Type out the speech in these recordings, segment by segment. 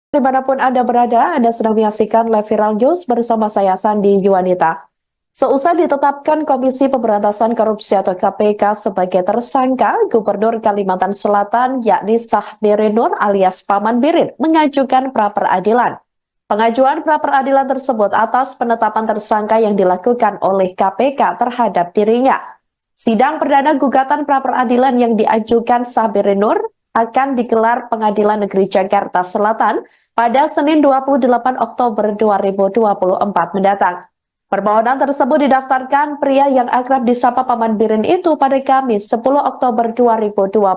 Dimanapun Anda berada, Anda sedang menyaksikan live viral news bersama saya Sandi Yuwanita. Seusai ditetapkan Komisi Pemberantasan Korupsi atau KPK sebagai tersangka, Gubernur Kalimantan Selatan yakni Sahbiri Nur alias Paman Birin mengajukan pra-peradilan. Pengajuan pra-peradilan tersebut atas penetapan tersangka yang dilakukan oleh KPK terhadap dirinya. Sidang perdana gugatan pra-peradilan yang diajukan Sahbiri Nur akan digelar Pengadilan Negeri Jakarta Selatan pada Senin 28 Oktober 2024 mendatang. Permohonan tersebut didaftarkan pria yang akrab disapa Paman Birin itu pada Kamis 10 Oktober 2024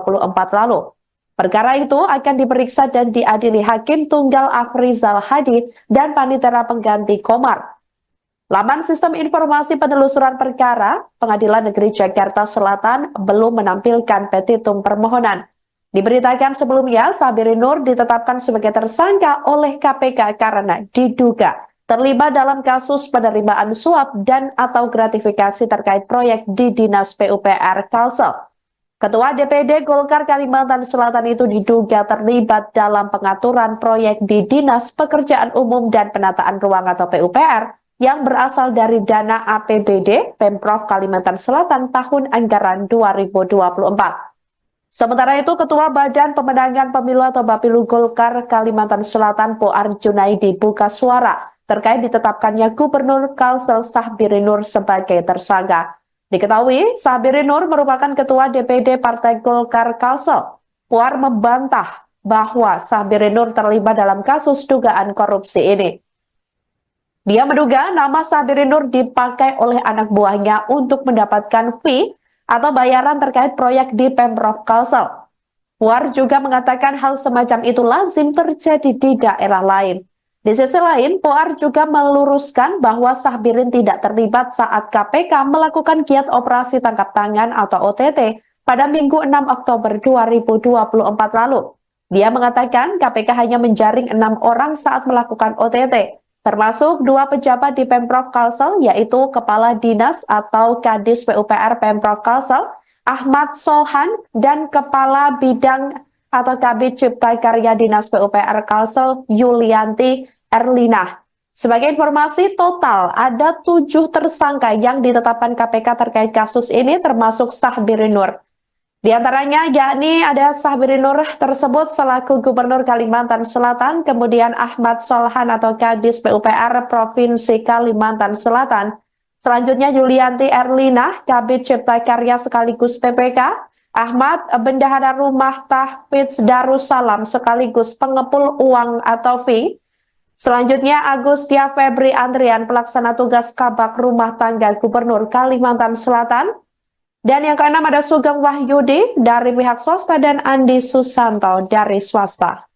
lalu. Perkara itu akan diperiksa dan diadili Hakim Tunggal Afrizal Hadi dan Panitera Pengganti Komar. Laman Sistem Informasi Penelusuran Perkara Pengadilan Negeri Jakarta Selatan belum menampilkan petitum permohonan. Diberitakan sebelumnya, Sahbiri Nur ditetapkan sebagai tersangka oleh KPK karena diduga terlibat dalam kasus penerimaan suap dan atau gratifikasi terkait proyek di Dinas PUPR Kalsel. Ketua DPD Golkar Kalimantan Selatan itu diduga terlibat dalam pengaturan proyek di Dinas Pekerjaan Umum dan Penataan Ruang atau PUPR yang berasal dari dana APBD Pemprov Kalimantan Selatan tahun anggaran 2024. Sementara itu, Ketua Badan Pemenangan Pemilu atau Bapilu Golkar Kalimantan Selatan Poar Junaidi buka suara terkait ditetapkannya Gubernur Kalsel Sahbiri Nur sebagai tersangka. Diketahui, Sahbiri Nur merupakan Ketua DPD Partai Golkar Kalsel. Poar membantah bahwa Sahbiri Nur terlibat dalam kasus dugaan korupsi ini. Dia menduga nama Sahbiri Nur dipakai oleh anak buahnya untuk mendapatkan fee atau bayaran terkait proyek di Pemprov Kalsel. Puar juga mengatakan hal semacam itu lazim terjadi di daerah lain. Di sisi lain, Puar juga meluruskan bahwa Sahbirin tidak terlibat saat KPK melakukan giat operasi tangkap tangan atau OTT pada Minggu 6 Oktober 2024 lalu. Dia mengatakan KPK hanya menjaring 6 orang saat melakukan OTT. Termasuk 2 pejabat di Pemprov Kalsel, yaitu Kepala Dinas atau Kadis PUPR Pemprov Kalsel, Ahmad Solhan, dan Kepala Bidang atau Kabid Cipta Karya Dinas PUPR Kalsel, Yulianti Erlinah. Sebagai informasi, total ada 7 tersangka yang ditetapkan KPK terkait kasus ini, termasuk Sahbiri Nur. Di antaranya yakni ada Sahbiri Nur tersebut selaku Gubernur Kalimantan Selatan, kemudian Ahmad Solhan atau Kadis PUPR Provinsi Kalimantan Selatan. Selanjutnya Yulianti Erlinah, Kabid Cipta Karya sekaligus PPK, Ahmad Bendahara Rumah Tahfidz Darussalam sekaligus pengepul uang atau fee. Selanjutnya Agustia Febri Andrian, pelaksana tugas Kabak Rumah Tangga Gubernur Kalimantan Selatan. Dan yang keenam ada Sugeng Wahyudi dari pihak swasta dan Andi Susanto dari swasta.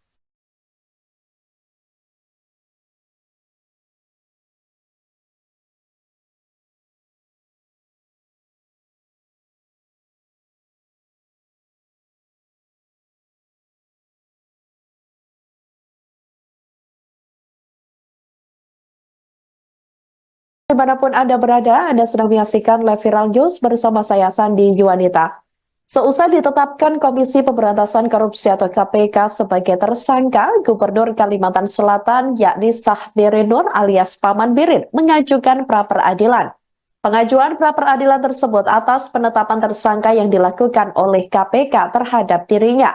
Dimanapun Anda berada, Anda sedang menyaksikan live viral news bersama saya Sandi Yuwanita. Seusai ditetapkan Komisi Pemberantasan Korupsi atau KPK sebagai tersangka, Gubernur Kalimantan Selatan yakni Sahbiri Nur alias Paman Birin mengajukan pra-peradilan. Pengajuan pra-peradilan tersebut atas penetapan tersangka yang dilakukan oleh KPK terhadap dirinya.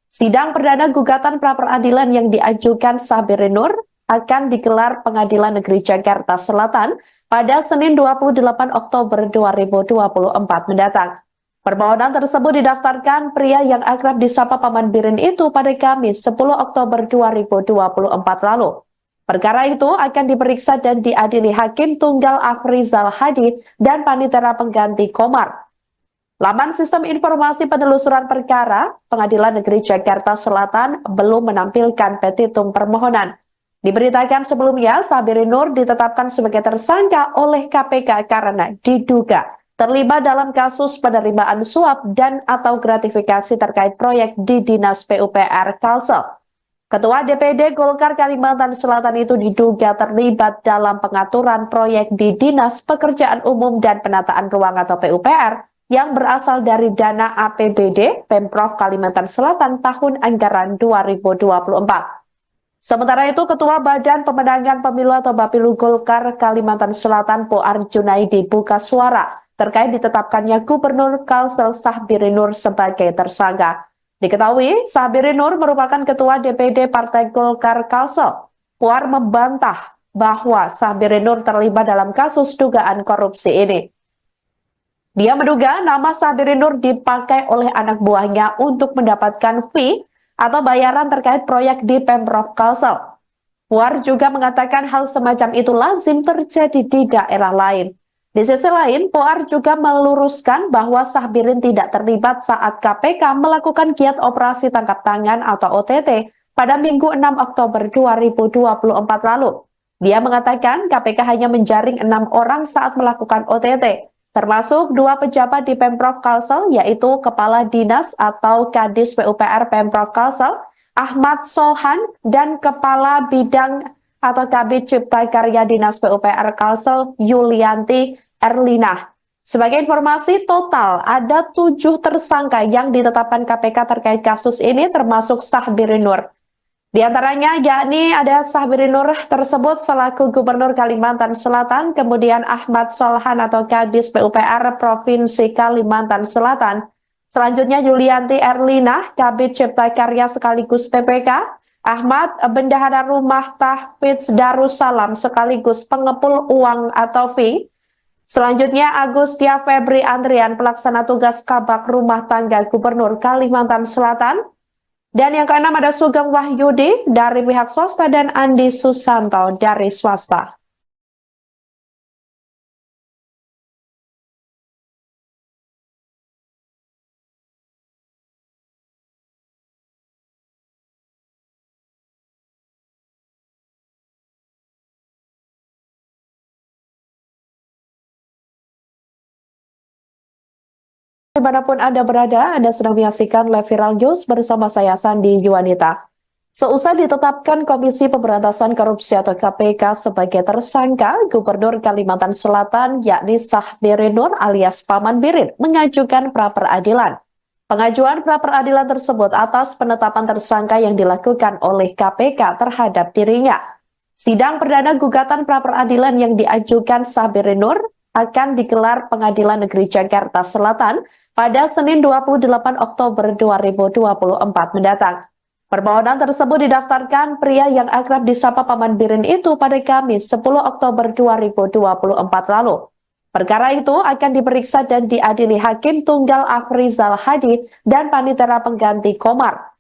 Sidang perdana gugatan pra-peradilan yang diajukan Sahbiri Nur akan digelar Pengadilan Negeri Jakarta Selatan pada Senin 28 Oktober 2024 mendatang. Permohonan tersebut didaftarkan pria yang akrab disapa Paman Birin itu pada Kamis 10 Oktober 2024 lalu. Perkara itu akan diperiksa dan diadili Hakim Tunggal Afrizal Hadi dan Panitera Pengganti Komar. Laman Sistem Informasi Penelusuran Perkara Pengadilan Negeri Jakarta Selatan belum menampilkan petitum permohonan. Diberitakan sebelumnya, Sahbiri Nur ditetapkan sebagai tersangka oleh KPK karena diduga terlibat dalam kasus penerimaan suap dan atau gratifikasi terkait proyek di Dinas PUPR Kalsel. Ketua DPD Golkar Kalimantan Selatan itu diduga terlibat dalam pengaturan proyek di Dinas Pekerjaan Umum dan Penataan Ruang atau PUPR yang berasal dari dana APBD Pemprov Kalimantan Selatan tahun anggaran 2024. Sementara itu, Ketua Badan Pemenangan Pemilu atau Bapilu Golkar Kalimantan Selatan Poar Junaidi buka suara terkait ditetapkannya Gubernur Kalsel Sahbiri Nur sebagai tersangka. Diketahui, Sahbiri Nur merupakan Ketua DPD Partai Golkar Kalsel. Poar membantah bahwa Sahbiri Nur terlibat dalam kasus dugaan korupsi ini. Dia menduga nama Sahbiri Nur dipakai oleh anak buahnya untuk mendapatkan fee atau bayaran terkait proyek di Pemprov Kalsel. Puar juga mengatakan hal semacam itu lazim terjadi di daerah lain. Di sisi lain, Puar juga meluruskan bahwa Sahbirin tidak terlibat saat KPK melakukan giat operasi tangkap tangan atau OTT pada Minggu 6 Oktober 2024 lalu. Dia mengatakan KPK hanya menjaring 6 orang saat melakukan OTT. Termasuk 2 pejabat di Pemprov Kalsel, yaitu Kepala Dinas atau Kadis PUPR Pemprov Kalsel, Ahmad Solhan, dan Kepala Bidang atau Kabid Cipta Karya Dinas PUPR Kalsel, Yulianti Erlinah. Sebagai informasi, total ada 7 tersangka yang ditetapkan KPK terkait kasus ini, termasuk Sahbiri Nur. Di antaranya yakni ada Sahbiri Nur tersebut selaku Gubernur Kalimantan Selatan, kemudian Ahmad Solhan atau Kadis PUPR Provinsi Kalimantan Selatan. Selanjutnya Yulianti Erlinah, Kabid Cipta Karya sekaligus PPK, Ahmad Bendahara Rumah Tahfidz Darussalam sekaligus pengepul uang atau fee. Selanjutnya Agustia Febri Andrian, pelaksana tugas Kabak Rumah Tangga Gubernur Kalimantan Selatan. Dan yang keenam ada Sugeng Wahyudi dari pihak swasta dan Andi Susanto dari swasta. Dimanapun Anda berada, Anda sedang menyaksikan live viral news bersama saya Sandi Yuwanita. Seusai ditetapkan Komisi Pemberantasan Korupsi atau KPK sebagai tersangka, Gubernur Kalimantan Selatan yakni Sahbiri Nur alias Paman Birin mengajukan pra-peradilan. Pengajuan pra-peradilan tersebut atas penetapan tersangka yang dilakukan oleh KPK terhadap dirinya. Sidang perdana gugatan pra-peradilan yang diajukan Sahbiri Nur akan digelar Pengadilan Negeri Jakarta Selatan pada Senin 28 Oktober 2024 mendatang. Permohonan tersebut didaftarkan pria yang akrab disapa Paman Birin itu pada Kamis 10 Oktober 2024 lalu. Perkara itu akan diperiksa dan diadili Hakim Tunggal Afrizal Hadi dan Panitera Pengganti Komar.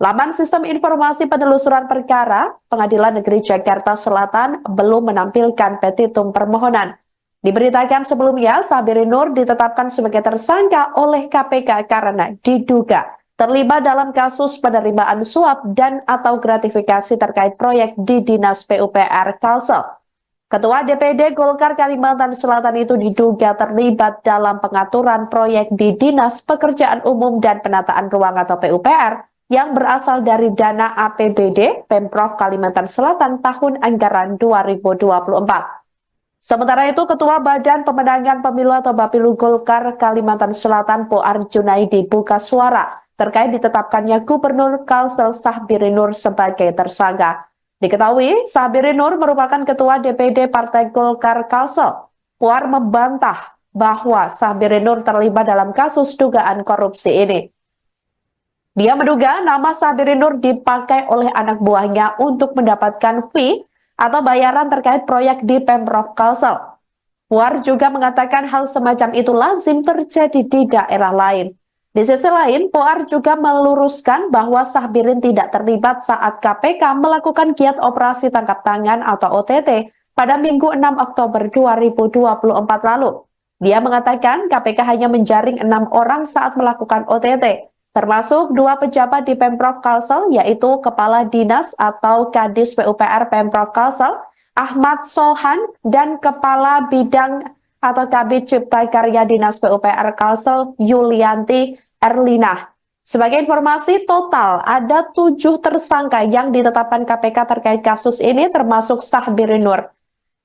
Laman Sistem Informasi Penelusuran Perkara Pengadilan Negeri Jakarta Selatan belum menampilkan petitum permohonan. Diberitakan sebelumnya, Sahbiri Nur ditetapkan sebagai tersangka oleh KPK karena diduga terlibat dalam kasus penerimaan suap dan atau gratifikasi terkait proyek di Dinas PUPR Kalsel. Ketua DPD Golkar Kalimantan Selatan itu diduga terlibat dalam pengaturan proyek di Dinas Pekerjaan Umum dan Penataan Ruang atau PUPR yang berasal dari dana APBD Pemprov Kalimantan Selatan tahun anggaran 2024. Sementara itu, Ketua Badan Pemenangan Pemilu atau Bapilu Golkar Kalimantan Selatan Poar Junaidi buka suara terkait ditetapkannya Gubernur Kalsel Sahbiri Nur sebagai tersangka. Diketahui, Sahbiri Nur merupakan Ketua DPD Partai Golkar Kalsel. Poar membantah bahwa Sahbiri Nur terlibat dalam kasus dugaan korupsi ini. Dia menduga nama Sahbiri Nur dipakai oleh anak buahnya untuk mendapatkan fee atau bayaran terkait proyek di Pemprov Kalsel. Puar juga mengatakan hal semacam itu lazim terjadi di daerah lain. Di sisi lain, Puar juga meluruskan bahwa Sahbirin tidak terlibat saat KPK melakukan giat operasi tangkap tangan atau OTT pada Minggu 6 Oktober 2024 lalu. Dia mengatakan KPK hanya menjaring 6 orang saat melakukan OTT. Termasuk 2 pejabat di Pemprov Kalsel, yaitu Kepala Dinas atau Kadis PUPR Pemprov Kalsel, Ahmad Solhan, dan Kepala Bidang atau Kabid Cipta Karya Dinas PUPR Kalsel, Yulianti Erlinah. Sebagai informasi, total ada 7 tersangka yang ditetapkan KPK terkait kasus ini, termasuk Sahbiri Nur.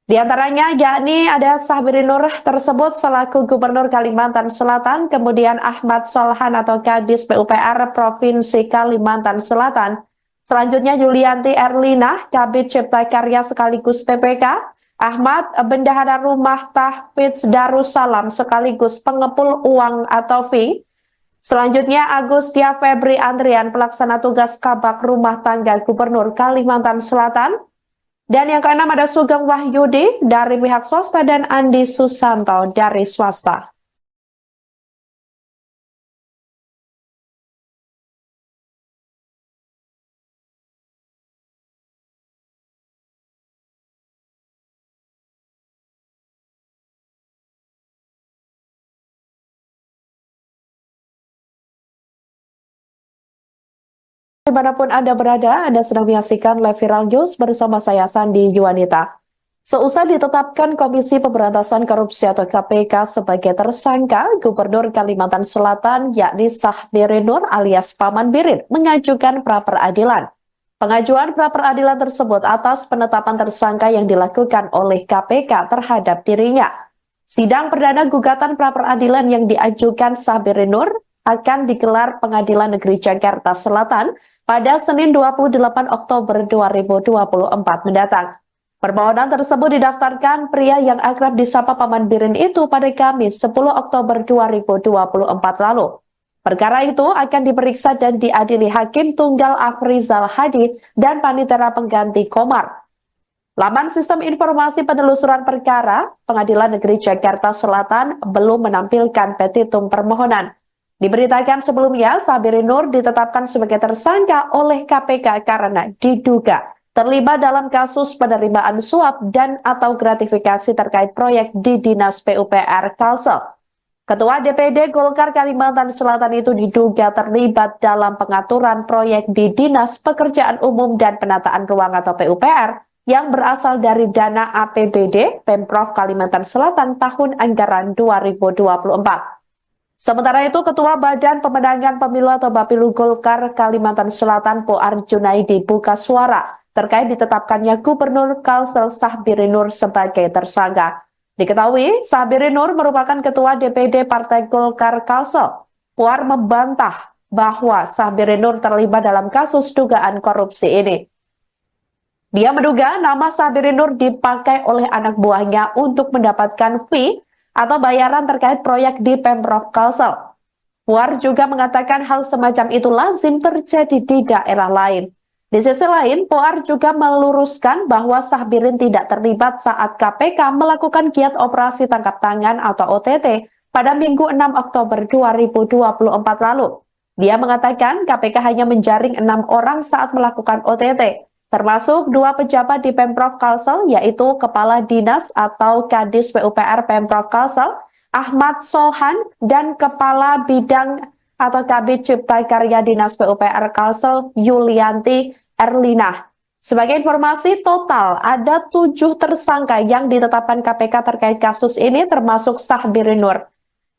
Di antaranya yakni ada Sahbiri Nur tersebut selaku Gubernur Kalimantan Selatan, kemudian Ahmad Solhan atau Kadis PUPR Provinsi Kalimantan Selatan. Selanjutnya Yulianti Erlina, Kabid Cipta Karya sekaligus PPK, Ahmad Bendahara Rumah Tahfidz Darussalam sekaligus pengepul uang atau fee. Selanjutnya Agustia Febri Andrian, pelaksana tugas Kabak Rumah Tangga Gubernur Kalimantan Selatan. Dan yang keenam ada Sugeng Wahyudi dari pihak swasta dan Andi Susanto dari swasta. Dimanapun Anda berada, Anda sedang menyaksikan live viral news bersama saya Sandi Yuwanita. Seusai ditetapkan Komisi Pemberantasan Korupsi atau KPK sebagai tersangka, Gubernur Kalimantan Selatan yakni Sahbiri Nur alias Paman Birin mengajukan pra-peradilan. Pengajuan pra-peradilan tersebut atas penetapan tersangka yang dilakukan oleh KPK terhadap dirinya. Sidang perdana gugatan pra-peradilan yang diajukan Sahbiri Nur akan digelar Pengadilan Negeri Jakarta Selatan pada Senin 28 Oktober 2024 mendatang. Permohonan tersebut didaftarkan pria yang akrab disapa Paman Birin itu pada Kamis 10 Oktober 2024 lalu. Perkara itu akan diperiksa dan diadili Hakim Tunggal Afrizal Hadi dan Panitera Pengganti Komar. Laman Sistem Informasi Penelusuran Perkara, Pengadilan Negeri Jakarta Selatan belum menampilkan petitum permohonan. Diberitakan sebelumnya, Sahbiri Nur ditetapkan sebagai tersangka oleh KPK karena diduga terlibat dalam kasus penerimaan suap dan atau gratifikasi terkait proyek di Dinas PUPR Kalsel. Ketua DPD Golkar Kalimantan Selatan itu diduga terlibat dalam pengaturan proyek di Dinas Pekerjaan Umum dan Penataan Ruang atau PUPR yang berasal dari dana APBD Pemprov Kalimantan Selatan tahun anggaran 2024. Sementara itu, Ketua Badan Pemenangan Pemilu atau Bapilu Golkar Kalimantan Selatan Poar Junaidi buka suara terkait ditetapkannya Gubernur Kalsel Sahbiri Nur sebagai tersangka. Diketahui, Sahbiri Nur merupakan Ketua DPD Partai Golkar Kalsel. Poar membantah bahwa Sahbiri Nur terlibat dalam kasus dugaan korupsi ini. Dia menduga nama Sahbiri Nur dipakai oleh anak buahnya untuk mendapatkan fee atau bayaran terkait proyek di Pemprov Kalsel. Puar juga mengatakan hal semacam itu lazim terjadi di daerah lain. Di sisi lain, Puar juga meluruskan bahwa Sahbirin tidak terlibat saat KPK melakukan giat operasi tangkap tangan atau OTT pada Minggu 6 Oktober 2024 lalu. Dia mengatakan KPK hanya menjaring 6 orang saat melakukan OTT. Termasuk 2 pejabat di Pemprov Kalsel, yaitu Kepala Dinas atau Kadis PUPR Pemprov Kalsel, Ahmad Solhan, dan Kepala Bidang atau Kabid Cipta Karya Dinas PUPR Kalsel, Yulianti Erlina. Sebagai informasi, total ada 7 tersangka yang ditetapkan KPK terkait kasus ini, termasuk Sahbiri Nur.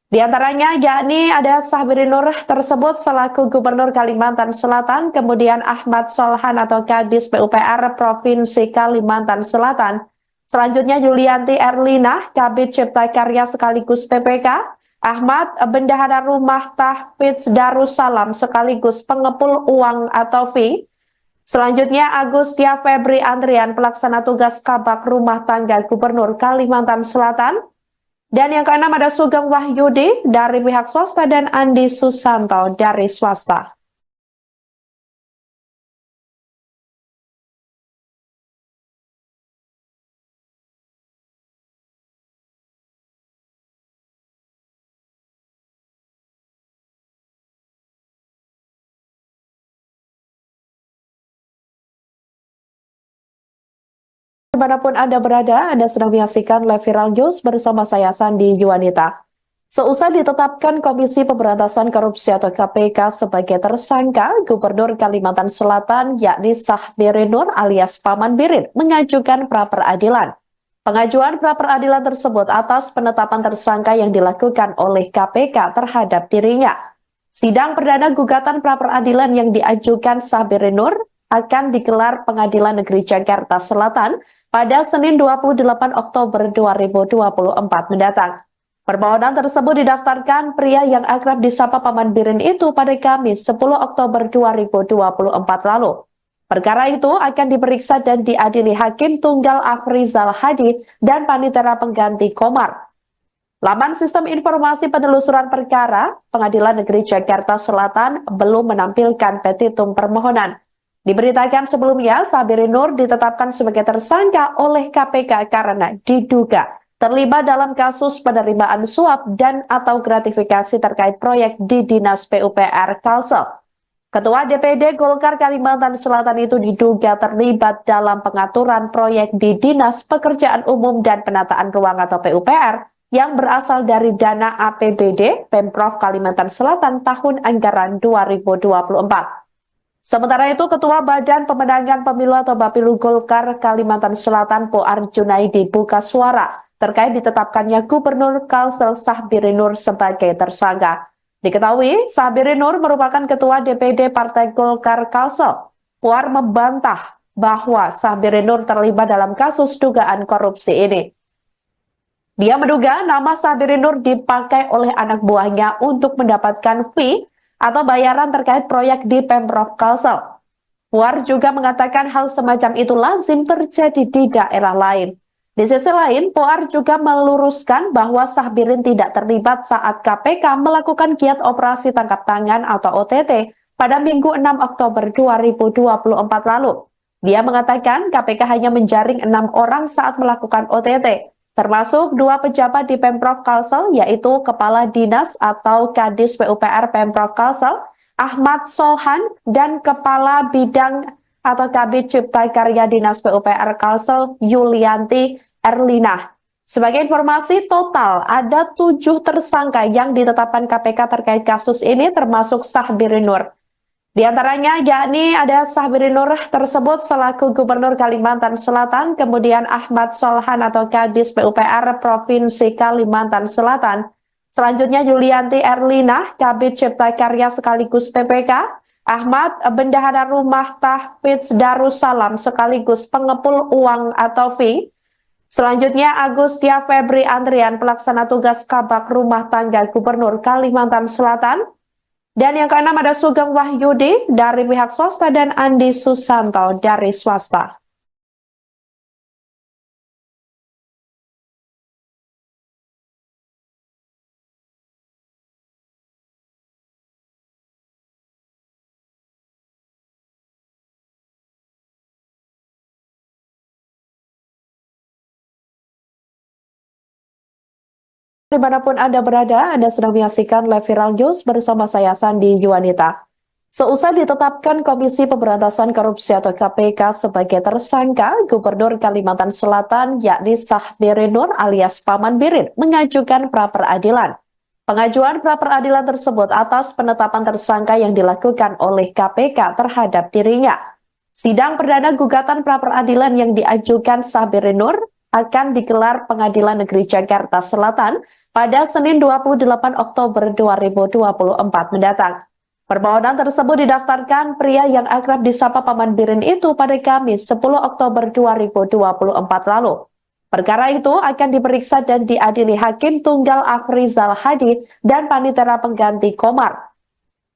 Di antaranya yakni ada Sahbiri Nur tersebut selaku Gubernur Kalimantan Selatan, kemudian Ahmad Solhan atau Kadis PUPR Provinsi Kalimantan Selatan. Selanjutnya Yulianti Erlina, Kabid Cipta Karya sekaligus PPK, Ahmad Bendahara Rumah Tahfidz Darussalam sekaligus pengepul uang atau fee. Selanjutnya Agustia Febri Andrian, pelaksana tugas Kabak Rumah Tangga Gubernur Kalimantan Selatan. Dan yang keenam ada Sugeng Wahyudi dari pihak swasta dan Andi Susanto dari swasta. Dimanapun Anda berada, Anda sedang menyaksikan live viral news bersama saya Sandi Yuwanita. Seusai ditetapkan Komisi Pemberantasan Korupsi atau KPK sebagai tersangka, Gubernur Kalimantan Selatan yakni Sahbiri Nur alias Paman Birin mengajukan pra-peradilan. Pengajuan pra-peradilan tersebut atas penetapan tersangka yang dilakukan oleh KPK terhadap dirinya. Sidang perdana gugatan pra-peradilan yang diajukan Sahbiri Nur akan digelar Pengadilan Negeri Jakarta Selatan pada Senin 28 Oktober 2024 mendatang. Permohonan tersebut didaftarkan pria yang akrab disapa Paman Birin itu pada Kamis 10 Oktober 2024 lalu. Perkara itu akan diperiksa dan diadili Hakim Tunggal Afrizal Hadi dan Panitera Pengganti Komar. Laman Sistem Informasi Penelusuran Perkara, Pengadilan Negeri Jakarta Selatan belum menampilkan petitum permohonan. Diberitakan sebelumnya, Sabirin Nur ditetapkan sebagai tersangka oleh KPK karena diduga terlibat dalam kasus penerimaan suap dan atau gratifikasi terkait proyek di Dinas PUPR Kalsel. Ketua DPD Golkar Kalimantan Selatan itu diduga terlibat dalam pengaturan proyek di Dinas Pekerjaan Umum dan Penataan Ruang atau PUPR yang berasal dari dana APBD Pemprov Kalimantan Selatan tahun anggaran 2024. Sementara itu, Ketua Badan Pemenangan Pemilu atau Bapilu Golkar Kalimantan Selatan Poar Junaidi buka suara terkait ditetapkannya Gubernur Kalsel Sabirin Nur sebagai tersangka. Diketahui, Sabirin Nur merupakan Ketua DPD Partai Golkar Kalsel. Puar membantah bahwa Sabirin Nur terlibat dalam kasus dugaan korupsi ini. Dia menduga nama Sabirin Nur dipakai oleh anak buahnya untuk mendapatkan fee atau bayaran terkait proyek di Pemprov Kalsel. Puar juga mengatakan hal semacam itu lazim terjadi di daerah lain. Di sisi lain, Puar juga meluruskan bahwa Sabirin tidak terlibat saat KPK melakukan giat operasi tangkap tangan atau OTT pada Minggu 6 Oktober 2024 lalu. Dia mengatakan KPK hanya menjaring 6 orang saat melakukan OTT, termasuk 2 pejabat di Pemprov Kalsel, yaitu Kepala Dinas atau Kadis PUPR Pemprov Kalsel, Ahmad Solhan, dan Kepala Bidang atau Kabid Cipta Karya Dinas PUPR Kalsel, Yulianti Erlina. Sebagai informasi, total ada 7 tersangka yang ditetapkan KPK terkait kasus ini, termasuk Sabirin Nur. Di antaranya yakni ada Sabirin Nur tersebut selaku Gubernur Kalimantan Selatan, kemudian Ahmad Solhan atau Kadis PUPR Provinsi Kalimantan Selatan. Selanjutnya Yulianti Erlina, Kabid Cipta Karya sekaligus PPK, Ahmad Bendahara Rumah Tahfidz Darussalam sekaligus pengepul uang atau fee. Selanjutnya Agustia Febri Andrian, pelaksana tugas Kabak Rumah Tangga Gubernur Kalimantan Selatan. Dan yang keenam ada Sugeng Wahyudi dari pihak swasta dan Andi Susanto dari swasta. Dimanapun Anda berada, Anda sedang menyaksikan live viral news bersama saya Sandi Yuwanita. Seusai ditetapkan Komisi Pemberantasan Korupsi atau KPK sebagai tersangka, Gubernur Kalimantan Selatan yakni Sabirin Nur alias Paman Birin mengajukan pra-peradilan. Pengajuan pra-peradilan tersebut atas penetapan tersangka yang dilakukan oleh KPK terhadap dirinya. Sidang perdana gugatan pra-peradilan yang diajukan Sabirin Nur akan digelar Pengadilan Negeri Jakarta Selatan pada Senin 28 Oktober 2024 mendatang. Permohonan tersebut didaftarkan pria yang akrab disapa Paman Birin itu pada Kamis 10 Oktober 2024 lalu. Perkara itu akan diperiksa dan diadili Hakim Tunggal Afrizal Hadi dan Panitera Pengganti Komar.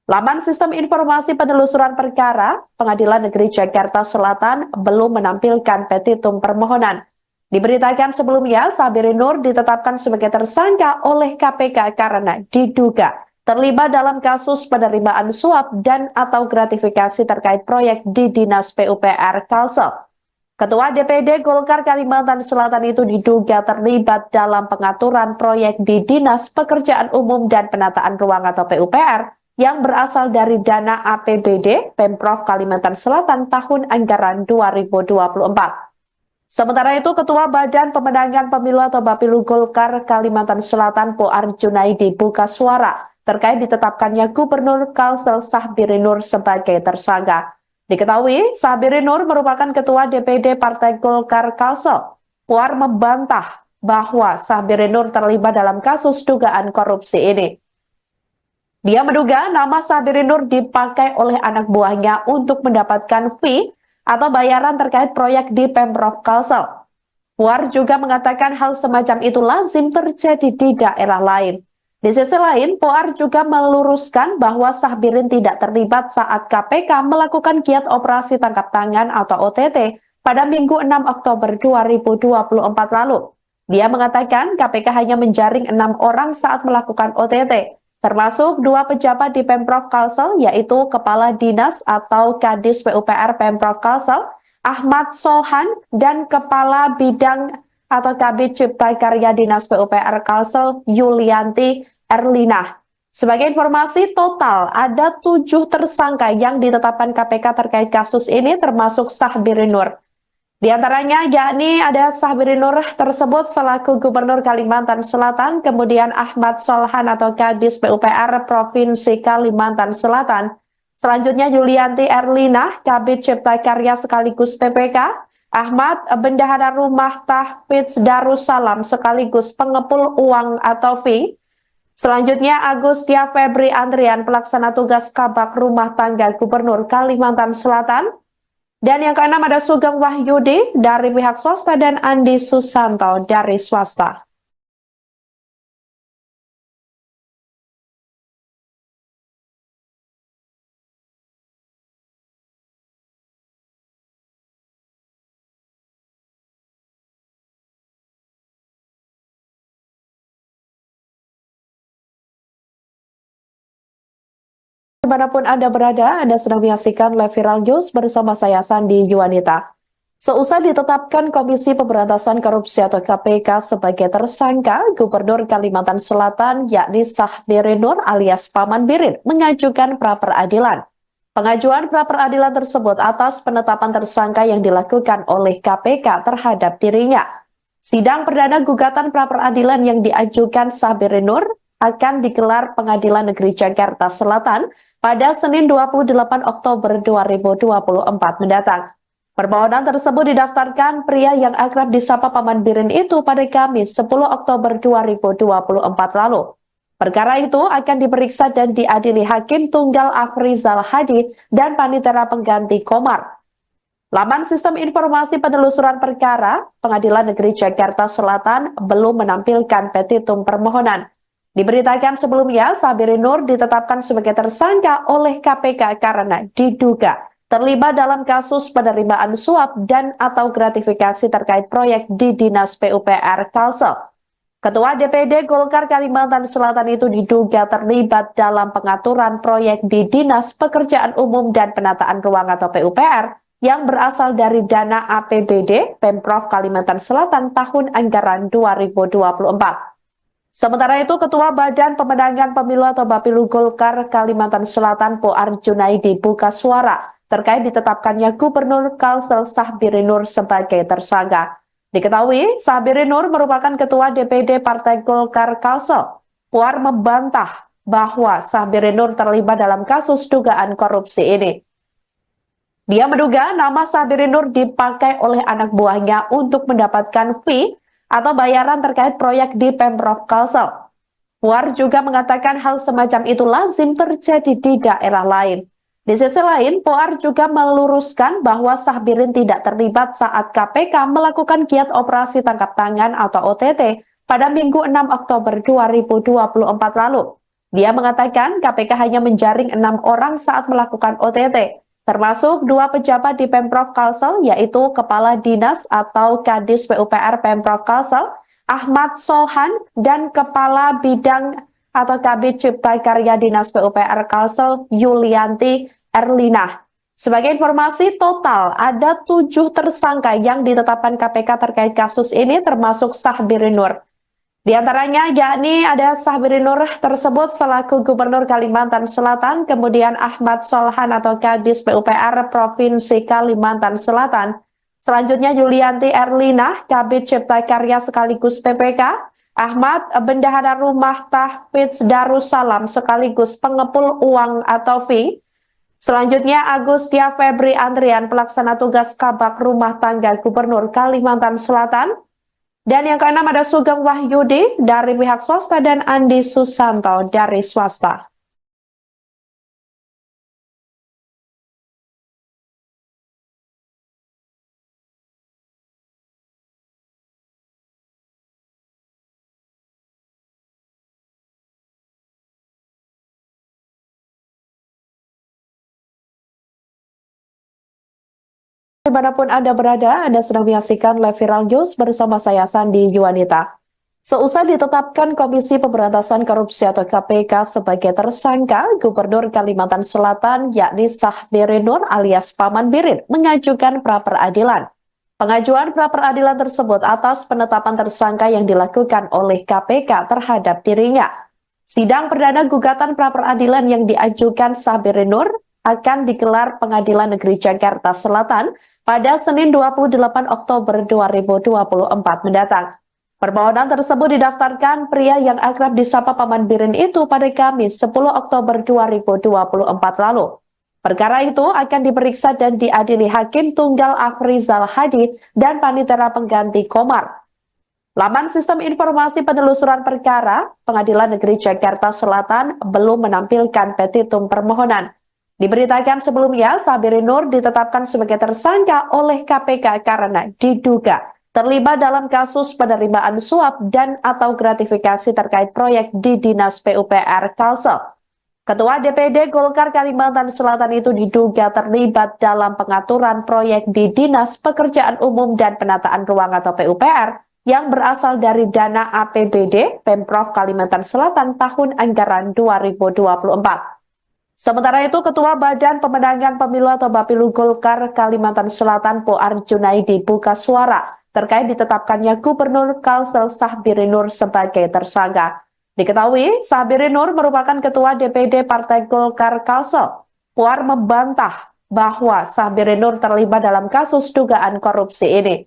Laman Sistem Informasi Penelusuran Perkara, Pengadilan Negeri Jakarta Selatan belum menampilkan petitum permohonan. Diberitakan sebelumnya, Sabirin Nur ditetapkan sebagai tersangka oleh KPK karena diduga terlibat dalam kasus penerimaan suap dan atau gratifikasi terkait proyek di Dinas PUPR Kalsel. Ketua DPD Golkar Kalimantan Selatan itu diduga terlibat dalam pengaturan proyek di Dinas Pekerjaan Umum dan Penataan Ruang atau PUPR yang berasal dari dana APBD Pemprov Kalimantan Selatan tahun anggaran 2024. Sementara itu, Ketua Badan Pemenangan Pemilu atau Bapilu Golkar Kalimantan Selatan Poar Junaidi buka suara terkait ditetapkannya Gubernur Kalsel Sabirin Nur sebagai tersangka. Diketahui, Sabirin Nur merupakan Ketua DPD Partai Golkar Kalsel. Puar membantah bahwa Sabirin Nur terlibat dalam kasus dugaan korupsi ini. Dia menduga nama Sabirin Nur dipakai oleh anak buahnya untuk mendapatkan fee atau bayaran terkait proyek di Pemprov Kalsel. Puar juga mengatakan hal semacam itu lazim terjadi di daerah lain. Di sisi lain, Poar juga meluruskan bahwa Sahbirin tidak terlibat saat KPK melakukan giat operasi tangkap tangan atau OTT pada Minggu 6 Oktober 2024 lalu. Dia mengatakan KPK hanya menjaring 6 orang saat melakukan OTT, termasuk 2 pejabat di Pemprov Kalsel, yaitu Kepala Dinas atau Kadis PUPR Pemprov Kalsel, Ahmad Solhan, dan Kepala Bidang atau Kabid Cipta Karya Dinas PUPR Kalsel, Yulianti Erlina. Sebagai informasi, total ada 7 tersangka yang ditetapkan KPK terkait kasus ini, termasuk Sahbirin Nur. Di antaranya yakni ada Sahbirin Nur tersebut selaku Gubernur Kalimantan Selatan, kemudian Ahmad Solhan atau Kadis PUPR Provinsi Kalimantan Selatan, selanjutnya Yulianti Erlina, Kabid Cipta Karya sekaligus PPK, Ahmad Bendahara Rumah Tahfidz Darussalam sekaligus pengepul uang atau fee. Selanjutnya Agustia Febri Andrian, pelaksana tugas Kabak Rumah Tangga Gubernur Kalimantan Selatan. Dan yang keenam ada Sugeng Wahyudi dari pihak swasta dan Andi Susanto dari swasta. Dimanapun Anda berada, Anda sedang menyaksikan live viral news bersama saya Sandi Yuwanita. Seusai ditetapkan Komisi Pemberantasan Korupsi atau KPK sebagai tersangka, Gubernur Kalimantan Selatan yakni Sahbirin Nur alias Paman Birin mengajukan pra-peradilan. Pengajuan pra-peradilan tersebut atas penetapan tersangka yang dilakukan oleh KPK terhadap dirinya. Sidang perdana gugatan pra-peradilan yang diajukan Sahbirin Nur akan digelar Pengadilan Negeri Jakarta Selatan pada Senin 28 Oktober 2024 mendatang. Permohonan tersebut didaftarkan pria yang akrab disapa Paman Birin itu pada Kamis 10 Oktober 2024 lalu. Perkara itu akan diperiksa dan diadili Hakim Tunggal Afrizal Hadi dan Panitera Pengganti Komar. Laman Sistem Informasi Penelusuran Perkara, Pengadilan Negeri Jakarta Selatan belum menampilkan petitum permohonan. Diberitakan sebelumnya, Sahbirin Nur ditetapkan sebagai tersangka oleh KPK karena diduga terlibat dalam kasus penerimaan suap dan atau gratifikasi terkait proyek di Dinas PUPR Kalsel. Ketua DPD Golkar Kalimantan Selatan itu diduga terlibat dalam pengaturan proyek di Dinas Pekerjaan Umum dan Penataan Ruang atau PUPR yang berasal dari dana APBD Pemprov Kalimantan Selatan tahun anggaran 2024. Sementara itu, Ketua Badan Pemenangan Pemilu atau Bapilu Golkar Kalimantan Selatan Poar Junaidi buka suara terkait ditetapkannya Gubernur Kalsel Sahbirin Nur sebagai tersangka. Diketahui, Sahbirin Nur merupakan Ketua DPD Partai Golkar Kalsel. Poar membantah bahwa Sahbirin Nur terlibat dalam kasus dugaan korupsi ini. Dia menduga nama Sahbirin Nur dipakai oleh anak buahnya untuk mendapatkan fee atau bayaran terkait proyek di Pemprov Kalsel. Puar juga mengatakan hal semacam itu lazim terjadi di daerah lain. Di sisi lain, Puar juga meluruskan bahwa Sahbirin tidak terlibat saat KPK melakukan giat operasi tangkap tangan atau OTT pada Minggu 6 Oktober 2024 lalu. Dia mengatakan KPK hanya menjaring 6 orang saat melakukan OTT, termasuk 2 pejabat di Pemprov Kalsel, yaitu Kepala Dinas atau Kadis PUPR Pemprov Kalsel, Ahmad Solhan, dan Kepala Bidang atau Kabid Cipta Karya Dinas PUPR Kalsel, Yulianti Erlina. Sebagai informasi, total ada 7 tersangka yang ditetapkan KPK terkait kasus ini, termasuk Sahbirin Nur. Di antaranya yakni ada Sahbirin Nur tersebut selaku Gubernur Kalimantan Selatan, kemudian Ahmad Solhan atau Kadis PUPR Provinsi Kalimantan Selatan, selanjutnya Yulianti Erlina, Kabid Cipta Karya sekaligus PPK, Ahmad Bendahara Rumah Tahfidz Darussalam sekaligus pengepul uang atau fee. Selanjutnya Agustia Febri Andrian, pelaksana tugas Kabak Rumah Tangga Gubernur Kalimantan Selatan. Dan yang keenam ada Sugeng Wahyudi dari pihak swasta dan Andi Susanto dari swasta. Dimanapun Anda berada, Anda sedang menyaksikan live viral news bersama saya Sandi Yuwanita. Seusai ditetapkan Komisi Pemberantasan Korupsi atau KPK sebagai tersangka, Gubernur Kalimantan Selatan yakni Sahbiri Nur alias Paman Birin mengajukan pra-peradilan. Pengajuan pra-peradilan tersebut atas penetapan tersangka yang dilakukan oleh KPK terhadap dirinya. Sidang perdana gugatan pra-peradilan yang diajukan Sahbiri Nur akan digelar Pengadilan Negeri Jakarta Selatan pada Senin 28 Oktober 2024 mendatang. Permohonan tersebut didaftarkan pria yang akrab disapa Paman Birin itu pada Kamis 10 Oktober 2024 lalu. Perkara itu akan diperiksa dan diadili Hakim Tunggal Afrizal Hadi dan Panitera Pengganti Komar. Laman Sistem Informasi Penelusuran Perkara Pengadilan Negeri Jakarta Selatan belum menampilkan petitum permohonan. Diberitakan sebelumnya, Sahbiri Nur ditetapkan sebagai tersangka oleh KPK karena diduga terlibat dalam kasus penerimaan suap dan atau gratifikasi terkait proyek di Dinas PUPR Kalsel. Ketua DPD Golkar Kalimantan Selatan itu diduga terlibat dalam pengaturan proyek di Dinas Pekerjaan Umum dan Penataan Ruang atau PUPR yang berasal dari dana APBD Pemprov Kalimantan Selatan tahun anggaran 2024. Sementara itu, Ketua Badan Pemenangan Pemilu atau Bapilu Golkar Kalimantan Selatan Poar Junaidi buka suara terkait ditetapkannya Gubernur Kalsel Sahbiri Nur sebagai tersangka. Diketahui, Sahbiri Nur merupakan Ketua DPD Partai Golkar Kalsel. Poar membantah bahwa Sahbiri Nur terlibat dalam kasus dugaan korupsi ini.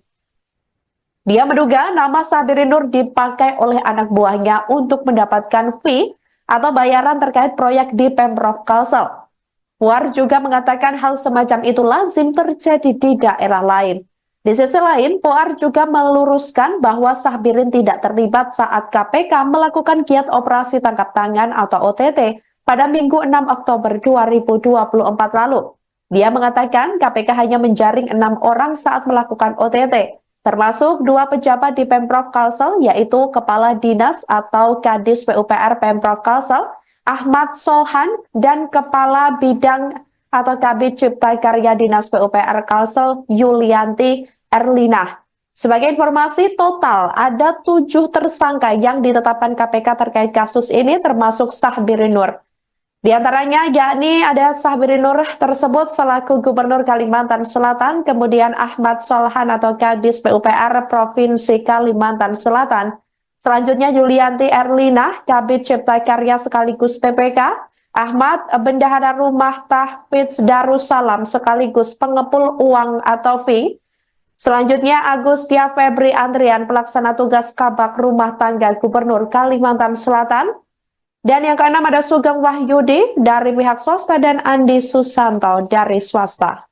Dia menduga nama Sahbiri Nur dipakai oleh anak buahnya untuk mendapatkan fee atau bayaran terkait proyek di Pemprov Kalsel. Puar juga mengatakan hal semacam itu lazim terjadi di daerah lain. Di sisi lain, Puar juga meluruskan bahwa Sahbirin tidak terlibat saat KPK melakukan giat operasi tangkap tangan atau OTT pada Minggu 6 Oktober 2024 lalu. Dia mengatakan KPK hanya menjaring 6 orang saat melakukan OTT. Termasuk 2 pejabat di Pemprov Kalsel, yaitu Kepala Dinas atau Kadis PUPR Pemprov Kalsel, Ahmad Solhan, dan Kepala Bidang atau Kabid Cipta Karya Dinas PUPR Kalsel, Yulianti Erlina. Sebagai informasi, total ada 7 tersangka yang ditetapkan KPK terkait kasus ini, termasuk Sahbiri Nur. Di antaranya yakni ada Sahbiri Nur tersebut selaku Gubernur Kalimantan Selatan, kemudian Ahmad Solhan atau Kadis PUPR Provinsi Kalimantan Selatan. Selanjutnya Yulianti Erlina, Kabid Cipta Karya sekaligus PPK, Ahmad Bendahara Rumah Tahfidz Darussalam sekaligus pengepul uang atau fee. Selanjutnya Agustia Febri Andrian, pelaksana tugas Kabak Rumah Tangga Gubernur Kalimantan Selatan. Dan yang keenam ada Sugeng Wahyudi dari pihak swasta dan Andi Susanto dari swasta.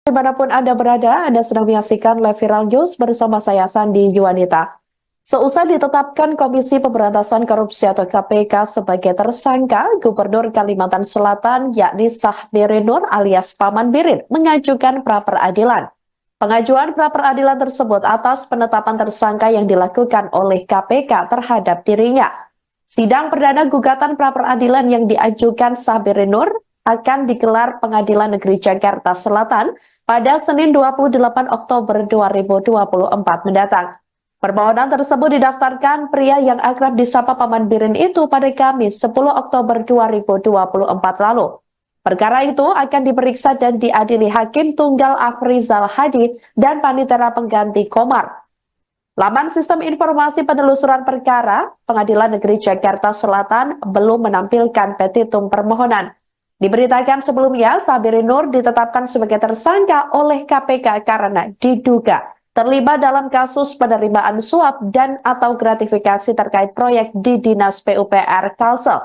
Dimanapun Anda berada, Anda sedang menyaksikan live viral news bersama saya Sandi Yuwanita. Seusai ditetapkan Komisi Pemberantasan Korupsi atau KPK sebagai tersangka, Gubernur Kalimantan Selatan yakni Sahbiri Nur alias Paman Birin mengajukan pra-peradilan. Pengajuan pra-peradilan tersebut atas penetapan tersangka yang dilakukan oleh KPK terhadap dirinya. Sidang perdana gugatan pra-peradilan yang diajukan Sahbiri Nur akan digelar Pengadilan Negeri Jakarta Selatan pada Senin 28 Oktober 2024 mendatang. Permohonan tersebut didaftarkan pria yang akrab disapa Paman Birin itu pada Kamis 10 Oktober 2024 lalu. Perkara itu akan diperiksa dan diadili Hakim Tunggal Afrizal Hadi dan Panitera Pengganti Komar. Laman Sistem Informasi Penelusuran Perkara Pengadilan Negeri Jakarta Selatan belum menampilkan petitum permohonan. Diberitakan sebelumnya, Sahbiri Nur ditetapkan sebagai tersangka oleh KPK karena diduga terlibat dalam kasus penerimaan suap dan atau gratifikasi terkait proyek di Dinas PUPR Kalsel.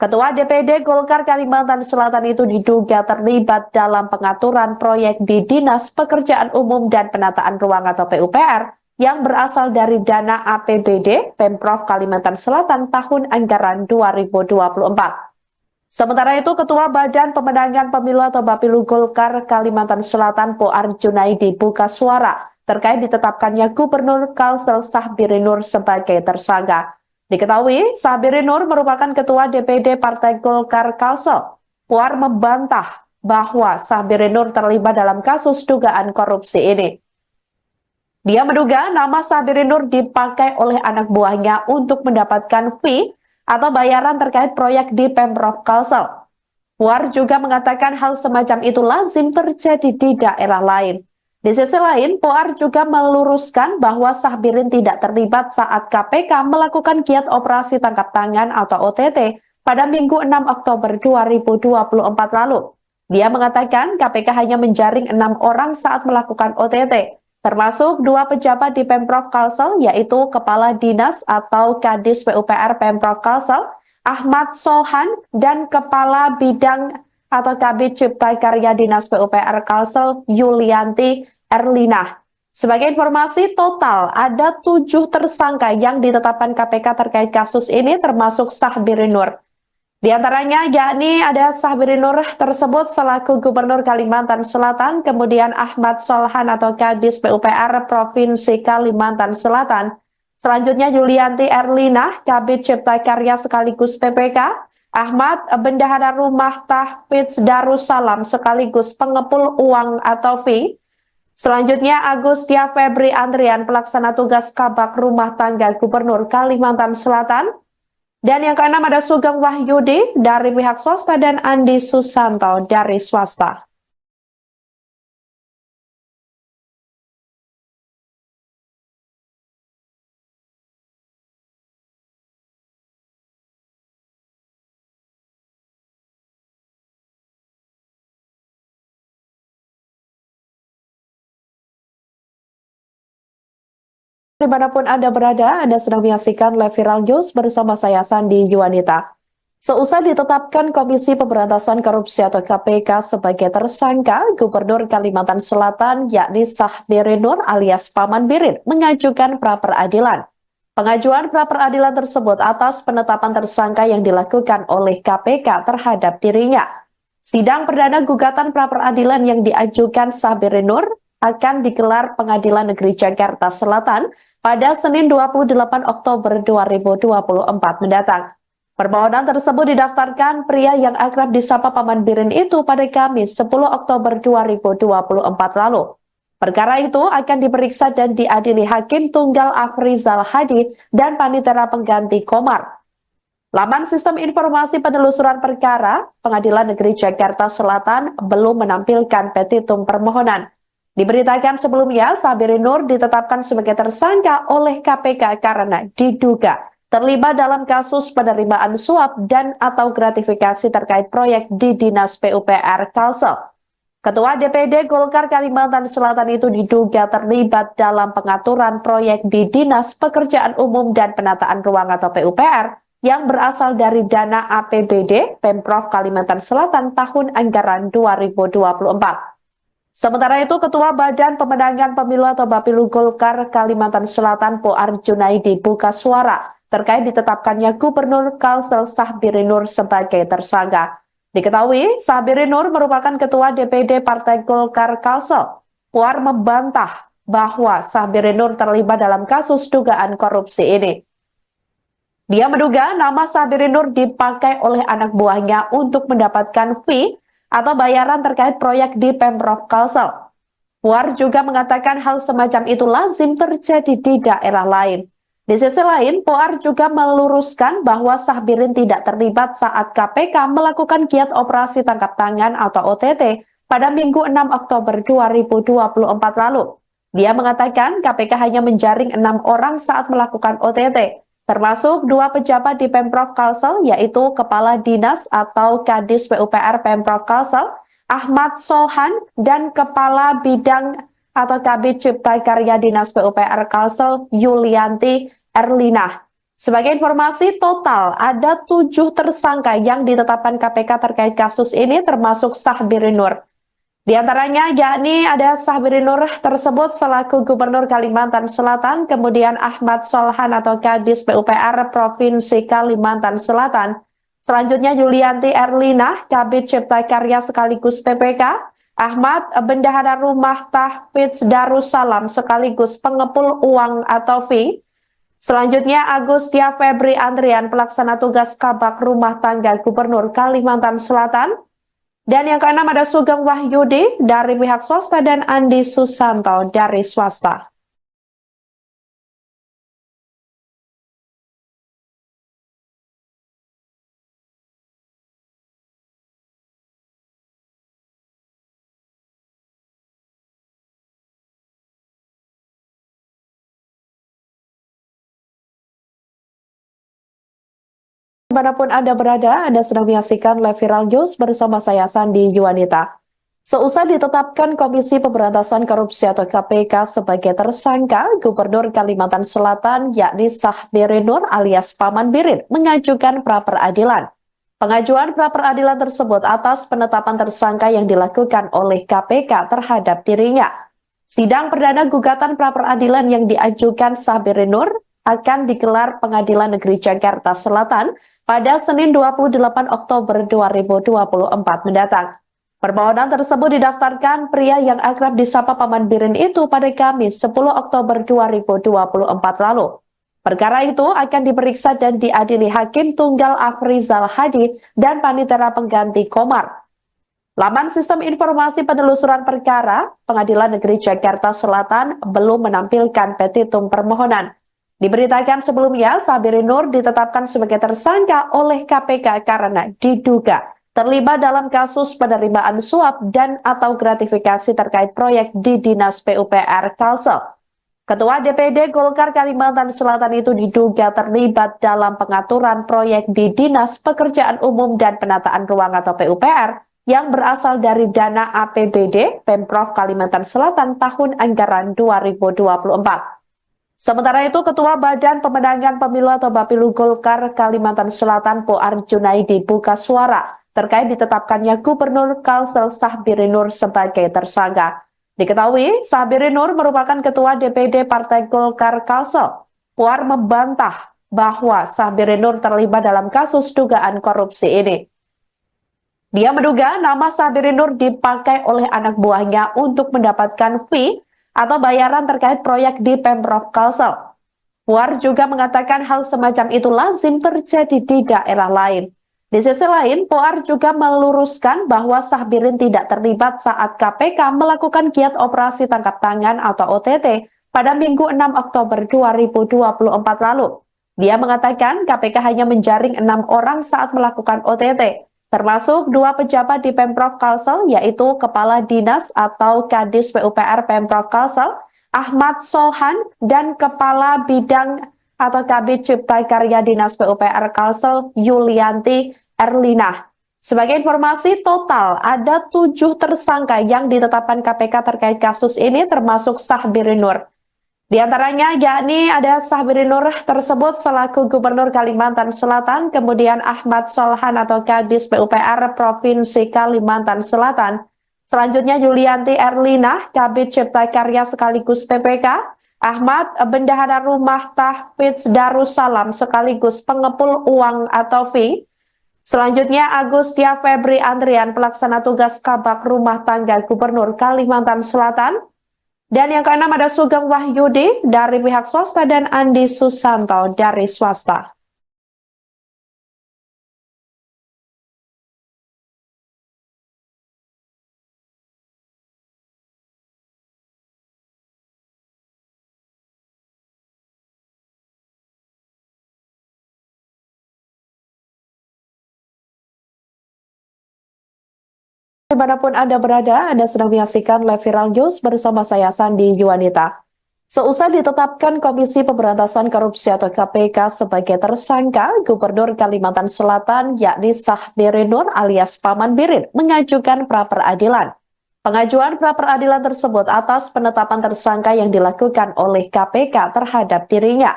Ketua DPD Golkar Kalimantan Selatan itu diduga terlibat dalam pengaturan proyek di Dinas Pekerjaan Umum dan Penataan Ruang atau PUPR yang berasal dari dana APBD Pemprov Kalimantan Selatan tahun anggaran 2024. Sementara itu, Ketua Badan Pemenangan Pemilu atau Bapilu Golkar Kalimantan Selatan Poar Junaidi buka suara terkait ditetapkannya Gubernur Kalsel Sahbiri Nur sebagai tersangka. Diketahui, Sahbiri Nur merupakan Ketua DPD Partai Golkar Kalsel. Poar membantah bahwa Sahbiri Nur terlibat dalam kasus dugaan korupsi ini. Dia menduga nama Sahbiri Nur dipakai oleh anak buahnya untuk mendapatkan fee atau bayaran terkait proyek di Pemprov Kalsel. Puar juga mengatakan hal semacam itu lazim terjadi di daerah lain. Di sisi lain, Puar juga meluruskan bahwa Sahbirin tidak terlibat saat KPK melakukan giat operasi tangkap tangan atau OTT pada Minggu 6 Oktober 2024 lalu. Dia mengatakan KPK hanya menjaring 6 orang saat melakukan OTT, termasuk 2 pejabat di Pemprov Kalsel, yaitu Kepala Dinas atau Kadis PUPR Pemprov Kalsel, Ahmad Solhan, dan Kepala Bidang atau Kabid Cipta Karya Dinas PUPR Kalsel, Yulianti Erlina. Sebagai informasi, total ada 7 tersangka yang ditetapkan KPK terkait kasus ini, termasuk Sahbiri Nur. Di antaranya yakni ada Sahbiri Nur tersebut selaku Gubernur Kalimantan Selatan, kemudian Ahmad Solhan atau Kadis PUPR Provinsi Kalimantan Selatan, selanjutnya Yulianti Erlina, Kabid Cipta Karya sekaligus PPK, Ahmad Bendahara Rumah Tahfidz Darussalam sekaligus pengepul uang atau fee, selanjutnya Agustia Febri Andrian pelaksana tugas Kabak Rumah Tangga Gubernur Kalimantan Selatan, dan yang keenam ada Sugeng Wahyudi dari pihak swasta dan Andi Susanto dari swasta. Dimanapun Anda berada, Anda sedang menyaksikan live viral news bersama saya Sandi Yuwanita. Seusai ditetapkan Komisi Pemberantasan Korupsi atau KPK sebagai tersangka, Gubernur Kalimantan Selatan yakni Sahbiri Nur alias Paman Birin mengajukan pra-peradilan. Pengajuan pra-peradilan tersebut atas penetapan tersangka yang dilakukan oleh KPK terhadap dirinya. Sidang perdana gugatan pra-peradilan yang diajukan Sahbiri Nur akan digelar Pengadilan Negeri Jakarta Selatan pada Senin 28 Oktober 2024 mendatang. Permohonan tersebut didaftarkan pria yang akrab disapa Paman Birin itu pada Kamis 10 Oktober 2024 lalu. Perkara itu akan diperiksa dan diadili Hakim Tunggal Afrizal Hadi dan Panitera Pengganti Komar. Laman Sistem Informasi Penelusuran Perkara Pengadilan Negeri Jakarta Selatan belum menampilkan petitum permohonan. Diberitakan sebelumnya, Sahbiri Nur ditetapkan sebagai tersangka oleh KPK karena diduga terlibat dalam kasus penerimaan suap dan atau gratifikasi terkait proyek di Dinas PUPR Kalsel. Ketua DPD Golkar Kalimantan Selatan itu diduga terlibat dalam pengaturan proyek di Dinas Pekerjaan Umum dan Penataan Ruang atau PUPR yang berasal dari dana APBD Pemprov Kalimantan Selatan tahun anggaran 2024. Sementara itu, Ketua Badan Pemenangan Pemilu atau Bapilu Golkar Kalimantan Selatan Poar Junaidi buka suara terkait ditetapkannya Gubernur Kalsel Sahbiri Nur sebagai tersangka. Diketahui, Sahbiri Nur merupakan Ketua DPD Partai Golkar Kalsel. Poar membantah bahwa Sahbiri Nur terlibat dalam kasus dugaan korupsi ini. Dia menduga nama Sahbiri Nur dipakai oleh anak buahnya untuk mendapatkan fee atau bayaran terkait proyek di Pemprov Kalsel. Puar juga mengatakan hal semacam itu lazim terjadi di daerah lain. Di sisi lain, Puar juga meluruskan bahwa Sahbirin tidak terlibat saat KPK melakukan giat operasi tangkap tangan atau OTT pada Minggu 6 Oktober 2024 lalu. Dia mengatakan KPK hanya menjaring 6 orang saat melakukan OTT, termasuk 2 pejabat di Pemprov Kalsel, yaitu Kepala Dinas atau Kadis PUPR Pemprov Kalsel, Ahmad Solhan, dan Kepala Bidang atau Kabid Cipta Karya Dinas PUPR Kalsel, Yulianti Erlina. Sebagai informasi, total ada 7 tersangka yang ditetapkan KPK terkait kasus ini, termasuk Sahbiri Nur. Di antaranya yakni ada Sahbiri Nur tersebut selaku Gubernur Kalimantan Selatan, kemudian Ahmad Solhan atau Kadis PUPR Provinsi Kalimantan Selatan, Selanjutnya Yulianti Erlina, Kabid Cipta Karya sekaligus PPK, Ahmad Bendahara Rumah Tahfidz Darussalam sekaligus pengepul uang atau fee. Selanjutnya Agustia Febri Andrian, pelaksana tugas Kabak Rumah Tangga Gubernur Kalimantan Selatan. Dan yang keenam ada Sugeng Wahyudi dari pihak swasta dan Andi Susanto dari swasta. Dimanapun Anda berada, Anda sedang menyaksikan live viral news bersama saya Sandi Yuwanita. Seusai ditetapkan Komisi Pemberantasan Korupsi atau KPK sebagai tersangka, Gubernur Kalimantan Selatan yakni Sahbiri Nur alias Paman Birin mengajukan pra-peradilan. Pengajuan pra-peradilan tersebut atas penetapan tersangka yang dilakukan oleh KPK terhadap dirinya. Sidang perdana gugatan pra-peradilan yang diajukan Sahbiri Nur akan digelar Pengadilan Negeri Jakarta Selatan pada Senin 28 Oktober 2024 mendatang. Permohonan tersebut didaftarkan pria yang akrab disapa Paman Birin itu pada Kamis 10 Oktober 2024 lalu. Perkara itu akan diperiksa dan diadili Hakim Tunggal Afrizal Hadi dan Panitera Pengganti Komar. Laman Sistem Informasi Penelusuran Perkara Pengadilan Negeri Jakarta Selatan belum menampilkan petitum permohonan. Diberitakan sebelumnya, Sahbiri Nur ditetapkan sebagai tersangka oleh KPK karena diduga terlibat dalam kasus penerimaan suap dan atau gratifikasi terkait proyek di Dinas PUPR Kalsel. Ketua DPD Golkar Kalimantan Selatan itu diduga terlibat dalam pengaturan proyek di Dinas Pekerjaan Umum dan Penataan Ruang atau PUPR yang berasal dari dana APBD Pemprov Kalimantan Selatan tahun anggaran 2024. Sementara itu, Ketua Badan Pemenangan Pemilu atau Bapilu Golkar Kalimantan Selatan Poar Junaidi buka suara terkait ditetapkannya Gubernur Kalsel Sahbiri Nur sebagai tersangka. Diketahui, Sahbiri Nur merupakan Ketua DPD Partai Golkar Kalsel. Poar membantah bahwa Sahbiri Nur terlibat dalam kasus dugaan korupsi ini. Dia menduga nama Sahbiri Nur dipakai oleh anak buahnya untuk mendapatkan fee atau bayaran terkait proyek di Pemprov Kalsel. Puar juga mengatakan hal semacam itu lazim terjadi di daerah lain. Di sisi lain, Puar juga meluruskan bahwa Sahbirin tidak terlibat saat KPK melakukan giat operasi tangkap tangan atau OTT pada Minggu 6 Oktober 2024 lalu. Dia mengatakan KPK hanya menjaring 6 orang saat melakukan OTT. Termasuk 2 pejabat di Pemprov Kalsel, yaitu Kepala Dinas atau Kadis PUPR Pemprov Kalsel, Ahmad Solhan, dan Kepala Bidang atau Kabid Cipta Karya Dinas PUPR Kalsel, Yulianti Erlina. Sebagai informasi, total ada 7 tersangka yang ditetapkan KPK terkait kasus ini, termasuk Sahbiri Nur. Di antaranya yakni ada Sahbiri Nur tersebut selaku Gubernur Kalimantan Selatan, kemudian Ahmad Solhan atau Kadis PUPR Provinsi Kalimantan Selatan. Selanjutnya Yulianti Erlina, Kabid Cipta Karya sekaligus PPK, Ahmad Bendahara Rumah Tahfidz Darussalam sekaligus pengepul uang atau fee. Selanjutnya Agustia Febri Andrian, pelaksana tugas Kabak Rumah Tangga Gubernur Kalimantan Selatan. Dan yang keenam ada Sugeng Wahyudi dari pihak swasta dan Andi Susanto dari swasta. Dimanapun Anda berada, Anda sedang menyaksikan live viral news bersama saya Sandi Yuwanita. Seusai ditetapkan Komisi Pemberantasan Korupsi atau KPK sebagai tersangka, Gubernur Kalimantan Selatan yakni Sahbiri Nur alias Paman Birin mengajukan pra-peradilan. Pengajuan pra-peradilan tersebut atas penetapan tersangka yang dilakukan oleh KPK terhadap dirinya.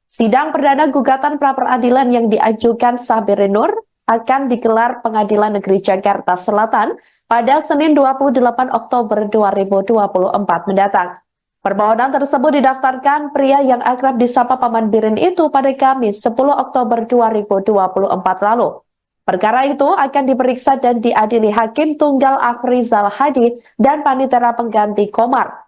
Sidang perdana gugatan pra-peradilan yang diajukan Sahbiri Nur akan digelar Pengadilan Negeri Jakarta Selatan pada Senin 28 Oktober 2024 mendatang. Permohonan tersebut didaftarkan pria yang akrab disapa Paman Birin itu pada Kamis 10 Oktober 2024 lalu. Perkara itu akan diperiksa dan diadili Hakim Tunggal Afrizal Hadi dan Panitera Pengganti Komar.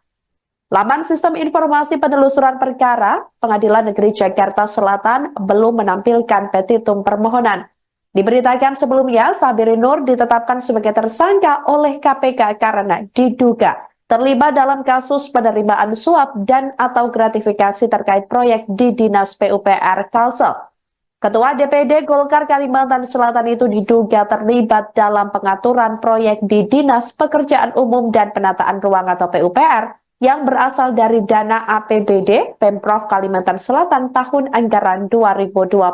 Laman Sistem Informasi Penelusuran Perkara, Pengadilan Negeri Jakarta Selatan belum menampilkan petitum permohonan. Diberitakan sebelumnya, Sabiri Nur ditetapkan sebagai tersangka oleh KPK karena diduga terlibat dalam kasus penerimaan suap dan atau gratifikasi terkait proyek di Dinas PUPR Kalsel. Ketua DPD Golkar Kalimantan Selatan itu diduga terlibat dalam pengaturan proyek di Dinas Pekerjaan Umum dan Penataan Ruang atau PUPR yang berasal dari dana APBD Pemprov Kalimantan Selatan tahun anggaran 2024.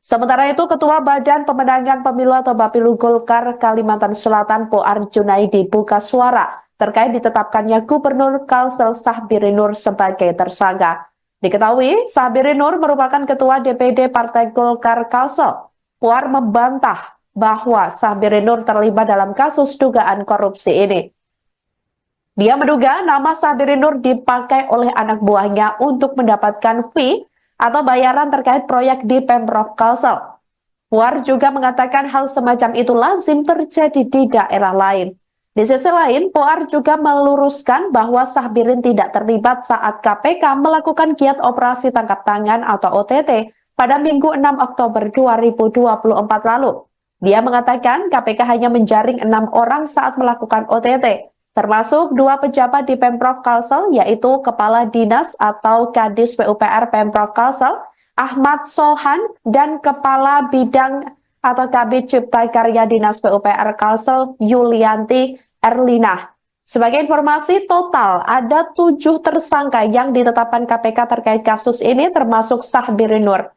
Sementara itu, Ketua Badan Pemenangan Pemilu atau Bapilu Golkar Kalimantan Selatan Poar Junaidi buka suara terkait ditetapkannya Gubernur Kalsel Sahbiri Nur sebagai tersangka. Diketahui, Sahbiri Nur merupakan Ketua DPD Partai Golkar Kalsel. Puar membantah bahwa Sahbiri Nur terlibat dalam kasus dugaan korupsi ini. Dia menduga nama Sahbiri Nur dipakai oleh anak buahnya untuk mendapatkan fee atau bayaran terkait proyek di Pemprov Kalsel. Puar juga mengatakan hal semacam itu lazim terjadi di daerah lain. Di sisi lain, Poar juga meluruskan bahwa Sahbirin tidak terlibat saat KPK melakukan giat operasi tangkap tangan atau OTT pada Minggu 6 Oktober 2024 lalu. Dia mengatakan KPK hanya menjaring 6 orang saat melakukan OTT, termasuk 2 pejabat di Pemprov Kalsel, yaitu Kepala Dinas atau Kadis PUPR Pemprov Kalsel, Ahmad Solhan, dan Kepala Bidang atau Kabid Cipta Karya Dinas PUPR Kalsel, Yulianti Erlina. Sebagai informasi, total ada 7 tersangka yang ditetapkan KPK terkait kasus ini, termasuk Sahbiri Nur.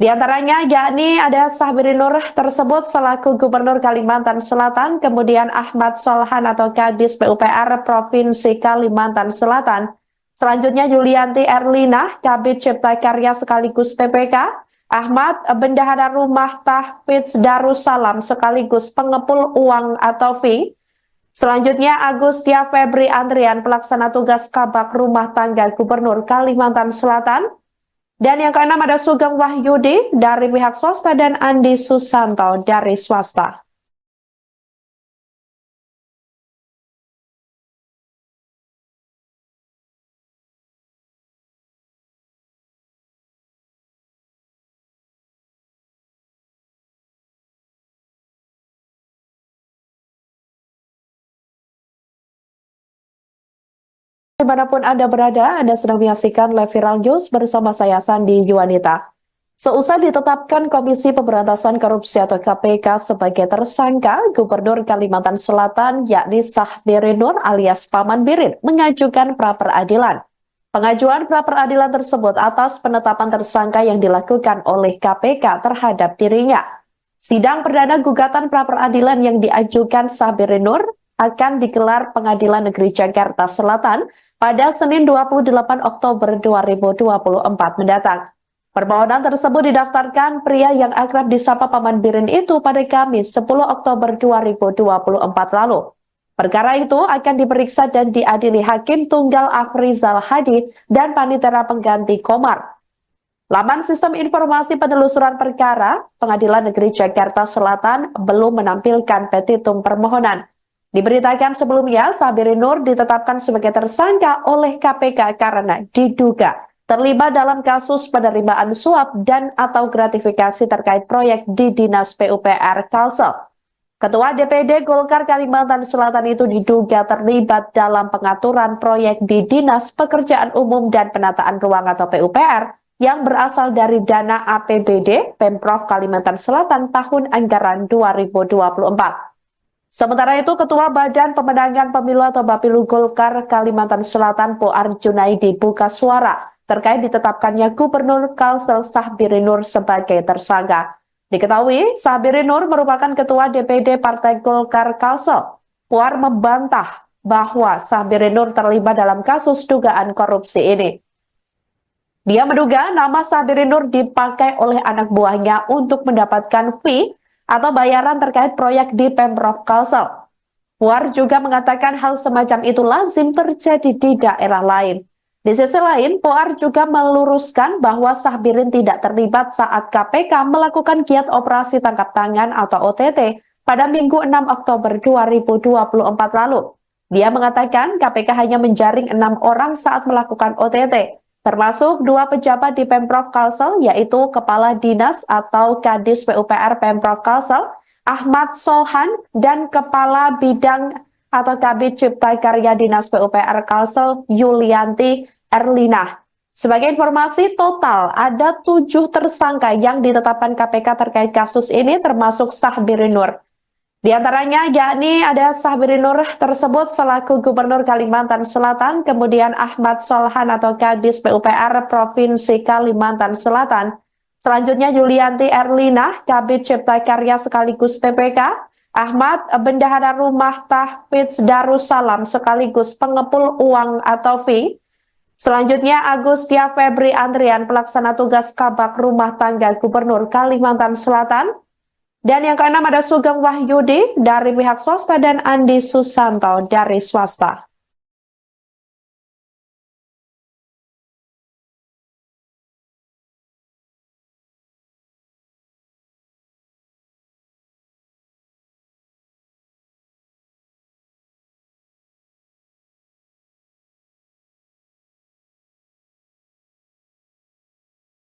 Di antaranya yakni ada Sahbiri Nur tersebut selaku Gubernur Kalimantan Selatan, kemudian Ahmad Solhan atau Kadis PUPR Provinsi Kalimantan Selatan. Selanjutnya Yulianti Erlina, Kabid Cipta Karya sekaligus PPK, Ahmad Bendahara Rumah Tahfidz Darussalam sekaligus pengepul uang atau fee. Selanjutnya Agustia Febri Andrian, pelaksana tugas Kabak Rumah Tangga Gubernur Kalimantan Selatan. Dan yang keenam ada Sugeng Wahyudi dari pihak swasta dan Andi Susanto dari swasta. Dimanapun Anda berada, Anda sedang menyaksikan live viral news bersama saya Sandi Yuwanita. Seusai ditetapkan Komisi Pemberantasan Korupsi atau KPK sebagai tersangka, Gubernur Kalimantan Selatan yakni Sahbiri Nur alias Paman Birin mengajukan pra-peradilan. Pengajuan pra-peradilan tersebut atas penetapan tersangka yang dilakukan oleh KPK terhadap dirinya. Sidang perdana gugatan pra-peradilan yang diajukan Sahbiri Nur akan digelar Pengadilan Negeri Jakarta Selatan pada Senin 28 Oktober 2024 mendatang. Permohonan tersebut didaftarkan pria yang akrab disapa Paman Birin itu pada Kamis 10 Oktober 2024 lalu. Perkara itu akan diperiksa dan diadili Hakim Tunggal Afrizal Hadi dan Panitera Pengganti Komar. Laman Sistem Informasi Penelusuran Perkara, Pengadilan Negeri Jakarta Selatan belum menampilkan petitum permohonan. Diberitakan sebelumnya, Sahbiri Nur ditetapkan sebagai tersangka oleh KPK karena diduga terlibat dalam kasus penerimaan suap dan atau gratifikasi terkait proyek di Dinas PUPR Kalsel. Ketua DPD Golkar Kalimantan Selatan itu diduga terlibat dalam pengaturan proyek di Dinas Pekerjaan Umum dan Penataan Ruang atau PUPR yang berasal dari dana APBD Pemprov Kalimantan Selatan tahun anggaran 2024. Sementara itu, Ketua Badan Pemenangan Pemilu atau Bapilu Golkar Kalimantan Selatan Poar Junaidi buka suara terkait ditetapkannya Gubernur Kalsel Sahbiri Nur sebagai tersangka. Diketahui, Sahbiri Nur merupakan Ketua DPD Partai Golkar Kalsel. Puar membantah bahwa Sahbiri Nur terlibat dalam kasus dugaan korupsi ini. Dia menduga nama Sahbiri Nur dipakai oleh anak buahnya untuk mendapatkan fee atau bayaran terkait proyek di Pemprov Kalsel. Puar juga mengatakan hal semacam itu lazim terjadi di daerah lain. Di sisi lain, Poar juga meluruskan bahwa Sahbirin tidak terlibat saat KPK melakukan giat operasi tangkap tangan atau OTT pada Minggu 6 Oktober 2024 lalu. Dia mengatakan KPK hanya menjaring 6 orang saat melakukan OTT, termasuk 2 pejabat di Pemprov Kalsel, yaitu Kepala Dinas atau Kadis PUPR Pemprov Kalsel, Ahmad Solhan, dan Kepala Bidang atau Kabid Cipta Karya Dinas PUPR Kalsel Yulianti Erlina. Sebagai informasi, total ada 7 tersangka yang ditetapkan KPK terkait kasus ini, termasuk Sahbirin Nur. Di antaranya yakni ada Sahbirin Nur tersebut selaku Gubernur Kalimantan Selatan, kemudian Ahmad Solhan atau Kadis PUPR Provinsi Kalimantan Selatan. Selanjutnya Yulianti Erlina, Kabid Cipta Karya sekaligus PPK, Ahmad Bendahara Rumah Tahfidz Darussalam sekaligus pengepul uang atau fee. Selanjutnya Agustia Febri Andrian, pelaksana tugas Kabak Rumah Tangga Gubernur Kalimantan Selatan. Dan yang keenam ada Sugeng Wahyudi dari pihak swasta dan Andi Susanto dari swasta.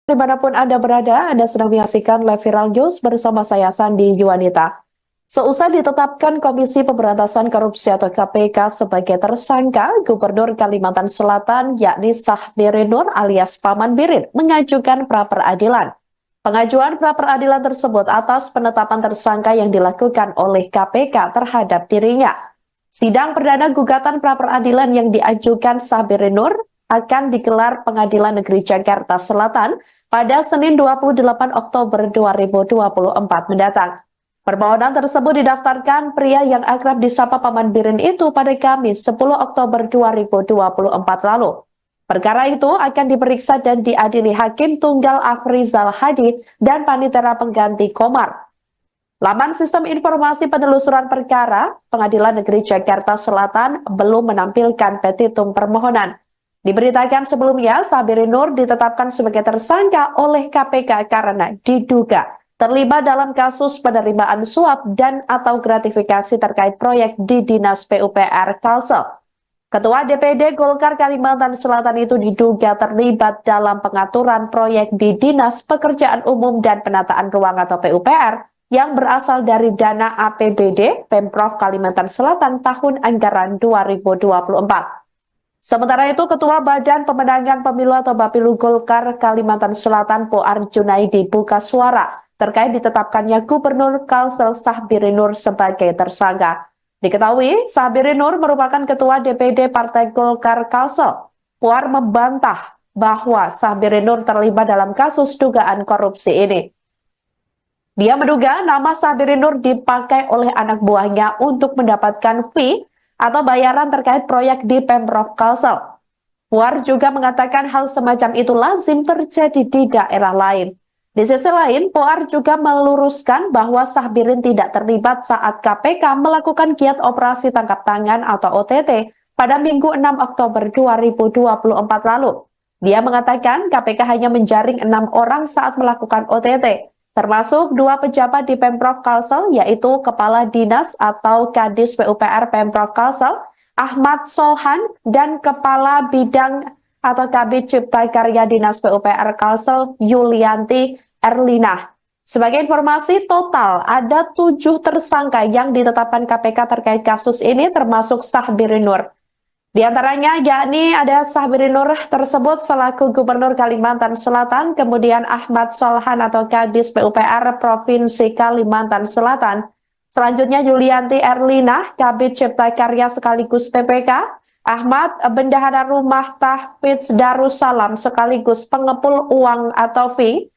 Dimanapun Anda berada, Anda sedang menyaksikan live viral news bersama saya Sandi Yuwanita. Seusai ditetapkan Komisi Pemberantasan Korupsi atau KPK sebagai tersangka, Gubernur Kalimantan Selatan yakni Sahbirin Nur alias Paman Birin mengajukan pra-peradilan. Pengajuan pra-peradilan tersebut atas penetapan tersangka yang dilakukan oleh KPK terhadap dirinya. Sidang perdana gugatan pra-peradilan yang diajukan Sahbirin Nur akan digelar Pengadilan Negeri Jakarta Selatan pada Senin 28 Oktober 2024 mendatang. Permohonan tersebut didaftarkan pria yang akrab disapa Paman Birin itu pada Kamis 10 Oktober 2024 lalu. Perkara itu akan diperiksa dan diadili Hakim Tunggal Afrizal Hadi dan Panitera Pengganti Komar. Laman Sistem Informasi Penelusuran Perkara Pengadilan Negeri Jakarta Selatan belum menampilkan petitum permohonan. Diberitakan sebelumnya, Sahbirin Nur ditetapkan sebagai tersangka oleh KPK karena diduga terlibat dalam kasus penerimaan suap dan atau gratifikasi terkait proyek di Dinas PUPR Kalsel. Ketua DPD Golkar Kalimantan Selatan itu diduga terlibat dalam pengaturan proyek di Dinas Pekerjaan Umum dan Penataan Ruang atau PUPR yang berasal dari dana APBD Pemprov Kalimantan Selatan tahun anggaran 2024. Sementara itu, Ketua Badan Pemenangan Pemilu atau Bapilu Golkar Kalimantan Selatan Poar Junaidi buka suara terkait ditetapkannya Gubernur Kalsel Sahbirin Nur sebagai tersangka. Diketahui, Sahbirin Nur merupakan Ketua DPD Partai Golkar Kalsel. Poar membantah bahwa Sahbirin Nur terlibat dalam kasus dugaan korupsi ini. Dia menduga nama Sahbirin Nur dipakai oleh anak buahnya untuk mendapatkan fee atau bayaran terkait proyek di Pemprov Kalsel. Puar juga mengatakan hal semacam itu lazim terjadi di daerah lain. Di sisi lain, Puar juga meluruskan bahwa Sahbirin tidak terlibat saat KPK melakukan giat operasi tangkap tangan atau OTT pada Minggu 6 Oktober 2024 lalu. Dia mengatakan KPK hanya menjaring 6 orang saat melakukan OTT, termasuk 2 pejabat di Pemprov Kalsel, yaitu Kepala Dinas atau Kadis PUPR Pemprov Kalsel, Ahmad Solhan, dan Kepala Bidang atau Kabid Cipta Karya Dinas PUPR Kalsel Yulianti Erlina. Sebagai informasi, total ada 7 tersangka yang ditetapkan KPK terkait kasus ini, termasuk Sahbirin Nur. Di antaranya yakni ada Sahbirin Nur tersebut selaku Gubernur Kalimantan Selatan, kemudian Ahmad Solhan atau Kadis PUPR Provinsi Kalimantan Selatan. Selanjutnya Yulianti Erlina, Kabid Cipta Karya sekaligus PPK, Ahmad Bendahara Rumah Tahfidz Darussalam sekaligus pengepul uang atau fee.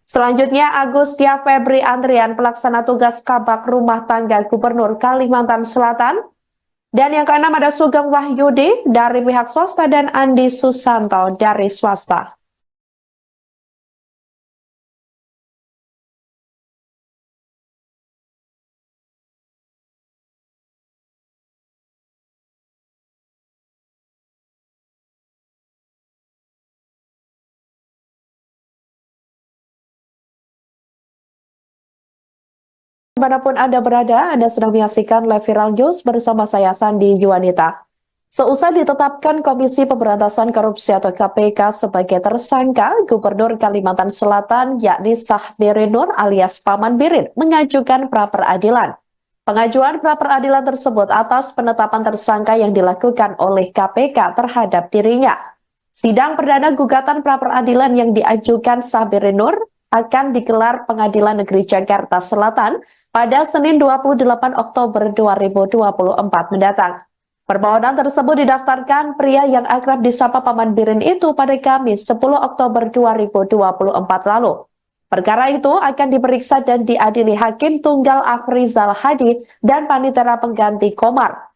Selanjutnya Agustia Febri Andrian, pelaksana tugas Kabak Rumah Tangga Gubernur Kalimantan Selatan. Dan yang keenam ada Sugeng Wahyudi dari pihak swasta dan Andi Susanto dari swasta. Dimanapun Anda berada, Anda sedang menyaksikan live viral news bersama saya Sandi Yuwanita. Seusai ditetapkan Komisi Pemberantasan Korupsi atau KPK sebagai tersangka, Gubernur Kalimantan Selatan yakni Sahbiri Nur alias Paman Birin mengajukan pra-peradilan. Pengajuan pra-peradilan tersebut atas penetapan tersangka yang dilakukan oleh KPK terhadap dirinya. Sidang perdana gugatan pra-peradilan yang diajukan Sahbiri Nur akan digelar Pengadilan Negeri Jakarta Selatan pada Senin 28 Oktober 2024 mendatang. Permohonan tersebut didaftarkan pria yang akrab disapa Paman Birin itu pada Kamis 10 Oktober 2024 lalu. Perkara itu akan diperiksa dan diadili Hakim Tunggal Afrizal Hadi dan Panitera Pengganti Komar.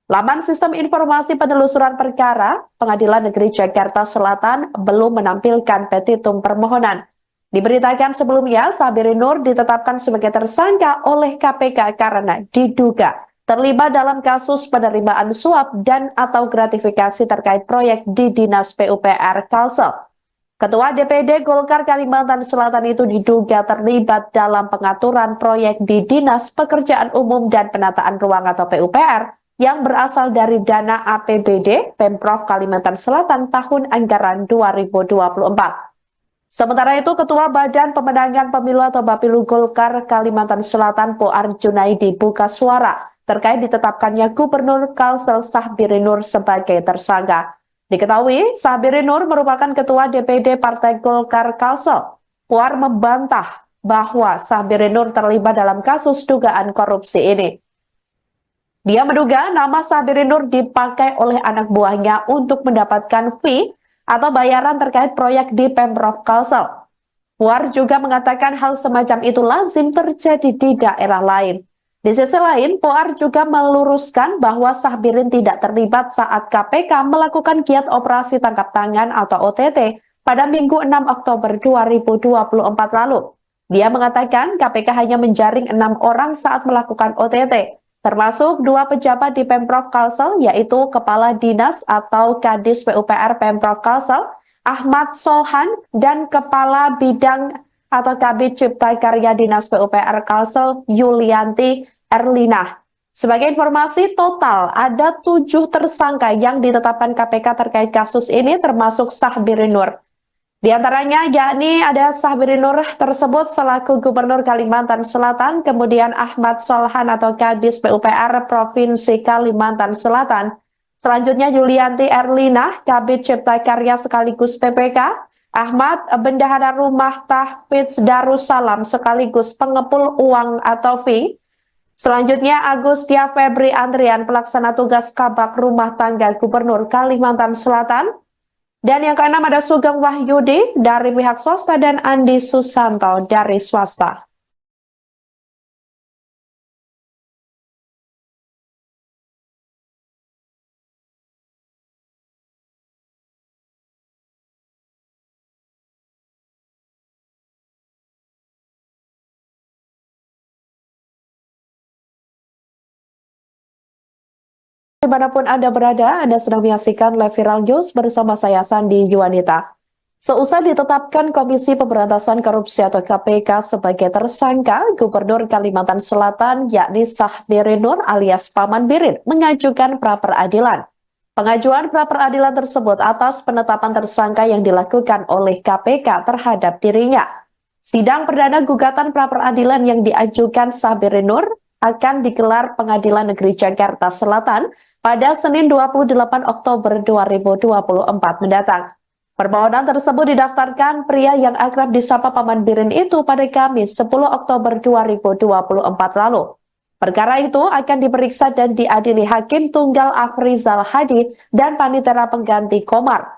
Laman Sistem Informasi Penelusuran Perkara, Pengadilan Negeri Jakarta Selatan belum menampilkan petitum permohonan. Diberitakan sebelumnya, Sahbiri Nur ditetapkan sebagai tersangka oleh KPK karena diduga terlibat dalam kasus penerimaan suap dan atau gratifikasi terkait proyek di Dinas PUPR Kalsel. Ketua DPD Golkar Kalimantan Selatan itu diduga terlibat dalam pengaturan proyek di Dinas Pekerjaan Umum dan Penataan Ruang atau PUPR yang berasal dari dana APBD Pemprov Kalimantan Selatan tahun anggaran 2024. Sementara itu, Ketua Badan Pemenangan Pemilu atau Bapilu Golkar Kalimantan Selatan Poar Junaidi buka suara terkait ditetapkannya Gubernur Kalsel Sahbiri Nur sebagai tersangka. Diketahui, Sahbiri Nur merupakan Ketua DPD Partai Golkar Kalsel. Poar membantah bahwa Sahbiri Nur terlibat dalam kasus dugaan korupsi ini. Dia menduga nama Sahbiri Nur dipakai oleh anak buahnya untuk mendapatkan fee atau bayaran terkait proyek di Pemprov Kalsel. Puar juga mengatakan hal semacam itu lazim terjadi di daerah lain. Di sisi lain, Puar juga meluruskan bahwa Sahbirin tidak terlibat saat KPK melakukan giat operasi tangkap tangan atau OTT pada Minggu 6 Oktober 2024 lalu. Dia mengatakan KPK hanya menjaring 6 orang saat melakukan OTT. Termasuk 2 pejabat di Pemprov Kalsel, yaitu Kepala Dinas atau Kadis PUPR Pemprov Kalsel, Ahmad Solhan, dan Kepala Bidang atau Kabid Cipta Karya Dinas PUPR Kalsel, Yulianti Erlinah. Sebagai informasi, total ada 7 tersangka yang ditetapkan KPK terkait kasus ini, termasuk Sahbiri Nur. Di antaranya yakni ada Sahbiri Nur tersebut selaku Gubernur Kalimantan Selatan, kemudian Ahmad Solhan atau Kadis PUPR Provinsi Kalimantan Selatan. Selanjutnya Yulianti Erlinah, Kabid Cipta Karya sekaligus PPK, Ahmad Bendahara Rumah Tahfidz Darussalam sekaligus pengepul uang atau fee. Selanjutnya Agustia Febri Andrian, pelaksana tugas Kabak Rumah Tangga Gubernur Kalimantan Selatan. Dan yang keenam ada Sugeng Wahyudi dari pihak swasta dan Andi Susanto dari swasta. Dimanapun Anda berada, Anda sedang menyaksikan live viral news bersama saya Sandi Yuwanita. Seusai ditetapkan Komisi Pemberantasan Korupsi atau KPK sebagai tersangka, Gubernur Kalimantan Selatan yakni Sahbiri Nur alias Paman Birin mengajukan pra-peradilan. Pengajuan pra-peradilan tersebut atas penetapan tersangka yang dilakukan oleh KPK terhadap dirinya. Sidang perdana gugatan pra-peradilan yang diajukan Sahbiri Nur akan digelar Pengadilan Negeri Jakarta Selatan pada Senin 28 Oktober 2024 mendatang. Permohonan tersebut didaftarkan pria yang akrab disapa Paman Birin itu pada Kamis 10 Oktober 2024 lalu. Perkara itu akan diperiksa dan diadili Hakim Tunggal Afrizal Hadi dan Panitera Pengganti Komar.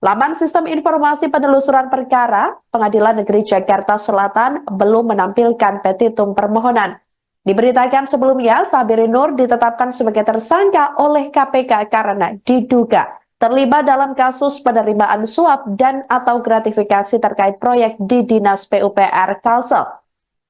Laman Sistem Informasi Penelusuran Perkara, Pengadilan Negeri Jakarta Selatan belum menampilkan petitum permohonan. Diberitakan sebelumnya, Sahbiri Nur ditetapkan sebagai tersangka oleh KPK karena diduga terlibat dalam kasus penerimaan suap dan atau gratifikasi terkait proyek di Dinas PUPR Kalsel.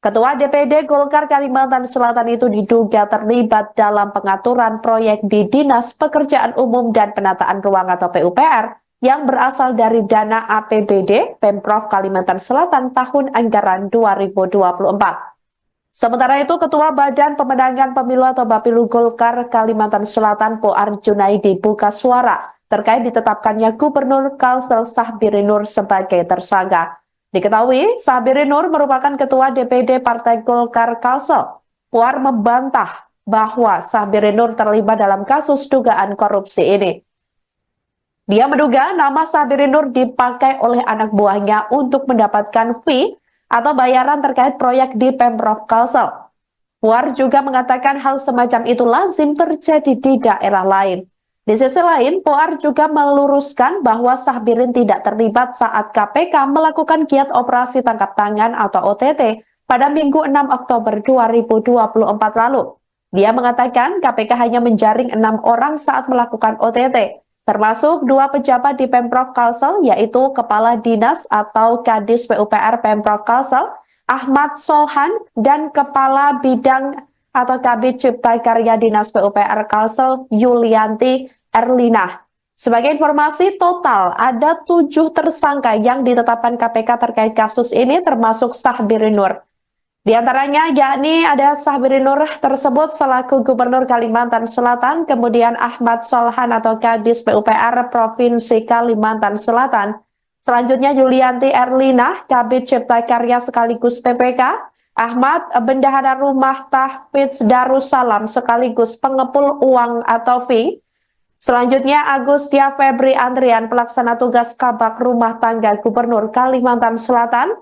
Ketua DPD Golkar Kalimantan Selatan itu diduga terlibat dalam pengaturan proyek di Dinas Pekerjaan Umum dan Penataan Ruang atau PUPR yang berasal dari dana APBD Pemprov Kalimantan Selatan tahun anggaran 2024. Sementara itu, Ketua Badan Pemenangan Pemilu atau Bapilu Golkar Kalimantan Selatan Poar Junaidi buka suara terkait ditetapkannya Gubernur Kalsel Sahbiri Nur sebagai tersangka. Diketahui, Sahbiri Nur merupakan Ketua DPD Partai Golkar Kalsel. Poar membantah bahwa Sahbiri Nur terlibat dalam kasus dugaan korupsi ini. Dia menduga nama Sahbiri Nur dipakai oleh anak buahnya untuk mendapatkan fee atau bayaran terkait proyek di Pemprov Kalsel. Puar juga mengatakan hal semacam itu lazim terjadi di daerah lain. Di sisi lain, Puar juga meluruskan bahwa Sahbirin tidak terlibat saat KPK melakukan giat operasi tangkap tangan atau OTT pada Minggu 6 Oktober 2024 lalu. Dia mengatakan KPK hanya menjaring 6 orang saat melakukan OTT, termasuk 2 pejabat di Pemprov Kalsel, yaitu Kepala Dinas atau Kadis PUPR Pemprov Kalsel, Ahmad Solhan, dan Kepala Bidang atau Kabid Cipta Karya Dinas PUPR Kalsel, Yulianti Erlina. Sebagai informasi, total ada 7 tersangka yang ditetapkan KPK terkait kasus ini, termasuk Sahbiri Nur. Di antaranya yakni ada Sahbiri Nur tersebut selaku Gubernur Kalimantan Selatan, kemudian Ahmad Solhan atau Kadis PUPR Provinsi Kalimantan Selatan. Selanjutnya Yulianti Erlina, Kabid Cipta Karya sekaligus PPK, Ahmad Bendahara Rumah Tahfidz Darussalam sekaligus pengepul uang atau fee. Selanjutnya Agustia Febri Andrian, pelaksana tugas Kabak Rumah Tangga Gubernur Kalimantan Selatan.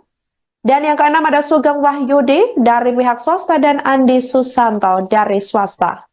Dan yang keenam ada Sugeng Wahyudi dari pihak swasta dan Andi Susanto dari swasta.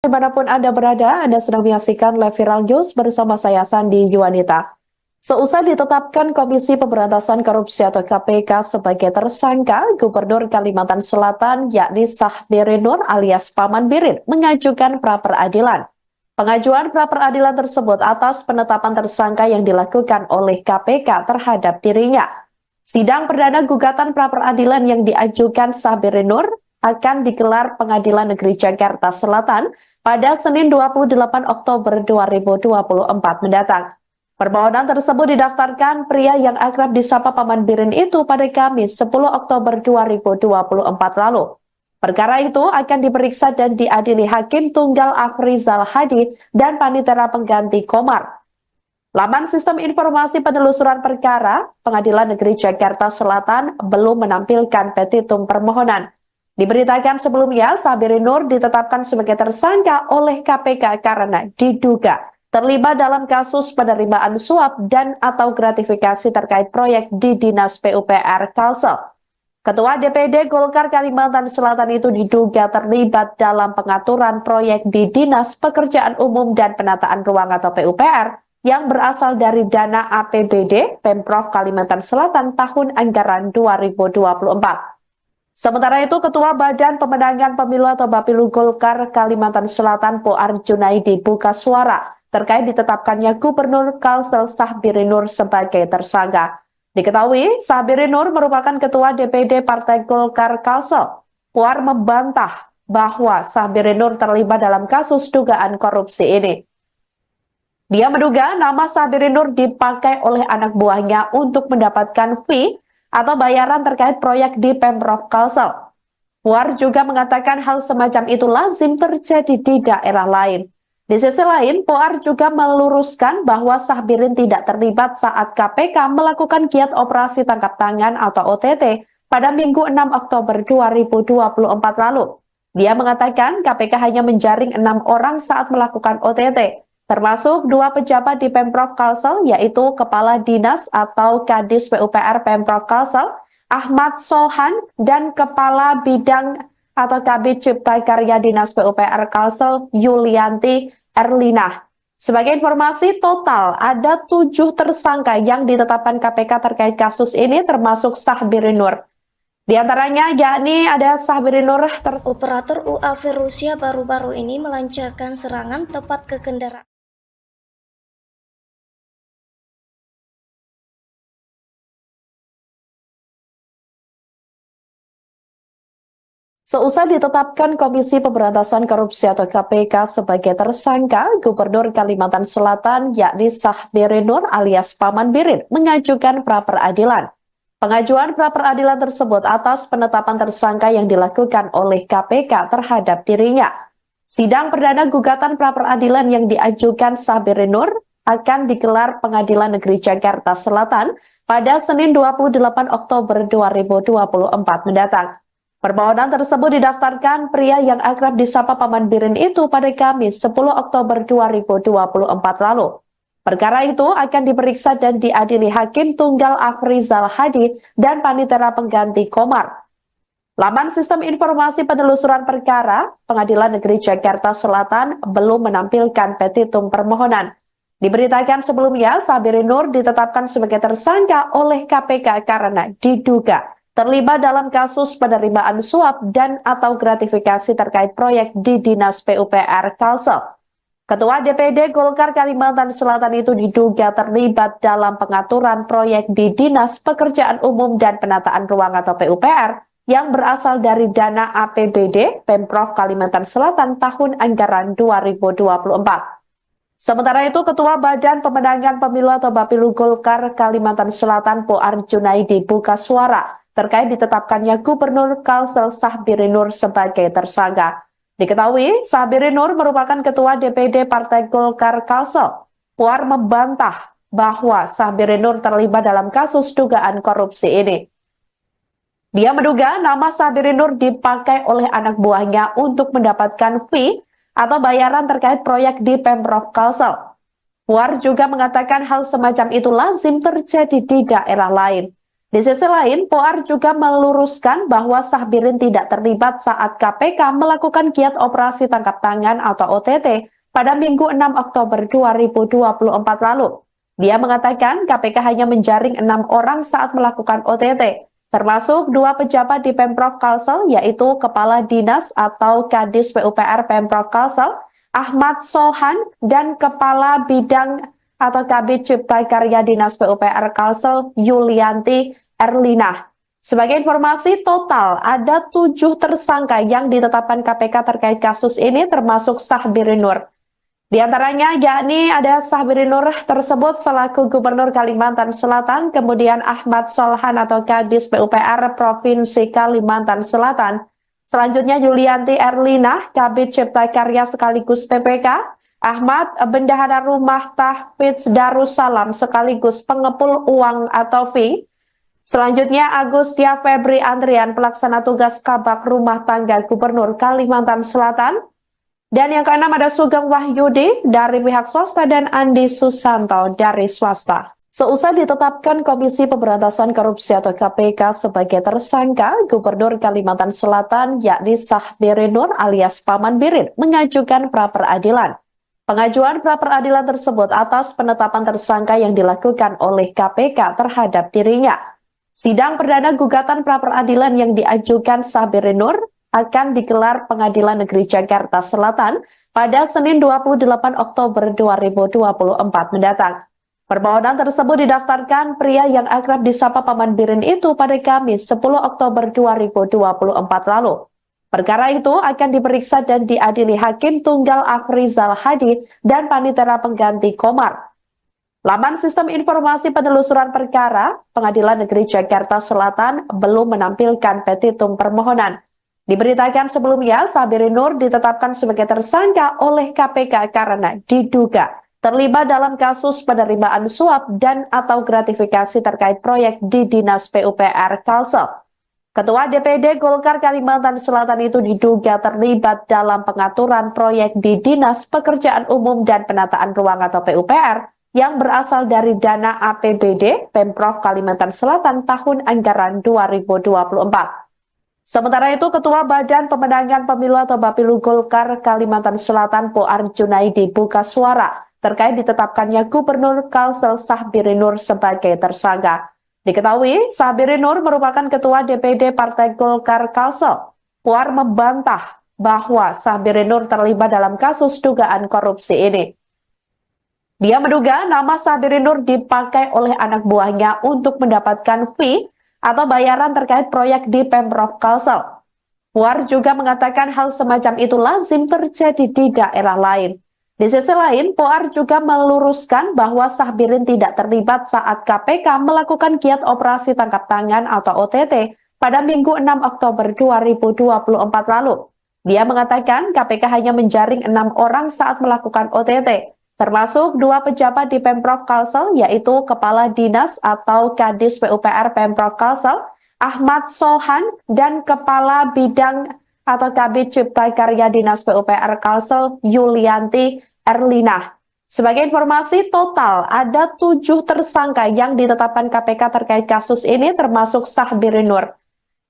Dimanapun Anda berada, Anda sedang menyaksikan live viral news bersama saya Sandi Yuwanita. Seusai ditetapkan Komisi Pemberantasan Korupsi atau KPK sebagai tersangka, Gubernur Kalimantan Selatan yakni Sahbiri Nur alias Paman Birin mengajukan pra-peradilan. Pengajuan pra-peradilan tersebut atas penetapan tersangka yang dilakukan oleh KPK terhadap dirinya. Sidang perdana gugatan pra-peradilan yang diajukan Sahbiri Nur akan digelar Pengadilan Negeri Jakarta Selatan pada Senin 28 Oktober 2024 mendatang. Permohonan tersebut didaftarkan pria yang akrab disapa Paman Birin itu pada Kamis 10 Oktober 2024 lalu. Perkara itu akan diperiksa dan diadili Hakim Tunggal Afrizal Hadi dan Panitera Pengganti Komar. Laman Sistem Informasi Penelusuran Perkara Pengadilan Negeri Jakarta Selatan belum menampilkan petitum permohonan. Diberitakan sebelumnya, Sahbiri Nur ditetapkan sebagai tersangka oleh KPK karena diduga terlibat dalam kasus penerimaan suap dan atau gratifikasi terkait proyek di Dinas PUPR Kalsel. Ketua DPD Golkar Kalimantan Selatan itu diduga terlibat dalam pengaturan proyek di Dinas Pekerjaan Umum dan Penataan Ruang atau PUPR yang berasal dari dana APBD Pemprov Kalimantan Selatan tahun anggaran 2024. Sementara itu, Ketua Badan Pemenangan Pemilu atau Bapilu Golkar Kalimantan Selatan Poar Junaidi buka suara terkait ditetapkannya Gubernur Kalsel Sahbiri Nur sebagai tersangka. Diketahui, Sahbiri Nur merupakan Ketua DPD Partai Golkar Kalsel. Poar membantah bahwa Sahbiri Nur terlibat dalam kasus dugaan korupsi ini. Dia menduga nama Sahbiri Nur dipakai oleh anak buahnya untuk mendapatkan fee atau bayaran terkait proyek di Pemprov Kalsel. Puar juga mengatakan hal semacam itu lazim terjadi di daerah lain. Di sisi lain, Puar juga meluruskan bahwa Sahbirin tidak terlibat saat KPK melakukan giat operasi tangkap tangan atau OTT pada Minggu 6 Oktober 2024 lalu. Dia mengatakan KPK hanya menjaring 6 orang saat melakukan OTT, termasuk 2 pejabat di Pemprov Kalsel, yaitu Kepala Dinas atau Kadis PUPR Pemprov Kalsel, Ahmad Solhan, dan Kepala Bidang atau Kabid Cipta Karya Dinas PUPR Kalsel, Yulianti Erlina. Sebagai informasi, total ada 7 tersangka yang ditetapkan KPK terkait kasus ini, termasuk Sahbiri Nur. Di antaranya yakni ada Sahbiri Nur. Operator UAV Rusia baru-baru ini melancarkan serangan tepat ke kendaraan Seusai ditetapkan Komisi Pemberantasan Korupsi atau KPK sebagai tersangka, Gubernur Kalimantan Selatan yakni Sahbiri Nur alias Paman Birin mengajukan pra-peradilan. Pengajuan pra-peradilan tersebut atas penetapan tersangka yang dilakukan oleh KPK terhadap dirinya. Sidang perdana gugatan pra-peradilan yang diajukan Sahbiri Nur akan digelar Pengadilan Negeri Jakarta Selatan pada Senin 28 Oktober 2024 mendatang. Permohonan tersebut didaftarkan pria yang akrab disapa Paman Birin itu pada Kamis 10 Oktober 2024 lalu. Perkara itu akan diperiksa dan diadili Hakim Tunggal Afrizal Hadi dan Panitera Pengganti Komar. Laman Sistem Informasi Penelusuran Perkara, Pengadilan Negeri Jakarta Selatan belum menampilkan petitum permohonan. Diberitakan sebelumnya, Sahbiri Nur ditetapkan sebagai tersangka oleh KPK karena diduga terlibat dalam kasus penerimaan suap dan atau gratifikasi terkait proyek di Dinas PUPR Kalsel. Ketua DPD Golkar Kalimantan Selatan itu diduga terlibat dalam pengaturan proyek di Dinas Pekerjaan Umum dan Penataan Ruang atau PUPR yang berasal dari dana APBD Pemprov Kalimantan Selatan tahun anggaran 2024. Sementara itu, Ketua Badan Pemenangan Pemilu atau Bapilu Golkar Kalimantan Selatan Poar Junaidi buka suara terkait ditetapkannya Gubernur Kalsel Sahbiri Nur sebagai tersangka. Diketahui, Sahbiri Nur merupakan Ketua DPD Partai Golkar Kalsel. Puar membantah bahwa Sahbiri Nur terlibat dalam kasus dugaan korupsi ini. Dia menduga nama Sahbiri Nur dipakai oleh anak buahnya untuk mendapatkan fee atau bayaran terkait proyek di Pemprov Kalsel. Puar juga mengatakan hal semacam itu lazim terjadi di daerah lain. Di sisi lain, Poar juga meluruskan bahwa Sahbirin tidak terlibat saat KPK melakukan giat operasi tangkap tangan atau OTT pada Minggu 6 Oktober 2024 lalu. Dia mengatakan KPK hanya menjaring 6 orang saat melakukan OTT, termasuk 2 pejabat di Pemprov Kalsel, yaitu Kepala Dinas atau Kadis PUPR Pemprov Kalsel, Ahmad Solhan, dan Kepala Bidang atau Kabid Cipta Karya Dinas PUPR Kalsel Yulianti Erlina. Sebagai informasi, total ada 7 tersangka yang ditetapkan KPK terkait kasus ini termasuk Sahbiri Nur. Di antaranya yakni ada Sahbiri Nur tersebut selaku Gubernur Kalimantan Selatan, kemudian Ahmad Solhan atau Kadis PUPR Provinsi Kalimantan Selatan. Selanjutnya Yulianti Erlina, Kabid Cipta Karya sekaligus PPK, Ahmad Bendahara Rumah Tahfidz Darussalam sekaligus pengepul uang atau fee. Selanjutnya Agustia Febri Andrian, pelaksana tugas Kabak Rumah Tangga Gubernur Kalimantan Selatan. Dan yang keenam ada Sugeng Wahyudi dari pihak swasta dan Andi Susanto dari swasta. Seusai ditetapkan Komisi Pemberantasan Korupsi atau KPK sebagai tersangka, Gubernur Kalimantan Selatan yakni Sahbiri Nur alias Paman Birin mengajukan pra-peradilan. Pengajuan pra-peradilan tersebut atas penetapan tersangka yang dilakukan oleh KPK terhadap dirinya. Sidang perdana gugatan pra-peradilan yang diajukan Sahbiri Nur akan digelar Pengadilan Negeri Jakarta Selatan pada Senin 28 Oktober 2024 mendatang. Permohonan tersebut didaftarkan pria yang akrab disapa Paman Birin itu pada Kamis 10 Oktober 2024 lalu. Perkara itu akan diperiksa dan diadili Hakim Tunggal Afrizal Hadi dan Panitera Pengganti Komar. Laman Sistem Informasi Penelusuran Perkara, Pengadilan Negeri Jakarta Selatan belum menampilkan petitum permohonan. Diberitakan sebelumnya, Sahbiri Nur ditetapkan sebagai tersangka oleh KPK karena diduga terlibat dalam kasus penerimaan suap dan atau gratifikasi terkait proyek di Dinas PUPR Kalsel. Ketua DPD Golkar Kalimantan Selatan itu diduga terlibat dalam pengaturan proyek di Dinas Pekerjaan Umum dan Penataan Ruang atau PUPR yang berasal dari dana APBD Pemprov Kalimantan Selatan tahun anggaran 2024. Sementara itu, Ketua Badan Pemenangan Pemilu atau Bapilu Golkar Kalimantan Selatan Poar Junaidi buka suara terkait ditetapkannya Gubernur Kalsel Sahbiri Nur sebagai tersangka. Diketahui, Sahbiri Nur merupakan Ketua DPD Partai Golkar Kalsel. Puar membantah bahwa Sahbiri Nur terlibat dalam kasus dugaan korupsi ini. Dia menduga nama Sahbiri Nur dipakai oleh anak buahnya untuk mendapatkan fee atau bayaran terkait proyek di Pemprov Kalsel. Puar juga mengatakan hal semacam itu lazim terjadi di daerah lain. Di sisi lain, Puar juga meluruskan bahwa Sahbirin tidak terlibat saat KPK melakukan giat operasi tangkap tangan atau OTT pada Minggu 6 Oktober 2024 lalu. Dia mengatakan KPK hanya menjaring 6 orang saat melakukan OTT, termasuk 2 pejabat di Pemprov Kalsel, yaitu Kepala Dinas atau Kadis PUPR Pemprov Kalsel, Ahmad Solhan, dan Kepala Bidang atau Kabid Cipta Karya Dinas PUPR Kalsel, Yulianti Erlinah. Sebagai informasi, total ada 7 tersangka yang ditetapkan KPK terkait kasus ini, termasuk Sahbirin Nur.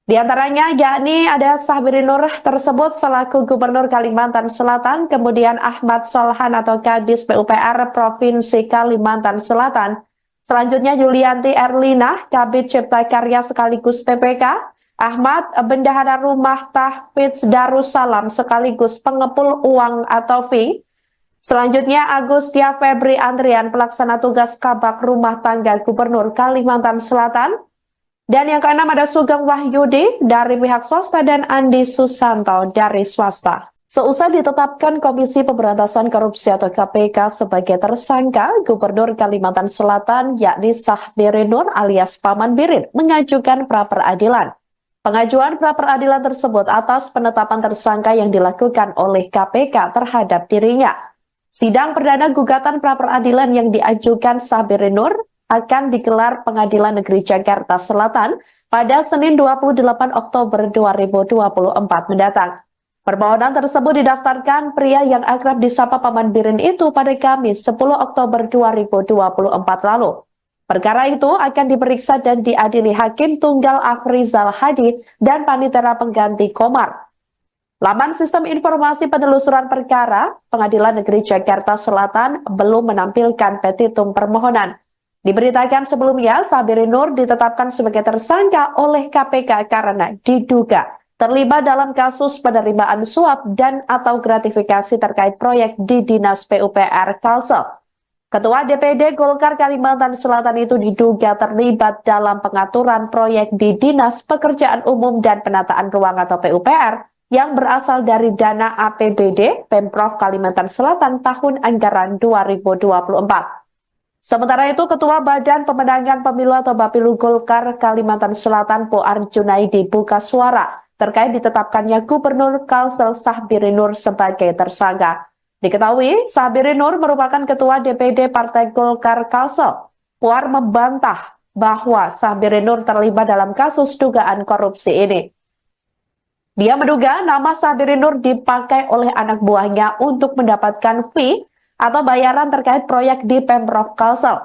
Di antaranya yakni ada Sahbirin Nur tersebut selaku Gubernur Kalimantan Selatan, kemudian Ahmad Solhan atau Kadis PUPR Provinsi Kalimantan Selatan, selanjutnya Yulianti Erlinah, Kabid Cipta Karya sekaligus PPK, Ahmad Bendahara Rumah Tahfidz Darussalam sekaligus pengepul uang atau fee, selanjutnya Agustia Febri Andrian, pelaksana tugas Kabak Rumah Tangga Gubernur Kalimantan Selatan, dan yang keenam ada Sugeng Wahyudi dari pihak swasta dan Andi Susanto dari swasta. Seusai ditetapkan Komisi Pemberantasan Korupsi atau KPK sebagai tersangka, Gubernur Kalimantan Selatan yakni Sahbirin Nur alias Paman Birin mengajukan pra-peradilan. Pengajuan pra-peradilan tersebut atas penetapan tersangka yang dilakukan oleh KPK terhadap dirinya. Sidang perdana gugatan pra-peradilan yang diajukan Sahbirin Nur akan digelar Pengadilan Negeri Jakarta Selatan pada Senin 28 Oktober 2024 mendatang. Permohonan tersebut didaftarkan pria yang akrab disapa Paman Birin itu pada Kamis 10 Oktober 2024 lalu. Perkara itu akan diperiksa dan diadili Hakim Tunggal Afrizal Hadi dan Panitera Pengganti Komar. Laman Sistem Informasi Penelusuran Perkara Pengadilan Negeri Jakarta Selatan belum menampilkan petitum permohonan. Diberitakan sebelumnya, Sahbirin Nur ditetapkan sebagai tersangka oleh KPK karena diduga terlibat dalam kasus penerimaan suap dan atau gratifikasi terkait proyek di Dinas PUPR Kalsel. Ketua DPD Golkar Kalimantan Selatan itu diduga terlibat dalam pengaturan proyek di Dinas Pekerjaan Umum dan Penataan Ruang atau PUPR yang berasal dari dana APBD Pemprov Kalimantan Selatan tahun anggaran 2024. Sementara itu, Ketua Badan Pemenangan Pemilu atau Bapilu Golkar Kalimantan Selatan Puar Junaidi buka suara terkait ditetapkannya Gubernur Kalsel Sahbirin Nur sebagai tersangka. Diketahui, Sahbirin Nur merupakan Ketua DPD Partai Golkar Kalsel. Puar membantah bahwa Sahbirin Nur terlibat dalam kasus dugaan korupsi ini. Dia menduga nama Sahbirin Nur dipakai oleh anak buahnya untuk mendapatkan fee atau bayaran terkait proyek di Pemprov Kalsel.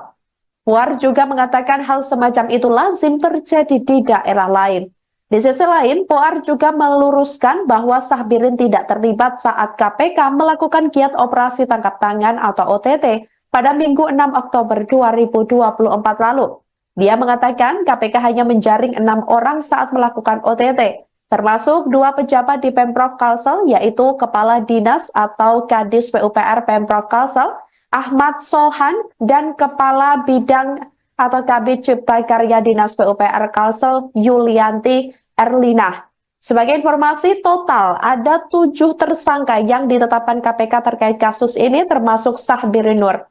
Puar juga mengatakan hal semacam itu lazim terjadi di daerah lain. Di sisi lain, Puar juga meluruskan bahwa Sahbirin tidak terlibat saat KPK melakukan giat operasi tangkap tangan atau OTT pada Minggu 6 Oktober 2024 lalu. Dia mengatakan KPK hanya menjaring 6 orang saat melakukan OTT, termasuk 2 pejabat di Pemprov Kalsel, yaitu Kepala Dinas atau Kadis PUPR Pemprov Kalsel, Ahmad Solhan, dan Kepala Bidang atau Kabid Cipta Karya Dinas PUPR Kalsel, Yulianti Erlinah. Sebagai informasi, total ada 7 tersangka yang ditetapkan KPK terkait kasus ini, termasuk Sahbirin Nur.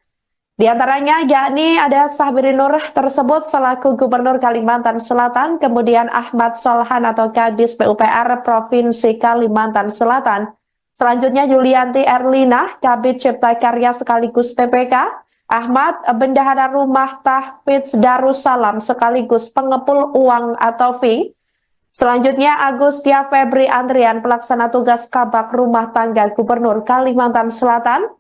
Di antaranya yakni ada Sahbirin Nur tersebut selaku Gubernur Kalimantan Selatan, kemudian Ahmad Solhan atau Kadis PUPR Provinsi Kalimantan Selatan, selanjutnya Yulianti Erlinah, Kabid Cipta Karya sekaligus PPK, Ahmad Bendahara Rumah Tahfidz Darussalam sekaligus pengepul uang atau fee, selanjutnya Agustia Febri Andrian, pelaksana tugas Kabak Rumah Tangga Gubernur Kalimantan Selatan,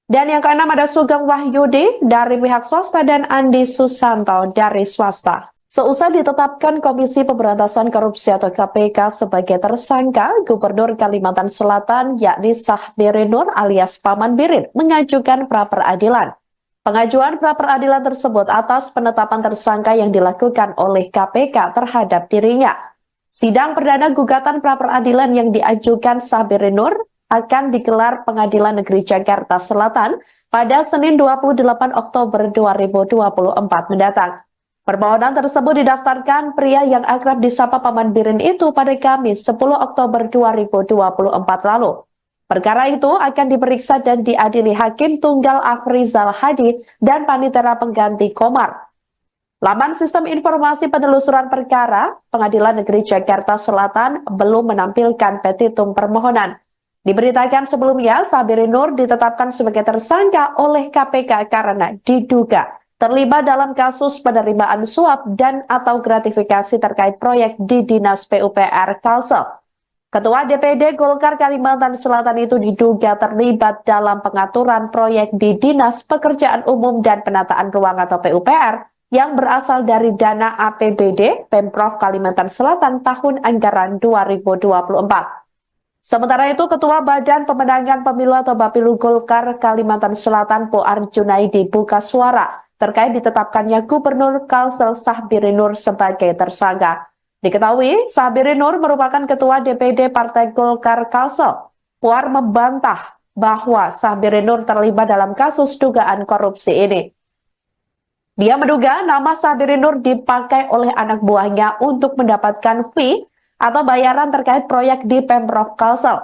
dan yang keenam ada Sugeng Wahyudi dari pihak swasta dan Andi Susanto dari swasta. Seusai ditetapkan Komisi Pemberantasan Korupsi atau KPK sebagai tersangka, Gubernur Kalimantan Selatan yakni Sahbirin Nur alias Paman Birin mengajukan pra-peradilan. Pengajuan pra-peradilan tersebut atas penetapan tersangka yang dilakukan oleh KPK terhadap dirinya. Sidang perdana gugatan pra-peradilan yang diajukan Sahbirin Nur akan digelar Pengadilan Negeri Jakarta Selatan pada Senin 28 Oktober 2024 mendatang. Permohonan tersebut didaftarkan pria yang akrab disapa Paman Birin itu pada Kamis 10 Oktober 2024 lalu. Perkara itu akan diperiksa dan diadili Hakim Tunggal Afrizal Hadi dan Panitera Pengganti Komar. Laman Sistem Informasi Penelusuran Perkara, Pengadilan Negeri Jakarta Selatan belum menampilkan petitum permohonan. Diberitakan sebelumnya, Sabirin Nur ditetapkan sebagai tersangka oleh KPK karena diduga terlibat dalam kasus penerimaan suap dan atau gratifikasi terkait proyek di Dinas PUPR Kalsel. Ketua DPD Golkar Kalimantan Selatan itu diduga terlibat dalam pengaturan proyek di Dinas Pekerjaan Umum dan Penataan Ruang atau PUPR yang berasal dari dana APBD Pemprov Kalimantan Selatan tahun anggaran 2024. Sementara itu, Ketua Badan Pemenangan Pemilu atau Bapilu Golkar Kalimantan Selatan Poar Junaidi buka suara terkait ditetapkannya Gubernur Kalsel Sahbirin Nur sebagai tersangka. Diketahui, Sahbirin Nur merupakan Ketua DPD Partai Golkar Kalsel. Puar membantah bahwa Sahbirin Nur terlibat dalam kasus dugaan korupsi ini. Dia menduga nama Sahbirin Nur dipakai oleh anak buahnya untuk mendapatkan fee atau bayaran terkait proyek di Pemprov Kalsel.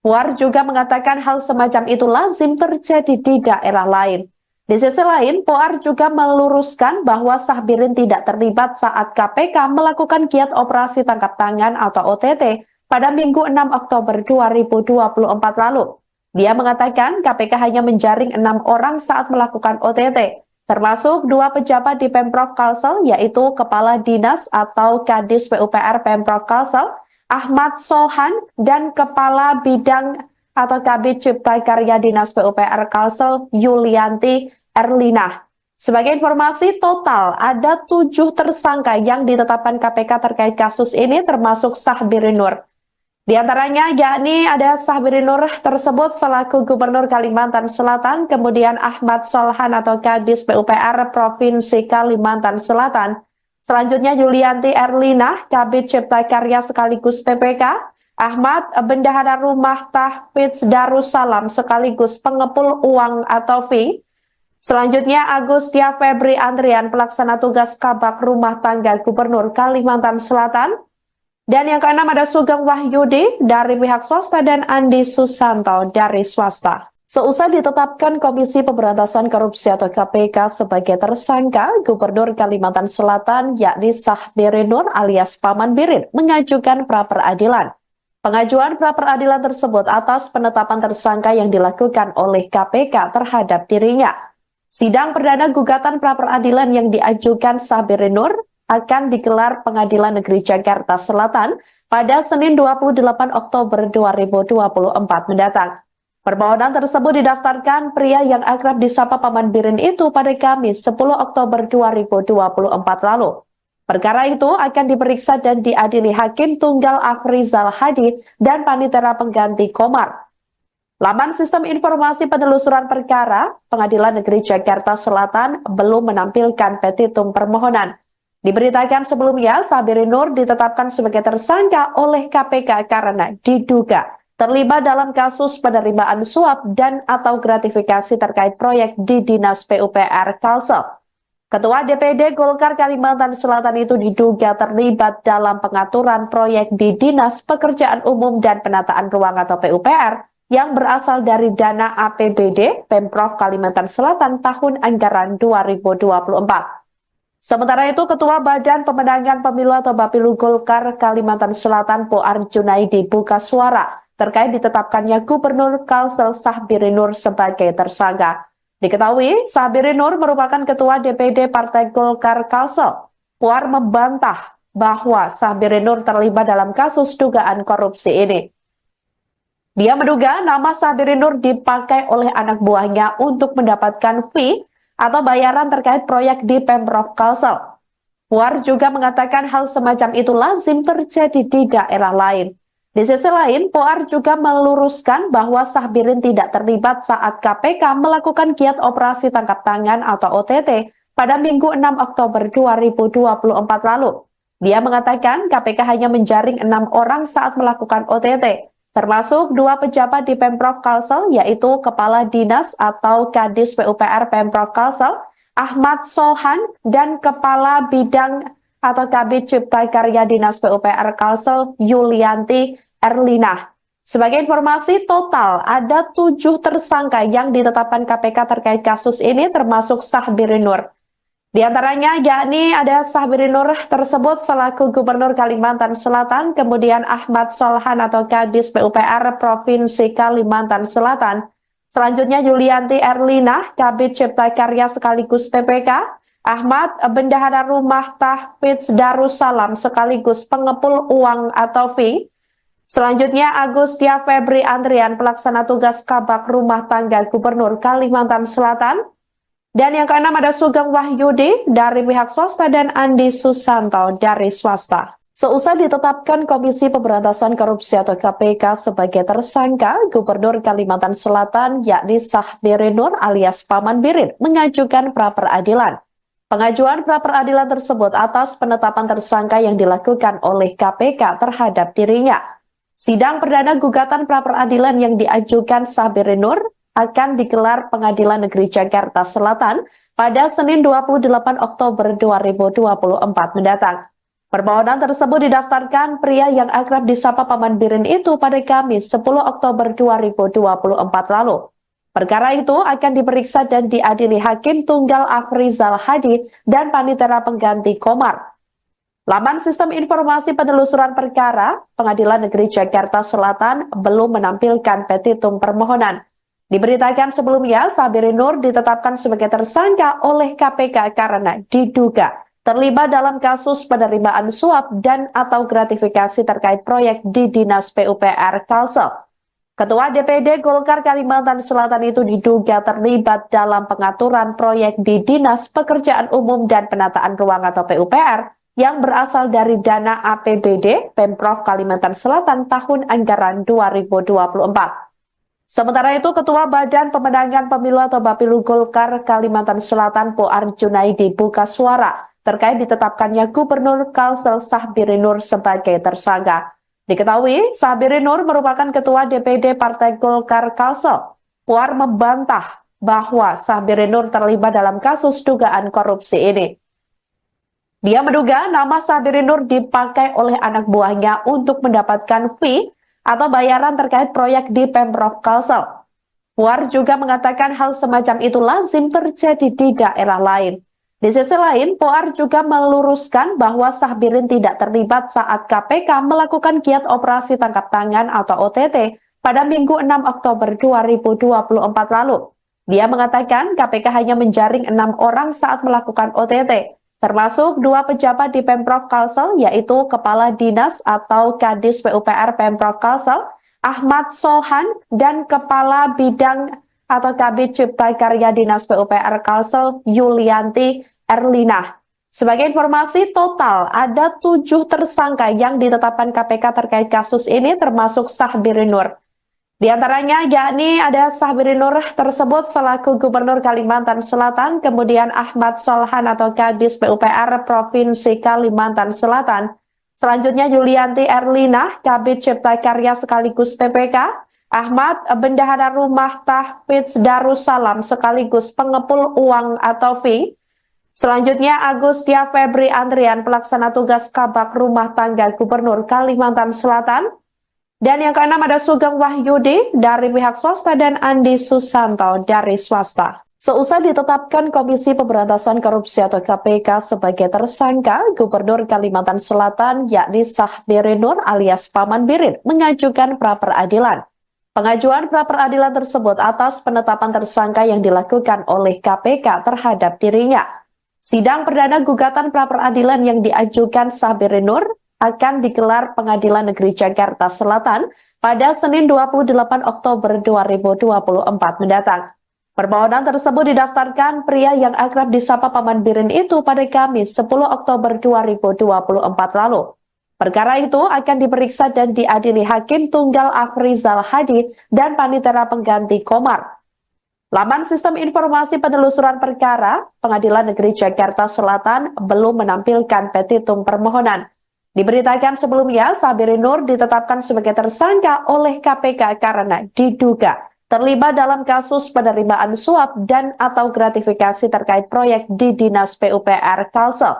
Puar juga mengatakan hal semacam itu lazim terjadi di daerah lain. Di sisi lain, Poar juga meluruskan bahwa Sahbirin tidak terlibat saat KPK melakukan giat operasi tangkap tangan atau OTT pada Minggu 6 Oktober 2024 lalu. Dia mengatakan KPK hanya menjaring 6 orang saat melakukan OTT, termasuk 2 pejabat di Pemprov Kalsel, yaitu Kepala Dinas atau Kadis PUPR Pemprov Kalsel, Ahmad Solhan, dan Kepala Bidang atau Kabid Cipta Karya Dinas PUPR Kalsel Yulianti Erlina. Sebagai informasi, total ada 7 tersangka yang ditetapkan KPK terkait kasus ini termasuk Sahbirin Nur. Di antaranya yakni ada Sahbirin Nur tersebut selaku Gubernur Kalimantan Selatan, kemudian Ahmad Solhan atau Kadis PUPR Provinsi Kalimantan Selatan. Selanjutnya Yulianti Erlina, Kabid Cipta Karya sekaligus PPK, Ahmad Bendahara Rumah Tahfidz Darussalam sekaligus pengepul uang atau fee. Selanjutnya Agustia Febri Andrian, pelaksana tugas Kabak Rumah Tangga Gubernur Kalimantan Selatan. Dan yang keenam ada Sugeng Wahyudi dari pihak swasta dan Andi Susanto dari swasta. Seusai ditetapkan Komisi Pemberantasan Korupsi atau KPK sebagai tersangka, Gubernur Kalimantan Selatan yakni Sahbirin Nur alias Paman Birin mengajukan pra-peradilan. Pengajuan pra-peradilan tersebut atas penetapan tersangka yang dilakukan oleh KPK terhadap dirinya. Sidang perdana gugatan pra-peradilan yang diajukan Sahbirin Nur akan digelar Pengadilan Negeri Jakarta Selatan pada Senin 28 Oktober 2024 mendatang. Permohonan tersebut didaftarkan pria yang akrab disapa Paman Birin itu pada Kamis 10 Oktober 2024 lalu. Perkara itu akan diperiksa dan diadili Hakim Tunggal Afrizal Hadi dan Panitera Pengganti Komar. Laman Sistem Informasi Penelusuran Perkara, Pengadilan Negeri Jakarta Selatan belum menampilkan petitum permohonan. Diberitakan sebelumnya, Sahbirin Nur ditetapkan sebagai tersangka oleh KPK karena diduga terlibat dalam kasus penerimaan suap dan atau gratifikasi terkait proyek di Dinas PUPR Kalsel. Ketua DPD Golkar Kalimantan Selatan itu diduga terlibat dalam pengaturan proyek di Dinas Pekerjaan Umum dan Penataan Ruang atau PUPR yang berasal dari dana APBD Pemprov Kalimantan Selatan tahun anggaran 2024. Sementara itu, Ketua Badan Pemenangan Pemilu atau Bapilu Golkar Kalimantan Selatan Poar Junaidi buka suara terkait ditetapkannya Gubernur Kalsel Sahbirin Nur sebagai tersangka. Diketahui, Sahbirin Nur merupakan Ketua DPD Partai Golkar Kalsel. Puar membantah bahwa Sahbirin Nur terlibat dalam kasus dugaan korupsi ini. Dia menduga nama Sahbirin Nur dipakai oleh anak buahnya untuk mendapatkan fee atau bayaran terkait proyek di Pemprov Kalsel. Puar juga mengatakan hal semacam itu lazim terjadi di daerah lain. Di sisi lain, Poar juga meluruskan bahwa Sahbirin tidak terlibat saat KPK melakukan giat operasi tangkap tangan atau OTT pada Minggu 6 Oktober 2024 lalu. Dia mengatakan KPK hanya menjaring 6 orang saat melakukan OTT, termasuk 2 pejabat di Pemprov Kalsel, yaitu Kepala Dinas atau Kadis PUPR Pemprov Kalsel, Ahmad Solhan, dan Kepala Bidang atau Kabid Cipta Karya Dinas PUPR Kalsel Yulianti Erlinah. Sebagai informasi, total ada 7 tersangka yang ditetapkan KPK terkait kasus ini, termasuk Sahbiri Nur. Di antaranya yakni ada Sahbiri Nur tersebut selaku Gubernur Kalimantan Selatan, kemudian Ahmad Solhan atau Kadis PUPR Provinsi Kalimantan Selatan, selanjutnya Yulianti Erlinah, Kabid Cipta Karya sekaligus PPK, Ahmad Bendahara Rumah Tahfidz Darussalam sekaligus pengepul uang atau fee, selanjutnya Agustia Febri Andrian, pelaksana tugas Kabak Rumah Tangga Gubernur Kalimantan Selatan. Dan yang keenam ada Sugeng Wahyudi dari pihak swasta dan Andi Susanto dari swasta. Seusai ditetapkan Komisi Pemberantasan Korupsi atau KPK sebagai tersangka, Gubernur Kalimantan Selatan yakni Sahbiri Nur alias Paman Birin mengajukan pra-peradilan. Pengajuan pra-peradilan tersebut atas penetapan tersangka yang dilakukan oleh KPK terhadap dirinya. Sidang perdana gugatan pra-peradilan yang diajukan Sahbiri Nur akan digelar Pengadilan Negeri Jakarta Selatan pada Senin 28 Oktober 2024 mendatang. Permohonan tersebut didaftarkan pria yang akrab disapa Paman Birin itu pada Kamis 10 Oktober 2024 lalu. Perkara itu akan diperiksa dan diadili Hakim Tunggal Afrizal Hadi dan Panitera Pengganti Komar. Laman Sistem Informasi Penelusuran Perkara Pengadilan Negeri Jakarta Selatan belum menampilkan petitum permohonan. Diberitakan sebelumnya, Sahbiri Nur ditetapkan sebagai tersangka oleh KPK karena diduga terlibat dalam kasus penerimaan suap dan atau gratifikasi terkait proyek di Dinas PUPR Kalsel. Ketua DPD Golkar Kalimantan Selatan itu diduga terlibat dalam pengaturan proyek di Dinas Pekerjaan Umum dan Penataan Ruang atau PUPR yang berasal dari dana APBD Pemprov Kalimantan Selatan tahun anggaran 2024. Sementara itu, Ketua Badan Pemenangan Pemilu atau Bapilu Golkar Kalimantan Selatan Poar Junaidi buka suara terkait ditetapkannya Gubernur Kalsel Sahbiri Nur sebagai tersangka. Diketahui, Sahbiri Nur merupakan Ketua DPD Partai Golkar Kalsel. Poar membantah bahwa Sahbiri Nur terlibat dalam kasus dugaan korupsi ini. Dia menduga nama Sahbiri Nur dipakai oleh anak buahnya untuk mendapatkan fee atau bayaran terkait proyek di Pemprov Kalsel. Puar juga mengatakan hal semacam itu lazim terjadi di daerah lain. Di sisi lain, Puar juga meluruskan bahwa Sahbirin tidak terlibat saat KPK melakukan giat operasi tangkap tangan atau OTT pada Minggu 6 Oktober 2024 lalu. Dia mengatakan KPK hanya menjaring 6 orang saat melakukan OTT. Termasuk 2 pejabat di Pemprov Kalsel, yaitu Kepala Dinas atau Kadis PUPR Pemprov Kalsel, Ahmad Solhan, dan Kepala Bidang atau Kabid Cipta Karya Dinas PUPR Kalsel, Yulianti Erlinah. Sebagai informasi, total ada 7 tersangka yang ditetapkan KPK terkait kasus ini, termasuk Sahbiri Nur. Di antaranya yakni ada Sahbiri Nur tersebut selaku Gubernur Kalimantan Selatan, kemudian Ahmad Solhan atau Kadis PUPR Provinsi Kalimantan Selatan, selanjutnya Yulianti Erlinah, Kabid Cipta Karya sekaligus PPK, Ahmad Bendahara Rumah Tahfidz Darussalam sekaligus pengepul uang atau fee, selanjutnya Agustia Febri Andrian, pelaksana tugas Kabak Rumah Tangga Gubernur Kalimantan Selatan. Dan yang keenam ada Sugeng Wahyudi dari pihak swasta dan Andi Susanto dari swasta. Seusai ditetapkan Komisi Pemberantasan Korupsi atau KPK sebagai tersangka, Gubernur Kalimantan Selatan yakni Sahbiri Nur alias Paman Birin mengajukan pra-peradilan. Pengajuan pra-peradilan tersebut atas penetapan tersangka yang dilakukan oleh KPK terhadap dirinya. Sidang perdana gugatan pra-peradilan yang diajukan Sahbiri Nur akan digelar Pengadilan Negeri Jakarta Selatan pada Senin 28 Oktober 2024 mendatang. Permohonan tersebut didaftarkan pria yang akrab disapa Paman Birin itu pada Kamis 10 Oktober 2024 lalu. Perkara itu akan diperiksa dan diadili Hakim Tunggal Afrizal Hadi dan Panitera Pengganti Komar. Laman Sistem Informasi Penelusuran Perkara Pengadilan Negeri Jakarta Selatan belum menampilkan petitum permohonan. Diberitakan sebelumnya, Sahbiri Nur ditetapkan sebagai tersangka oleh KPK karena diduga terlibat dalam kasus penerimaan suap dan atau gratifikasi terkait proyek di Dinas PUPR Kalsel.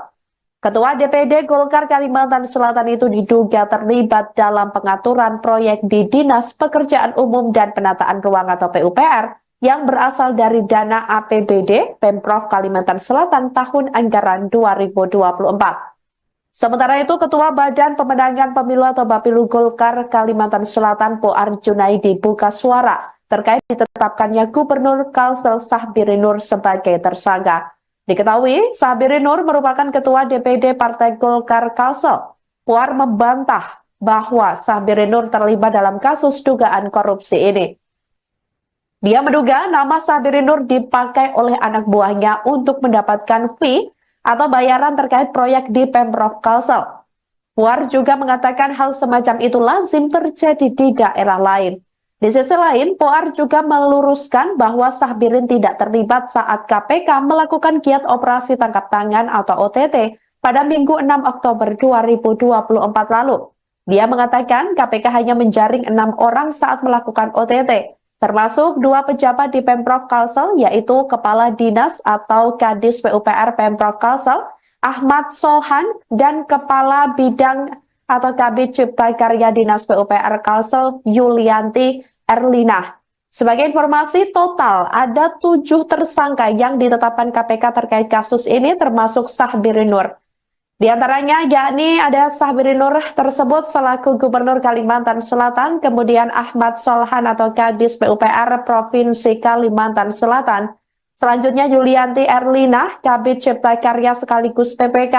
Ketua DPD Golkar Kalimantan Selatan itu diduga terlibat dalam pengaturan proyek di Dinas Pekerjaan Umum dan Penataan Ruang atau PUPR yang berasal dari dana APBD Pemprov Kalimantan Selatan tahun anggaran 2024. Sementara itu, Ketua Badan Pemenangan Pemilu atau Bapilu Golkar Kalimantan Selatan Poar Junaidi buka suara terkait ditetapkannya Gubernur Kalsel Sahbiri Nur sebagai tersangka. Diketahui, Sahbiri Nur merupakan Ketua DPD Partai Golkar Kalsel. Poar membantah bahwa Sahbiri Nur terlibat dalam kasus dugaan korupsi ini. Dia menduga nama Sahbiri Nur dipakai oleh anak buahnya untuk mendapatkan fee atau bayaran terkait proyek di Pemprov Kalsel. Puar juga mengatakan hal semacam itu lazim terjadi di daerah lain. Di sisi lain, Puar juga meluruskan bahwa Sahbirin tidak terlibat saat KPK melakukan giat operasi tangkap tangan atau OTT pada Minggu 6 Oktober 2024 lalu. Dia mengatakan KPK hanya menjaring 6 orang saat melakukan OTT. Termasuk 2 pejabat di Pemprov Kalsel, yaitu Kepala Dinas atau Kadis PUPR Pemprov Kalsel, Ahmad Solhan, dan Kepala Bidang atau Kabid Cipta Karya Dinas PUPR Kalsel, Yulianti Erlina. Sebagai informasi, total ada 7 tersangka yang ditetapkan KPK terkait kasus ini, termasuk Sahbiri Nur. Di antaranya yakni ada Sahbiri Nur tersebut selaku Gubernur Kalimantan Selatan, kemudian Ahmad Solhan atau Kadis PUPR Provinsi Kalimantan Selatan. Selanjutnya Yulianti Erlina, Kabid Cipta Karya sekaligus PPK,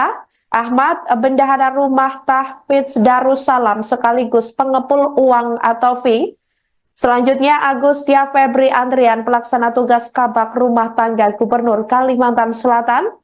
Ahmad Bendahara Rumah Tahfidz Darussalam sekaligus pengepul uang atau fee. Selanjutnya Agustia Febri Andrian, pelaksana tugas Kabak Rumah Tangga Gubernur Kalimantan Selatan.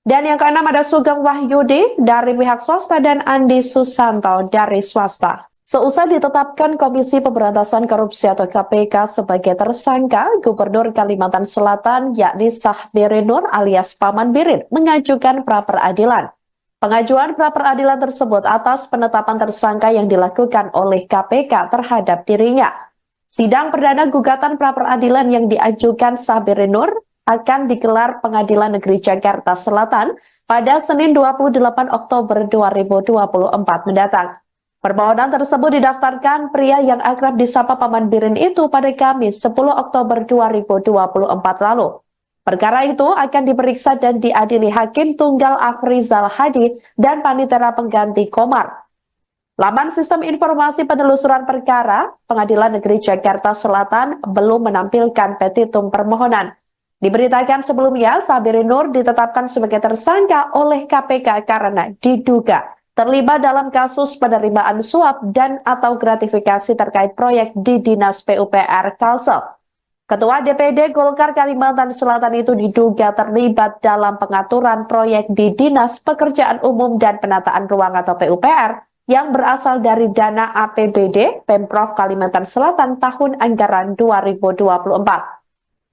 Dan yang keenam ada Sugeng Wahyudi dari pihak swasta dan Andi Susanto dari swasta. Seusai ditetapkan Komisi Pemberantasan Korupsi atau KPK sebagai tersangka, Gubernur Kalimantan Selatan yakni Sahbiri Nur alias Paman Birin mengajukan pra-peradilan. Pengajuan pra-peradilan tersebut atas penetapan tersangka yang dilakukan oleh KPK terhadap dirinya. Sidang perdana gugatan pra-peradilan yang diajukan Sahbiri Nur akan digelar Pengadilan Negeri Jakarta Selatan pada Senin 28 Oktober 2024 mendatang. Permohonan tersebut didaftarkan pria yang akrab disapa Paman Birin itu pada Kamis 10 Oktober 2024 lalu. Perkara itu akan diperiksa dan diadili Hakim Tunggal Afrizal Hadi dan Panitera Pengganti Komar. Laman Sistem Informasi Penelusuran Perkara Pengadilan Negeri Jakarta Selatan belum menampilkan petitum permohonan. Diberitakan sebelumnya, Sahbiri Nur ditetapkan sebagai tersangka oleh KPK karena diduga terlibat dalam kasus penerimaan suap dan atau gratifikasi terkait proyek di Dinas PUPR Kalsel. Ketua DPD Golkar Kalimantan Selatan itu diduga terlibat dalam pengaturan proyek di Dinas Pekerjaan Umum dan Penataan Ruang atau PUPR yang berasal dari dana APBD Pemprov Kalimantan Selatan tahun anggaran 2024.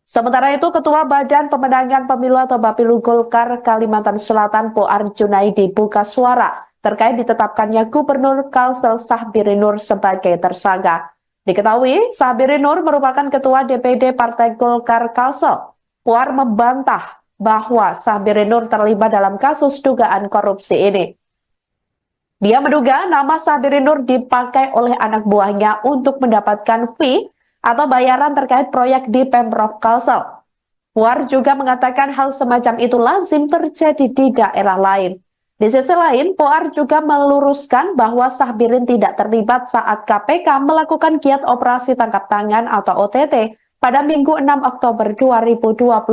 Sementara itu, Ketua Badan Pemenangan Pemilu atau Bapilu Golkar Kalimantan Selatan Poar Junaidi buka suara terkait ditetapkannya Gubernur Kalsel Sahbiri Nur sebagai tersangka. Diketahui, Sahbiri Nur merupakan Ketua DPD Partai Golkar Kalsel. Poar membantah bahwa Sahbiri Nur terlibat dalam kasus dugaan korupsi ini. Dia menduga nama Sahbiri Nur dipakai oleh anak buahnya untuk mendapatkan fee atau bayaran terkait proyek di Pemprov Kalsel. Puar juga mengatakan hal semacam itu lazim terjadi di daerah lain. Di sisi lain, Puar juga meluruskan bahwa Sahbirin tidak terlibat saat KPK melakukan giat operasi tangkap tangan atau OTT pada Minggu 6 Oktober 2024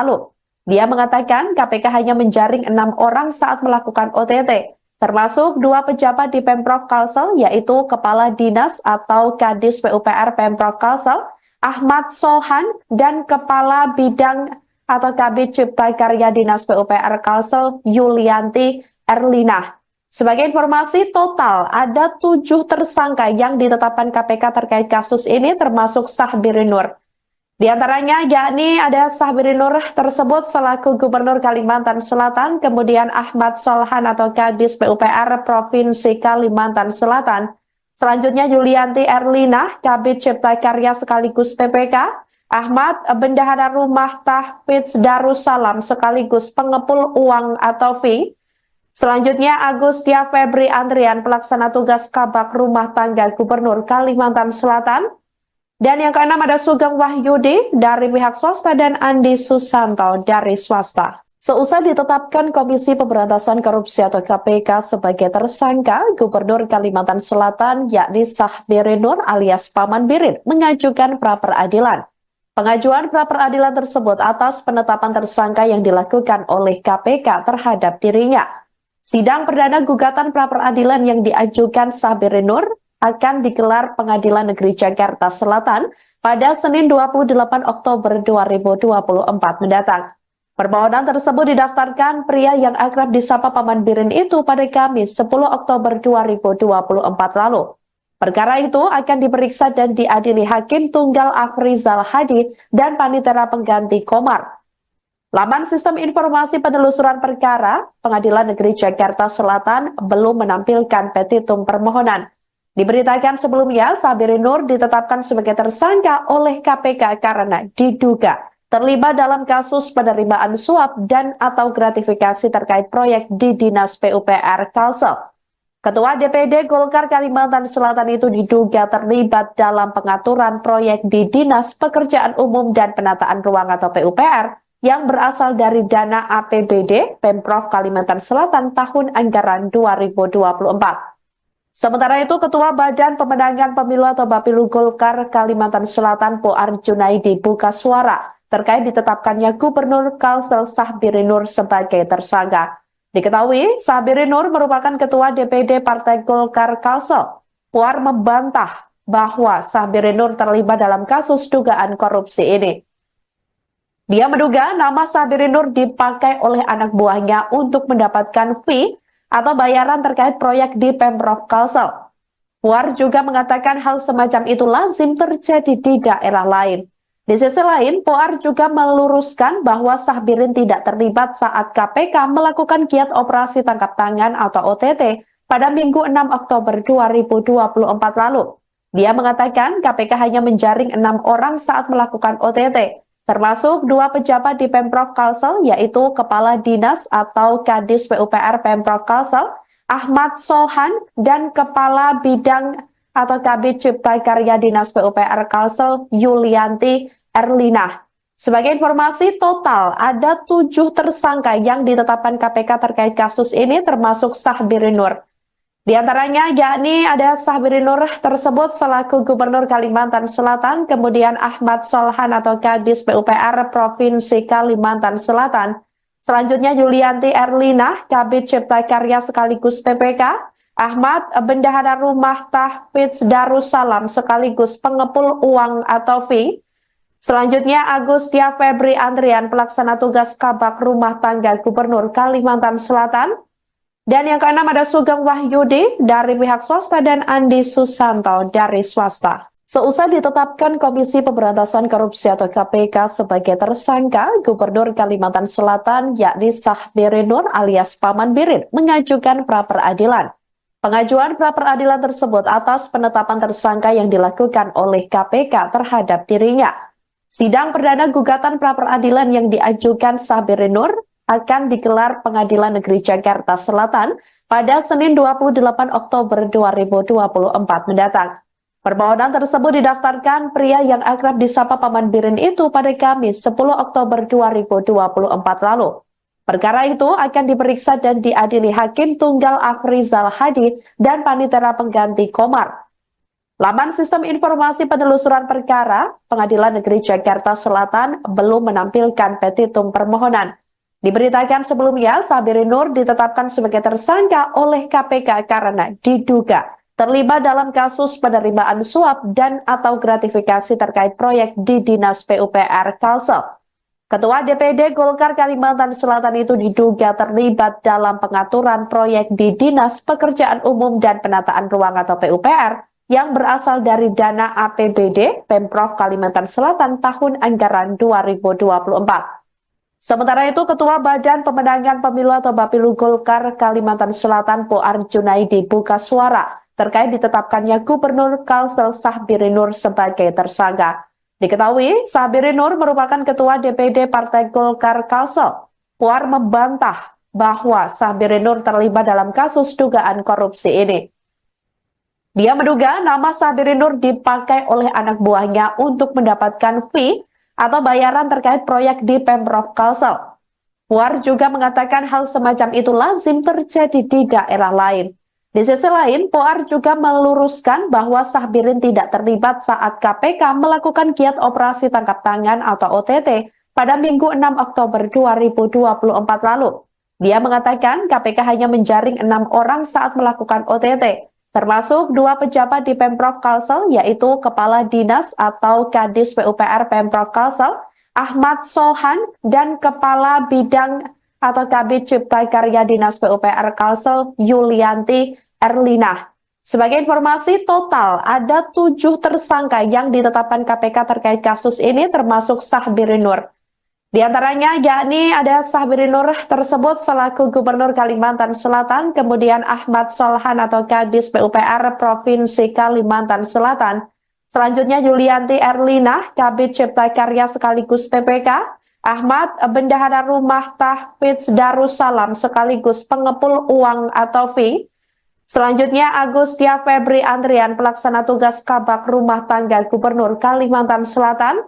lalu. Dia mengatakan KPK hanya menjaring 6 orang saat melakukan OTT. Termasuk 2 pejabat di Pemprov Kalsel, yaitu Kepala Dinas atau Kadis PUPR Pemprov Kalsel, Ahmad Solhan, dan Kepala Bidang atau Kabid Cipta Karya Dinas PUPR Kalsel, Yulianti Erlina. Sebagai informasi, total ada 7 tersangka yang ditetapkan KPK terkait kasus ini, termasuk Sahbiri Nur. Di antaranya yakni ada Sahbiri Nur tersebut selaku Gubernur Kalimantan Selatan, kemudian Ahmad Solhan atau Kadis PUPR Provinsi Kalimantan Selatan. Selanjutnya Yulianti Erlina, Kabid Cipta Karya sekaligus PPK, Ahmad Bendahara Rumah Tahfidz Darussalam sekaligus pengepul uang atau fee. Selanjutnya Agustia Febri Andrian, pelaksana tugas Kabak Rumah Tangga Gubernur Kalimantan Selatan. Dan yang keenam ada Sugeng Wahyudi dari pihak swasta dan Andi Susanto dari swasta. Seusai ditetapkan Komisi Pemberantasan Korupsi atau KPK sebagai tersangka, Gubernur Kalimantan Selatan yakni Sahbiri Nur alias Paman Birin mengajukan pra-peradilan. Pengajuan pra-peradilan tersebut atas penetapan tersangka yang dilakukan oleh KPK terhadap dirinya. Sidang perdana gugatan pra-peradilan yang diajukan Sahbiri Nur akan digelar Pengadilan Negeri Jakarta Selatan pada Senin 28 Oktober 2024 mendatang. Permohonan tersebut didaftarkan pria yang akrab disapa Paman Birin itu pada Kamis 10 Oktober 2024 lalu. Perkara itu akan diperiksa dan diadili Hakim Tunggal Afrizal Hadi dan Panitera Pengganti Komar. Laman Sistem Informasi Penelusuran Perkara Pengadilan Negeri Jakarta Selatan belum menampilkan petitum permohonan. Diberitakan sebelumnya, Sahbiri Nur ditetapkan sebagai tersangka oleh KPK karena diduga terlibat dalam kasus penerimaan suap dan atau gratifikasi terkait proyek di Dinas PUPR Kalsel. Ketua DPD Golkar Kalimantan Selatan itu diduga terlibat dalam pengaturan proyek di Dinas Pekerjaan Umum dan Penataan Ruang atau PUPR yang berasal dari dana APBD Pemprov Kalimantan Selatan tahun anggaran 2024. Sementara itu, Ketua Badan Pemenangan Pemilu atau Bapilu Golkar Kalimantan Selatan Poar Junaidi buka suara terkait ditetapkannya Gubernur Kalsel Sahbiri Nur sebagai tersangka. Diketahui, Sahbiri Nur merupakan Ketua DPD Partai Golkar Kalsel. Poar membantah bahwa Sahbiri Nur terlibat dalam kasus dugaan korupsi ini. Dia menduga nama Sahbiri Nur dipakai oleh anak buahnya untuk mendapatkan fee atau bayaran terkait proyek di Pemprov Kalsel. Puar juga mengatakan hal semacam itu lazim terjadi di daerah lain. Di sisi lain, Puar juga meluruskan bahwa Sahbirin tidak terlibat saat KPK melakukan giat operasi tangkap tangan atau OTT pada Minggu 6 Oktober 2024 lalu. Dia mengatakan KPK hanya menjaring 6 orang saat melakukan OTT. Termasuk 2 pejabat di Pemprov Kalsel, yaitu Kepala Dinas atau Kadis PUPR Pemprov Kalsel, Ahmad Sohan, dan Kepala Bidang atau Kabid Cipta Karya Dinas PUPR Kalsel, Yulianti Erlina. Sebagai informasi, total ada 7 tersangka yang ditetapkan KPK terkait kasus ini, termasuk Sahbiri Nur. Di antaranya yakni ada Sahbiri Nur tersebut selaku Gubernur Kalimantan Selatan, kemudian Ahmad Solhan atau Kadis PUPR Provinsi Kalimantan Selatan. Selanjutnya Yulianti Erlina, Kabid Cipta Karya sekaligus PPK, Ahmad Bendahara Rumah Tahfidz Darussalam sekaligus pengepul uang atau fee. Selanjutnya Agustia Febri Andrian, pelaksana tugas Kabak Rumah Tangga Gubernur Kalimantan Selatan. Dan yang keenam ada Sugeng Wahyudi dari pihak swasta dan Andi Susanto dari swasta. Seusai ditetapkan Komisi Pemberantasan Korupsi atau KPK sebagai tersangka, Gubernur Kalimantan Selatan yakni Sahbiri Nur alias Paman Birin mengajukan pra-peradilan. Pengajuan pra-peradilan tersebut atas penetapan tersangka yang dilakukan oleh KPK terhadap dirinya. Sidang perdana gugatan pra-peradilan yang diajukan Sahbiri Nur akan digelar Pengadilan Negeri Jakarta Selatan pada Senin 28 Oktober 2024 mendatang. Permohonan tersebut didaftarkan pria yang akrab disapa Paman Birin itu pada Kamis 10 Oktober 2024 lalu. Perkara itu akan diperiksa dan diadili Hakim Tunggal Afrizal Hadi dan Panitera Pengganti Komar. Laman Sistem Informasi Penelusuran Perkara Pengadilan Negeri Jakarta Selatan belum menampilkan petitum permohonan. Diberitakan sebelumnya, Sahbiri Nur ditetapkan sebagai tersangka oleh KPK karena diduga terlibat dalam kasus penerimaan suap dan atau gratifikasi terkait proyek di Dinas PUPR Kalsel. Ketua DPD Golkar Kalimantan Selatan itu diduga terlibat dalam pengaturan proyek di Dinas Pekerjaan Umum dan Penataan Ruang atau PUPR yang berasal dari dana APBD Pemprov Kalimantan Selatan tahun anggaran 2024. Sementara itu, Ketua Badan Pemenangan Pemilu atau Bapilu Golkar Kalimantan Selatan Poar Junaidi buka suara terkait ditetapkannya Gubernur Kalsel Sahbiri Nur sebagai tersangka. Diketahui, Sahbiri Nur merupakan Ketua DPD Partai Golkar Kalsel. Puar membantah bahwa Sahbiri Nur terlibat dalam kasus dugaan korupsi ini. Dia menduga nama Sahbiri Nur dipakai oleh anak buahnya untuk mendapatkan fee atau bayaran terkait proyek di Pemprov Kalsel. Puar juga mengatakan hal semacam itu lazim terjadi di daerah lain. Di sisi lain, Puar juga meluruskan bahwa Sahbirin tidak terlibat saat KPK melakukan giat operasi tangkap tangan atau OTT pada Minggu 6 Oktober 2024 lalu. Dia mengatakan KPK hanya menjaring 6 orang saat melakukan OTT, termasuk 2 pejabat di Pemprov Kalsel, yaitu Kepala Dinas atau Kadis PUPR Pemprov Kalsel, Ahmad Solhan, dan Kepala Bidang atau Kabid Cipta Karya Dinas PUPR Kalsel, Yulianti Erlina. Sebagai informasi, total ada 7 tersangka yang ditetapkan KPK terkait kasus ini, termasuk Sahbiri Nur. Di antaranya yakni ada Sahbiri Nur tersebut selaku Gubernur Kalimantan Selatan, kemudian Ahmad Solhan atau Kadis PUPR Provinsi Kalimantan Selatan. Selanjutnya Yulianti Erlina, Kabid Cipta Karya sekaligus PPK, Ahmad Bendahara Rumah Tahfidz Darussalam sekaligus pengepul uang atau fee. Selanjutnya Agustia Febri Andrian, pelaksana tugas Kabak Rumah Tangga Gubernur Kalimantan Selatan.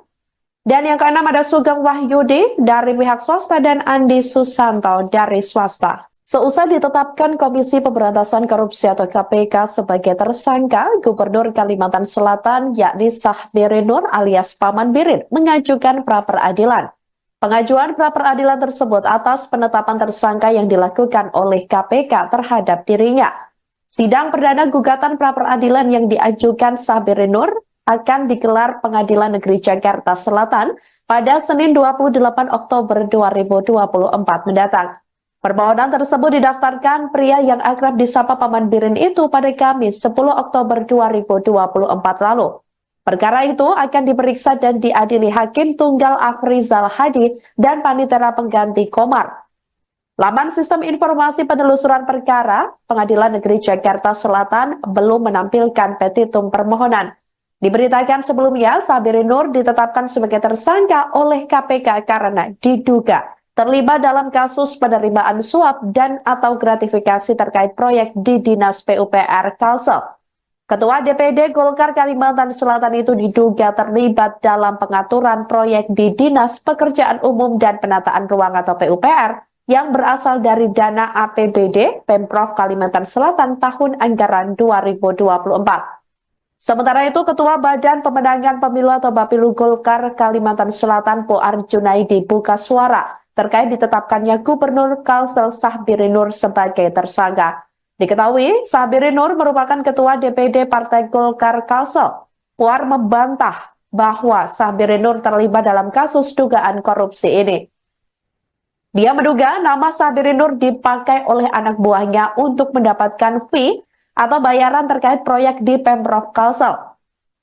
Dan yang keenam ada Sugeng Wahyudi dari pihak swasta dan Andi Susanto dari swasta. Seusai ditetapkan Komisi Pemberantasan Korupsi atau KPK sebagai tersangka, Gubernur Kalimantan Selatan yakni Sahbiri Nur alias Paman Birin mengajukan pra-peradilan. Pengajuan pra-peradilan tersebut atas penetapan tersangka yang dilakukan oleh KPK terhadap dirinya. Sidang perdana gugatan pra-peradilan yang diajukan Sahbiri Nur akan digelar Pengadilan Negeri Jakarta Selatan pada Senin 28 Oktober 2024 mendatang. Permohonan tersebut didaftarkan pria yang akrab disapa Paman Birin itu pada Kamis 10 Oktober 2024 lalu. Perkara itu akan diperiksa dan diadili Hakim Tunggal Afrizal Hadi dan Panitera Pengganti Komar. Laman Sistem Informasi Penelusuran Perkara Pengadilan Negeri Jakarta Selatan belum menampilkan petitum permohonan. Diberitakan sebelumnya, Sahbiri Nur ditetapkan sebagai tersangka oleh KPK karena diduga terlibat dalam kasus penerimaan suap dan atau gratifikasi terkait proyek di Dinas PUPR Kalsel. Ketua DPD Golkar Kalimantan Selatan itu diduga terlibat dalam pengaturan proyek di Dinas Pekerjaan Umum dan Penataan Ruang atau PUPR yang berasal dari dana APBD Pemprov Kalimantan Selatan tahun anggaran 2024. Sementara itu, Ketua Badan Pemenangan Pemilu atau Bapilu Golkar Kalimantan Selatan Puar Junaidi buka suara terkait ditetapkannya Gubernur Kalsel Sahbiri Nur sebagai tersangka. Diketahui, Sahbiri Nur merupakan Ketua DPD Partai Golkar Kalsel. Puar membantah bahwa Sahbiri Nur terlibat dalam kasus dugaan korupsi ini. Dia menduga nama Sahbiri Nur dipakai oleh anak buahnya untuk mendapatkan fee atau bayaran terkait proyek di Pemprov Kalsel.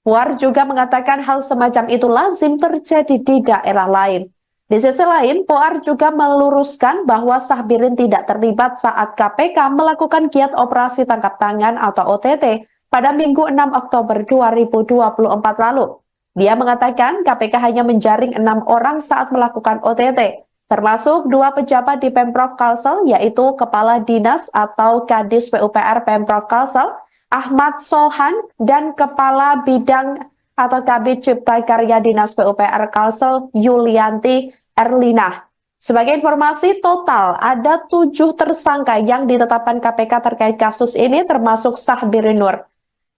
Puar juga mengatakan hal semacam itu lazim terjadi di daerah lain. Di sisi lain, Puar juga meluruskan bahwa Sahbirin tidak terlibat saat KPK melakukan giat operasi tangkap tangan atau OTT pada Minggu 6 Oktober 2024 lalu. Dia mengatakan KPK hanya menjaring 6 orang saat melakukan OTT, termasuk 2 pejabat di Pemprov Kalsel, yaitu Kepala Dinas atau Kadis PUPR Pemprov Kalsel, Ahmad Solhan, dan Kepala Bidang atau Kabid Cipta Karya Dinas PUPR Kalsel, Yulianti Erlina. Sebagai informasi, total ada 7 tersangka yang ditetapkan KPK terkait kasus ini, termasuk Sahbiri Nur.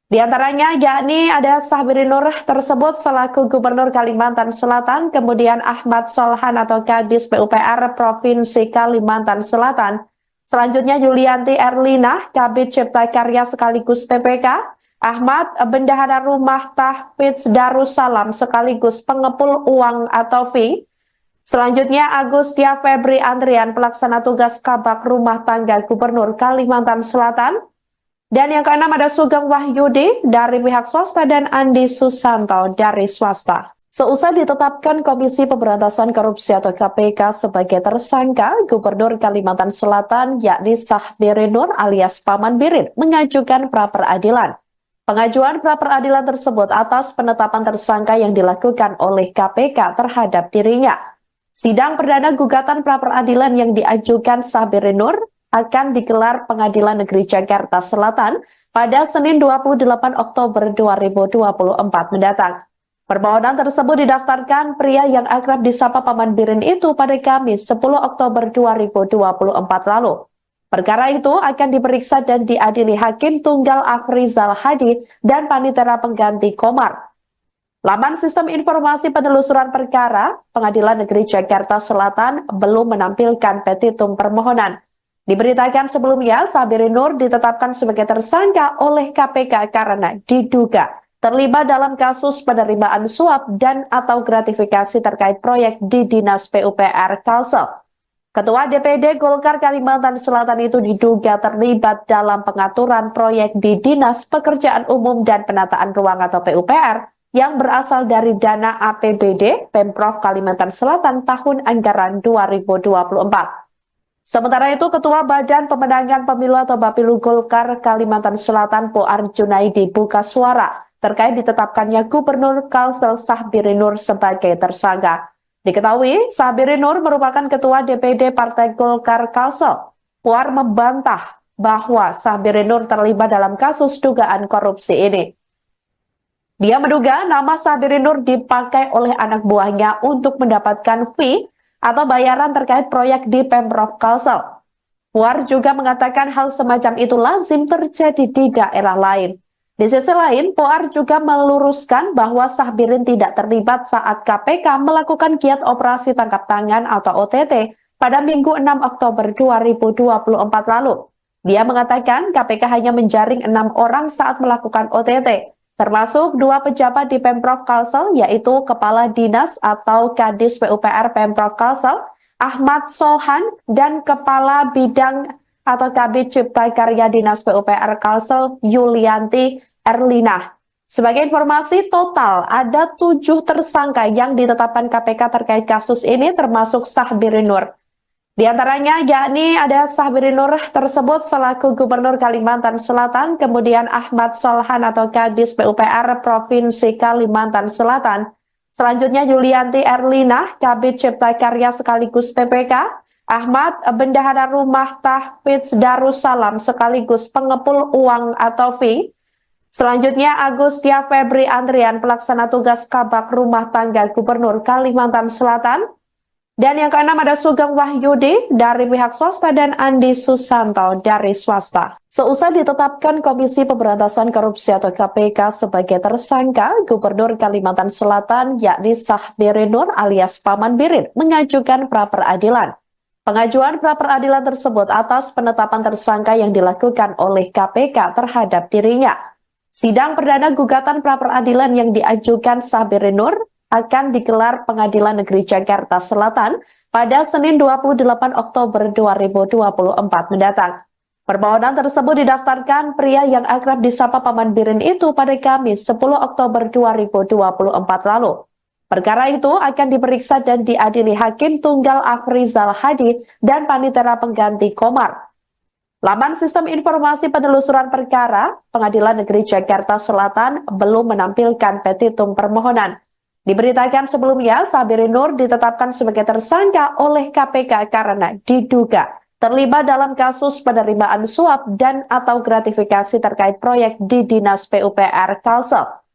Di antaranya yakni ada Sahbiri Nur tersebut selaku Gubernur Kalimantan Selatan, kemudian Ahmad Solhan atau Kadis PUPR Provinsi Kalimantan Selatan. Selanjutnya Yulianti Erlina, Kabid Cipta Karya sekaligus PPK, Ahmad Bendahara Rumah Tahfidz Darussalam sekaligus pengepul uang atau fee. Selanjutnya Agustia Febri Andrian, pelaksana tugas Kabak Rumah Tangga Gubernur Kalimantan Selatan. Dan yang keenam ada Sugeng Wahyudi dari pihak swasta dan Andi Susanto dari swasta. Seusai ditetapkan Komisi Pemberantasan Korupsi atau KPK sebagai tersangka, Gubernur Kalimantan Selatan yakni Sahbiri Nur alias Paman Birin mengajukan pra-peradilan. Pengajuan pra-peradilan tersebut atas penetapan tersangka yang dilakukan oleh KPK terhadap dirinya. Sidang perdana gugatan pra-peradilan yang diajukan Sahbiri Nur akan digelar Pengadilan Negeri Jakarta Selatan pada Senin 28 Oktober 2024 mendatang. Permohonan tersebut didaftarkan pria yang akrab disapa Paman Birin itu pada Kamis 10 Oktober 2024 lalu. Perkara itu akan diperiksa dan diadili Hakim Tunggal Afrizal Hadi dan Panitera Pengganti Komar. Laman Sistem Informasi Penelusuran Perkara, Pengadilan Negeri Jakarta Selatan belum menampilkan petitum permohonan. Diberitakan sebelumnya, Sahbiri Nur ditetapkan sebagai tersangka oleh KPK karena diduga terlibat dalam kasus penerimaan suap dan atau gratifikasi terkait proyek di Dinas PUPR Kalsel. Ketua DPD Golkar Kalimantan Selatan itu diduga terlibat dalam pengaturan proyek di Dinas Pekerjaan Umum dan Penataan Ruang atau PUPR yang berasal dari dana APBD Pemprov Kalimantan Selatan tahun anggaran 2024. Sementara itu, Ketua Badan Pemenangan Pemilu atau Bapilu Golkar Kalimantan Selatan Poar Junaidi buka suara terkait ditetapkannya Gubernur Kalsel Sahbiri Nur sebagai tersangka. Diketahui, Sahbiri Nur merupakan Ketua DPD Partai Golkar Kalsel. Poar membantah bahwa Sahbiri Nur terlibat dalam kasus dugaan korupsi ini. Dia menduga nama Sahbiri Nur dipakai oleh anak buahnya untuk mendapatkan fee atau bayaran terkait proyek di Pemprov Kalsel. Puar juga mengatakan hal semacam itu lazim terjadi di daerah lain. Di sisi lain, Puar juga meluruskan bahwa Sahbirin tidak terlibat saat KPK melakukan giat operasi tangkap tangan atau OTT pada Minggu 6 Oktober 2024 lalu. Dia mengatakan KPK hanya menjaring 6 orang saat melakukan OTT. Termasuk 2 pejabat di Pemprov Kalsel, yaitu Kepala Dinas atau Kadis PUPR Pemprov Kalsel, Ahmad Sohan, dan Kepala Bidang atau Kabid Cipta Karya Dinas PUPR Kalsel, Yulianti Erlina. Sebagai informasi, total ada 7 tersangka yang ditetapkan KPK terkait kasus ini, termasuk Sahbiri Nur. Di antaranya yakni ada Sahbiri Nur tersebut selaku Gubernur Kalimantan Selatan, kemudian Ahmad Solhan atau Kadis PUPR Provinsi Kalimantan Selatan. Selanjutnya Yulianti Erlina, Kabid Cipta Karya sekaligus PPK, Ahmad Bendahara Rumah Tahfidz Darussalam sekaligus pengepul uang atau fee. Selanjutnya Agustia Febri Andrian, pelaksana tugas Kabak Rumah Tangga Gubernur Kalimantan Selatan. Dan yang keenam ada Sugeng Wahyudi dari pihak swasta dan Andi Susanto dari swasta. Seusai ditetapkan Komisi Pemberantasan Korupsi atau KPK sebagai tersangka, Gubernur Kalimantan Selatan yakni Sahbiri Nur alias Paman Birin mengajukan pra-peradilan. Pengajuan pra-peradilan tersebut atas penetapan tersangka yang dilakukan oleh KPK terhadap dirinya. Sidang perdana gugatan pra-peradilan yang diajukan Sahbiri Nur akan digelar Pengadilan Negeri Jakarta Selatan pada Senin 28 Oktober 2024 mendatang. Permohonan tersebut didaftarkan pria yang akrab disapa Paman Birin itu pada Kamis 10 Oktober 2024 lalu. Perkara itu akan diperiksa dan diadili Hakim Tunggal Afrizal Hadi dan Panitera Pengganti Komar. Laman Sistem Informasi Penelusuran Perkara, Pengadilan Negeri Jakarta Selatan belum menampilkan petitum permohonan. Diberitakan sebelumnya, Sahbiri Nur ditetapkan sebagai tersangka oleh KPK karena diduga terlibat dalam kasus penerimaan suap dan atau gratifikasi terkait proyek di Dinas PUPR Kalsel.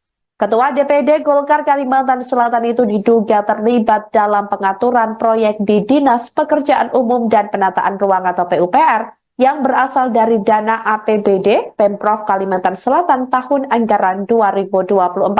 Ketua DPD Golkar Kalimantan Selatan itu diduga terlibat dalam pengaturan proyek di Dinas Pekerjaan Umum dan Penataan Ruang atau PUPR yang berasal dari dana APBD Pemprov Kalimantan Selatan tahun anggaran 2024.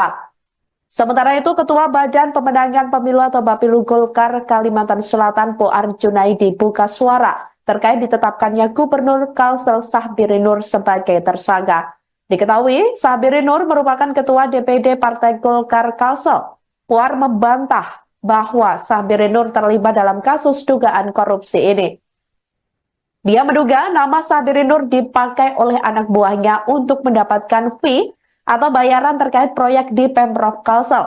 Sementara itu, Ketua Badan Pemenangan Pemilu atau Bapilu Golkar Kalimantan Selatan Poar Junaidi buka suara terkait ditetapkannya Gubernur Kalsel Sahbiri Nur sebagai tersangka. Diketahui, Sahbiri Nur merupakan Ketua DPD Partai Golkar Kalsel. Poar membantah bahwa Sahbiri Nur terlibat dalam kasus dugaan korupsi ini. Dia menduga nama Sahbiri Nur dipakai oleh anak buahnya untuk mendapatkan fee atau bayaran terkait proyek di Pemprov Kalsel.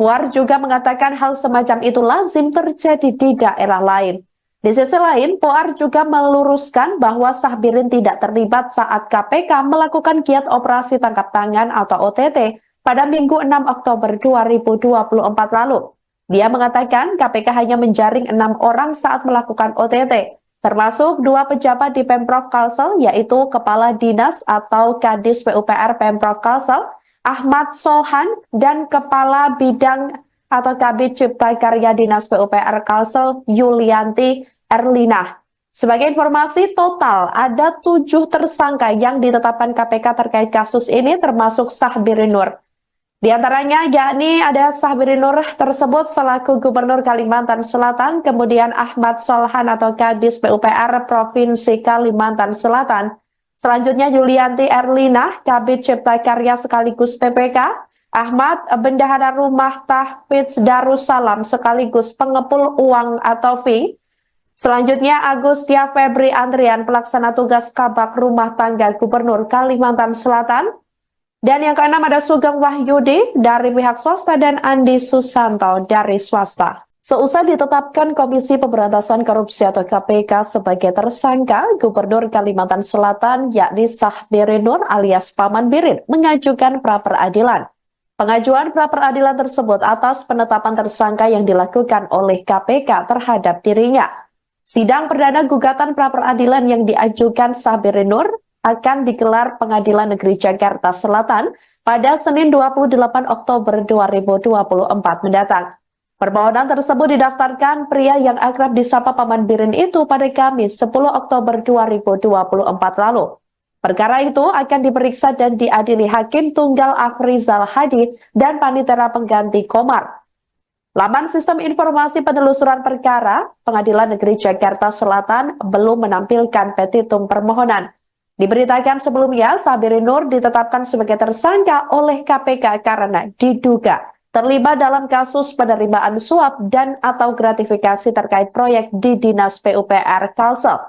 Puar juga mengatakan hal semacam itu lazim terjadi di daerah lain. Di sisi lain, Puar juga meluruskan bahwa Sahbirin tidak terlibat saat KPK melakukan giat operasi tangkap tangan atau OTT pada Minggu 6 Oktober 2024 lalu. Dia mengatakan KPK hanya menjaring 6 orang saat melakukan OTT, termasuk 2 pejabat di Pemprov Kalsel, yaitu Kepala Dinas atau Kadis PUPR Pemprov Kalsel, Ahmad Solhan, dan Kepala Bidang atau Kabid Cipta Karya Dinas PUPR Kalsel, Yulianti Erlina. Sebagai informasi, total ada 7 tersangka yang ditetapkan KPK terkait kasus ini, termasuk Sahbirin Nur. Di antaranya yakni ada Sahbirin Nur tersebut selaku Gubernur Kalimantan Selatan, kemudian Ahmad Solhan atau Kadis PUPR Provinsi Kalimantan Selatan, selanjutnya Yulianti Erlina, Kabid Cipta Karya sekaligus PPK, Ahmad Bendahara Rumah Tahfidz Darussalam sekaligus pengepul uang atau fee, selanjutnya Agustia Febri Andrian pelaksana tugas Kabak Rumah Tangga Gubernur Kalimantan Selatan, dan yang keenam ada Sugeng Wahyudi dari pihak swasta dan Andi Susanto dari swasta. Seusai ditetapkan Komisi Pemberantasan Korupsi atau KPK sebagai tersangka, Gubernur Kalimantan Selatan yakni Sahbirin Nur alias Paman Birin mengajukan pra-peradilan. Pengajuan pra-peradilan tersebut atas penetapan tersangka yang dilakukan oleh KPK terhadap dirinya. Sidang perdana gugatan pra-peradilan yang diajukan Sahbirin Nur akan digelar Pengadilan Negeri Jakarta Selatan pada Senin 28 Oktober 2024 mendatang. Permohonan tersebut didaftarkan pria yang akrab disapa Paman Birin itu pada Kamis 10 Oktober 2024 lalu. Perkara itu akan diperiksa dan diadili Hakim Tunggal Afrizal Hadi dan Panitera Pengganti Komar. Laman Sistem Informasi Penelusuran Perkara Pengadilan Negeri Jakarta Selatan belum menampilkan petitum permohonan. Diberitakan sebelumnya, Sahbirin Nur ditetapkan sebagai tersangka oleh KPK karena diduga terlibat dalam kasus penerimaan suap dan atau gratifikasi terkait proyek di Dinas PUPR Kalsel.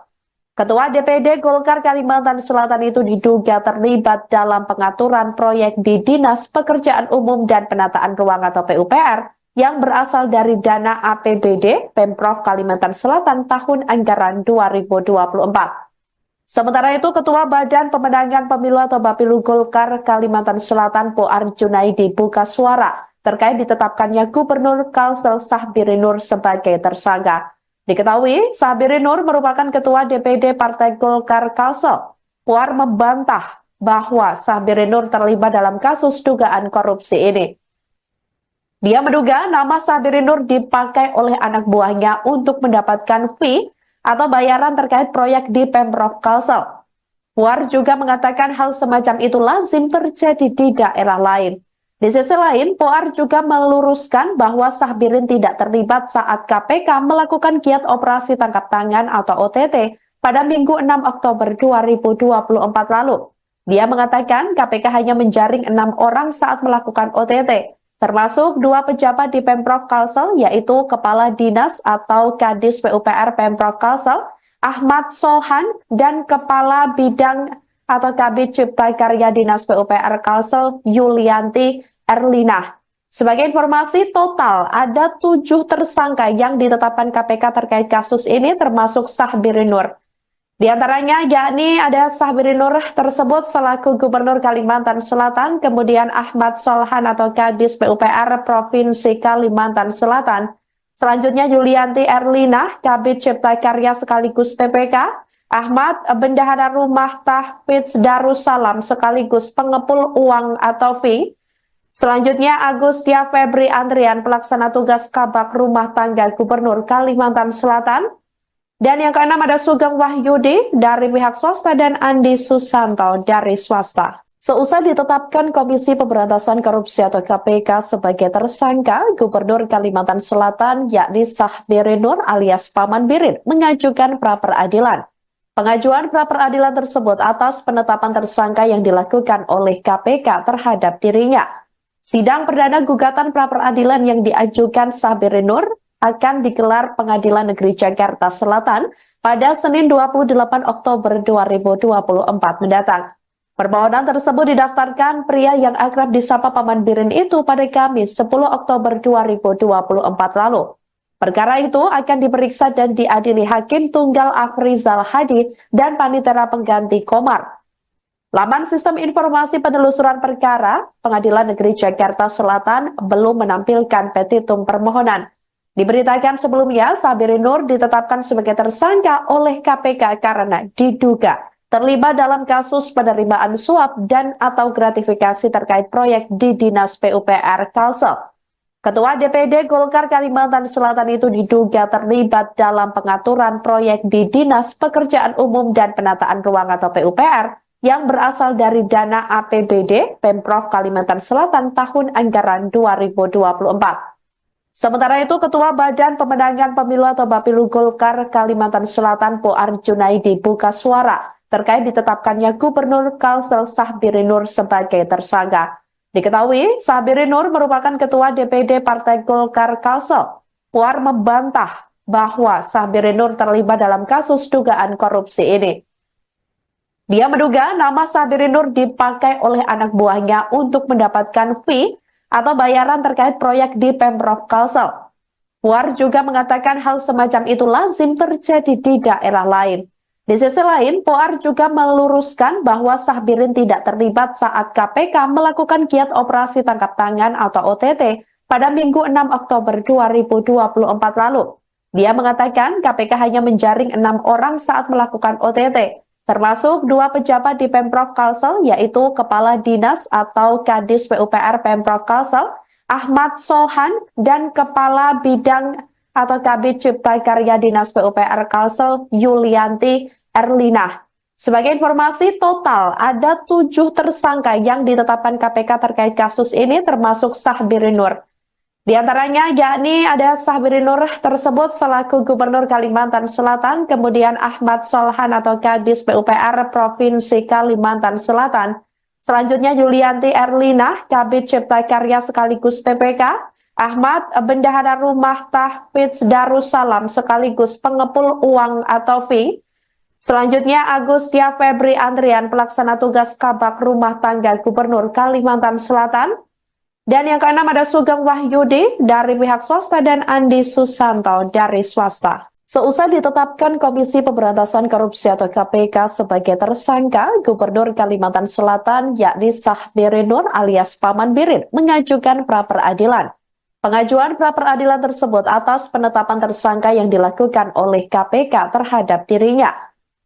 Ketua DPD Golkar Kalimantan Selatan itu diduga terlibat dalam pengaturan proyek di Dinas Pekerjaan Umum dan Penataan Ruang atau PUPR yang berasal dari dana APBD Pemprov Kalimantan Selatan tahun anggaran 2024. Sementara itu, Ketua Badan Pemenangan Pemilu atau Bapilu Golkar Kalimantan Selatan Puar Junaidi buka suara terkait ditetapkannya Gubernur Kalsel Sahbirin Nur sebagai tersangka. Diketahui, Sahbirin Nur merupakan Ketua DPD Partai Golkar Kalsel. Puar membantah bahwa Sahbirin Nur terlibat dalam kasus dugaan korupsi ini. Dia menduga nama Sahbirin Nur dipakai oleh anak buahnya untuk mendapatkan fee atau bayaran terkait proyek di Pemprov Kalsel. Puar juga mengatakan hal semacam itu lazim terjadi di daerah lain. Di sisi lain, Puar juga meluruskan bahwa Sahbirin tidak terlibat saat KPK melakukan giat operasi tangkap tangan atau OTT pada Minggu 6 Oktober 2024 lalu. Dia mengatakan KPK hanya menjaring 6 orang saat melakukan OTT, termasuk 2 pejabat di Pemprov Kalsel, yaitu Kepala Dinas atau Kadis PUPR Pemprov Kalsel, Ahmad Solhan, dan Kepala Bidang atau Kabid Cipta Karya Dinas PUPR Kalsel, Yulianti Erlina. Sebagai informasi, total ada 7 tersangka yang ditetapkan KPK terkait kasus ini, termasuk Sahbirin Nur. Di antaranya yakni ada Sahbirin Nur tersebut selaku Gubernur Kalimantan Selatan, kemudian Ahmad Solhan atau Kadis PUPR Provinsi Kalimantan Selatan, selanjutnya Yulianti Erlina, Kabid Cipta Karya sekaligus PPK, Ahmad Bendahara Rumah Tahfidz Darussalam sekaligus pengepul uang atau fee, selanjutnya Agustia Febri Andrian pelaksana tugas Kabak Rumah Tangga Gubernur Kalimantan Selatan, dan yang keenam ada Sugeng Wahyudi dari pihak swasta dan Andi Susanto dari swasta. Seusai ditetapkan Komisi Pemberantasan Korupsi atau KPK sebagai tersangka, Gubernur Kalimantan Selatan yakni Sahbirin Nur alias Paman Birin mengajukan pra-peradilan. Pengajuan pra-peradilan tersebut atas penetapan tersangka yang dilakukan oleh KPK terhadap dirinya. Sidang perdana gugatan pra-peradilan yang diajukan Sahbirin Nur akan digelar Pengadilan Negeri Jakarta Selatan pada Senin 28 Oktober 2024 mendatang. Permohonan tersebut didaftarkan pria yang akrab disapa Paman Birin itu pada Kamis 10 Oktober 2024 lalu. Perkara itu akan diperiksa dan diadili Hakim Tunggal Afrizal Hadi dan Panitera Pengganti Komar. Laman Sistem Informasi Penelusuran Perkara, Pengadilan Negeri Jakarta Selatan belum menampilkan petitum permohonan. Diberitakan sebelumnya, Sabirin Nur ditetapkan sebagai tersangka oleh KPK karena diduga terlibat dalam kasus penerimaan suap dan atau gratifikasi terkait proyek di Dinas PUPR Kalsel. Ketua DPD Golkar Kalimantan Selatan itu diduga terlibat dalam pengaturan proyek di Dinas Pekerjaan Umum dan Penataan Ruang atau PUPR yang berasal dari dana APBD Pemprov Kalimantan Selatan tahun anggaran 2024. Sementara itu, Ketua Badan Pemenangan Pemilu atau Bapilu Golkar Kalimantan Selatan Poar Junaidi buka suara terkait ditetapkannya Gubernur Kalsel Sahbirin Nur sebagai tersangka. Diketahui, Sahbirin Nur merupakan Ketua DPD Partai Golkar Kalsel. Poar membantah bahwa Sahbirin Nur terlibat dalam kasus dugaan korupsi ini. Dia menduga nama Sahbirin Nur dipakai oleh anak buahnya untuk mendapatkan fee atau bayaran terkait proyek di Pemprov Kalsel. Puar juga mengatakan hal semacam itu lazim terjadi di daerah lain. Di sisi lain, Puar juga meluruskan bahwa Sahbirin tidak terlibat saat KPK melakukan giat operasi tangkap tangan atau OTT pada Minggu 6 Oktober 2024 lalu. Dia mengatakan KPK hanya menjaring 6 orang saat melakukan OTT. Termasuk 2 pejabat di Pemprov Kalsel, yaitu Kepala Dinas atau Kadis PUPR Pemprov Kalsel, Ahmad Solhan, dan Kepala Bidang atau Kabid Cipta Karya Dinas PUPR Kalsel, Yulianti Erlina. Sebagai informasi, total ada 7 tersangka yang ditetapkan KPK terkait kasus ini, termasuk Sahbirin Nur. Di antaranya yakni ada Sahbirin Nur tersebut selaku Gubernur Kalimantan Selatan, kemudian Ahmad Solhan atau Kadis PUPR Provinsi Kalimantan Selatan, selanjutnya Yulianti Erlina, Kabid Cipta Karya sekaligus PPK, Ahmad Bendahara Rumah Tahfidz Darussalam sekaligus pengepul uang atau fee, selanjutnya Agustia Febri Andrian pelaksana tugas Kabak Rumah Tangga Gubernur Kalimantan Selatan, dan yang keenam ada Sugeng Wahyudi dari pihak swasta dan Andi Susanto dari swasta. Seusai ditetapkan Komisi Pemberantasan Korupsi atau KPK sebagai tersangka, Gubernur Kalimantan Selatan yakni Sahbirin Nur alias Paman Birin mengajukan pra-peradilan. Pengajuan pra-peradilan tersebut atas penetapan tersangka yang dilakukan oleh KPK terhadap dirinya.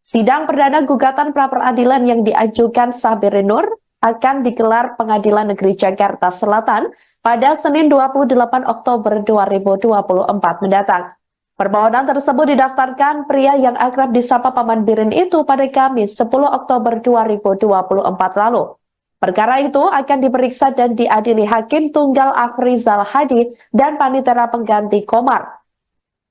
Sidang perdana gugatan pra-peradilan yang diajukan Sahbirin Nur akan digelar Pengadilan Negeri Jakarta Selatan pada Senin 28 Oktober 2024 mendatang. Permohonan tersebut didaftarkan pria yang akrab disapa Paman Birin itu pada Kamis 10 Oktober 2024 lalu. Perkara itu akan diperiksa dan diadili Hakim Tunggal Afrizal Hadi dan Panitera Pengganti Komar.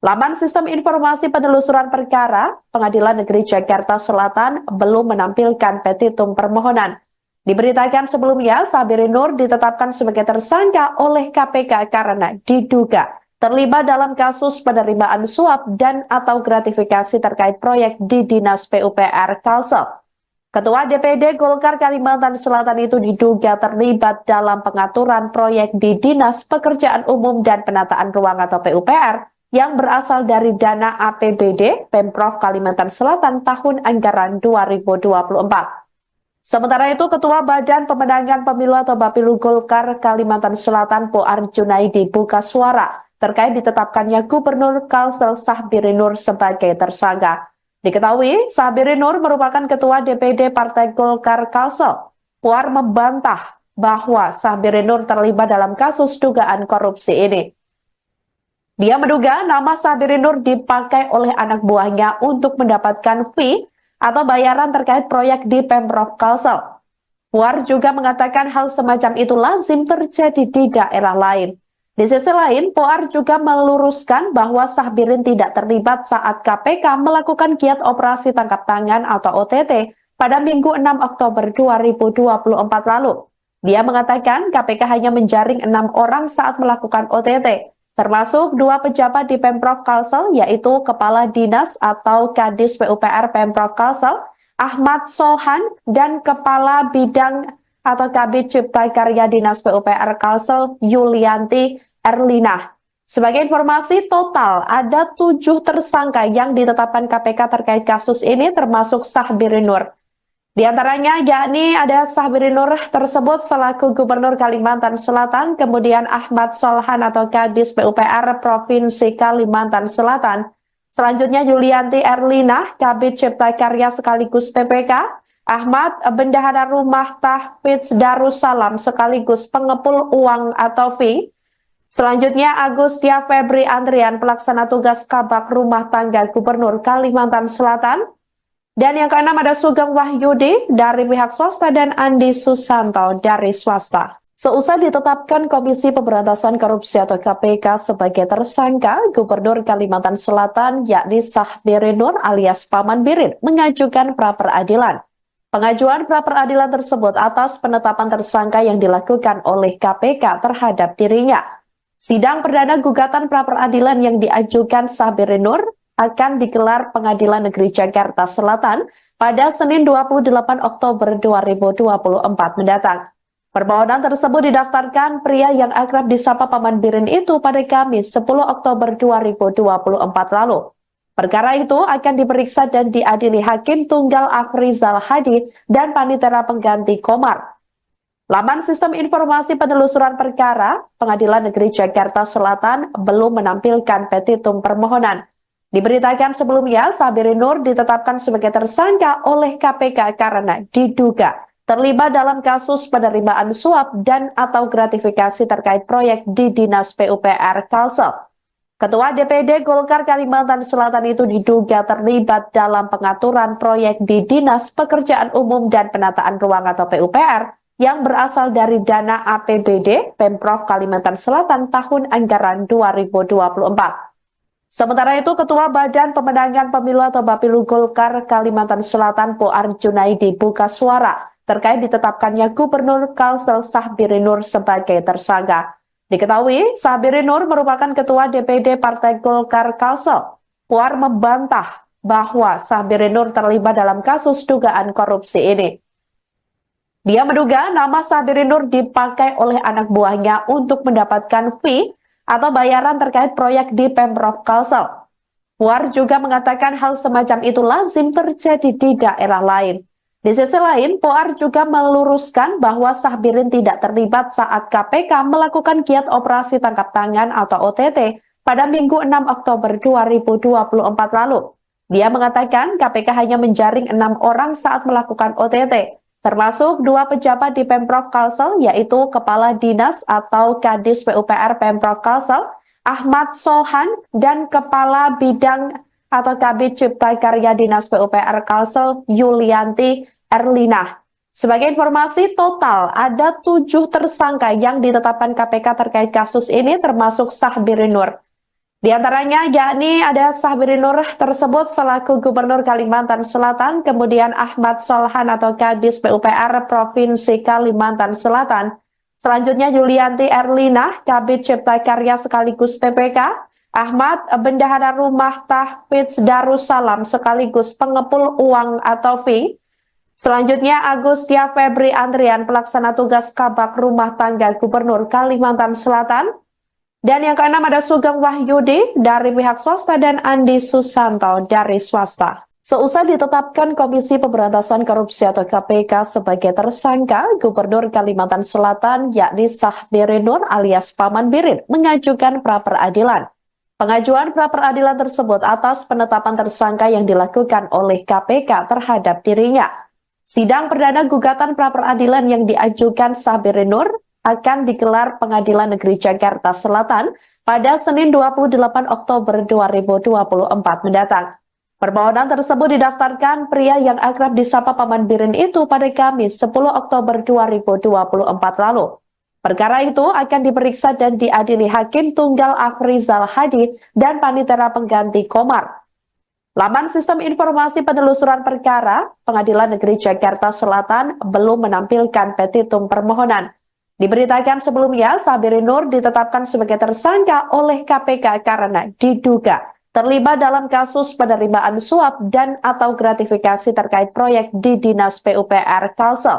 Laman Sistem Informasi Penelusuran Perkara, Pengadilan Negeri Jakarta Selatan belum menampilkan petitum permohonan. Diberitakan sebelumnya, Sahbirin Nur ditetapkan sebagai tersangka oleh KPK karena diduga terlibat dalam kasus penerimaan suap dan atau gratifikasi terkait proyek di Dinas PUPR Kalsel. Ketua DPD Golkar Kalimantan Selatan itu diduga terlibat dalam pengaturan proyek di Dinas Pekerjaan Umum dan Penataan Ruang atau PUPR yang berasal dari dana APBD Pemprov Kalimantan Selatan tahun anggaran 2024. Sementara itu, Ketua Badan Pemenangan Pemilu atau Bapilu Golkar Kalimantan Selatan Poar Junaidi buka suara terkait ditetapkannya Gubernur Kalsel Sahbirin Nur sebagai tersangka. Diketahui, Sahbirin Nur merupakan Ketua DPD Partai Golkar Kalsel. Poar membantah bahwa Sahbirin Nur terlibat dalam kasus dugaan korupsi ini. Dia menduga nama Sahbirin Nur dipakai oleh anak buahnya untuk mendapatkan fee atau bayaran terkait proyek di Pemprov Kalsel. Puar juga mengatakan hal semacam itu lazim terjadi di daerah lain. Di sisi lain, Puar juga meluruskan bahwa Sahbirin tidak terlibat saat KPK melakukan giat operasi tangkap tangan atau OTT pada Minggu 6 Oktober 2024 lalu. Dia mengatakan KPK hanya menjaring 6 orang saat melakukan OTT. Termasuk 2 pejabat di Pemprov Kalsel, yaitu Kepala Dinas atau Kadis PUPR Pemprov Kalsel, Ahmad Solhan, dan Kepala Bidang atau Kabid Cipta Karya Dinas PUPR Kalsel Yulianti Erlina. Sebagai informasi, total ada 7 tersangka yang ditetapkan KPK terkait kasus ini, termasuk Sahbiri Nur. Di antaranya yakni ada Sahbiri Nur tersebut selaku Gubernur Kalimantan Selatan, kemudian Ahmad Solhan atau Kadis PUPR Provinsi Kalimantan Selatan, selanjutnya Yulianti Erlina, Kabid Cipta Karya sekaligus PPK, Ahmad Bendahara Rumah Tahfidz Darussalam sekaligus pengepul uang atau fee, selanjutnya Agustia Febri Andrian, pelaksana tugas Kabak Rumah Tangga Gubernur Kalimantan Selatan. Dan yang keenam ada Sugeng Wahyudi dari pihak swasta dan Andi Susanto dari swasta. Seusai ditetapkan Komisi Pemberantasan Korupsi atau KPK sebagai tersangka, Gubernur Kalimantan Selatan yakni Sahbiri Nur alias Paman Birin mengajukan pra-peradilan. Pengajuan pra-peradilan tersebut atas penetapan tersangka yang dilakukan oleh KPK terhadap dirinya. Sidang perdana gugatan pra-peradilan yang diajukan Sahbiri Nur akan digelar Pengadilan Negeri Jakarta Selatan pada Senin 28 Oktober 2024 mendatang. Permohonan tersebut didaftarkan pria yang akrab disapa Paman Birin itu pada Kamis 10 Oktober 2024 lalu. Perkara itu akan diperiksa dan diadili Hakim Tunggal Afrizal Hadi dan Panitera Pengganti Komar. Laman Sistem Informasi Penelusuran Perkara Pengadilan Negeri Jakarta Selatan belum menampilkan petitum permohonan. Diberitakan sebelumnya, Sahbiri Nur ditetapkan sebagai tersangka oleh KPK karena diduga terlibat dalam kasus penerimaan suap dan atau gratifikasi terkait proyek di Dinas PUPR Kalsel. Ketua DPD Golkar Kalimantan Selatan itu diduga terlibat dalam pengaturan proyek di Dinas Pekerjaan Umum dan Penataan Ruang atau PUPR yang berasal dari dana APBD Pemprov Kalimantan Selatan tahun anggaran 2024. Sementara itu, Ketua Badan Pemenangan Pemilu atau Bapilu Golkar Kalimantan Selatan Poar Junaidi buka suara terkait ditetapkannya Gubernur Kalsel Sahbiri Nur sebagai tersangka. Diketahui, Sahbiri Nur merupakan Ketua DPD Partai Golkar Kalsel. Poar membantah bahwa Sahbiri Nur terlibat dalam kasus dugaan korupsi ini. Dia menduga nama Sahbiri Nur dipakai oleh anak buahnya untuk mendapatkan fee atau bayaran terkait proyek di Pemprov Kalsel. Puar juga mengatakan hal semacam itu lazim terjadi di daerah lain. Di sisi lain, Puar juga meluruskan bahwa Sahbirin tidak terlibat saat KPK melakukan giat operasi tangkap tangan atau OTT pada Minggu 6 Oktober 2024 lalu. Dia mengatakan KPK hanya menjaring 6 orang saat melakukan OTT. Termasuk 2 pejabat di Pemprov Kalsel, yaitu Kepala Dinas atau Kadis PUPR Pemprov Kalsel, Ahmad Solhan, dan Kepala Bidang atau Kabid Cipta Karya Dinas PUPR Kalsel, Yulianti Erlina. Sebagai informasi, total ada 7 tersangka yang ditetapkan KPK terkait kasus ini, termasuk Sahbiri Nur. Di antaranya yakni ada Sahbiri Nur tersebut selaku Gubernur Kalimantan Selatan, kemudian Ahmad Solhan atau Kadis PUPR Provinsi Kalimantan Selatan, selanjutnya Yulianti Erlina, Kabid Cipta Karya sekaligus PPK, Ahmad Bendahara Rumah Tahfidz Darussalam sekaligus pengepul uang atau fee, selanjutnya Agustia Febri Andrian, pelaksana tugas Kabak Rumah Tangga Gubernur Kalimantan Selatan. Dan yang keenam ada Sugeng Wahyudi dari pihak swasta dan Andi Susanto dari swasta. Seusai ditetapkan Komisi Pemberantasan Korupsi atau KPK sebagai tersangka, Gubernur Kalimantan Selatan yakni Sahbiri Nur alias Paman Birin mengajukan pra-peradilan. Pengajuan pra-peradilan tersebut atas penetapan tersangka yang dilakukan oleh KPK terhadap dirinya. Sidang perdana gugatan pra-peradilan yang diajukan Sahbiri Nur akan digelar Pengadilan Negeri Jakarta Selatan pada Senin 28 Oktober 2024 mendatang. Permohonan tersebut didaftarkan pria yang akrab disapa Paman Birin itu pada Kamis 10 Oktober 2024 lalu. Perkara itu akan diperiksa dan diadili Hakim Tunggal Afrizal Hadi dan Panitera Pengganti Komar. Laman Sistem Informasi Penelusuran Perkara Pengadilan Negeri Jakarta Selatan belum menampilkan petitum permohonan. Diberitakan sebelumnya, Sahbiri Nur ditetapkan sebagai tersangka oleh KPK karena diduga terlibat dalam kasus penerimaan suap dan atau gratifikasi terkait proyek di Dinas PUPR Kalsel.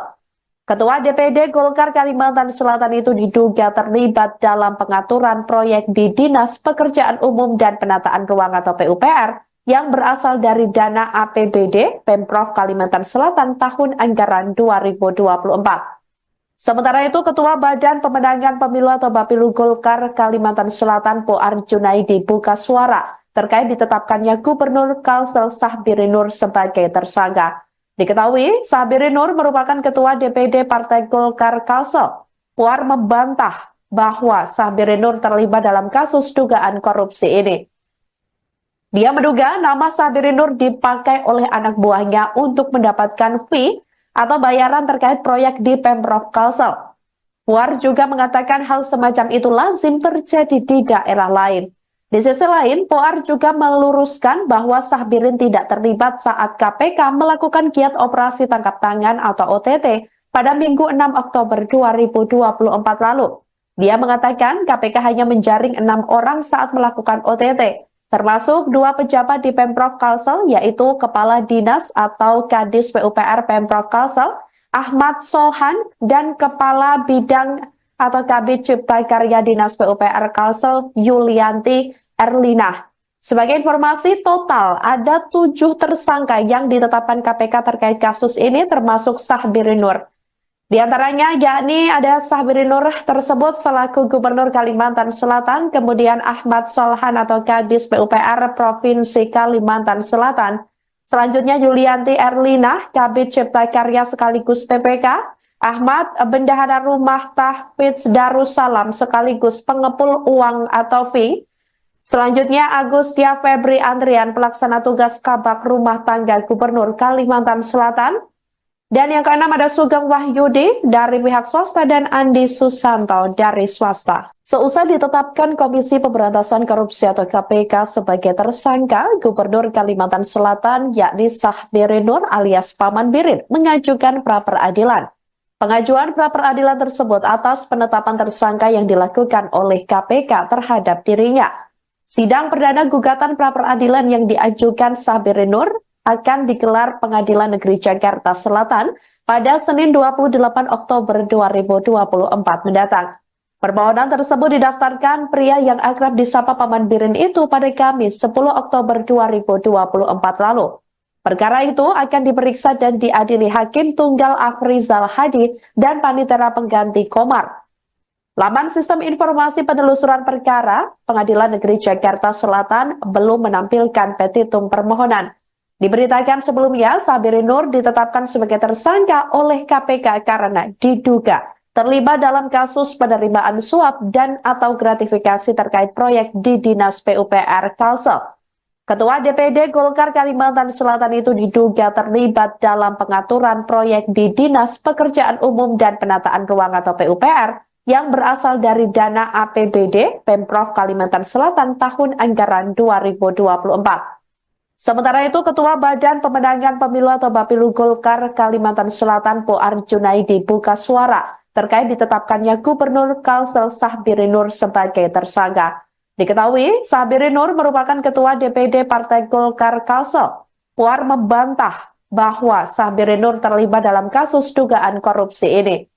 Ketua DPD Golkar Kalimantan Selatan itu diduga terlibat dalam pengaturan proyek di Dinas Pekerjaan Umum dan Penataan Ruang atau PUPR yang berasal dari dana APBD Pemprov Kalimantan Selatan tahun anggaran 2024. Sementara itu, Ketua Badan Pemenangan Pemilu atau Bapilu Golkar Kalimantan Selatan Poar Junaidi buka suara terkait ditetapkannya Gubernur Kalsel Sahbiri Nur sebagai tersangka. Diketahui, Sahbiri Nur merupakan Ketua DPD Partai Golkar Kalsel. Poar membantah bahwa Sahbiri Nur terlibat dalam kasus dugaan korupsi ini. Dia menduga nama Sahbiri Nur dipakai oleh anak buahnya untuk mendapatkan fee atau bayaran terkait proyek di Pemprov Kalsel. Puar juga mengatakan hal semacam itu lazim terjadi di daerah lain. Di sisi lain, Puar juga meluruskan bahwa Sahbirin tidak terlibat saat KPK melakukan giat operasi tangkap tangan atau OTT pada Minggu 6 Oktober 2024 lalu. Dia mengatakan KPK hanya menjaring 6 orang saat melakukan OTT. Termasuk 2 pejabat di Pemprov Kalsel, yaitu Kepala Dinas atau Kadis PUPR Pemprov Kalsel, Ahmad Solhan, dan Kepala Bidang atau Kabid Cipta Karya Dinas PUPR Kalsel, Yulianti Erlina. Sebagai informasi, total ada 7 tersangka yang ditetapkan KPK terkait kasus ini, termasuk Sahbiri Nur. Di antaranya yakni ada Sahbiri Nur tersebut selaku Gubernur Kalimantan Selatan, kemudian Ahmad Solhan atau Kadis PUPR Provinsi Kalimantan Selatan, selanjutnya Yulianti Erlina, Kabid Cipta Karya sekaligus PPK, Ahmad Bendahara Rumah Tahfidz Darussalam sekaligus pengepul uang atau fee, selanjutnya Agustia Febri Andrian pelaksana tugas Kabak Rumah Tangga Gubernur Kalimantan Selatan, dan yang keenam ada Sugeng Wahyudi dari pihak swasta dan Andi Susanto dari swasta. Seusai ditetapkan Komisi Pemberantasan Korupsi atau KPK sebagai tersangka, Gubernur Kalimantan Selatan yakni Sahbiri Nur alias Paman Birin mengajukan pra-peradilan. Pengajuan pra-peradilan tersebut atas penetapan tersangka yang dilakukan oleh KPK terhadap dirinya. Sidang perdana gugatan pra-peradilan yang diajukan Sahbiri Nur akan digelar Pengadilan Negeri Jakarta Selatan pada Senin 28 Oktober 2024 mendatang. Permohonan tersebut didaftarkan pria yang akrab disapa Paman Birin itu pada Kamis 10 Oktober 2024 lalu. Perkara itu akan diperiksa dan diadili Hakim Tunggal Afrizal Hadi dan Panitera Pengganti Komar. Laman Sistem Informasi Penelusuran Perkara Pengadilan Negeri Jakarta Selatan belum menampilkan petitum permohonan. Diberitakan sebelumnya, Sahbiri Nur ditetapkan sebagai tersangka oleh KPK karena diduga terlibat dalam kasus penerimaan suap dan atau gratifikasi terkait proyek di Dinas PUPR Kalsel. Ketua DPD Golkar Kalimantan Selatan itu diduga terlibat dalam pengaturan proyek di Dinas Pekerjaan Umum dan Penataan Ruang atau PUPR yang berasal dari dana APBD Pemprov Kalimantan Selatan tahun anggaran 2024. Sementara itu, Ketua Badan Pemenangan Pemilu atau Bapilu Golkar Kalimantan Selatan Poar Junaidi buka suara terkait ditetapkannya Gubernur Kalsel Sahbiri Nur sebagai tersangka. Diketahui, Sahbiri Nur merupakan Ketua DPD Partai Golkar Kalsel. Poar membantah bahwa Sahbiri Nur terlibat dalam kasus dugaan korupsi ini.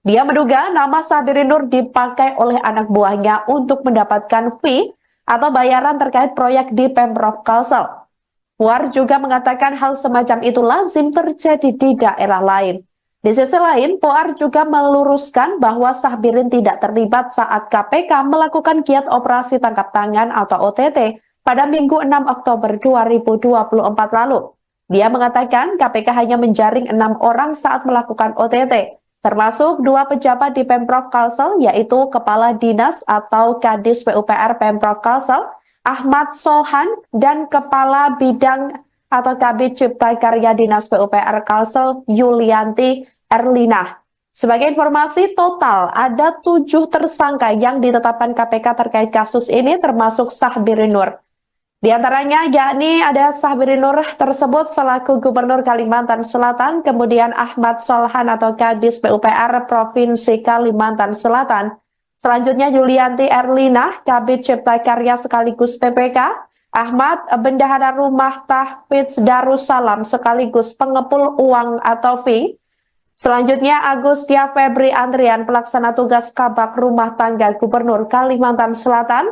Dia menduga nama Sahbiri Nur dipakai oleh anak buahnya untuk mendapatkan fee atau bayaran terkait proyek di Pemprov Kalsel. Puar juga mengatakan hal semacam itu lazim terjadi di daerah lain. Di sisi lain, Puar juga meluruskan bahwa Sahbirin tidak terlibat saat KPK melakukan giat operasi tangkap tangan atau OTT pada Minggu 6 Oktober 2024 lalu. Dia mengatakan KPK hanya menjaring 6 orang saat melakukan OTT. Termasuk 2 pejabat di Pemprov Kalsel, yaitu Kepala Dinas atau Kadis PUPR Pemprov Kalsel, Ahmad Solhan, dan Kepala Bidang atau Kabid Cipta Karya Dinas PUPR Kalsel, Yulianti Erlina. Sebagai informasi, total ada 7 tersangka yang ditetapkan KPK terkait kasus ini, termasuk Sahbiri Nur. Di antaranya yakni ada Sahbiri Nur tersebut selaku Gubernur Kalimantan Selatan, kemudian Ahmad Solhan atau Kadis PUPR Provinsi Kalimantan Selatan, Selanjutnya Yulianti Erlina, Kabid Cipta Karya sekaligus PPK, Ahmad Bendahara Rumah Tahfidz Darussalam sekaligus pengepul uang atau fee. Selanjutnya Agustia Febri Andrian, pelaksana tugas Kabak Rumah Tangga Gubernur Kalimantan Selatan.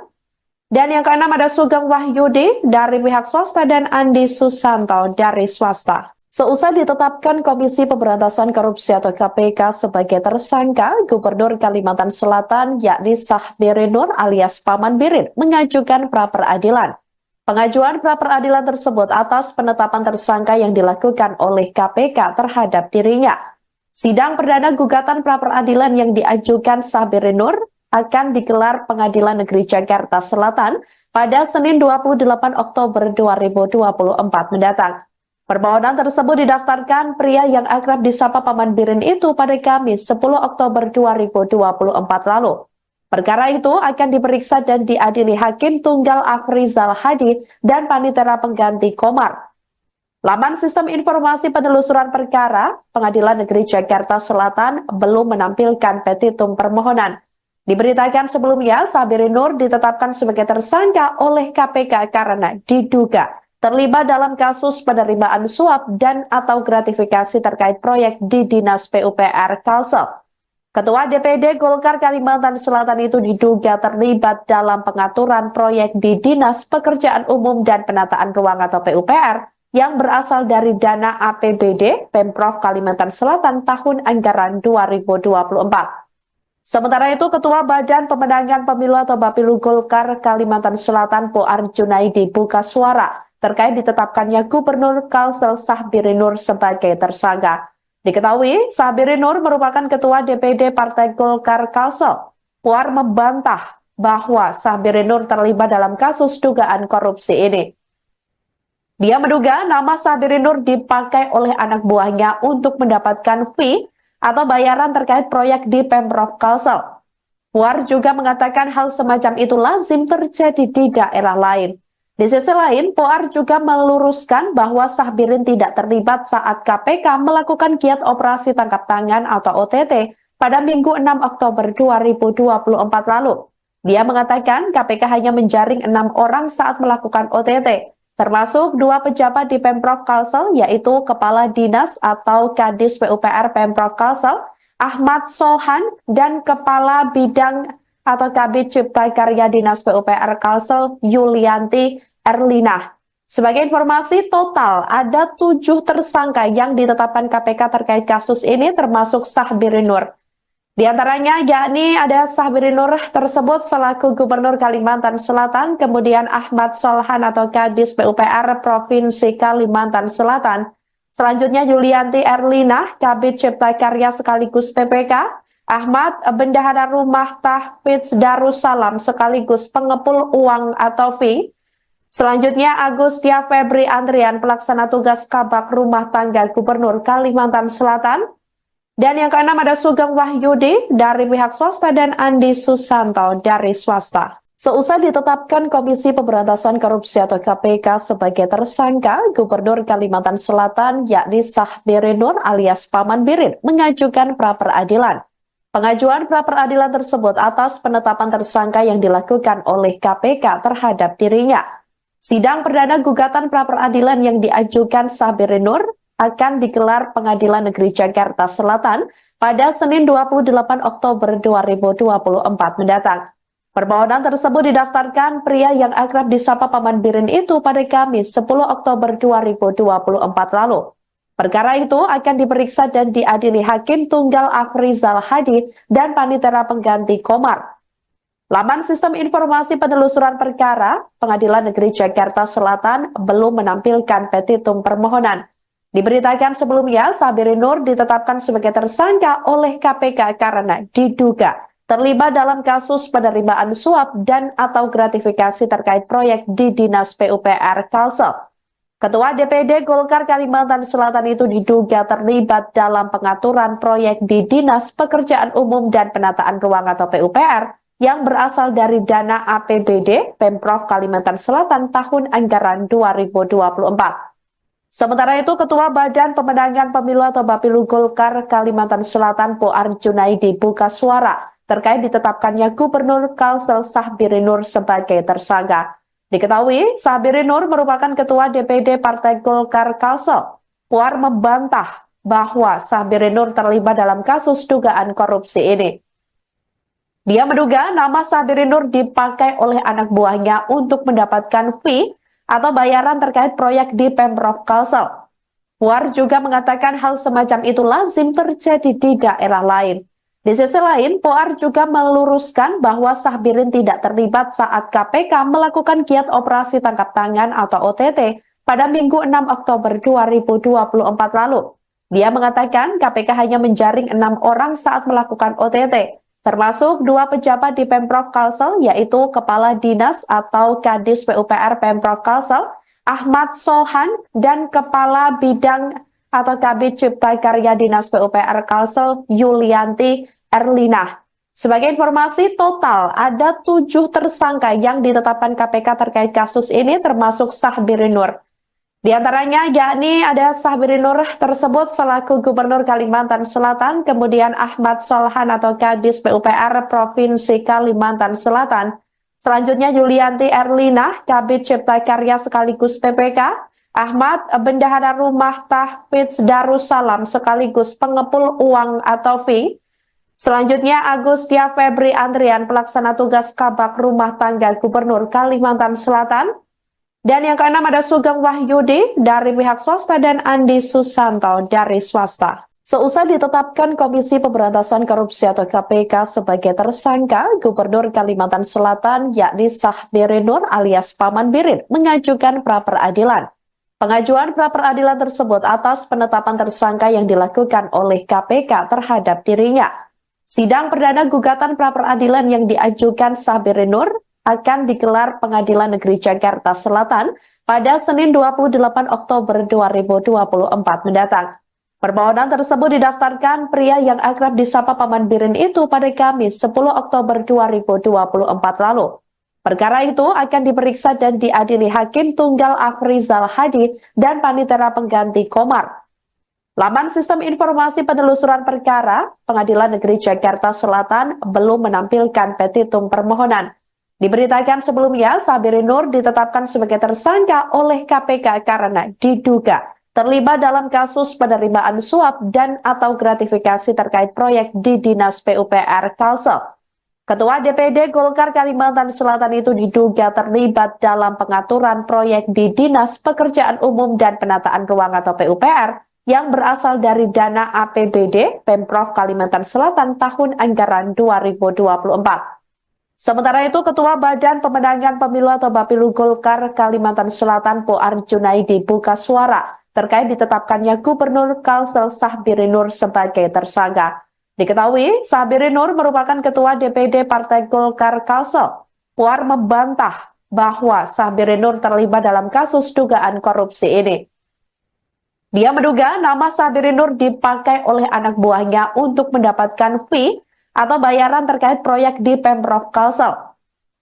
Dan yang keenam ada Sugeng Wahyudi dari pihak swasta dan Andi Susanto dari swasta. Seusai ditetapkan Komisi Pemberantasan Korupsi atau KPK sebagai tersangka, Gubernur Kalimantan Selatan yakni Sahbiri Nur alias Paman Birin mengajukan pra-peradilan. Pengajuan pra-peradilan tersebut atas penetapan tersangka yang dilakukan oleh KPK terhadap dirinya. Sidang perdana gugatan pra-peradilan yang diajukan Sahbiri Nur akan digelar Pengadilan Negeri Jakarta Selatan pada Senin 28 Oktober 2024 mendatang. Permohonan tersebut didaftarkan pria yang akrab disapa Paman Birin itu pada Kamis 10 Oktober 2024 lalu. Perkara itu akan diperiksa dan diadili Hakim Tunggal Afrizal Hadi dan Panitera Pengganti Komar. Laman Sistem Informasi Penelusuran Perkara Pengadilan Negeri Jakarta Selatan belum menampilkan petitum permohonan. Diberitakan sebelumnya, Sahbiri Nur ditetapkan sebagai tersangka oleh KPK karena diduga terlibat dalam kasus penerimaan suap dan atau gratifikasi terkait proyek di Dinas PUPR Kalsel. Ketua DPD Golkar Kalimantan Selatan itu diduga terlibat dalam pengaturan proyek di Dinas Pekerjaan Umum dan Penataan Ruang atau PUPR yang berasal dari dana APBD Pemprov Kalimantan Selatan tahun anggaran 2024. Sementara itu, Ketua Badan Pemenangan Pemilu atau Bapilu Golkar Kalimantan Selatan Poar Junaidi buka suara terkait ditetapkannya Gubernur Kalsel Sahbiri Nur sebagai tersangka. Diketahui, Sahbiri Nur merupakan Ketua DPD Partai Golkar Kalsel. Puar membantah bahwa Sahbiri Nur terlibat dalam kasus dugaan korupsi ini. Dia menduga nama Sahbiri Nur dipakai oleh anak buahnya untuk mendapatkan fee atau bayaran terkait proyek di Pemprov Kalsel. Puar juga mengatakan hal semacam itu lazim terjadi di daerah lain. Di sisi lain, Puar juga meluruskan bahwa Sahbirin tidak terlibat saat KPK melakukan giat operasi tangkap tangan atau OTT pada Minggu 6 Oktober 2024 lalu. Dia mengatakan KPK hanya menjaring 6 orang saat melakukan OTT, termasuk 2 pejabat di Pemprov Kalsel, yaitu Kepala Dinas atau Kadis PUPR Pemprov Kalsel, Ahmad Solhan, dan Kepala Bidang atau Kabid Cipta Karya Dinas PUPR Kalsel, Yulianti Erlina. Sebagai informasi, total ada 7 tersangka yang ditetapkan KPK terkait kasus ini, termasuk Sahbiri Nur. Di antaranya yakni ada Sahbiri Nur tersebut selaku Gubernur Kalimantan Selatan, kemudian Ahmad Solhan atau Kadis PUPR Provinsi Kalimantan Selatan. Selanjutnya Yulianti Erlina, Kabid Cipta Karya sekaligus PPK, Ahmad Bendahara Rumah Tahfidz Darussalam sekaligus pengepul uang atau fee. Selanjutnya Agustia Febri Andrian, pelaksana tugas Kabak Rumah Tangga Gubernur Kalimantan Selatan. Dan yang keenam ada Sugeng Wahyudi dari pihak swasta dan Andi Susanto dari swasta. Seusai ditetapkan Komisi Pemberantasan Korupsi atau KPK sebagai tersangka, Gubernur Kalimantan Selatan yakni Sahbiri Nur alias Paman Birin mengajukan pra-peradilan. Pengajuan pra-peradilan tersebut atas penetapan tersangka yang dilakukan oleh KPK terhadap dirinya. Sidang perdana gugatan pra-peradilan yang diajukan Sahbiri Nur akan digelar Pengadilan Negeri Jakarta Selatan pada Senin 28 Oktober 2024 mendatang. Permohonan tersebut didaftarkan pria yang akrab disapa Paman Birin itu pada Kamis 10 Oktober 2024 lalu. Perkara itu akan diperiksa dan diadili Hakim Tunggal Afrizal Hadi dan Panitera Pengganti Komar. Laman Sistem Informasi Penelusuran Perkara Pengadilan Negeri Jakarta Selatan belum menampilkan petitum permohonan. Diberitakan sebelumnya, Sahbiri Nur ditetapkan sebagai tersangka oleh KPK karena diduga terlibat dalam kasus penerimaan suap dan atau gratifikasi terkait proyek di Dinas PUPR Kalsel. Ketua DPD Golkar Kalimantan Selatan itu diduga terlibat dalam pengaturan proyek di Dinas Pekerjaan Umum dan Penataan Ruang atau PUPR yang berasal dari dana APBD Pemprov Kalimantan Selatan tahun anggaran 2024. Sementara itu, Ketua Badan Pemenangan Pemilu atau Bapilu Golkar Kalimantan Selatan Poar Junaidi buka suara terkait ditetapkannya Gubernur Kalsel Sahbiri Nur sebagai tersangka. Diketahui, Sahbiri Nur merupakan Ketua DPD Partai Golkar Kalsel. Puar membantah bahwa Sahbiri Nur terlibat dalam kasus dugaan korupsi ini. Dia menduga nama Sahbiri Nur dipakai oleh anak buahnya untuk mendapatkan fee atau bayaran terkait proyek di Pemprov Kalsel. Puar juga mengatakan hal semacam itu lazim terjadi di daerah lain. Di sisi lain, Puar juga meluruskan bahwa Sahbirin tidak terlibat saat KPK melakukan giat operasi tangkap tangan atau OTT pada Minggu 6 Oktober 2024 lalu. Dia mengatakan KPK hanya menjaring 6 orang saat melakukan OTT, termasuk 2 pejabat di Pemprov Kalsel, yaitu Kepala Dinas atau Kadis PUPR Pemprov Kalsel, Ahmad Solhan, dan Kepala Bidang atau Kabid Cipta Karya Dinas PUPR Kalsel, Yulianti Erlina. Sebagai informasi, total ada 7 tersangka yang ditetapkan KPK terkait kasus ini, termasuk Sahbiri Nur. Di antaranya yakni ada Sahbiri Nur tersebut selaku Gubernur Kalimantan Selatan, kemudian Ahmad Solhan atau Kadis PUPR Provinsi Kalimantan Selatan, selanjutnya Yulianti Erlina, Kabid Cipta Karya sekaligus PPK, Ahmad Bendahara Rumah Tahfidz Darussalam sekaligus pengepul uang atau fee, selanjutnya Agustia Febri Andrian, pelaksana tugas Kabak Rumah Tangga Gubernur Kalimantan Selatan. Dan yang keenam ada Sugeng Wahyudi dari pihak swasta dan Andi Susanto dari swasta. Seusai ditetapkan Komisi Pemberantasan Korupsi atau KPK sebagai tersangka, Gubernur Kalimantan Selatan yakni Sahbiri Nur alias Paman Birin mengajukan pra-peradilan. Pengajuan pra-peradilan tersebut atas penetapan tersangka yang dilakukan oleh KPK terhadap dirinya. Sidang perdana gugatan pra-peradilan yang diajukan Sahbiri Nur akan digelar Pengadilan Negeri Jakarta Selatan pada Senin 28 Oktober 2024 mendatang. Permohonan tersebut didaftarkan pria yang akrab disapa Paman Birin itu pada Kamis 10 Oktober 2024 lalu. Perkara itu akan diperiksa dan diadili Hakim Tunggal Afrizal Hadi dan Panitera Pengganti Komar. Laman Sistem Informasi Penelusuran Perkara Pengadilan Negeri Jakarta Selatan belum menampilkan petitum permohonan. Diberitakan sebelumnya, Sahbiri Nur ditetapkan sebagai tersangka oleh KPK karena diduga terlibat dalam kasus penerimaan suap dan atau gratifikasi terkait proyek di Dinas PUPR Kalsel. Ketua DPD Golkar Kalimantan Selatan itu diduga terlibat dalam pengaturan proyek di Dinas Pekerjaan Umum dan Penataan Ruang atau PUPR yang berasal dari dana APBD Pemprov Kalimantan Selatan tahun anggaran 2024. Sementara itu, Ketua Badan Pemenangan Pemilu atau Bapilu Golkar Kalimantan Selatan Puar Junaidi buka suara terkait ditetapkannya Gubernur Kalsel Sahbiri Nur sebagai tersangka. Diketahui, Sahbiri Nur merupakan Ketua DPD Partai Golkar Kalsel. Puar membantah bahwa Sahbiri Nur terlibat dalam kasus dugaan korupsi ini. Dia menduga nama Sahbiri Nur dipakai oleh anak buahnya untuk mendapatkan fee atau bayaran terkait proyek di Pemprov Kalsel.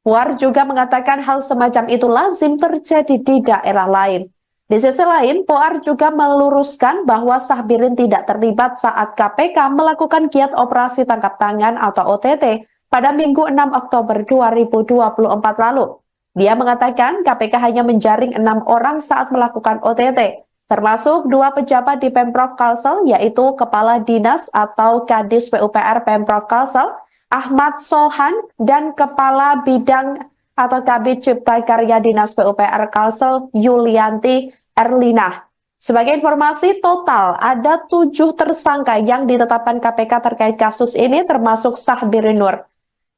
Puar juga mengatakan hal semacam itu lazim terjadi di daerah lain. Di sisi lain, Puar juga meluruskan bahwa Sahbirin tidak terlibat saat KPK melakukan giat operasi tangkap tangan atau OTT pada Minggu 6 Oktober 2024 lalu. Dia mengatakan KPK hanya menjaring 6 orang saat melakukan OTT, termasuk 2 pejabat di Pemprov Kalsel, yaitu Kepala Dinas atau Kadis PUPR Pemprov Kalsel, Ahmad Solhan, dan Kepala Bidang atau Kabid Cipta Karya Dinas PUPR Kalsel, Yulianti Erlina. Sebagai informasi, total ada 7 tersangka yang ditetapkan KPK terkait kasus ini, termasuk Sahbiri Nur.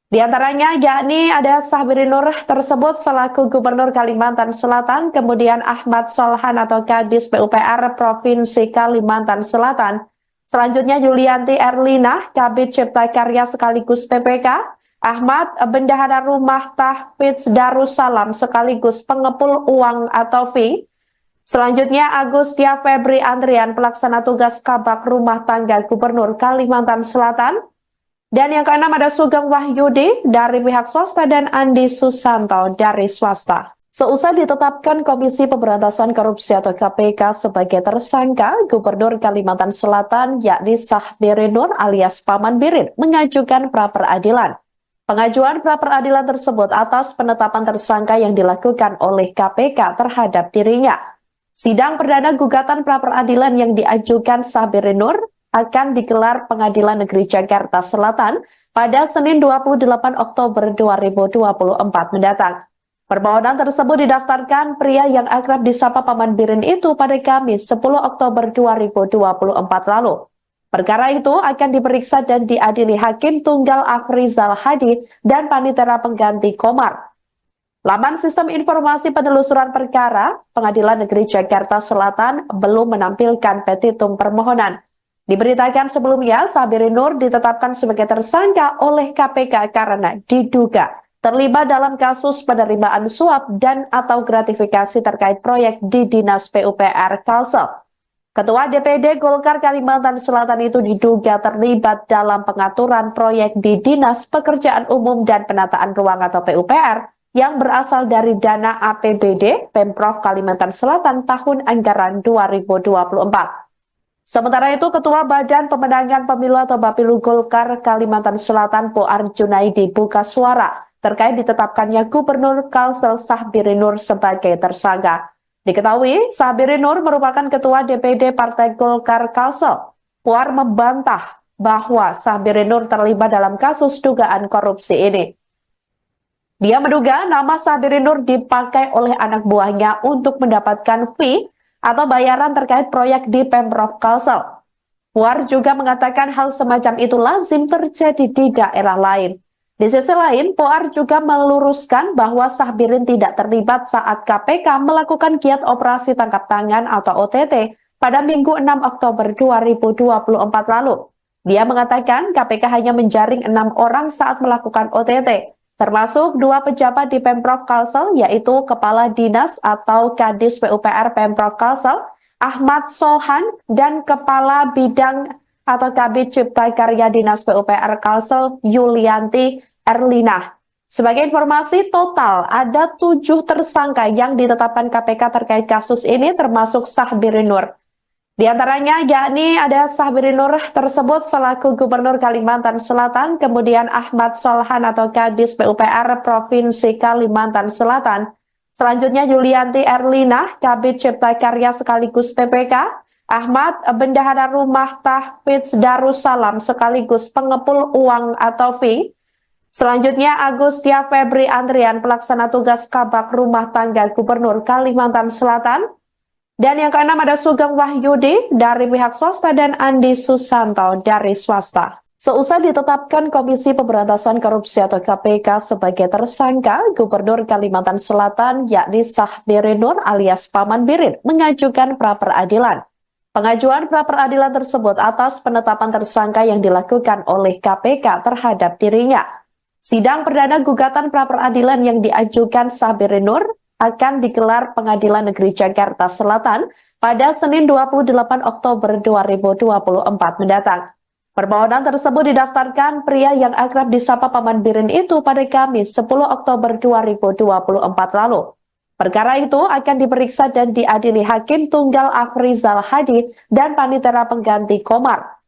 Di antaranya yakni ada Sahbiri Nur tersebut selaku Gubernur Kalimantan Selatan, kemudian Ahmad Solhan atau Kadis PUPR Provinsi Kalimantan Selatan, selanjutnya Yulianti Erlina, Kabid Cipta Karya sekaligus PPK, Ahmad Bendahara Rumah Tahfidz Darussalam sekaligus pengepul uang atau fee, selanjutnya Agustia Febri Andrian, pelaksana tugas Kabak Rumah Tangga Gubernur Kalimantan Selatan. Dan yang keenam ada Sugeng Wahyudi dari pihak swasta dan Andi Susanto dari swasta. Seusai ditetapkan Komisi Pemberantasan Korupsi atau KPK sebagai tersangka, Gubernur Kalimantan Selatan yakni Sahbiri Nur alias Paman Birin mengajukan pra-peradilan. Pengajuan pra-peradilan tersebut atas penetapan tersangka yang dilakukan oleh KPK terhadap dirinya. Sidang perdana gugatan pra-peradilan yang diajukan Sahbiri Nur akan digelar Pengadilan Negeri Jakarta Selatan pada Senin 28 Oktober 2024 mendatang. Permohonan tersebut didaftarkan pria yang akrab disapa Paman Birin itu pada Kamis 10 Oktober 2024 lalu. Perkara itu akan diperiksa dan diadili Hakim Tunggal Afrizal Hadi dan Panitera Pengganti Komar. Laman Sistem Informasi Penelusuran Perkara, Pengadilan Negeri Jakarta Selatan belum menampilkan petitum permohonan. Diberitakan sebelumnya, Sahbiri Nur ditetapkan sebagai tersangka oleh KPK karena diduga terlibat dalam kasus penerimaan suap dan atau gratifikasi terkait proyek di Dinas PUPR Kalsel. Ketua DPD Golkar Kalimantan Selatan itu diduga terlibat dalam pengaturan proyek di Dinas Pekerjaan Umum dan Penataan Ruang atau PUPR yang berasal dari dana APBD Pemprov Kalimantan Selatan tahun anggaran 2024. Sementara itu, Ketua Badan Pemenangan Pemilu atau Bapilu Golkar Kalimantan Selatan Poar Junaidi buka suara terkait ditetapkannya Gubernur Kalsel Sahbiri Nur sebagai tersangka. Diketahui, Sahbiri Nur merupakan Ketua DPD Partai Golkar Kalsel. Puar membantah bahwa Sahbiri Nur terlibat dalam kasus dugaan korupsi ini. Dia menduga nama Sahbiri Nur dipakai oleh anak buahnya untuk mendapatkan fee atau bayaran terkait proyek di Pemprov Kalsel. Puar juga mengatakan hal semacam itu lazim terjadi di daerah lain. Di sisi lain, Poar juga meluruskan bahwa Sahbirin tidak terlibat saat KPK melakukan giat operasi tangkap tangan atau OTT pada Minggu 6 Oktober 2024 lalu. Dia mengatakan KPK hanya menjaring 6 orang saat melakukan OTT, termasuk 2 pejabat di Pemprov Kalsel, yaitu Kepala Dinas atau Kadis PUPR Pemprov Kalsel, Ahmad Sohan, dan Kepala Bidang atau Kabid Cipta Karya Dinas PUPR Kalsel Yulianti Erlina. Sebagai informasi, total ada 7 tersangka yang ditetapkan KPK terkait kasus ini termasuk Sahbiri Nur. Di antaranya yakni ada Sahbiri Nur tersebut selaku Gubernur Kalimantan Selatan, kemudian Ahmad Solhan atau Kadis PUPR Provinsi Kalimantan Selatan. Selanjutnya Yulianti Erlina, Kabid Cipta Karya sekaligus PPK, Ahmad Bendahara Rumah Tahfidz Darussalam sekaligus pengepul uang atau fee. Selanjutnya Agustia Febri Andrian pelaksana tugas Kabak Rumah Tangga Gubernur Kalimantan Selatan. Dan yang keenam ada Sugeng Wahyudi dari pihak swasta dan Andi Susanto dari swasta. Seusai ditetapkan Komisi Pemberantasan Korupsi atau KPK sebagai tersangka, Gubernur Kalimantan Selatan yakni Sahbiri Nur alias Paman Birin mengajukan pra-peradilan. Pengajuan pra-peradilan tersebut atas penetapan tersangka yang dilakukan oleh KPK terhadap dirinya. Sidang perdana gugatan pra-peradilan yang diajukan Sahbiri Nur akan digelar Pengadilan Negeri Jakarta Selatan pada Senin 28 Oktober 2024 mendatang. Permohonan tersebut didaftarkan pria yang akrab disapa Paman Birin itu pada Kamis 10 Oktober 2024 lalu. Perkara itu akan diperiksa dan diadili Hakim Tunggal Afrizal Hadi dan Panitera Pengganti Komar.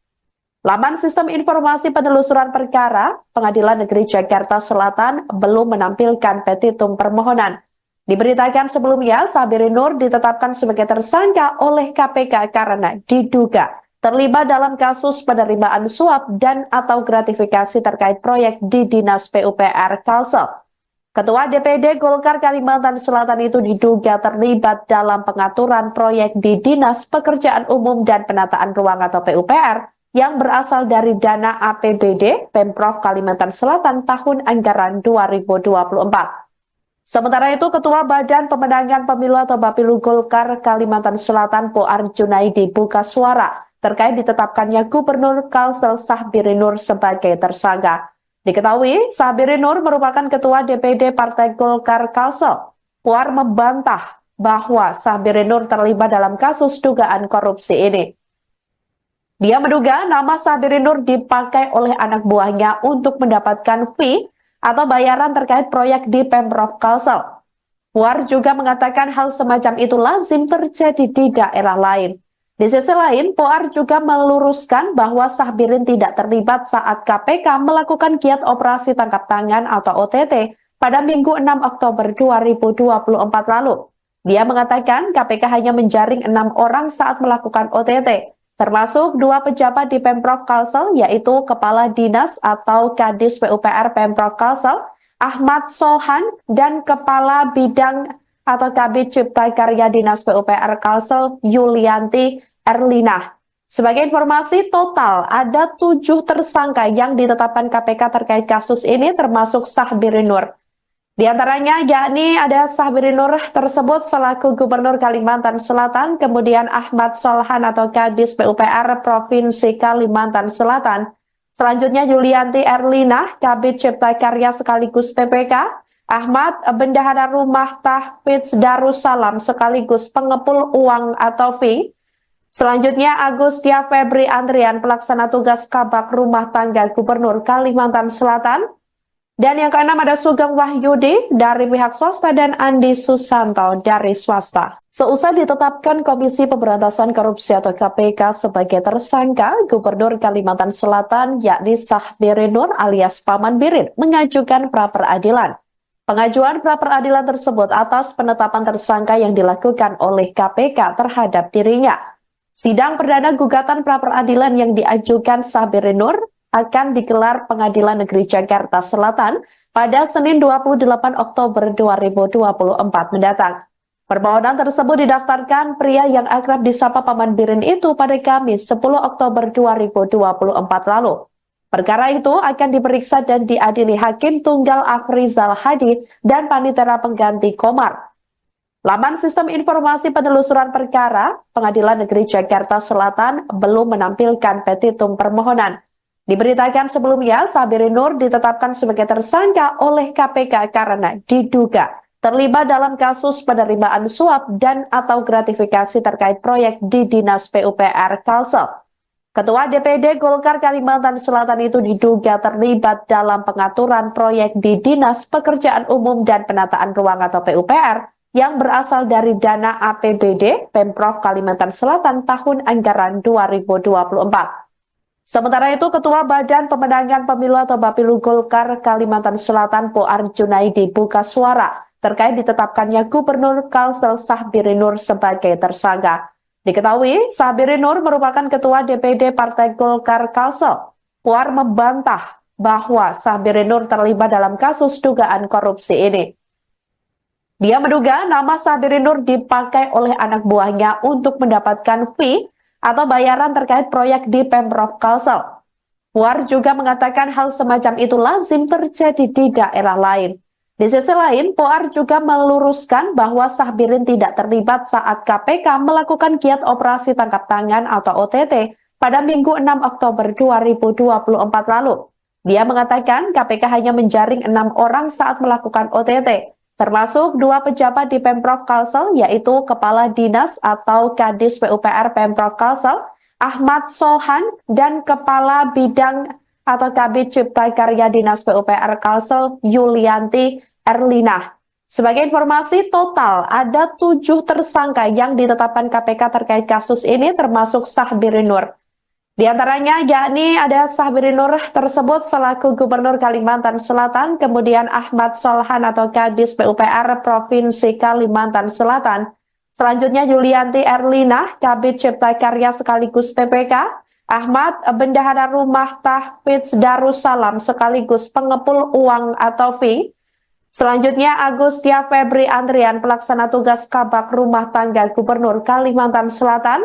Laman Sistem Informasi Penelusuran Perkara, Pengadilan Negeri Jakarta Selatan belum menampilkan petitum permohonan. Diberitakan sebelumnya, Sahbiri Nur ditetapkan sebagai tersangka oleh KPK karena diduga terlibat dalam kasus penerimaan suap dan atau gratifikasi terkait proyek di Dinas PUPR Kalsel. Ketua DPD Golkar Kalimantan Selatan itu diduga terlibat dalam pengaturan proyek di Dinas Pekerjaan Umum dan Penataan Ruang atau PUPR yang berasal dari dana APBD Pemprov Kalimantan Selatan tahun anggaran 2024. Sementara itu, Ketua Badan Pemenangan Pemilu atau Bapilu Golkar Kalimantan Selatan Poar Junaidi buka suara terkait ditetapkannya Gubernur Kalsel Sahbiri Nur sebagai tersangka. Diketahui, Sahbiri Nur merupakan Ketua DPD Partai Golkar Kalsel. Puar membantah bahwa Sahbiri Nur terlibat dalam kasus dugaan korupsi ini. Dia menduga nama Sahbiri Nur dipakai oleh anak buahnya untuk mendapatkan fee atau bayaran terkait proyek di Pemprov Kalsel. Puar juga mengatakan hal semacam itu lazim terjadi di daerah lain. Di sisi lain, Puar juga meluruskan bahwa Sahbirin tidak terlibat saat KPK melakukan giat operasi tangkap tangan atau OTT pada Minggu 6 Oktober 2024 lalu. Dia mengatakan KPK hanya menjaring 6 orang saat melakukan OTT, termasuk 2 pejabat di Pemprov Kalsel, yaitu Kepala Dinas atau Kadis PUPR Pemprov Kalsel, Ahmad Solhan, dan Kepala Bidang atau Kabid Cipta Karya Dinas PUPR Kalsel, Yulianti Erlinah. Sebagai informasi, total ada 7 tersangka yang ditetapkan KPK terkait kasus ini, termasuk Sahbirin Nur. Di antaranya yakni ada Sahbirin Nur tersebut selaku Gubernur Kalimantan Selatan, kemudian Ahmad Solhan atau Kadis PUPR Provinsi Kalimantan Selatan, selanjutnya Yulianti Erlinah, Kabid Cipta Karya sekaligus PPK, Ahmad Bendahara Rumah Tahfidz Darussalam sekaligus pengepul uang atau fee, selanjutnya Agustia Febri Andrian, pelaksana tugas Kabak Rumah Tangga Gubernur Kalimantan Selatan. Dan yang keenam ada Sugeng Wahyudi dari pihak swasta dan Andi Susanto dari swasta. Seusai ditetapkan Komisi Pemberantasan Korupsi atau KPK sebagai tersangka, Gubernur Kalimantan Selatan yakni Sahbirin Nur alias Paman Birin mengajukan pra-peradilan. Pengajuan pra-peradilan tersebut atas penetapan tersangka yang dilakukan oleh KPK terhadap dirinya. Sidang perdana gugatan pra-peradilan yang diajukan Sahbirin Nur akan digelar Pengadilan Negeri Jakarta Selatan pada Senin 28 Oktober 2024 mendatang. Permohonan tersebut didaftarkan pria yang akrab disapa Paman Birin itu pada Kamis 10 Oktober 2024 lalu. Perkara itu akan diperiksa dan diadili Hakim Tunggal Afrizal Hadi dan Panitera Pengganti Komar. Laman Sistem Informasi Penelusuran Perkara Pengadilan Negeri Jakarta Selatan belum menampilkan petitum permohonan. Diberitakan sebelumnya, Sahbirin Nur ditetapkan sebagai tersangka oleh KPK karena diduga terlibat dalam kasus penerimaan suap dan atau gratifikasi terkait proyek di Dinas PUPR Kalsel. Ketua DPD Golkar Kalimantan Selatan itu diduga terlibat dalam pengaturan proyek di Dinas Pekerjaan Umum dan Penataan Ruang atau PUPR yang berasal dari dana APBD Pemprov Kalimantan Selatan tahun anggaran 2024. Sementara itu, Ketua Badan Pemenangan Pemilu atau Bapilu Golkar Kalimantan Selatan Puar Junaidi buka suara terkait ditetapkannya Gubernur Kalsel Sahbirin Nur sebagai tersangka. Diketahui, Sahbirin Nur merupakan Ketua DPD Partai Golkar Kalsel. Puar membantah bahwa Sahbirin Nur terlibat dalam kasus dugaan korupsi ini. Dia menduga nama Sahbirin Nur dipakai oleh anak buahnya untuk mendapatkan fee atau bayaran terkait proyek di Pemprov Kalsel. Puar juga mengatakan hal semacam itu lazim terjadi di daerah lain. Di sisi lain, Puar juga meluruskan bahwa Sahbirin tidak terlibat saat KPK melakukan giat operasi tangkap tangan atau OTT pada Minggu 6 Oktober 2024 lalu. Dia mengatakan KPK hanya menjaring 6 orang saat melakukan OTT, termasuk 2 pejabat di Pemprov Kalsel, yaitu Kepala Dinas atau Kadis PUPR Pemprov Kalsel, Ahmad Solhan, dan Kepala Bidang atau Kabid Cipta Karya Dinas PUPR Kalsel, Yulianti Erlinah. Sebagai informasi, total ada 7 tersangka yang ditetapkan KPK terkait kasus ini, termasuk Sahbirin Nur. Di antaranya yakni ada Sahbirin Nur tersebut selaku Gubernur Kalimantan Selatan, kemudian Ahmad Solhan atau Kadis PUPR Provinsi Kalimantan Selatan, selanjutnya Yulianti Erlinah, Kabid Cipta Karya sekaligus PPK, Ahmad Bendahara Rumah Tahfidz Darussalam sekaligus pengepul uang atau fee, selanjutnya Agustia Febri Andrian, pelaksana tugas Kabak Rumah Tangga Gubernur Kalimantan Selatan.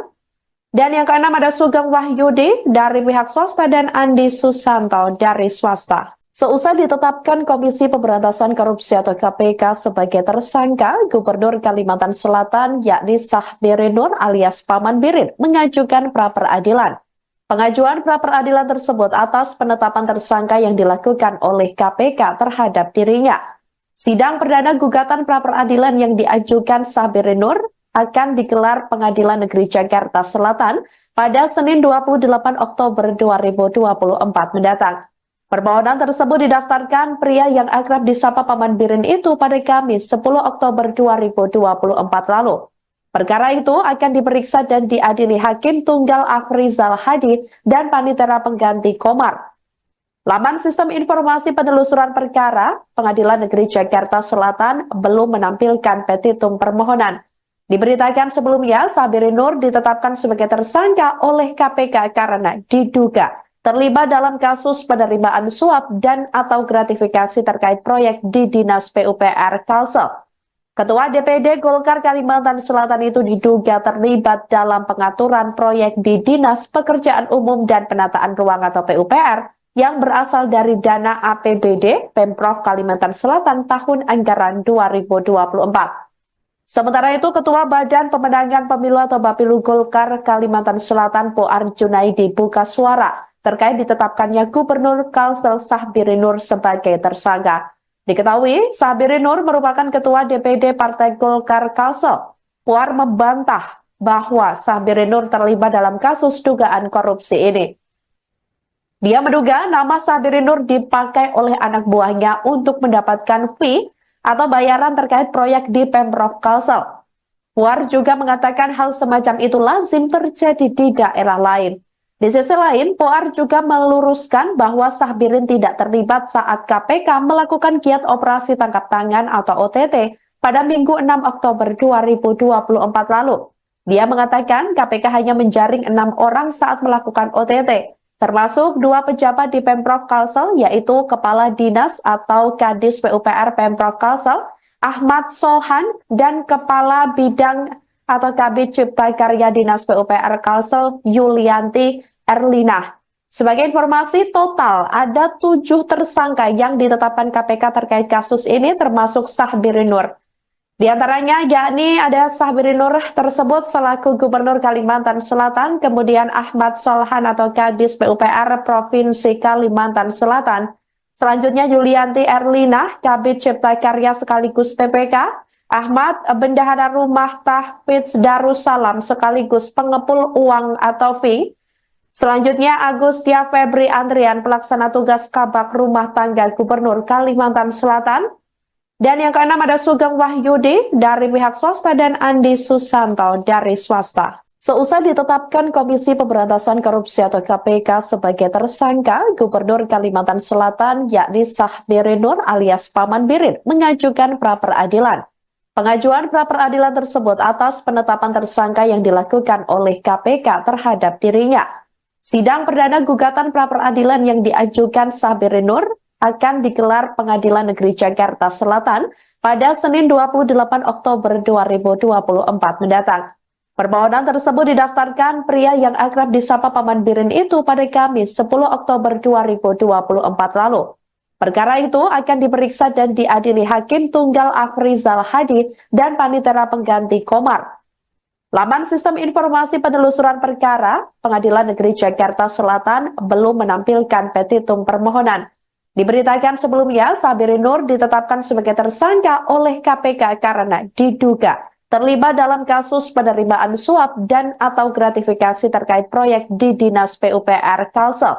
Dan yang keenam ada Sugeng Wahyudi dari pihak swasta dan Andi Susanto dari swasta. Seusai ditetapkan Komisi Pemberantasan Korupsi atau KPK sebagai tersangka, Gubernur Kalimantan Selatan yakni Sahbirin Nur alias Paman Birin mengajukan pra-peradilan. Pengajuan pra-peradilan tersebut atas penetapan tersangka yang dilakukan oleh KPK terhadap dirinya. Sidang perdana gugatan pra-peradilan yang diajukan Sahbirin Nur akan digelar Pengadilan Negeri Jakarta Selatan pada Senin 28 Oktober 2024 mendatang. Permohonan tersebut didaftarkan pria yang akrab disapa Paman Birin itu pada Kamis 10 Oktober 2024 lalu. Perkara itu akan diperiksa dan diadili Hakim Tunggal Afrizal Hadi dan Panitera Pengganti Komar. Laman Sistem Informasi Penelusuran Perkara, Pengadilan Negeri Jakarta Selatan belum menampilkan petitum permohonan. Diberitakan sebelumnya, Sabirin Nur ditetapkan sebagai tersangka oleh KPK karena diduga terlibat dalam kasus penerimaan suap dan atau gratifikasi terkait proyek di Dinas PUPR Kalsel. Ketua DPD Golkar Kalimantan Selatan itu diduga terlibat dalam pengaturan proyek di Dinas Pekerjaan Umum dan Penataan Ruang atau PUPR yang berasal dari dana APBD Pemprov Kalimantan Selatan tahun anggaran 2024. Sementara itu, Ketua Badan Pemenangan Pemilu atau Bapilu Golkar Kalimantan Selatan Poar Junaidi buka suara terkait ditetapkannya Gubernur Kalsel Sahbirin Nur sebagai tersangka. Diketahui, Sahbirin Nur merupakan Ketua DPD Partai Golkar Kalsel. Poar membantah bahwa Sahbirin Nur terlibat dalam kasus dugaan korupsi ini. Dia menduga nama Sahbirin Nur dipakai oleh anak buahnya untuk mendapatkan fee atau bayaran terkait proyek di Pemprov Kalsel. Puar juga mengatakan hal semacam itu lazim terjadi di daerah lain. Di sisi lain, Puar juga meluruskan bahwa Sahbirin tidak terlibat saat KPK melakukan giat operasi tangkap tangan atau OTT pada Minggu 6 Oktober 2024 lalu. Dia mengatakan KPK hanya menjaring 6 orang saat melakukan OTT. Termasuk 2 pejabat di Pemprov Kalsel, yaitu Kepala Dinas atau Kadis PUPR Pemprov Kalsel, Ahmad Solhan, dan Kepala Bidang atau Kabid Cipta Karya Dinas PUPR Kalsel, Yulianti Erlina. Sebagai informasi, total ada 7 tersangka yang ditetapkan KPK terkait kasus ini, termasuk Sahbirin Nur. Di antaranya yakni ada Sahbirin Nur tersebut selaku Gubernur Kalimantan Selatan, kemudian Ahmad Solhan atau Kadis PUPR Provinsi Kalimantan Selatan, selanjutnya Yulianti Erlina, Kabid Cipta Karya sekaligus PPK, Ahmad Bendahara Rumah Tahfidz Darussalam sekaligus pengepul uang atau fee, selanjutnya Agustia Febri Andrian pelaksana tugas Kabak Rumah Tangga Gubernur Kalimantan Selatan, dan yang keenam ada Sugeng Wahyudi dari pihak swasta dan Andi Susanto dari swasta. Seusai ditetapkan Komisi Pemberantasan Korupsi atau KPK sebagai tersangka, Gubernur Kalimantan Selatan yakni Sahbirin Nur alias Paman Birin mengajukan pra-peradilan. Pengajuan pra-peradilan tersebut atas penetapan tersangka yang dilakukan oleh KPK terhadap dirinya. Sidang perdana gugatan pra-peradilan yang diajukan Sahbirin Nur akan digelar Pengadilan Negeri Jakarta Selatan pada Senin 28 Oktober 2024 mendatang. Permohonan tersebut didaftarkan pria yang akrab disapa Paman Birin itu pada Kamis 10 Oktober 2024 lalu. Perkara itu akan diperiksa dan diadili Hakim Tunggal Afrizal Hadi dan Panitera Pengganti Komar. Laman Sistem Informasi Penelusuran Perkara, Pengadilan Negeri Jakarta Selatan belum menampilkan petitum permohonan. Diberitakan sebelumnya, Sahbirin Nur ditetapkan sebagai tersangka oleh KPK karena diduga terlibat dalam kasus penerimaan suap dan atau gratifikasi terkait proyek di Dinas PUPR Kalsel.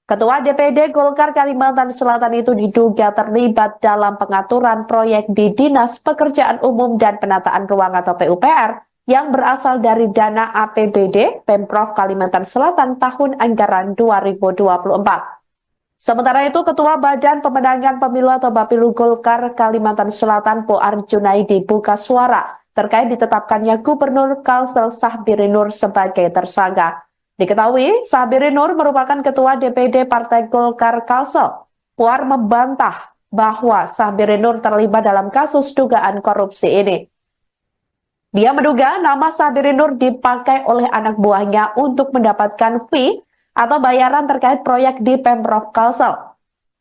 Ketua DPD Golkar Kalimantan Selatan itu diduga terlibat dalam pengaturan proyek di Dinas Pekerjaan Umum dan Penataan Ruang atau PUPR yang berasal dari dana APBD Pemprov Kalimantan Selatan tahun anggaran 2024. Sementara itu, Ketua Badan Pemenangan Pemilu atau Bapilu Golkar Kalimantan Selatan Poar Junaidi buka suara terkait ditetapkannya Gubernur Kalsel Sahbirin Nur sebagai tersangka. Diketahui, Sahbirin Nur merupakan Ketua DPD Partai Golkar Kalsel. Poar membantah bahwa Sahbirin Nur terlibat dalam kasus dugaan korupsi ini. Dia menduga nama Sahbirin Nur dipakai oleh anak buahnya untuk mendapatkan fee atau bayaran terkait proyek di Pemprov Kalsel.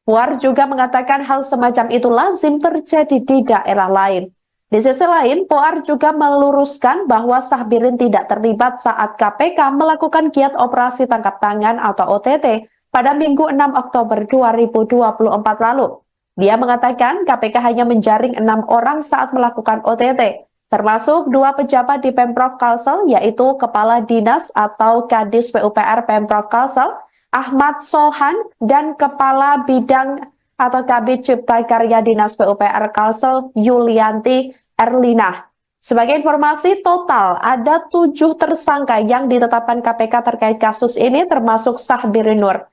Puar juga mengatakan hal semacam itu lazim terjadi di daerah lain. Di sisi lain, Puar juga meluruskan bahwa Sahbirin tidak terlibat saat KPK melakukan giat operasi tangkap tangan atau OTT pada Minggu 6 Oktober 2024 lalu. Dia mengatakan KPK hanya menjaring 6 orang saat melakukan OTT. Termasuk 2 pejabat di Pemprov Kalsel, yaitu Kepala Dinas atau Kadis PUPR Pemprov Kalsel, Ahmad Solhan, dan Kepala Bidang atau Kabid Cipta Karya Dinas PUPR Kalsel Yulianti Erlina. Sebagai informasi, total ada 7 tersangka yang ditetapkan KPK terkait kasus ini, termasuk Sahbiri Nur.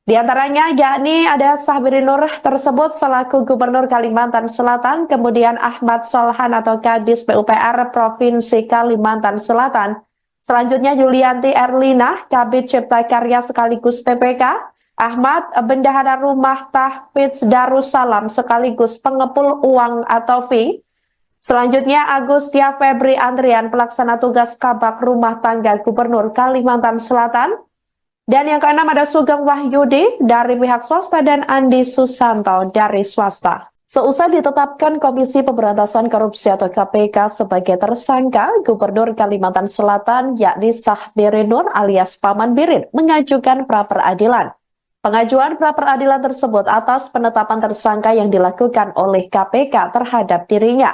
Di antaranya yakni ada Sahbiri Nur tersebut selaku Gubernur Kalimantan Selatan, kemudian Ahmad Solhan atau Kadis PUPR Provinsi Kalimantan Selatan, selanjutnya Yulianti Erlina, Kabid Cipta Karya sekaligus PPK, Ahmad Bendahara Rumah Tahfidz Darussalam sekaligus pengepul uang atau fee. Selanjutnya Agustia Febri Andrian, pelaksana tugas Kabak Rumah Tangga Gubernur Kalimantan Selatan. Dan yang keenam ada Sugeng Wahyudi dari pihak swasta dan Andi Susanto dari swasta. Seusai ditetapkan Komisi Pemberantasan Korupsi atau KPK sebagai tersangka, Gubernur Kalimantan Selatan yakni Sahbiri Nur alias Paman Birin mengajukan pra-peradilan. Pengajuan pra-peradilan tersebut atas penetapan tersangka yang dilakukan oleh KPK terhadap dirinya.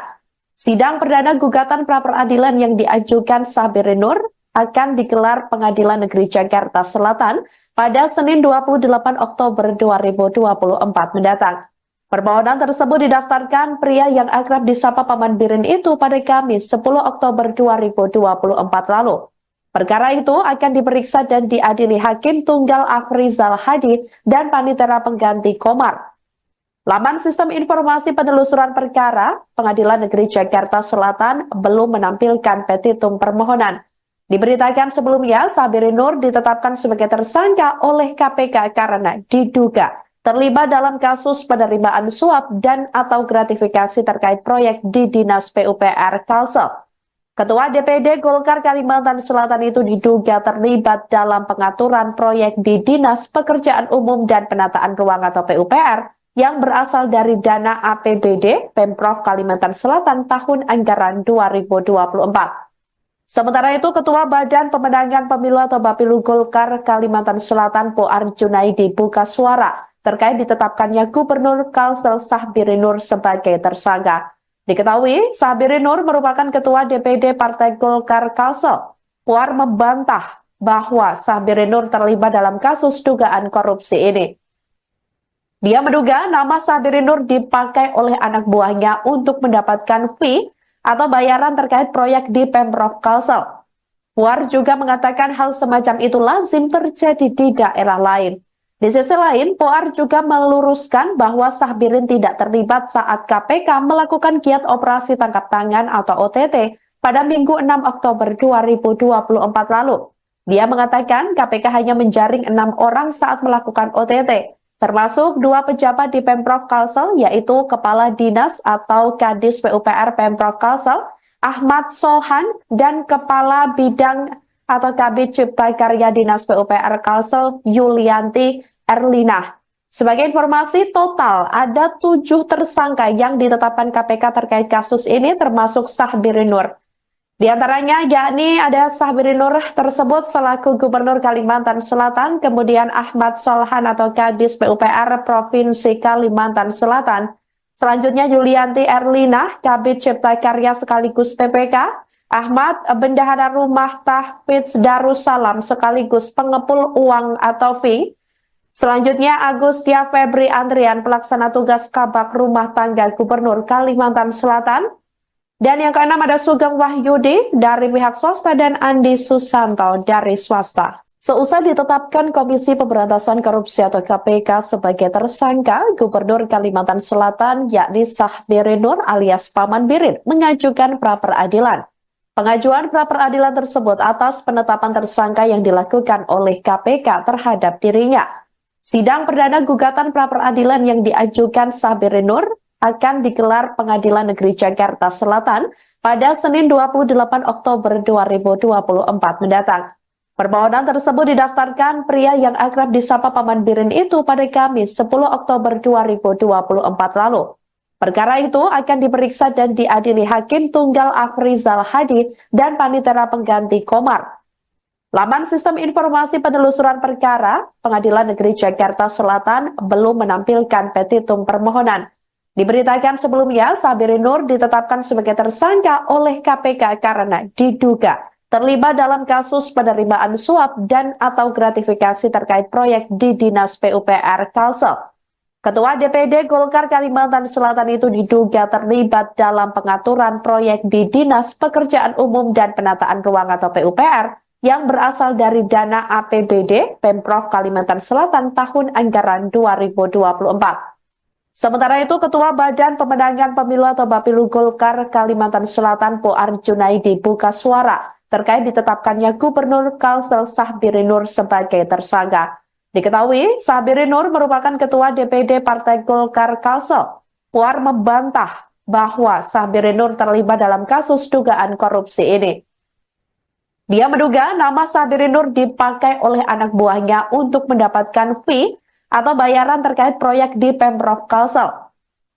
Sidang perdana gugatan pra-peradilan yang diajukan Sahbiri Nur akan digelar Pengadilan Negeri Jakarta Selatan pada Senin 28 Oktober 2024 mendatang. Permohonan tersebut didaftarkan pria yang akrab disapa Paman Birin itu pada Kamis 10 Oktober 2024 lalu. Perkara itu akan diperiksa dan diadili Hakim Tunggal Afrizal Hadi dan Panitera Pengganti Komar. Laman Sistem Informasi Penelusuran Perkara, Pengadilan Negeri Jakarta Selatan belum menampilkan petitum permohonan. Diberitakan sebelumnya, Sahbiri Nur ditetapkan sebagai tersangka oleh KPK karena diduga terlibat dalam kasus penerimaan suap dan atau gratifikasi terkait proyek di Dinas PUPR Kalsel. Ketua DPD Golkar Kalimantan Selatan itu diduga terlibat dalam pengaturan proyek di Dinas Pekerjaan Umum dan Penataan Ruang atau PUPR yang berasal dari dana APBD Pemprov Kalimantan Selatan tahun anggaran 2024. Sementara itu, Ketua Badan Pemenangan Pemilu atau Bapilu Golkar Kalimantan Selatan Poar Junaidi buka suara terkait ditetapkannya Gubernur Kalsel Sahbiri Nur sebagai tersangka. Diketahui, Sahbiri Nur merupakan Ketua DPD Partai Golkar Kalsel. Puar membantah bahwa Sahbiri Nur terlibat dalam kasus dugaan korupsi ini. Dia menduga nama Sahbiri Nur dipakai oleh anak buahnya untuk mendapatkan fee atau bayaran terkait proyek di Pemprov Kalsel. Puar juga mengatakan hal semacam itu lazim terjadi di daerah lain. Di sisi lain, Puar juga meluruskan bahwa Sahbirin tidak terlibat saat KPK melakukan giat operasi tangkap tangan atau OTT pada Minggu 6 Oktober 2024 lalu. Dia mengatakan KPK hanya menjaring 6 orang saat melakukan OTT, termasuk 2 pejabat di Pemprov Kalsel, yaitu Kepala Dinas atau Kadis PUPR Pemprov Kalsel, Ahmad Solhan, dan Kepala Bidang atau Kabid Cipta Karya Dinas PUPR Kalsel Yulianti Erlina. Sebagai informasi, total ada 7 tersangka yang ditetapkan KPK terkait kasus ini, termasuk Sahbiri Nur. Di antaranya yakni ada Sahbiri Nur tersebut selaku Gubernur Kalimantan Selatan, kemudian Ahmad Solhan atau Kadis PUPR Provinsi Kalimantan Selatan, selanjutnya Yulianti Erlina, Kabid Cipta Karya sekaligus PPK, Ahmad Bendahara Rumah Tahfidz Darussalam sekaligus pengepul uang atau fee. Selanjutnya Agustia Febri Andrian, pelaksana tugas Kabak Rumah Tangga Gubernur Kalimantan Selatan. Dan yang keenam ada Sugeng Wahyudi dari pihak swasta dan Andi Susanto dari swasta. Seusai ditetapkan Komisi Pemberantasan Korupsi atau KPK sebagai tersangka, Gubernur Kalimantan Selatan yakni Sahbiri Nur alias Paman Birin mengajukan pra-peradilan. Pengajuan pra-peradilan tersebut atas penetapan tersangka yang dilakukan oleh KPK terhadap dirinya. Sidang perdana gugatan pra-peradilan yang diajukan Sahbiri Nur akan digelar Pengadilan Negeri Jakarta Selatan pada Senin 28 Oktober 2024 mendatang. Permohonan tersebut didaftarkan pria yang akrab disapa Paman Birin itu pada Kamis 10 Oktober 2024 lalu. Perkara itu akan diperiksa dan diadili Hakim Tunggal Afrizal Hadi dan Panitera Pengganti Komar. Laman Sistem Informasi Penelusuran Perkara, Pengadilan Negeri Jakarta Selatan belum menampilkan petitum permohonan. Diberitakan sebelumnya, Sahbiri Nur ditetapkan sebagai tersangka oleh KPK karena diduga terlibat dalam kasus penerimaan suap dan atau gratifikasi terkait proyek di Dinas PUPR Kalsel. Ketua DPD Golkar Kalimantan Selatan itu diduga terlibat dalam pengaturan proyek di Dinas Pekerjaan Umum dan Penataan Ruang atau PUPR yang berasal dari dana APBD Pemprov Kalimantan Selatan tahun anggaran 2024. Sementara itu, Ketua Badan Pemenangan Pemilu atau Bapilu Golkar Kalimantan Selatan Poar Junaidi buka suara terkait ditetapkannya Gubernur Kalsel Sahbiri Nur sebagai tersangka. Diketahui, Sahbiri Nur merupakan Ketua DPD Partai Golkar Kalsel. Poar membantah bahwa Sahbiri Nur terlibat dalam kasus dugaan korupsi ini. Dia menduga nama Sahbiri Nur dipakai oleh anak buahnya untuk mendapatkan fee atau bayaran terkait proyek di Pemprov Kalsel.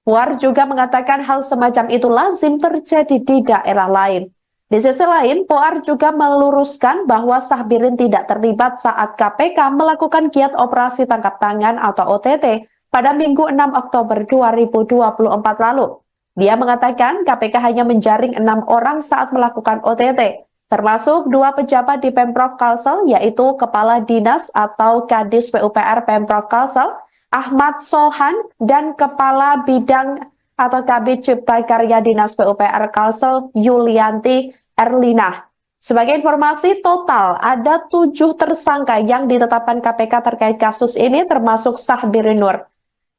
Puar juga mengatakan hal semacam itu lazim terjadi di daerah lain. Di sisi lain, Puar juga meluruskan bahwa Sahbirin tidak terlibat saat KPK melakukan giat operasi tangkap tangan atau OTT pada Minggu 6 Oktober 2024 lalu. Dia mengatakan KPK hanya menjaring 6 orang saat melakukan OTT. Termasuk 2 pejabat di Pemprov Kalsel, yaitu Kepala Dinas atau Kadis PUPR Pemprov Kalsel, Ahmad Solhan, dan Kepala Bidang atau Kabid Cipta Karya Dinas PUPR Kalsel, Yulianti Erlina. Sebagai informasi, total ada 7 tersangka yang ditetapkan KPK terkait kasus ini, termasuk Sahbiri Nur.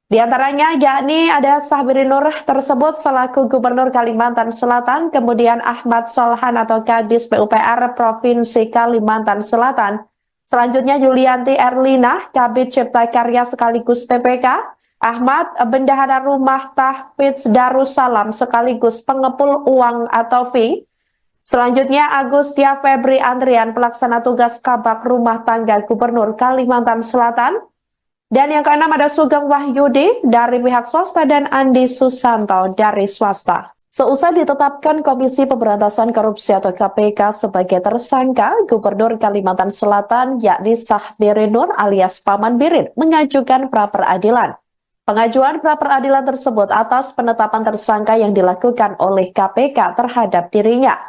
Di antaranya yakni ada Sahbiri Nur tersebut selaku Gubernur Kalimantan Selatan, kemudian Ahmad Solhan atau Kadis PUPR Provinsi Kalimantan Selatan, selanjutnya Yulianti Erlina, Kabid Cipta Karya sekaligus PPK, Ahmad Bendahara Rumah Tahfidz Darussalam sekaligus pengepul uang atau fee, selanjutnya Agustia Febri Andrian pelaksana tugas Kabak Rumah Tangga Gubernur Kalimantan Selatan, dan yang keenam ada Sugeng Wahyudi dari pihak swasta dan Andi Susanto dari swasta. Seusai ditetapkan Komisi Pemberantasan Korupsi atau KPK sebagai tersangka, Gubernur Kalimantan Selatan yakni Sahbiri Nur alias Paman Birin mengajukan pra-peradilan. Pengajuan pra-peradilan tersebut atas penetapan tersangka yang dilakukan oleh KPK terhadap dirinya.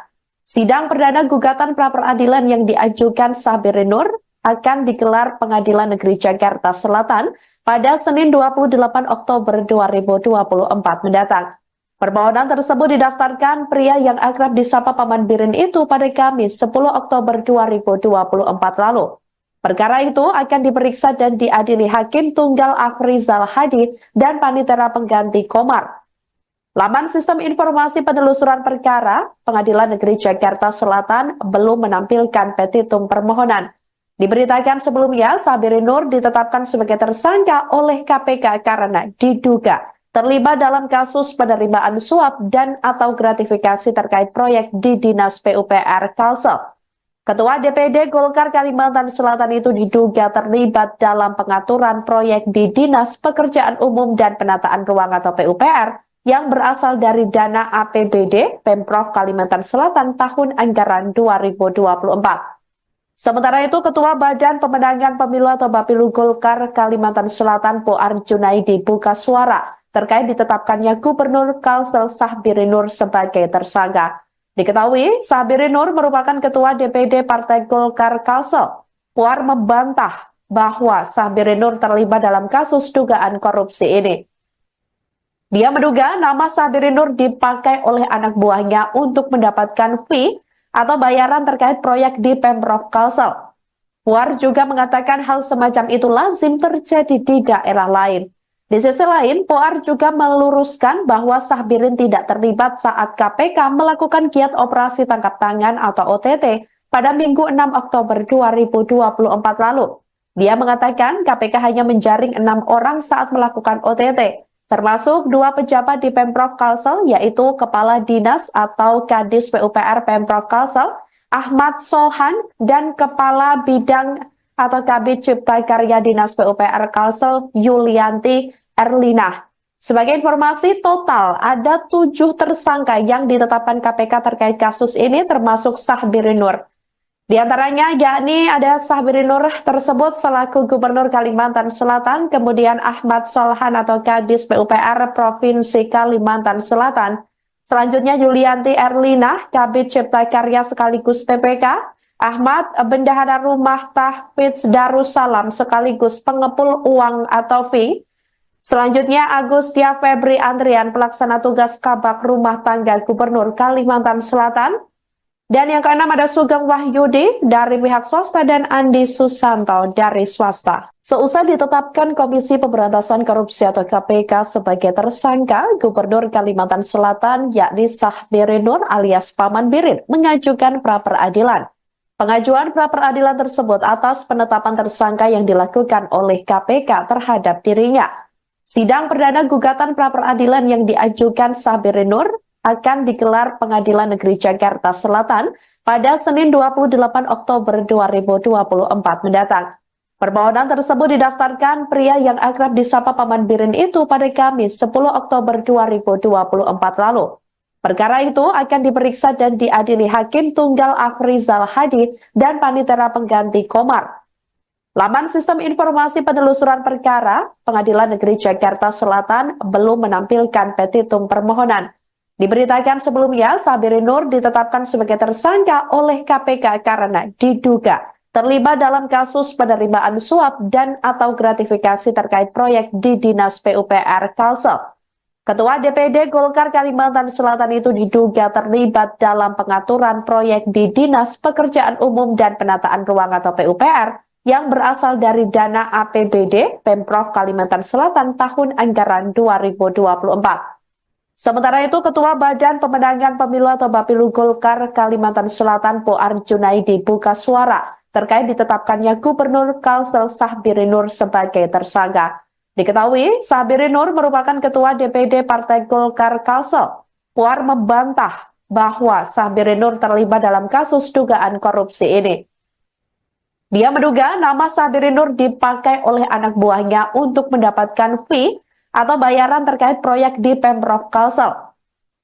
Sidang perdana gugatan pra-peradilan yang diajukan Sahbiri Nur akan digelar Pengadilan Negeri Jakarta Selatan pada Senin 28 Oktober 2024 mendatang. Permohonan tersebut didaftarkan pria yang akrab disapa Paman Birin itu pada Kamis 10 Oktober 2024 lalu. Perkara itu akan diperiksa dan diadili Hakim Tunggal Afrizal Hadi dan Panitera Pengganti Komar. Laman Sistem Informasi Penelusuran Perkara Pengadilan Negeri Jakarta Selatan belum menampilkan petitum permohonan. Diberitakan sebelumnya, Sahbiri Nur ditetapkan sebagai tersangka oleh KPK karena diduga terlibat dalam kasus penerimaan suap dan atau gratifikasi terkait proyek di Dinas PUPR Kalsel. Ketua DPD Golkar Kalimantan Selatan itu diduga terlibat dalam pengaturan proyek di Dinas Pekerjaan Umum dan Penataan Ruang atau PUPR yang berasal dari dana APBD Pemprov Kalimantan Selatan tahun anggaran 2024. Sementara itu, Ketua Badan Pemenangan Pemilu atau Bapilu Golkar Kalimantan Selatan Poar Junaidi buka suara terkait ditetapkannya Gubernur Kalsel Sahbiri Nur sebagai tersangka. Diketahui, Sahbiri Nur merupakan Ketua DPD Partai Golkar Kalsel. Poar membantah bahwa Sahbiri Nur terlibat dalam kasus dugaan korupsi ini. Dia menduga nama Sahbiri Nur dipakai oleh anak buahnya untuk mendapatkan fee atau bayaran terkait proyek di Pemprov Kalsel. Puar juga mengatakan hal semacam itu lazim terjadi di daerah lain. Di sisi lain, Puar juga meluruskan bahwa Sahbirin tidak terlibat saat KPK melakukan giat operasi tangkap tangan atau OTT pada Minggu 6 Oktober 2024 lalu. Dia mengatakan KPK hanya menjaring 6 orang saat melakukan OTT. Termasuk 2 pejabat di Pemprov Kalsel, yaitu Kepala Dinas atau Kadis PUPR Pemprov Kalsel, Ahmad Solhan, dan Kepala Bidang atau Kabid Cipta Karya Dinas PUPR Kalsel, Yulianti Erlina. Sebagai informasi, total ada 7 tersangka yang ditetapkan KPK terkait kasus ini, termasuk Sahbiri Nur. Di antaranya yakni ada Sahbiri Nur tersebut selaku Gubernur Kalimantan Selatan, kemudian Ahmad Solhan atau Kadis PUPR Provinsi Kalimantan Selatan, Selanjutnya Yulianti Erlina, Kabid Cipta Karya sekaligus PPK, Ahmad Bendahara Rumah Tahfidz Darussalam sekaligus pengepul uang atau fee. Selanjutnya Agustia Febri Andrian, pelaksana tugas Kabak Rumah Tangga Gubernur Kalimantan Selatan. Dan yang keenam ada Sugeng Wahyudi dari pihak swasta dan Andi Susanto dari swasta. Seusai ditetapkan Komisi Pemberantasan Korupsi atau KPK sebagai tersangka, Gubernur Kalimantan Selatan yakni Sahbiri Nur alias Paman Birin mengajukan pra-peradilan. Pengajuan pra-peradilan tersebut atas penetapan tersangka yang dilakukan oleh KPK terhadap dirinya. Sidang perdana gugatan pra-peradilan yang diajukan Sahbiri Nur akan digelar Pengadilan Negeri Jakarta Selatan pada Senin 28 Oktober 2024 mendatang. Permohonan tersebut didaftarkan pria yang akrab disapa Paman Birin itu pada Kamis 10 Oktober 2024 lalu. Perkara itu akan diperiksa dan diadili Hakim Tunggal Afrizal Hadi dan Panitera Pengganti Komar. Laman Sistem Informasi Penelusuran Perkara Pengadilan Negeri Jakarta Selatan belum menampilkan petitum permohonan. Diberitakan sebelumnya, Sahbiri Nur ditetapkan sebagai tersangka oleh KPK karena diduga terlibat dalam kasus penerimaan suap dan atau gratifikasi terkait proyek di Dinas PUPR Kalsel. Ketua DPD Golkar Kalimantan Selatan itu diduga terlibat dalam pengaturan proyek di Dinas Pekerjaan Umum dan Penataan Ruang atau PUPR yang berasal dari dana APBD Pemprov Kalimantan Selatan tahun anggaran 2024. Sementara itu, Ketua Badan Pemenangan Pemilu atau Bapilu Golkar Kalimantan Selatan Poar Junaidi buka suara terkait ditetapkannya Gubernur Kalsel Sahbiri Nur sebagai tersangka. Diketahui, Sahbiri Nur merupakan Ketua DPD Partai Golkar Kalsel. Poar membantah bahwa Sahbiri Nur terlibat dalam kasus dugaan korupsi ini. Dia menduga nama Sahbiri Nur dipakai oleh anak buahnya untuk mendapatkan fee atau bayaran terkait proyek di Pemprov Kalsel.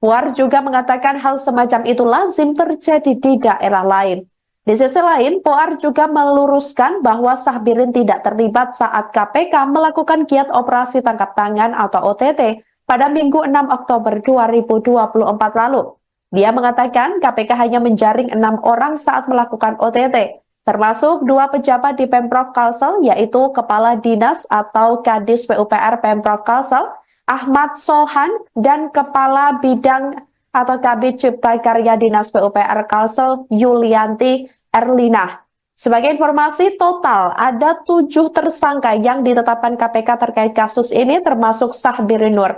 Puar juga mengatakan hal semacam itu lazim terjadi di daerah lain. Di sisi lain, Puar juga meluruskan bahwa Sahbirin tidak terlibat saat KPK melakukan giat operasi tangkap tangan atau OTT pada Minggu 6 Oktober 2024 lalu. Dia mengatakan KPK hanya menjaring 6 orang saat melakukan OTT. Termasuk 2 pejabat di Pemprov Kalsel, yaitu Kepala Dinas atau Kadis PUPR Pemprov Kalsel, Ahmad Solhan, dan Kepala Bidang atau Kabid Cipta Karya Dinas PUPR Kalsel, Yulianti Erlina. Sebagai informasi, total ada 7 tersangka yang ditetapkan KPK terkait kasus ini, termasuk Sahbiri Nur.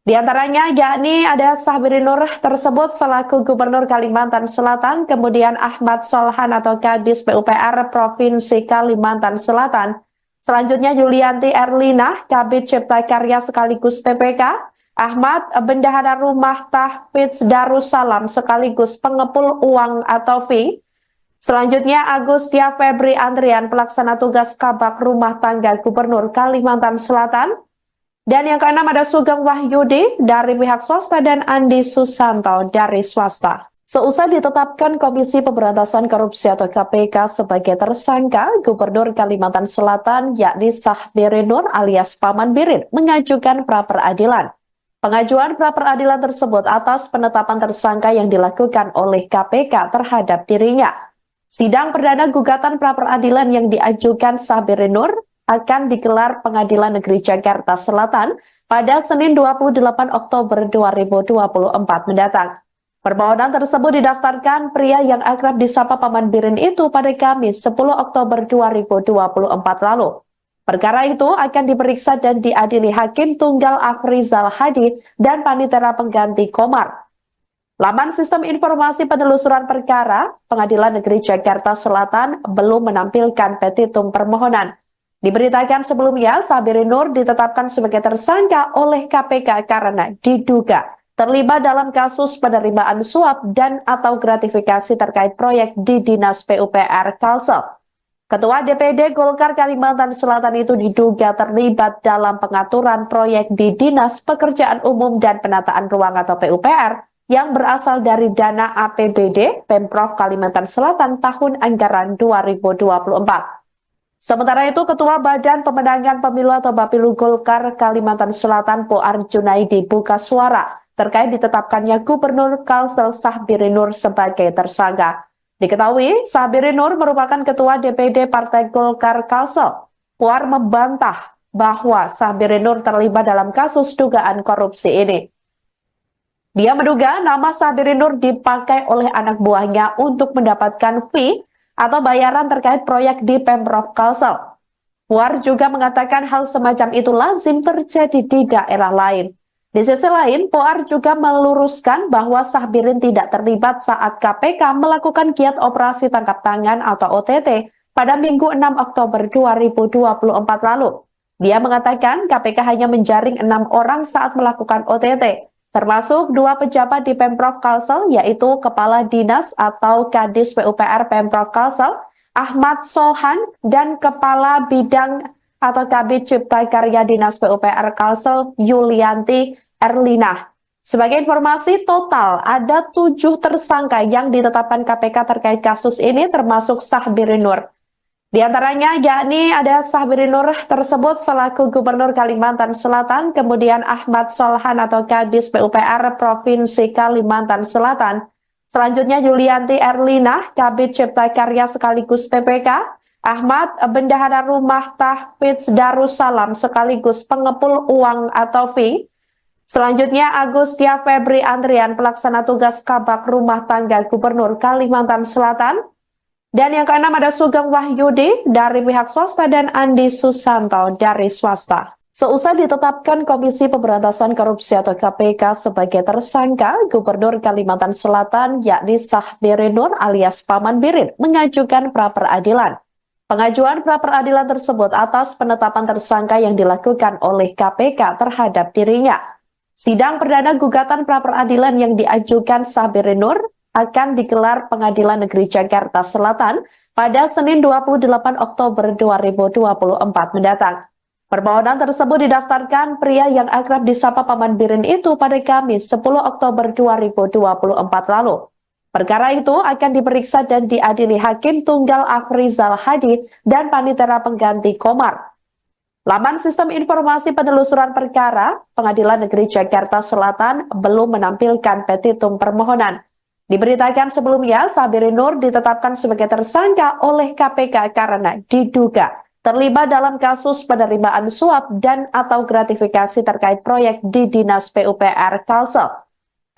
Di antaranya yakni ada Sahbiri Nur tersebut selaku Gubernur Kalimantan Selatan, kemudian Ahmad Solhan atau Kadis PUPR Provinsi Kalimantan Selatan. Selanjutnya Yulianti Erlina, Kabid Cipta Karya sekaligus PPK, Ahmad Bendahara Rumah Tahfidz Darussalam sekaligus pengepul uang atau fee. Selanjutnya Agustia Febri Andrian, pelaksana tugas Kabak Rumah Tangga Gubernur Kalimantan Selatan. Dan yang keenam ada Sugeng Wahyudi dari pihak swasta dan Andi Susanto dari swasta. Seusai ditetapkan Komisi Pemberantasan Korupsi atau KPK sebagai tersangka, Gubernur Kalimantan Selatan yakni Sahbiri Nur alias Paman Birin mengajukan pra-peradilan. Pengajuan pra-peradilan tersebut atas penetapan tersangka yang dilakukan oleh KPK terhadap dirinya. Sidang perdana gugatan pra-peradilan yang diajukan Sahbiri Nur akan digelar Pengadilan Negeri Jakarta Selatan pada Senin 28 Oktober 2024 mendatang. Permohonan tersebut didaftarkan pria yang akrab disapa Paman Birin itu pada Kamis 10 Oktober 2024 lalu. Perkara itu akan diperiksa dan diadili Hakim Tunggal Afrizal Hadi dan Panitera Pengganti Komar. Laman Sistem Informasi Penelusuran Perkara Pengadilan Negeri Jakarta Selatan belum menampilkan petitum permohonan. Diberitakan sebelumnya, Sahbiri Nur ditetapkan sebagai tersangka oleh KPK karena diduga terlibat dalam kasus penerimaan suap dan atau gratifikasi terkait proyek di Dinas PUPR Kalsel. Ketua DPD Golkar Kalimantan Selatan itu diduga terlibat dalam pengaturan proyek di Dinas Pekerjaan Umum dan Penataan Ruang atau PUPR yang berasal dari dana APBD Pemprov Kalimantan Selatan tahun anggaran 2024. Sementara itu, Ketua Badan Pemenangan Pemilu atau Bapilu Golkar Kalimantan Selatan Poar Junaidi buka suara terkait ditetapkannya Gubernur Kalsel Sahbiri Nur sebagai tersangka. Diketahui, Sahbiri Nur merupakan Ketua DPD Partai Golkar Kalsel. Puar membantah bahwa Sahbiri Nur terlibat dalam kasus dugaan korupsi ini. Dia menduga nama Sahbiri Nur dipakai oleh anak buahnya untuk mendapatkan fee atau bayaran terkait proyek di Pemprov Kalsel. Puar juga mengatakan hal semacam itu lazim terjadi di daerah lain. Di sisi lain, Puar juga meluruskan bahwa Sahbirin tidak terlibat saat KPK melakukan giat operasi tangkap tangan atau OTT pada Minggu 6 Oktober 2024 lalu. Dia mengatakan KPK hanya menjaring 6 orang saat melakukan OTT, termasuk 2 pejabat di Pemprov Kalsel, yaitu Kepala Dinas atau Kadis PUPR Pemprov Kalsel, Ahmad Solhan, dan Kepala Bidang atau Kabid Cipta Karya Dinas PUPR Kalsel, Yulianti Erlinah. Sebagai informasi, total ada 7 tersangka yang ditetapkan KPK terkait kasus ini, termasuk Sahbiri Nur. Di antaranya yakni ada Sahbiri Nur tersebut selaku Gubernur Kalimantan Selatan, kemudian Ahmad Solhan atau Kadis PUPR Provinsi Kalimantan Selatan. Selanjutnya Yulianti Erlinah, Kabid Cipta Karya sekaligus PPK, Ahmad Bendahara Rumah Tahfidz Darussalam sekaligus pengepul uang atau fee. Selanjutnya Agustia Febri Andrian, pelaksana tugas Kabak Rumah Tangga Gubernur Kalimantan Selatan. Dan yang keenam ada Sugeng Wahyudi dari pihak swasta dan Andi Susanto dari swasta. Seusai ditetapkan Komisi Pemberantasan Korupsi atau KPK sebagai tersangka, Gubernur Kalimantan Selatan yakni Sahbiri Nur alias Paman Birin mengajukan pra-peradilan. Pengajuan pra-peradilan tersebut atas penetapan tersangka yang dilakukan oleh KPK terhadap dirinya. Sidang perdana gugatan pra-peradilan yang diajukan Sahbiri Nur akan digelar Pengadilan Negeri Jakarta Selatan pada Senin 28 Oktober 2024 mendatang. Permohonan tersebut didaftarkan pria yang akrab disapa Paman Birin itu pada Kamis 10 Oktober 2024 lalu. Perkara itu akan diperiksa dan diadili Hakim Tunggal Afrizal Hadi dan Panitera Pengganti Komar. Laman Sistem Informasi Penelusuran Perkara Pengadilan Negeri Jakarta Selatan belum menampilkan petitum permohonan. Diberitakan sebelumnya, Sahbiri Nur ditetapkan sebagai tersangka oleh KPK karena diduga terlibat dalam kasus penerimaan suap dan atau gratifikasi terkait proyek di Dinas PUPR Kalsel.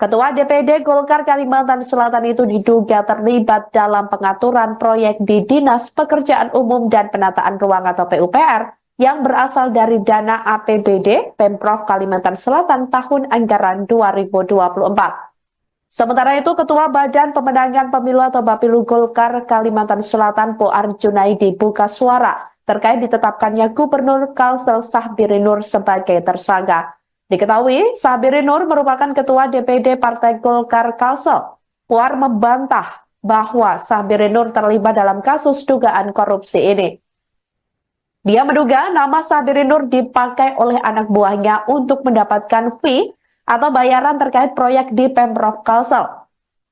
Ketua DPD Golkar Kalimantan Selatan itu diduga terlibat dalam pengaturan proyek di Dinas Pekerjaan Umum dan Penataan Ruang atau PUPR yang berasal dari dana APBD Pemprov Kalimantan Selatan tahun anggaran 2024. Sementara itu, Ketua Badan Pemenangan Pemilu atau Bapilu Golkar Kalimantan Selatan Puar Junaidi buka suara terkait ditetapkannya Gubernur Kalsel Sahbiri Nur sebagai tersangka. Diketahui, Sahbiri Nur merupakan Ketua DPD Partai Golkar Kalsel. Puar membantah bahwa Sahbiri Nur terlibat dalam kasus dugaan korupsi ini. Dia menduga nama Sahbiri Nur dipakai oleh anak buahnya untuk mendapatkan fee atau bayaran terkait proyek di Pemprov Kalsel.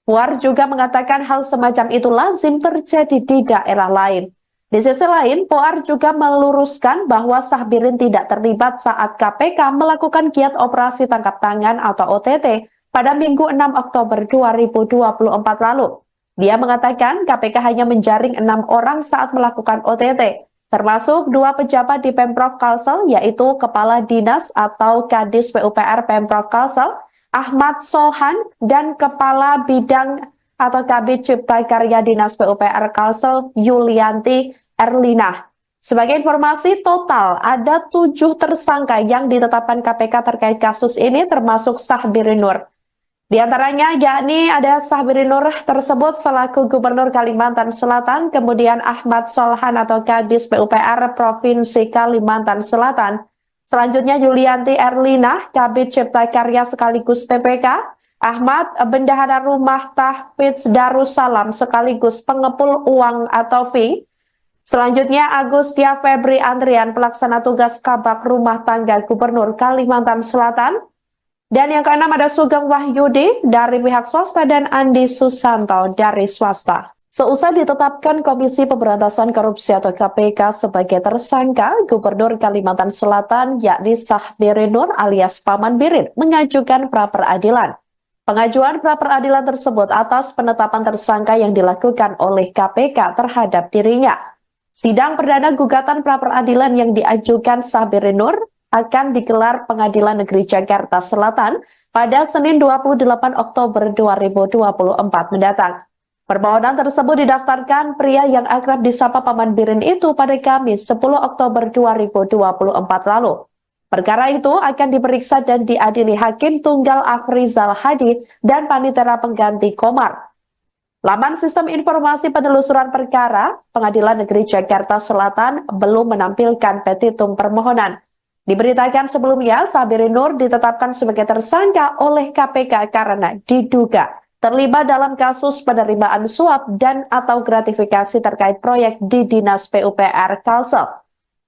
Puar juga mengatakan hal semacam itu lazim terjadi di daerah lain. Di sisi lain, Puar juga meluruskan bahwa Sahbirin tidak terlibat saat KPK melakukan giat operasi tangkap tangan atau OTT pada Minggu 6 Oktober 2024 lalu. Dia mengatakan KPK hanya menjaring 6 orang saat melakukan OTT, termasuk 2 pejabat di Pemprov Kalsel, yaitu Kepala Dinas atau Kadis PUPR Pemprov Kalsel, Ahmad Solhan, dan Kepala Bidang atau Kabid Cipta Karya Dinas PUPR Kalsel, Yulianti Erlinah. Sebagai informasi, total ada 7 tersangka yang ditetapkan KPK terkait kasus ini, termasuk Sahbiri Nur. Di antaranya yakni ada Sahbiri Nur tersebut selaku Gubernur Kalimantan Selatan, kemudian Ahmad Solhan atau Kadis PUPR Provinsi Kalimantan Selatan. Selanjutnya Yulianti Erlinah, Kabid Cipta Karya sekaligus PPK, Ahmad Bendahara Rumah Tahfidz Darussalam sekaligus pengepul uang atau fee. Selanjutnya Agustia Febri Andrian, pelaksana tugas Kabak Rumah Tangga Gubernur Kalimantan Selatan. Dan yang keenam ada Sugeng Wahyudi dari pihak swasta dan Andi Susanto dari swasta. Seusai ditetapkan Komisi Pemberantasan Korupsi atau KPK sebagai tersangka, Gubernur Kalimantan Selatan yakni Sahbiri Nur alias Paman Birin mengajukan pra-peradilan. Pengajuan pra-peradilan tersebut atas penetapan tersangka yang dilakukan oleh KPK terhadap dirinya. Sidang perdana gugatan pra-peradilan yang diajukan Sahbiri Nur akan digelar Pengadilan Negeri Jakarta Selatan pada Senin 28 Oktober 2024 mendatang. Permohonan tersebut didaftarkan pria yang akrab disapa Paman Birin itu pada Kamis 10 Oktober 2024 lalu. Perkara itu akan diperiksa dan diadili Hakim Tunggal Afrizal Hadi dan Panitera Pengganti Komar. Laman Sistem Informasi Penelusuran Perkara, Pengadilan Negeri Jakarta Selatan belum menampilkan petitum permohonan. Diberitakan sebelumnya, Sahbiri Nur ditetapkan sebagai tersangka oleh KPK karena diduga terlibat dalam kasus penerimaan suap dan atau gratifikasi terkait proyek di Dinas PUPR Kalsel.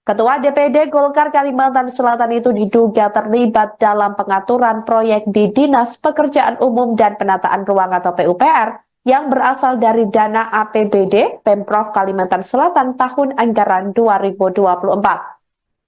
Ketua DPD Golkar Kalimantan Selatan itu diduga terlibat dalam pengaturan proyek di Dinas Pekerjaan Umum dan Penataan Ruang atau PUPR yang berasal dari dana APBD Pemprov Kalimantan Selatan tahun anggaran 2024.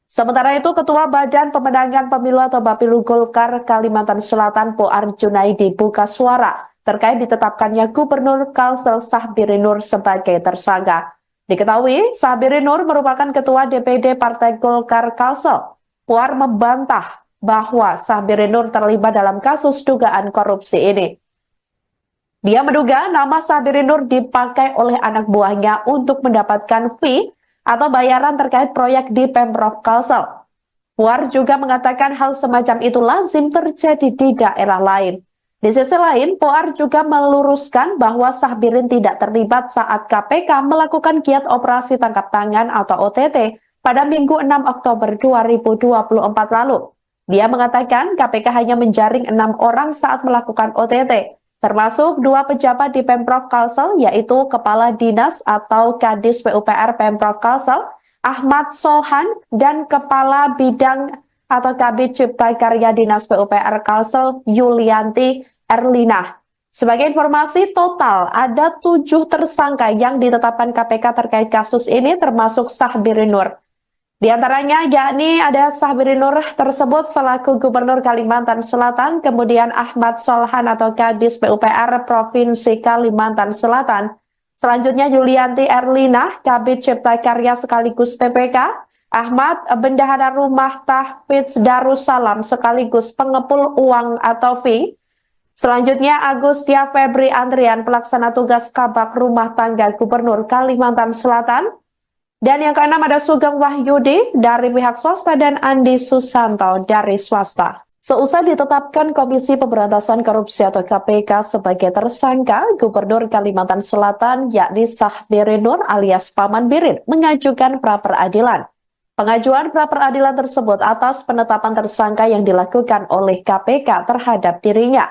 Sementara itu, Ketua Badan Pemenangan Pemilu atau Bapilu Golkar Kalimantan Selatan Poar Junaidi buka suara terkait ditetapkannya Gubernur Kalsel Sahbiri Nur sebagai tersangka. Diketahui, Sahbiri Nur merupakan Ketua DPD Partai Golkar Kalsel. Puar membantah bahwa Sahbiri Nur terlibat dalam kasus dugaan korupsi ini. Dia menduga nama Sahbiri Nur dipakai oleh anak buahnya untuk mendapatkan fee atau bayaran terkait proyek di Pemprov Kalsel. Puar juga mengatakan hal semacam itu lazim terjadi di daerah lain. Di sisi lain, Poar juga meluruskan bahwa Sahbirin tidak terlibat saat KPK melakukan giat operasi tangkap tangan atau OTT pada Minggu 6 Oktober 2024 lalu. Dia mengatakan KPK hanya menjaring 6 orang saat melakukan OTT, termasuk 2 pejabat di Pemprov Kalsel, yaitu Kepala Dinas atau Kadis PUPR Pemprov Kalsel, Ahmad Solhan, dan Kepala Bidang atau Kabid Cipta Karya Dinas PUPR Kalsel Yulianti Erlina. Sebagai informasi, total ada 7 tersangka yang ditetapkan KPK terkait kasus ini termasuk Sahbiri Nur. Di antaranya yakni ada Sahbiri Nur tersebut selaku Gubernur Kalimantan Selatan, kemudian Ahmad Solhan atau Kadis PUPR Provinsi Kalimantan Selatan. Selanjutnya Yulianti Erlina, Kabid Cipta Karya sekaligus PPK, Ahmad Bendahara Rumah Tahfidz Darussalam sekaligus pengepul uang atau fee. Selanjutnya Agustia Febri Andrian pelaksana tugas Kabak Rumah Tangga Gubernur Kalimantan Selatan. Dan yang keenam ada Sugeng Wahyudi dari pihak swasta dan Andi Susanto dari swasta. Seusai ditetapkan Komisi Pemberantasan Korupsi atau KPK sebagai tersangka, Gubernur Kalimantan Selatan yakni Sahbiri Nur alias Paman Birin mengajukan pra-peradilan. Pengajuan pra-peradilan tersebut atas penetapan tersangka yang dilakukan oleh KPK terhadap dirinya.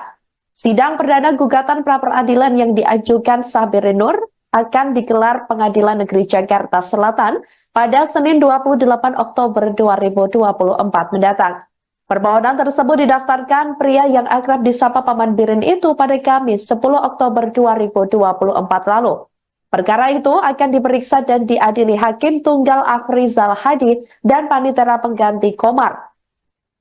Sidang perdana gugatan pra-peradilan yang diajukan Sahbiri Nur akan digelar Pengadilan Negeri Jakarta Selatan pada Senin 28 Oktober 2024 mendatang. Permohonan tersebut didaftarkan pria yang akrab disapa Paman Birin itu pada Kamis 10 Oktober 2024 lalu. Perkara itu akan diperiksa dan diadili Hakim Tunggal Afrizal Hadi dan Panitera Pengganti Komar.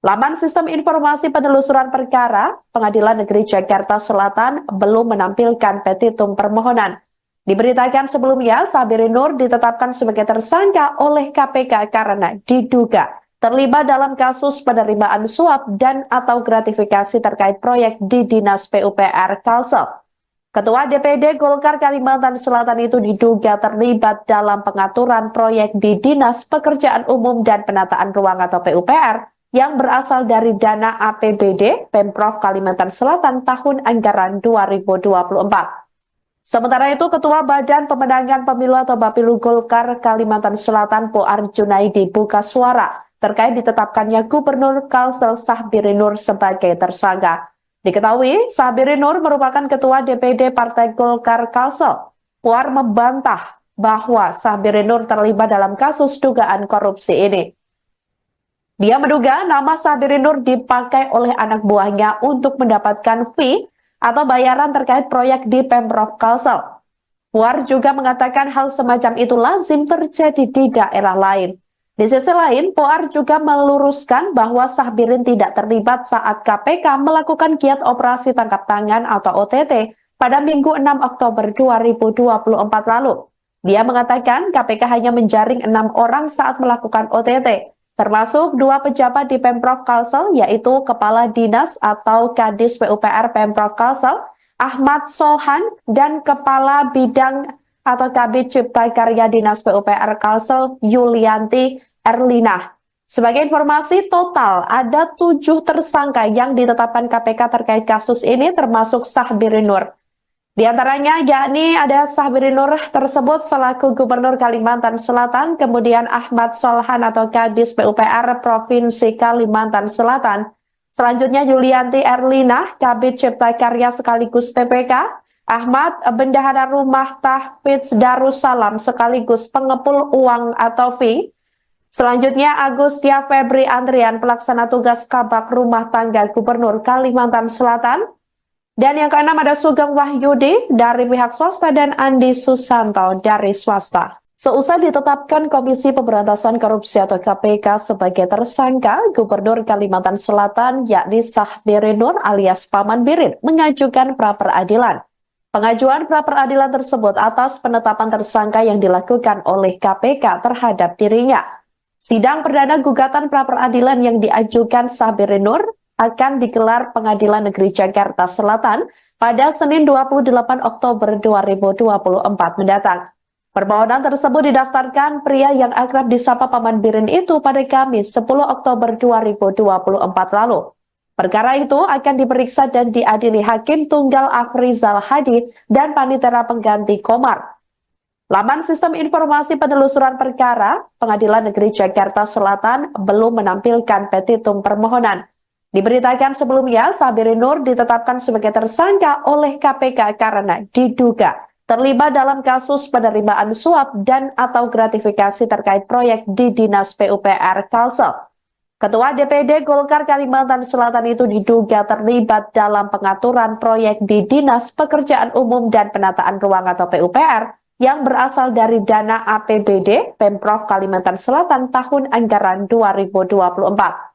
Laman Sistem Informasi Penelusuran Perkara, Pengadilan Negeri Jakarta Selatan belum menampilkan petitum permohonan. Diberitakan sebelumnya, Sahbiri Nur ditetapkan sebagai tersangka oleh KPK karena diduga terlibat dalam kasus penerimaan suap dan atau gratifikasi terkait proyek di Dinas PUPR Kalsel. Ketua DPD Golkar Kalimantan Selatan itu diduga terlibat dalam pengaturan proyek di Dinas Pekerjaan Umum dan Penataan Ruang atau PUPR yang berasal dari dana APBD Pemprov Kalimantan Selatan tahun anggaran 2024. Sementara itu, Ketua Badan Pemenangan Pemilu atau Bapilu Golkar Kalimantan Selatan Poar Junaidi buka suara terkait ditetapkannya Gubernur Kalsel Sahbiri Nur sebagai tersangka. Diketahui, Sahbiri Nur merupakan Ketua DPD Partai Golkar Kalsel. Puar membantah bahwa Sahbiri Nur terlibat dalam kasus dugaan korupsi ini. Dia menduga nama Sahbiri Nur dipakai oleh anak buahnya untuk mendapatkan fee atau bayaran terkait proyek di Pemprov Kalsel. Puar juga mengatakan hal semacam itu lazim terjadi di daerah lain. Di sisi lain, Puar juga meluruskan bahwa Sahbirin tidak terlibat saat KPK melakukan giat operasi tangkap tangan atau OTT pada Minggu 6 Oktober 2024 lalu. Dia mengatakan KPK hanya menjaring 6 orang saat melakukan OTT, termasuk 2 pejabat di Pemprov Kalsel, yaitu Kepala Dinas atau Kadis PUPR Pemprov Kalsel, Ahmad Solhan, dan Kepala Bidang atau Kabid Cipta Karya Dinas PUPR Kalsel, Yulianti Erlinah. Sebagai informasi, total ada 7 tersangka yang ditetapkan KPK terkait kasus ini, termasuk Sahbirin Nur. Di antaranya yakni ada Sahbirin Nur tersebut selaku Gubernur Kalimantan Selatan, kemudian Ahmad Solhan atau Kadis PUPR Provinsi Kalimantan Selatan, selanjutnya Yulianti Erlinah, Kabid Cipta Karya sekaligus PPK, Ahmad Bendahara Rumah Tahfidz Darussalam sekaligus pengepul uang atau fee, selanjutnya Agustia Febri Andrian, pelaksana tugas Kabak Rumah Tangga Gubernur Kalimantan Selatan. Dan yang keenam ada Sugeng Wahyudi dari pihak swasta dan Andi Susanto dari swasta. Seusai ditetapkan Komisi Pemberantasan Korupsi atau KPK sebagai tersangka, Gubernur Kalimantan Selatan yakni Sahbirin Nur alias Paman Birin mengajukan pra-peradilan. Pengajuan pra-peradilan tersebut atas penetapan tersangka yang dilakukan oleh KPK terhadap dirinya. Sidang perdana gugatan pra-peradilan yang diajukan Sahbirin Nur akan digelar Pengadilan Negeri Jakarta Selatan pada Senin 28 Oktober 2024 mendatang. Permohonan tersebut didaftarkan pria yang akrab disapa Paman Birin itu pada Kamis 10 Oktober 2024 lalu. Perkara itu akan diperiksa dan diadili Hakim Tunggal Afrizal Hadi dan Panitera Pengganti Komar. Laman Sistem Informasi Penelusuran Perkara Pengadilan Negeri Jakarta Selatan belum menampilkan petitum permohonan. Diberitakan sebelumnya, Sahbirin Nur ditetapkan sebagai tersangka oleh KPK karena diduga terlibat dalam kasus penerimaan suap dan atau gratifikasi terkait proyek di Dinas PUPR Kalsel. Ketua DPD Golkar Kalimantan Selatan itu diduga terlibat dalam pengaturan proyek di Dinas Pekerjaan Umum dan Penataan Ruang atau PUPR yang berasal dari dana APBD Pemprov Kalimantan Selatan tahun anggaran 2024.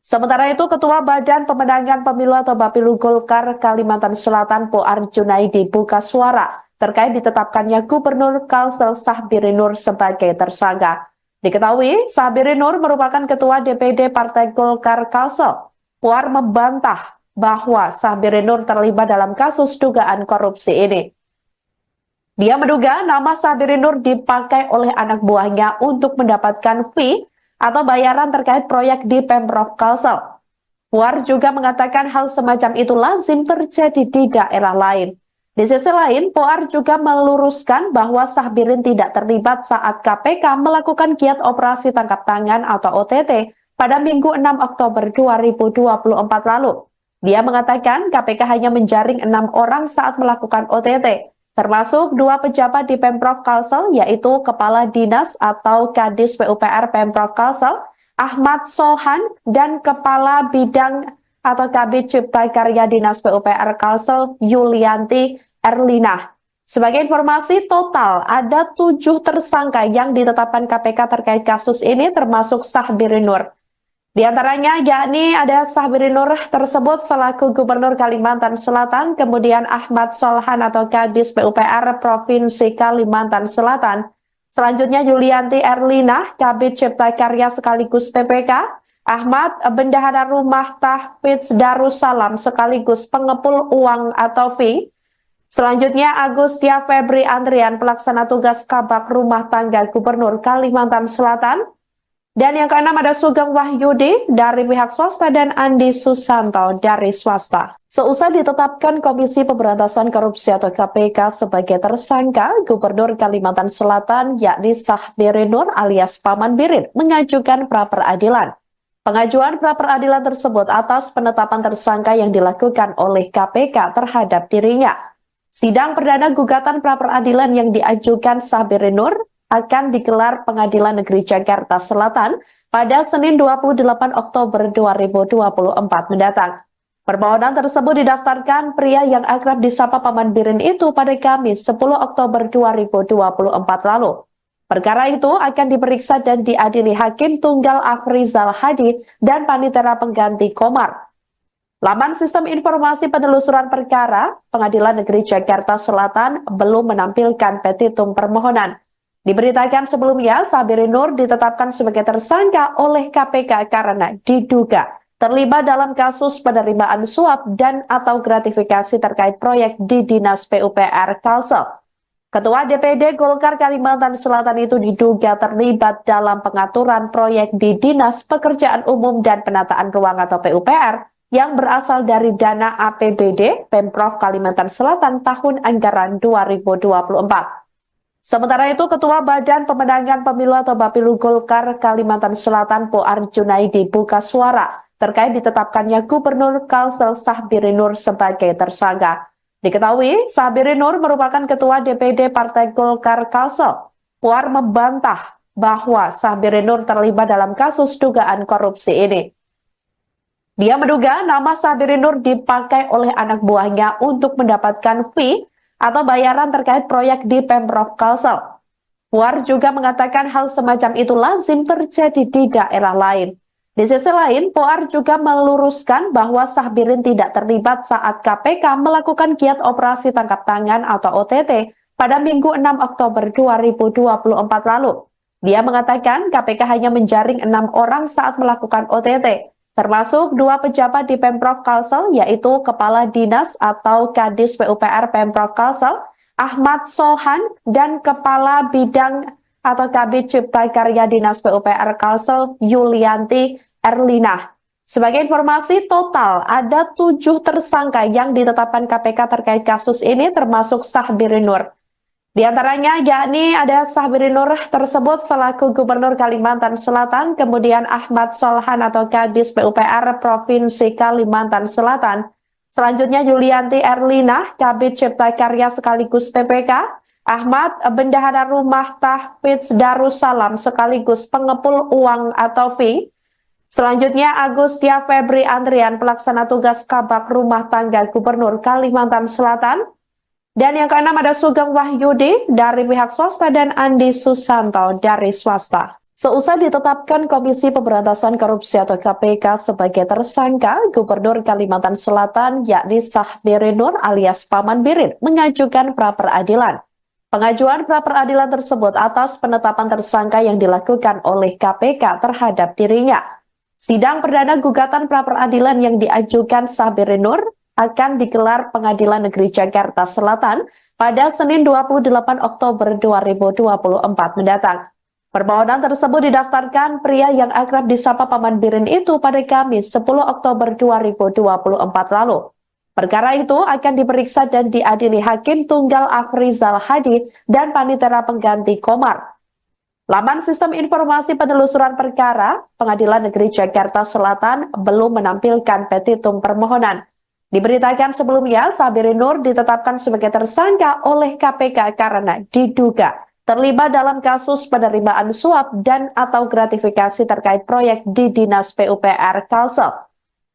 Sementara itu, Ketua Badan Pemenangan Pemilu atau Bapilu Golkar Kalimantan Selatan Puar Junaidi buka suara terkait ditetapkannya Gubernur Kalsel Sahbirin Nur sebagai tersangka. Diketahui, Sahbirin Nur merupakan Ketua DPD Partai Golkar Kalsel. Puar membantah bahwa Sahbirin Nur terlibat dalam kasus dugaan korupsi ini. Dia menduga nama Sahbirin Nur dipakai oleh anak buahnya untuk mendapatkan fee atau bayaran terkait proyek di Pemprov Kalsel. Puar juga mengatakan hal semacam itu lazim terjadi di daerah lain. Di sisi lain, Puar juga meluruskan bahwa Sahbirin tidak terlibat saat KPK melakukan giat operasi tangkap tangan atau OTT pada Minggu 6 Oktober 2024 lalu. Dia mengatakan KPK hanya menjaring 6 orang saat melakukan OTT, termasuk 2 pejabat di Pemprov Kalsel, yaitu Kepala Dinas atau Kadis PUPR Pemprov Kalsel, Ahmad Solhan, dan Kepala Bidang atau Kabid Cipta Karya Dinas PUPR Kalsel, Yulianti Erlinah. Sebagai informasi, total ada 7 tersangka yang ditetapkan KPK terkait kasus ini, termasuk Sahbirin Nur. Di antaranya yakni ada Sahbirin Nur tersebut selaku Gubernur Kalimantan Selatan, kemudian Ahmad Solhan atau Kadis PUPR Provinsi Kalimantan Selatan, selanjutnya Yulianti Erlinah, Kabid Cipta Karya sekaligus PPK, Ahmad Bendahara Rumah Tahfidz Darussalam sekaligus pengepul uang atau fee, selanjutnya Agustia Febri Andrian, pelaksana tugas Kabak Rumah Tangga Gubernur Kalimantan Selatan. Dan yang keenam ada Sugeng Wahyudi dari pihak swasta dan Andi Susanto dari swasta. Seusai ditetapkan Komisi Pemberantasan Korupsi atau KPK sebagai tersangka, Gubernur Kalimantan Selatan yakni Sahbirin Nur alias Paman Birin mengajukan pra-peradilan. Pengajuan pra-peradilan tersebut atas penetapan tersangka yang dilakukan oleh KPK terhadap dirinya. Sidang perdana gugatan pra-peradilan yang diajukan Sahbirin Nur akan digelar Pengadilan Negeri Jakarta Selatan pada Senin 28 Oktober 2024 mendatang. Permohonan tersebut didaftarkan pria yang akrab disapa Paman Birin itu pada Kamis 10 Oktober 2024 lalu. Perkara itu akan diperiksa dan diadili Hakim Tunggal Afrizal Hadi dan Panitera Pengganti Komar. Laman Sistem Informasi Penelusuran Perkara, Pengadilan Negeri Jakarta Selatan belum menampilkan petitum permohonan. Diberitakan sebelumnya, Sabirin Nur ditetapkan sebagai tersangka oleh KPK karena diduga terlibat dalam kasus penerimaan suap dan atau gratifikasi terkait proyek di Dinas PUPR Kalsel. Ketua DPD Golkar Kalimantan Selatan itu diduga terlibat dalam pengaturan proyek di Dinas Pekerjaan Umum dan Penataan Ruang atau PUPR yang berasal dari dana APBD Pemprov Kalimantan Selatan tahun anggaran 2024. Sementara itu, Ketua Badan Pemenangan Pemilu atau Bapilu Golkar Kalimantan Selatan Poar Junaidi buka suara terkait ditetapkannya Gubernur Kalsel Sahbirin Nur sebagai tersangka. Diketahui, Sahbirin Nur merupakan Ketua DPD Partai Golkar Kalsel. Poar membantah bahwa Sahbirin Nur terlibat dalam kasus dugaan korupsi ini. Dia menduga nama Sahbirin Nur dipakai oleh anak buahnya untuk mendapatkan fee atau bayaran terkait proyek di Pemprov Kalsel. Puar juga mengatakan hal semacam itu lazim terjadi di daerah lain. Di sisi lain, Puar juga meluruskan bahwa Sahbirin tidak terlibat saat KPK melakukan giat operasi tangkap tangan atau OTT pada Minggu 6 Oktober 2024 lalu. Dia mengatakan KPK hanya menjaring 6 orang saat melakukan OTT. Termasuk 2 pejabat di Pemprov Kalsel, yaitu Kepala Dinas atau Kadis PUPR Pemprov Kalsel, Ahmad Solhan, dan Kepala Bidang atau Kabid Cipta Karya Dinas PUPR Kalsel, Yulianti Erlina. Sebagai informasi, total ada 7 tersangka yang ditetapkan KPK terkait kasus ini, termasuk Sahbirin Nur. Di antaranya yakni ada Sahbirin Nur tersebut selaku Gubernur Kalimantan Selatan, kemudian Ahmad Solhan atau Kadis PUPR Provinsi Kalimantan Selatan, selanjutnya Yulianti Erlina, Kabid Cipta Karya sekaligus PPK, Ahmad Bendahara Rumah Tahfidz Darussalam sekaligus pengepul uang atau fee, selanjutnya Agustia Febri Andrian pelaksana tugas Kabak Rumah Tangga Gubernur Kalimantan Selatan, dan yang keenam ada Sugeng Wahyudi dari pihak swasta dan Andi Susanto dari swasta. Seusai ditetapkan Komisi Pemberantasan Korupsi atau KPK sebagai tersangka, Gubernur Kalimantan Selatan yakni Sahbirin Nur alias Paman Birin mengajukan pra-peradilan. Pengajuan pra-peradilan tersebut atas penetapan tersangka yang dilakukan oleh KPK terhadap dirinya. Sidang perdana gugatan pra-peradilan yang diajukan Sahbirin Nur akan digelar Pengadilan Negeri Jakarta Selatan pada Senin 28 Oktober 2024 mendatang. Permohonan tersebut didaftarkan pria yang akrab disapa Paman Birin itu pada Kamis 10 Oktober 2024 lalu. Perkara itu akan diperiksa dan diadili Hakim Tunggal Afrizal Hadi dan Panitera Pengganti Komar. Laman Sistem Informasi Penelusuran Perkara, Pengadilan Negeri Jakarta Selatan belum menampilkan petitum permohonan. Diberitakan sebelumnya, Sahbirin Nur ditetapkan sebagai tersangka oleh KPK karena diduga terlibat dalam kasus penerimaan suap dan atau gratifikasi terkait proyek di Dinas PUPR Kalsel.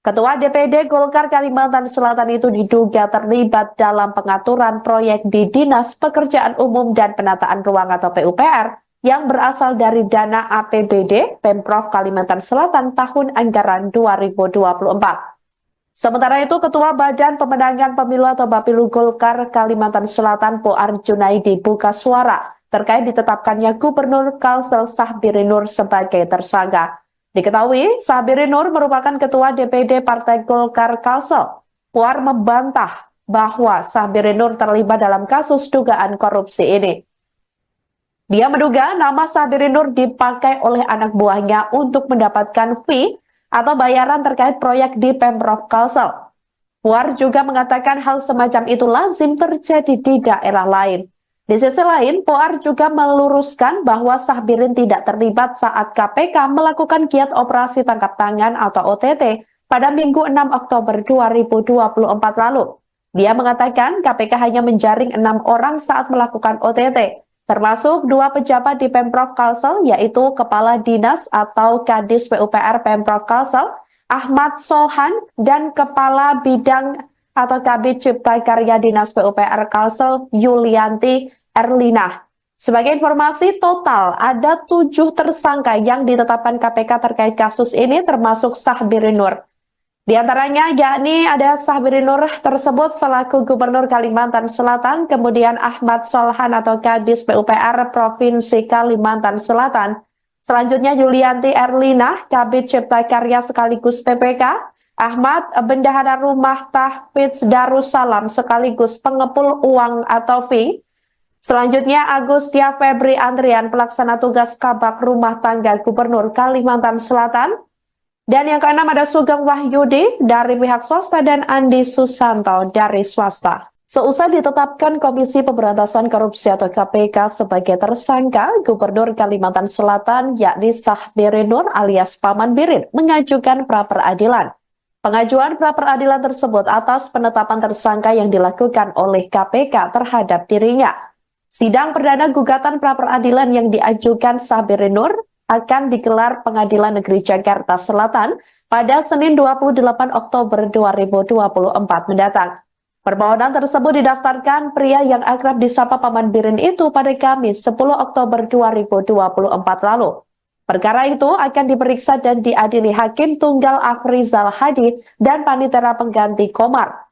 Ketua DPD Golkar Kalimantan Selatan itu diduga terlibat dalam pengaturan proyek di Dinas Pekerjaan Umum dan Penataan Ruang atau PUPR yang berasal dari dana APBD Pemprov Kalimantan Selatan tahun anggaran 2024. Sementara itu, Ketua Badan Pemenangan Pemilu atau Bapilu Golkar Kalimantan Selatan Poar Junaidi buka suara terkait ditetapkannya Gubernur Kalsel Sahbirin Nur sebagai tersangka. Diketahui, Sahbirin Nur merupakan Ketua DPD Partai Golkar Kalsel. Poar membantah bahwa Sahbirin Nur terlibat dalam kasus dugaan korupsi ini. Dia menduga nama Sahbirin Nur dipakai oleh anak buahnya untuk mendapatkan fee atau bayaran terkait proyek di Pemprov Kalsel. Puar juga mengatakan hal semacam itu lazim terjadi di daerah lain. Di sisi lain, Puar juga meluruskan bahwa Sahbirin tidak terlibat saat KPK melakukan giat operasi tangkap tangan atau OTT pada Minggu 6 Oktober 2024 lalu. Dia mengatakan KPK hanya menjaring 6 orang saat melakukan OTT. Termasuk 2 pejabat di Pemprov Kalsel, yaitu Kepala Dinas atau Kadis PUPR Pemprov Kalsel, Ahmad Solhan, dan Kepala Bidang atau Kabid Cipta Karya Dinas PUPR Kalsel Yulianti Erlinah. Sebagai informasi, total ada 7 tersangka yang ditetapkan KPK terkait kasus ini, termasuk Sahbiri Nur. Di antaranya yakni ada Sahbiri Nur tersebut selaku Gubernur Kalimantan Selatan, kemudian Ahmad Solhan atau Kadis PUPR Provinsi Kalimantan Selatan, selanjutnya Yulianti Erlinah, Kabid Cipta Karya sekaligus PPK, Ahmad Bendahara Rumah Tahfidz Darussalam sekaligus pengepul uang atau fee, selanjutnya Agustia Febri Andrian, pelaksana tugas Kabak Rumah Tangga Gubernur Kalimantan Selatan. Dan yang keenam ada Sugeng Wahyudi dari pihak swasta dan Andi Susanto dari swasta. Seusai ditetapkan Komisi Pemberantasan Korupsi atau KPK sebagai tersangka, Gubernur Kalimantan Selatan yakni Sahbiri Nur alias Paman Birin mengajukan pra-peradilan. Pengajuan pra-peradilan tersebut atas penetapan tersangka yang dilakukan oleh KPK terhadap dirinya. Sidang perdana gugatan pra-peradilan yang diajukan Sahbiri Nur akan digelar Pengadilan Negeri Jakarta Selatan pada Senin 28 Oktober 2024 mendatang. Permohonan tersebut didaftarkan pria yang akrab disapa Paman Birin itu pada Kamis 10 Oktober 2024 lalu. Perkara itu akan diperiksa dan diadili Hakim Tunggal Afrizal Hadi dan Panitera Pengganti Komar.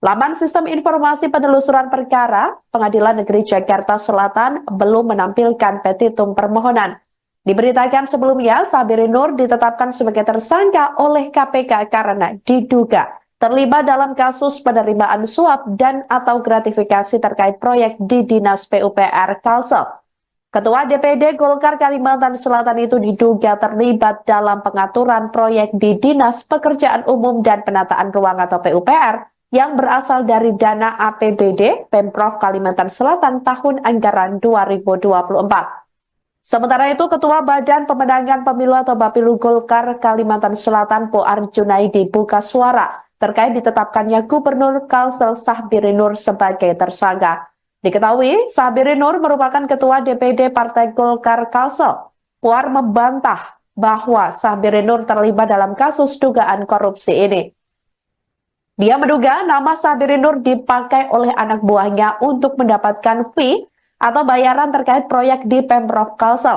Laman Sistem Informasi Penelusuran Perkara Pengadilan Negeri Jakarta Selatan belum menampilkan petitum permohonan. Diberitakan sebelumnya, Sahbiri Nur ditetapkan sebagai tersangka oleh KPK karena diduga terlibat dalam kasus penerimaan suap dan atau gratifikasi terkait proyek di Dinas PUPR Kalsel. Ketua DPD Golkar Kalimantan Selatan itu diduga terlibat dalam pengaturan proyek di Dinas Pekerjaan Umum dan Penataan Ruang atau PUPR yang berasal dari dana APBD Pemprov Kalimantan Selatan tahun anggaran 2024. Sementara itu, Ketua Badan Pemenangan Pemilu atau Bapilu Golkar Kalimantan Selatan Poar Junaidi buka suara terkait ditetapkannya Gubernur Kalsel Sahbiri Nur sebagai tersangka. Diketahui, Sahbiri Nur merupakan Ketua DPD Partai Golkar Kalsel. Poar membantah bahwa Sahbiri Nur terlibat dalam kasus dugaan korupsi ini. Dia menduga nama Sahbiri Nur dipakai oleh anak buahnya untuk mendapatkan fee atau bayaran terkait proyek di Pemprov Kalsel.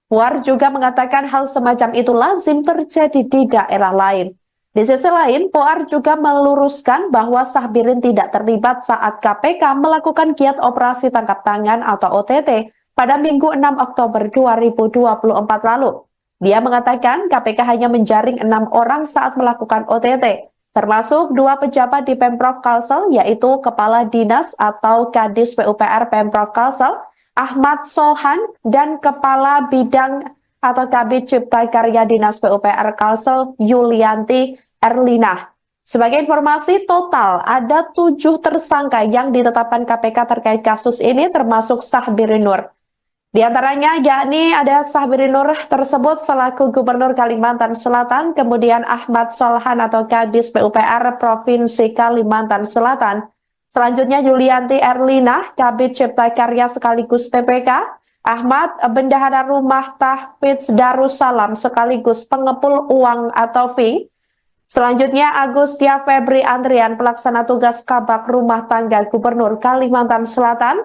Puar juga mengatakan hal semacam itu lazim terjadi di daerah lain. Di sisi lain, Puar juga meluruskan bahwa Sahbirin tidak terlibat saat KPK melakukan giat operasi tangkap tangan atau OTT pada Minggu 6 Oktober 2024 lalu. Dia mengatakan KPK hanya menjaring 6 orang saat melakukan OTT. Termasuk 2 pejabat di Pemprov Kalsel, yaitu Kepala Dinas atau Kadis PUPR Pemprov Kalsel, Ahmad Solhan, dan Kepala Bidang atau Kabid Cipta Karya Dinas PUPR Kalsel Yulianti Erlinah. Sebagai informasi, total ada 7 tersangka yang ditetapkan KPK terkait kasus ini, termasuk Sahbiri Nur. Di antaranya yakni ada Sahbiri Nur tersebut selaku Gubernur Kalimantan Selatan, kemudian Ahmad Solhan atau Kadis PUPR Provinsi Kalimantan Selatan, selanjutnya Yulianti Erlinah, Kabid Cipta Karya sekaligus PPK, Ahmad Bendahara Rumah Tahfidz Darussalam sekaligus pengepul uang atau fee, selanjutnya Agustia Febri Andrian, pelaksana tugas Kabak Rumah Tangga Gubernur Kalimantan Selatan.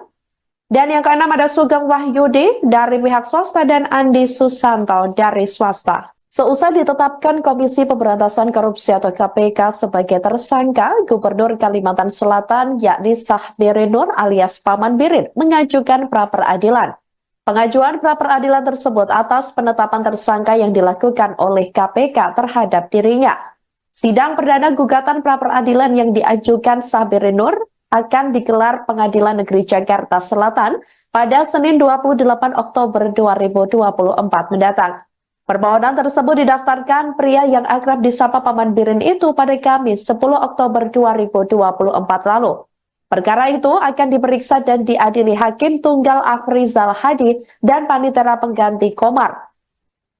Dan yang keenam ada Sugeng Wahyudi dari pihak swasta dan Andi Susanto dari swasta. Seusai ditetapkan Komisi Pemberantasan Korupsi atau KPK sebagai tersangka, Gubernur Kalimantan Selatan yakni Sahbiri Nur alias Paman Birin mengajukan pra-peradilan. Pengajuan pra-peradilan tersebut atas penetapan tersangka yang dilakukan oleh KPK terhadap dirinya. Sidang perdana gugatan pra-peradilan yang diajukan Sahbiri Nur akan digelar Pengadilan Negeri Jakarta Selatan pada Senin 28 Oktober 2024 mendatang. Permohonan tersebut didaftarkan pria yang akrab disapa Paman Birin itu pada Kamis 10 Oktober 2024 lalu. Perkara itu akan diperiksa dan diadili Hakim Tunggal Afrizal Hadi dan Panitera Pengganti Komar.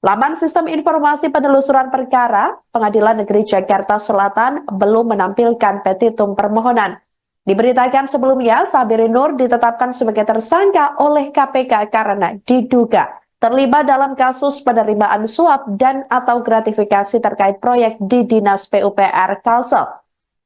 Laman Sistem Informasi Penelusuran Perkara Pengadilan Negeri Jakarta Selatan belum menampilkan petitum permohonan. Diberitakan sebelumnya, Sahbiri Nur ditetapkan sebagai tersangka oleh KPK karena diduga terlibat dalam kasus penerimaan suap dan atau gratifikasi terkait proyek di Dinas PUPR Kalsel.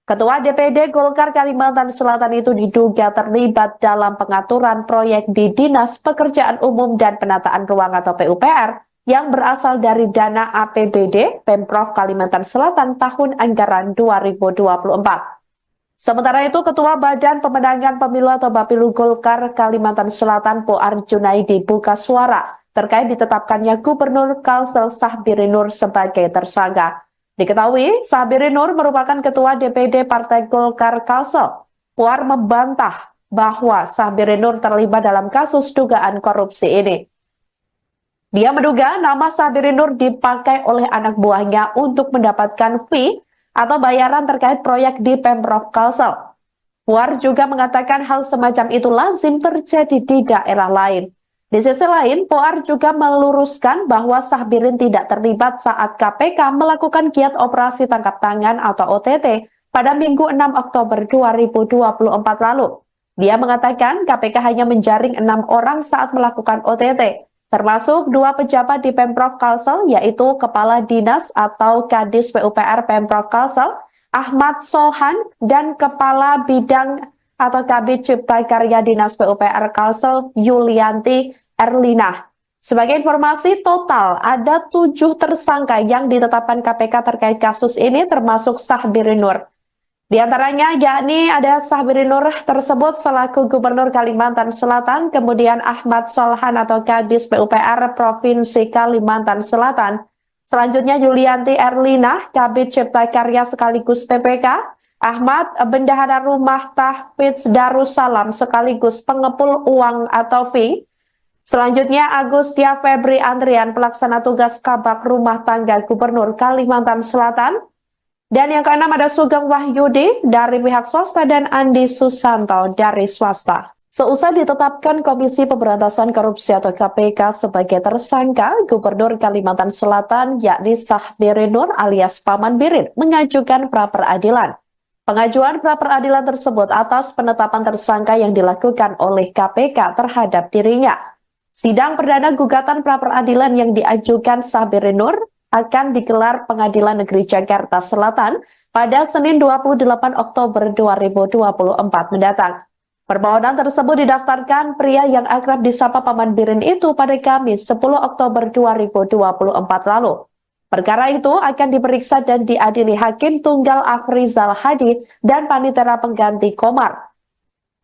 Ketua DPD Golkar Kalimantan Selatan itu diduga terlibat dalam pengaturan proyek di Dinas Pekerjaan Umum dan Penataan Ruang atau PUPR yang berasal dari dana APBD Pemprov Kalimantan Selatan tahun anggaran 2024. Sementara itu, Ketua Badan Pemenangan Pemilu atau Bapilu Golkar Kalimantan Selatan Poar Junaidi buka suara terkait ditetapkannya Gubernur Kalsel Sahbiri Nur sebagai tersangka. Diketahui, Sahbiri Nur merupakan Ketua DPD Partai Golkar Kalsel. Poar membantah bahwa Sahbiri Nur terlibat dalam kasus dugaan korupsi ini. Dia menduga nama Sahbiri Nur dipakai oleh anak buahnya untuk mendapatkan fee atau bayaran terkait proyek di Pemprov Kalsel. Puar juga mengatakan hal semacam itu lazim terjadi di daerah lain. Di sisi lain, Puar juga meluruskan bahwa Sahbirin tidak terlibat saat KPK melakukan giat operasi tangkap tangan atau OTT pada Minggu 6 Oktober 2024 lalu. Dia mengatakan KPK hanya menjaring 6 orang saat melakukan OTT. Termasuk 2 pejabat di Pemprov Kalsel, yaitu Kepala Dinas atau Kadis PUPR Pemprov Kalsel, Ahmad Solhan, dan Kepala Bidang atau Kabid Cipta Karya Dinas PUPR Kalsel, Yulianti Erlina. Sebagai informasi, total ada 7 tersangka yang ditetapkan KPK terkait kasus ini, termasuk Sahbiri Nur. Di antaranya yakni ada Sahbiri Nur tersebut selaku Gubernur Kalimantan Selatan, kemudian Ahmad Solhan atau Kadis PUPR Provinsi Kalimantan Selatan, selanjutnya Yulianti Erlina, Kabid Cipta Karya sekaligus PPK, Ahmad Bendahara Rumah Tahfidz Darussalam sekaligus pengepul uang atau fee, selanjutnya Agustia Febri Andrian pelaksana tugas Kabak Rumah Tangga Gubernur Kalimantan Selatan, dan yang keenam ada Sugeng Wahyudi dari pihak swasta dan Andi Susanto dari swasta. Seusai ditetapkan Komisi Pemberantasan Korupsi atau KPK sebagai tersangka, Gubernur Kalimantan Selatan yakni Sahbiri Nur alias Paman Birin mengajukan pra-peradilan. Pengajuan pra-peradilan tersebut atas penetapan tersangka yang dilakukan oleh KPK terhadap dirinya. Sidang perdana gugatan pra-peradilan yang diajukan Sahbiri Nur akan digelar Pengadilan Negeri Jakarta Selatan pada Senin 28 Oktober 2024 mendatang. Permohonan tersebut didaftarkan pria yang akrab disapa Paman Birin itu pada Kamis 10 Oktober 2024 lalu. Perkara itu akan diperiksa dan diadili Hakim Tunggal Afrizal Hadi dan Panitera Pengganti Komar.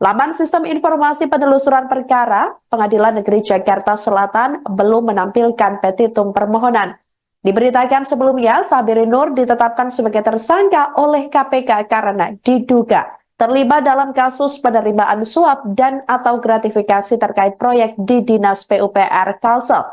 Laman Sistem Informasi Penelusuran Perkara Pengadilan Negeri Jakarta Selatan belum menampilkan petitum permohonan. Diberitakan sebelumnya, Sahbiri Nur ditetapkan sebagai tersangka oleh KPK karena diduga terlibat dalam kasus penerimaan suap dan atau gratifikasi terkait proyek di Dinas PUPR Kalsel.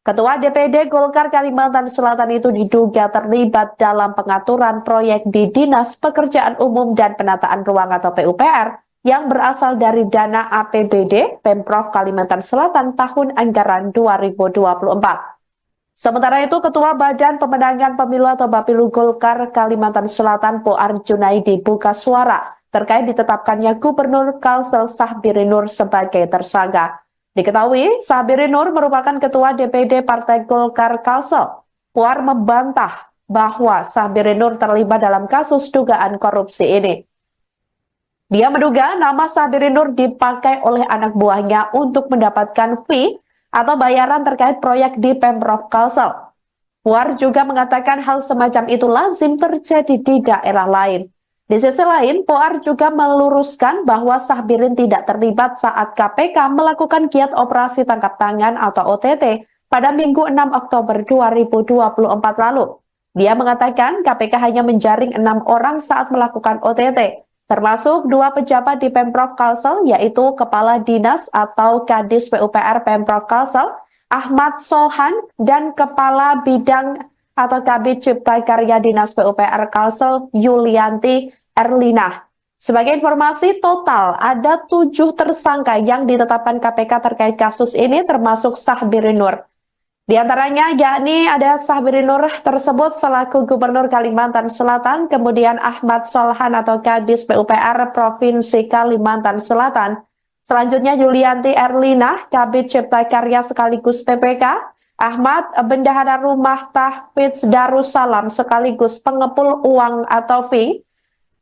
Ketua DPD Golkar Kalimantan Selatan itu diduga terlibat dalam pengaturan proyek di Dinas Pekerjaan Umum dan Penataan Ruang atau PUPR yang berasal dari dana APBD Pemprov Kalimantan Selatan tahun anggaran 2024. Sementara itu, Ketua Badan Pemenangan Pemilu atau Bapilu Golkar Kalimantan Selatan Poar Junaidi buka suara terkait ditetapkannya Gubernur Kalsel Sahbiri Nur sebagai tersangka. Diketahui, Sahbiri Nur merupakan Ketua DPD Partai Golkar Kalsel. Poar membantah bahwa Sahbiri Nur terlibat dalam kasus dugaan korupsi ini. Dia menduga nama Sahbiri Nur dipakai oleh anak buahnya untuk mendapatkan fee atau bayaran terkait proyek di Pemprov Kalsel. Puar juga mengatakan hal semacam itu lazim terjadi di daerah lain. Di sisi lain, Puar juga meluruskan bahwa Sahbirin tidak terlibat saat KPK melakukan giat operasi tangkap tangan atau OTT pada Minggu 6 Oktober 2024 lalu. Dia mengatakan KPK hanya menjaring 6 orang saat melakukan OTT. Termasuk 2 pejabat di Pemprov Kalsel, yaitu Kepala Dinas atau Kadis PUPR Pemprov Kalsel, Ahmad Solhan, dan Kepala Bidang atau Kabid Cipta Karya Dinas PUPR Kalsel, Yulianti Erlina. Sebagai informasi, total ada 7 tersangka yang ditetapkan KPK terkait kasus ini, termasuk Sahbiri Nur. Di antaranya yakni ada Sahbiri Nur tersebut selaku Gubernur Kalimantan Selatan, kemudian Ahmad Solhan atau Kadis PUPR Provinsi Kalimantan Selatan, Selanjutnya Yulianti Erlina, Kabid Cipta Karya sekaligus PPK, Ahmad Bendahara Rumah Tahfidz Darussalam sekaligus pengepul uang atau fee.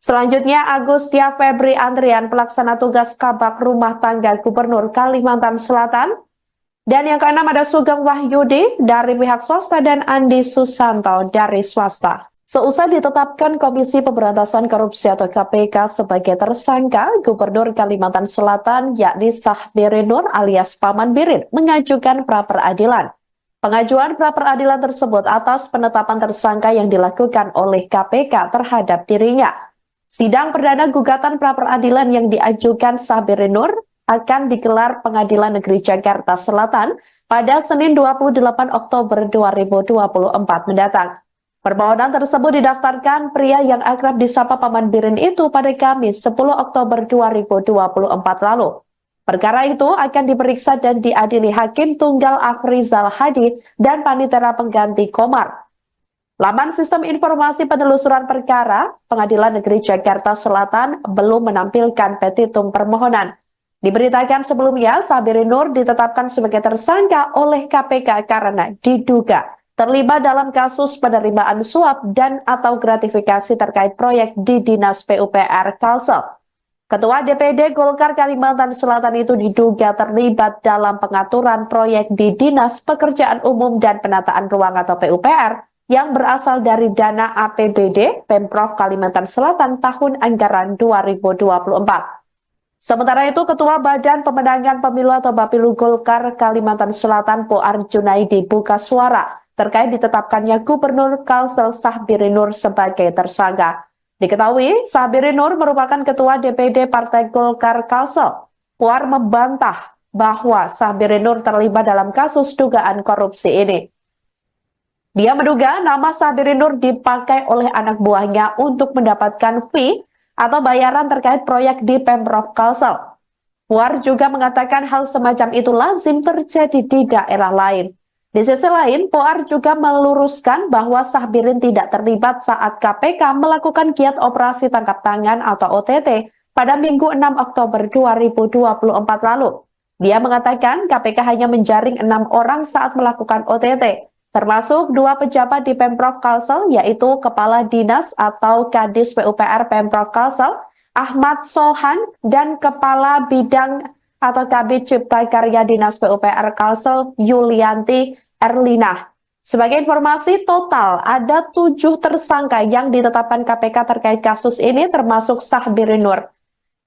Selanjutnya Agustia Febri Andrian, pelaksana tugas Kabak Rumah Tangga Gubernur Kalimantan Selatan. Dan yang keenam ada Sugeng Wahyudi dari pihak swasta dan Andi Susanto dari swasta. Seusai ditetapkan Komisi Pemberantasan Korupsi atau KPK sebagai tersangka, Gubernur Kalimantan Selatan yakni Sahbiri Nur alias Paman Birin mengajukan pra-peradilan. Pengajuan pra-peradilan tersebut atas penetapan tersangka yang dilakukan oleh KPK terhadap dirinya. Sidang perdana gugatan pra-peradilan yang diajukan Sahbiri Nur akan digelar Pengadilan Negeri Jakarta Selatan pada Senin 28 Oktober 2024 mendatang. Permohonan tersebut didaftarkan pria yang akrab disapa Paman Birin itu pada Kamis 10 Oktober 2024 lalu. Perkara itu akan diperiksa dan diadili Hakim Tunggal Afrizal Hadi dan Panitera Pengganti Komar. Laman Sistem Informasi Penelusuran Perkara, Pengadilan Negeri Jakarta Selatan belum menampilkan petitum permohonan. Diberitakan sebelumnya, Sahbiri Nur ditetapkan sebagai tersangka oleh KPK karena diduga terlibat dalam kasus penerimaan suap dan atau gratifikasi terkait proyek di Dinas PUPR Kalsel. Ketua DPD Golkar Kalimantan Selatan itu diduga terlibat dalam pengaturan proyek di Dinas Pekerjaan Umum dan Penataan Ruang atau PUPR yang berasal dari dana APBD Pemprov Kalimantan Selatan tahun anggaran 2024. Sementara itu, Ketua Badan Pemenangan Pemilu atau Bapilu Golkar Kalimantan Selatan Poar Junaidi buka suara terkait ditetapkannya Gubernur Kalsel Sahbiri Nur sebagai tersangka. Diketahui, Sahbiri Nur merupakan Ketua DPD Partai Golkar Kalsel. Poar membantah bahwa Sahbiri Nur terlibat dalam kasus dugaan korupsi ini. Dia menduga nama Sahbiri Nur dipakai oleh anak buahnya untuk mendapatkan fee atau bayaran terkait proyek di Pemprov Kalsel. Puar juga mengatakan hal semacam itu lazim terjadi di daerah lain. Di sisi lain, Puar juga meluruskan bahwa Sahbirin tidak terlibat saat KPK melakukan giat operasi tangkap tangan atau OTT pada Minggu 6 Oktober 2024 lalu. Dia mengatakan KPK hanya menjaring 6 orang saat melakukan OTT. Termasuk 2 pejabat di Pemprov Kalsel, yaitu Kepala Dinas atau Kadis PUPR Pemprov Kalsel, Ahmad Solhan, dan Kepala Bidang atau Kabid Cipta Karya Dinas PUPR Kalsel, Yulianti Erlina. Sebagai informasi, total ada 7 tersangka yang ditetapkan KPK terkait kasus ini, termasuk Sahbiri Nur.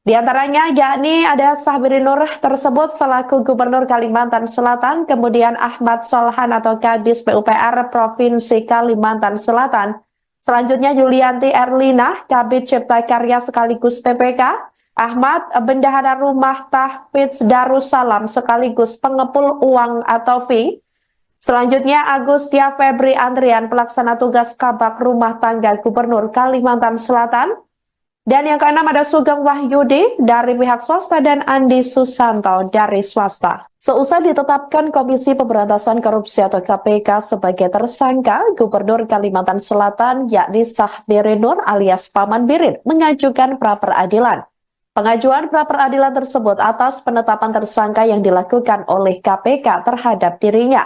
Di antaranya yakni ada Sahbiri Nur tersebut selaku Gubernur Kalimantan Selatan, kemudian Ahmad Solhan atau Kadis PUPR Provinsi Kalimantan Selatan. Selanjutnya Yulianti Erlina, Kabid Cipta Karya sekaligus PPK, Ahmad Bendahara Rumah Tahfidz Darussalam sekaligus pengepul uang atau fee. Selanjutnya Agustia Febri Andrian, pelaksana tugas Kabak Rumah Tangga Gubernur Kalimantan Selatan. Dan yang keenam ada Sugeng Wahyudi dari pihak swasta dan Andi Susanto dari swasta. Seusai ditetapkan Komisi Pemberantasan Korupsi atau KPK sebagai tersangka, Gubernur Kalimantan Selatan yakni Sahbiri Nur alias Paman Birin mengajukan pra-peradilan. Pengajuan pra-peradilan tersebut atas penetapan tersangka yang dilakukan oleh KPK terhadap dirinya.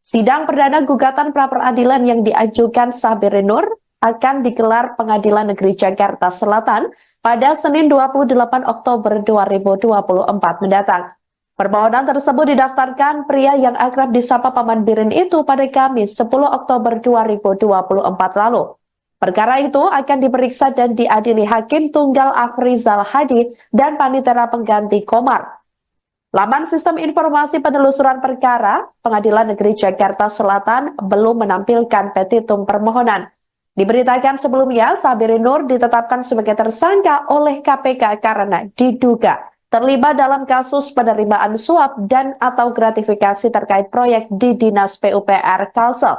Sidang perdana gugatan pra-peradilan yang diajukan Sahbiri Nur akan digelar Pengadilan Negeri Jakarta Selatan pada Senin 28 Oktober 2024 mendatang. Permohonan tersebut didaftarkan pria yang akrab disapa Paman Birin itu pada Kamis 10 Oktober 2024 lalu. Perkara itu akan diperiksa dan diadili Hakim Tunggal Afrizal Hadi dan Panitera Pengganti Komar. Laman Sistem Informasi Penelusuran Perkara, Pengadilan Negeri Jakarta Selatan belum menampilkan petitum permohonan. Diberitakan sebelumnya, Sahbiri Nur ditetapkan sebagai tersangka oleh KPK karena diduga terlibat dalam kasus penerimaan suap dan atau gratifikasi terkait proyek di Dinas PUPR Kalsel.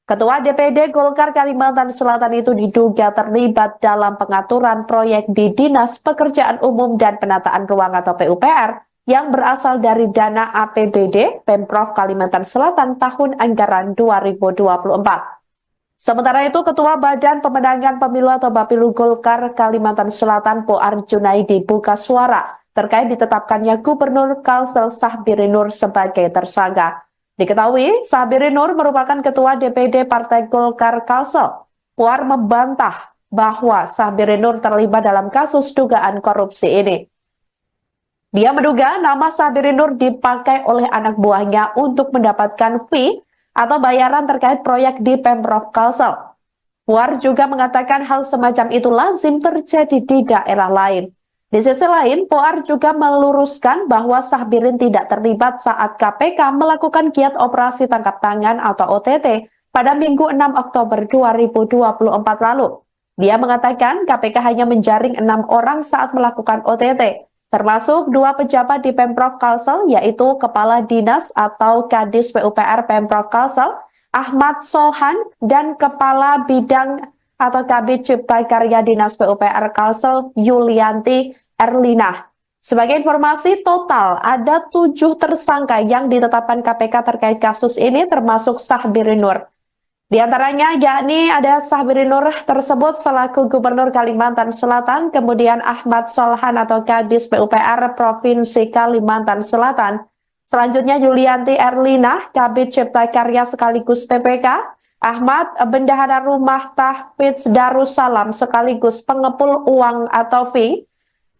Ketua DPD Golkar Kalimantan Selatan itu diduga terlibat dalam pengaturan proyek di Dinas Pekerjaan Umum dan Penataan Ruang atau PUPR yang berasal dari dana APBD Pemprov Kalimantan Selatan tahun anggaran 2024. Sementara itu, Ketua Badan Pemenangan Pemilu atau Bapilu Golkar Kalimantan Selatan Poar Junaidi buka suara terkait ditetapkannya Gubernur Kalsel Sahbiri Nur sebagai tersangka. Diketahui, Sahbiri Nur merupakan Ketua DPD Partai Golkar Kalsel. Puar membantah bahwa Sahbiri Nur terlibat dalam kasus dugaan korupsi ini. Dia menduga nama Sahbiri Nur dipakai oleh anak buahnya untuk mendapatkan fee atau bayaran terkait proyek di Pemprov Kalsel. Puar juga mengatakan hal semacam itu lazim terjadi di daerah lain. Di sisi lain, Puar juga meluruskan bahwa Sahbirin tidak terlibat saat KPK melakukan giat operasi tangkap tangan atau OTT pada Minggu 6 Oktober 2024 lalu. Dia mengatakan KPK hanya menjaring 6 orang saat melakukan OTT, termasuk 2 pejabat di Pemprov Kalsel, yaitu Kepala Dinas atau Kadis PUPR Pemprov Kalsel, Ahmad Solhan, dan Kepala Bidang atau Kabid Cipta Karya Dinas PUPR Kalsel, Yulianti Erlina. Sebagai informasi, total ada 7 tersangka yang ditetapkan KPK terkait kasus ini, termasuk Sahbiri Nur. Di antaranya yakni ada Sahbiri Nur tersebut selaku Gubernur Kalimantan Selatan, kemudian Ahmad Solhan atau Kadis PUPR Provinsi Kalimantan Selatan. Selanjutnya Yulianti Erlina, Kabid Cipta Karya sekaligus PPK, Ahmad Bendahara Rumah Tahfidz Darussalam sekaligus pengepul uang atau fee.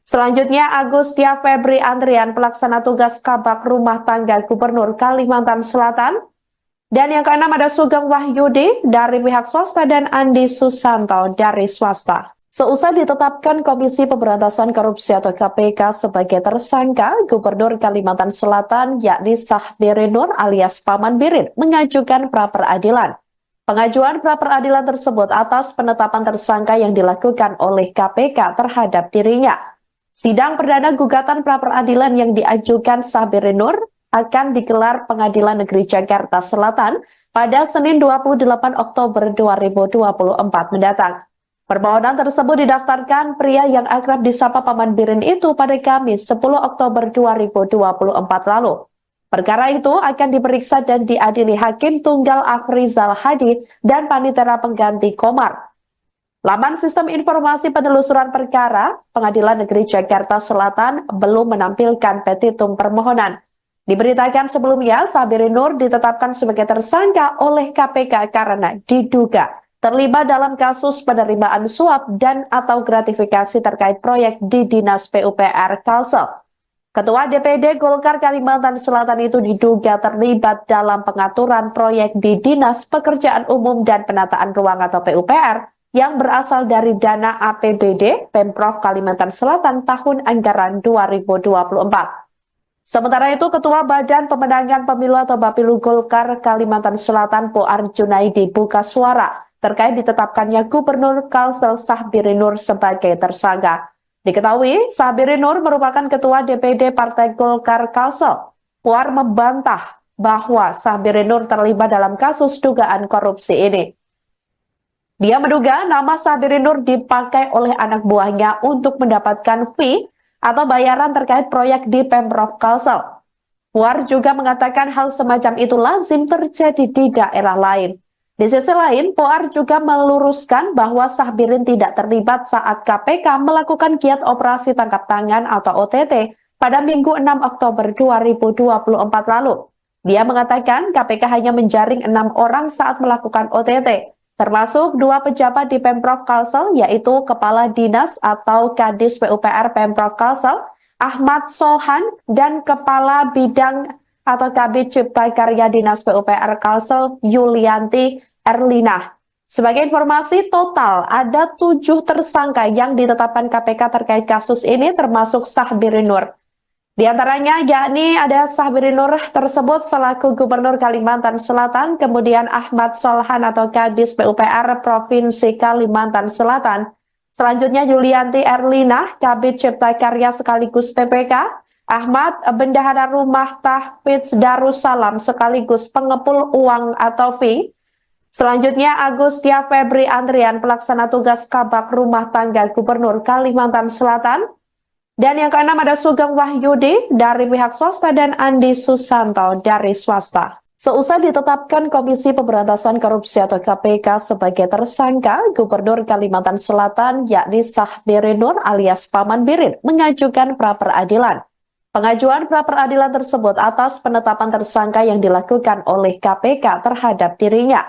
Selanjutnya Agustia Febri Andrian, pelaksana tugas Kabak Rumah Tangga Gubernur Kalimantan Selatan. Dan yang keenam ada Sugeng Wahyudi dari pihak swasta dan Andi Susanto dari swasta. Seusai ditetapkan Komisi Pemberantasan Korupsi atau KPK sebagai tersangka, Gubernur Kalimantan Selatan yakni Sahbiri Nur alias Paman Birin mengajukan pra-peradilan. Pengajuan pra-peradilan tersebut atas penetapan tersangka yang dilakukan oleh KPK terhadap dirinya. Sidang perdana gugatan pra-peradilan yang diajukan Sahbiri Nur akan digelar Pengadilan Negeri Jakarta Selatan pada Senin 28 Oktober 2024 mendatang. Permohonan tersebut didaftarkan pria yang akrab disapa Paman Birin itu pada Kamis 10 Oktober 2024 lalu. Perkara itu akan diperiksa dan diadili Hakim Tunggal Afrizal Hadi dan Panitera Pengganti Komar. Laman Sistem Informasi Penelusuran Perkara Pengadilan Negeri Jakarta Selatan belum menampilkan petitum permohonan. Diberitakan sebelumnya, Sahbiri Nur ditetapkan sebagai tersangka oleh KPK karena diduga terlibat dalam kasus penerimaan suap dan atau gratifikasi terkait proyek di Dinas PUPR Kalsel. Ketua DPD Golkar Kalimantan Selatan itu diduga terlibat dalam pengaturan proyek di Dinas Pekerjaan Umum dan Penataan Ruang atau PUPR yang berasal dari dana APBD Pemprov Kalimantan Selatan tahun anggaran 2024. Sementara itu, Ketua Badan Pemenangan Pemilu atau Bapilu Golkar Kalimantan Selatan Puar Junaidi buka suara terkait ditetapkannya Gubernur Kalsel Sahbiri Nur sebagai tersangka. Diketahui, Sahbiri Nur merupakan Ketua DPD Partai Golkar Kalsel. Puar membantah bahwa Sahbiri Nur terlibat dalam kasus dugaan korupsi ini. Dia menduga nama Sahbiri Nur dipakai oleh anak buahnya untuk mendapatkan fee atau bayaran terkait proyek di Pemprov Kalsel. Puar juga mengatakan hal semacam itu lazim terjadi di daerah lain. Di sisi lain, Puar juga meluruskan bahwa Sahbirin tidak terlibat saat KPK melakukan giat operasi tangkap tangan atau OTT pada Minggu 6 Oktober 2024 lalu. Dia mengatakan KPK hanya menjaring 6 orang saat melakukan OTT, termasuk 2 pejabat di Pemprov Kalsel, yaitu Kepala Dinas atau Kadis PUPR Pemprov Kalsel, Ahmad Solhan, dan Kepala Bidang atau Kabid Cipta Karya Dinas PUPR Kalsel, Yulianti Erlina. Sebagai informasi, total ada 7 tersangka yang ditetapkan KPK terkait kasus ini, termasuk Sahbiri Nur. Di antaranya yakni ada Sahbiri Nur tersebut selaku Gubernur Kalimantan Selatan, kemudian Ahmad Solhan atau Kadis PUPR Provinsi Kalimantan Selatan. Selanjutnya Yulianti Erlina, Kabid Cipta Karya sekaligus PPK, Ahmad Bendahara Rumah Tahfidz Darussalam sekaligus pengepul uang atau fee. Selanjutnya Agustia Febri Andrian, pelaksana tugas Kabak Rumah Tangga Gubernur Kalimantan Selatan. Dan yang keenam ada Sugeng Wahyudi dari pihak swasta dan Andi Susanto dari swasta. Seusai ditetapkan Komisi Pemberantasan Korupsi atau KPK sebagai tersangka, Gubernur Kalimantan Selatan yakni Sahbiri Nur alias Paman Birin mengajukan pra-peradilan. Pengajuan pra-peradilan tersebut atas penetapan tersangka yang dilakukan oleh KPK terhadap dirinya.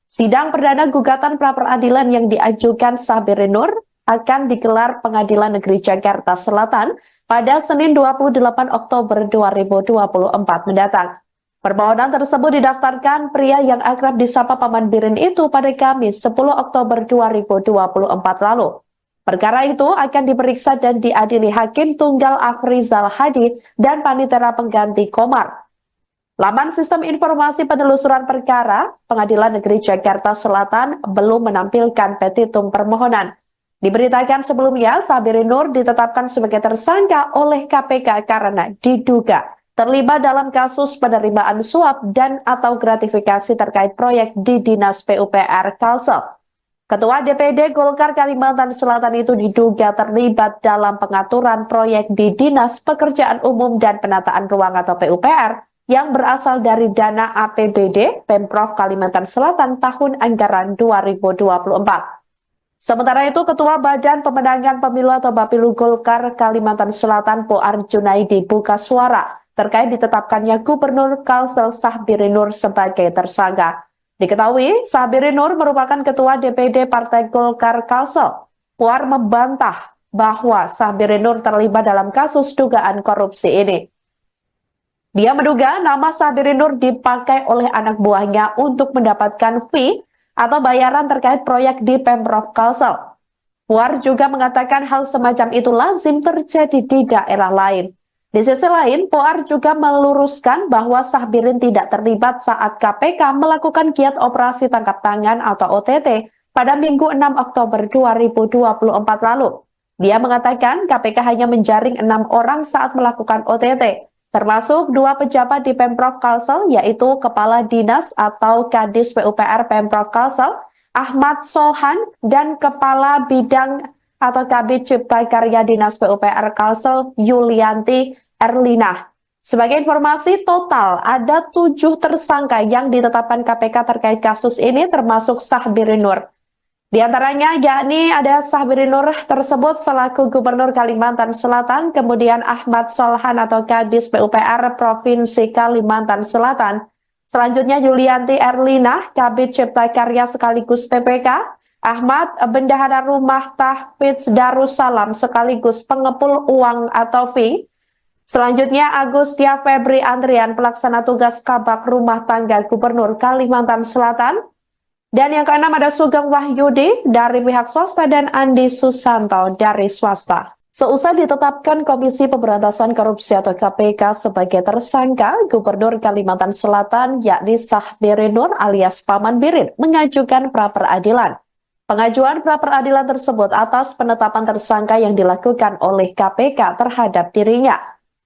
Sidang perdana gugatan pra-peradilan yang diajukan Sahbiri Nur akan digelar Pengadilan Negeri Jakarta Selatan pada Senin 28 Oktober 2024 mendatang. Permohonan tersebut didaftarkan pria yang akrab disapa Paman Birin itu pada Kamis 10 Oktober 2024 lalu. Perkara itu akan diperiksa dan diadili Hakim Tunggal Afrizal Hadi dan Panitera Pengganti Komar. Laman Sistem Informasi Penelusuran Perkara, Pengadilan Negeri Jakarta Selatan belum menampilkan petitum permohonan. Diberitakan sebelumnya, Sahbiri Nur ditetapkan sebagai tersangka oleh KPK karena diduga terlibat dalam kasus penerimaan suap dan atau gratifikasi terkait proyek di Dinas PUPR Kalsel. Ketua DPD Golkar Kalimantan Selatan itu diduga terlibat dalam pengaturan proyek di Dinas Pekerjaan Umum dan Penataan Ruang atau PUPR yang berasal dari dana APBD Pemprov Kalimantan Selatan tahun anggaran 2024. Sementara itu, Ketua Badan Pemenangan Pemilu atau Bapilu Golkar Kalimantan Selatan Poar Junaidi buka suara terkait ditetapkannya Gubernur Kalsel Sahbiri Nur sebagai tersangka. Diketahui, Sahbiri Nur merupakan Ketua DPD Partai Golkar Kalsel. Puar membantah bahwa Sahbiri Nur terlibat dalam kasus dugaan korupsi ini. Dia menduga nama Sahbiri Nur dipakai oleh anak buahnya untuk mendapatkan fee atau bayaran terkait proyek di Pemprov Kalsel. Puar juga mengatakan hal semacam itu lazim terjadi di daerah lain. Di sisi lain, Poar juga meluruskan bahwa Sahbirin tidak terlibat saat KPK melakukan giat operasi tangkap tangan atau OTT pada Minggu 6 Oktober 2024 lalu. Dia mengatakan KPK hanya menjaring 6 orang saat melakukan OTT, termasuk 2 pejabat di Pemprov Kalsel, yaitu Kepala Dinas atau Kadis PUPR Pemprov Kalsel, Ahmad Solhan, dan Kepala Bidang atau Kabid Cipta Karya Dinas PUPR Kalsel Yulianti Erlina. Sebagai informasi, total ada 7 tersangka yang ditetapkan KPK terkait kasus ini termasuk Sahbiri Nur. Di antaranya yakni ada Sahbiri Nur tersebut selaku Gubernur Kalimantan Selatan, kemudian Ahmad Solhan atau Kadis PUPR Provinsi Kalimantan Selatan. Selanjutnya Yulianti Erlina, Kabid Cipta Karya sekaligus PPK, Ahmad Bendahara Rumah Tahfidz Darussalam sekaligus pengepul uang atau fee. Selanjutnya Agustia Febri Andrian pelaksana tugas Kabak Rumah Tangga Gubernur Kalimantan Selatan. Dan yang keenam ada Sugeng Wahyudi dari pihak swasta dan Andi Susanto dari swasta. Seusai ditetapkan Komisi Pemberantasan Korupsi atau KPK sebagai tersangka, Gubernur Kalimantan Selatan yakni Sahbiri Nur alias Paman Birin mengajukan pra-peradilan. Pengajuan pra-peradilan tersebut atas penetapan tersangka yang dilakukan oleh KPK terhadap dirinya.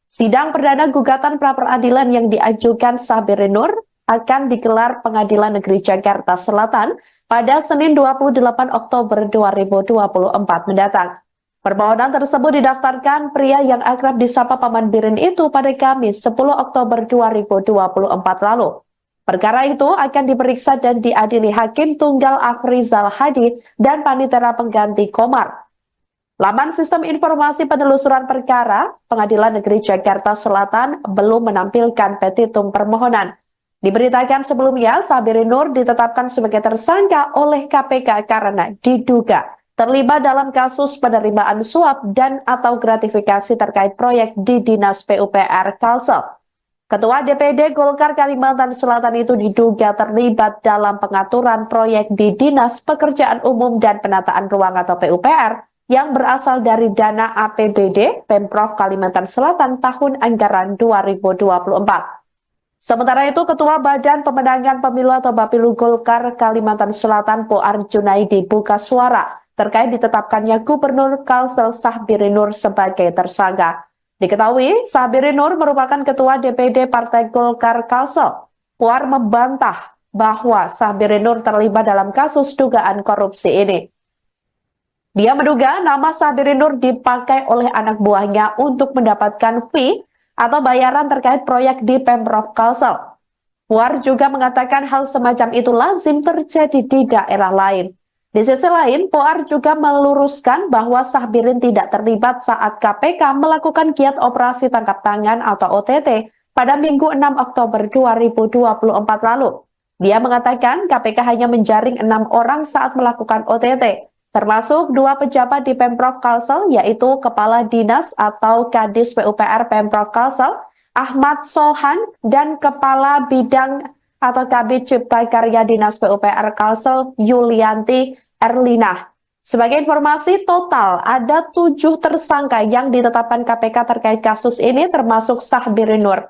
Sidang perdana gugatan pra-peradilan yang diajukan Sahbiri Nur akan digelar Pengadilan Negeri Jakarta Selatan pada Senin 28 Oktober 2024 mendatang. Permohonan tersebut didaftarkan pria yang akrab disapa Paman Birin itu pada Kamis 10 Oktober 2024 lalu. Perkara itu akan diperiksa dan diadili Hakim Tunggal Afrizal Hadi dan Panitera Pengganti Komar. Laman Sistem Informasi Penelusuran Perkara, Pengadilan Negeri Jakarta Selatan belum menampilkan petitum permohonan. Diberitakan sebelumnya, Sahbiri Nur ditetapkan sebagai tersangka oleh KPK karena diduga terlibat dalam kasus penerimaan suap dan atau gratifikasi terkait proyek di Dinas PUPR Kalsel. Ketua DPD Golkar Kalimantan Selatan itu diduga terlibat dalam pengaturan proyek di Dinas Pekerjaan Umum dan Penataan Ruang atau PUPR yang berasal dari dana APBD Pemprov Kalimantan Selatan tahun anggaran 2024. Sementara itu, Ketua Badan Pemenangan Pemilu atau Bapilu Golkar Kalimantan Selatan Poar Junaidi buka suara terkait ditetapkannya Gubernur Kalsel Sahbiri Nur sebagai tersangka. Diketahui, Sahbiri Nur merupakan Ketua DPD Partai Golkar Kalsel. Puar membantah bahwa Sahbiri Nur terlibat dalam kasus dugaan korupsi ini. Dia menduga nama Sahbiri Nur dipakai oleh anak buahnya untuk mendapatkan fee atau bayaran terkait proyek di Pemprov Kalsel. Puar juga mengatakan hal semacam itu lazim terjadi di daerah lain. Di sisi lain, Puar juga meluruskan bahwa Sahbirin tidak terlibat saat KPK melakukan giat operasi tangkap tangan atau OTT pada Minggu 6 Oktober 2024 lalu. Dia mengatakan KPK hanya menjaring 6 orang saat melakukan OTT, termasuk 2 pejabat di Pemprov Kalsel, yaitu Kepala Dinas atau Kadis PUPR Pemprov Kalsel, Ahmad Solhan, dan Kepala Bidang atau Kabid Cipta Karya Dinas PUPR Kalsel, Yulianti Erlinah. Sebagai informasi, total ada 7 tersangka yang ditetapkan KPK terkait kasus ini, termasuk Sahbirin Nur.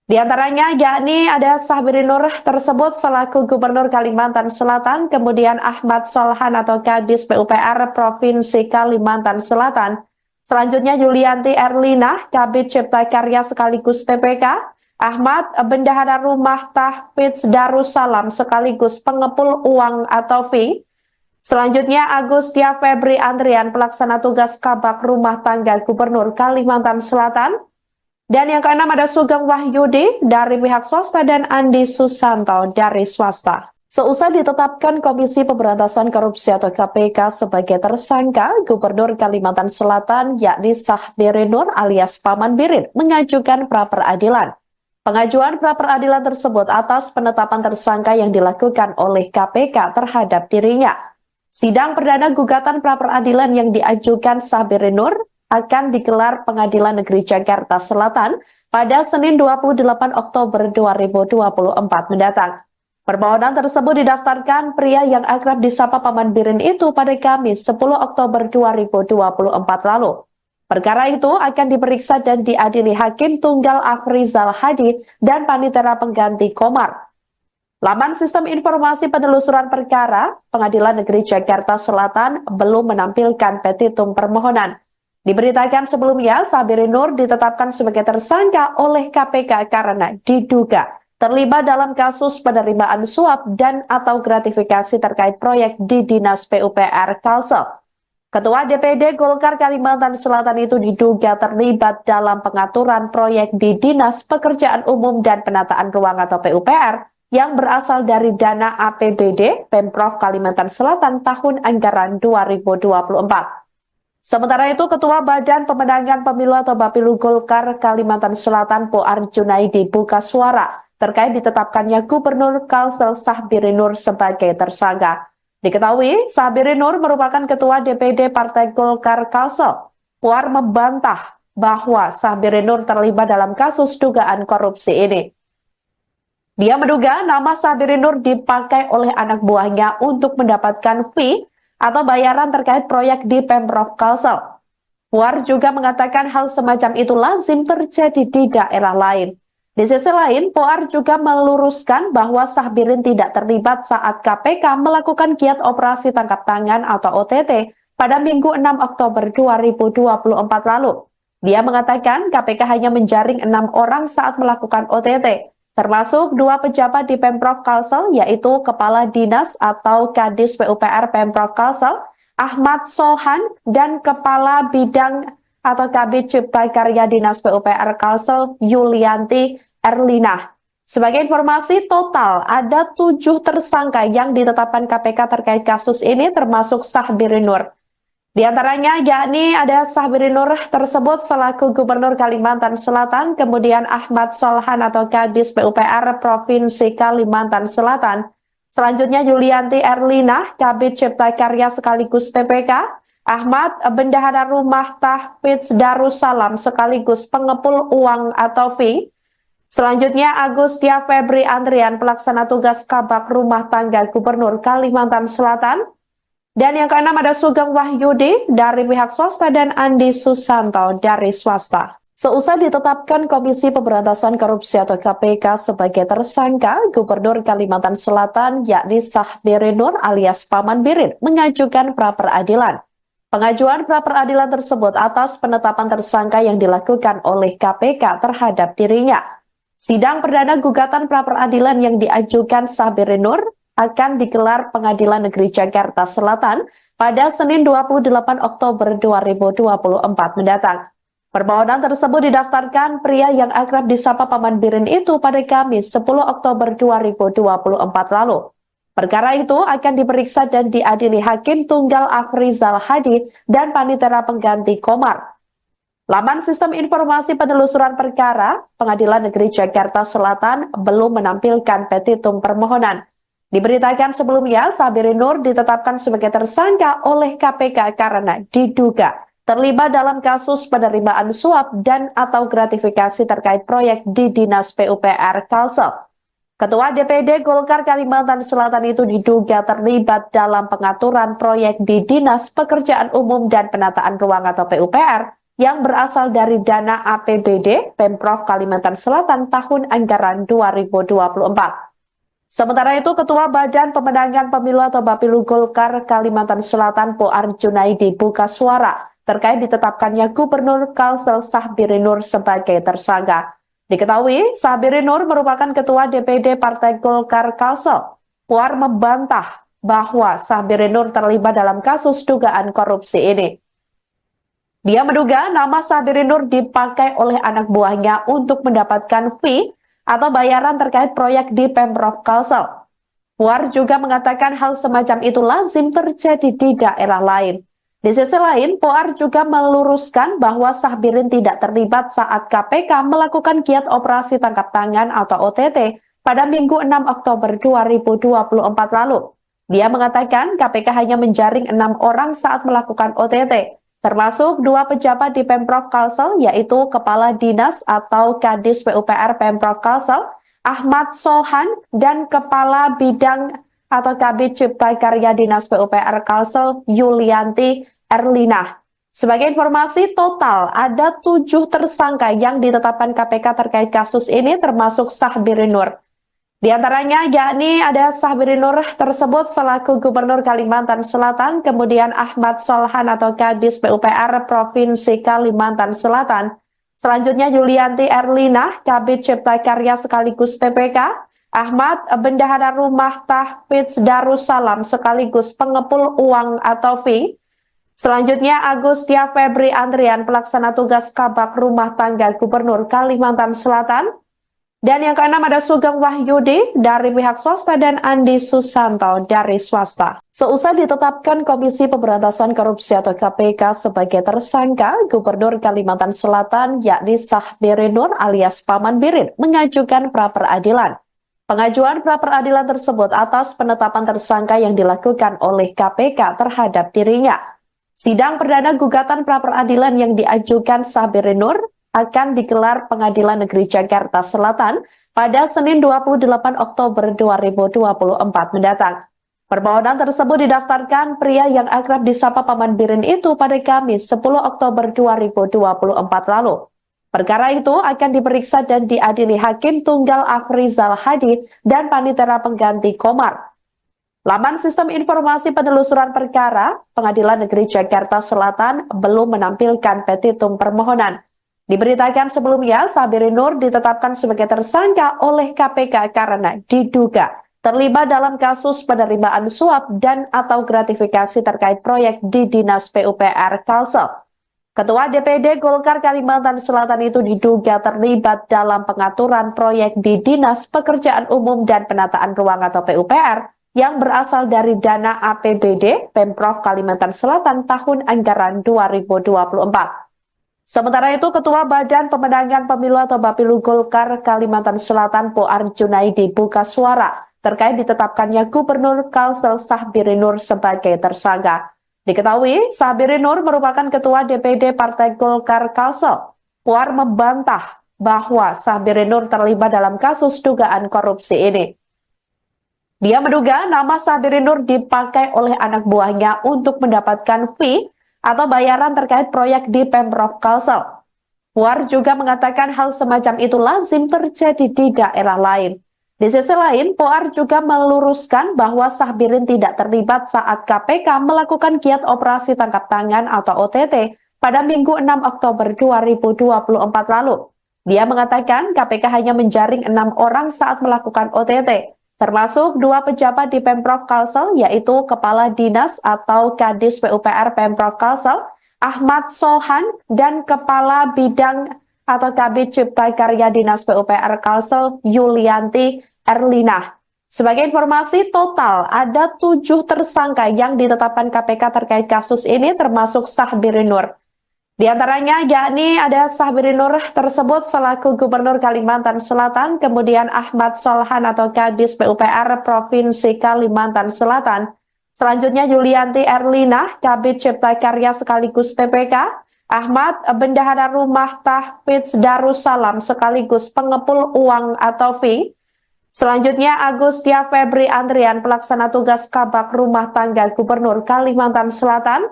Di antaranya yakni ada Sahbirin Nur tersebut selaku Gubernur Kalimantan Selatan, kemudian Ahmad Solhan atau Kadis PUPR Provinsi Kalimantan Selatan, selanjutnya Yulianti Erlinah, Kabid Cipta Karya sekaligus PPK, Ahmad Bendahara Rumah Tahfidz Darussalam sekaligus pengepul uang atau fee, selanjutnya Agustia Febri Andrian, pelaksana tugas Kabak Rumah Tangga Gubernur Kalimantan Selatan. Dan yang keenam ada Sugeng Wahyudi dari pihak swasta dan Andi Susanto dari swasta. Seusai ditetapkan Komisi Pemberantasan Korupsi atau KPK sebagai tersangka, Gubernur Kalimantan Selatan yakni Sahbirin Nur alias Paman Birin mengajukan pra-peradilan. Pengajuan pra-peradilan tersebut atas penetapan tersangka yang dilakukan oleh KPK terhadap dirinya. Sidang perdana gugatan pra-peradilan yang diajukan Sahbirin Nur akan digelar Pengadilan Negeri Jakarta Selatan pada Senin 28 Oktober 2024 mendatang. Permohonan tersebut didaftarkan pria yang akrab disapa Paman Birin itu pada Kamis 10 Oktober 2024 lalu. Perkara itu akan diperiksa dan diadili Hakim Tunggal Afrizal Hadi dan Panitera Pengganti Komar. Laman Sistem Informasi Penelusuran Perkara Pengadilan Negeri Jakarta Selatan belum menampilkan petitum permohonan. Diberitakan sebelumnya, Sahbirin Nur ditetapkan sebagai tersangka oleh KPK karena diduga terlibat dalam kasus penerimaan suap dan atau gratifikasi terkait proyek di Dinas PUPR Kalsel. Ketua DPD Golkar Kalimantan Selatan itu diduga terlibat dalam pengaturan proyek di Dinas Pekerjaan Umum dan Penataan Ruang atau PUPR yang berasal dari dana APBD Pemprov Kalimantan Selatan tahun anggaran 2024. Sementara itu, Ketua Badan Pemenangan Pemilu atau Bapilu Golkar Kalimantan Selatan Puar Junaidi buka suara terkait ditetapkannya Gubernur Kalsel Sahbirin Nur sebagai tersangka. Diketahui, Sahbirin Nur merupakan Ketua DPD Partai Golkar Kalsel. Puar membantah bahwa Sahbirin Nur terlibat dalam kasus dugaan korupsi ini. Dia menduga nama Sahbirin Nur dipakai oleh anak buahnya untuk mendapatkan fee atau bayaran terkait proyek di Pemprov Kalsel. Puar juga mengatakan hal semacam itu lazim terjadi di daerah lain. Di sisi lain, Puar juga meluruskan bahwa Sahbirin tidak terlibat saat KPK melakukan giat operasi tangkap tangan atau OTT pada Minggu 6 Oktober 2024 lalu. Dia mengatakan KPK hanya menjaring 6 orang saat melakukan OTT, termasuk 2 pejabat di Pemprov Kalsel, yaitu Kepala Dinas atau Kadis PUPR Pemprov Kalsel, Ahmad Solhan, dan Kepala Bidang atau Kabid Cipta Karya Dinas PUPR Kalsel, Yulianti Erlinah. Sebagai informasi, total ada 7 tersangka yang ditetapkan KPK terkait kasus ini, termasuk Sahbirin Nur. Di antaranya yakni ada Sahbirin Nur tersebut selaku Gubernur Kalimantan Selatan, kemudian Ahmad Solhan atau Kadis PUPR Provinsi Kalimantan Selatan, selanjutnya Yulianti Erlinah, Kabid Cipta Karya sekaligus PPK, Ahmad Bendahara Rumah Tahfidz Darussalam sekaligus pengepul uang atau fee, selanjutnya Agustia Febri Andrian, pelaksana tugas Kabak Rumah Tangga Gubernur Kalimantan Selatan. Dan yang keenam ada Sugeng Wahyudi dari pihak swasta dan Andi Susanto dari swasta. Seusai ditetapkan Komisi Pemberantasan Korupsi atau KPK sebagai tersangka, Gubernur Kalimantan Selatan yakni Sahbirin Nur alias Paman Birin mengajukan pra-peradilan. Pengajuan pra-peradilan tersebut atas penetapan tersangka yang dilakukan oleh KPK terhadap dirinya. Sidang perdana gugatan pra-peradilan yang diajukan Sahbirin Nur akan digelar Pengadilan Negeri Jakarta Selatan pada Senin 28 Oktober 2024 mendatang. Permohonan tersebut didaftarkan pria yang akrab disapa Paman Birin itu pada Kamis 10 Oktober 2024 lalu. Perkara itu akan diperiksa dan diadili Hakim Tunggal Afrizal Hadi dan Panitera Pengganti Komar. Laman Sistem Informasi Penelusuran Perkara, Pengadilan Negeri Jakarta Selatan belum menampilkan petitum permohonan. Diberitakan sebelumnya, Sabirin Nur ditetapkan sebagai tersangka oleh KPK karena diduga terlibat dalam kasus penerimaan suap dan atau gratifikasi terkait proyek di Dinas PUPR Kalsel. Ketua DPD Golkar Kalimantan Selatan itu diduga terlibat dalam pengaturan proyek di Dinas Pekerjaan Umum dan Penataan Ruang atau PUPR yang berasal dari dana APBD Pemprov Kalimantan Selatan tahun anggaran 2024. Sementara itu, Ketua Badan Pemenangan Pemilu atau Bapilu Golkar Kalimantan Selatan Poar Junaidi buka suara terkait ditetapkannya Gubernur Kalsel Sahbirin Nur sebagai tersangka. Diketahui, Sahbirin Nur merupakan Ketua DPD Partai Golkar Kalsel. Puar membantah bahwa Sahbirin Nur terlibat dalam kasus dugaan korupsi ini. Dia menduga nama Sahbirin Nur dipakai oleh anak buahnya untuk mendapatkan fee atau bayaran terkait proyek di Pemprov Kalsel. Puar juga mengatakan hal semacam itu lazim terjadi di daerah lain. Di sisi lain, Poar juga meluruskan bahwa Sahbirin tidak terlibat saat KPK melakukan giat operasi tangkap tangan atau OTT pada Minggu 6 Oktober 2024 lalu. Dia mengatakan KPK hanya menjaring 6 orang saat melakukan OTT, termasuk 2 pejabat di Pemprov Kalsel, yaitu Kepala Dinas atau Kadis PUPR Pemprov Kalsel, Ahmad Solhan, dan Kepala Bidang atau Kabid Cipta Karya Dinas PUPR Kalsel, Yulianti Erlina. Sebagai informasi, total ada 7 tersangka yang ditetapkan KPK terkait kasus ini, termasuk Sahbirin Nur. Di antaranya yakni ada Sahbirin Nur tersebut selaku Gubernur Kalimantan Selatan, kemudian Ahmad Solhan atau Kadis PUPR Provinsi Kalimantan Selatan. Selanjutnya Yulianti Erlina, Kabid Cipta Karya sekaligus PPK, Ahmad Bendahara Rumah Tahfidz Darussalam sekaligus pengepul uang atau fee. Selanjutnya Agustia Febri Andrian, pelaksana tugas Kabak Rumah Tangga Gubernur Kalimantan Selatan. Dan yang keenam ada Sugeng Wahyudi dari pihak swasta dan Andi Susanto dari swasta. Seusai ditetapkan Komisi Pemberantasan Korupsi atau KPK sebagai tersangka, Gubernur Kalimantan Selatan yakni Sahbirin Nur alias Paman Birin mengajukan pra-peradilan. Pengajuan pra-peradilan tersebut atas penetapan tersangka yang dilakukan oleh KPK terhadap dirinya. Sidang perdana gugatan pra-peradilan yang diajukan Sahbirin Nur akan digelar Pengadilan Negeri Jakarta Selatan pada Senin 28 Oktober 2024 mendatang. Permohonan tersebut didaftarkan pria yang akrab disapa Paman Birin itu pada Kamis 10 Oktober 2024 lalu. Perkara itu akan diperiksa dan diadili Hakim Tunggal Afrizal Hadi dan Panitera Pengganti Komar. Laman Sistem Informasi Penelusuran Perkara, Pengadilan Negeri Jakarta Selatan belum menampilkan petitum permohonan. Diberitakan sebelumnya, Sahbirin Nur ditetapkan sebagai tersangka oleh KPK karena diduga terlibat dalam kasus penerimaan suap dan atau gratifikasi terkait proyek di Dinas PUPR Kalsel. Ketua DPD Golkar Kalimantan Selatan itu diduga terlibat dalam pengaturan proyek di Dinas Pekerjaan Umum dan Penataan Ruang atau PUPR yang berasal dari dana APBD Pemprov Kalimantan Selatan tahun anggaran 2024. Sementara itu, Ketua Badan Pemenangan Pemilu atau Bapilu Golkar Kalimantan Selatan Poar Junaidi buka suara terkait ditetapkannya Gubernur Kalsel Sahbirin Nur sebagai tersangka. Diketahui, Sahbirin Nur merupakan Ketua DPD Partai Golkar Kalsel. Puar membantah bahwa Sahbirin Nur terlibat dalam kasus dugaan korupsi ini. Dia menduga nama Sahbirin Nur dipakai oleh anak buahnya untuk mendapatkan fee atau bayaran terkait proyek di Pemprov Kalsel. Puar juga mengatakan hal semacam itu lazim terjadi di daerah lain. Di sisi lain, Poar juga meluruskan bahwa Sahbirin tidak terlibat saat KPK melakukan giat operasi tangkap tangan atau OTT pada Minggu 6 Oktober 2024 lalu. Dia mengatakan KPK hanya menjaring 6 orang saat melakukan OTT, termasuk 2 pejabat di Pemprov Kalsel, yaitu Kepala Dinas atau Kadis PUPR Pemprov Kalsel, Ahmad Solhan, dan Kepala Bidang atau Kabid Cipta Karya Dinas PUPR Kalsel Yulianti Erlinah. Sebagai informasi, total ada 7 tersangka yang ditetapkan KPK terkait kasus ini, termasuk Sahbiri Nur. Di antaranya yakni ada Sahbiri Nur tersebut selaku Gubernur Kalimantan Selatan, kemudian Ahmad Solhan atau Kadis PUPR Provinsi Kalimantan Selatan, selanjutnya Yulianti Erlinah, Kabid Cipta Karya sekaligus PPK, Ahmad Bendahara Rumah Tahfidz Darussalam sekaligus pengepul uang atau fee, selanjutnya Agustia Febri Andrian, pelaksana tugas Kabak Rumah Tangga Gubernur Kalimantan Selatan.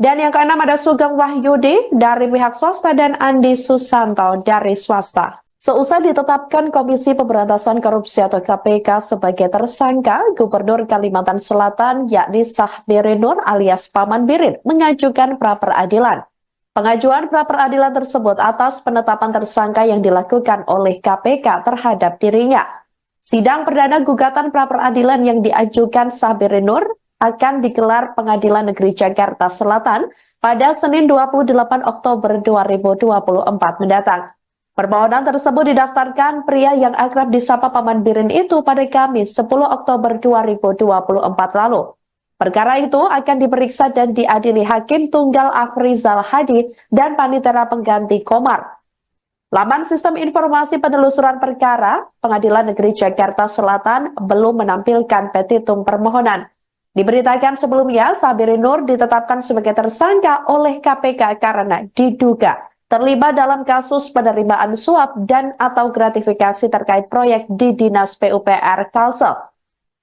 Dan yang keenam ada Sugeng Wahyudi dari pihak swasta dan Andi Susanto dari swasta. Seusai ditetapkan Komisi Pemberantasan Korupsi atau KPK sebagai tersangka, Gubernur Kalimantan Selatan yakni Sahbiri Nur alias Paman Birin mengajukan pra-peradilan. Pengajuan pra-peradilan tersebut atas penetapan tersangka yang dilakukan oleh KPK terhadap dirinya. Sidang perdana gugatan pra-peradilan yang diajukan Sahbiri Nur akan digelar Pengadilan Negeri Jakarta Selatan pada Senin 28 Oktober 2024 mendatang. Permohonan tersebut didaftarkan pria yang akrab disapa Paman Birin itu pada Kamis 10 Oktober 2024 lalu. Perkara itu akan diperiksa dan diadili Hakim Tunggal Afrizal Hadi dan Panitera Pengganti Komar. Laman Sistem Informasi Penelusuran Perkara Pengadilan Negeri Jakarta Selatan belum menampilkan petitum permohonan. Diberitakan sebelumnya, Sahbiri Nur ditetapkan sebagai tersangka oleh KPK karena diduga terlibat dalam kasus penerimaan suap dan atau gratifikasi terkait proyek di Dinas PUPR Kalsel.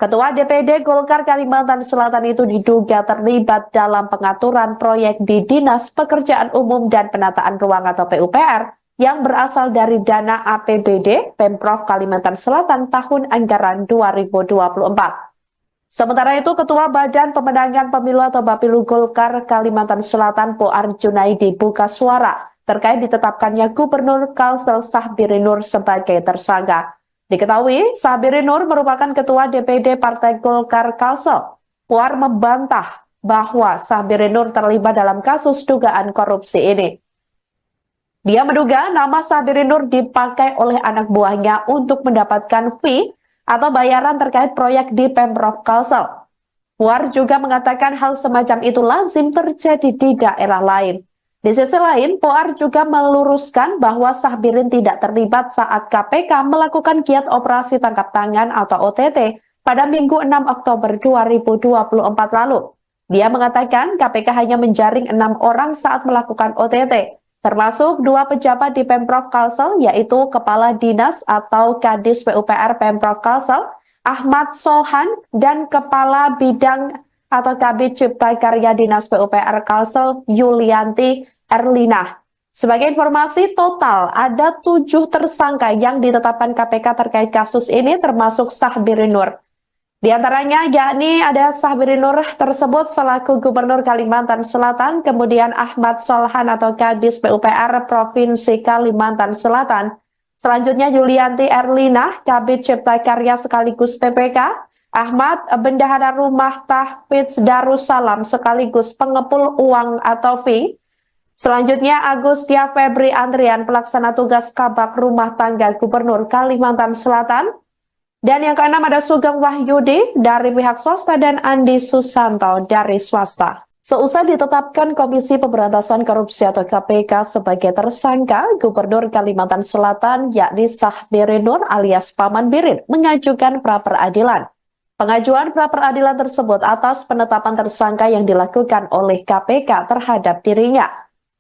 Ketua DPD Golkar Kalimantan Selatan itu diduga terlibat dalam pengaturan proyek di Dinas Pekerjaan Umum dan Penataan Ruang atau PUPR yang berasal dari dana APBD Pemprov Kalimantan Selatan tahun anggaran 2024. Sementara itu, Ketua Badan Pemenangan Pemilu atau Bapilu Golkar Kalimantan Selatan Poar Junaidi buka suara terkait ditetapkannya Gubernur Kalsel Sahbiri Nur sebagai tersangka. Diketahui, Sahbiri Nur merupakan Ketua DPD Partai Golkar Kalsel. Poar membantah bahwa Sahbiri Nur terlibat dalam kasus dugaan korupsi ini. Dia menduga nama Sahbiri Nur dipakai oleh anak buahnya untuk mendapatkan fee atau bayaran terkait proyek di Pemprov Kalsel. Puar juga mengatakan hal semacam itu lazim terjadi di daerah lain. Di sisi lain, Puar juga meluruskan bahwa Sahbirin tidak terlibat saat KPK melakukan giat operasi tangkap tangan atau OTT pada Minggu 6 Oktober 2024 lalu. Dia mengatakan KPK hanya menjaring 6 orang saat melakukan OTT. Termasuk 2 pejabat di Pemprov Kalsel, yaitu Kepala Dinas atau Kadis PUPR Pemprov Kalsel, Ahmad Solhan, dan Kepala Bidang atau Kabid Cipta Karya Dinas PUPR Kalsel, Yulianti Erlinah. Sebagai informasi, total ada 7 tersangka yang ditetapkan KPK terkait kasus ini, termasuk Sahbiri Nur. Di antaranya yakni ada Sahbiri Nur tersebut selaku Gubernur Kalimantan Selatan, kemudian Ahmad Solhan atau Kadis PUPR Provinsi Kalimantan Selatan, selanjutnya Yulianti Erlinah, Kabid Cipta Karya sekaligus PPK, Ahmad Bendahara Rumah Tahfidz Darussalam sekaligus pengepul uang atau fee, selanjutnya Agustia Febri Andrian, pelaksana tugas Kabak Rumah Tangga Gubernur Kalimantan Selatan. Dan yang keenam ada Sugeng Wahyudi dari pihak swasta dan Andi Susanto dari swasta. Seusai ditetapkan Komisi Pemberantasan Korupsi atau KPK sebagai tersangka, Gubernur Kalimantan Selatan yakni Sahbiri Nur alias Paman Birin mengajukan pra-peradilan. Pengajuan pra-peradilan tersebut atas penetapan tersangka yang dilakukan oleh KPK terhadap dirinya.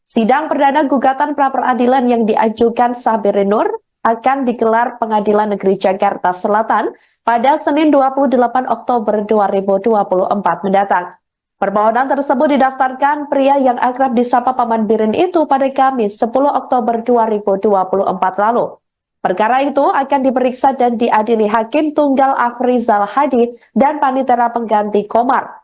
Sidang perdana gugatan pra-peradilan yang diajukan Sahbiri Nur akan digelar Pengadilan Negeri Jakarta Selatan pada Senin 28 Oktober 2024 mendatang. Permohonan tersebut didaftarkan pria yang akrab disapa Paman Birin itu pada Kamis 10 Oktober 2024 lalu. Perkara itu akan diperiksa dan diadili Hakim Tunggal Afrizal Hadi dan Panitera Pengganti Komar.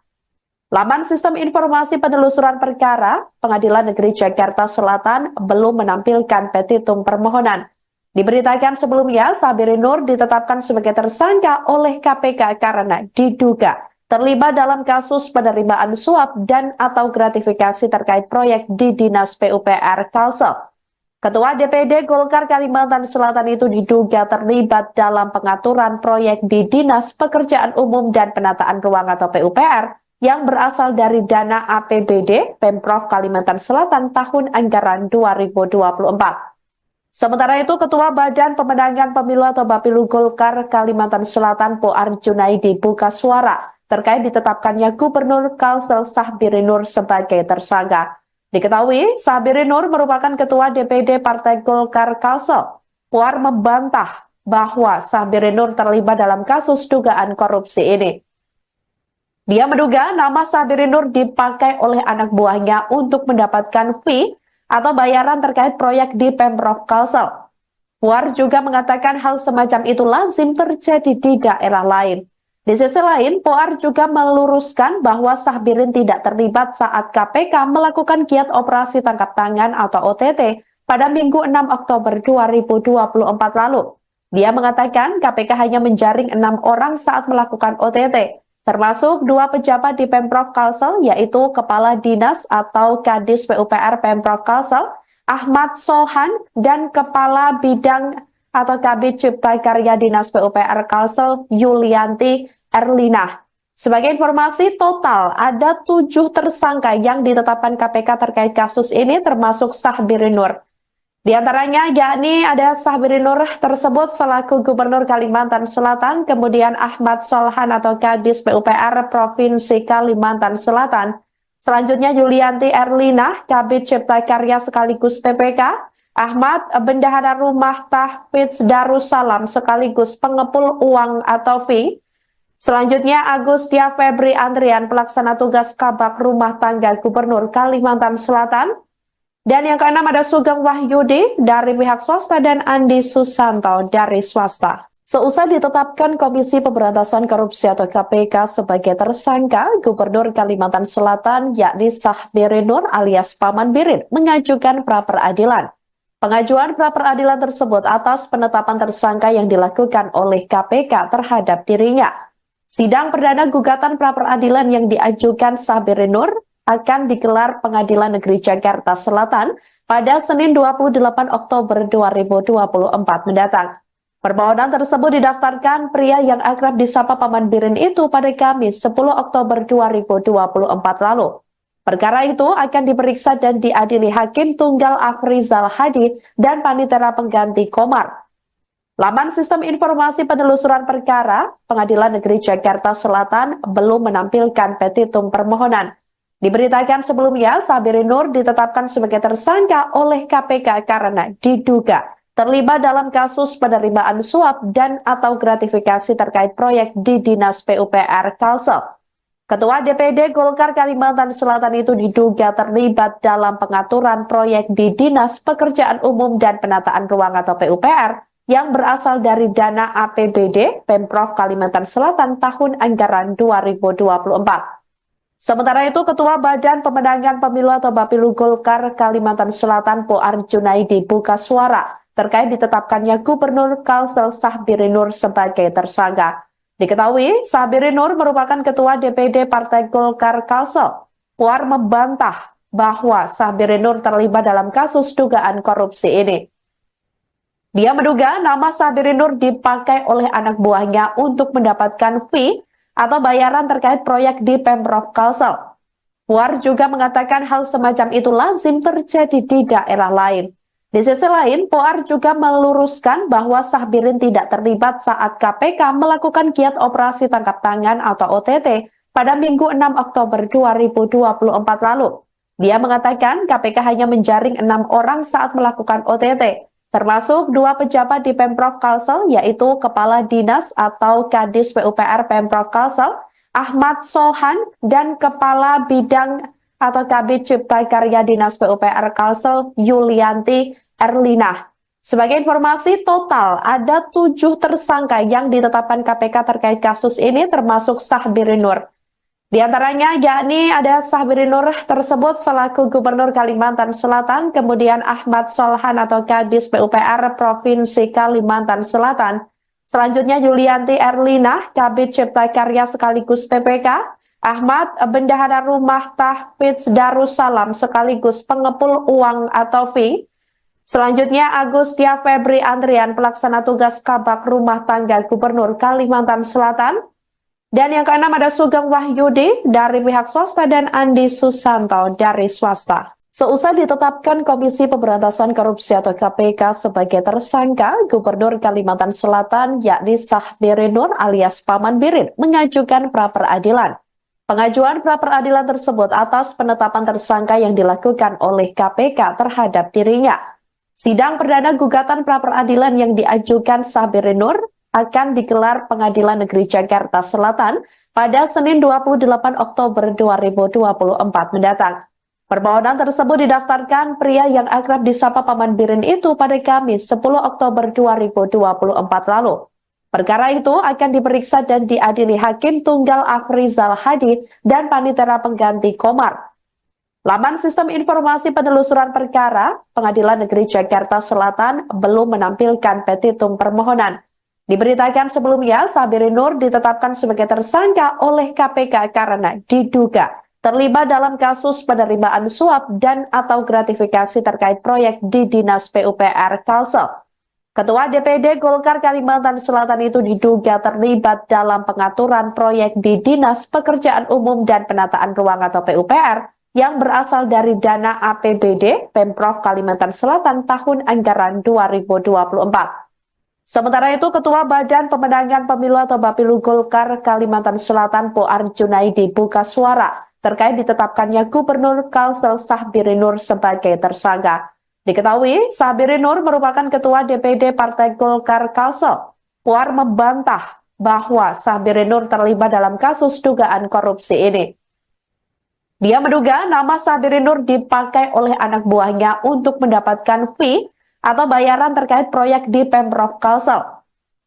Laman Sistem Informasi Penelusuran Perkara Pengadilan Negeri Jakarta Selatan belum menampilkan petitum permohonan. Diberitakan sebelumnya, Sahbiri Nur ditetapkan sebagai tersangka oleh KPK karena diduga terlibat dalam kasus penerimaan suap dan atau gratifikasi terkait proyek di Dinas PUPR Kalsel. Ketua DPD Golkar Kalimantan Selatan itu diduga terlibat dalam pengaturan proyek di Dinas Pekerjaan Umum dan Penataan Ruang atau PUPR yang berasal dari dana APBD Pemprov Kalimantan Selatan tahun anggaran 2024. Sementara itu, Ketua Badan Pemenangan Pemilu atau Bapilu Golkar Kalimantan Selatan Poar Junaidi buka suara terkait ditetapkannya Gubernur Kalsel Sahbiri Nur sebagai tersangka. Diketahui, Sahbiri Nur merupakan Ketua DPD Partai Golkar Kalsel. Puar membantah bahwa Sahbiri Nur terlibat dalam kasus dugaan korupsi ini. Dia menduga nama Sahbiri Nur dipakai oleh anak buahnya untuk mendapatkan fee atau bayaran terkait proyek di Pemprov Kalsel. Puar juga mengatakan hal semacam itu lazim terjadi di daerah lain. Di sisi lain, Poar juga meluruskan bahwa Sahbirin tidak terlibat saat KPK melakukan giat operasi tangkap tangan atau OTT pada Minggu 6 Oktober 2024 lalu. Dia mengatakan KPK hanya menjaring 6 orang saat melakukan OTT, termasuk 2 pejabat di Pemprov Kalsel, yaitu Kepala Dinas atau Kadis PUPR Pemprov Kalsel, Ahmad Solhan, dan Kepala Bidang atau Kabid Cipta Karya Dinas PUPR Kalsel, Yulianti Erlina. Sebagai informasi, total ada 7 tersangka yang ditetapkan KPK terkait kasus ini, termasuk Sahbiri Nur. Di antaranya yakni ada Sahbiri Nur tersebut selaku Gubernur Kalimantan Selatan, kemudian Ahmad Solhan atau Kadis PUPR Provinsi Kalimantan Selatan. Selanjutnya Yulianti Erlina, Kabid Cipta Karya sekaligus PPK, Ahmad Bendahara Rumah Tahfidz Darussalam sekaligus pengepul uang atau fee. Selanjutnya Agustia Febri Andrian, pelaksana tugas Kabak Rumah Tangga Gubernur Kalimantan Selatan. Dan yang keenam ada Sugeng Wahyudi dari pihak swasta dan Andi Susanto dari swasta. Seusai ditetapkan Komisi Pemberantasan Korupsi atau KPK sebagai tersangka, Gubernur Kalimantan Selatan yakni Sahbiri Nur alias Paman Birin mengajukan pra-peradilan. Pengajuan pra-peradilan tersebut atas penetapan tersangka yang dilakukan oleh KPK terhadap dirinya. Sidang perdana gugatan pra-peradilan yang diajukan Sahbiri Nur akan digelar Pengadilan Negeri Jakarta Selatan pada Senin 28 Oktober 2024 mendatang. Permohonan tersebut didaftarkan pria yang akrab disapa Paman Birin itu pada Kamis 10 Oktober 2024 lalu. Perkara itu akan diperiksa dan diadili Hakim Tunggal Afrizal Hadi dan Panitera Pengganti Komar. Laman Sistem Informasi Penelusuran Perkara, Pengadilan Negeri Jakarta Selatan belum menampilkan petitum permohonan. Diberitakan sebelumnya, Sahbiri Nur ditetapkan sebagai tersangka oleh KPK karena diduga terlibat dalam kasus penerimaan suap dan atau gratifikasi terkait proyek di Dinas PUPR Kalsel. Ketua DPD Golkar Kalimantan Selatan itu diduga terlibat dalam pengaturan proyek di Dinas Pekerjaan Umum dan Penataan Ruang atau PUPR yang berasal dari dana APBD Pemprov Kalimantan Selatan tahun anggaran 2024. Sementara itu, Ketua Badan Pemenangan Pemilu atau Bapilu Golkar Kalimantan Selatan Poar Junaidi buka suara terkait ditetapkannya Gubernur Kalsel Sahbiri Nur sebagai tersangka. Diketahui, Sahbiri Nur merupakan Ketua DPD Partai Golkar Kalsel. Puar membantah bahwa Sahbiri Nur terlibat dalam kasus dugaan korupsi ini. Dia menduga nama Sahbiri Nur dipakai oleh anak buahnya untuk mendapatkan fee atau bayaran terkait proyek di Pemprov Kalsel. Puar juga mengatakan hal semacam itu lazim terjadi di daerah lain. Di sisi lain, Poar juga meluruskan bahwa Sahbirin tidak terlibat saat KPK melakukan giat operasi tangkap tangan atau OTT pada Minggu 6 Oktober 2024 lalu. Dia mengatakan KPK hanya menjaring 6 orang saat melakukan OTT, termasuk 2 pejabat di Pemprov Kalsel, yaitu Kepala Dinas atau Kadis PUPR Pemprov Kalsel, Ahmad Solhan, dan Kepala Bidang atau Kabid Cipta Karya Dinas PUPR Kalsel, Yulianti Erlina. Sebagai informasi, total ada 7 tersangka yang ditetapkan KPK terkait kasus ini, termasuk Sahbiri Nur. Di antaranya yakni ada Sahbiri Nur tersebut selaku Gubernur Kalimantan Selatan, kemudian Ahmad Solhan atau Kadis PUPR Provinsi Kalimantan Selatan. Selanjutnya Yulianti Erlina, Kabid Cipta Karya sekaligus PPK, Ahmad Bendahara Rumah Tahfidz Darussalam sekaligus pengepul uang atau fee. Selanjutnya Agustia Febri Andrian, pelaksana tugas Kabak Rumah Tangga Gubernur Kalimantan Selatan. Dan yang keenam ada Sugeng Wahyudi dari pihak swasta dan Andi Susanto dari swasta. Seusai ditetapkan Komisi Pemberantasan Korupsi atau KPK sebagai tersangka, Gubernur Kalimantan Selatan yakni Sahbiri Nur alias Paman Birin mengajukan pra-peradilan. Pengajuan pra-peradilan tersebut atas penetapan tersangka yang dilakukan oleh KPK terhadap dirinya. Sidang perdana gugatan pra-peradilan yang diajukan Sahbiri Nur akan digelar Pengadilan Negeri Jakarta Selatan pada Senin 28 Oktober 2024 mendatang. Permohonan tersebut didaftarkan pria yang akrab disapa Paman Birin itu pada Kamis 10 Oktober 2024 lalu. Perkara itu akan diperiksa dan diadili Hakim Tunggal Afrizal Hadi dan Panitera Pengganti Komar. Laman Sistem Informasi Penelusuran Perkara Pengadilan Negeri Jakarta Selatan belum menampilkan petitum permohonan. Diberitakan sebelumnya, Sahbiri Nur ditetapkan sebagai tersangka oleh KPK karena diduga terlibat dalam kasus penerimaan suap dan atau gratifikasi terkait proyek di Dinas PUPR Kalsel. Ketua DPD Golkar Kalimantan Selatan itu diduga terlibat dalam pengaturan proyek di Dinas Pekerjaan Umum dan Penataan Ruang atau PUPR yang berasal dari dana APBD Pemprov Kalimantan Selatan tahun anggaran 2024. Sementara itu, Ketua Badan Pemenangan Pemilu atau Bapilu Golkar Kalimantan Selatan Poar Junaidi buka suara terkait ditetapkannya Gubernur Kalsel Sahbiri Nur sebagai tersangka. Diketahui, Sahbiri Nur merupakan Ketua DPD Partai Golkar Kalsel. Poar membantah bahwa Sahbiri Nur terlibat dalam kasus dugaan korupsi ini. Dia menduga nama Sahbiri Nur dipakai oleh anak buahnya untuk mendapatkan fee atau bayaran terkait proyek di Pemprov Kalsel.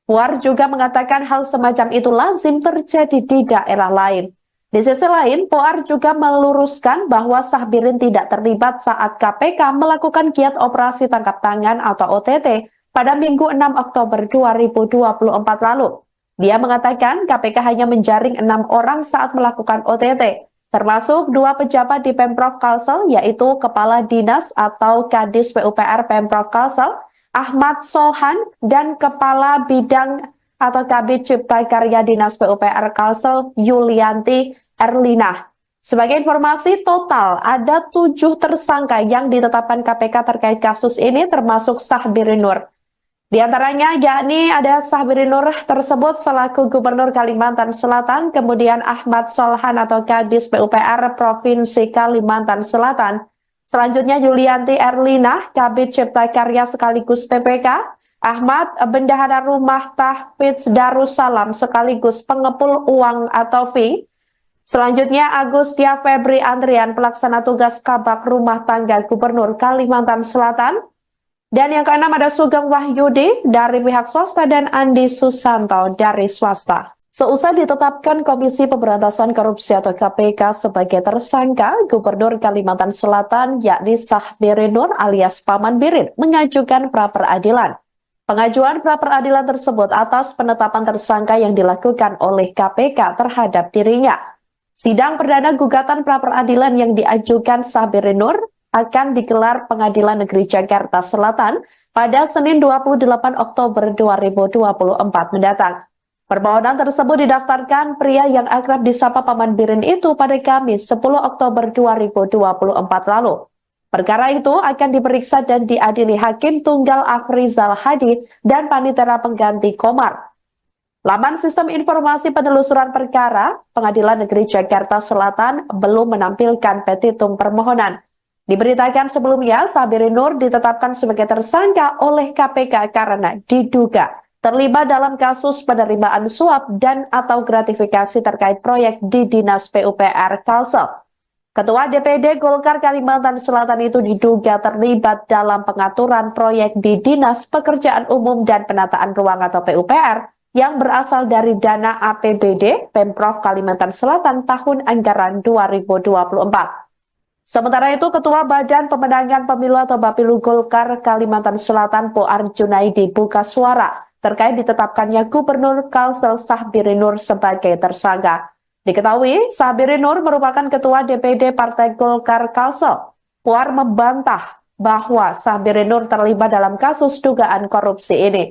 Puar juga mengatakan hal semacam itu lazim terjadi di daerah lain. Di sisi lain, Puar juga meluruskan bahwa Sahbirin tidak terlibat saat KPK melakukan giat operasi tangkap tangan atau OTT pada Minggu 6 Oktober 2024 lalu. Dia mengatakan KPK hanya menjaring 6 orang saat melakukan OTT, termasuk 2 pejabat di Pemprov Kalsel, yaitu Kepala Dinas atau Kadis PUPR Pemprov Kalsel, Ahmad Solhan, dan Kepala Bidang atau Kabid Cipta Karya Dinas PUPR Kalsel, Yulianti Erlina. Sebagai informasi, total ada 7 tersangka yang ditetapkan KPK terkait kasus ini, termasuk Sahbiri Nur. Di antaranya yakni ada Sahbiri Nur tersebut selaku Gubernur Kalimantan Selatan, kemudian Ahmad Solhan atau Kadis PUPR Provinsi Kalimantan Selatan, selanjutnya Yulianti Erlina, Kabid Cipta Karya sekaligus PPK, Ahmad Bendahara Rumah Tahfidz Darussalam sekaligus pengepul uang atau fee. Selanjutnya Agustia Febri Andrian, pelaksana tugas Kabak Rumah Tangga Gubernur Kalimantan Selatan. Dan yang keenam ada Sugeng Wahyudi dari pihak swasta dan Andi Susanto dari swasta. Seusai ditetapkan Komisi Pemberantasan Korupsi atau KPK sebagai tersangka, Gubernur Kalimantan Selatan yakni Sahbiri Nur alias Paman Birin mengajukan pra-peradilan. Pengajuan pra-peradilan tersebut atas penetapan tersangka yang dilakukan oleh KPK terhadap dirinya. Sidang perdana gugatan pra-peradilan yang diajukan Sahbiri Nur akan digelar Pengadilan Negeri Jakarta Selatan pada Senin 28 Oktober 2024 mendatang. Permohonan tersebut didaftarkan pria yang akrab disapa Paman Birin itu pada Kamis 10 Oktober 2024 lalu. Perkara itu akan diperiksa dan diadili Hakim Tunggal Afrizal Hadi dan Panitera Pengganti Komar. Laman Sistem Informasi Penelusuran Perkara Pengadilan Negeri Jakarta Selatan belum menampilkan petitum permohonan. Diberitakan sebelumnya, Sahbiri Nur ditetapkan sebagai tersangka oleh KPK karena diduga terlibat dalam kasus penerimaan suap dan atau gratifikasi terkait proyek di Dinas PUPR Kalsel. Ketua DPD Golkar Kalimantan Selatan itu diduga terlibat dalam pengaturan proyek di Dinas Pekerjaan Umum dan Penataan Ruang atau PUPR yang berasal dari dana APBD Pemprov Kalimantan Selatan tahun anggaran 2024. Sementara itu, Ketua Badan Pemenangan Pemilu atau Bapilu Golkar Kalimantan Selatan Poar Junaidi buka suara terkait ditetapkannya Gubernur Kalsel Sahbiri Nur sebagai tersangka. Diketahui, Sahbiri Nur merupakan Ketua DPD Partai Golkar Kalsel. Puar membantah bahwa Sahbiri Nur terlibat dalam kasus dugaan korupsi ini.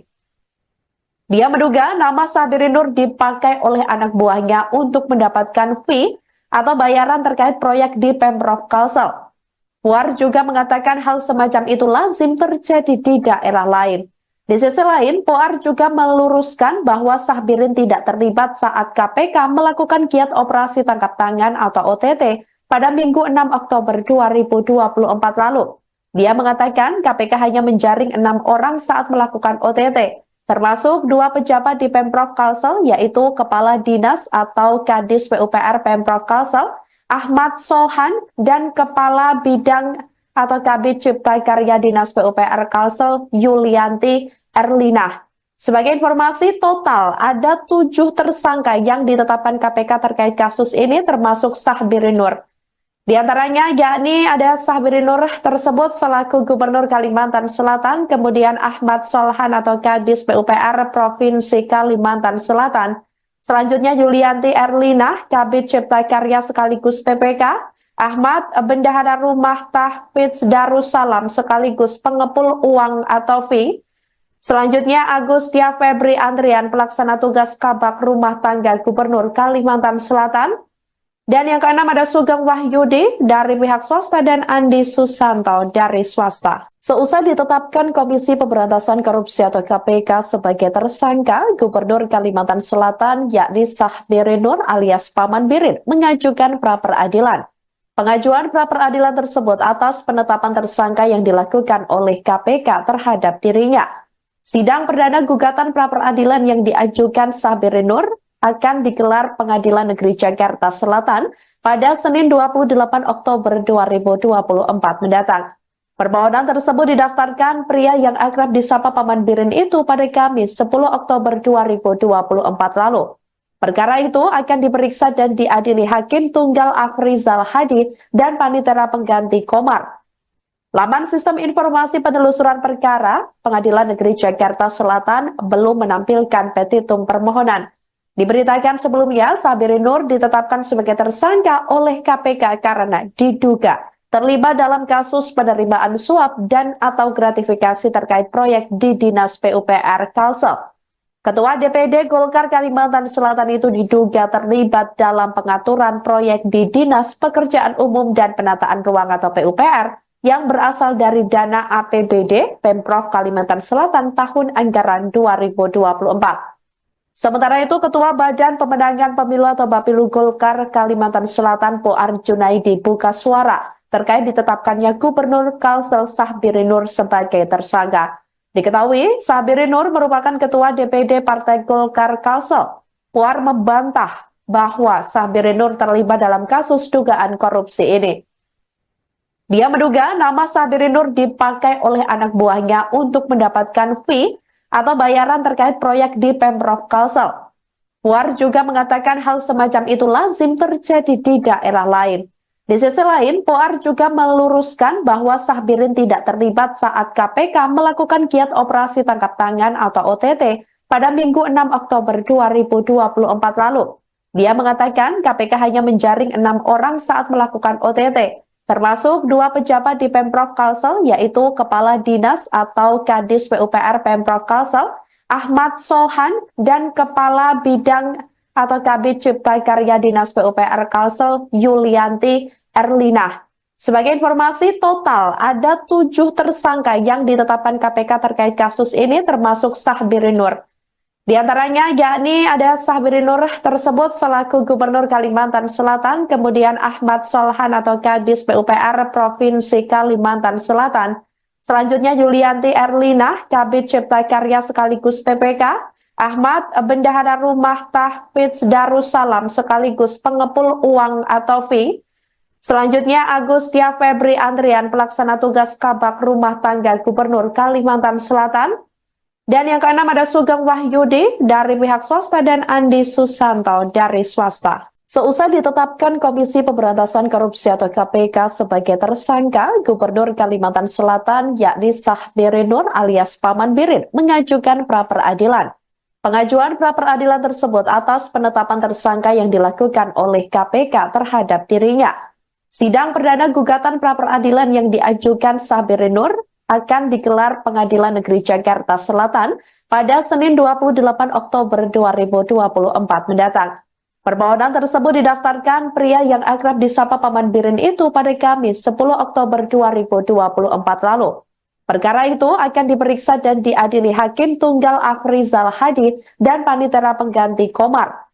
Dia menduga nama Sahbiri Nur dipakai oleh anak buahnya untuk mendapatkan fee atau bayaran terkait proyek di Pemprov Kalsel. Puar juga mengatakan hal semacam itu lazim terjadi di daerah lain. Di sisi lain, Puar juga meluruskan bahwa Sahbirin tidak terlibat saat KPK melakukan giat operasi tangkap tangan atau OTT pada Minggu 6 Oktober 2024 lalu. Dia mengatakan KPK hanya menjaring 6 orang saat melakukan OTT, termasuk 2 pejabat di Pemprov Kalsel, yaitu Kepala Dinas atau Kadis PUPR Pemprov Kalsel, Ahmad Solhan, dan Kepala Bidang atau Kabid Cipta Karya Dinas PUPR Kalsel, Yulianti Erlina. Sebagai informasi, total ada 7 tersangka yang ditetapkan KPK terkait kasus ini, termasuk Sahbiri Nur. Di antaranya yakni ada Sahbiri Nur tersebut selaku Gubernur Kalimantan Selatan, kemudian Ahmad Solhan atau Kadis PUPR Provinsi Kalimantan Selatan, selanjutnya Yulianti Erlina, Kabid Cipta Karya sekaligus PPK, Ahmad Bendahara Rumah Tahfidz Darussalam sekaligus pengepul uang atau fee, selanjutnya Agustia Febri Andrian pelaksana tugas Kabak Rumah Tangga Gubernur Kalimantan Selatan, dan yang keenam ada Sugeng Wahyudi dari pihak swasta dan Andi Susanto dari swasta. Seusai ditetapkan Komisi Pemberantasan Korupsi atau KPK sebagai tersangka, Gubernur Kalimantan Selatan yakni Sahbiri Nur alias Paman Birin mengajukan pra-peradilan. Pengajuan pra-peradilan tersebut atas penetapan tersangka yang dilakukan oleh KPK terhadap dirinya. Sidang perdana gugatan pra-peradilan yang diajukan Sahbiri Nur akan digelar Pengadilan Negeri Jakarta Selatan pada Senin 28 Oktober 2024 mendatang. Permohonan tersebut didaftarkan pria yang akrab disapa Paman Birin itu pada Kamis 10 Oktober 2024 lalu. Perkara itu akan diperiksa dan diadili Hakim Tunggal Afrizal Hadi dan Panitera Pengganti Komar. Laman Sistem Informasi Penelusuran Perkara Pengadilan Negeri Jakarta Selatan belum menampilkan petitum permohonan. Diberitakan sebelumnya, Sahbiri Nur ditetapkan sebagai tersangka oleh KPK karena diduga terlibat dalam kasus penerimaan suap dan atau gratifikasi terkait proyek di Dinas PUPR Kalsel. Ketua DPD Golkar Kalimantan Selatan itu diduga terlibat dalam pengaturan proyek di Dinas Pekerjaan Umum dan Penataan Ruang atau PUPR yang berasal dari dana APBD Pemprov Kalimantan Selatan tahun anggaran 2024. Sementara itu, Ketua Badan Pemenangan Pemilu atau Bapilu Golkar Kalimantan Selatan Puar Junaidi buka suara terkait ditetapkannya Gubernur Kalsel Sahbiri Nur sebagai tersangka. Diketahui, Sahbiri Nur merupakan Ketua DPD Partai Golkar Kalsel. Puar membantah bahwa Sahbiri Nur terlibat dalam kasus dugaan korupsi ini. Dia menduga nama Sahbiri Nur dipakai oleh anak buahnya untuk mendapatkan fee atau bayaran terkait proyek di Pemprov Kalsel. Puar juga mengatakan hal semacam itu lazim terjadi di daerah lain. Di sisi lain, Puar juga meluruskan bahwa Sahbirin tidak terlibat saat KPK melakukan giat operasi tangkap tangan atau OTT pada Minggu 6 Oktober 2024 lalu. Dia mengatakan KPK hanya menjaring 6 orang saat melakukan OTT, termasuk 2 pejabat di Pemprov Kalsel, yaitu Kepala Dinas atau Kadis PUPR Pemprov Kalsel, Ahmad Solhan, dan Kepala Bidang atau Kabid Cipta Karya Dinas PUPR Kalsel, Yulianti Erlina. Sebagai informasi, total ada 7 tersangka yang ditetapkan KPK terkait kasus ini, termasuk Sahbiri Nur. Di antaranya yakni ada Sahbiri Nur tersebut selaku Gubernur Kalimantan Selatan, kemudian Ahmad Solhan atau Kadis PUPR Provinsi Kalimantan Selatan, selanjutnya Yulianti Erlina, Kabid Cipta Karya sekaligus PPK, Ahmad Bendahara Rumah Tahfidz Darussalam sekaligus pengepul uang atau fee, selanjutnya Agustia Febri Andrian pelaksana tugas Kabak Rumah Tangga Gubernur Kalimantan Selatan, dan yang keenam ada Sugeng Wahyudi dari pihak swasta dan Andi Susanto dari swasta. Seusai ditetapkan Komisi Pemberantasan Korupsi atau KPK sebagai tersangka, Gubernur Kalimantan Selatan yakni Sahbiri Nur alias Paman Birin mengajukan pra-peradilan. Pengajuan pra-peradilan tersebut atas penetapan tersangka yang dilakukan oleh KPK terhadap dirinya. Sidang perdana gugatan pra-peradilan yang diajukan Sahbiri Nur akan digelar Pengadilan Negeri Jakarta Selatan pada Senin 28 Oktober 2024 mendatang. Permohonan tersebut didaftarkan pria yang akrab disapa Paman Birin itu pada Kamis 10 Oktober 2024 lalu. Perkara itu akan diperiksa dan diadili Hakim Tunggal Afrizal Hadi dan Panitera Pengganti Komar.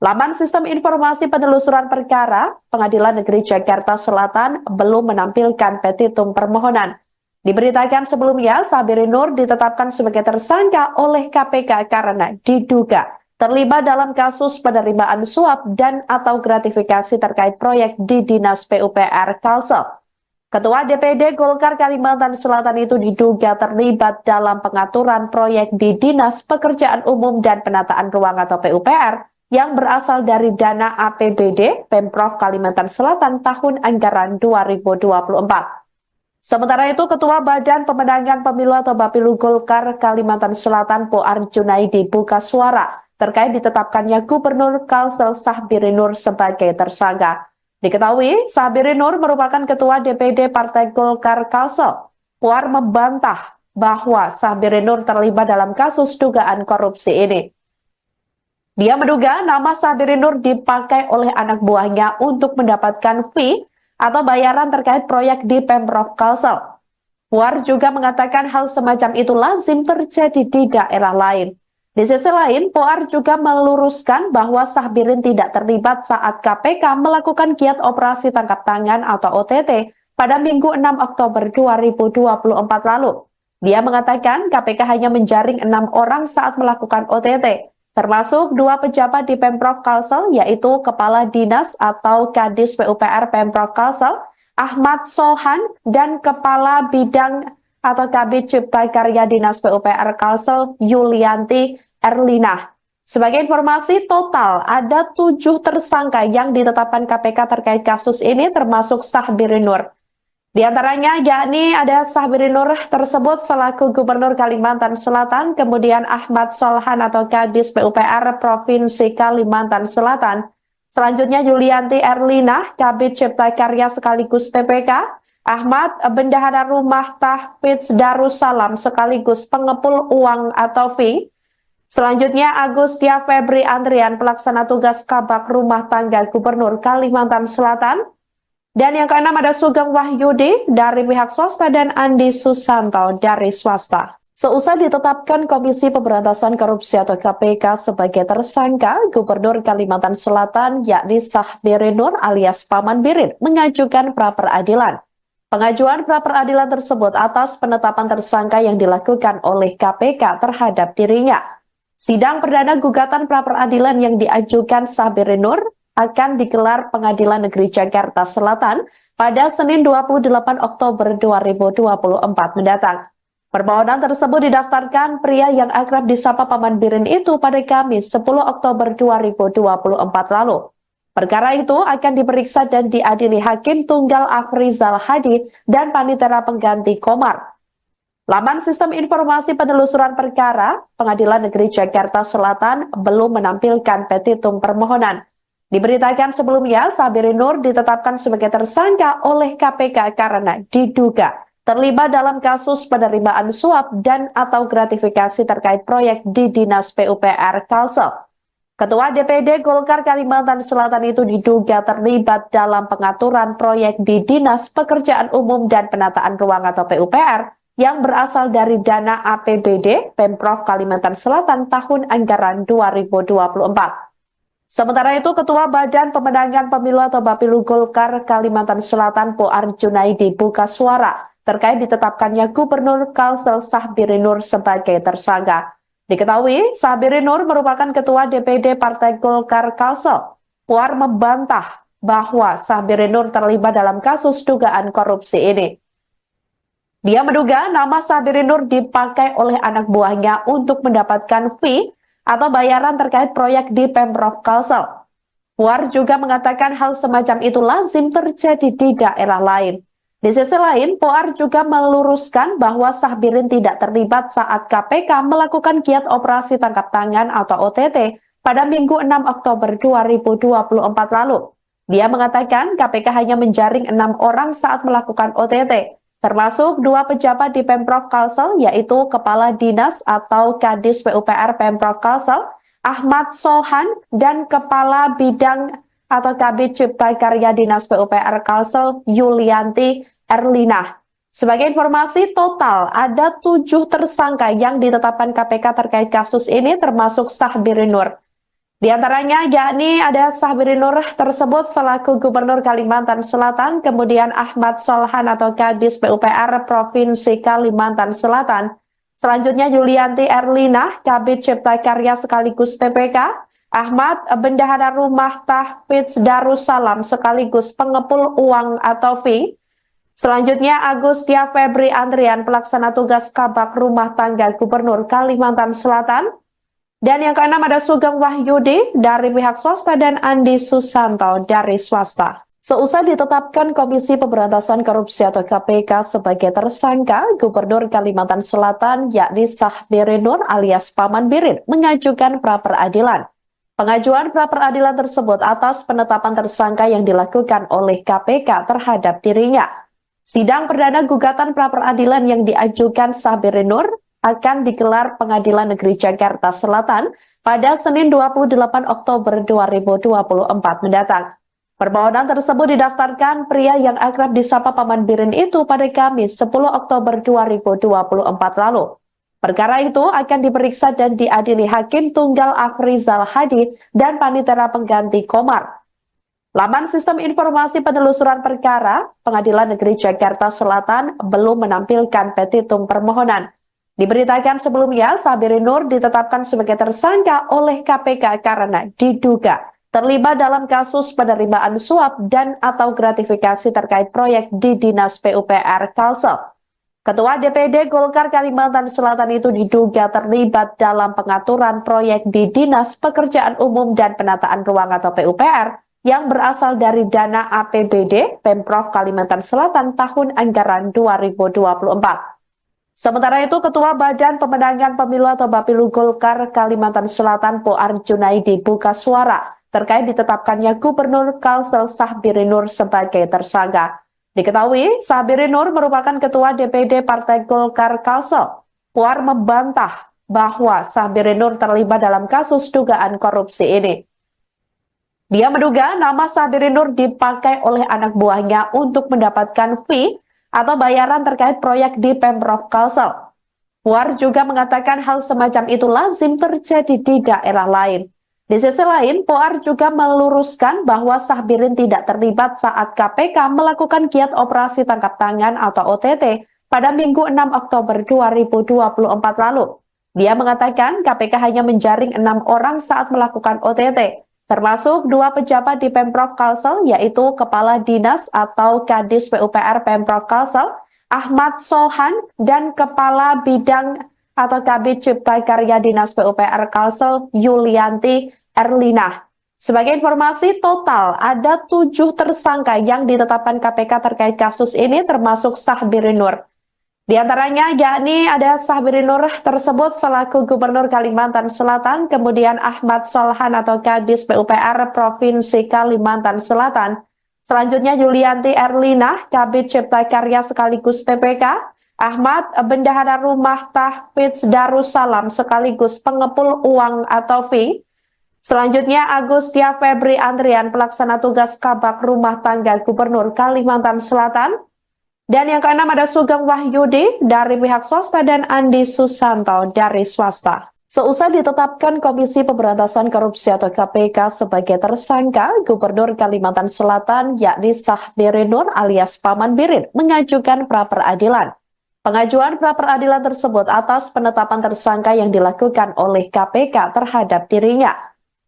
Laman Sistem Informasi Penelusuran Perkara, Pengadilan Negeri Jakarta Selatan belum menampilkan petitum permohonan. Diberitakan sebelumnya, Sahbiri Nur ditetapkan sebagai tersangka oleh KPK karena diduga terlibat dalam kasus penerimaan suap dan atau gratifikasi terkait proyek di Dinas PUPR Kalsel. Ketua DPD Golkar Kalimantan Selatan itu diduga terlibat dalam pengaturan proyek di Dinas Pekerjaan Umum dan Penataan Ruang atau PUPR yang berasal dari dana APBD Pemprov Kalimantan Selatan tahun anggaran 2024. Sementara itu, Ketua Badan Pemenangan Pemilu atau Bapilu Golkar Kalimantan Selatan Poar Junaidi buka suara terkait ditetapkannya Gubernur Kalsel Sahbiri Nur sebagai tersangka. Diketahui, Sahbiri Nur merupakan Ketua DPD Partai Golkar Kalsel. Puar membantah bahwa Sahbiri Nur terlibat dalam kasus dugaan korupsi ini. Dia menduga nama Sahbiri Nur dipakai oleh anak buahnya untuk mendapatkan fee atau bayaran terkait proyek di Pemprov Kalsel. Puar juga mengatakan hal semacam itu lazim terjadi di daerah lain. Di sisi lain, Poar juga meluruskan bahwa Sahbirin tidak terlibat saat KPK melakukan giat operasi tangkap tangan atau OTT pada Minggu 6 Oktober 2024 lalu. Dia mengatakan KPK hanya menjaring 6 orang saat melakukan OTT, termasuk 2 pejabat di Pemprov Kalsel, yaitu Kepala Dinas atau Kadis PUPR Pemprov Kalsel, Ahmad Solhan, dan Kepala Bidang atau Kabid Cipta Karya Dinas PUPR Kalsel, Yulianti Erlina. Sebagai informasi, total ada 7 tersangka yang ditetapkan KPK terkait kasus ini termasuk Sahbiri Nur. Di antaranya yakni ada Sahbiri Nur tersebut selaku Gubernur Kalimantan Selatan, kemudian Ahmad Solhan atau Kadis PUPR Provinsi Kalimantan Selatan. Selanjutnya Yulianti Erlina, Kabid Cipta Karya sekaligus PPK, Ahmad Bendahara Rumah Tahfidz Darussalam sekaligus pengepul uang atau fee. Selanjutnya Agustia Febri Andrian, pelaksana tugas Kabak Rumah Tangga Gubernur Kalimantan Selatan. Dan yang keenam ada Sugeng Wahyudi dari pihak swasta dan Andi Susanto dari swasta. Seusai ditetapkan Komisi Pemberantasan Korupsi atau KPK sebagai tersangka, Gubernur Kalimantan Selatan yakni Sahbiri Nur alias Paman Birin mengajukan pra-peradilan. Pengajuan pra-peradilan tersebut atas penetapan tersangka yang dilakukan oleh KPK terhadap dirinya. Sidang perdana gugatan pra-peradilan yang diajukan Sahbiri Nur akan digelar Pengadilan Negeri Jakarta Selatan pada Senin 28 Oktober 2024 mendatang. Permohonan tersebut didaftarkan pria yang akrab disapa Paman Birin itu pada Kamis 10 Oktober 2024 lalu. Perkara itu akan diperiksa dan diadili Hakim Tunggal Afrizal Hadi dan Panitera Pengganti Komar. Laman Sistem Informasi Penelusuran Perkara, Pengadilan Negeri Jakarta Selatan belum menampilkan petitum permohonan. Diberitakan sebelumnya, Sahbiri Nur ditetapkan sebagai tersangka oleh KPK karena diduga terlibat dalam kasus penerimaan suap dan atau gratifikasi terkait proyek di Dinas PUPR Kalsel. Ketua DPD Golkar Kalimantan Selatan itu diduga terlibat dalam pengaturan proyek di Dinas Pekerjaan Umum dan Penataan Ruang atau PUPR yang berasal dari dana APBD Pemprov Kalimantan Selatan tahun anggaran 2024. Sementara itu, Ketua Badan Pemenangan Pemilu atau Bapilu Golkar Kalimantan Selatan Poar Junaidi buka suara terkait ditetapkannya Gubernur Kalsel Sahbiri Nur sebagai tersangka. Diketahui, Sahbiri Nur merupakan Ketua DPD Partai Golkar Kalsel. Poar membantah bahwa Sahbiri Nur terlibat dalam kasus dugaan korupsi ini. Dia menduga nama Sahbiri Nur dipakai oleh anak buahnya untuk mendapatkan fee atau bayaran terkait proyek di Pemprov Kalsel. Puar juga mengatakan hal semacam itu lazim terjadi di daerah lain. Di sisi lain, Puar juga meluruskan bahwa Sahbirin tidak terlibat saat KPK melakukan giat operasi tangkap tangan atau OTT pada Minggu 6 Oktober 2024 lalu. Dia mengatakan KPK hanya menjaring 6 orang saat melakukan OTT, termasuk 2 pejabat di Pemprov Kalsel, yaitu Kepala Dinas atau Kadis PUPR Pemprov Kalsel, Ahmad Solhan, dan Kepala Bidang atau Kabid Cipta Karya Dinas PUPR Kalsel, Yulianti Erlina. Sebagai informasi, total ada 7 tersangka yang ditetapkan KPK terkait kasus ini, termasuk Sahbirin Nur. Di antaranya yakni ada Sahbirin Nur tersebut selaku Gubernur Kalimantan Selatan, kemudian Ahmad Solhan atau Kadis PUPR Provinsi Kalimantan Selatan, selanjutnya Yulianti Erlina, Kabid Cipta Karya sekaligus PPK, Ahmad Bendahara Rumah Tahfidz Darussalam sekaligus pengepul uang atau fee, selanjutnya Agustia Febri Andrian, pelaksana tugas Kabak Rumah Tangga Gubernur Kalimantan Selatan. Dan yang keenam ada Sugeng Wahyudi dari pihak swasta dan Andi Susanto dari swasta. Seusai ditetapkan Komisi Pemberantasan Korupsi atau KPK sebagai tersangka, Gubernur Kalimantan Selatan yakni Sahbirin Nur alias Paman Birin mengajukan pra-peradilan. Pengajuan pra-peradilan tersebut atas penetapan tersangka yang dilakukan oleh KPK terhadap dirinya. Sidang perdana gugatan pra-peradilan yang diajukan Sahbirin Nur akan digelar Pengadilan Negeri Jakarta Selatan pada Senin 28 Oktober 2024 mendatang. Permohonan tersebut didaftarkan pria yang akrab disapa Paman Birin itu pada Kamis 10 Oktober 2024 lalu. Perkara itu akan diperiksa dan diadili Hakim Tunggal Afrizal Hadi dan Panitera Pengganti Komar. Laman Sistem Informasi Penelusuran Perkara Pengadilan Negeri Jakarta Selatan belum menampilkan petitum permohonan. Diberitakan sebelumnya, Sahbirin Nur ditetapkan sebagai tersangka oleh KPK karena diduga terlibat dalam kasus penerimaan suap dan atau gratifikasi terkait proyek di Dinas PUPR Kalsel. Ketua DPD Golkar Kalimantan Selatan itu diduga terlibat dalam pengaturan proyek di Dinas Pekerjaan Umum dan Penataan Ruang atau PUPR yang berasal dari dana APBD Pemprov Kalimantan Selatan tahun anggaran 2024. Sementara itu, Ketua Badan Pemenangan Pemilu atau Bapilu Golkar Kalimantan Selatan Puar Junaidi buka suara terkait ditetapkannya Gubernur Kalsel Sahbirin Nur sebagai tersangka. Diketahui, Sahbirin Nur merupakan Ketua DPD Partai Golkar Kalsel. Puar membantah bahwa Sahbirin Nur terlibat dalam kasus dugaan korupsi ini. Dia menduga nama Sahbirin Nur dipakai oleh anak buahnya untuk mendapatkan fee atau bayaran terkait proyek di Pemprov Kalsel. Puar juga mengatakan hal semacam itu lazim terjadi di daerah lain. Di sisi lain, Puar juga meluruskan bahwa Sahbirin tidak terlibat saat KPK melakukan giat operasi tangkap tangan atau OTT pada Minggu 6 Oktober 2024 lalu. Dia mengatakan KPK hanya menjaring 6 orang saat melakukan OTT, termasuk 2 pejabat di Pemprov Kalsel, yaitu Kepala Dinas atau Kadis PUPR Pemprov Kalsel, Ahmad Solhan, dan Kepala Bidang atau Kabid Cipta Karya Dinas PUPR Kalsel, Yulianti Erlina. Sebagai informasi, total ada 7 tersangka yang ditetapkan KPK terkait kasus ini, termasuk Sahbirin Nur. Di antaranya yakni ada Sahbirin Nur tersebut selaku Gubernur Kalimantan Selatan, kemudian Ahmad Solhan atau Kadis PUPR Provinsi Kalimantan Selatan, selanjutnya Yulianti Erlina, Kabid Cipta Karya sekaligus PPK, Ahmad Bendahara Rumah Tahfidz Darussalam sekaligus pengepul uang atau fee, selanjutnya Agustia Febri Andrian, pelaksana tugas Kabak Rumah Tangga Gubernur Kalimantan Selatan. Dan yang keenam ada Sugeng Wahyudi dari pihak swasta dan Andi Susanto dari swasta. Seusai ditetapkan Komisi Pemberantasan Korupsi atau KPK sebagai tersangka, Gubernur Kalimantan Selatan yakni Sahbirin Nur alias Paman Birin mengajukan pra-peradilan. Pengajuan pra-peradilan tersebut atas penetapan tersangka yang dilakukan oleh KPK terhadap dirinya.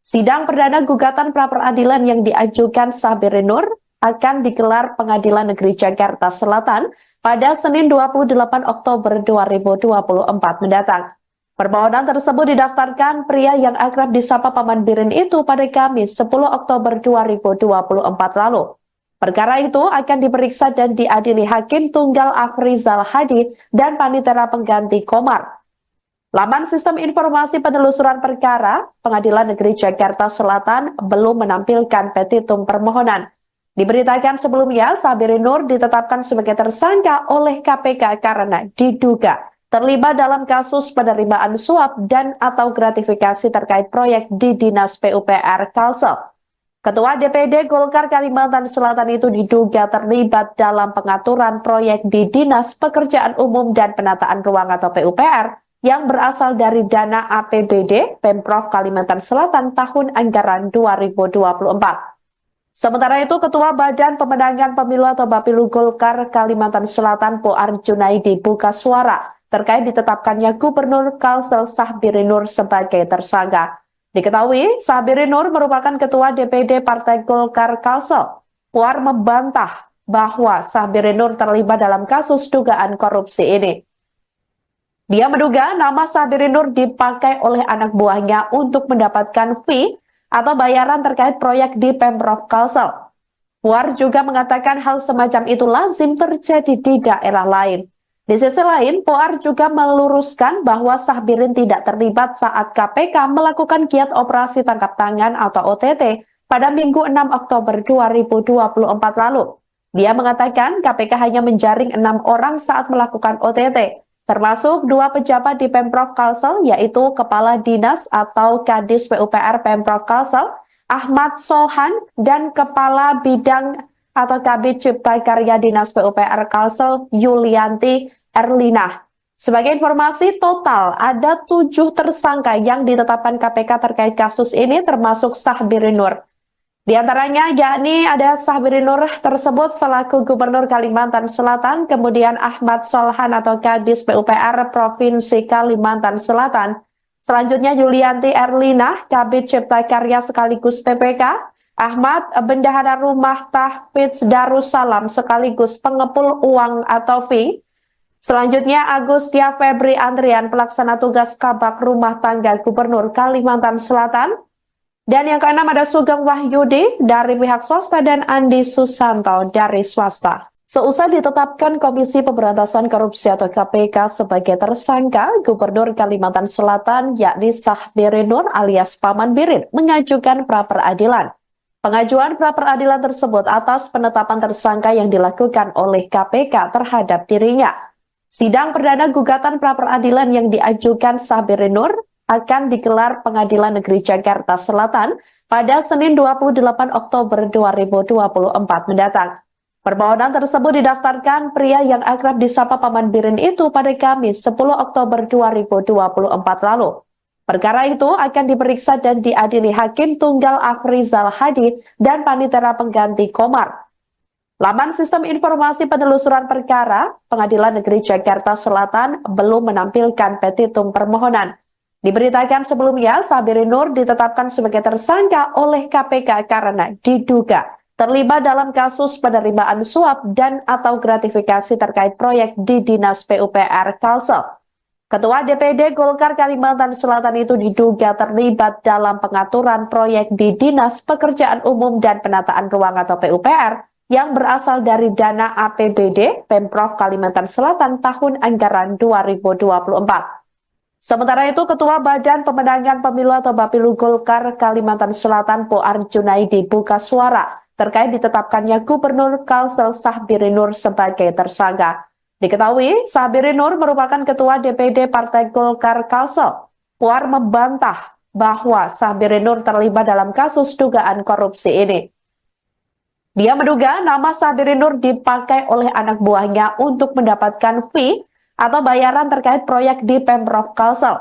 Sidang perdana gugatan pra-peradilan yang diajukan Sahbirin Nur akan digelar Pengadilan Negeri Jakarta Selatan pada Senin 28 Oktober 2024 mendatang. Permohonan tersebut didaftarkan pria yang akrab disapa Paman Birin itu pada Kamis 10 Oktober 2024 lalu. Perkara itu akan diperiksa dan diadili Hakim Tunggal Afrizal Hadi dan Panitera Pengganti Komar. Laman Sistem Informasi Penelusuran Perkara, Pengadilan Negeri Jakarta Selatan belum menampilkan petitum permohonan. Diberitakan sebelumnya, Sabirin Nur ditetapkan sebagai tersangka oleh KPK karena diduga terlibat dalam kasus penerimaan suap dan atau gratifikasi terkait proyek di Dinas PUPR Kalsel. Ketua DPD Golkar Kalimantan Selatan itu diduga terlibat dalam pengaturan proyek di Dinas Pekerjaan Umum dan Penataan Ruang atau PUPR yang berasal dari dana APBD Pemprov Kalimantan Selatan tahun anggaran 2024. Sementara itu, Ketua Badan Pemenangan Pemilu atau Bapilu Golkar Kalimantan Selatan Poar Junaidi buka suara terkait ditetapkannya Gubernur Kalsel Sahbirin Nur sebagai tersangka. Diketahui, Sahbirin Nur merupakan Ketua DPD Partai Golkar Kalsel. Puar membantah bahwa Sahbirin Nur terlibat dalam kasus dugaan korupsi ini. Dia menduga nama Sahbirin Nur dipakai oleh anak buahnya untuk mendapatkan fee atau bayaran terkait proyek di Pemprov Kalsel. Puar juga mengatakan hal semacam itu lazim terjadi di daerah lain. Di sisi lain, Poar juga meluruskan bahwa Sahbirin tidak terlibat saat KPK melakukan giat operasi tangkap tangan atau OTT pada Minggu 6 Oktober 2024 lalu. Dia mengatakan KPK hanya menjaring 6 orang saat melakukan OTT, termasuk 2 pejabat di Pemprov Kalsel, yaitu Kepala Dinas atau Kadis PUPR Pemprov Kalsel, Ahmad Solhan, dan Kepala Bidang atau Kabid Cipta Karya Dinas PUPR Kalsel, Yulianti Erlina. Sebagai informasi, total ada 7 tersangka yang ditetapkan KPK terkait kasus ini, termasuk Sahbirin Nur. Di antaranya yakni ada Sahbirin Nur tersebut selaku Gubernur Kalimantan Selatan, kemudian Ahmad Solhan atau Kadis PUPR Provinsi Kalimantan Selatan. Selanjutnya Yulianti Erlina, Kabid Cipta Karya sekaligus PPK, Ahmad Bendahara Rumah Tahfidz Darussalam sekaligus pengepul uang atau fee. Selanjutnya Agustia Febri Andrian, pelaksana tugas Kabak Rumah Tangga Gubernur Kalimantan Selatan. Dan yang keenam ada Sugeng Wahyudi dari pihak swasta dan Andi Susanto dari swasta. Seusai ditetapkan Komisi Pemberantasan Korupsi atau KPK sebagai tersangka, Gubernur Kalimantan Selatan yakni Sahbirin Nur alias Paman Birin mengajukan pra-peradilan. Pengajuan pra-peradilan tersebut atas penetapan tersangka yang dilakukan oleh KPK terhadap dirinya. Sidang perdana gugatan pra-peradilan yang diajukan Sahbirin Nur akan digelar Pengadilan Negeri Jakarta Selatan pada Senin 28 Oktober 2024 mendatang. Permohonan tersebut didaftarkan pria yang akrab disapa Paman Birin itu pada Kamis 10 Oktober 2024 lalu. Perkara itu akan diperiksa dan diadili Hakim Tunggal Afrizal Hadi dan Panitera Pengganti Komar. Laman Sistem Informasi Penelusuran Perkara, Pengadilan Negeri Jakarta Selatan belum menampilkan petitum permohonan. Diberitakan sebelumnya, Sahbirin Nur ditetapkan sebagai tersangka oleh KPK karena diduga terlibat dalam kasus penerimaan suap dan atau gratifikasi terkait proyek di Dinas PUPR Kalsel. Ketua DPD Golkar Kalimantan Selatan itu diduga terlibat dalam pengaturan proyek di Dinas Pekerjaan Umum dan Penataan Ruang atau PUPR yang berasal dari dana APBD Pemprov Kalimantan Selatan tahun anggaran 2024. Sementara itu, Ketua Badan Pemenangan Pemilu atau Bapilu Golkar Kalimantan Selatan Poar Junaidi buka suara terkait ditetapkannya Gubernur Kalsel Sahbirin Nur sebagai tersangka. Diketahui, Sahbirin Nur merupakan Ketua DPD Partai Golkar Kalsel. Poar membantah bahwa Sahbirin Nur terlibat dalam kasus dugaan korupsi ini. Dia menduga nama Sahbirin Nur dipakai oleh anak buahnya untuk mendapatkan fee atau bayaran terkait proyek di Pemprov Kalsel.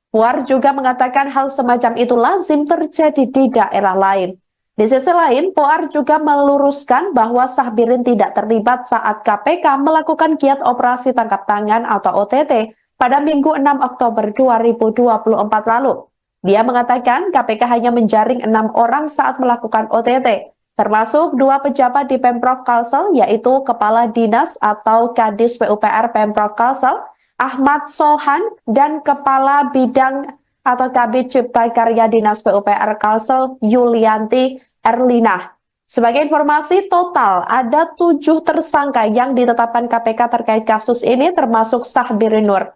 Puar juga mengatakan hal semacam itu lazim terjadi di daerah lain. Di sisi lain, Puar juga meluruskan bahwa Sahbirin tidak terlibat saat KPK melakukan giat operasi tangkap tangan atau OTT pada Minggu 6 Oktober 2024 lalu. Dia mengatakan KPK hanya menjaring 6 orang saat melakukan OTT, termasuk 2 pejabat di Pemprov Kalsel, yaitu Kepala Dinas atau Kadis PUPR Pemprov Kalsel, Ahmad Solhan, dan Kepala Bidang atau Kabid Cipta Karya Dinas PUPR Kalsel Yulianti Erlina. Sebagai informasi, total ada 7 tersangka yang ditetapkan KPK terkait kasus ini, termasuk Sahbiri Nur.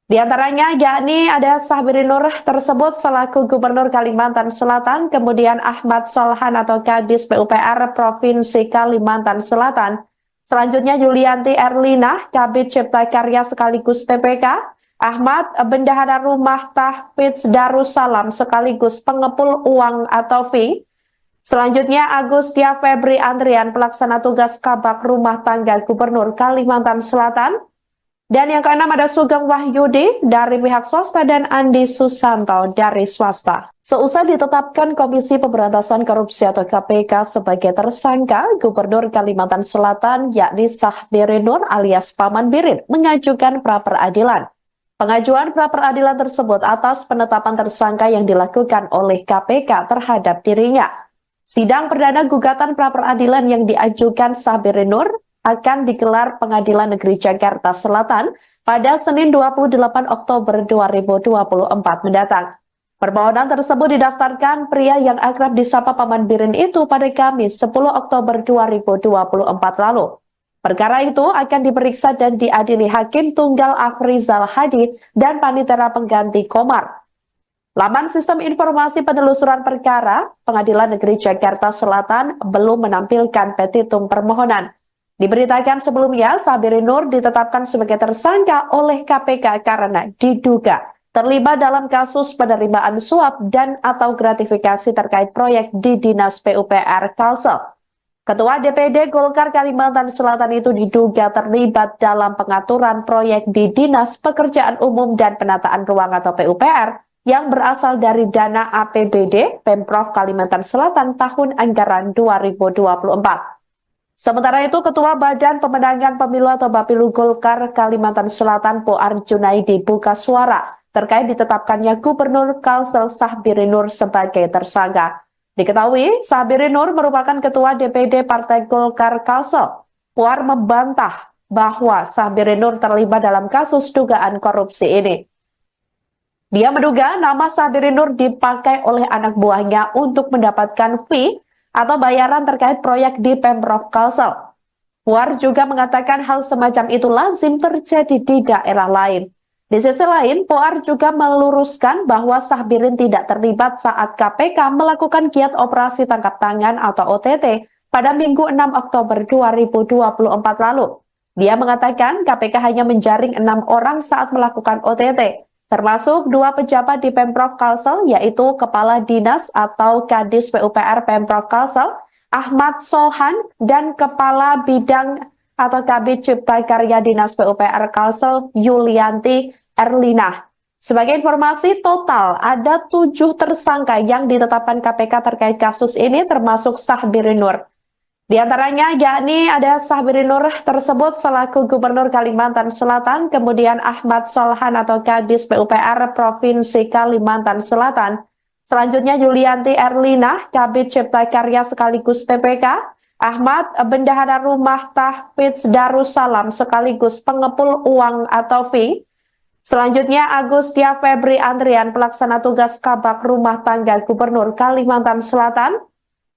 Di antaranya yakni ada Sahbiri Nur tersebut selaku Gubernur Kalimantan Selatan, kemudian Ahmad Solhan atau Kadis PUPR Provinsi Kalimantan Selatan, selanjutnya Yulianti Erlina, Kabid Cipta Karya sekaligus PPK, Ahmad Bendahara Rumah Tahfidz Darussalam sekaligus pengepul uang atau fee, selanjutnya Agustia Febri Andrian pelaksana tugas Kabak Rumah Tangga Gubernur Kalimantan Selatan, dan yang keenam ada Sugeng Wahyudi dari pihak swasta dan Andi Susanto dari swasta. Seusai ditetapkan Komisi Pemberantasan Korupsi atau KPK sebagai tersangka, Gubernur Kalimantan Selatan yakni Sahbiri Nur alias Paman Birin mengajukan pra-peradilan. Pengajuan pra-peradilan tersebut atas penetapan tersangka yang dilakukan oleh KPK terhadap dirinya. Sidang perdana gugatan pra-peradilan yang diajukan Sahbiri Nur akan digelar Pengadilan Negeri Jakarta Selatan pada Senin 28 Oktober 2024 mendatang. Permohonan tersebut didaftarkan pria yang akrab disapa Paman Birin itu pada Kamis 10 Oktober 2024 lalu. Perkara itu akan diperiksa dan diadili Hakim Tunggal Afrizal Hadi dan Panitera Pengganti Komar. Laman Sistem Informasi Penelusuran Perkara Pengadilan Negeri Jakarta Selatan belum menampilkan petitum permohonan. Diberitakan sebelumnya, Sahbiri Nur ditetapkan sebagai tersangka oleh KPK karena diduga terlibat dalam kasus penerimaan suap dan atau gratifikasi terkait proyek di Dinas PUPR Kalsel. Ketua DPD Golkar Kalimantan Selatan itu diduga terlibat dalam pengaturan proyek di Dinas Pekerjaan Umum dan Penataan Ruang atau PUPR yang berasal dari dana APBD Pemprov Kalimantan Selatan tahun anggaran 2024. Sementara itu, Ketua Badan Pemenangan Pemilu atau Bapilu Golkar Kalimantan Selatan Poar Junaidi buka suara terkait ditetapkannya Gubernur Kalsel Sahbiri Nur sebagai tersangka. Diketahui, Sahbiri Nur merupakan Ketua DPD Partai Golkar Kalsel. Poar membantah bahwa Sahbiri Nur terlibat dalam kasus dugaan korupsi ini. Dia menduga nama Sahbiri Nur dipakai oleh anak buahnya untuk mendapatkan fee atau bayaran terkait proyek di Pemprov Kalsel. Puar juga mengatakan hal semacam itu lazim terjadi di daerah lain. Di sisi lain, Puar juga meluruskan bahwa Sahbirin tidak terlibat saat KPK melakukan giat operasi tangkap tangan atau OTT pada Minggu 6 Oktober 2024 lalu. Dia mengatakan KPK hanya menjaring 6 orang saat melakukan OTT. Termasuk 2 pejabat di Pemprov Kalsel, yaitu Kepala Dinas atau Kadis PUPR Pemprov Kalsel, Ahmad Solhan, dan Kepala Bidang atau Kabid Cipta Karya Dinas PUPR Kalsel, Yulianti Erlina. Sebagai informasi, total ada 7 tersangka yang ditetapkan KPK terkait kasus ini, termasuk Sahbiri Nur. Di antaranya yakni ada Sahbiri Nur tersebut selaku Gubernur Kalimantan Selatan, kemudian Ahmad Solhan atau Kadis PUPR Provinsi Kalimantan Selatan, selanjutnya Yulianti Erlina, Kabid Cipta Karya sekaligus PPK, Ahmad Bendahara Rumah Tahfidz Darussalam sekaligus pengepul uang atau fee, selanjutnya Agustia Febri Andrian pelaksana tugas Kabak Rumah Tangga Gubernur Kalimantan Selatan,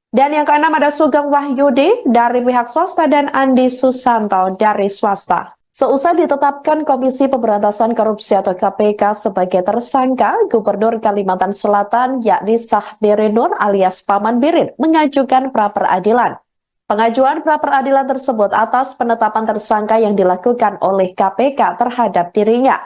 dan yang keenam ada Sugeng Wahyudi dari pihak swasta dan Andi Susanto dari swasta. Seusai ditetapkan Komisi Pemberantasan Korupsi atau KPK sebagai tersangka, Gubernur Kalimantan Selatan yakni Sahbiri Nur alias Paman Birin mengajukan pra-peradilan. Pengajuan pra-peradilan tersebut atas penetapan tersangka yang dilakukan oleh KPK terhadap dirinya.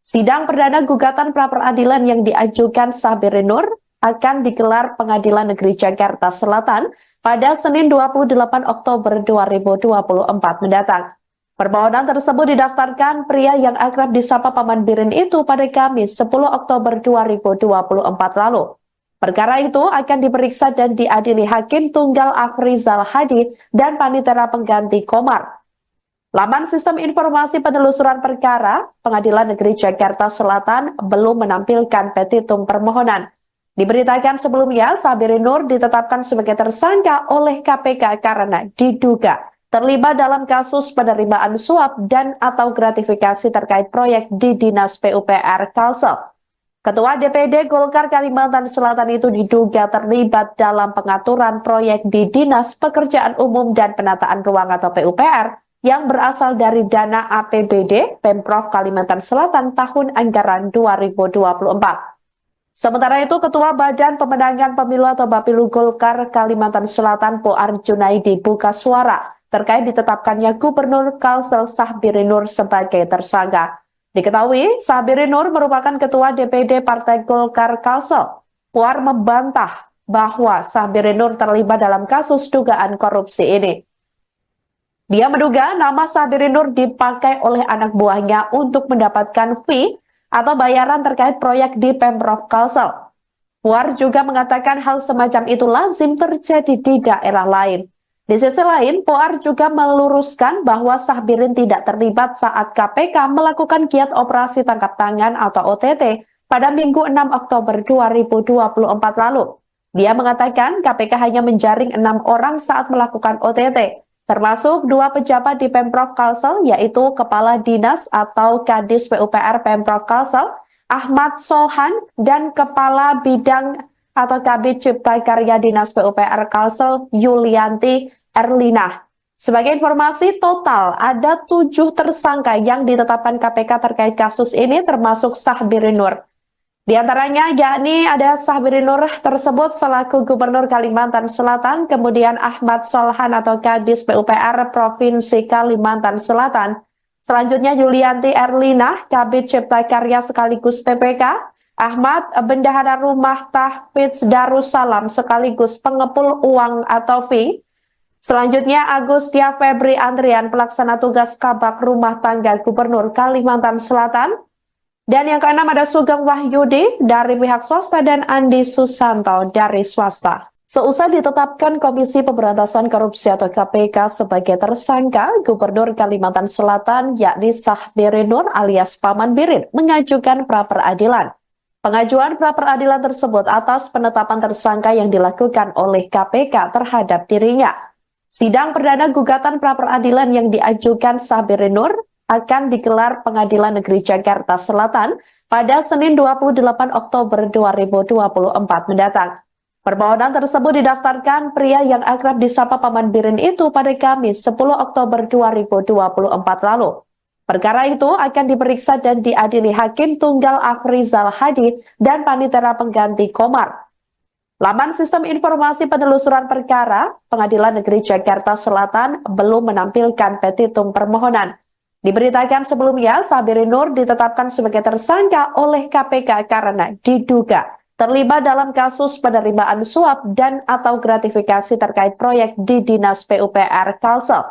Sidang perdana gugatan pra-peradilan yang diajukan Sahbiri Nur akan digelar Pengadilan Negeri Jakarta Selatan pada Senin 28 Oktober 2024 mendatang. Permohonan tersebut didaftarkan pria yang akrab disapa Paman Birin itu pada Kamis 10 Oktober 2024 lalu. Perkara itu akan diperiksa dan diadili Hakim Tunggal Afrizal Hadi dan Panitera Pengganti Komar. Laman Sistem Informasi Penelusuran Perkara Pengadilan Negeri Jakarta Selatan belum menampilkan petitum permohonan. Diberitakan sebelumnya, Sahbiri Nur ditetapkan sebagai tersangka oleh KPK karena diduga terlibat dalam kasus penerimaan suap dan atau gratifikasi terkait proyek di Dinas PUPR Kalsel. Ketua DPD Golkar Kalimantan Selatan itu diduga terlibat dalam pengaturan proyek di Dinas Pekerjaan Umum dan Penataan Ruang atau PUPR yang berasal dari dana APBD Pemprov Kalimantan Selatan tahun anggaran 2024. Sementara itu, Ketua Badan Pemenangan Pemilu atau Bapilu Golkar Kalimantan Selatan Poar Junaidi buka suara terkait ditetapkannya Gubernur Kalsel Sahbiri Nur sebagai tersangka. Diketahui, Sahbiri Nur merupakan Ketua DPD Partai Golkar Kalsel. Puar membantah bahwa Sahbiri Nur terlibat dalam kasus dugaan korupsi ini. Dia menduga nama Sahbiri Nur dipakai oleh anak buahnya untuk mendapatkan fee atau bayaran terkait proyek di Pemprov Kalsel. Puar juga mengatakan hal semacam itu lazim terjadi di daerah lain. Di sisi lain, Puar juga meluruskan bahwa Sahbirin tidak terlibat saat KPK melakukan giat operasi tangkap tangan atau OTT pada Minggu 6 Oktober 2024 lalu. Dia mengatakan KPK hanya menjaring 6 orang saat melakukan OTT, termasuk 2 pejabat di Pemprov Kalsel, yaitu Kepala Dinas atau Kadis PUPR Pemprov Kalsel, Ahmad Solhan, dan Kepala Bidang atau Kabid Cipta Karya Dinas PUPR Kalsel, Yulianti Erlina. Sebagai informasi, total ada 7 tersangka yang ditetapkan KPK terkait kasus ini, termasuk Sahbiri Nur. Di antaranya yakni ada Sahbiri Nur tersebut selaku Gubernur Kalimantan Selatan, kemudian Ahmad Solhan atau Kadis PUPR Provinsi Kalimantan Selatan. Selanjutnya Yulianti Erlina, Kabid Cipta Karya sekaligus PPK, Ahmad Bendahara Rumah Tahfidz Darussalam sekaligus pengepul uang atau fee. Selanjutnya Agustia Febri Andrian, pelaksana tugas Kabak Rumah Tangga Gubernur Kalimantan Selatan. Dan yang keenam ada Sugeng Wahyudi dari pihak swasta dan Andi Susanto dari swasta. Seusai ditetapkan Komisi Pemberantasan Korupsi atau KPK sebagai tersangka, Gubernur Kalimantan Selatan yakni Sahbiri Nur alias Paman Birin mengajukan pra-peradilan. Pengajuan pra-peradilan tersebut atas penetapan tersangka yang dilakukan oleh KPK terhadap dirinya. Sidang perdana gugatan pra-peradilan yang diajukan Sahbiri Nur akan digelar Pengadilan Negeri Jakarta Selatan pada Senin 28 Oktober 2024 mendatang. Permohonan tersebut didaftarkan pria yang akrab disapa Paman Birin itu pada Kamis 10 Oktober 2024 lalu. Perkara itu akan diperiksa dan diadili Hakim Tunggal Afrizal Hadi dan Panitera Pengganti Komar. Laman Sistem Informasi Penelusuran Perkara Pengadilan Negeri Jakarta Selatan belum menampilkan petitum permohonan. Diberitakan sebelumnya, Sahbiri Nur ditetapkan sebagai tersangka oleh KPK karena diduga terlibat dalam kasus penerimaan suap dan atau gratifikasi terkait proyek di Dinas PUPR Kalsel.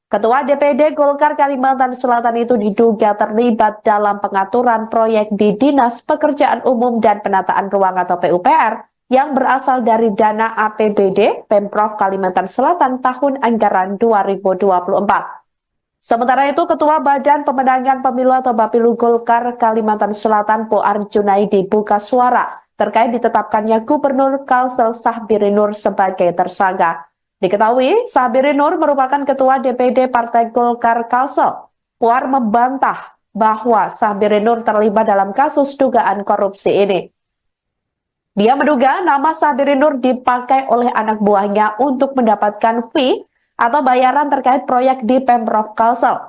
Ketua DPD Golkar Kalimantan Selatan itu diduga terlibat dalam pengaturan proyek di Dinas Pekerjaan Umum dan Penataan Ruang atau PUPR yang berasal dari dana APBD Pemprov Kalimantan Selatan tahun anggaran 2024. Sementara itu, Ketua Badan Pemenangan Pemilu atau Bapilu Golkar Kalimantan Selatan Poar Junaidi buka suara terkait ditetapkannya Gubernur Kalsel Sahbiri Nur sebagai tersangka. Diketahui, Sahbiri Nur merupakan Ketua DPD Partai Golkar Kalsel. Puar membantah bahwa Sahbiri Nur terlibat dalam kasus dugaan korupsi ini. Dia menduga nama Sahbiri Nur dipakai oleh anak buahnya untuk mendapatkan fee atau bayaran terkait proyek di Pemprov Kalsel.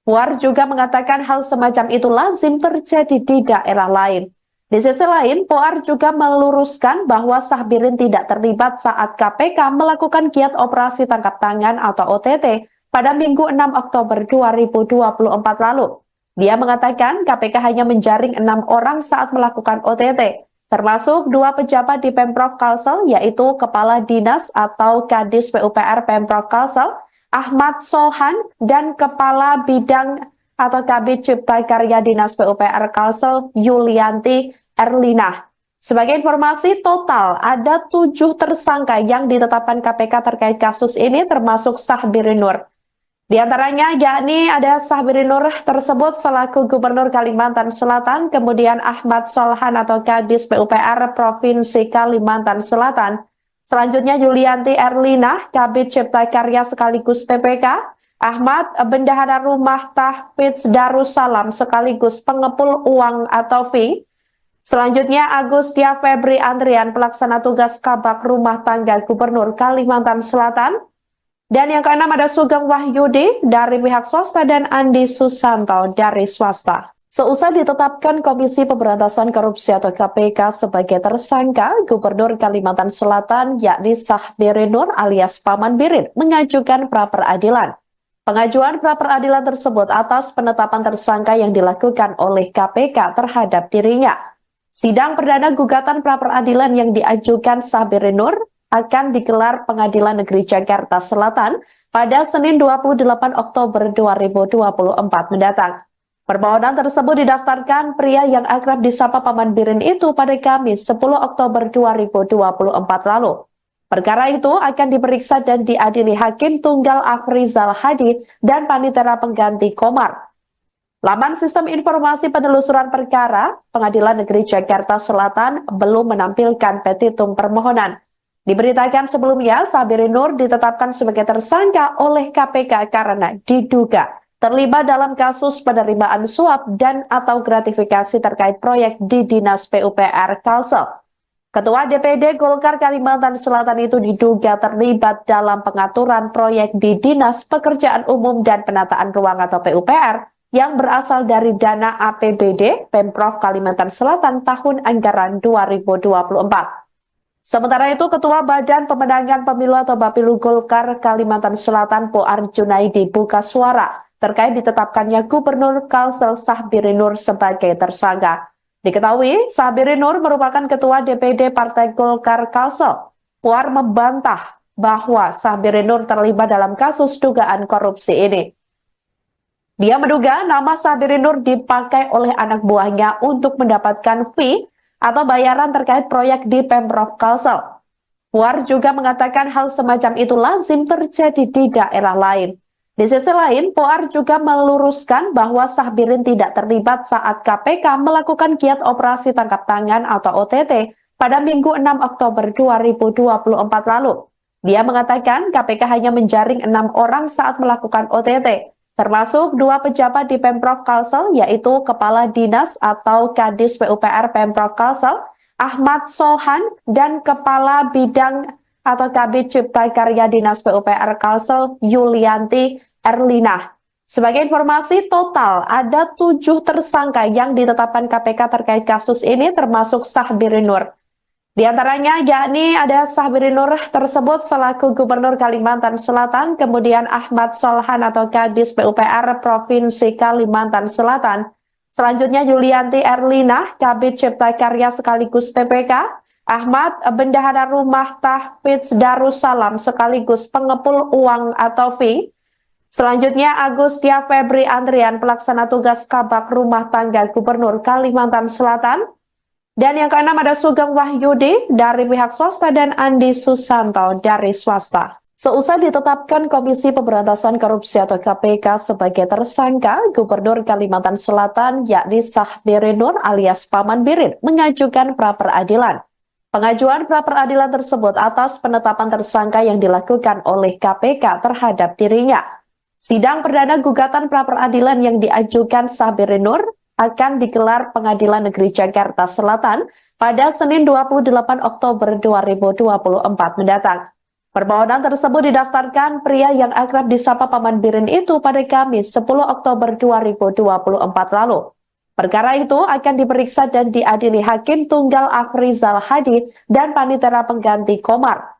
Puar juga mengatakan hal semacam itu lazim terjadi di daerah lain. Di sisi lain, Puar juga meluruskan bahwa Sahbirin tidak terlibat saat KPK melakukan giat operasi tangkap tangan atau OTT pada Minggu 6 Oktober 2024 lalu. Dia mengatakan KPK hanya menjaring 6 orang saat melakukan OTT, termasuk 2 pejabat di Pemprov Kalsel, yaitu Kepala Dinas atau Kadis PUPR Pemprov Kalsel, Ahmad Solhan, dan Kepala Bidang atau Kabid Cipta Karya Dinas PUPR Kalsel, Yulianti Erlina. Sebagai informasi, total ada 7 tersangka yang ditetapkan KPK terkait kasus ini, termasuk Sahbiri Nur. Di antaranya yakni ada Sahbiri Nur tersebut selaku Gubernur Kalimantan Selatan, kemudian Ahmad Solhan atau Kadis PUPR Provinsi Kalimantan Selatan. Selanjutnya Yulianti Erlina, Kabid Cipta Karya sekaligus PPK, Ahmad, Bendahara Rumah Tahfidz Darussalam sekaligus pengepul uang atau fee. Selanjutnya Agustia Febri Andrian, pelaksana tugas Kabak Rumah Tangga Gubernur Kalimantan Selatan. Dan yang keenam ada Sugeng Wahyudi dari pihak swasta dan Andi Susanto dari swasta. Seusai ditetapkan Komisi Pemberantasan Korupsi atau KPK sebagai tersangka, Gubernur Kalimantan Selatan yakni Sahbiri Nur alias Paman Birin mengajukan pra-peradilan. Pengajuan pra-peradilan tersebut atas penetapan tersangka yang dilakukan oleh KPK terhadap dirinya. Sidang perdana gugatan pra-peradilan yang diajukan Sahbiri Nur akan digelar Pengadilan Negeri Jakarta Selatan pada Senin 28 Oktober 2024 mendatang. Permohonan tersebut didaftarkan pria yang akrab disapa Paman Birin itu pada Kamis 10 Oktober 2024 lalu. Perkara itu akan diperiksa dan diadili Hakim Tunggal Afrizal Hadi dan Panitera Pengganti Komar. Laman Sistem Informasi Penelusuran Perkara Pengadilan Negeri Jakarta Selatan belum menampilkan petitum permohonan. Diberitakan sebelumnya, Sahbiri Nur ditetapkan sebagai tersangka oleh KPK karena diduga terlibat dalam kasus penerimaan suap dan atau gratifikasi terkait proyek di Dinas PUPR Kalsel. Ketua DPD Golkar Kalimantan Selatan itu diduga terlibat dalam pengaturan proyek di Dinas Pekerjaan Umum dan Penataan Ruang atau PUPR yang berasal dari dana APBD Pemprov Kalimantan Selatan tahun anggaran 2024. Sementara itu, Ketua Badan Pemenangan Pemilu atau Bapilu Golkar Kalimantan Selatan Poar Junaidi buka suara terkait ditetapkannya Gubernur Kalsel Sahbiri Nur sebagai tersangka. Diketahui, Sahbiri Nur merupakan Ketua DPD Partai Golkar Kalsel. Poar membantah bahwa Sahbiri Nur terlibat dalam kasus dugaan korupsi ini. Dia menduga nama Sahbiri Nur dipakai oleh anak buahnya untuk mendapatkan fee atau bayaran terkait proyek di Pemprov Kalsel. Puar juga mengatakan hal semacam itu lazim terjadi di daerah lain. Di sisi lain, Puar juga meluruskan bahwa Sahbirin tidak terlibat saat KPK melakukan giat operasi tangkap tangan atau OTT pada Minggu 6 Oktober 2024 lalu. Dia mengatakan KPK hanya menjaring 6 orang saat melakukan OTT. Termasuk 2 pejabat di Pemprov Kalsel, yaitu Kepala Dinas atau Kadis PUPR Pemprov Kalsel, Ahmad Solhan, dan Kepala Bidang atau Kabid Cipta Karya Dinas PUPR Kalsel, Yulianti Erlina. Sebagai informasi, total ada 7 tersangka yang ditetapkan KPK terkait kasus ini, termasuk Sahbiri Nur. Di antaranya yakni ada Sahbiri Nur tersebut selaku Gubernur Kalimantan Selatan, kemudian Ahmad Solhan atau Kadis PUPR Provinsi Kalimantan Selatan. Selanjutnya Yulianti Erlina, Kabid Cipta Karya sekaligus PPK, Ahmad, Bendahara Rumah Tahfidz Darussalam sekaligus pengepul uang atau fee. Selanjutnya Agustia Febri Andrian, pelaksana tugas Kabak Rumah Tangga Gubernur Kalimantan Selatan. Dan yang keenam ada Sugeng Wahyudi dari pihak swasta dan Andi Susanto dari swasta. Seusai ditetapkan Komisi Pemberantasan Korupsi atau KPK sebagai tersangka, Gubernur Kalimantan Selatan yakni Sahbiri Nur alias Paman Birin mengajukan pra-peradilan. Pengajuan pra-peradilan tersebut atas penetapan tersangka yang dilakukan oleh KPK terhadap dirinya. Sidang perdana gugatan pra-peradilan yang diajukan Sahbiri Nur akan digelar Pengadilan Negeri Jakarta Selatan pada Senin 28 Oktober 2024 mendatang. Permohonan tersebut didaftarkan pria yang akrab disapa Paman Birin itu pada Kamis 10 Oktober 2024 lalu. Perkara itu akan diperiksa dan diadili Hakim Tunggal Afrizal Hadi dan Panitera Pengganti Komar.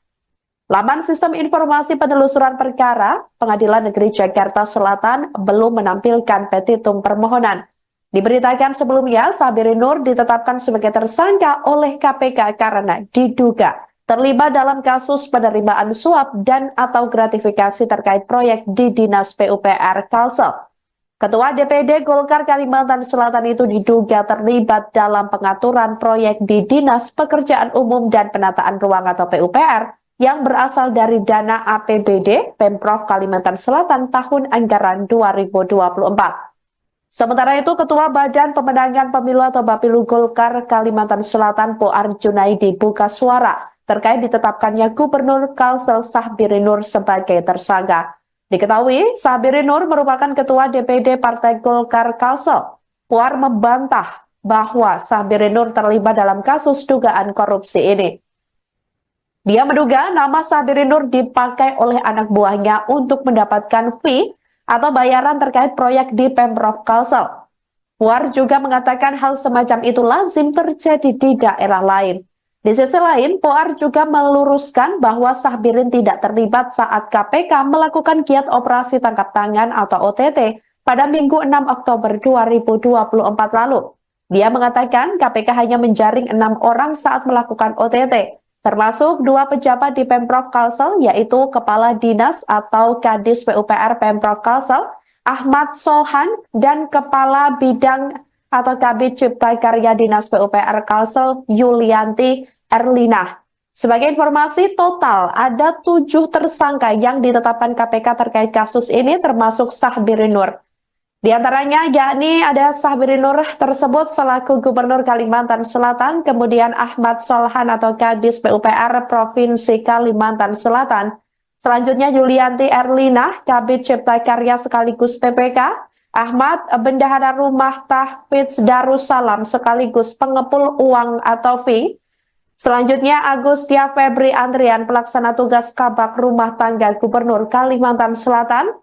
Laman Sistem Informasi Penelusuran Perkara Pengadilan Negeri Jakarta Selatan belum menampilkan petitum permohonan. Diberitakan sebelumnya, Sahbiri Nur ditetapkan sebagai tersangka oleh KPK karena diduga terlibat dalam kasus penerimaan suap dan atau gratifikasi terkait proyek di Dinas PUPR Kalsel. Ketua DPD Golkar Kalimantan Selatan itu diduga terlibat dalam pengaturan proyek di Dinas Pekerjaan Umum dan Penataan Ruang atau PUPR yang berasal dari dana APBD Pemprov Kalimantan Selatan tahun anggaran 2024. Sementara itu, Ketua Badan Pemenangan Pemilu atau Bapilu Golkar Kalimantan Selatan Poar Junaidi buka suara terkait ditetapkannya Gubernur Kalsel Sahbiri Nur sebagai tersangka. Diketahui, Sahbiri Nur merupakan Ketua DPD Partai Golkar Kalsel. Puar membantah bahwa Sahbiri Nur terlibat dalam kasus dugaan korupsi ini. Dia menduga nama Sahbiri Nur dipakai oleh anak buahnya untuk mendapatkan fee atau bayaran terkait proyek di Pemprov Kalsel. Puar juga mengatakan hal semacam itu lazim terjadi di daerah lain. Di sisi lain, Puar juga meluruskan bahwa Sahbirin tidak terlibat saat KPK melakukan giat operasi tangkap tangan atau OTT pada Minggu 6 Oktober 2024 lalu. Dia mengatakan KPK hanya menjaring 6 orang saat melakukan OTT, termasuk 2 pejabat di Pemprov Kalsel, yaitu Kepala Dinas atau Kadis PUPR Pemprov Kalsel, Ahmad Solhan, dan Kepala Bidang atau Kabid Cipta Karya Dinas PUPR Kalsel, Yulianti Erlina. Sebagai informasi, total ada 7 tersangka yang ditetapkan KPK terkait kasus ini, termasuk Sahbiri Nur. Di antaranya yakni ada Sahbiri Nur tersebut selaku Gubernur Kalimantan Selatan, kemudian Ahmad Solhan atau Kadis PUPR Provinsi Kalimantan Selatan. Selanjutnya Yulianti Erlina, Kabid Cipta Karya sekaligus PPK, Ahmad Bendahara Rumah Tahfidz Darussalam sekaligus pengepul uang atau fee. Selanjutnya Agustia Febri Andrian, pelaksana tugas Kabak Rumah Tangga Gubernur Kalimantan Selatan.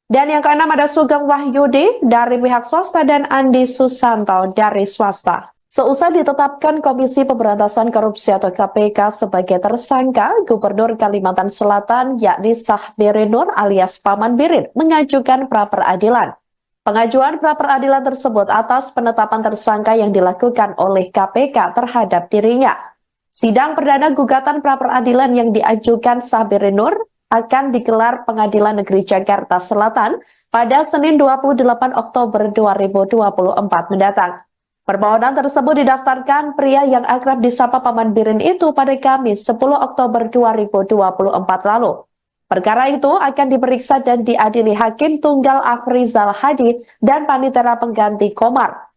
Dan yang keenam ada Sugeng Wahyudi dari pihak swasta dan Andi Susanto dari swasta. Seusai ditetapkan Komisi Pemberantasan Korupsi atau KPK sebagai tersangka, Gubernur Kalimantan Selatan yakni Sahbiri Nur alias Paman Birin mengajukan pra-peradilan. Pengajuan pra-peradilan tersebut atas penetapan tersangka yang dilakukan oleh KPK terhadap dirinya. Sidang perdana gugatan pra-peradilan yang diajukan Sahbiri Nur akan digelar Pengadilan Negeri Jakarta Selatan pada Senin 28 Oktober 2024 mendatang. Permohonan tersebut didaftarkan pria yang akrab disapa Paman Birin itu pada Kamis 10 Oktober 2024 lalu. Perkara itu akan diperiksa dan diadili Hakim Tunggal Afrizal Hadi dan Panitera Pengganti Komar.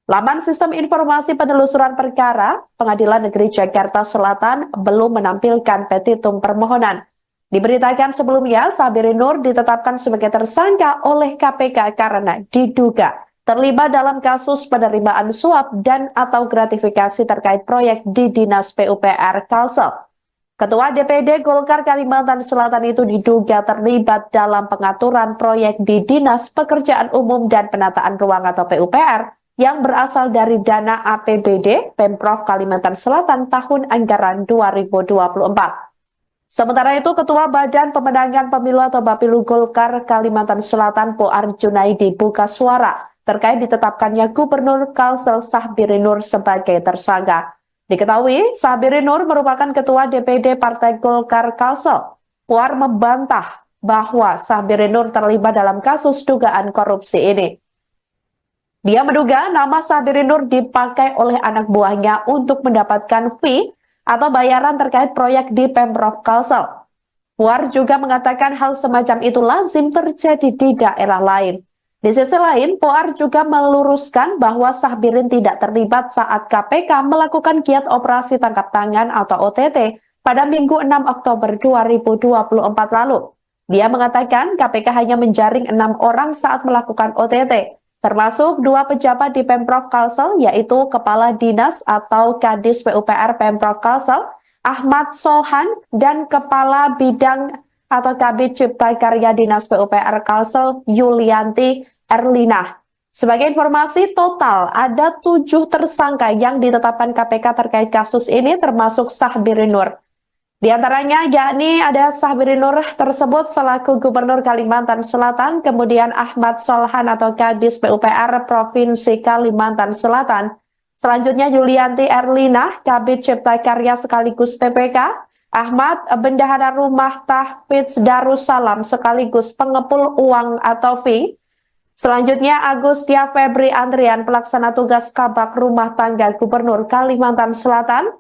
Laman Sistem Informasi Penelusuran Perkara Pengadilan Negeri Jakarta Selatan belum menampilkan petitum permohonan. Diberitakan sebelumnya, Sahbiri Nur ditetapkan sebagai tersangka oleh KPK karena diduga terlibat dalam kasus penerimaan suap dan atau gratifikasi terkait proyek di Dinas PUPR Kalsel. Ketua DPD Golkar Kalimantan Selatan itu diduga terlibat dalam pengaturan proyek di Dinas Pekerjaan Umum dan Penataan Ruang atau PUPR yang berasal dari dana APBD Pemprov Kalimantan Selatan tahun anggaran 2024. Sementara itu, Ketua Badan Pemenangan Pemilu atau Bapilu Golkar Kalimantan Selatan Puar Junaidi buka suara terkait ditetapkannya Gubernur Kalsel Sahbiri Nur sebagai tersangka. Diketahui, Sahbiri Nur merupakan Ketua DPD Partai Golkar Kalsel. Puar membantah bahwa Sahbiri Nur terlibat dalam kasus dugaan korupsi ini. Dia menduga nama Sahbiri Nur dipakai oleh anak buahnya untuk mendapatkan fee atau bayaran terkait proyek di Pemprov Kalsel. Puar juga mengatakan hal semacam itu lazim terjadi di daerah lain. Di sisi lain, Puar juga meluruskan bahwa Sahbirin tidak terlibat saat KPK melakukan giat operasi tangkap tangan atau OTT pada Minggu 6 Oktober 2024 lalu. Dia mengatakan KPK hanya menjaring 6 orang saat melakukan OTT, termasuk 2 pejabat di Pemprov Kalsel, yaitu Kepala Dinas atau Kadis PUPR Pemprov Kalsel, Ahmad Solhan, dan Kepala Bidang atau Kabid Cipta Karya Dinas PUPR Kalsel, Yulianti Erlina. Sebagai informasi, total ada 7 tersangka yang ditetapkan KPK terkait kasus ini, termasuk Sahbiri Nur. Di antaranya yakni ada Sahbiri Nur tersebut selaku Gubernur Kalimantan Selatan, kemudian Ahmad Solhan atau Kadis PUPR Provinsi Kalimantan Selatan. Selanjutnya Yulianti Erlina, Kabid Cipta Karya sekaligus PPK, Ahmad Bendahara Rumah Tahfidz Darussalam sekaligus pengepul uang atau fee. Selanjutnya Agustia Febri Andrian, pelaksana tugas Kabak Rumah Tangga Gubernur Kalimantan Selatan.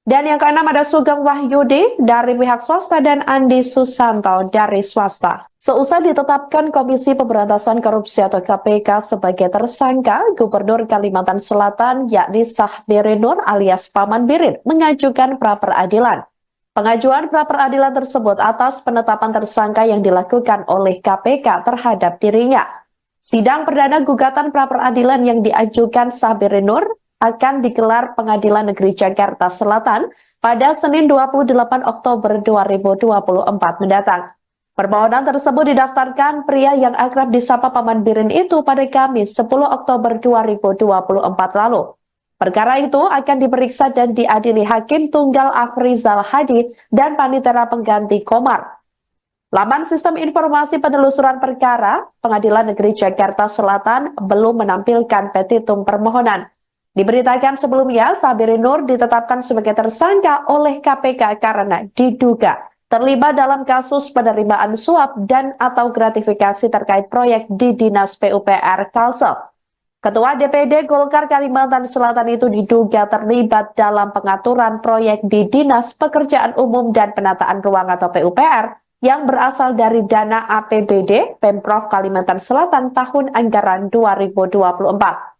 Dan yang keenam ada Sugeng Wahyudi dari pihak swasta dan Andi Susanto dari swasta. Seusai ditetapkan Komisi Pemberantasan Korupsi atau KPK sebagai tersangka, Gubernur Kalimantan Selatan yakni Sahbiri Nur alias Paman Birin mengajukan pra-peradilan. Pengajuan pra-peradilan tersebut atas penetapan tersangka yang dilakukan oleh KPK terhadap dirinya. Sidang perdana gugatan pra-peradilan yang diajukan Sahbiri Nur akan digelar Pengadilan Negeri Jakarta Selatan pada Senin 28 Oktober 2024 mendatang. Permohonan tersebut didaftarkan pria yang akrab disapa Paman Birin itu pada Kamis 10 Oktober 2024 lalu. Perkara itu akan diperiksa dan diadili Hakim Tunggal Afrizal Hadi dan Panitera Pengganti Komar. Laman Sistem Informasi Penelusuran Perkara, Pengadilan Negeri Jakarta Selatan belum menampilkan petitum permohonan. Diberitakan sebelumnya, Sahbiri Nur ditetapkan sebagai tersangka oleh KPK karena diduga terlibat dalam kasus penerimaan suap dan atau gratifikasi terkait proyek di Dinas PUPR Kalsel. Ketua DPD Golkar Kalimantan Selatan itu diduga terlibat dalam pengaturan proyek di Dinas Pekerjaan Umum dan Penataan Ruang atau PUPR yang berasal dari dana APBD Pemprov Kalimantan Selatan tahun anggaran 2024.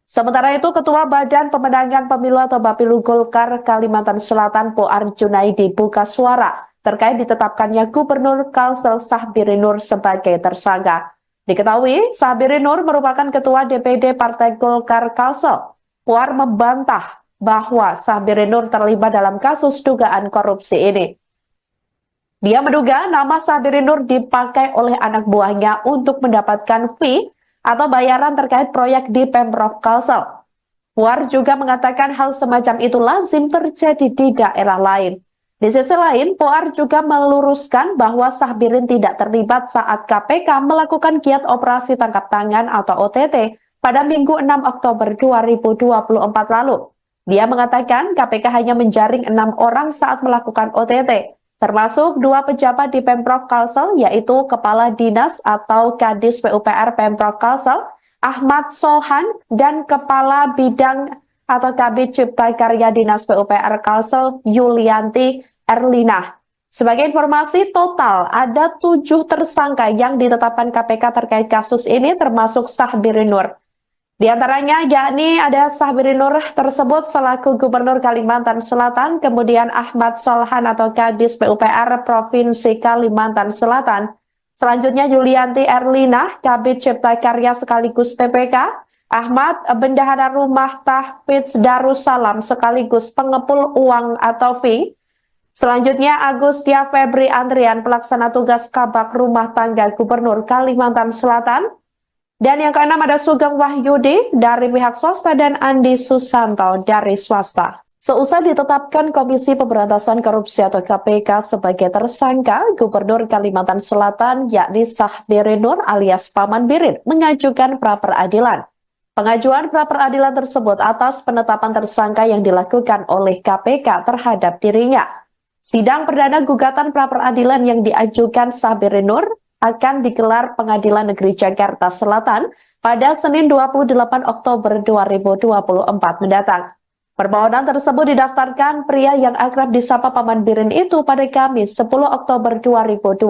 Sementara itu, Ketua Badan Pemenangan Pemilu atau Bapilu Golkar Kalimantan Selatan Poar Junaidi buka suara terkait ditetapkannya Gubernur Kalsel Sahbiri Nur sebagai tersangka. Diketahui, Sahbiri Nur merupakan Ketua DPD Partai Golkar Kalsel. Poar membantah bahwa Sahbiri Nur terlibat dalam kasus dugaan korupsi ini. Dia menduga nama Sahbiri Nur dipakai oleh anak buahnya untuk mendapatkan fee atau bayaran terkait proyek di Pemprov Kalsel. Puar juga mengatakan hal semacam itu lazim terjadi di daerah lain. Di sisi lain, Puar juga meluruskan bahwa Sahbirin tidak terlibat saat KPK melakukan giat operasi tangkap tangan atau OTT pada Minggu 6 Oktober 2024 lalu. Dia mengatakan KPK hanya menjaring 6 orang saat melakukan OTT. Termasuk 2 pejabat di Pemprov Kalsel, yaitu Kepala Dinas atau Kadis PUPR Pemprov Kalsel, Ahmad Solhan, dan Kepala Bidang atau Kabid Cipta Karya Dinas PUPR Kalsel, Yulianti Erlina. Sebagai informasi, total ada 7 tersangka yang ditetapkan KPK terkait kasus ini, termasuk Sahbiri Nur. Di antaranya yakni ada Sahbiri Nur tersebut selaku Gubernur Kalimantan Selatan, kemudian Ahmad Solhan atau Kadis PUPR Provinsi Kalimantan Selatan. Selanjutnya Yulianti Erlina, Kabid Cipta Karya sekaligus PPK, Ahmad Bendahara Rumah Tahfidz Darussalam sekaligus pengepul uang atau fee. Selanjutnya Agustia Febri Andrian, pelaksana tugas Kabak Rumah Tangga Gubernur Kalimantan Selatan. Dan yang keenam ada Sugeng Wahyudi dari pihak swasta dan Andi Susanto dari swasta. Seusai ditetapkan Komisi Pemberantasan Korupsi atau KPK sebagai tersangka, Gubernur Kalimantan Selatan yakni Sahbiri Nur alias Paman Birin mengajukan pra-peradilan. Pengajuan pra-peradilan tersebut atas penetapan tersangka yang dilakukan oleh KPK terhadap dirinya. Sidang perdana gugatan pra-peradilan yang diajukan Sahbiri Nur akan digelar Pengadilan Negeri Jakarta Selatan pada Senin 28 Oktober 2024 mendatang. Permohonan tersebut didaftarkan pria yang akrab disapa Paman Birin itu pada Kamis 10 Oktober 2024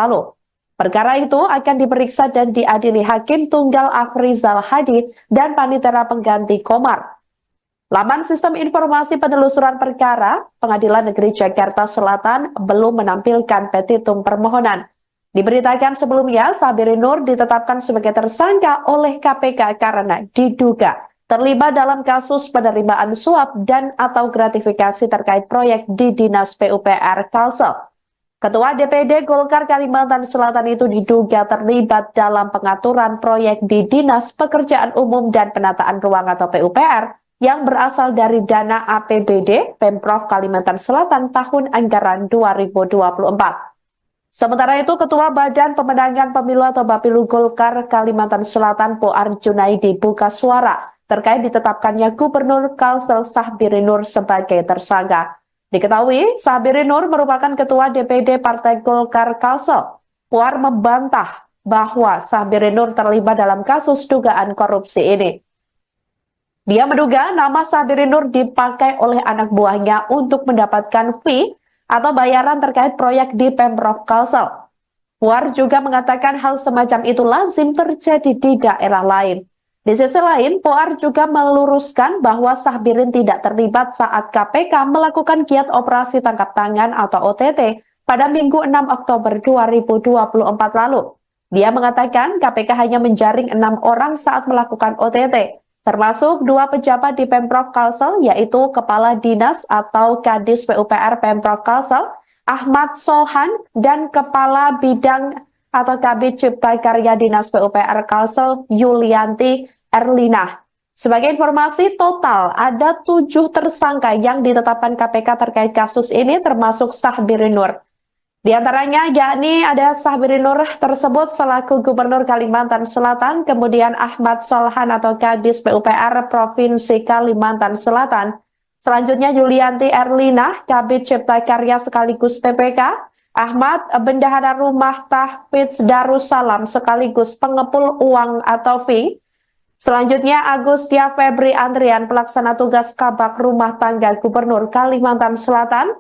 lalu. Perkara itu akan diperiksa dan diadili Hakim Tunggal Afrizal Hadi dan Panitera Pengganti Komar. Laman Sistem Informasi Penelusuran Perkara, Pengadilan Negeri Jakarta Selatan belum menampilkan petitum permohonan. Diberitakan sebelumnya, Sahbiri Nur ditetapkan sebagai tersangka oleh KPK karena diduga terlibat dalam kasus penerimaan suap dan atau gratifikasi terkait proyek di Dinas PUPR Kalsel. Ketua DPD Golkar Kalimantan Selatan itu diduga terlibat dalam pengaturan proyek di Dinas Pekerjaan Umum dan Penataan Ruang atau PUPR yang berasal dari dana APBD Pemprov Kalimantan Selatan tahun anggaran 2024. Sementara itu, Ketua Badan Pemenangan Pemilu atau Bapilu Golkar Kalimantan Selatan Poar Junaidi buka suara terkait ditetapkannya Gubernur Kalsel Sahbiri Nur sebagai tersangka. Diketahui, Sahbiri Nur merupakan Ketua DPD Partai Golkar Kalsel. Poar membantah bahwa Sahbiri Nur terlibat dalam kasus dugaan korupsi ini. Dia menduga nama Sabirin Nur dipakai oleh anak buahnya untuk mendapatkan fee atau bayaran terkait proyek di Pemprov Kalsel. Puar juga mengatakan hal semacam itu lazim terjadi di daerah lain. Di sisi lain, Puar juga meluruskan bahwa Sabirin tidak terlibat saat KPK melakukan giat operasi tangkap tangan atau OTT pada Minggu 6 Oktober 2024 lalu. Dia mengatakan KPK hanya menjaring 6 orang saat melakukan OTT, termasuk 2 pejabat di Pemprov Kalsel, yaitu Kepala Dinas atau Kadis PUPR Pemprov Kalsel, Ahmad Solhan, dan Kepala Bidang atau Kabid Cipta Karya Dinas PUPR Kalsel, Yulianti Erlina. Sebagai informasi, total ada 7 tersangka yang ditetapkan KPK terkait kasus ini, termasuk Sabirin Nur. Di antaranya yakni ada Sabirin Nur tersebut selaku Gubernur Kalimantan Selatan, kemudian Ahmad Solhan atau Kadis PUPR Provinsi Kalimantan Selatan, selanjutnya Yulianti Erlina, Kabid Cipta Karya sekaligus PPK, Ahmad Bendahara Rumah Tahfidz Darussalam sekaligus pengepul uang atau fee, selanjutnya Agustia Febri Andrian pelaksana tugas Kabak Rumah Tangga Gubernur Kalimantan Selatan,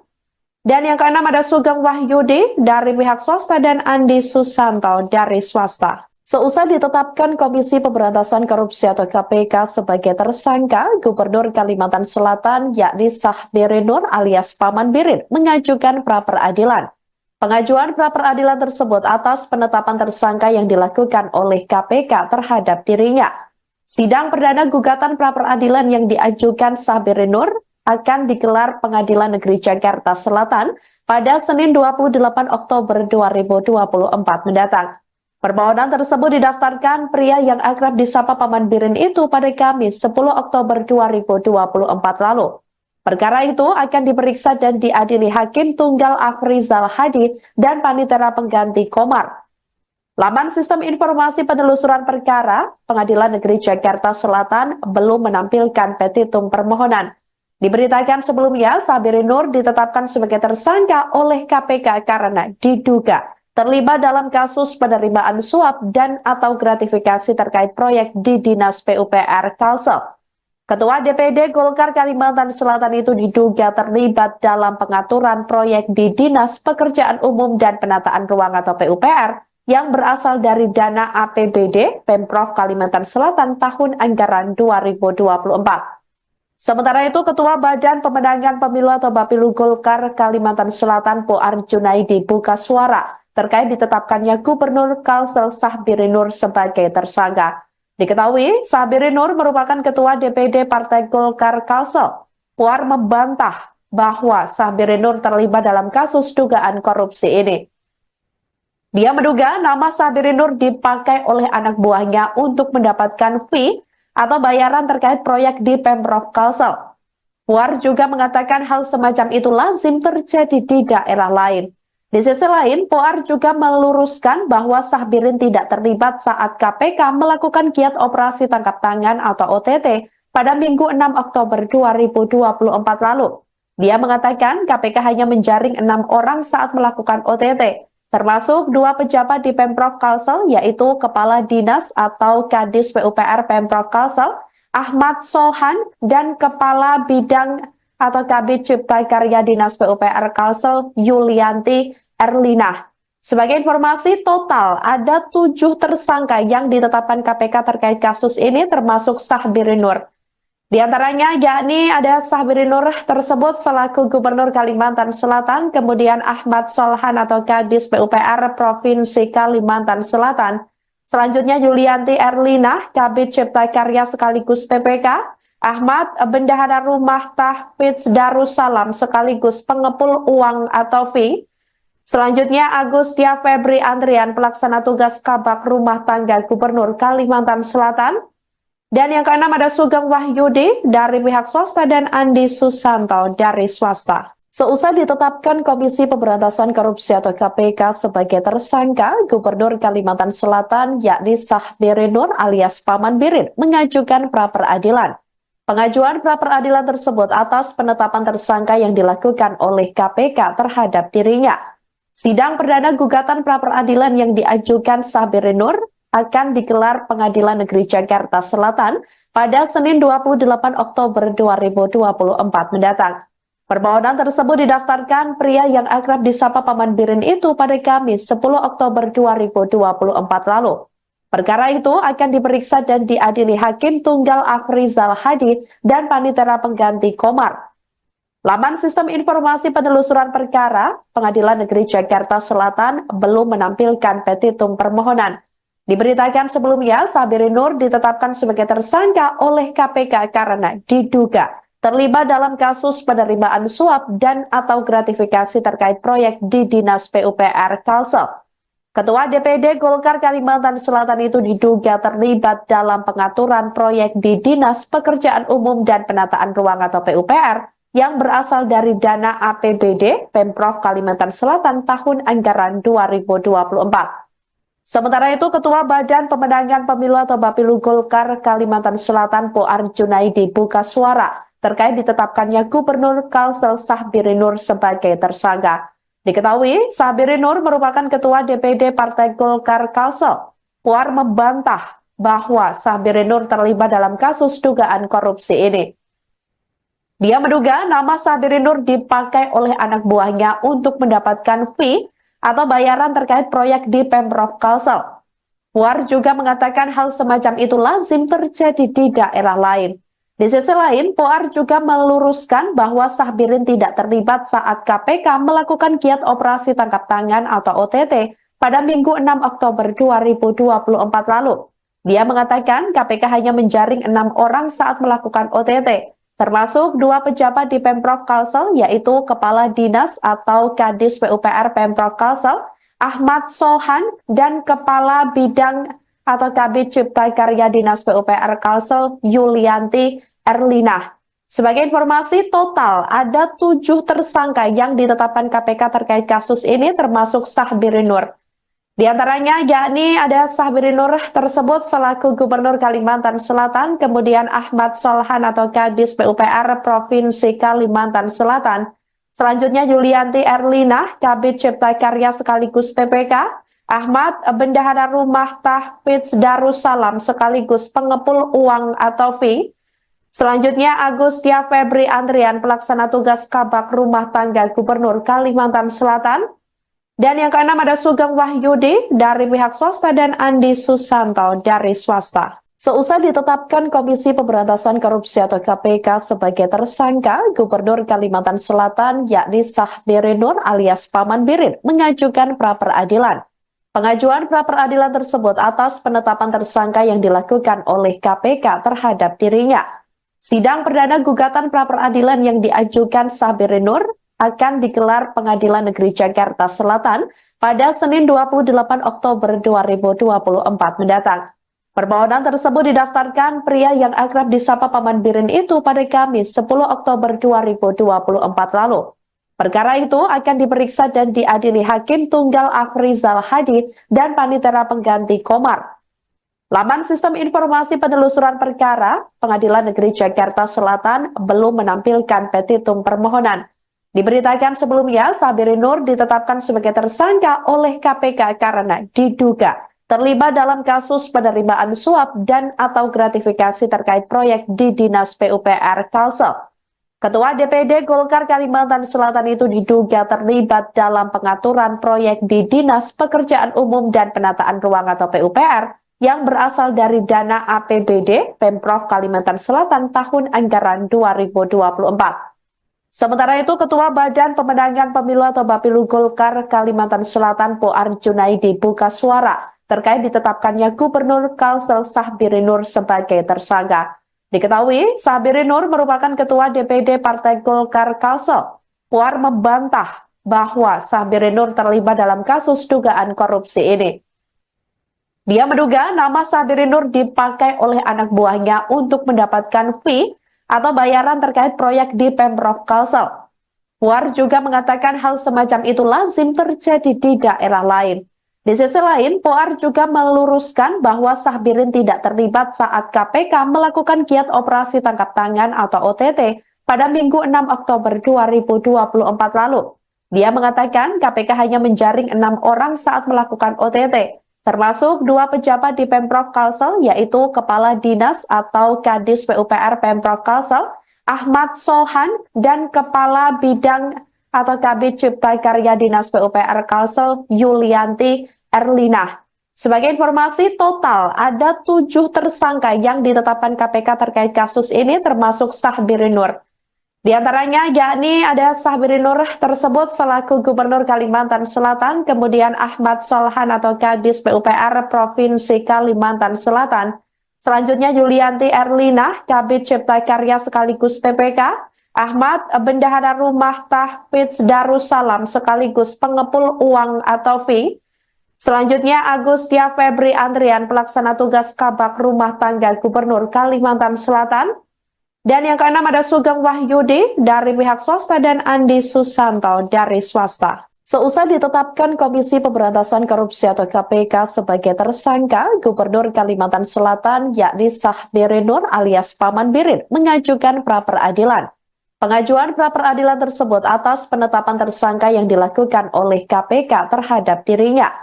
dan yang keenam ada Sugeng Wahyudi dari pihak swasta dan Andi Susanto dari swasta. Seusai ditetapkan Komisi Pemberantasan Korupsi atau KPK sebagai tersangka, Gubernur Kalimantan Selatan yakni Sabirin Nur alias Paman Birin mengajukan pra-peradilan. Pengajuan pra-peradilan tersebut atas penetapan tersangka yang dilakukan oleh KPK terhadap dirinya. Sidang perdana gugatan pra-peradilan yang diajukan Sabirin Nur akan digelar Pengadilan Negeri Jakarta Selatan pada Senin 28 Oktober 2024 mendatang. Permohonan tersebut didaftarkan pria yang akrab disapa Paman Birin itu pada Kamis 10 Oktober 2024 lalu. Perkara itu akan diperiksa dan diadili Hakim Tunggal Afrizal Hadi dan Panitera Pengganti Komar. Laman Sistem Informasi Penelusuran Perkara Pengadilan Negeri Jakarta Selatan belum menampilkan petitum permohonan. Diberitakan sebelumnya, Sabirin Nur ditetapkan sebagai tersangka oleh KPK karena diduga terlibat dalam kasus penerimaan suap dan atau gratifikasi terkait proyek di Dinas PUPR Kalsel. Ketua DPD Golkar Kalimantan Selatan itu diduga terlibat dalam pengaturan proyek di Dinas Pekerjaan Umum dan Penataan Ruang atau PUPR yang berasal dari dana APBD Pemprov Kalimantan Selatan tahun anggaran 2024. Sementara itu, Ketua Badan Pemenangan Pemilu atau Bapilu Golkar Kalimantan Selatan Puar Junaidi buka suara terkait ditetapkannya Gubernur Kalsel Sabirin Nur sebagai tersangka. Diketahui, Sabirin Nur merupakan Ketua DPD Partai Golkar Kalsel. Puar membantah bahwa Sabirin Nur terlibat dalam kasus dugaan korupsi ini. Dia menduga nama Sabirin Nur dipakai oleh anak buahnya untuk mendapatkan fee atau bayaran terkait proyek di Pemprov Kalsel. Puar juga mengatakan hal semacam itu lazim terjadi di daerah lain. Di sisi lain, Puar juga meluruskan bahwa Sabirin tidak terlibat saat KPK melakukan giat operasi tangkap tangan atau OTT pada Minggu 6 Oktober 2024 lalu. Dia mengatakan KPK hanya menjaring 6 orang saat melakukan OTT, termasuk 2 pejabat di Pemprov Kalsel, yaitu Kepala Dinas atau Kadis PUPR Pemprov Kalsel, Ahmad Solhan, dan Kepala Bidang atau Kabid Cipta Karya Dinas PUPR Kalsel, Yulianti Erlina. Sebagai informasi, total ada 7 tersangka yang ditetapkan KPK terkait kasus ini, termasuk Sabirin Nur. Di antaranya yakni ada Sabirin Nur tersebut selaku Gubernur Kalimantan Selatan, kemudian Ahmad Solhan atau Kadis PUPR Provinsi Kalimantan Selatan, selanjutnya Yulianti Erlina, Kabid Cipta Karya sekaligus PPK, Ahmad Bendahara Rumah Tahfidz Darussalam sekaligus pengepul uang atau fee, selanjutnya Agustia Febri Andrian pelaksana tugas Kabak Rumah Tangga Gubernur Kalimantan Selatan, dan yang keenam ada Sugeng Wahyudi dari pihak swasta dan Andi Susanto dari swasta. Seusai ditetapkan Komisi Pemberantasan Korupsi atau KPK sebagai tersangka, Gubernur Kalimantan Selatan yakni Sabirin Nur alias Paman Birin mengajukan pra-peradilan. Pengajuan pra-peradilan tersebut atas penetapan tersangka yang dilakukan oleh KPK terhadap dirinya. Sidang perdana gugatan pra-peradilan yang diajukan Sabirin Nur akan digelar Pengadilan Negeri Jakarta Selatan pada Senin 28 Oktober 2024 mendatang. Permohonan tersebut didaftarkan pria yang akrab disapa Paman Birin itu pada Kamis 10 Oktober 2024 lalu. Perkara itu akan diperiksa dan diadili Hakim Tunggal Afrizal Hadi dan Panitera Pengganti Komar. Laman Sistem Informasi Penelusuran Perkara, Pengadilan Negeri Jakarta Selatan belum menampilkan petitum permohonan. Diberitakan sebelumnya, Sabirin Nur ditetapkan sebagai tersangka oleh KPK karena diduga terlibat dalam kasus penerimaan suap dan atau gratifikasi terkait proyek di Dinas PUPR Kalsel. Ketua DPD Golkar Kalimantan Selatan itu diduga terlibat dalam pengaturan proyek di Dinas Pekerjaan Umum dan Penataan Ruang atau PUPR yang berasal dari dana APBD Pemprov Kalimantan Selatan tahun anggaran 2024. Sementara itu, Ketua Badan Pemenangan Pemilu atau Bapilu Golkar Kalimantan Selatan Poar Junaidi buka suara terkait ditetapkannya Gubernur Kalsel Sahbirin Nur sebagai tersangka. Diketahui, Sahbirin Nur merupakan Ketua DPD Partai Golkar Kalsel. Poar membantah bahwa Sahbirin Nur terlibat dalam kasus dugaan korupsi ini. Dia menduga nama Sahbirin Nur dipakai oleh anak buahnya untuk mendapatkan fee atau bayaran terkait proyek di Pemprov Kalsel. Puar juga mengatakan hal semacam itu lazim terjadi di daerah lain. Di sisi lain, Puar juga meluruskan bahwa Sahbirin tidak terlibat saat KPK melakukan giat operasi tangkap tangan atau OTT pada Minggu 6 Oktober 2024 lalu. Dia mengatakan KPK hanya menjaring 6 orang saat melakukan OTT. Termasuk 2 pejabat di Pemprov Kalsel, yaitu Kepala Dinas atau Kadis PUPR Pemprov Kalsel, Ahmad Solhan, dan Kepala Bidang atau Kabid Cipta Karya Dinas PUPR Kalsel, Yulianti Erlina. Sebagai informasi, total ada 7 tersangka yang ditetapkan KPK terkait kasus ini, termasuk Sahbirin Nur. Di antaranya yakni ada Sahbirin Nur tersebut selaku Gubernur Kalimantan Selatan, kemudian Ahmad Solhan atau Kadis PUPR Provinsi Kalimantan Selatan. Selanjutnya Yulianti Erlina, Kabid Cipta Karya sekaligus PPK, Ahmad Bendahara Rumah Tahfidz Darussalam sekaligus pengepul uang atau fee. Selanjutnya Agustia Febri Andrian, pelaksana tugas Kabak Rumah Tangga Gubernur Kalimantan Selatan. Dan yang keenam ada Sugeng Wahyudi dari pihak swasta dan Andi Susanto dari swasta. Seusai ditetapkan Komisi Pemberantasan Korupsi atau KPK sebagai tersangka, Gubernur Kalimantan Selatan yakni Sahbirin Nur alias Paman Birin mengajukan pra-peradilan. Pengajuan pra-peradilan tersebut atas penetapan tersangka yang dilakukan oleh KPK terhadap dirinya. Sidang perdana gugatan pra-peradilan yang diajukan Sahbirin Nur akan digelar Pengadilan Negeri Jakarta Selatan pada Senin 28 Oktober 2024 mendatang. Permohonan tersebut didaftarkan pria yang akrab disapa Paman Birin itu pada Kamis 10 Oktober 2024 lalu. Perkara itu akan diperiksa dan diadili Hakim Tunggal Afrizal Hadi dan Panitera Pengganti Komar. Laman Sistem Informasi Penelusuran Perkara, Pengadilan Negeri Jakarta Selatan belum menampilkan petitum permohonan. Diberitakan sebelumnya, Sahbirin Nur ditetapkan sebagai tersangka oleh KPK karena diduga terlibat dalam kasus penerimaan suap dan atau gratifikasi terkait proyek di Dinas PUPR Kalsel. Ketua DPD Golkar Kalimantan Selatan itu diduga terlibat dalam pengaturan proyek di Dinas Pekerjaan Umum dan Penataan Ruang atau PUPR yang berasal dari dana APBD Pemprov Kalimantan Selatan tahun anggaran 2024. Sementara itu, Ketua Badan Pemenangan Pemilu atau Bapilu Golkar Kalimantan Selatan Poar Junaidi buka suara terkait ditetapkannya Gubernur Kalsel Sahbirin Nur sebagai tersangka. Diketahui, Sahbirin Nur merupakan Ketua DPD Partai Golkar Kalsel. Poar membantah bahwa Sahbirin Nur terlibat dalam kasus dugaan korupsi ini. Dia menduga nama Sahbirin Nur dipakai oleh anak buahnya untuk mendapatkan fee atau bayaran terkait proyek di Pemprov Kalsel. Puar juga mengatakan hal semacam itu lazim terjadi di daerah lain. Di sisi lain, Puar juga meluruskan bahwa Sahbirin tidak terlibat saat KPK melakukan giat operasi tangkap tangan atau OTT pada Minggu 6 Oktober 2024 lalu. Dia mengatakan KPK hanya menjaring 6 orang saat melakukan OTT. termasuk 2 pejabat di Pemprov Kalsel, yaitu Kepala Dinas atau Kadis PUPR Pemprov Kalsel, Ahmad Solhan, dan Kepala Bidang atau Kabid Cipta Karya Dinas PUPR Kalsel, Yulianti Erlina. Sebagai informasi, total ada 7 tersangka yang ditetapkan KPK terkait kasus ini, termasuk Sahbiri Nur. Di antaranya yakni ada Sahbiri Nur tersebut selaku Gubernur Kalimantan Selatan, kemudian Ahmad Solhan atau Kadis PUPR Provinsi Kalimantan Selatan, selanjutnya Yulianti Erlina, Kabid Cipta Karya sekaligus PPK, Ahmad Bendahara Rumah Tahfidz Darussalam sekaligus pengepul uang atau fee. Selanjutnya Agustia Febri Andrian, pelaksana tugas Kabak Rumah Tangga Gubernur Kalimantan Selatan. Dan yang keenam ada Sugeng Wahyudi dari pihak swasta dan Andi Susanto dari swasta. Seusai ditetapkan Komisi Pemberantasan Korupsi atau KPK sebagai tersangka, Gubernur Kalimantan Selatan yakni Sahbiri Nur alias Paman Birin mengajukan pra-peradilan. Pengajuan pra-peradilan tersebut atas penetapan tersangka yang dilakukan oleh KPK terhadap dirinya.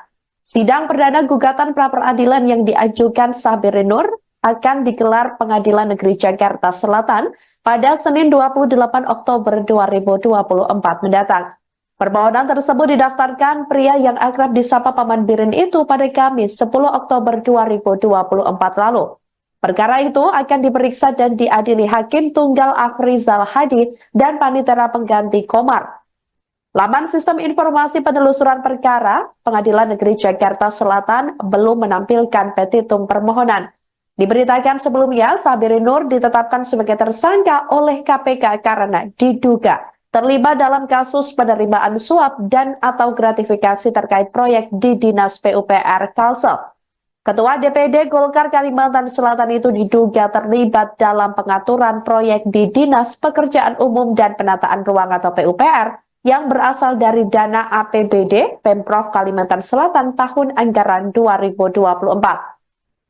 Sidang perdana gugatan pra-peradilan yang diajukan Sahbiri Nur akan digelar Pengadilan Negeri Jakarta Selatan pada Senin 28 Oktober 2024 mendatang. Permohonan tersebut didaftarkan pria yang akrab disapa Paman Birin itu pada Kamis 10 Oktober 2024 lalu. Perkara itu akan diperiksa dan diadili Hakim Tunggal Afrizal Hadi dan Panitera Pengganti Komar. Laman Sistem Informasi Penelusuran Perkara Pengadilan Negeri Jakarta Selatan belum menampilkan petitum permohonan. Diberitakan sebelumnya, Sahbiri Nur ditetapkan sebagai tersangka oleh KPK karena diduga terlibat dalam kasus penerimaan suap dan atau gratifikasi terkait proyek di Dinas PUPR Kalsel. Ketua DPD Golkar Kalimantan Selatan itu diduga terlibat dalam pengaturan proyek di Dinas Pekerjaan Umum dan Penataan Ruang atau PUPR yang berasal dari dana APBD Pemprov Kalimantan Selatan tahun anggaran 2024.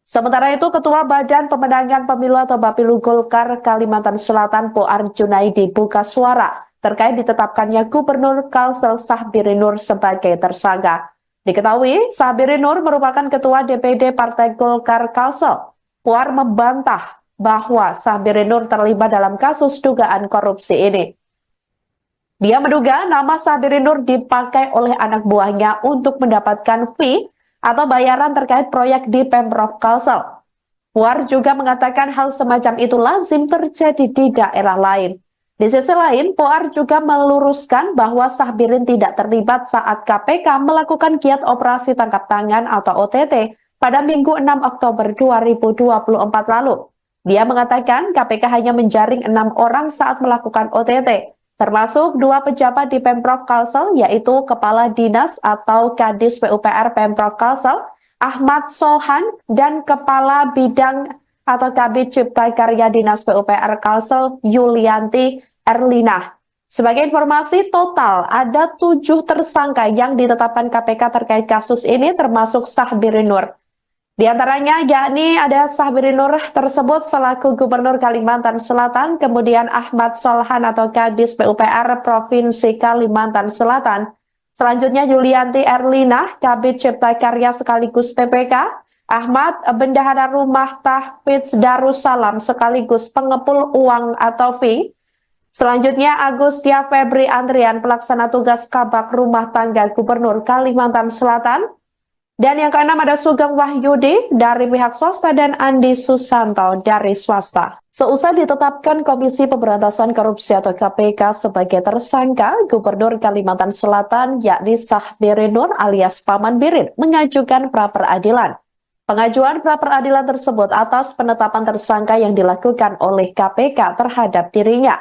Sementara itu, Ketua Badan Pemenangan Pemilu atau Bapilu Golkar Kalimantan Selatan Poar Junaidi buka suara terkait ditetapkannya Gubernur Kalsel Sahbiri Nur sebagai tersangka. Diketahui, Sahbiri Nur merupakan Ketua DPD Partai Golkar Kalsel. Poar membantah bahwa Sahbiri Nur terlibat dalam kasus dugaan korupsi ini. Dia menduga nama Sahbiri Nur dipakai oleh anak buahnya untuk mendapatkan fee atau bayaran terkait proyek di Pemprov Kalsel. Puar juga mengatakan hal semacam itu lazim terjadi di daerah lain. Di sisi lain, Puar juga meluruskan bahwa Sahbirin tidak terlibat saat KPK melakukan giat operasi tangkap tangan atau OTT pada Minggu 6 Oktober 2024 lalu. Dia mengatakan KPK hanya menjaring 6 orang saat melakukan OTT. Termasuk 2 pejabat di Pemprov Kalsel, yaitu Kepala Dinas atau Kadis PUPR Pemprov Kalsel, Ahmad Solhan, dan Kepala Bidang atau Kabid Cipta Karya Dinas PUPR Kalsel, Yulianti Erlina. Sebagai informasi, total ada 7 tersangka yang ditetapkan KPK terkait kasus ini, termasuk Sahbiri Nur. Di antaranya yakni ada Sahbiri Nur tersebut selaku Gubernur Kalimantan Selatan, kemudian Ahmad Solhan atau Kadis PUPR Provinsi Kalimantan Selatan, selanjutnya Yulianti Erlina, Kabid Cipta Karya sekaligus PPK, Ahmad Bendahara Rumah Tahfidz Darussalam sekaligus pengepul uang atau fee, selanjutnya Agustia Febri Andrian, pelaksana tugas Kabak Rumah Tangga Gubernur Kalimantan Selatan. Dan yang keenam ada Sugeng Wahyudi dari pihak swasta dan Andi Susanto dari swasta. Seusai ditetapkan Komisi Pemberantasan Korupsi atau KPK sebagai tersangka, Gubernur Kalimantan Selatan yakni Sahbiri Nur alias Paman Birin mengajukan pra-peradilan. Pengajuan pra-peradilan tersebut atas penetapan tersangka yang dilakukan oleh KPK terhadap dirinya.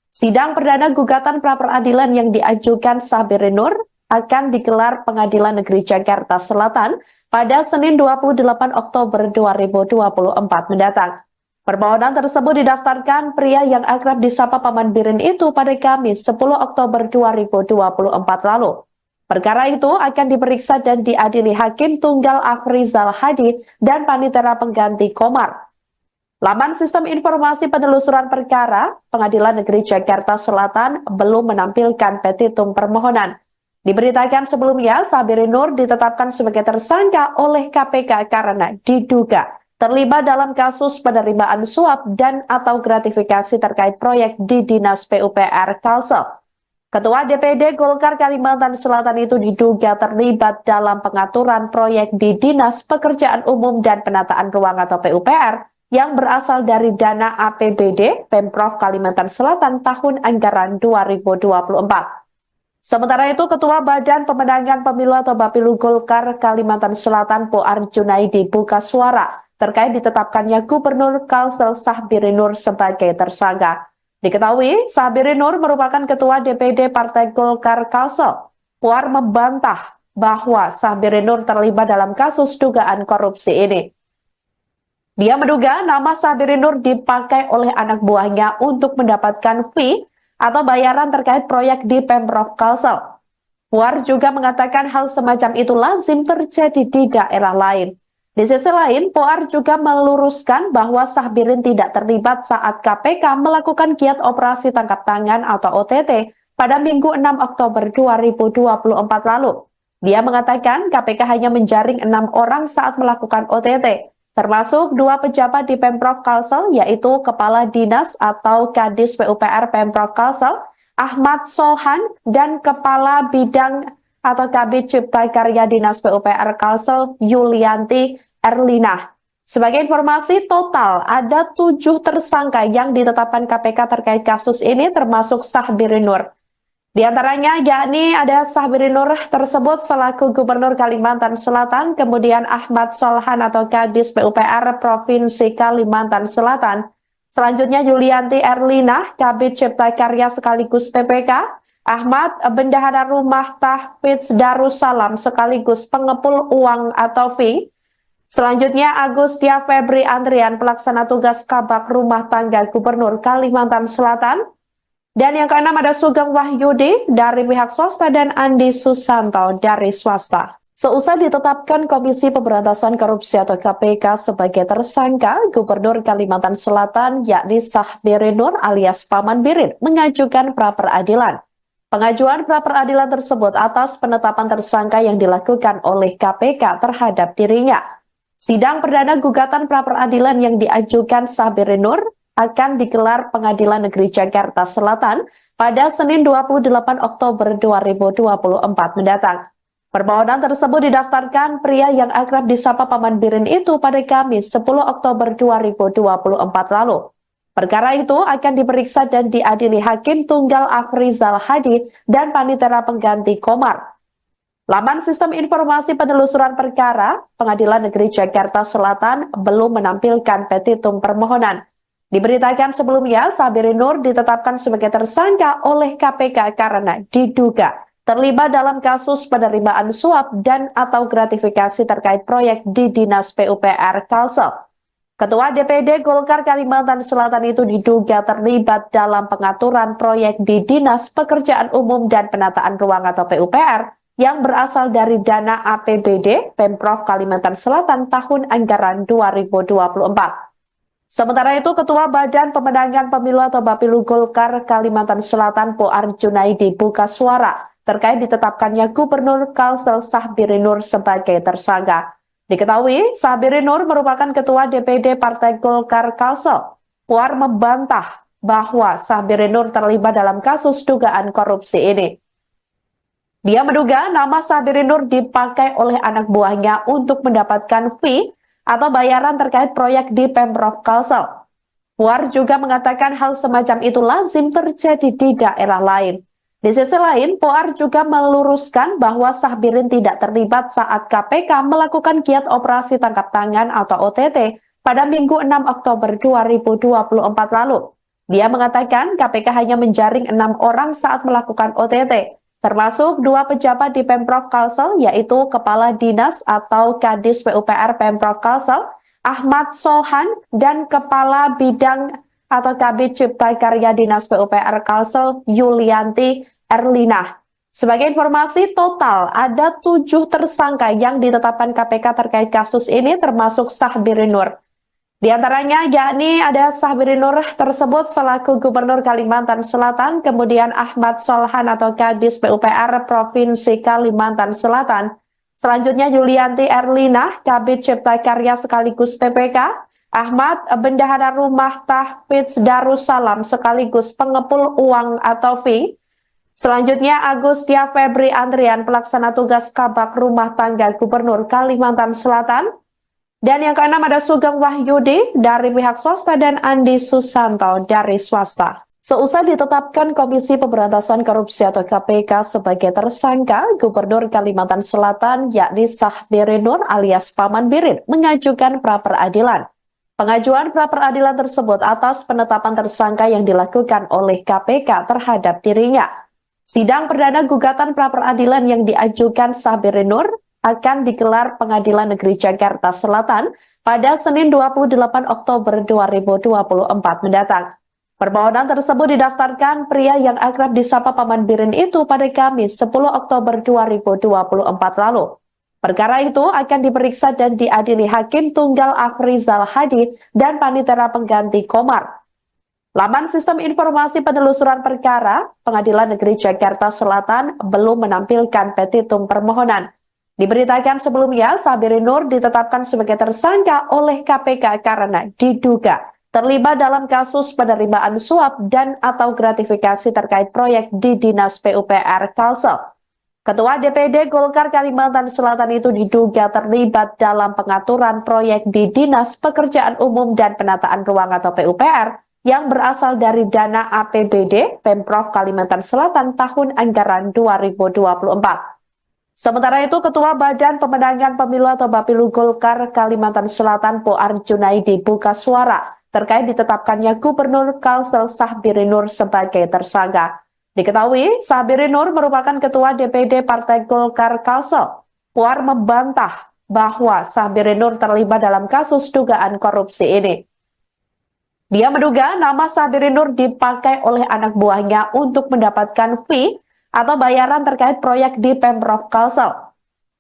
Sidang perdana gugatan pra-peradilan yang diajukan Sahbiri Nur akan digelar Pengadilan Negeri Jakarta Selatan pada Senin 28 Oktober 2024 mendatang. Permohonan tersebut didaftarkan pria yang akrab disapa Paman Birin itu pada Kamis 10 Oktober 2024 lalu. Perkara itu akan diperiksa dan diadili Hakim Tunggal Afrizal Hadi dan Panitera Pengganti Komar. Laman Sistem Informasi Penelusuran Perkara Pengadilan Negeri Jakarta Selatan belum menampilkan petitum permohonan. Diberitakan sebelumnya, Sabirin Nur ditetapkan sebagai tersangka oleh KPK karena diduga terlibat dalam kasus penerimaan suap dan atau gratifikasi terkait proyek di Dinas PUPR Kalsel. Ketua DPD Golkar Kalimantan Selatan itu diduga terlibat dalam pengaturan proyek di Dinas Pekerjaan Umum dan Penataan Ruang atau PUPR yang berasal dari dana APBD Pemprov Kalimantan Selatan tahun anggaran 2024. Sementara itu, Ketua Badan Pemenangan Pemilu atau Bapilu Golkar Kalimantan Selatan Poar Junaidi buka suara terkait ditetapkannya Gubernur Kalsel Sahbirin Nur sebagai tersangka. Diketahui, Sahbirin Nur merupakan Ketua DPD Partai Golkar Kalsel. Poar membantah bahwa Sahbirin Nur terlibat dalam kasus dugaan korupsi ini. Dia menduga nama Sahbirin Nur dipakai oleh anak buahnya untuk mendapatkan fee atau bayaran terkait proyek di Pemprov Kalsel. Puar juga mengatakan hal semacam itu lazim terjadi di daerah lain. Di sisi lain, Puar juga meluruskan bahwa Sahbirin tidak terlibat saat KPK melakukan giat operasi tangkap tangan atau OTT pada Minggu 6 Oktober 2024 lalu. Dia mengatakan KPK hanya menjaring 6 orang saat melakukan OTT. Termasuk 2 pejabat di Pemprov Kalsel, yaitu Kepala Dinas atau Kadis PUPR Pemprov Kalsel, Ahmad Solhan, dan Kepala Bidang atau Kabid Cipta Karya Dinas PUPR Kalsel, Yulianti Erlina. Sebagai informasi, total ada 7 tersangka yang ditetapkan KPK terkait kasus ini, termasuk Sahbirin Nur. Di antaranya yakni ada Sahbirin Nur tersebut selaku Gubernur Kalimantan Selatan, kemudian Ahmad Solhan atau Kadis PUPR Provinsi Kalimantan Selatan. Selanjutnya Yulianti Erlina, Kabid Cipta Karya sekaligus PPK, Ahmad Bendahara Rumah Tahfidz Darussalam sekaligus pengepul uang atau fee. Selanjutnya Agustia Febri Andrian, pelaksana tugas Kabak Rumah Tangga Gubernur Kalimantan Selatan. Dan yang keenam ada Sugeng Wahyudi dari pihak swasta dan Andi Susanto dari swasta. Seusai ditetapkan Komisi Pemberantasan Korupsi atau KPK sebagai tersangka, Gubernur Kalimantan Selatan yakni Sahbirin Nur alias Paman Birin mengajukan pra-peradilan. Pengajuan pra-peradilan tersebut atas penetapan tersangka yang dilakukan oleh KPK terhadap dirinya. Sidang perdana gugatan pra-peradilan yang diajukan Sahbirin Nur akan digelar Pengadilan Negeri Jakarta Selatan pada Senin 28 Oktober 2024 mendatang. Permohonan tersebut didaftarkan pria yang akrab disapa Paman Birin itu pada Kamis 10 Oktober 2024 lalu. Perkara itu akan diperiksa dan diadili Hakim Tunggal Afrizal Hadi dan Panitera Pengganti Komar. Laman Sistem Informasi Penelusuran Perkara Pengadilan Negeri Jakarta Selatan belum menampilkan petitum permohonan. Diberitakan sebelumnya, Sahbirin Nur ditetapkan sebagai tersangka oleh KPK karena diduga terlibat dalam kasus penerimaan suap dan atau gratifikasi terkait proyek di Dinas PUPR Kalsel. Ketua DPD Golkar Kalimantan Selatan itu diduga terlibat dalam pengaturan proyek di Dinas Pekerjaan Umum dan Penataan Ruang atau PUPR yang berasal dari dana APBD Pemprov Kalimantan Selatan tahun anggaran 2024. Sementara itu, Ketua Badan Pemenangan Pemilu atau Bapilu Golkar Kalimantan Selatan Poar Junaidi buka suara terkait ditetapkannya Gubernur Kalsel Sahbirin Nur sebagai tersangka. Diketahui, Sahbirin Nur merupakan Ketua DPD Partai Golkar Kalsel. Poar membantah bahwa Sahbirin Nur terlibat dalam kasus dugaan korupsi ini. Dia menduga nama Sahbirin Nur dipakai oleh anak buahnya untuk mendapatkan fee atau bayaran terkait proyek di Pemprov Kalsel. Puar juga mengatakan hal semacam itu lazim terjadi di daerah lain. Di sisi lain, Puar juga meluruskan bahwa Sahbirin tidak terlibat saat KPK melakukan giat operasi tangkap tangan atau OTT pada Minggu 6 Oktober 2024 lalu. Dia mengatakan KPK hanya menjaring 6 orang saat melakukan OTT. Termasuk 2 pejabat di Pemprov Kalsel, yaitu Kepala Dinas atau Kadis PUPR Pemprov Kalsel, Ahmad Solhan, dan Kepala Bidang atau Kabid Cipta Karya Dinas PUPR Kalsel, Yulianti Erlina. Sebagai informasi, total ada 7 tersangka yang ditetapkan KPK terkait kasus ini, termasuk Sahbirin Nur. Di antaranya yakni ada Sahbiri Nur tersebut selaku Gubernur Kalimantan Selatan, kemudian Ahmad Solhan atau Kadis PUPR Provinsi Kalimantan Selatan, selanjutnya Yulianti Erlina, Kabid Cipta Karya sekaligus PPK, Ahmad Bendahara Rumah Tahfidz Darussalam sekaligus pengepul uang atau fee, selanjutnya Agustia Febri Andrian pelaksana tugas Kabak Rumah Tangga Gubernur Kalimantan Selatan, dan yang keenam ada Sugeng Wahyudi dari pihak swasta dan Andi Susanto dari swasta. Seusai ditetapkan Komisi Pemberantasan Korupsi atau KPK sebagai tersangka, Gubernur Kalimantan Selatan yakni Sahbiri Nur alias Paman Birin mengajukan pra-peradilan. Pengajuan pra-peradilan tersebut atas penetapan tersangka yang dilakukan oleh KPK terhadap dirinya. Sidang perdana gugatan pra-peradilan yang diajukan Sahbiri Nur akan digelar Pengadilan Negeri Jakarta Selatan pada Senin 28 Oktober 2024 mendatang. Permohonan tersebut didaftarkan pria yang akrab disapa Paman Birin itu pada Kamis 10 Oktober 2024 lalu. Perkara itu akan diperiksa dan diadili Hakim Tunggal Afrizal Hadi dan Panitera Pengganti Komar. Laman Sistem Informasi Penelusuran Perkara Pengadilan Negeri Jakarta Selatan belum menampilkan petitum permohonan. Diberitakan sebelumnya, Sahbiri Nur ditetapkan sebagai tersangka oleh KPK karena diduga terlibat dalam kasus penerimaan suap dan atau gratifikasi terkait proyek di Dinas PUPR Kalsel. Ketua DPD Golkar Kalimantan Selatan itu diduga terlibat dalam pengaturan proyek di Dinas Pekerjaan Umum dan Penataan Ruang atau PUPR yang berasal dari dana APBD Pemprov Kalimantan Selatan tahun anggaran 2024. Sementara itu, Ketua Badan Pemenangan Pemilu atau Bapilu Golkar Kalimantan Selatan Poar Junaidi buka suara terkait ditetapkannya Gubernur Kalsel Sahbiri Nur sebagai tersangka. Diketahui, Sahbiri Nur merupakan Ketua DPD Partai Golkar Kalsel. Poar membantah bahwa Sahbiri Nur terlibat dalam kasus dugaan korupsi ini. Dia menduga nama Sahbiri Nur dipakai oleh anak buahnya untuk mendapatkan fee atau bayaran terkait proyek di Pemprov Kalsel.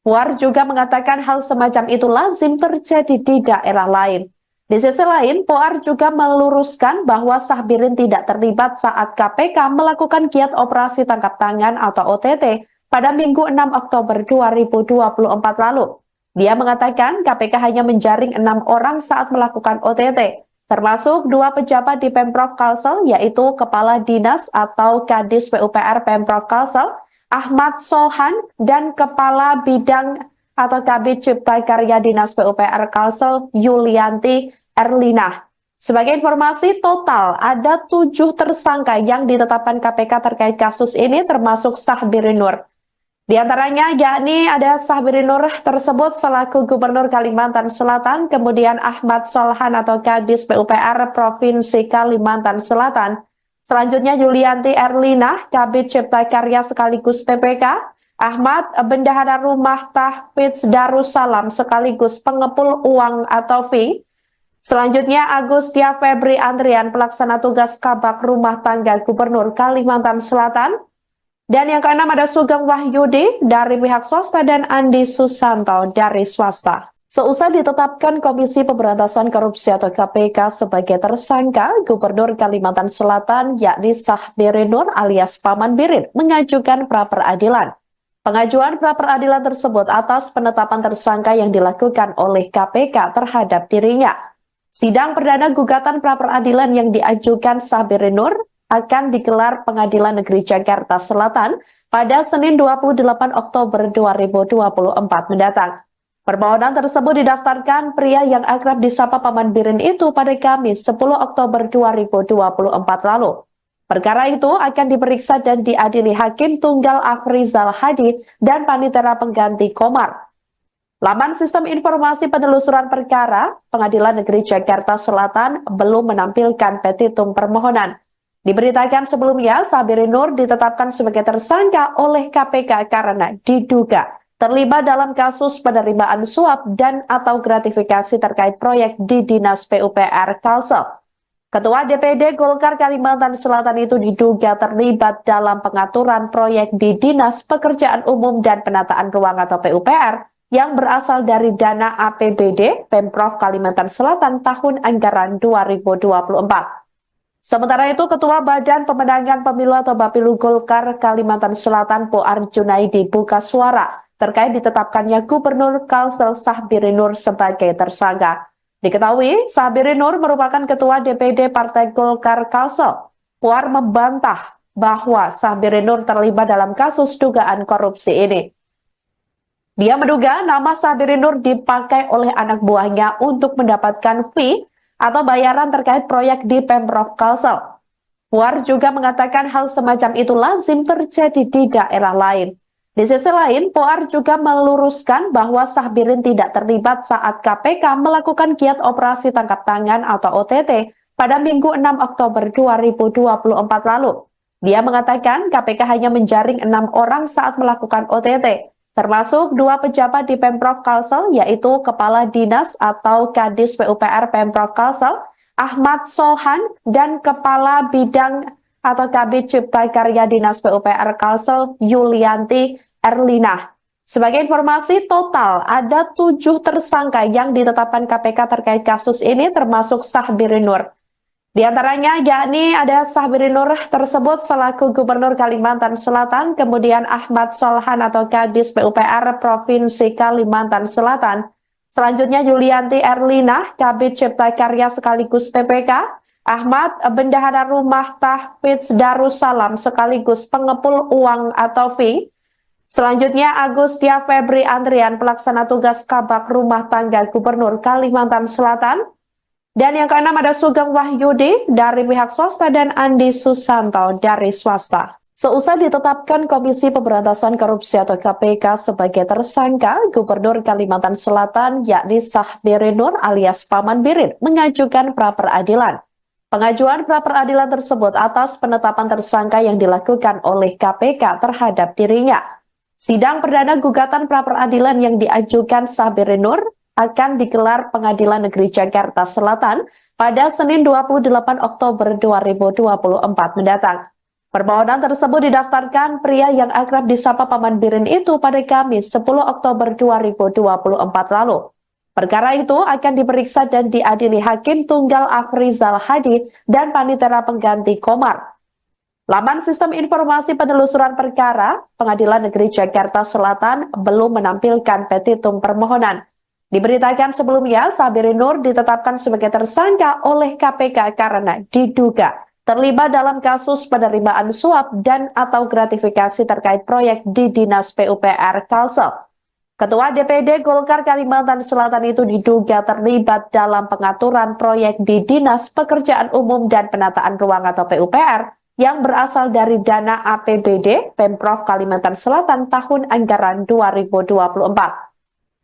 Puar juga mengatakan hal semacam itu lazim terjadi di daerah lain. Di sisi lain, Puar juga meluruskan bahwa Sahbirin tidak terlibat saat KPK melakukan giat operasi tangkap tangan atau OTT pada Minggu 6 Oktober 2024 lalu. Dia mengatakan KPK hanya menjaring 6 orang saat melakukan OTT. Termasuk 2 pejabat di Pemprov Kalsel, yaitu Kepala Dinas atau Kadis PUPR Pemprov Kalsel, Ahmad Solhan, dan Kepala Bidang atau Kabid Cipta Karya Dinas PUPR Kalsel, Yulianti Erlina. Sebagai informasi, total ada 7 tersangka yang ditetapkan KPK terkait kasus ini, termasuk Sahbiri Nur. Di antaranya yakni ada Sahbiri Nur tersebut selaku Gubernur Kalimantan Selatan, kemudian Ahmad Solhan atau Kadis PUPR Provinsi Kalimantan Selatan, selanjutnya Yulianti Erlina, Kabid Cipta Karya sekaligus PPK, Ahmad Bendahara Rumah Tahfidz Darussalam sekaligus pengepul uang atau fee, selanjutnya Agustia Febri Andrian pelaksana tugas Kabak Rumah Tangga Gubernur Kalimantan Selatan, dan yang keenam ada Sugeng Wahyudi dari pihak swasta dan Andi Susanto dari swasta. Seusai ditetapkan Komisi Pemberantasan Korupsi atau KPK sebagai tersangka, Gubernur Kalimantan Selatan yakni Sahbiri Nur alias Paman Birin mengajukan pra-peradilan. Pengajuan pra-peradilan tersebut atas penetapan tersangka yang dilakukan oleh KPK terhadap dirinya. Sidang perdana gugatan pra-peradilan yang diajukan Sahbiri Nur akan digelar Pengadilan Negeri Jakarta Selatan pada Senin 28 Oktober 2024 mendatang. Permohonan tersebut didaftarkan pria yang akrab disapa Paman Birin itu pada Kamis 10 Oktober 2024 lalu. Perkara itu akan diperiksa dan diadili Hakim Tunggal Afrizal Hadi dan Panitera Pengganti Komar. Laman Sistem Informasi Penelusuran Perkara Pengadilan Negeri Jakarta Selatan belum menampilkan petitum permohonan. Diberitakan sebelumnya, Sahbiri Nur ditetapkan sebagai tersangka oleh KPK karena diduga terlibat dalam kasus penerimaan suap dan atau gratifikasi terkait proyek di Dinas PUPR Kalsel. Ketua DPD Golkar Kalimantan Selatan itu diduga terlibat dalam pengaturan proyek di Dinas Pekerjaan Umum dan Penataan Ruang atau PUPR yang berasal dari dana APBD Pemprov Kalimantan Selatan tahun anggaran 2024. Sementara itu, Ketua Badan Pemenangan Pemilu atau Bapilu Golkar Kalimantan Selatan Poar Junaidi buka suara terkait ditetapkannya Gubernur Kalsel Sahbiri Nur sebagai tersangka. Diketahui, Sahbiri Nur merupakan Ketua DPD Partai Golkar Kalsel. Poar membantah bahwa Sahbiri Nur terlibat dalam kasus dugaan korupsi ini. Dia menduga nama Sahbiri Nur dipakai oleh anak buahnya untuk mendapatkan fee atau bayaran terkait proyek di Pemprov Kalsel. Puar juga mengatakan hal semacam itu lazim terjadi di daerah lain. Di sisi lain, Puar juga meluruskan bahwa Sahbirin tidak terlibat saat KPK melakukan giat operasi tangkap tangan atau OTT pada Minggu 6 Oktober 2024 lalu. Dia mengatakan KPK hanya menjaring 6 orang saat melakukan OTT. Termasuk 2 pejabat di Pemprov Kalsel, yaitu Kepala Dinas atau Kadis PUPR Pemprov Kalsel, Ahmad Solhan, dan Kepala Bidang atau Kabid Cipta Karya Dinas PUPR Kalsel, Yulianti Erlina. Sebagai informasi, total ada 7 tersangka yang ditetapkan KPK terkait kasus ini, termasuk Sahbiri Nur. Di antaranya yakni ada Sahbiri Nur tersebut selaku Gubernur Kalimantan Selatan, kemudian Ahmad Solhan atau Kadis PUPR Provinsi Kalimantan Selatan. Selanjutnya Yulianti Erlina, Kabid Cipta Karya sekaligus PPK, Ahmad Bendahara Rumah Tahfidz Darussalam sekaligus pengepul uang atau fee. Selanjutnya Agustia Febri Andrian, pelaksana tugas Kabak Rumah Tangga Gubernur Kalimantan Selatan. Dan yang keenam ada Sugeng Wahyudi dari pihak swasta dan Andi Susanto dari swasta. Seusai ditetapkan Komisi Pemberantasan Korupsi atau KPK sebagai tersangka, Gubernur Kalimantan Selatan yakni Sahbiri Nur alias Paman Birin mengajukan pra-peradilan. Pengajuan pra-peradilan tersebut atas penetapan tersangka yang dilakukan oleh KPK terhadap dirinya. Sidang perdana gugatan pra-peradilan yang diajukan Sahbiri Nur akan digelar Pengadilan Negeri Jakarta Selatan pada Senin 28 Oktober 2024 mendatang. Permohonan tersebut didaftarkan pria yang akrab disapa Paman Birin itu pada Kamis 10 Oktober 2024 lalu. Perkara itu akan diperiksa dan diadili Hakim Tunggal Afrizal Hadi dan Panitera Pengganti Komar. Laman Sistem Informasi Penelusuran Perkara Pengadilan Negeri Jakarta Selatan belum menampilkan petitum permohonan. Diberitakan sebelumnya, Sahbiri Nur ditetapkan sebagai tersangka oleh KPK karena diduga terlibat dalam kasus penerimaan suap dan atau gratifikasi terkait proyek di Dinas PUPR Kalsel. Ketua DPD Golkar Kalimantan Selatan itu diduga terlibat dalam pengaturan proyek di Dinas Pekerjaan Umum dan Penataan Ruang atau PUPR yang berasal dari dana APBD Pemprov Kalimantan Selatan tahun anggaran 2024.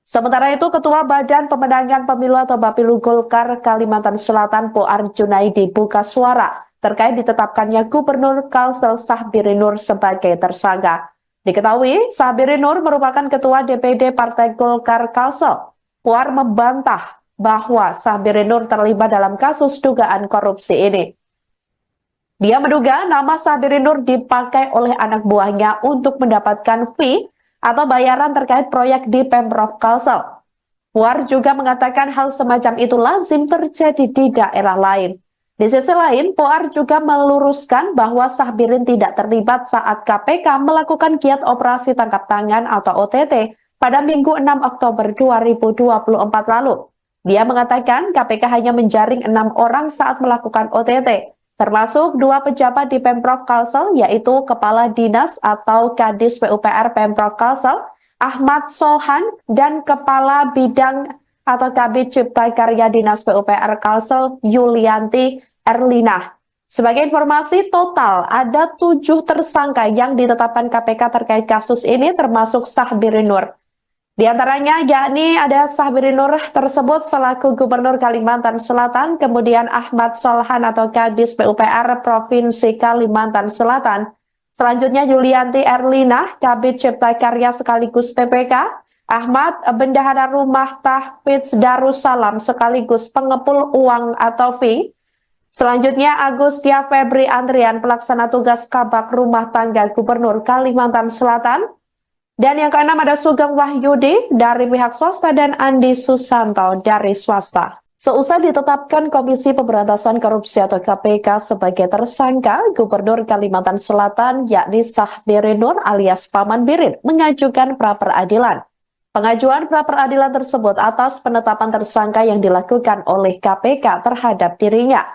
Sementara itu, Ketua Badan Pemenangan Pemilu atau Bapilu Golkar Kalimantan Selatan Poar Junaidi buka suara terkait ditetapkannya Gubernur Kalsel Sahbiri Nur sebagai tersangka. Diketahui, Sahbiri Nur merupakan Ketua DPD Partai Golkar Kalsel. Poar membantah bahwa Sahbiri Nur terlibat dalam kasus dugaan korupsi ini. Dia menduga nama Sahbiri Nur dipakai oleh anak buahnya untuk mendapatkan fee atau bayaran terkait proyek di Pemprov Kalsel. Puar juga mengatakan hal semacam itu lazim terjadi di daerah lain. Di sisi lain, Puar juga meluruskan bahwa Sahbirin tidak terlibat saat KPK melakukan giat operasi tangkap tangan atau OTT pada Minggu 6 Oktober 2024 lalu. Dia mengatakan KPK hanya menjaring 6 orang saat melakukan OTT. Termasuk 2 pejabat di Pemprov Kalsel, yaitu Kepala Dinas atau Kadis PUPR Pemprov Kalsel, Ahmad Solhan, dan Kepala Bidang atau Kabid Cipta Karya Dinas PUPR Kalsel, Yulianti Erlina. Sebagai informasi, total ada 7 tersangka yang ditetapkan KPK terkait kasus ini, termasuk Sahbiri Nur. Di antaranya yakni ada Sahbiri Nur tersebut selaku Gubernur Kalimantan Selatan, kemudian Ahmad Solhan atau Kadis PUPR Provinsi Kalimantan Selatan. Selanjutnya Yulianti Erlina, Kabid Cipta Karya sekaligus PPK, Ahmad Bendahara Rumah Tahfidz Darussalam sekaligus pengepul uang atau fee. Selanjutnya Agustia Febri Andrian, pelaksana tugas Kabak Rumah Tangga Gubernur Kalimantan Selatan. Dan yang keenam ada Sugeng Wahyudi dari pihak swasta dan Andi Susanto dari swasta. Seusai ditetapkan Komisi Pemberantasan Korupsi atau KPK sebagai tersangka, Gubernur Kalimantan Selatan yakni Sahbiri Nur alias Paman Birin mengajukan pra-peradilan. Pengajuan pra-peradilan tersebut atas penetapan tersangka yang dilakukan oleh KPK terhadap dirinya.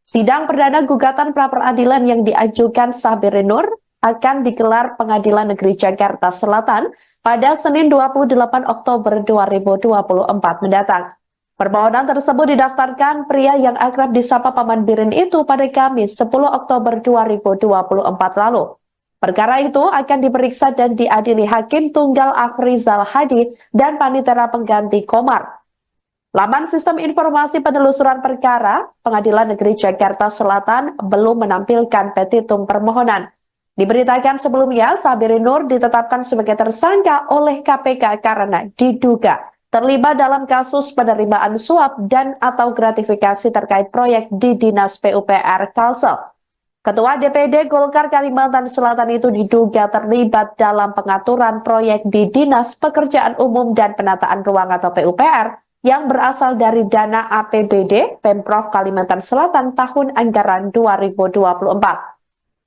Sidang perdana gugatan pra-peradilan yang diajukan Sahbiri Nur akan digelar Pengadilan Negeri Jakarta Selatan pada Senin 28 Oktober 2024 mendatang. Permohonan tersebut didaftarkan pria yang akrab disapa Paman Birin itu pada Kamis 10 Oktober 2024 lalu. Perkara itu akan diperiksa dan diadili Hakim Tunggal Afrizal Hadi dan Panitera Pengganti Komar. Laman Sistem Informasi Penelusuran Perkara, Pengadilan Negeri Jakarta Selatan belum menampilkan petitum permohonan. Diberitakan sebelumnya, Sahbiri Nur ditetapkan sebagai tersangka oleh KPK karena diduga terlibat dalam kasus penerimaan suap dan atau gratifikasi terkait proyek di Dinas PUPR Kalsel. Ketua DPD Golkar Kalimantan Selatan itu diduga terlibat dalam pengaturan proyek di Dinas Pekerjaan Umum dan Penataan Ruang atau PUPR yang berasal dari dana APBD Pemprov Kalimantan Selatan tahun anggaran 2024.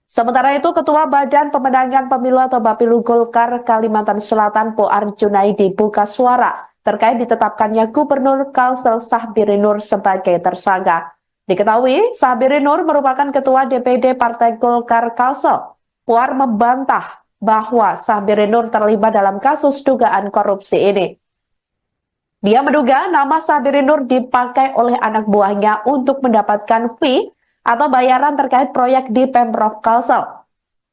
Sementara itu, Ketua Badan Pemenangan Pemilu atau Bapilu Golkar Kalimantan Selatan Poar Junaidi buka suara terkait ditetapkannya Gubernur Kalsel Sahbiri Nur sebagai tersangka. Diketahui, Sahbiri Nur merupakan Ketua DPD Partai Golkar Kalsel. Poar membantah bahwa Sahbiri Nur terlibat dalam kasus dugaan korupsi ini. Dia menduga nama Sahbiri Nur dipakai oleh anak buahnya untuk mendapatkan fee atau bayaran terkait proyek di Pemprov Kalsel.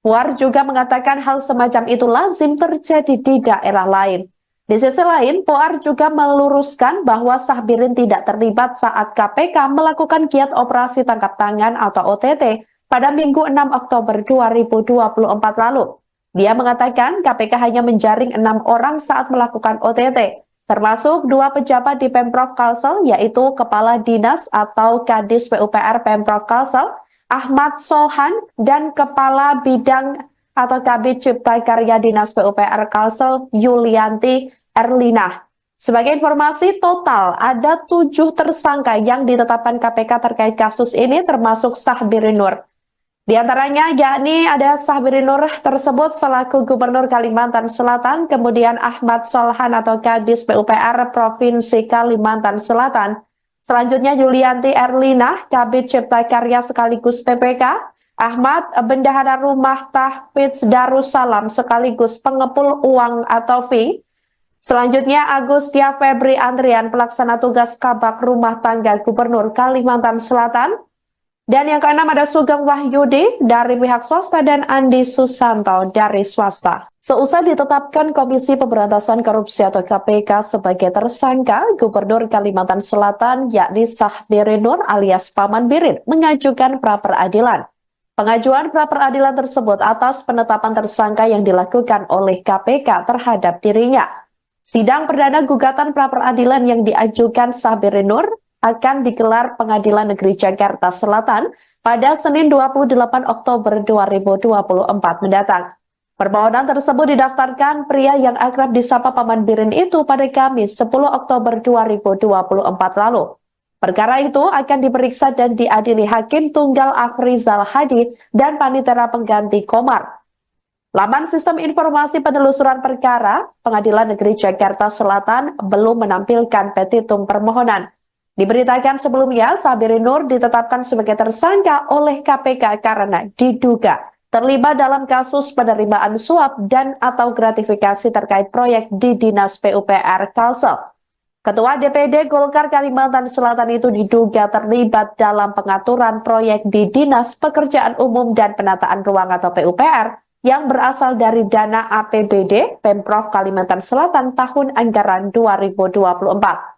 Puar juga mengatakan hal semacam itu lazim terjadi di daerah lain. Di sisi lain, Puar juga meluruskan bahwa Sahbirin tidak terlibat saat KPK melakukan giat operasi tangkap tangan atau OTT pada Minggu 6 Oktober 2024 lalu. Dia mengatakan KPK hanya menjaring 6 orang saat melakukan OTT. Termasuk 2 pejabat di Pemprov Kalsel, yaitu Kepala Dinas atau Kadis PUPR Pemprov Kalsel, Ahmad Solhan, dan Kepala Bidang atau Kabid Cipta Karya Dinas PUPR Kalsel, Yulianti Erlina. Sebagai informasi, total ada 7 tersangka yang ditetapkan KPK terkait kasus ini, termasuk Sahbiri Nur. Di antaranya yakni ada Sahbiri Nur tersebut selaku Gubernur Kalimantan Selatan, kemudian Ahmad Solhan atau Kadis PUPR Provinsi Kalimantan Selatan, selanjutnya Yulianti Erlina, Kabid Cipta Karya sekaligus PPK, Ahmad Bendahara Rumah Tahfidz Darussalam sekaligus pengepul uang atau fee, selanjutnya Agustia Febri Andrian pelaksana tugas Kabak Rumah Tangga Gubernur Kalimantan Selatan. Dan yang keenam ada Sugeng Wahyudi dari pihak swasta dan Andi Susanto dari swasta. Seusai ditetapkan Komisi Pemberantasan Korupsi atau KPK sebagai tersangka, Gubernur Kalimantan Selatan yakni Sahbiri Nur alias Paman Birin mengajukan pra-peradilan. Pengajuan pra-peradilan tersebut atas penetapan tersangka yang dilakukan oleh KPK terhadap dirinya. Sidang perdana gugatan pra-peradilan yang diajukan Sahbiri Nur akan digelar Pengadilan Negeri Jakarta Selatan pada Senin 28 Oktober 2024 mendatang. Permohonan tersebut didaftarkan pria yang akrab disapa Paman Birin itu pada Kamis 10 Oktober 2024 lalu. Perkara itu akan diperiksa dan diadili Hakim Tunggal Afrizal Hadi dan Panitera Pengganti Komar. Laman Sistem Informasi Penelusuran Perkara, Pengadilan Negeri Jakarta Selatan belum menampilkan petitum permohonan. Diberitakan sebelumnya, Sahbiri Nur ditetapkan sebagai tersangka oleh KPK karena diduga terlibat dalam kasus penerimaan suap dan atau gratifikasi terkait proyek di Dinas PUPR Kalsel. Ketua DPD Golkar Kalimantan Selatan itu diduga terlibat dalam pengaturan proyek di Dinas Pekerjaan Umum dan Penataan Ruang atau PUPR yang berasal dari dana APBD Pemprov Kalimantan Selatan tahun anggaran 2024.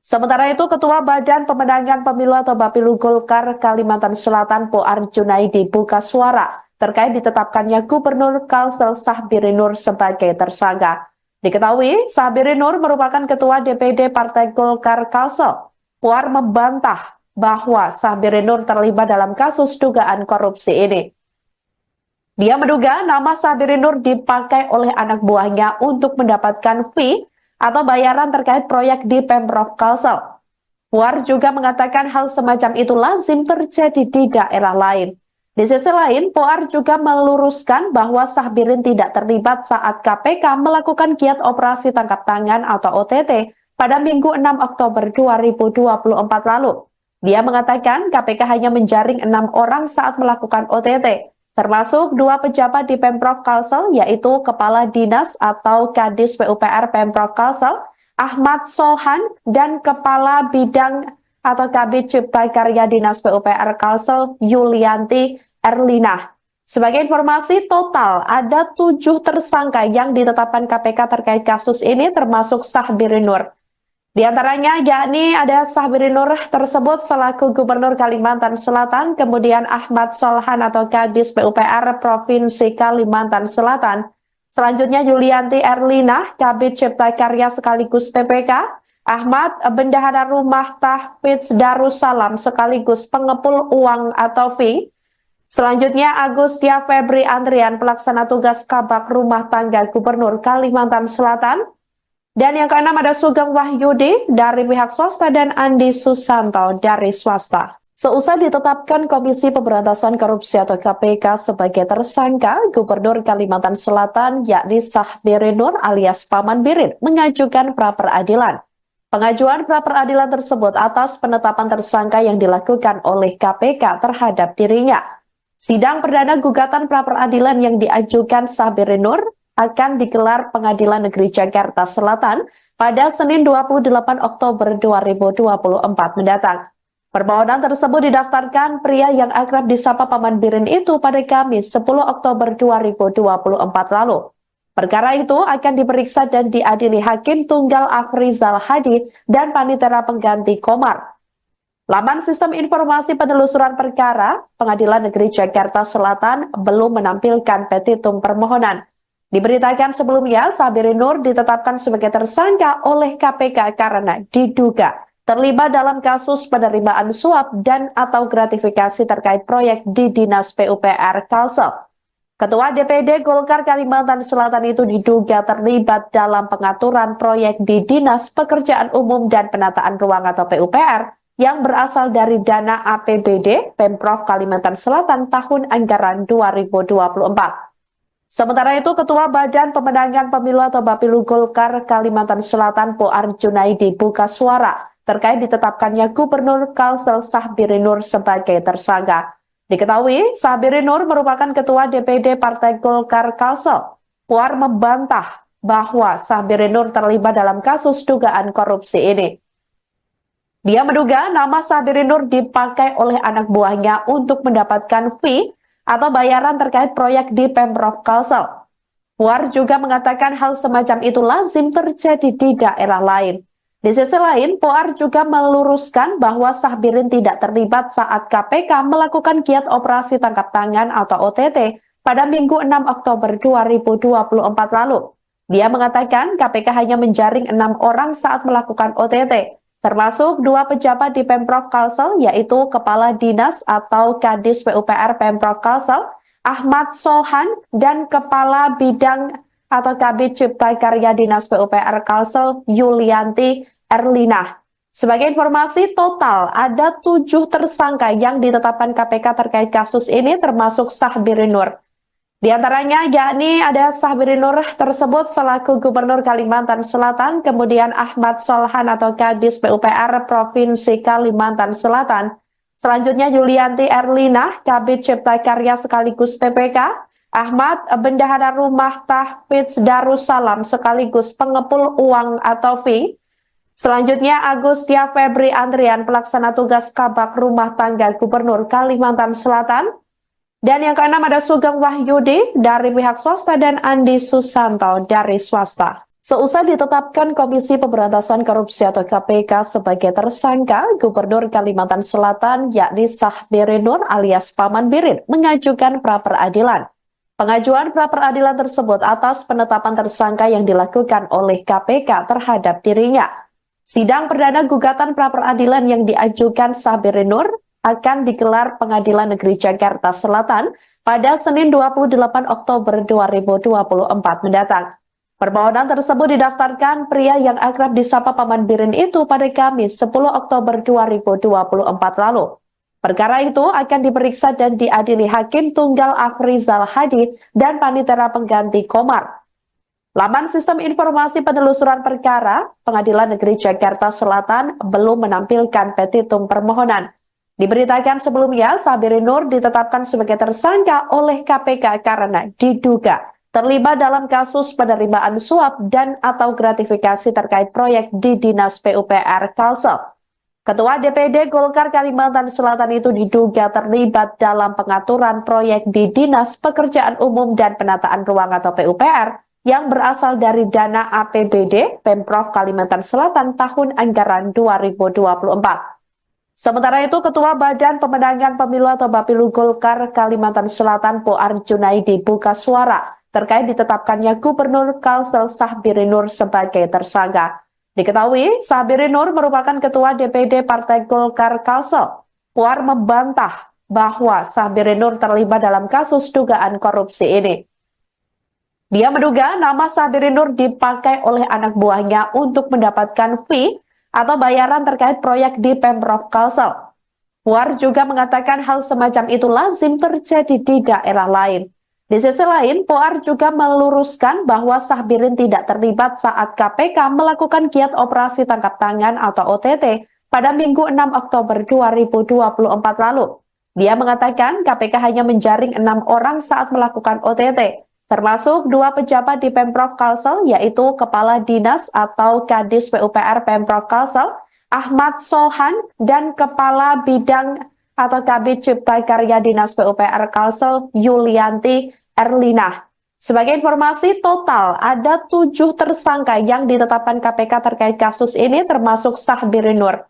Sementara itu, Ketua Badan Pemenangan Pemilu atau Bapilu Golkar Kalimantan Selatan Poar Junaidi buka suara terkait ditetapkannya Gubernur Kalsel Sahbiri Nur sebagai tersangka. Diketahui, Sahbiri Nur merupakan Ketua DPD Partai Golkar Kalsel. Poar membantah bahwa Sahbiri Nur terlibat dalam kasus dugaan korupsi ini. Dia menduga nama Sabirin Nur dipakai oleh anak buahnya untuk mendapatkan fee atau bayaran terkait proyek di Pemprov Kalsel. Puar juga mengatakan hal semacam itu lazim terjadi di daerah lain. Di sisi lain, Puar juga meluruskan bahwa Sabirin tidak terlibat saat KPK melakukan giat operasi tangkap tangan atau OTT pada Minggu 6 Oktober 2024 lalu. Dia mengatakan KPK hanya menjaring 6 orang saat melakukan OTT, termasuk 2 pejabat di Pemprov Kalsel, yaitu Kepala Dinas atau Kadis PUPR Pemprov Kalsel, Ahmad Solhan, dan Kepala Bidang atau Kabid Cipta Karya Dinas PUPR Kalsel, Yulianti Erlina. Sebagai informasi, total ada 7 tersangka yang ditetapkan KPK terkait kasus ini, termasuk Sabirin Nur. Di antaranya yakni ada Sabirin Nur tersebut selaku Gubernur Kalimantan Selatan, kemudian Ahmad Solhan atau Kadis PUPR Provinsi Kalimantan Selatan, selanjutnya Yulianti Erlina, Kabid Cipta Karya sekaligus PPK, Ahmad Bendahara Rumah Tahfidz Darussalam sekaligus pengepul uang atau fee, selanjutnya Agustia Febri Andrian pelaksana tugas Kabak Rumah Tangga Gubernur Kalimantan Selatan, dan yang keenam ada Sugeng Wahyudi dari pihak swasta dan Andi Susanto dari swasta. Seusai ditetapkan Komisi Pemberantasan Korupsi atau KPK sebagai tersangka, Gubernur Kalimantan Selatan yakni Sabirin Nur alias Paman Birin mengajukan pra-peradilan. Pengajuan pra-peradilan tersebut atas penetapan tersangka yang dilakukan oleh KPK terhadap dirinya. Sidang perdana gugatan pra-peradilan yang diajukan Sabirin Nur akan digelar Pengadilan Negeri Jakarta Selatan pada Senin 28 Oktober 2024 mendatang. Permohonan tersebut didaftarkan pria yang akrab disapa Paman Birin itu pada Kamis 10 Oktober 2024 lalu. Perkara itu akan diperiksa dan diadili Hakim Tunggal Afrizal Hadi dan Panitera Pengganti Komar. Laman Sistem Informasi Penelusuran Perkara Pengadilan Negeri Jakarta Selatan belum menampilkan petitum permohonan. Diberitakan sebelumnya, Sabirin Nur ditetapkan sebagai tersangka oleh KPK karena diduga terlibat dalam kasus penerimaan suap dan atau gratifikasi terkait proyek di Dinas PUPR Kalsel. Ketua DPD Golkar Kalimantan Selatan itu diduga terlibat dalam pengaturan proyek di Dinas Pekerjaan Umum dan Penataan Ruang atau PUPR yang berasal dari dana APBD Pemprov Kalimantan Selatan tahun anggaran 2024. Sementara itu, Ketua Badan Pemenangan Pemilu atau Bapilu Golkar Kalimantan Selatan Puar Junaidi buka suara terkait ditetapkannya Gubernur Kalsel Sabirin Nur sebagai tersangka. Diketahui, Sabirin Nur merupakan Ketua DPD Partai Golkar Kalsel. Puar membantah bahwa Sabirin Nur terlibat dalam kasus dugaan korupsi ini. Dia menduga nama Sabirin Nur dipakai oleh anak buahnya untuk mendapatkan fee atau bayaran terkait proyek di Pemprov Kalsel. Puar juga mengatakan hal semacam itu lazim terjadi di daerah lain. Di sisi lain, Puar juga meluruskan bahwa Sabirin tidak terlibat saat KPK melakukan giat operasi tangkap tangan atau OTT pada Minggu 6 Oktober 2024 lalu. Dia mengatakan KPK hanya menjaring 6 orang saat melakukan OTT, termasuk 2 pejabat di Pemprov Kalsel, yaitu Kepala Dinas atau Kadis PUPR Pemprov Kalsel, Ahmad Solhan, dan Kepala Bidang atau Kabid Cipta Karya Dinas PUPR Kalsel, Yulianti Erlina. Sebagai informasi, total ada 7 tersangka yang ditetapkan KPK terkait kasus ini, termasuk Sabirin Nur. Di antaranya yakni ada Sabirin Nur tersebut selaku Gubernur Kalimantan Selatan, kemudian Ahmad Solhan atau Kadis PUPR Provinsi Kalimantan Selatan, selanjutnya Yulianti Erlina, Kabid Cipta Karya sekaligus PPK, Ahmad Bendahara Rumah Tahfidz Darussalam sekaligus pengepul uang atau fee, selanjutnya Agustia Febri Andrian pelaksana tugas Kabak Rumah Tangga Gubernur Kalimantan Selatan, dan yang keenam ada Sugeng Wahyudi dari pihak swasta dan Andi Susanto dari swasta. Seusai ditetapkan Komisi Pemberantasan Korupsi atau KPK sebagai tersangka, Gubernur Kalimantan Selatan yakni Sabirin Nur alias Paman Birin mengajukan pra-peradilan. Pengajuan pra-peradilan tersebut atas penetapan tersangka yang dilakukan oleh KPK terhadap dirinya. Sidang perdana gugatan pra-peradilan yang diajukan Sabirin Nur akan digelar Pengadilan Negeri Jakarta Selatan pada Senin 28 Oktober 2024 mendatang. Permohonan tersebut didaftarkan pria yang akrab disapa Paman Birin itu pada Kamis 10 Oktober 2024 lalu. Perkara itu akan diperiksa dan diadili Hakim Tunggal Afrizal Hadi dan Panitera Pengganti Komar. Laman Sistem Informasi Penelusuran Perkara, Pengadilan Negeri Jakarta Selatan belum menampilkan petitum permohonan. Diberitakan sebelumnya, Sabirin Nur ditetapkan sebagai tersangka oleh KPK karena diduga terlibat dalam kasus penerimaan suap dan atau gratifikasi terkait proyek di Dinas PUPR Kalsel. Ketua DPD Golkar Kalimantan Selatan itu diduga terlibat dalam pengaturan proyek di Dinas Pekerjaan Umum dan Penataan Ruang atau PUPR yang berasal dari dana APBD Pemprov Kalimantan Selatan tahun anggaran 2024. Sementara itu, Ketua Badan Pemenangan Pemilu atau Bapilu Golkar Kalimantan Selatan Poar Junaidi buka suara terkait ditetapkannya Gubernur Kalsel Sahbirin Nur sebagai tersangka. Diketahui, Sahbirin Nur merupakan Ketua DPD Partai Golkar Kalsel. Poar membantah bahwa Sahbirin Nur terlibat dalam kasus dugaan korupsi ini. Dia menduga nama Sahbirin Nur dipakai oleh anak buahnya untuk mendapatkan fee atau bayaran terkait proyek di Pemprov Kalsel. Puar juga mengatakan hal semacam itu lazim terjadi di daerah lain. Di sisi lain, Puar juga meluruskan bahwa Sahbirin tidak terlibat saat KPK melakukan giat operasi tangkap tangan atau OTT pada Minggu 6 Oktober 2024 lalu. Dia mengatakan KPK hanya menjaring 6 orang saat melakukan OTT. Termasuk 2 pejabat di Pemprov Kalsel, yaitu Kepala Dinas atau Kadis PUPR Pemprov Kalsel, Ahmad Solhan, dan Kepala Bidang atau Kabid Cipta Karya Dinas PUPR Kalsel, Yulianti Erlina. Sebagai informasi, total ada 7 tersangka yang ditetapkan KPK terkait kasus ini, termasuk Sahbirin Nur.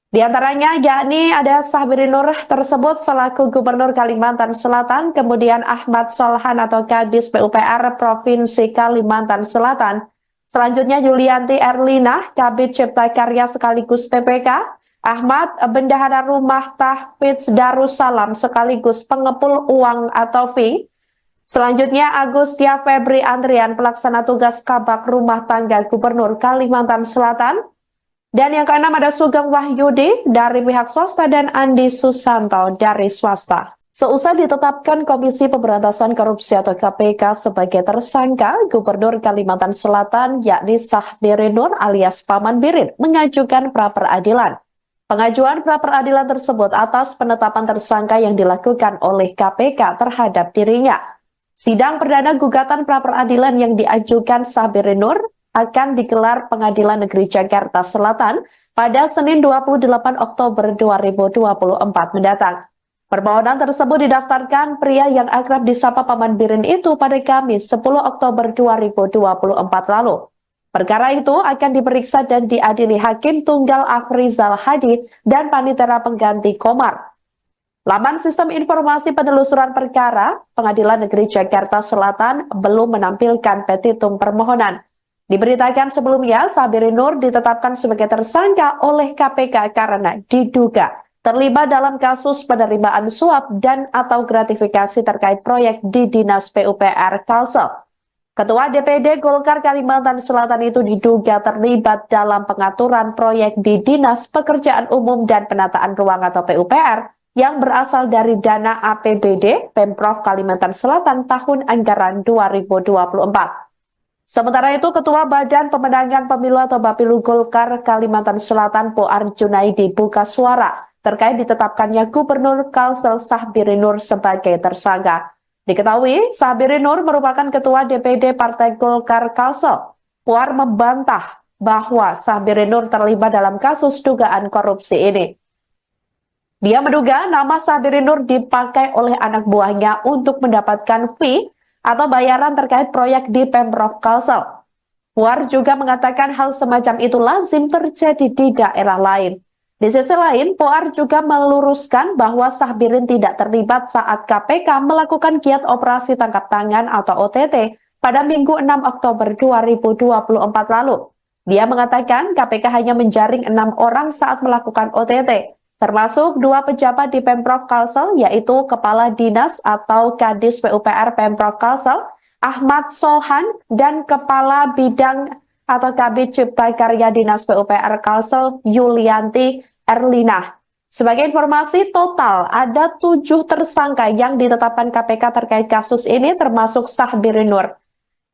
Di antaranya yakni ada Sahbirin Nur tersebut selaku Gubernur Kalimantan Selatan, kemudian Ahmad Solhan atau Kadis PUPR Provinsi Kalimantan Selatan. Selanjutnya Yulianti Erlina, Kabid Cipta Karya sekaligus PPK, Ahmad Bendahara Rumah Tahfidz Darussalam sekaligus pengepul uang atau fee. Selanjutnya Agustia Febri Andrian, pelaksana tugas Kabak Rumah Tangga Gubernur Kalimantan Selatan. Dan yang keenam ada Sugeng Wahyudi dari pihak swasta dan Andi Susanto dari swasta. Seusai ditetapkan Komisi Pemberantasan Korupsi atau KPK sebagai tersangka, Gubernur Kalimantan Selatan yakni Sahbirin Nur alias Paman Birin mengajukan pra-peradilan. Pengajuan pra-peradilan tersebut atas penetapan tersangka yang dilakukan oleh KPK terhadap dirinya. Sidang perdana gugatan pra-peradilan yang diajukan Sahbirin Nur akan digelar Pengadilan Negeri Jakarta Selatan pada Senin 28 Oktober 2024 mendatang. Permohonan tersebut didaftarkan pria yang akrab disapa Paman Birin itu pada Kamis 10 Oktober 2024 lalu. Perkara itu akan diperiksa dan diadili Hakim Tunggal Afrizal Hadi dan Panitera Pengganti Komar. Laman Sistem Informasi Penelusuran Perkara, Pengadilan Negeri Jakarta Selatan belum menampilkan petitum permohonan. Diberitakan sebelumnya, Sahbirin Nur ditetapkan sebagai tersangka oleh KPK karena diduga terlibat dalam kasus penerimaan suap dan atau gratifikasi terkait proyek di Dinas PUPR Kalsel. Ketua DPD Golkar Kalimantan Selatan itu diduga terlibat dalam pengaturan proyek di Dinas Pekerjaan Umum dan Penataan Ruang atau PUPR yang berasal dari dana APBD Pemprov Kalimantan Selatan tahun anggaran 2024. Sementara itu, Ketua Badan Pemenangan Pemilu atau Bapilu Golkar Kalimantan Selatan Poar Junaidi buka suara terkait ditetapkannya Gubernur Kalsel Sahbirin Nur sebagai tersangka. Diketahui, Sahbirin Nur merupakan Ketua DPD Partai Golkar Kalsel. Poar membantah bahwa Sahbirin Nur terlibat dalam kasus dugaan korupsi ini. Dia menduga nama Sahbirin Nur dipakai oleh anak buahnya untuk mendapatkan fee atau bayaran terkait proyek di Pemprov Kalsel. Puar juga mengatakan hal semacam itu lazim terjadi di daerah lain. Di sisi lain, Puar juga meluruskan bahwa Sahbirin tidak terlibat saat KPK melakukan giat operasi tangkap tangan atau OTT pada Minggu 6 Oktober 2024 lalu. Dia mengatakan KPK hanya menjaring 6 orang saat melakukan OTT. termasuk 2 pejabat di Pemprov Kalsel, yaitu Kepala Dinas atau Kadis PUPR Pemprov Kalsel, Ahmad Solhan, dan Kepala Bidang atau Kabid Cipta Karya Dinas PUPR Kalsel, Yulianti Erlina. Sebagai informasi, total ada 7 tersangka yang ditetapkan KPK terkait kasus ini, termasuk Sahbiri Nur.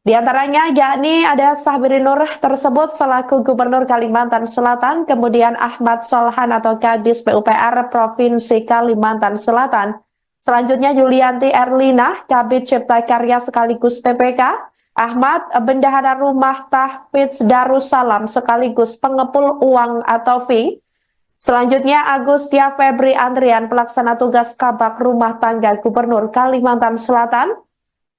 Di antaranya yakni ada Sahbiri Nur tersebut selaku Gubernur Kalimantan Selatan, kemudian Ahmad Solhan atau Kadis PUPR Provinsi Kalimantan Selatan, selanjutnya Yulianti Erlina, Kabid Cipta Karya sekaligus PPK, Ahmad Bendahara Rumah Tahfidz Darussalam sekaligus pengepul uang atau fee, selanjutnya Agustia Febri Andrian, pelaksana tugas Kabak Rumah Tangga Gubernur Kalimantan Selatan.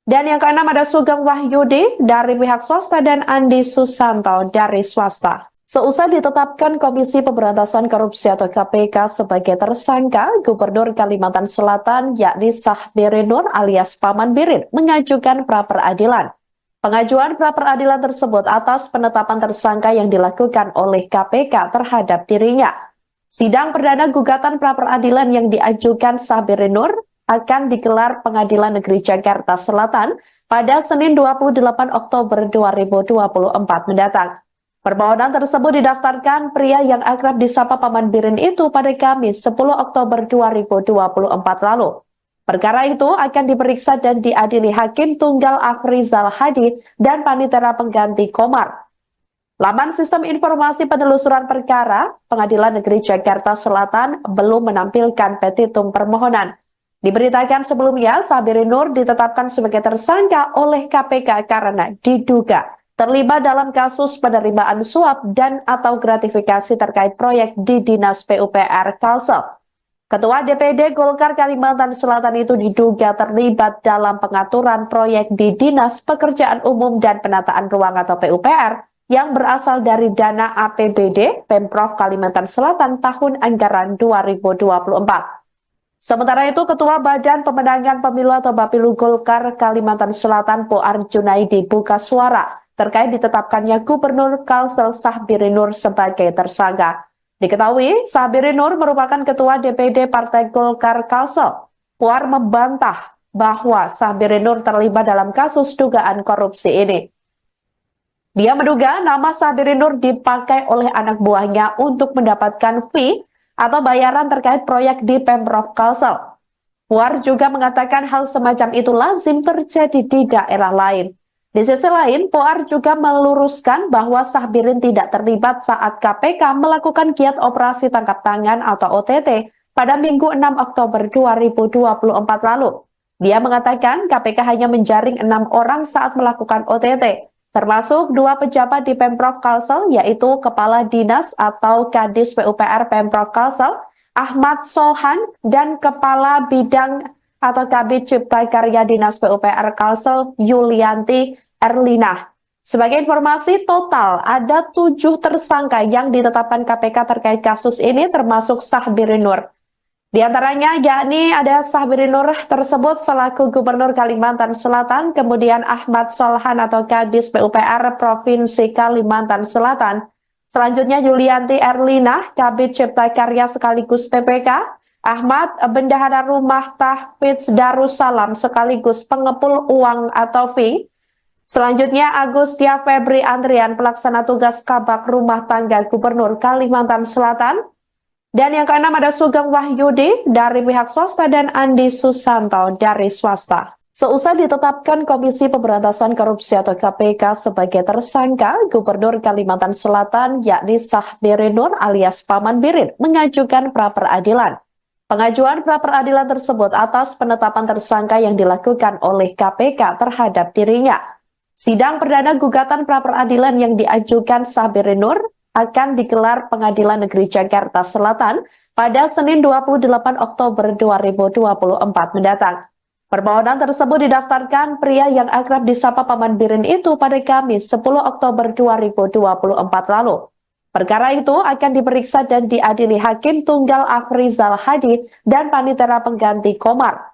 Dan yang keenam ada Sugeng Wahyudi dari pihak swasta dan Andi Susanto dari swasta. Seusai ditetapkan Komisi Pemberantasan Korupsi atau KPK sebagai tersangka, Gubernur Kalimantan Selatan yakni Sahbiri Nur alias Paman Birin mengajukan pra-peradilan. Pengajuan pra-peradilan tersebut atas penetapan tersangka yang dilakukan oleh KPK terhadap dirinya. Sidang perdana gugatan pra-peradilan yang diajukan Sahbiri Nur akan digelar Pengadilan Negeri Jakarta Selatan pada Senin 28 Oktober 2024 mendatang. Permohonan tersebut didaftarkan pria yang akrab disapa Paman Birin itu pada Kamis 10 Oktober 2024 lalu. Perkara itu akan diperiksa dan diadili Hakim Tunggal Afrizal Hadi dan Panitera Pengganti Komar. Laman Sistem Informasi Penelusuran Perkara Pengadilan Negeri Jakarta Selatan belum menampilkan petitum permohonan. Diberitakan sebelumnya, Sahbiri Nur ditetapkan sebagai tersangka oleh KPK karena diduga terlibat dalam kasus penerimaan suap dan atau gratifikasi terkait proyek di Dinas PUPR Kalsel. Ketua DPD Golkar Kalimantan Selatan itu diduga terlibat dalam pengaturan proyek di Dinas Pekerjaan Umum dan Penataan Ruang atau PUPR yang berasal dari dana APBD Pemprov Kalimantan Selatan tahun anggaran 2024. Sementara itu, Ketua Badan Pemenangan Pemilu atau Bapilu Golkar Kalimantan Selatan Poar Junaidi buka suara terkait ditetapkannya Gubernur Kalsel Sahbiri Nur sebagai tersangka. Diketahui, Sahbiri Nur merupakan Ketua DPD Partai Golkar Kalsel. Poar membantah bahwa Sahbiri Nur terlibat dalam kasus dugaan korupsi ini. Dia menduga nama Sahbiri Nur dipakai oleh anak buahnya untuk mendapatkan fee atau bayaran terkait proyek di Pemprov Kalsel. Puar juga mengatakan hal semacam itu lazim terjadi di daerah lain. Di sisi lain, Puar juga meluruskan bahwa Sahbirin tidak terlibat saat KPK melakukan giat operasi tangkap tangan atau OTT pada Minggu 6 Oktober 2024 lalu. Dia mengatakan KPK hanya menjaring 6 orang saat melakukan OTT. Termasuk 2 pejabat di Pemprov Kalsel, yaitu Kepala Dinas atau Kadis PUPR Pemprov Kalsel, Ahmad Solhan, dan Kepala Bidang atau Kabid Cipta Karya Dinas PUPR Kalsel, Yulianti Erlina. Sebagai informasi, total ada 7 tersangka yang ditetapkan KPK terkait kasus ini, termasuk Sahbiri Nur. Di antaranya yakni ada Sahbiri Nur tersebut selaku Gubernur Kalimantan Selatan, kemudian Ahmad Solhan atau Kadis PUPR Provinsi Kalimantan Selatan, selanjutnya Yulianti Erlina, Kabid Cipta Karya sekaligus PPK, Ahmad Bendahara Rumah Tahfidz Darussalam sekaligus pengepul uang atau fee, selanjutnya Agustia Febri Andrian, pelaksana tugas Kabak Rumah Tangga Gubernur Kalimantan Selatan. Dan yang keenam ada Sugeng Wahyudi dari pihak swasta dan Andi Susanto dari swasta. Seusai ditetapkan Komisi Pemberantasan Korupsi atau KPK sebagai tersangka, Gubernur Kalimantan Selatan yakni Sahbiri Nur alias Paman Birin mengajukan pra-peradilan. Pengajuan pra-peradilan tersebut atas penetapan tersangka yang dilakukan oleh KPK terhadap dirinya. Sidang perdana gugatan pra-peradilan yang diajukan Sahbiri Nur akan digelar Pengadilan Negeri Jakarta Selatan pada Senin 28 Oktober 2024 mendatang. Permohonan tersebut didaftarkan pria yang akrab disapa Paman Birin itu pada Kamis 10 Oktober 2024 lalu. Perkara itu akan diperiksa dan diadili Hakim Tunggal Afrizal Hadi dan Panitera Pengganti Komar.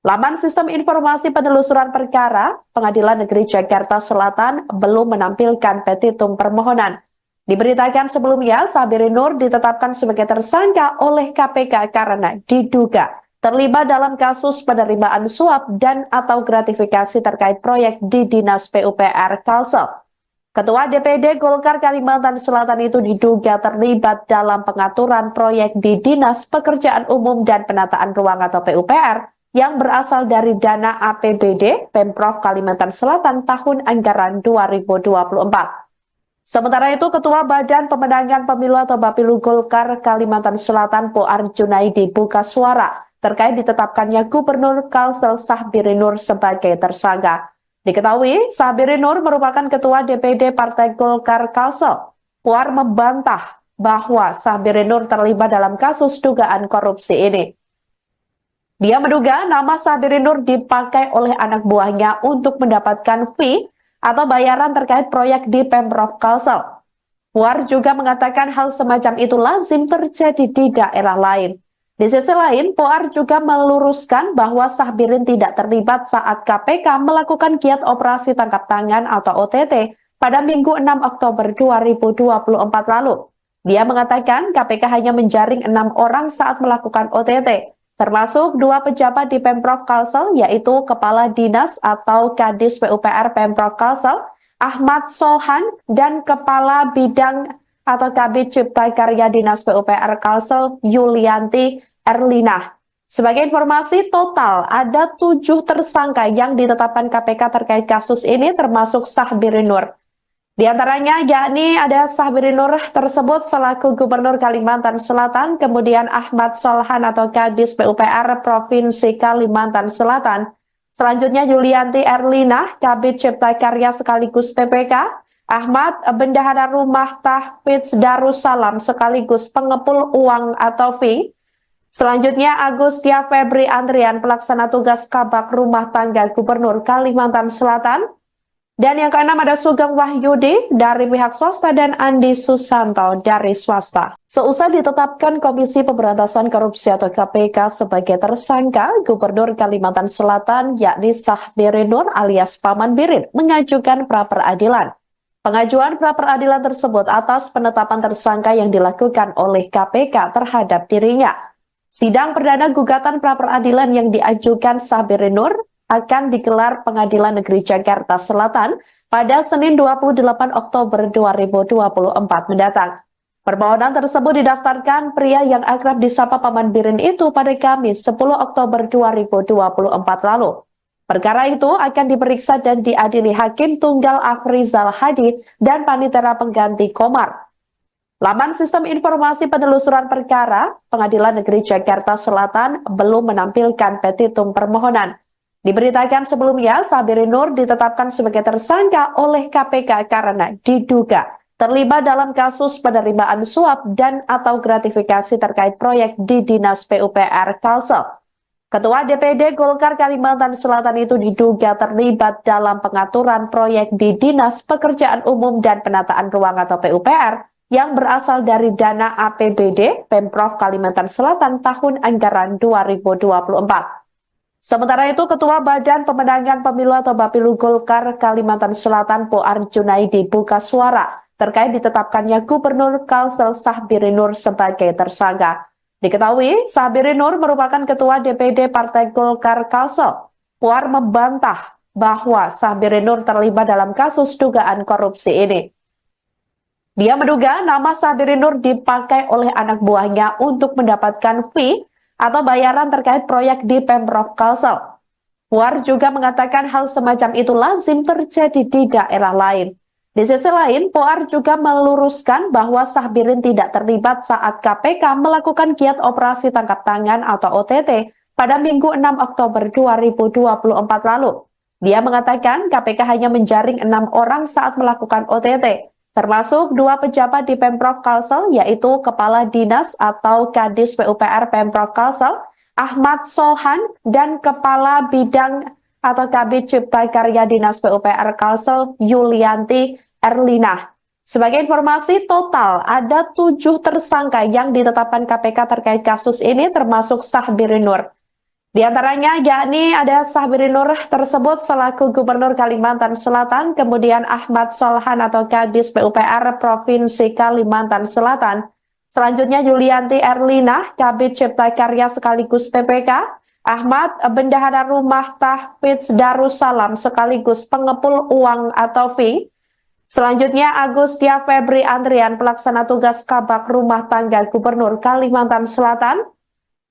Laman Sistem Informasi Penelusuran Perkara Pengadilan Negeri Jakarta Selatan belum menampilkan petitum permohonan. Diberitakan sebelumnya, Sabiri Nur ditetapkan sebagai tersangka oleh KPK karena diduga terlibat dalam kasus penerimaan suap dan atau gratifikasi terkait proyek di Dinas PUPR Kalsel. Ketua DPD Golkar Kalimantan Selatan itu diduga terlibat dalam pengaturan proyek di Dinas Pekerjaan Umum dan Penataan Ruang atau PUPR yang berasal dari dana APBD Pemprov Kalimantan Selatan tahun anggaran 2024. Sementara itu, Ketua Badan Pemenangan Pemilu atau Bapilu Golkar Kalimantan Selatan Poar Junaidi buka suara terkait ditetapkannya Gubernur Kalsel Sahbiri Nur sebagai tersangka. Diketahui, Sahbiri Nur merupakan Ketua DPD Partai Golkar Kalsel. Puar membantah bahwa Sahbiri Nur terlibat dalam kasus dugaan korupsi ini. Dia menduga nama Sahbiri Nur dipakai oleh anak buahnya untuk mendapatkan fee atau bayaran terkait proyek di Pemprov Kalsel. Puar juga mengatakan hal semacam itu lazim terjadi di daerah lain. Di sisi lain, Puar juga meluruskan bahwa Sahbirin tidak terlibat saat KPK melakukan giat operasi tangkap tangan atau OTT pada Minggu 6 Oktober 2024 lalu. Dia mengatakan KPK hanya menjaring 6 orang saat melakukan OTT, termasuk 2 pejabat di Pemprov Kalsel, yaitu Kepala Dinas atau Kadis PUPR Pemprov Kalsel, Ahmad Solhan, dan Kepala Bidang atau Kabid Cipta Karya Dinas PUPR Kalsel, Yulianti Erlina. Sebagai informasi, total ada 7 tersangka yang ditetapkan KPK terkait kasus ini, termasuk Sahbiri Nur. Di antaranya yakni ada Sahbiri Nur tersebut selaku Gubernur Kalimantan Selatan, kemudian Ahmad Solhan atau Kadis PUPR Provinsi Kalimantan Selatan. Selanjutnya Yulianti Erlina, Kabid Cipta Karya sekaligus PPK, Ahmad Bendahara Rumah Tahfidz Darussalam sekaligus pengepul uang atau fee. Selanjutnya Agustia Febri Andrian, pelaksana tugas Kabak Rumah Tangga Gubernur Kalimantan Selatan. Dan yang keenam ada Sugeng Wahyudi dari pihak swasta dan Andi Susanto dari swasta. Seusai ditetapkan Komisi Pemberantasan Korupsi atau KPK sebagai tersangka, Gubernur Kalimantan Selatan yakni Sahbiri Nur alias Paman Birin mengajukan pra-peradilan. Pengajuan pra-peradilan tersebut atas penetapan tersangka yang dilakukan oleh KPK terhadap dirinya. Sidang perdana gugatan pra-peradilan yang diajukan Sahbiri Nur akan digelar Pengadilan Negeri Jakarta Selatan pada Senin 28 Oktober 2024 mendatang. Permohonan tersebut didaftarkan pria yang akrab disapa Paman Birin itu pada Kamis 10 Oktober 2024 lalu. Perkara itu akan diperiksa dan diadili Hakim Tunggal Afrizal Hadi dan Panitera Pengganti Komar. Laman Sistem Informasi Penelusuran Perkara Pengadilan Negeri Jakarta Selatan belum menampilkan petitum permohonan. Diberitakan sebelumnya, Sahbiri Nur ditetapkan sebagai tersangka oleh KPK karena diduga terlibat dalam kasus penerimaan suap dan atau gratifikasi terkait proyek di Dinas PUPR Kalsel. Ketua DPD Golkar Kalimantan Selatan itu diduga terlibat dalam pengaturan proyek di Dinas Pekerjaan Umum dan Penataan Ruang atau PUPR yang berasal dari dana APBD Pemprov Kalimantan Selatan tahun anggaran 2024. Sementara itu, Ketua Badan Pemenangan Pemilu atau Bapilu Golkar Kalimantan Selatan Poar Junaidi buka suara terkait ditetapkannya Gubernur Kalsel Sahbiri Nur sebagai tersangka. Diketahui, Sahbiri Nur merupakan Ketua DPD Partai Golkar Kalsel. Poar membantah bahwa Sahbiri Nur terlibat dalam kasus dugaan korupsi ini. Dia menduga nama Sahbiri Nur dipakai oleh anak buahnya untuk mendapatkan fee atau bayaran terkait proyek di Pemprov Kalsel. Puar juga mengatakan hal semacam itu lazim terjadi di daerah lain. Di sisi lain, Puar juga meluruskan bahwa Sahbirin tidak terlibat saat KPK melakukan giat operasi tangkap tangan atau OTT pada Minggu 6 Oktober 2024 lalu. Dia mengatakan KPK hanya menjaring 6 orang saat melakukan OTT, termasuk 2 pejabat di Pemprov Kalsel, yaitu Kepala Dinas atau Kadis PUPR Pemprov Kalsel, Ahmad Solhan, dan Kepala Bidang atau Kabid Cipta Karya Dinas PUPR Kalsel, Yulianti Erlina. Sebagai informasi, total ada 7 tersangka yang ditetapkan KPK terkait kasus ini, termasuk Sahbiri Nur. Di antaranya yakni ada Sahbiri Nur tersebut selaku Gubernur Kalimantan Selatan, kemudian Ahmad Solhan atau Kadis PUPR Provinsi Kalimantan Selatan, selanjutnya Yulianti Erlina, Kabid Cipta Karya sekaligus PPK, Ahmad Bendahara Rumah Tahfidz Darussalam sekaligus pengepul uang atau fee, selanjutnya Agustia Febri Andrian pelaksana tugas Kabak Rumah Tangga Gubernur Kalimantan Selatan,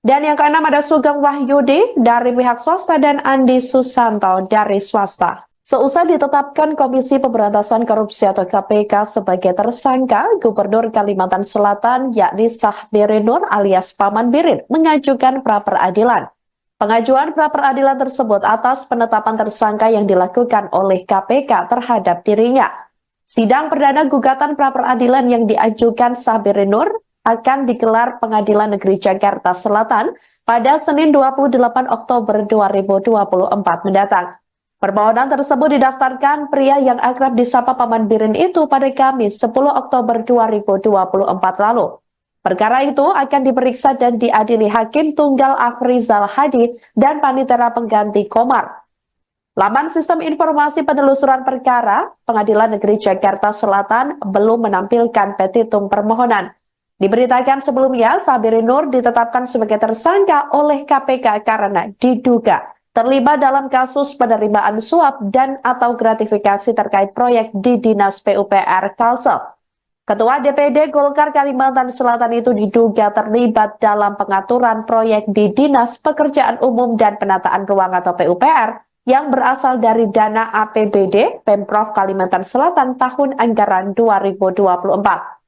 dan yang keenam ada Sugeng Wahyudi dari pihak swasta dan Andi Susanto dari swasta. Seusai ditetapkan Komisi Pemberantasan Korupsi atau KPK sebagai tersangka, Gubernur Kalimantan Selatan yakni Sahbiri Nur alias Paman Birin mengajukan pra-peradilan. Pengajuan pra-peradilan tersebut atas penetapan tersangka yang dilakukan oleh KPK terhadap dirinya. Sidang perdana gugatan pra-peradilan yang diajukan Sahbiri Nur akan digelar Pengadilan Negeri Jakarta Selatan pada Senin 28 Oktober 2024 mendatang. Permohonan tersebut didaftarkan pria yang akrab disapa Paman Birin itu pada Kamis 10 Oktober 2024 lalu. Perkara itu akan diperiksa dan diadili Hakim Tunggal Afrizal Hadi dan Panitera Pengganti Komar. Laman Sistem Informasi Penelusuran Perkara Pengadilan Negeri Jakarta Selatan belum menampilkan petitum permohonan. Diberitakan sebelumnya, Sahbiri Nur ditetapkan sebagai tersangka oleh KPK karena diduga terlibat dalam kasus penerimaan suap dan atau gratifikasi terkait proyek di Dinas PUPR Kalsel. Ketua DPD Golkar Kalimantan Selatan itu diduga terlibat dalam pengaturan proyek di Dinas Pekerjaan Umum dan Penataan Ruang atau PUPR yang berasal dari dana APBD Pemprov Kalimantan Selatan tahun anggaran 2024.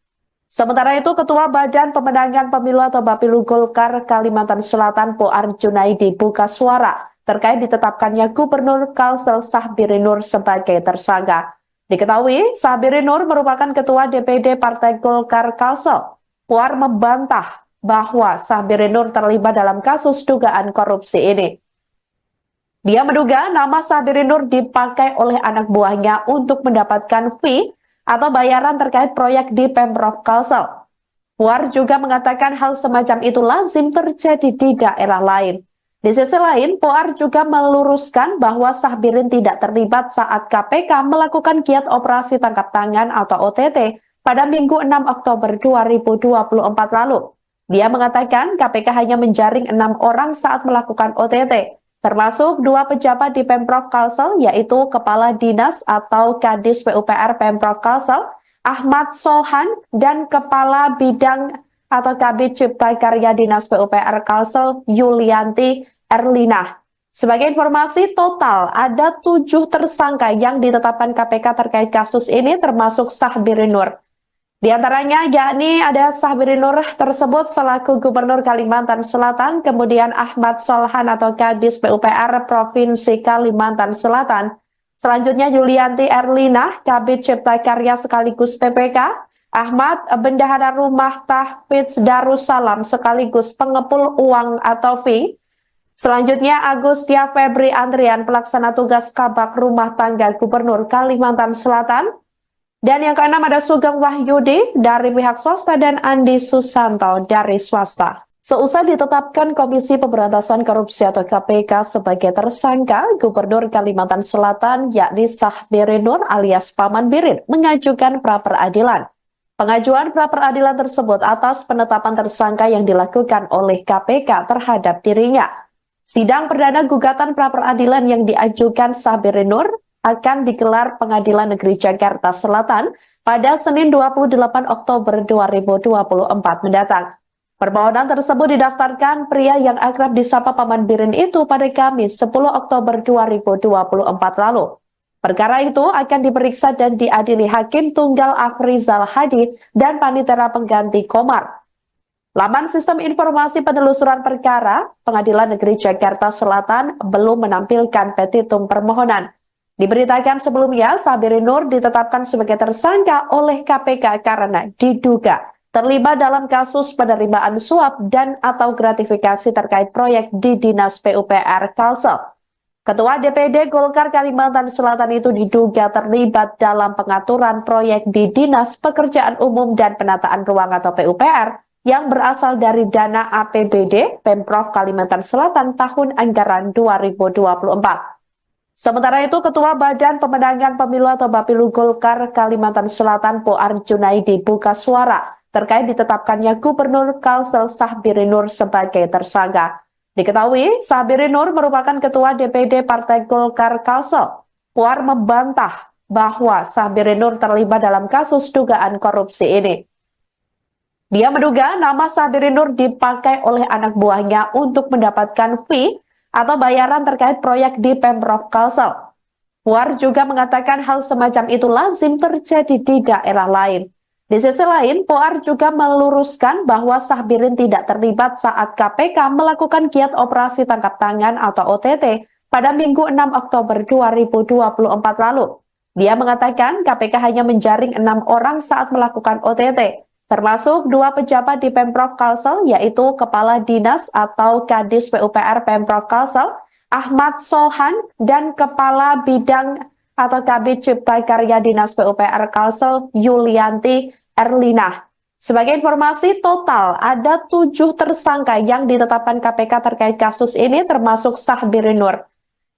Sementara itu, Ketua Badan Pemenangan Pemilu atau Bapilu Golkar Kalimantan Selatan Poar Junaidi buka suara terkait ditetapkannya Gubernur Kalsel Sahbiri Nur sebagai tersangka. Diketahui, Sahbiri Nur merupakan Ketua DPD Partai Golkar Kalsel. Poar membantah bahwa Sahbiri Nur terlibat dalam kasus dugaan korupsi ini. Dia menduga nama Sahbiri Nur dipakai oleh anak buahnya untuk mendapatkan fee atau bayaran terkait proyek di Pemprov Kalsel. Puar juga mengatakan hal semacam itu lazim terjadi di daerah lain. Di sisi lain, Puar juga meluruskan bahwa Sahbirin tidak terlibat saat KPK melakukan giat operasi tangkap tangan atau OTT pada Minggu 6 Oktober 2024 lalu. Dia mengatakan KPK hanya menjaring 6 orang saat melakukan OTT. Termasuk 2 pejabat di Pemprov Kalsel, yaitu Kepala Dinas atau Kadis PUPR Pemprov Kalsel, Ahmad Solhan, dan Kepala Bidang atau Kabid Cipta Karya Dinas PUPR Kalsel, Yulianti Erlina. Sebagai informasi, total ada 7 tersangka yang ditetapkan KPK terkait kasus ini, termasuk Sahbiri Nur. Di antaranya yakni ada Sahbiri Nur tersebut selaku Gubernur Kalimantan Selatan, kemudian Ahmad Solhan atau Kadis PUPR Provinsi Kalimantan Selatan, selanjutnya Yulianti Erlina, Kabid Cipta Karya sekaligus PPK, Ahmad Bendahara Rumah Tahfidz Darussalam sekaligus pengepul uang atau fee, selanjutnya Agustia Febri Andrian pelaksana tugas Kabak Rumah Tangga Gubernur Kalimantan Selatan, dan yang keenam ada Sugeng Wahyudi dari pihak swasta dan Andi Susanto dari swasta. Seusai ditetapkan Komisi Pemberantasan Korupsi atau KPK sebagai tersangka, Gubernur Kalimantan Selatan yakni Sahbiri Nur alias Paman Birin mengajukan pra-peradilan. Pengajuan pra-peradilan tersebut atas penetapan tersangka yang dilakukan oleh KPK terhadap dirinya. Sidang perdana gugatan pra-peradilan yang diajukan Sahbiri Nur akan digelar Pengadilan Negeri Jakarta Selatan pada Senin 28 Oktober 2024 mendatang. Permohonan tersebut didaftarkan pria yang akrab disapa Paman Birin itu pada Kamis 10 Oktober 2024 lalu. Perkara itu akan diperiksa dan diadili Hakim Tunggal Afrizal Hadi dan Panitera Pengganti Komar. Laman Sistem Informasi Penelusuran Perkara Pengadilan Negeri Jakarta Selatan belum menampilkan petitum permohonan. Diberitakan sebelumnya, Sahbiri Nur ditetapkan sebagai tersangka oleh KPK karena diduga terlibat dalam kasus penerimaan suap dan atau gratifikasi terkait proyek di Dinas PUPR Kalsel. Ketua DPD Golkar Kalimantan Selatan itu diduga terlibat dalam pengaturan proyek di Dinas Pekerjaan Umum dan Penataan Ruang atau PUPR yang berasal dari dana APBD Pemprov Kalimantan Selatan tahun anggaran 2024. Sementara itu, Ketua Badan Pemenangan Pemilu atau Bapilu Golkar Kalimantan Selatan Poar Junaidi buka suara terkait ditetapkannya Gubernur Kalsel Sahbiri Nur sebagai tersangka. Diketahui, Sahbiri Nur merupakan Ketua DPD Partai Golkar Kalsel. Poar membantah bahwa Sahbiri Nur terlibat dalam kasus dugaan korupsi ini. Dia menduga nama Sahbiri Nur dipakai oleh anak buahnya untuk mendapatkan fee atau bayaran terkait proyek di Pemprov Kalsel. Puar juga mengatakan hal semacam itu lazim terjadi di daerah lain. Di sisi lain, Puar juga meluruskan bahwa Sahbirin tidak terlibat saat KPK melakukan giat operasi tangkap tangan atau OTT pada Minggu 6 Oktober 2024 lalu. Dia mengatakan KPK hanya menjaring 6 orang saat melakukan OTT. Termasuk 2 pejabat di Pemprov Kalsel, yaitu Kepala Dinas atau Kadis PUPR Pemprov Kalsel, Ahmad Solhan, dan Kepala Bidang atau Kabid Cipta Karya Dinas PUPR Kalsel, Yulianti Erlina. Sebagai informasi, total ada 7 tersangka yang ditetapkan KPK terkait kasus ini, termasuk Sahbiri Nur.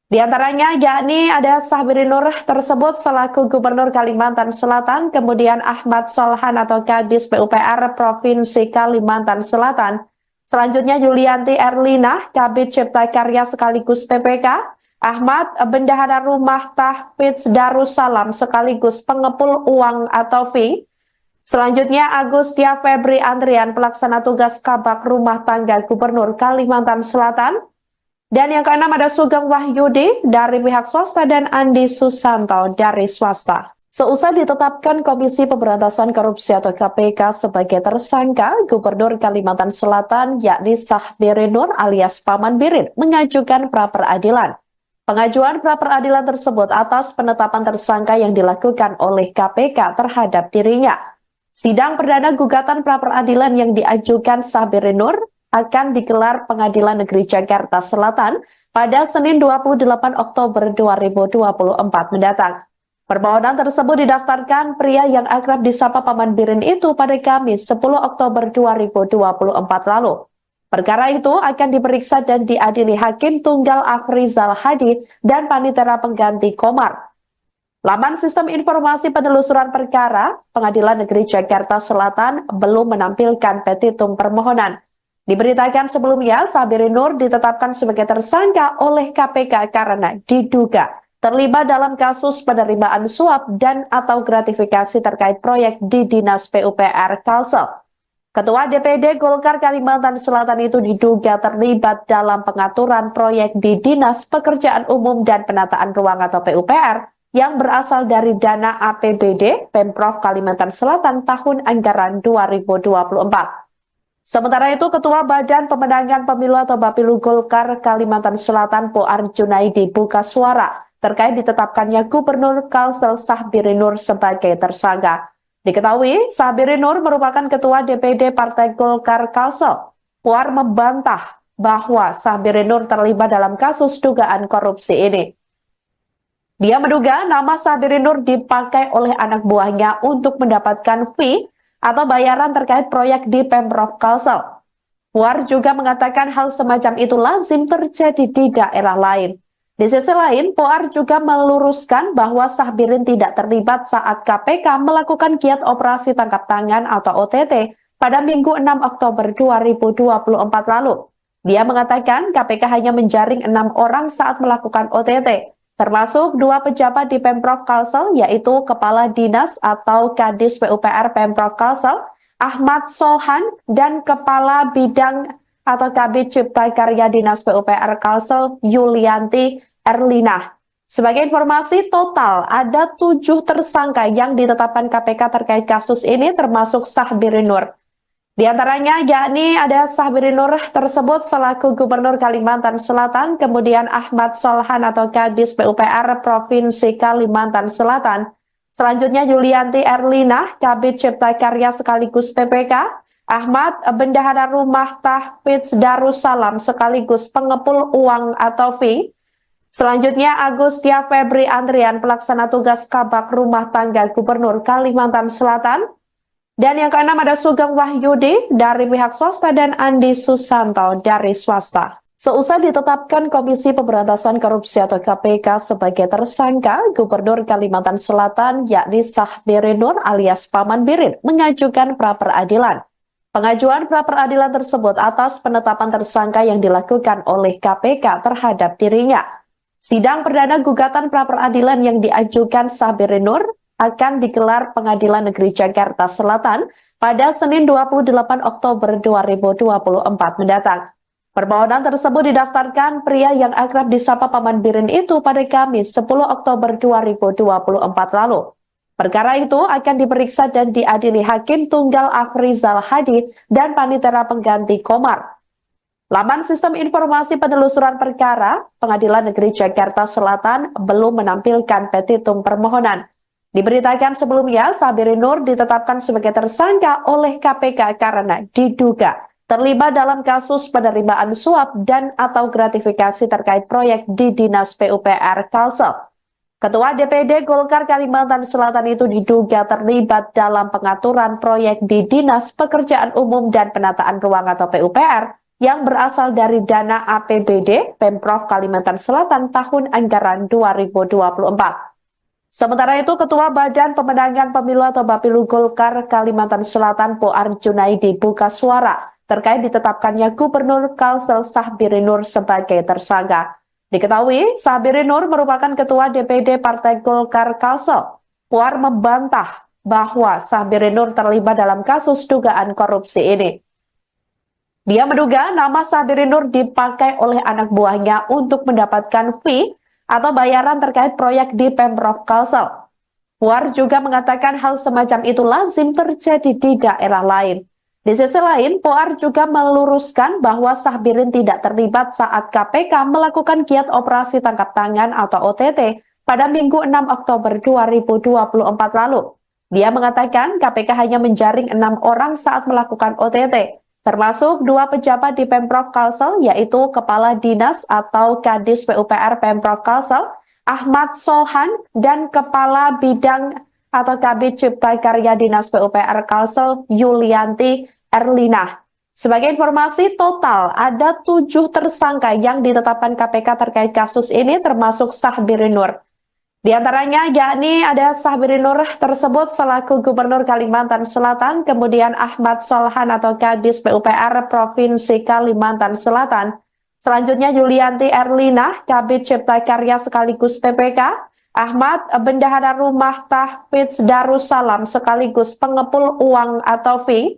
Di antaranya yakni ada Sahbiri Nur tersebut selaku Gubernur Kalimantan Selatan, kemudian Ahmad Solhan atau Kadis PUPR Provinsi Kalimantan Selatan. Selanjutnya Yulianti Erlina, Kabid Cipta Karya sekaligus PPK, Ahmad Bendahara Rumah Tahfidz Darussalam sekaligus pengepul uang atau fee. Selanjutnya Agustia Febri Andrian, pelaksana tugas Kabak Rumah Tangga Gubernur Kalimantan Selatan. Dan yang keenam ada Sugeng Wahyudi dari pihak swasta dan Andi Susanto dari swasta. Seusai ditetapkan Komisi Pemberantasan Korupsi atau KPK sebagai tersangka, Gubernur Kalimantan Selatan yakni Sahbiri Nur alias Paman Birin mengajukan pra-peradilan. Pengajuan pra-peradilan tersebut atas penetapan tersangka yang dilakukan oleh KPK terhadap dirinya. Sidang perdana gugatan pra-peradilan yang diajukan Sahbiri Nur akan digelar Pengadilan Negeri Jakarta Selatan pada Senin 28 Oktober 2024 mendatang. Permohonan tersebut didaftarkan pria yang akrab disapa Paman Birin itu pada Kamis 10 Oktober 2024 lalu. Perkara itu akan diperiksa dan diadili Hakim Tunggal Afrizal Hadi dan Panitera Pengganti Komar. Laman Sistem Informasi Penelusuran Perkara Pengadilan Negeri Jakarta Selatan belum menampilkan petitum permohonan. Diberitakan sebelumnya, Sahbiri Nur ditetapkan sebagai tersangka oleh KPK karena diduga terlibat dalam kasus penerimaan suap dan atau gratifikasi terkait proyek di Dinas PUPR Kalsel. Ketua DPD Golkar Kalimantan Selatan itu diduga terlibat dalam pengaturan proyek di Dinas Pekerjaan Umum dan Penataan Ruang atau PUPR yang berasal dari dana APBD Pemprov Kalimantan Selatan tahun anggaran 2024. Sementara itu, Ketua Badan Pemenangan Pemilu atau Bapilu Golkar Kalimantan Selatan Poar Junaidi buka suara terkait ditetapkannya Gubernur Kalsel Sahbiri Nur sebagai tersangka. Diketahui, Sahbiri Nur merupakan Ketua DPD Partai Golkar Kalsel. Poar membantah bahwa Sahbiri Nur terlibat dalam kasus dugaan korupsi ini. Dia menduga nama Sahbiri Nur dipakai oleh anak buahnya untuk mendapatkan fee atau bayaran terkait proyek di Pemprov Kalsel. Puar juga mengatakan hal semacam itu lazim terjadi di daerah lain. Di sisi lain, Puar juga meluruskan bahwa Sahbirin tidak terlibat saat KPK melakukan giat operasi tangkap tangan atau OTT pada Minggu 6 Oktober 2024 lalu. Dia mengatakan KPK hanya menjaring 6 orang saat melakukan OTT. Termasuk 2 pejabat di Pemprov Kalsel, yaitu Kepala Dinas atau Kadis PUPR Pemprov Kalsel, Ahmad Solhan, dan Kepala Bidang atau Kabid Cipta Karya Dinas PUPR Kalsel, Yulianti Erlina. Sebagai informasi, total ada 7 tersangka yang ditetapkan KPK terkait kasus ini, termasuk Sahbiri Nur. Di antaranya yakni ada Sahbiri Nur tersebut selaku Gubernur Kalimantan Selatan, kemudian Ahmad Solhan atau Kadis PUPR Provinsi Kalimantan Selatan. Selanjutnya Yulianti Erlina, Kabid Cipta Karya sekaligus PPK, Ahmad Bendahara Rumah Tahfidz Darussalam sekaligus pengepul uang atau fee. Selanjutnya Agustia Febri Andrian, pelaksana tugas Kabak Rumah Tangga Gubernur Kalimantan Selatan. Dan yang keenam ada Sugeng Wahyudi dari pihak swasta dan Andi Susanto dari swasta. Seusai ditetapkan Komisi Pemberantasan Korupsi atau KPK sebagai tersangka, Gubernur Kalimantan Selatan yakni Sahbiri Nur alias Paman Birin mengajukan pra-peradilan. Pengajuan pra-peradilan tersebut atas penetapan tersangka yang dilakukan oleh KPK terhadap dirinya. Sidang perdana gugatan pra-peradilan yang diajukan Sahbiri Nur akan digelar Pengadilan Negeri Jakarta Selatan pada Senin 28 Oktober 2024 mendatang. Permohonan tersebut didaftarkan pria yang akrab disapa Paman Birin itu pada Kamis 10 Oktober 2024 lalu. Perkara itu akan diperiksa dan diadili Hakim Tunggal Afrizal Hadi dan Panitera Pengganti Komar. Laman Sistem Informasi Penelusuran Perkara Pengadilan Negeri Jakarta Selatan belum menampilkan petitum permohonan. Diberitakan sebelumnya, Sahbiri Nur ditetapkan sebagai tersangka oleh KPK karena diduga terlibat dalam kasus penerimaan suap dan atau gratifikasi terkait proyek di Dinas PUPR Kalsel. Ketua DPD Golkar Kalimantan Selatan itu diduga terlibat dalam pengaturan proyek di Dinas Pekerjaan Umum dan Penataan Ruang atau PUPR yang berasal dari dana APBD Pemprov Kalimantan Selatan tahun anggaran 2024. Sementara itu, Ketua Badan Pemenangan Pemilu atau Bapilu Golkar Kalimantan Selatan Poar Junaidi buka suara terkait ditetapkannya Gubernur Kalsel Sahbiri Nur sebagai tersangka. Diketahui, Sahbiri Nur merupakan Ketua DPD Partai Golkar Kalsel. Poar membantah bahwa Sahbiri Nur terlibat dalam kasus dugaan korupsi ini. Dia menduga nama Sahbiri Nur dipakai oleh anak buahnya untuk mendapatkan fee atau bayaran terkait proyek di Pemprov Kalsel. Puar juga mengatakan hal semacam itu lazim terjadi di daerah lain. Di sisi lain, Puar juga meluruskan bahwa Sahbirin tidak terlibat saat KPK melakukan giat operasi tangkap tangan atau OTT pada Minggu 6 Oktober 2024 lalu. Dia mengatakan KPK hanya menjaring 6 orang saat melakukan OTT. Termasuk 2 pejabat di Pemprov Kalsel, yaitu Kepala Dinas atau Kadis PUPR Pemprov Kalsel, Ahmad Solhan, dan Kepala Bidang atau Kabid Cipta Karya Dinas PUPR Kalsel, Yulianti Erlina. Sebagai informasi, total ada 7 tersangka yang ditetapkan KPK terkait kasus ini, termasuk Sahbiri Nur. Di antaranya yakni ada Sahbiri Nur tersebut selaku Gubernur Kalimantan Selatan, kemudian Ahmad Solhan atau Kadis PUPR Provinsi Kalimantan Selatan. Selanjutnya Yulianti Erlina, Kabid Cipta Karya sekaligus PPK, Ahmad Bendahara Rumah Tahfidz Darussalam sekaligus pengepul uang atau fee.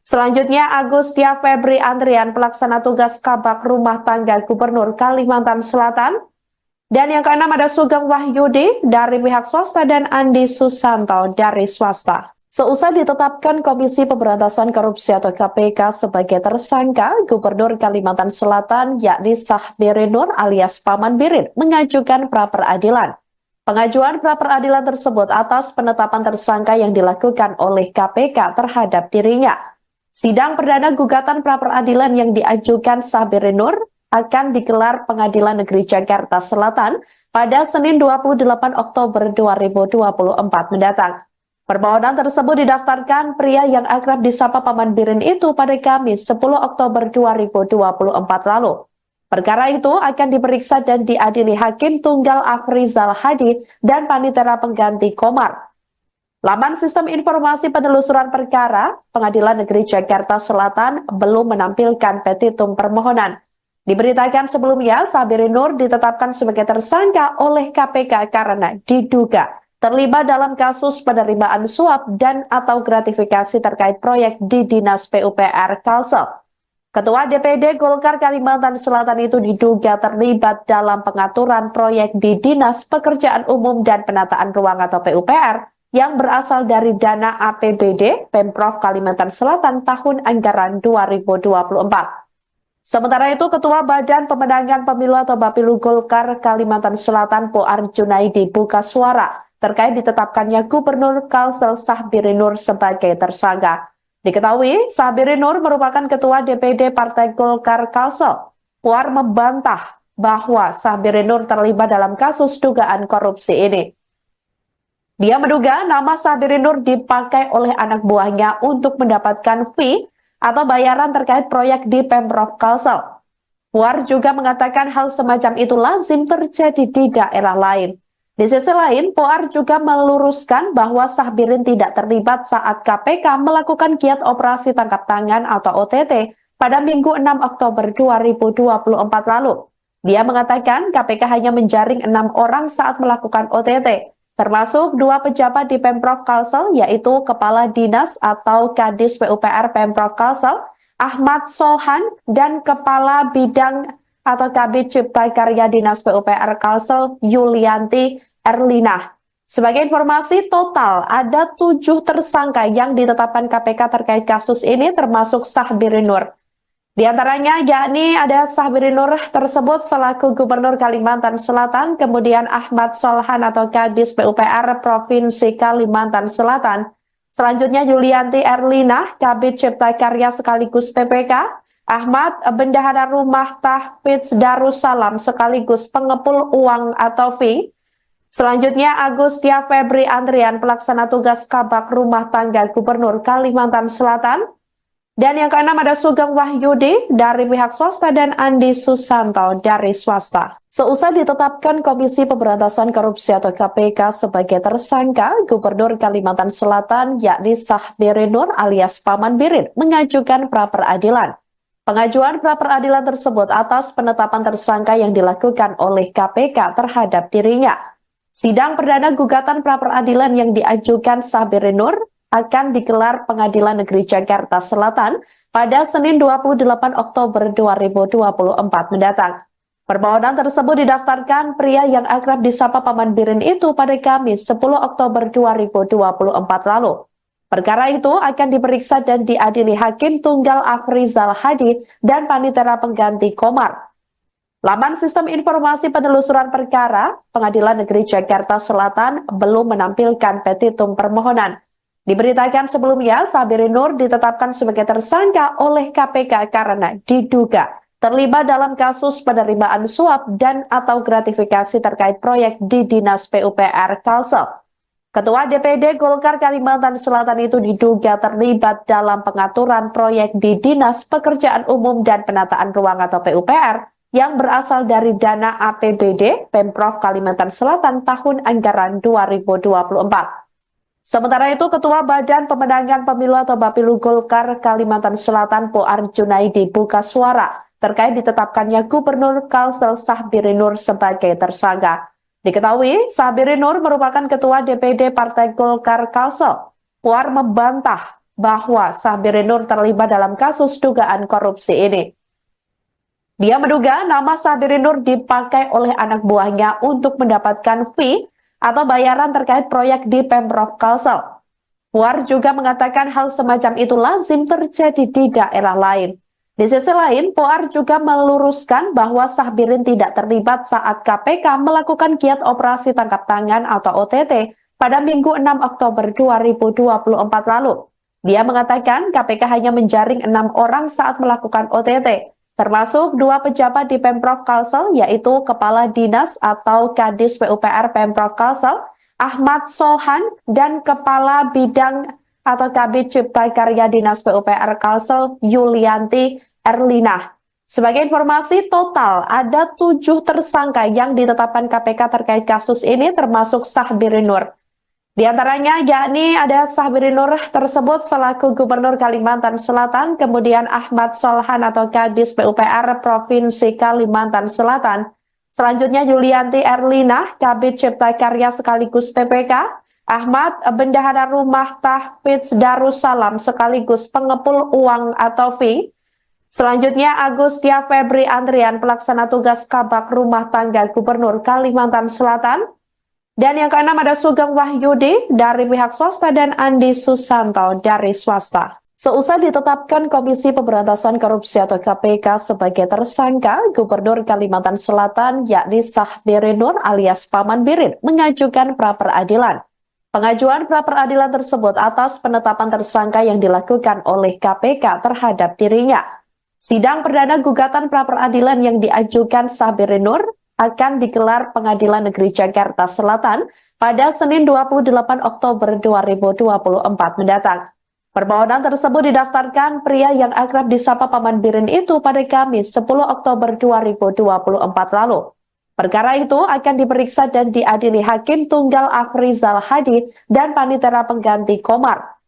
Selanjutnya Agustia Febri Andrian, pelaksana tugas Kabak Rumah Tangga Gubernur Kalimantan Selatan. Dan yang keenam ada Sugeng Wahyudi dari pihak swasta dan Andi Susanto dari swasta. Seusai ditetapkan Komisi Pemberantasan Korupsi atau KPK sebagai tersangka, Gubernur Kalimantan Selatan yakni Sahbiri Nur alias Paman Birin mengajukan pra-peradilan. Pengajuan pra-peradilan tersebut atas penetapan tersangka yang dilakukan oleh KPK terhadap dirinya. Sidang perdana gugatan pra-peradilan yang diajukan Sahbiri Nur akan digelar Pengadilan Negeri Jakarta Selatan pada Senin 28 Oktober 2024 mendatang. Permohonan tersebut didaftarkan pria yang akrab disapa Paman Birin itu pada Kamis 10 Oktober 2024 lalu. Perkara itu akan diperiksa dan diadili Hakim Tunggal Afrizal Hadi dan Panitera Pengganti Komar. Laman Sistem Informasi Penelusuran Perkara Pengadilan Negeri Jakarta Selatan belum menampilkan petitum permohonan. Diberitakan sebelumnya, Sahbiri Nur ditetapkan sebagai tersangka oleh KPK karena diduga terlibat dalam kasus penerimaan suap dan atau gratifikasi terkait proyek di Dinas PUPR Kalsel. Ketua DPD Golkar Kalimantan Selatan itu diduga terlibat dalam pengaturan proyek di Dinas Pekerjaan Umum dan Penataan Ruang atau PUPR yang berasal dari dana APBD Pemprov Kalimantan Selatan tahun anggaran 2024. Sementara itu, Ketua Badan Pemenangan Pemilu atau Bapilu Golkar Kalimantan Selatan Poar Junaidi buka suara terkait ditetapkannya Gubernur Kalsel Sahbiri Nur sebagai tersangka. Diketahui, Sahbiri Nur merupakan Ketua DPD Partai Golkar Kalsel. Poar membantah bahwa Sahbiri Nur terlibat dalam kasus dugaan korupsi ini. Dia menduga nama Sabirin Nur dipakai oleh anak buahnya untuk mendapatkan fee atau bayaran terkait proyek di Pemprov Kalsel. Puar juga mengatakan hal semacam itu lazim terjadi di daerah lain. Di sisi lain, Puar juga meluruskan bahwa Sabirin tidak terlibat saat KPK melakukan giat operasi tangkap tangan atau OTT pada Minggu 6 Oktober 2024 lalu. Dia mengatakan KPK hanya menjaring 6 orang saat melakukan OTT, termasuk 2 pejabat di Pemprov Kalsel, yaitu Kepala Dinas atau Kadis PUPR Pemprov Kalsel, Ahmad Solhan, dan Kepala Bidang atau Kabid Cipta Karya Dinas PUPR Kalsel, Yulianti Erlinah. Sebagai informasi, total ada 7 tersangka yang ditetapkan KPK terkait kasus ini, termasuk Sabirin Nur. Di antaranya yakni ada Sabirin Nur tersebut selaku Gubernur Kalimantan Selatan, kemudian Ahmad Solhan atau Kadis PUPR Provinsi Kalimantan Selatan, selanjutnya Yulianti Erlinah, Kabid Cipta Karya sekaligus PPK, Ahmad Bendahara Rumah Tahfidz Darussalam sekaligus pengepul uang atau fee, selanjutnya Agustia Febri Andrian, pelaksana tugas Kabak Rumah Tangga Gubernur Kalimantan Selatan. Dan yang keenam ada Sugeng Wahyudi dari pihak swasta dan Andi Susanto dari swasta. Seusai ditetapkan Komisi Pemberantasan Korupsi atau KPK sebagai tersangka, Gubernur Kalimantan Selatan yakni Sabirin Nur alias Paman Birin mengajukan pra-peradilan. Pengajuan pra-peradilan tersebut atas penetapan tersangka yang dilakukan oleh KPK terhadap dirinya. Sidang perdana gugatan pra-peradilan yang diajukan Sabirin Nur akan digelar Pengadilan Negeri Jakarta Selatan pada Senin 28 Oktober 2024 mendatang. Permohonan tersebut didaftarkan pria yang akrab disapa Paman Birin itu pada Kamis 10 Oktober 2024 lalu. Perkara itu akan diperiksa dan diadili Hakim Tunggal Afrizal Hadi dan Panitera Pengganti Komar. Laman Sistem Informasi Penelusuran Perkara Pengadilan Negeri Jakarta Selatan belum menampilkan petitum permohonan. Diberitakan sebelumnya, Sabirin Nur ditetapkan sebagai tersangka oleh KPK karena diduga terlibat dalam kasus penerimaan suap dan atau gratifikasi terkait proyek di Dinas PUPR Kalsel. Ketua DPD Golkar Kalimantan Selatan itu diduga terlibat dalam pengaturan proyek di Dinas Pekerjaan Umum dan Penataan Ruang atau PUPR yang berasal dari dana APBD Pemprov Kalimantan Selatan tahun anggaran 2024. Sementara itu, Ketua Badan Pemenangan Pemilu atau Bapilu Golkar Kalimantan Selatan Puar Junaidi buka suara terkait ditetapkannya Gubernur Kalsel Sabirin Nur sebagai tersangka. Diketahui, Sabirin Nur merupakan Ketua DPD Partai Golkar Kalsel. Puar membantah bahwa Sabirin Nur terlibat dalam kasus dugaan korupsi ini. Dia menduga nama Sabirin Nur dipakai oleh anak buahnya untuk mendapatkan fee atau bayaran terkait proyek di Pemprov Kalsel. Puar juga mengatakan hal semacam itu lazim terjadi di daerah lain. Di sisi lain, Puar juga meluruskan bahwa Sabirin tidak terlibat saat KPK melakukan giat operasi tangkap tangan atau OTT pada Minggu 6 Oktober 2024 lalu. Dia mengatakan KPK hanya menjaring 6 orang saat melakukan OTT, termasuk 2 pejabat di Pemprov Kalsel, yaitu Kepala Dinas atau Kadis PUPR Pemprov Kalsel, Ahmad Solhan, dan Kepala Bidang atau Kabid Cipta Karya Dinas PUPR Kalsel, Yulianti Erlinah. Sebagai informasi, total ada 7 tersangka yang ditetapkan KPK terkait kasus ini, termasuk Sabirin Nur. Di antaranya yakni ada Sabirin Nur tersebut selaku Gubernur Kalimantan Selatan, kemudian Ahmad Solhan atau Kadis PUPR Provinsi Kalimantan Selatan, selanjutnya Yulianti Erlinah, Kabid Cipta Karya sekaligus PPK, Ahmad Bendahara Rumah Tahfidz Darussalam sekaligus pengepul uang atau fee, selanjutnya Agustia Febri Andrian, pelaksana tugas Kabak Rumah Tangga Gubernur Kalimantan Selatan. Dan yang keenam ada Sugeng Wahyudi dari pihak swasta dan Andi Susanto dari swasta. Seusai ditetapkan Komisi Pemberantasan Korupsi atau KPK sebagai tersangka, Gubernur Kalimantan Selatan yakni Sabirin Nur alias Paman Birin mengajukan pra-peradilan. Pengajuan pra-peradilan tersebut atas penetapan tersangka yang dilakukan oleh KPK terhadap dirinya. Sidang perdana gugatan pra-peradilan yang diajukan Sabirin Nur akan digelar Pengadilan Negeri Jakarta Selatan pada Senin 28 Oktober 2024 mendatang. Permohonan tersebut didaftarkan pria yang akrab disapa Paman Birin itu pada Kamis 10 Oktober 2024 lalu. Perkara itu akan diperiksa dan diadili Hakim Tunggal Afrizal Hadi dan Panitera Pengganti Komar.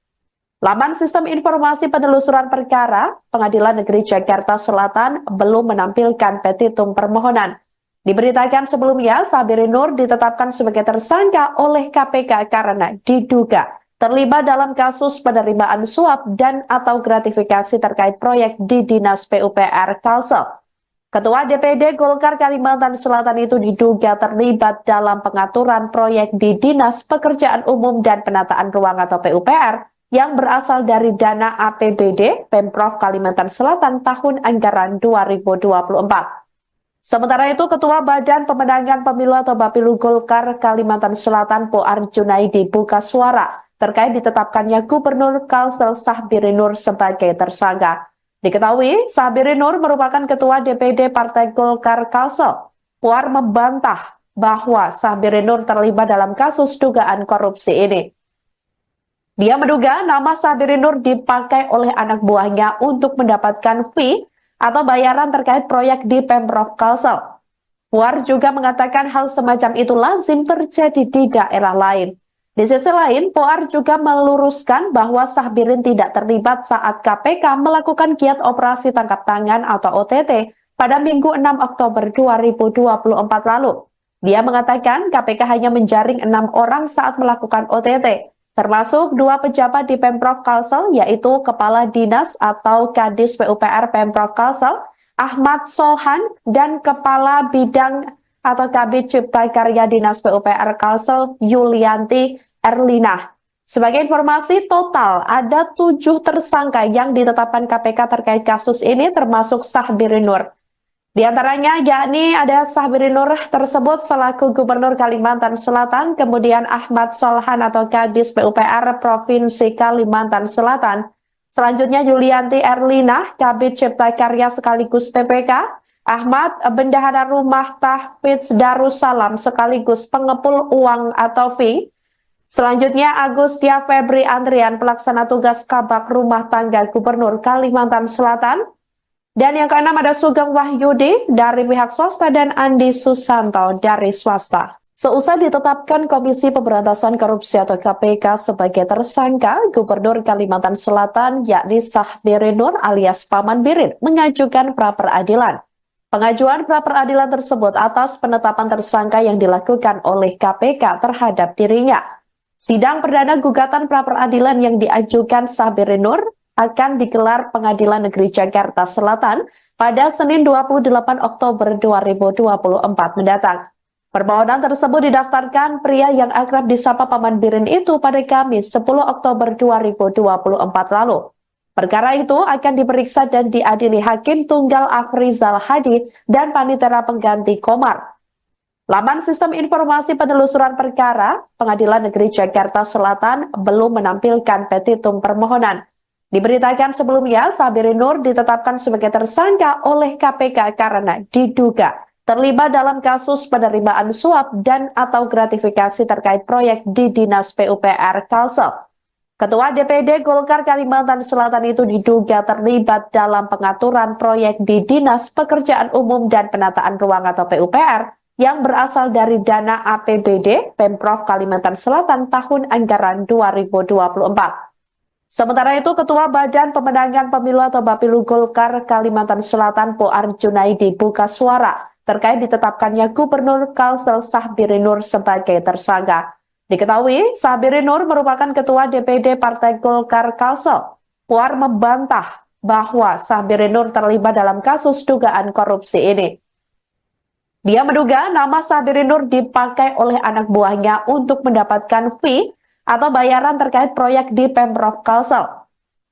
Laman Sistem Informasi Penelusuran Perkara, Pengadilan Negeri Jakarta Selatan belum menampilkan petitum permohonan. Diberitakan sebelumnya, Sabirin Nur ditetapkan sebagai tersangka oleh KPK karena diduga terlibat dalam kasus penerimaan suap dan atau gratifikasi terkait proyek di Dinas PUPR Kalsel. Ketua DPD Golkar Kalimantan Selatan itu diduga terlibat dalam pengaturan proyek di Dinas Pekerjaan Umum dan Penataan Ruang atau PUPR yang berasal dari dana APBD Pemprov Kalimantan Selatan tahun anggaran 2024. Sementara itu, Ketua Badan Pemenangan Pemilu atau Bapilu Golkar Kalimantan Selatan Poar Junaidi buka suara terkait ditetapkannya Gubernur Kalsel Sahbirin Nur sebagai tersangka. Diketahui, Sahbirin Nur merupakan Ketua DPD Partai Golkar Kalsel. Poar membantah bahwa Sahbirin Nur terlibat dalam kasus dugaan korupsi ini. Dia menduga nama Sahbirin Nur dipakai oleh anak buahnya untuk mendapatkan fee atau bayaran terkait proyek di Pemprov Kalsel. Puar juga mengatakan hal semacam itu lazim terjadi di daerah lain. Di sisi lain, Puar juga meluruskan bahwa Sahbirin tidak terlibat saat KPK melakukan giat operasi tangkap tangan atau OTT pada Minggu 6 Oktober 2024 lalu. Dia mengatakan KPK hanya menjaring 6 orang saat melakukan OTT. Termasuk 2 pejabat di Pemprov Kalsel, yaitu Kepala Dinas atau Kadis PUPR Pemprov Kalsel, Ahmad Solhan, dan Kepala Bidang atau Kabid Cipta Karya Dinas PUPR Kalsel, Yulianti Erlina. Sebagai informasi, total ada 7 tersangka yang ditetapkan KPK terkait kasus ini, termasuk Sahbirin Nur. Di antaranya yakni ada Sahbirin Nur tersebut selaku Gubernur Kalimantan Selatan, kemudian Ahmad Solhan atau Kadis PUPR Provinsi Kalimantan Selatan, selanjutnya Yulianti Erlina, Kabid Cipta Karya sekaligus PPK, Ahmad Bendahara Rumah Tahfidz Darussalam sekaligus pengepul uang atau fee, selanjutnya Agustia Febri Andrian pelaksana tugas Kabak Rumah Tangga Gubernur Kalimantan Selatan, dan yang keenam ada Sugeng Wahyudi dari pihak swasta dan Andi Susanto dari swasta. Seusai ditetapkan Komisi Pemberantasan Korupsi atau KPK sebagai tersangka, Gubernur Kalimantan Selatan yakni Sahbirin Nur alias Paman Birin mengajukan pra-peradilan. Pengajuan pra-peradilan tersebut atas penetapan tersangka yang dilakukan oleh KPK terhadap dirinya. Sidang perdana gugatan pra-peradilan yang diajukan Sahbirin Nur akan digelar Pengadilan Negeri Jakarta Selatan pada Senin 28 Oktober 2024 mendatang. Permohonan tersebut didaftarkan pria yang akrab disapa Paman Birin itu pada Kamis 10 Oktober 2024 lalu. Perkara itu akan diperiksa dan diadili Hakim Tunggal Afrizal Hadi dan Panitera Pengganti Komar. Laman Sistem Informasi Penelusuran Perkara, Pengadilan Negeri Jakarta Selatan belum menampilkan petitum permohonan. Diberitakan sebelumnya, Sahbirin Nur ditetapkan sebagai tersangka oleh KPK karena diduga terlibat dalam kasus penerimaan suap dan atau gratifikasi terkait proyek di Dinas PUPR Kalsel. Ketua DPD Golkar Kalimantan Selatan itu diduga terlibat dalam pengaturan proyek di Dinas Pekerjaan Umum dan Penataan Ruang atau PUPR yang berasal dari dana APBD Pemprov Kalimantan Selatan tahun anggaran 2024. Sementara itu, Ketua Badan Pemenangan Pemilu atau Bapilu Golkar Kalimantan Selatan Poar Junaidi buka suara terkait ditetapkannya Gubernur Kalsel Sahbirin Nur sebagai tersangka. Diketahui, Sahbirin Nur merupakan Ketua DPD Partai Golkar Kalsel. Poar membantah bahwa Sahbirin Nur terlibat dalam kasus dugaan korupsi ini. Dia menduga nama Sahbirin Nur dipakai oleh anak buahnya untuk mendapatkan fee atau bayaran terkait proyek di Pemprov Kalsel.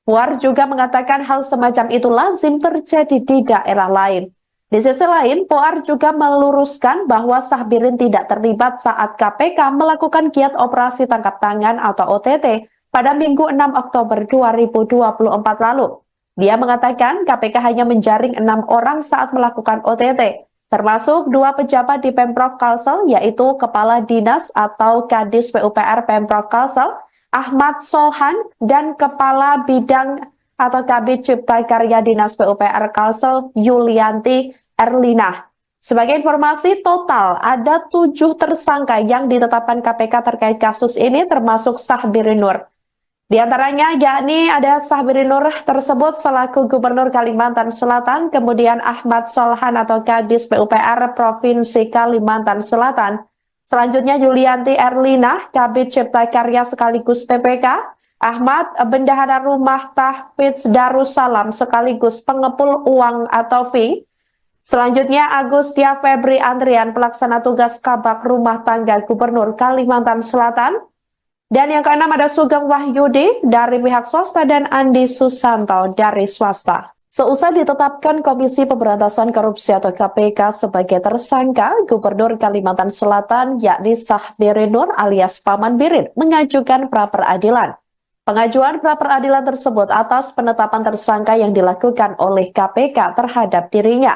Puar juga mengatakan hal semacam itu lazim terjadi di daerah lain. Di sisi lain, Puar juga meluruskan bahwa Sahbirin tidak terlibat saat KPK melakukan giat operasi tangkap tangan atau OTT pada Minggu 6 Oktober 2024 lalu. Dia mengatakan KPK hanya menjaring 6 orang saat melakukan OTT. termasuk 2 pejabat di Pemprov Kalsel, yaitu Kepala Dinas atau Kadis PUPR Pemprov Kalsel, Ahmad Solhan, dan Kepala Bidang atau Kabid Cipta Karya Dinas PUPR Kalsel, Yulianti Erlinah. Sebagai informasi, total ada 7 tersangka yang ditetapkan KPK terkait kasus ini, termasuk Sahbirin Nur. Di antaranya yakni ada Sahbirin Nur tersebut selaku Gubernur Kalimantan Selatan, kemudian Ahmad Solhan atau Kadis PUPR Provinsi Kalimantan Selatan, selanjutnya Yulianti Erlinah, Kabid Cipta Karya sekaligus PPK, Ahmad Bendahara Rumah Tahfidz Darussalam sekaligus pengepul uang atau fee. Selanjutnya Agustia Febri Andrian, pelaksana tugas Kabak Rumah Tangga Gubernur Kalimantan Selatan. Dan yang keenam ada Sugeng Wahyudi dari pihak swasta dan Andi Susanto dari swasta. Seusai ditetapkan Komisi Pemberantasan Korupsi atau KPK sebagai tersangka, Gubernur Kalimantan Selatan yakni Sahbirin Nur alias Paman Birin mengajukan pra-peradilan. Pengajuan pra-peradilan tersebut atas penetapan tersangka yang dilakukan oleh KPK terhadap dirinya.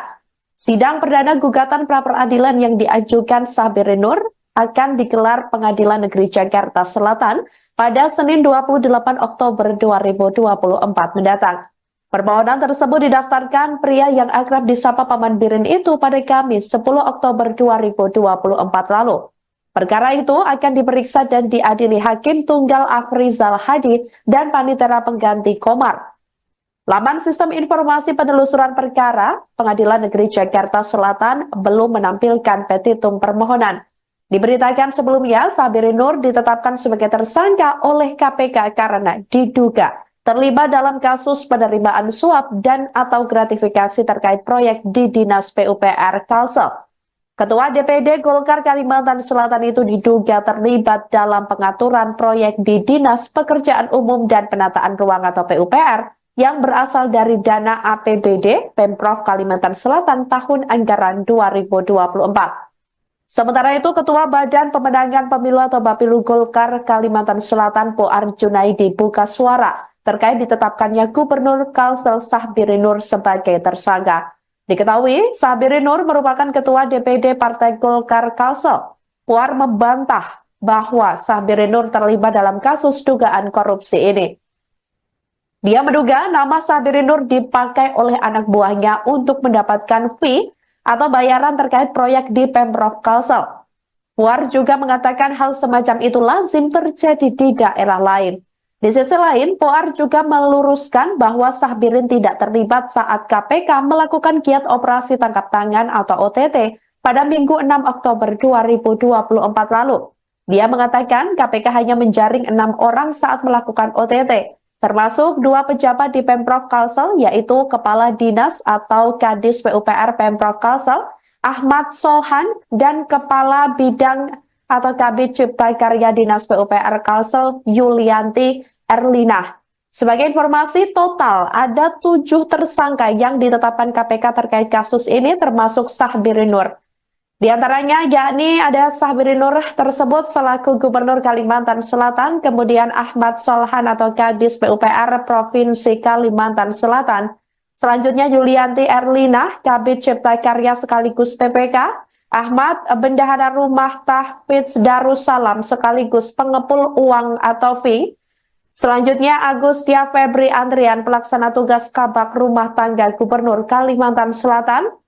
Sidang perdana gugatan pra-peradilan yang diajukan Sahbirin Nur akan digelar Pengadilan Negeri Jakarta Selatan pada Senin 28 Oktober 2024 mendatang. Permohonan tersebut didaftarkan pria yang akrab disapa Paman Birin itu pada Kamis 10 Oktober 2024 lalu. Perkara itu akan diperiksa dan diadili Hakim Tunggal Afrizal Hadi dan Panitera Pengganti Komar. Laman Sistem Informasi Penelusuran Perkara, Pengadilan Negeri Jakarta Selatan belum menampilkan petitum permohonan. Diberitakan sebelumnya, Sahbirin Nur ditetapkan sebagai tersangka oleh KPK karena diduga terlibat dalam kasus penerimaan suap dan atau gratifikasi terkait proyek di Dinas PUPR Kalsel. Ketua DPD Golkar Kalimantan Selatan itu diduga terlibat dalam pengaturan proyek di Dinas Pekerjaan Umum dan Penataan Ruang atau PUPR yang berasal dari dana APBD Pemprov Kalimantan Selatan tahun anggaran 2024. Sementara itu, Ketua Badan Pemenangan Pemilu atau Bapilu Golkar Kalimantan Selatan Poar Junaidi buka suara terkait ditetapkannya Gubernur Kalsel Sahbirin Nur sebagai tersangka. Diketahui, Sahbirin Nur merupakan Ketua DPD Partai Golkar Kalsel. Poar membantah bahwa Sahbirin Nur terlibat dalam kasus dugaan korupsi ini. Dia menduga nama Sahbirin Nur dipakai oleh anak buahnya untuk mendapatkan fee atau bayaran terkait proyek di Pemprov Kalsel. Puar juga mengatakan hal semacam itu lazim terjadi di daerah lain. Di sisi lain, Puar juga meluruskan bahwa Sahbirin tidak terlibat saat KPK melakukan giat operasi tangkap tangan atau OTT pada Minggu 6 Oktober 2024 lalu. Dia mengatakan KPK hanya menjaring 6 orang saat melakukan OTT. Termasuk 2 pejabat di Pemprov Kalsel, yaitu Kepala Dinas atau Kadis PUPR Pemprov Kalsel, Ahmad Solhan, dan Kepala Bidang atau Kabid Cipta Karya Dinas PUPR Kalsel, Yulianti Erlinah. Sebagai informasi, total ada 7 tersangka yang ditetapkan KPK terkait kasus ini, termasuk Sahbirin Nur. Di antaranya yakni ada Sahbirin Nur tersebut selaku Gubernur Kalimantan Selatan, kemudian Ahmad Solhan atau Kadis PUPR Provinsi Kalimantan Selatan, selanjutnya Yulianti Erlinah, Kabid Cipta Karya sekaligus PPK, Ahmad Bendahara Rumah Tahfidz Darussalam sekaligus pengepul uang atau fee, selanjutnya Agustia Febri Andrian, pelaksana tugas Kabak Rumah Tangga Gubernur Kalimantan Selatan.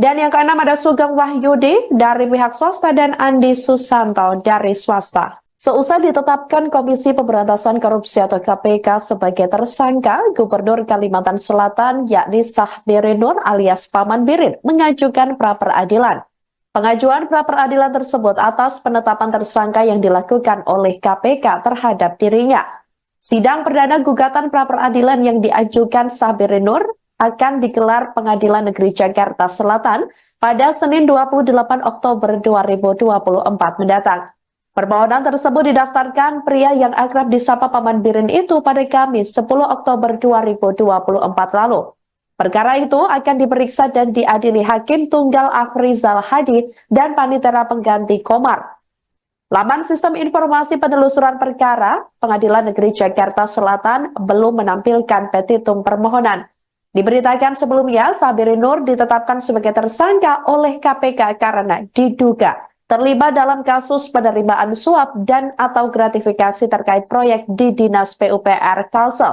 Dan yang keenam ada Sugeng Wahyudi dari pihak swasta dan Andi Susanto dari swasta. Seusai ditetapkan Komisi Pemberantasan Korupsi atau KPK sebagai tersangka, Gubernur Kalimantan Selatan yakni Sahbirin Nur alias Paman Birin mengajukan pra-peradilan. Pengajuan pra-peradilan tersebut atas penetapan tersangka yang dilakukan oleh KPK terhadap dirinya. Sidang perdana gugatan pra-peradilan yang diajukan Sahbirin Nur akan digelar Pengadilan Negeri Jakarta Selatan pada Senin 28 Oktober 2024 mendatang. Permohonan tersebut didaftarkan pria yang akrab disapa Paman Birin itu pada Kamis 10 Oktober 2024 lalu. Perkara itu akan diperiksa dan diadili Hakim Tunggal Afrizal Hadi dan Panitera Pengganti Komar. Laman Sistem Informasi Penelusuran Perkara, Pengadilan Negeri Jakarta Selatan belum menampilkan petitum permohonan. Diberitakan sebelumnya, Sabirin Nur ditetapkan sebagai tersangka oleh KPK karena diduga terlibat dalam kasus penerimaan suap dan atau gratifikasi terkait proyek di Dinas PUPR Kalsel.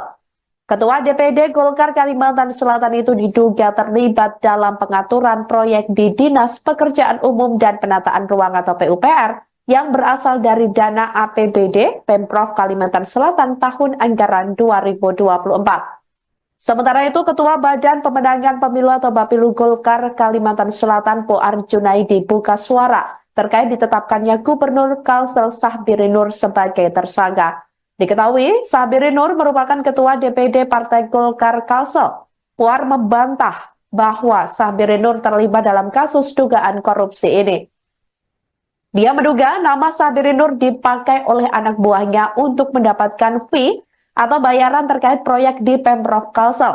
Ketua DPD Golkar Kalimantan Selatan itu diduga terlibat dalam pengaturan proyek di Dinas Pekerjaan Umum dan Penataan Ruang atau PUPR yang berasal dari dana APBD Pemprov Kalimantan Selatan tahun anggaran 2024. Sementara itu, Ketua Badan Pemenangan Pemilu atau Bapilu Golkar Kalimantan Selatan Poar Junaidi buka suara terkait ditetapkannya Gubernur Kalsel Sahbirin Nur sebagai tersangka. Diketahui, Sahbirin Nur merupakan Ketua DPD Partai Golkar Kalsel. Poar membantah bahwa Sahbirin Nur terlibat dalam kasus dugaan korupsi ini. Dia menduga nama Sahbirin Nur dipakai oleh anak buahnya untuk mendapatkan fee atau bayaran terkait proyek di Pemprov Kalsel.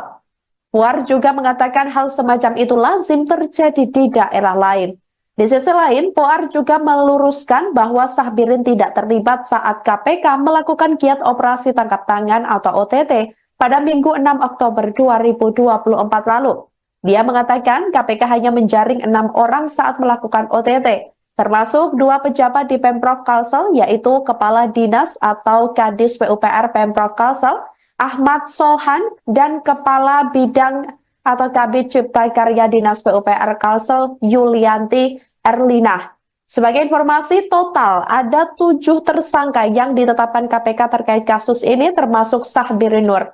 Puar juga mengatakan hal semacam itu lazim terjadi di daerah lain. Di sisi lain, Puar juga meluruskan bahwa Sahbirin tidak terlibat saat KPK melakukan giat operasi tangkap tangan atau OTT pada Minggu 6 Oktober 2024 lalu. Dia mengatakan KPK hanya menjaring 6 orang saat melakukan OTT. Termasuk 2 pejabat di Pemprov Kalsel, yaitu Kepala Dinas atau Kadis PUPR Pemprov Kalsel, Ahmad Solhan, dan Kepala Bidang atau Kabid Cipta Karya Dinas PUPR Kalsel, Yulianti Erlina. Sebagai informasi, total ada 7 tersangka yang ditetapkan KPK terkait kasus ini, termasuk Sahbirin Nur.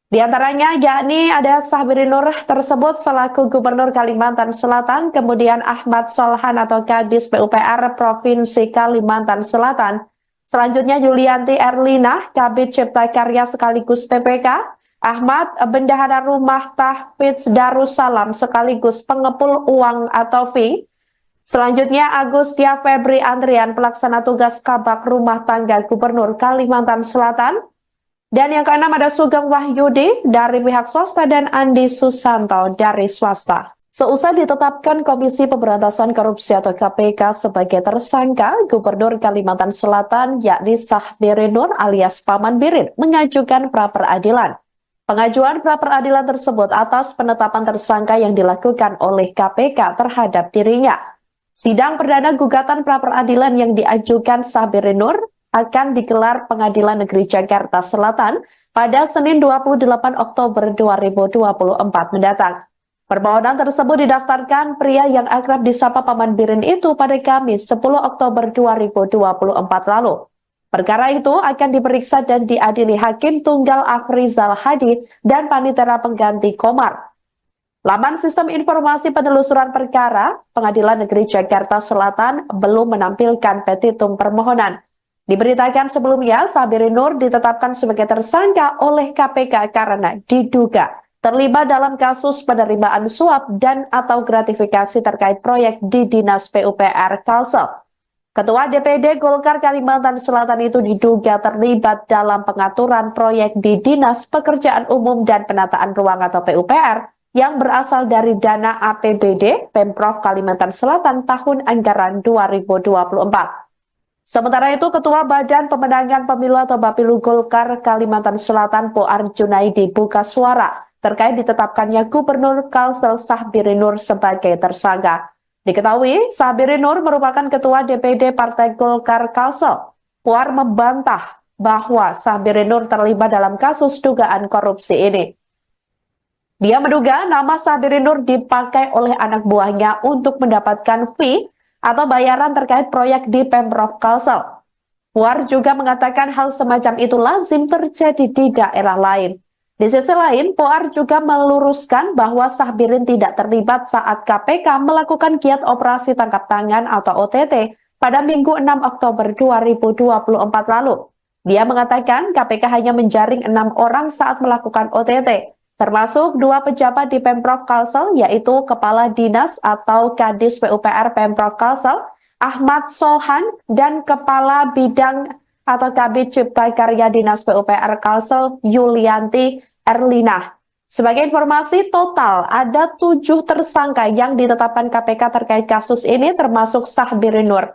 Di antaranya yakni ada Sahbirin Nur tersebut selaku Gubernur Kalimantan Selatan, kemudian Ahmad Solhan atau Kadis PUPR Provinsi Kalimantan Selatan, selanjutnya Yulianti Erlina, Kabid Cipta Karya sekaligus PPK, Ahmad Bendahara Rumah Tahfidz Darussalam sekaligus pengepul uang atau fee, selanjutnya Agustia Febri Andrian pelaksana tugas Kabak Rumah Tangga Gubernur Kalimantan Selatan, dan yang keenam ada Sugeng Wahyudi dari pihak swasta dan Andi Susanto dari swasta. Seusai ditetapkan Komisi Pemberantasan Korupsi atau KPK sebagai tersangka, Gubernur Kalimantan Selatan yakni Sahbirin Nur alias Paman Birin mengajukan pra-peradilan. Pengajuan pra-peradilan tersebut atas penetapan tersangka yang dilakukan oleh KPK terhadap dirinya. Sidang perdana gugatan pra-peradilan yang diajukan Sahbirin Nur akan digelar Pengadilan Negeri Jakarta Selatan pada Senin 28 Oktober 2024 mendatang. Permohonan tersebut didaftarkan pria yang akrab disapa Paman Birin itu pada Kamis 10 Oktober 2024 lalu. Perkara itu akan diperiksa dan diadili Hakim Tunggal Afrizal Hadi dan Panitera Pengganti Komar. Laman Sistem Informasi Penelusuran Perkara Pengadilan Negeri Jakarta Selatan belum menampilkan petitum permohonan. Diberitakan sebelumnya, Sahbirin Nur ditetapkan sebagai tersangka oleh KPK karena diduga terlibat dalam kasus penerimaan suap dan atau gratifikasi terkait proyek di Dinas PUPR Kalsel. Ketua DPD Golkar Kalimantan Selatan itu diduga terlibat dalam pengaturan proyek di Dinas Pekerjaan Umum dan Penataan Ruang atau PUPR yang berasal dari dana APBD Pemprov Kalimantan Selatan tahun anggaran 2024. Sementara itu, Ketua Badan Pemenangan Pemilu atau Bapilu Golkar Kalimantan Selatan Poar Junaidi buka suara terkait ditetapkannya Gubernur Kalsel Sahbirin Nur sebagai tersangka. Diketahui, Sahbirin Nur merupakan Ketua DPD Partai Golkar Kalsel. Poar membantah bahwa Sahbirin Nur terlibat dalam kasus dugaan korupsi ini. Dia menduga nama Sahbirin Nur dipakai oleh anak buahnya untuk mendapatkan fee atau bayaran terkait proyek di Pemprov Kalsel. Puar juga mengatakan hal semacam itu lazim terjadi di daerah lain. Di sisi lain, Puar juga meluruskan bahwa Sahbirin tidak terlibat saat KPK melakukan giat operasi tangkap tangan atau OTT pada Minggu 6 Oktober 2024 lalu. Dia mengatakan KPK hanya menjaring 6 orang saat melakukan OTT. Termasuk 2 pejabat di Pemprov Kalsel, yaitu Kepala Dinas atau Kadis PUPR Pemprov Kalsel, Ahmad Solhan, dan Kepala Bidang atau Kabid Cipta Karya Dinas PUPR Kalsel, Yulianti Erlina. Sebagai informasi, total ada 7 tersangka yang ditetapkan KPK terkait kasus ini, termasuk Sahbirin Nur.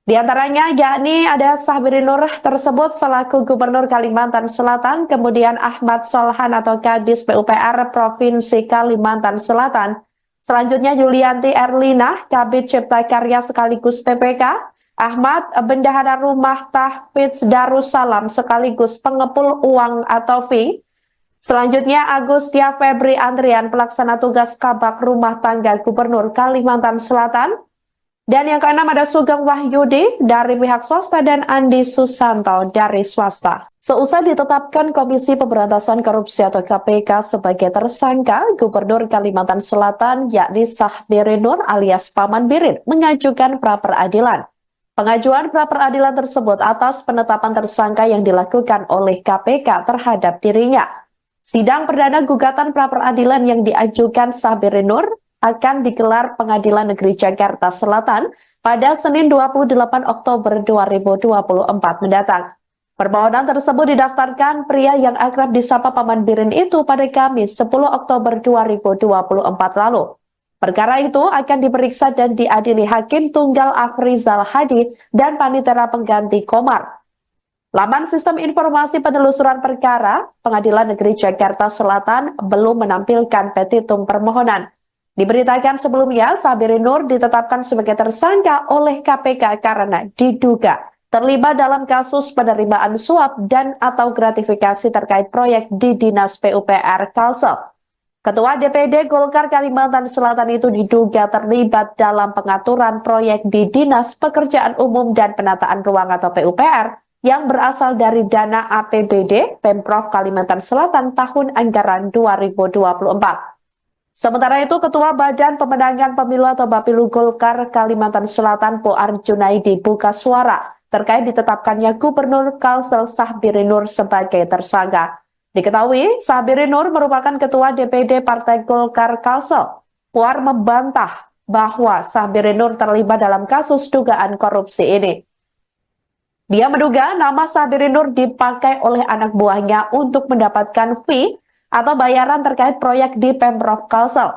Di antaranya yakni ada Sahbiri Nur tersebut selaku Gubernur Kalimantan Selatan, kemudian Ahmad Solhan atau Kadis PUPR Provinsi Kalimantan Selatan. Selanjutnya Yulianti Erlina, Kabid Cipta Karya sekaligus PPK, Ahmad Bendahara Rumah Tahfidz Darussalam sekaligus pengepul uang atau fee. Selanjutnya Agustia Febri Andrian, pelaksana tugas Kabak Rumah Tangga Gubernur Kalimantan Selatan. Dan yang keenam ada Sugeng Wahyudi dari pihak swasta dan Andi Susanto dari swasta. Seusai ditetapkan Komisi Pemberantasan Korupsi atau KPK sebagai tersangka, Gubernur Kalimantan Selatan yakni Sahbiri Nur alias Paman Birin mengajukan pra-peradilan. Pengajuan pra-peradilan tersebut atas penetapan tersangka yang dilakukan oleh KPK terhadap dirinya. Sidang perdana gugatan pra-peradilan yang diajukan Sahbiri Nur akan digelar Pengadilan Negeri Jakarta Selatan pada Senin 28 Oktober 2024 mendatang. Permohonan tersebut didaftarkan pria yang akrab disapa Paman Birin itu pada Kamis 10 Oktober 2024 lalu. Perkara itu akan diperiksa dan diadili Hakim Tunggal Afrizal Hadi dan Panitera Pengganti Komar. Laman Sistem Informasi Penelusuran Perkara Pengadilan Negeri Jakarta Selatan belum menampilkan petitum permohonan. Diberitakan sebelumnya, Sahbiri Nur ditetapkan sebagai tersangka oleh KPK karena diduga terlibat dalam kasus penerimaan suap dan atau gratifikasi terkait proyek di Dinas PUPR Kalsel. Ketua DPD Golkar Kalimantan Selatan itu diduga terlibat dalam pengaturan proyek di Dinas Pekerjaan Umum dan Penataan Ruang atau PUPR yang berasal dari dana APBD Pemprov Kalimantan Selatan tahun anggaran 2024. Sementara itu, Ketua Badan Pemenangan Pemilu atau Bapilu Golkar Kalimantan Selatan Poar Junaidi buka suara terkait ditetapkannya Gubernur Kalsel Sahbiri Nur sebagai tersangka. Diketahui, Sahbiri Nur merupakan Ketua DPD Partai Golkar Kalsel. Poar membantah bahwa Sahbiri Nur terlibat dalam kasus dugaan korupsi ini. Dia menduga nama Sahbiri Nur dipakai oleh anak buahnya untuk mendapatkan fee atau bayaran terkait proyek di Pemprov Kalsel.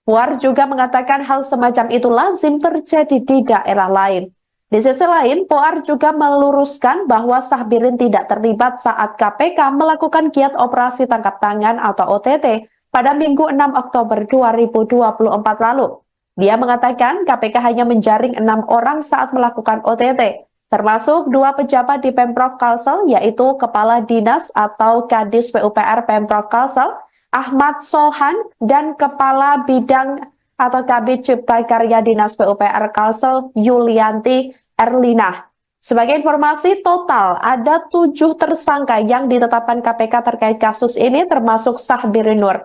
Puar juga mengatakan hal semacam itu lazim terjadi di daerah lain. Di sisi lain, Puar juga meluruskan bahwa Sahbirin tidak terlibat saat KPK melakukan giat operasi tangkap tangan atau OTT pada Minggu 6 Oktober 2024 lalu. Dia mengatakan KPK hanya menjaring 6 orang saat melakukan OTT. Termasuk 2 pejabat di Pemprov Kalsel, yaitu Kepala Dinas atau Kadis PUPR Pemprov Kalsel, Ahmad Solhan, dan Kepala Bidang atau Kabid Cipta Karya Dinas PUPR Kalsel, Yulianti Erlina. Sebagai informasi, total ada 7 tersangka yang ditetapkan KPK terkait kasus ini, termasuk Sahbiri Nur.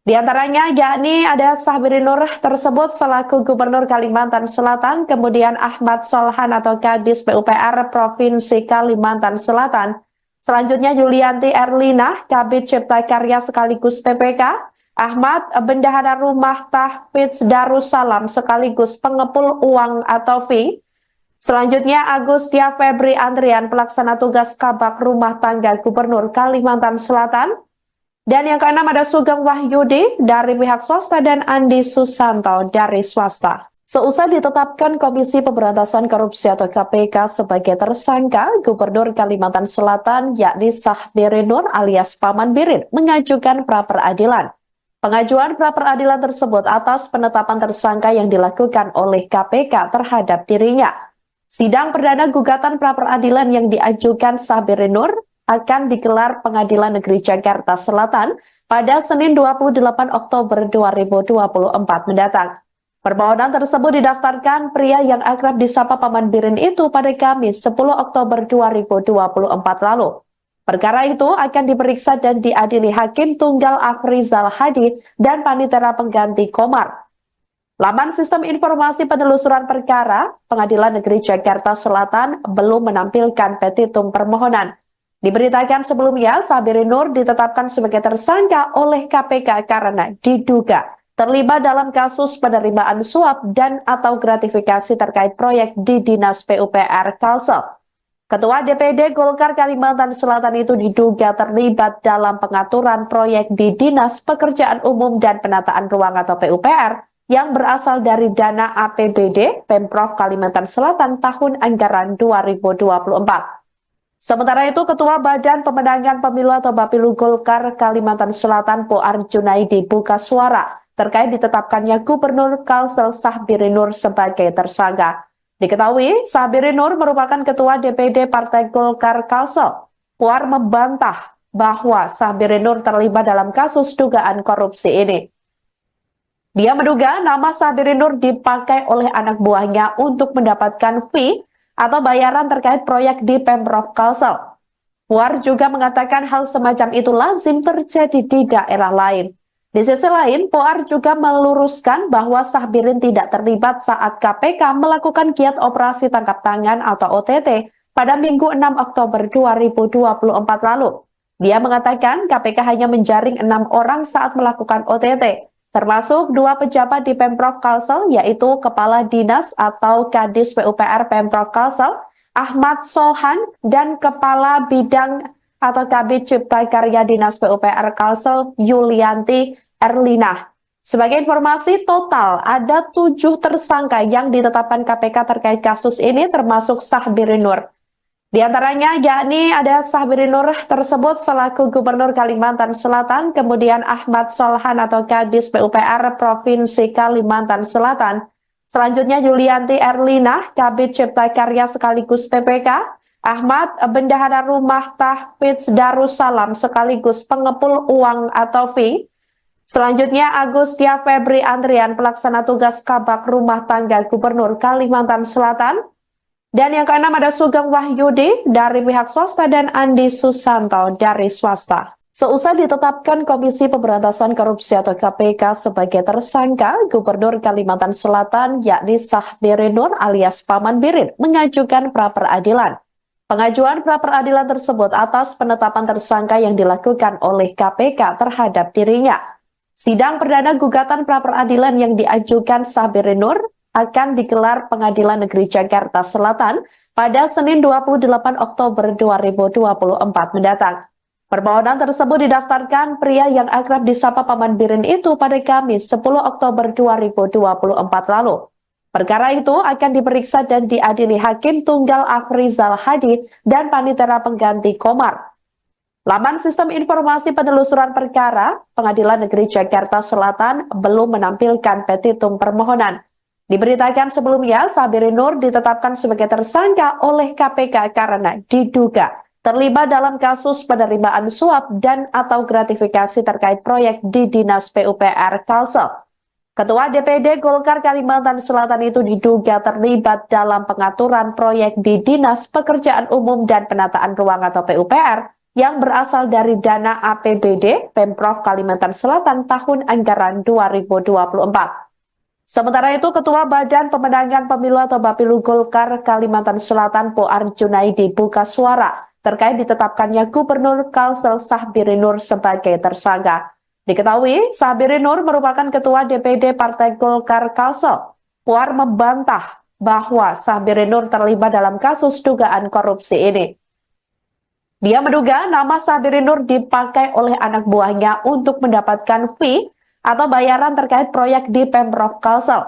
Di antaranya yakni ada Sahbiri Nur tersebut selaku Gubernur Kalimantan Selatan, kemudian Ahmad Solhan atau Kadis PUPR Provinsi Kalimantan Selatan. Selanjutnya Yulianti Erlina, Kabid Cipta Karya sekaligus PPK, Ahmad Bendahara Rumah Tahfidz Darussalam sekaligus pengepul uang atau fee. Selanjutnya Agustia Febri Andrian, pelaksana tugas Kabak Rumah Tangga Gubernur Kalimantan Selatan. Dan yang keenam ada Sugeng Wahyudi dari pihak swasta dan Andi Susanto dari swasta. Seusai ditetapkan Komisi Pemberantasan Korupsi atau KPK sebagai tersangka, Gubernur Kalimantan Selatan yakni Sahbiri Nur alias Paman Birin mengajukan pra-peradilan. Pengajuan pra-peradilan tersebut atas penetapan tersangka yang dilakukan oleh KPK terhadap dirinya. Sidang perdana gugatan pra-peradilan yang diajukan Sahbiri Nur akan digelar Pengadilan Negeri Jakarta Selatan pada Senin 28 Oktober 2024 mendatang. Permohonan tersebut didaftarkan pria yang akrab disapa Paman Birin itu pada Kamis 10 Oktober 2024 lalu. Perkara itu akan diperiksa dan diadili Hakim Tunggal Afrizal Hadi dan Panitera Pengganti Komar. Laman Sistem Informasi Penelusuran Perkara Pengadilan Negeri Jakarta Selatan belum menampilkan petitum permohonan. Diberitakan sebelumnya, Sahbiri Nur ditetapkan sebagai tersangka oleh KPK karena diduga terlibat dalam kasus penerimaan suap dan atau gratifikasi terkait proyek di Dinas PUPR Kalsel. Ketua DPD Golkar Kalimantan Selatan itu diduga terlibat dalam pengaturan proyek di Dinas Pekerjaan Umum dan Penataan Ruang atau PUPR yang berasal dari dana APBD Pemprov Kalimantan Selatan tahun anggaran 2024. Sementara itu, Ketua Badan Pemenangan Pemilu atau Bapilu Golkar Kalimantan Selatan Poar Junaidi buka suara terkait ditetapkannya Gubernur Kalsel Sahbiri Nur sebagai tersangka. Diketahui, Sahbiri Nur merupakan Ketua DPD Partai Golkar Kalsel. Poar membantah bahwa Sahbiri Nur terlibat dalam kasus dugaan korupsi ini. Dia menduga nama Sahbiri Nur dipakai oleh anak buahnya untuk mendapatkan fee atau bayaran terkait proyek di Pemprov Kalsel. Puar juga mengatakan hal semacam itu lazim terjadi di daerah lain. Di sisi lain, Puar juga meluruskan bahwa Sahbirin tidak terlibat saat KPK melakukan giat operasi tangkap tangan atau OTT pada Minggu 6 Oktober 2024 lalu. Dia mengatakan KPK hanya menjaring 6 orang saat melakukan OTT. Termasuk 2 pejabat di Pemprov Kalsel, yaitu Kepala Dinas atau Kadis PUPR Pemprov Kalsel, Ahmad Solhan, dan Kepala Bidang atau Kabid Cipta Karya Dinas PUPR Kalsel, Yulianti Erlina. Sebagai informasi, total ada 7 tersangka yang ditetapkan KPK terkait kasus ini, termasuk Sahbiri Nur. Di antaranya yakni ada Sahbiri Nur tersebut selaku Gubernur Kalimantan Selatan, kemudian Ahmad Solhan atau Kadis PUPR Provinsi Kalimantan Selatan. Selanjutnya Yulianti Erlina, Kabid Cipta Karya sekaligus PPK, Ahmad Bendahara Rumah Tahfidz Darussalam sekaligus pengepul uang atau fee. Selanjutnya Agustia Febri Andrian, pelaksana tugas Kabak Rumah Tangga Gubernur Kalimantan Selatan. Dan yang keenam ada Sugeng Wahyudi dari pihak swasta dan Andi Susanto dari swasta. Seusai ditetapkan Komisi Pemberantasan Korupsi atau KPK sebagai tersangka, Gubernur Kalimantan Selatan yakni Sahbiri Nur alias Paman Birin mengajukan pra-peradilan. Pengajuan pra-peradilan tersebut atas penetapan tersangka yang dilakukan oleh KPK terhadap dirinya. Sidang perdana gugatan pra-peradilan yang diajukan Sahbiri Nur akan digelar Pengadilan Negeri Jakarta Selatan pada Senin 28 Oktober 2024 mendatang. Permohonan tersebut didaftarkan pria yang akrab disapa Paman Birin itu pada Kamis 10 Oktober 2024 lalu. Perkara itu akan diperiksa dan diadili Hakim Tunggal Afrizal Hadi dan Panitera Pengganti Komar. Laman Sistem Informasi Penelusuran Perkara Pengadilan Negeri Jakarta Selatan belum menampilkan petitum permohonan. Diberitakan sebelumnya, Sahbiri Nur ditetapkan sebagai tersangka oleh KPK karena diduga terlibat dalam kasus penerimaan suap dan atau gratifikasi terkait proyek di Dinas PUPR Kalsel. Ketua DPD Golkar Kalimantan Selatan itu diduga terlibat dalam pengaturan proyek di Dinas Pekerjaan Umum dan Penataan Ruang atau PUPR yang berasal dari dana APBD Pemprov Kalimantan Selatan tahun anggaran 2024. Sementara itu, Ketua Badan Pemenangan Pemilu atau Bapilu Golkar Kalimantan Selatan Poar Junaidi buka suara terkait ditetapkannya Gubernur Kalsel Sahbiri Nur sebagai tersangka. Diketahui, Sahbiri Nur merupakan Ketua DPD Partai Golkar Kalsel. Poar membantah bahwa Sahbiri Nur terlibat dalam kasus dugaan korupsi ini. Dia menduga nama Sahbiri Nur dipakai oleh anak buahnya untuk mendapatkan fee atau bayaran terkait proyek di Pemprov Kalsel.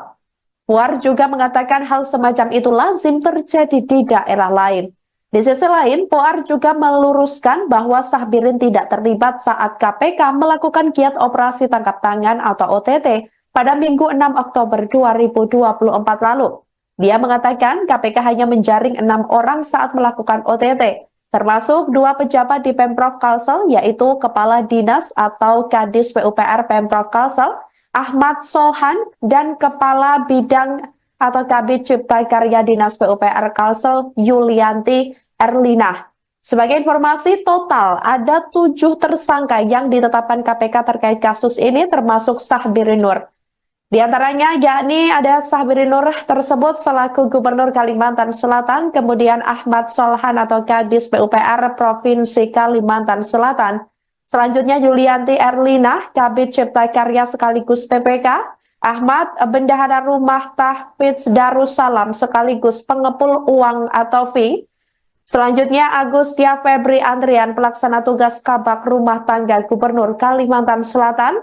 Puar juga mengatakan hal semacam itu lazim terjadi di daerah lain. Di sisi lain, Puar juga meluruskan bahwa Sahbirin tidak terlibat saat KPK melakukan giat operasi tangkap tangan atau OTT pada Minggu 6 Oktober 2024 lalu. Dia mengatakan KPK hanya menjaring 6 orang saat melakukan OTT. Termasuk 2 pejabat di Pemprov Kalsel, yaitu Kepala Dinas atau Kadis PUPR Pemprov Kalsel, Ahmad Solhan, dan Kepala Bidang atau Kabid Cipta Karya Dinas PUPR Kalsel, Yulianti Erlina. Sebagai informasi, total ada 7 tersangka yang ditetapkan KPK terkait kasus ini, termasuk Sahbiri Nur. Di antaranya yakni ada Sahbiri Nur tersebut selaku Gubernur Kalimantan Selatan, kemudian Ahmad Solhan atau Kadis PUPR Provinsi Kalimantan Selatan. Selanjutnya Yulianti Erlina, Kabid Cipta Karya sekaligus PPK, Ahmad Bendahara Rumah Tahfidz Darussalam sekaligus pengepul uang atau fee. Selanjutnya Agustia Febri Andrian, pelaksana tugas Kabak Rumah Tangga Gubernur Kalimantan Selatan.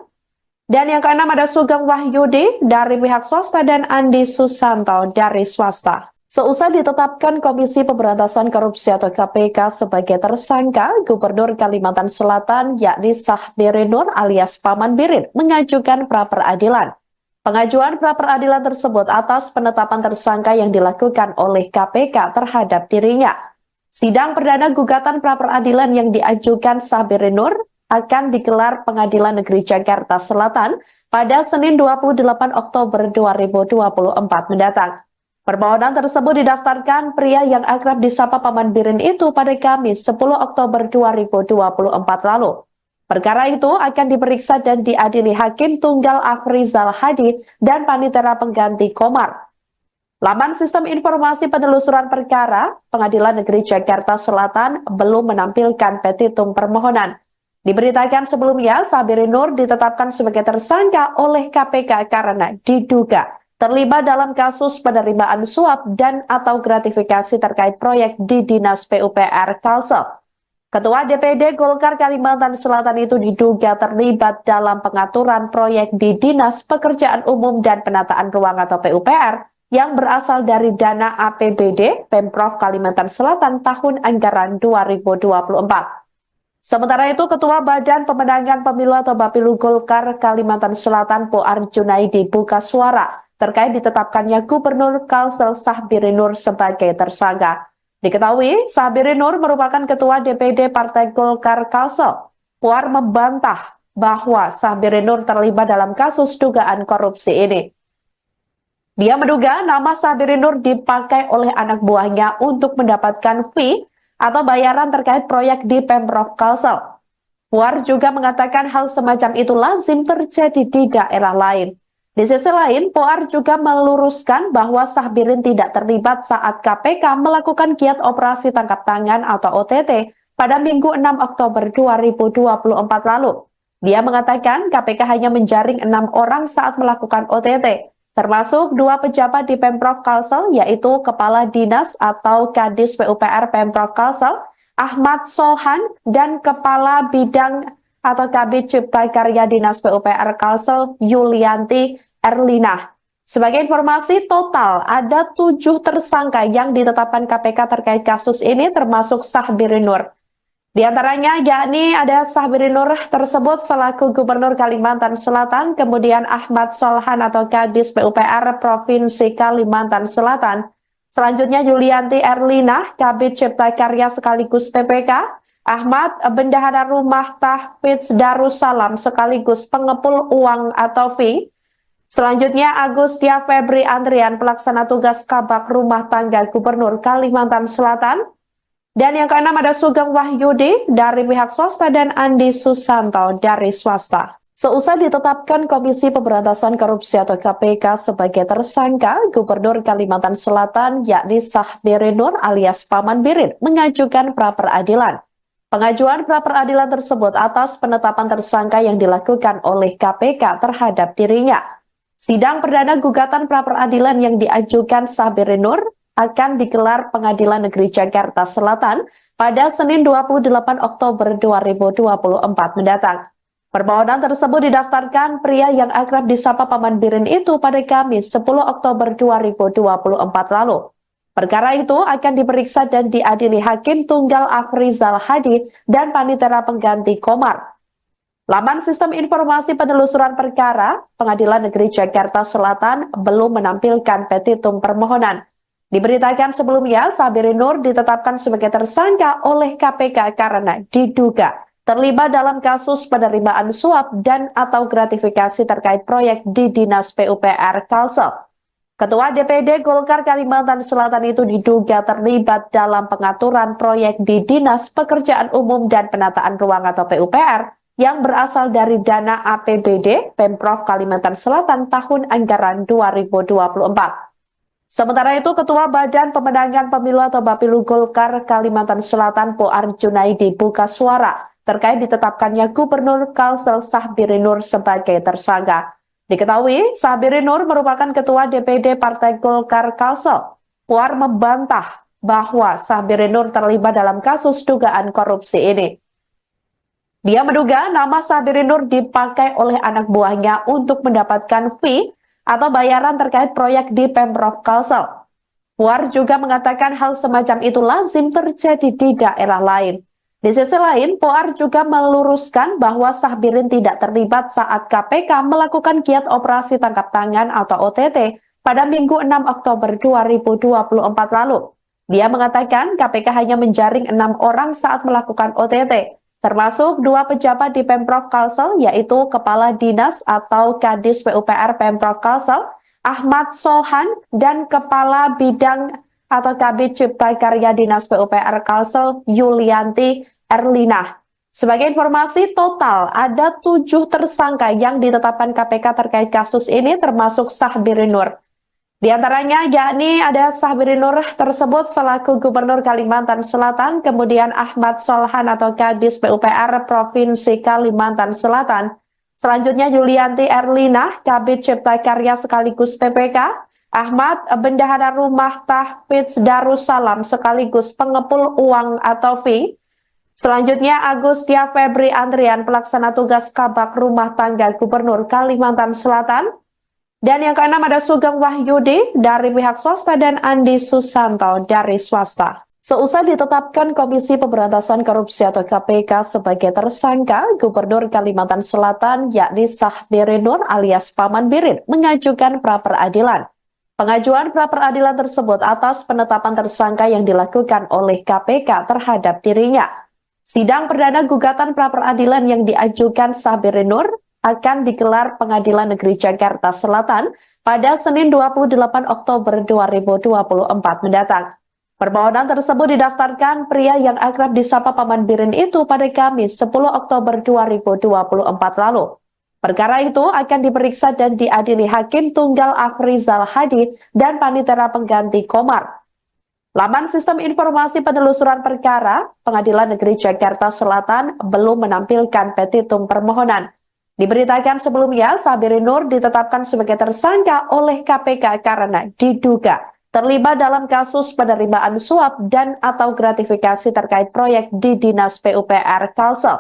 Dan yang keenam ada Sugeng Wahyudi dari pihak swasta dan Andi Susanto dari swasta. Seusai ditetapkan Komisi Pemberantasan Korupsi atau KPK sebagai tersangka, Gubernur Kalimantan Selatan yakni Sahbiri Nur alias Paman Birin mengajukan pra-peradilan. Pengajuan pra-peradilan tersebut atas penetapan tersangka yang dilakukan oleh KPK terhadap dirinya. Sidang perdana gugatan pra-peradilan yang diajukan Sahbiri Nur akan digelar Pengadilan Negeri Jakarta Selatan pada Senin 28 Oktober 2024 mendatang. Permohonan tersebut didaftarkan pria yang akrab disapa Paman Birin itu pada Kamis 10 Oktober 2024 lalu. Perkara itu akan diperiksa dan diadili Hakim Tunggal Afrizal Hadi dan Panitera Pengganti Komar. Laman Sistem Informasi Penelusuran Perkara Pengadilan Negeri Jakarta Selatan belum menampilkan petitum permohonan. Diberitakan sebelumnya, Sahbiri Nur ditetapkan sebagai tersangka oleh KPK karena diduga terlibat dalam kasus penerimaan suap dan atau gratifikasi terkait proyek di Dinas PUPR Kalsel. Ketua DPD Golkar Kalimantan Selatan itu diduga terlibat dalam pengaturan proyek di Dinas Pekerjaan Umum dan Penataan Ruang atau PUPR yang berasal dari dana APBD Pemprov Kalimantan Selatan tahun anggaran 2024. Sementara itu, Ketua Badan Pemenangan Pemilu atau Bapilu Golkar Kalimantan Selatan Poar Junaidi buka suara terkait ditetapkannya Gubernur Kalsel Sahbiri Nur sebagai tersangka. Diketahui, Sahbiri Nur merupakan Ketua DPD Partai Golkar Kalsel. Poar membantah bahwa Sahbiri Nur terlibat dalam kasus dugaan korupsi ini. Dia menduga nama Sahbiri Nur dipakai oleh anak buahnya untuk mendapatkan fee atau bayaran terkait proyek di Pemprov Kalsel. Puar juga mengatakan hal semacam itu lazim terjadi di daerah lain. Di sisi lain, Puar juga meluruskan bahwa Sahbirin tidak terlibat saat KPK melakukan giat operasi tangkap tangan atau OTT pada Minggu 6 Oktober 2024 lalu. Dia mengatakan KPK hanya menjaring 6 orang saat melakukan OTT. Termasuk 2 pejabat di Pemprov Kalsel, yaitu Kepala Dinas atau Kadis PUPR Pemprov Kalsel, Ahmad Solhan, dan Kepala Bidang atau Kabid Cipta Karya Dinas PUPR Kalsel, Yulianti Erlina. Sebagai informasi, total ada 7 tersangka yang ditetapkan KPK terkait kasus ini, termasuk Sahbiri Nur. Di antaranya yakni ada Sahbiri Nur tersebut selaku Gubernur Kalimantan Selatan, kemudian Ahmad Solhan atau Kadis PUPR Provinsi Kalimantan Selatan. Selanjutnya Yulianti Erlina, Kabid Cipta Karya sekaligus PPK, Ahmad Bendahara Rumah Tahfidz Darussalam sekaligus pengepul uang atau fee. Selanjutnya Agustia Febri Andrian, pelaksana tugas Kabak Rumah Tangga Gubernur Kalimantan Selatan. Dan yang keenam ada Sugeng Wahyudi dari pihak swasta dan Andi Susanto dari swasta. Seusai ditetapkan Komisi Pemberantasan Korupsi atau KPK sebagai tersangka, Gubernur Kalimantan Selatan yakni Sahbiri Nur alias Paman Birin mengajukan pra-peradilan. Pengajuan pra-peradilan tersebut atas penetapan tersangka yang dilakukan oleh KPK terhadap dirinya. Sidang perdana gugatan pra-peradilan yang diajukan Sahbiri Nur akan digelar Pengadilan Negeri Jakarta Selatan pada Senin 28 Oktober 2024 mendatang. Permohonan tersebut didaftarkan pria yang akrab disapa Paman Birin itu pada Kamis 10 Oktober 2024 lalu. Perkara itu akan diperiksa dan diadili Hakim Tunggal Afrizal Hadi dan Panitera Pengganti Komar. Laman Sistem Informasi Penelusuran Perkara Pengadilan Negeri Jakarta Selatan belum menampilkan petitum permohonan. Diberitakan sebelumnya, Sahbiri Nur ditetapkan sebagai tersangka oleh KPK karena diduga terlibat dalam kasus penerimaan suap dan atau gratifikasi terkait proyek di Dinas PUPR Kalsel. Ketua DPD Golkar Kalimantan Selatan itu diduga terlibat dalam pengaturan proyek di Dinas Pekerjaan Umum dan Penataan Ruang atau PUPR yang berasal dari dana APBD Pemprov Kalimantan Selatan tahun anggaran 2024. Sementara itu, Ketua Badan Pemenangan Pemilu atau Bapilu Golkar Kalimantan Selatan Poar Junaidi buka suara terkait ditetapkannya Gubernur Kalsel Sahbiri Nur sebagai tersangka. Diketahui, Sahbiri Nur merupakan Ketua DPD Partai Golkar Kalsel. Poar membantah bahwa Sahbiri Nur terlibat dalam kasus dugaan korupsi ini. Dia menduga nama Sabirin Nur dipakai oleh anak buahnya untuk mendapatkan fee atau bayaran terkait proyek di Pemprov Kalsel. Puar juga mengatakan hal semacam itu lazim terjadi di daerah lain. Di sisi lain, Puar juga meluruskan bahwa Sabirin tidak terlibat saat KPK melakukan giat operasi tangkap tangan atau OTT pada Minggu 6 Oktober 2024 lalu. Dia mengatakan KPK hanya menjaring 6 orang saat melakukan OTT, termasuk 2 pejabat di Pemprov Kalsel, yaitu Kepala Dinas atau Kadis PUPR Pemprov Kalsel, Ahmad Solhan, dan Kepala Bidang atau Kabid Cipta Karya Dinas PUPR Kalsel, Yulianti Erlina. Sebagai informasi, total ada 7 tersangka yang ditetapkan KPK terkait kasus ini, termasuk Sabirin Nur. Di antaranya yakni ada Sabirin Nur tersebut selaku Gubernur Kalimantan Selatan, kemudian Ahmad Solhan atau Kadis PUPR Provinsi Kalimantan Selatan, selanjutnya Yulianti Erlina, Kabid Cipta Karya sekaligus PPK, Ahmad Bendahara Rumah Tahfidz Darussalam sekaligus pengepul uang atau fee, selanjutnya Agustia Febri Andrian, pelaksana tugas Kabak Rumah Tangga Gubernur Kalimantan Selatan. Dan yang keenam ada Sugeng Wahyudi dari pihak swasta dan Andi Susanto dari swasta. Seusai ditetapkan Komisi Pemberantasan Korupsi atau KPK sebagai tersangka, Gubernur Kalimantan Selatan yakni Sabirin Nur alias Paman Birin mengajukan pra-peradilan. Pengajuan pra-peradilan tersebut atas penetapan tersangka yang dilakukan oleh KPK terhadap dirinya. Sidang perdana gugatan pra-peradilan yang diajukan Sabirin Nur akan digelar Pengadilan Negeri Jakarta Selatan pada Senin 28 Oktober 2024 mendatang. Permohonan tersebut didaftarkan pria yang akrab disapa Paman Birin itu pada Kamis 10 Oktober 2024 lalu. Perkara itu akan diperiksa dan diadili Hakim Tunggal Afrizal Hadi dan Panitera Pengganti Komar. Laman Sistem Informasi Penelusuran Perkara Pengadilan Negeri Jakarta Selatan belum menampilkan petitum permohonan. Diberitakan sebelumnya, Sabirin Nur ditetapkan sebagai tersangka oleh KPK karena diduga terlibat dalam kasus penerimaan suap dan atau gratifikasi terkait proyek di Dinas PUPR Kalsel.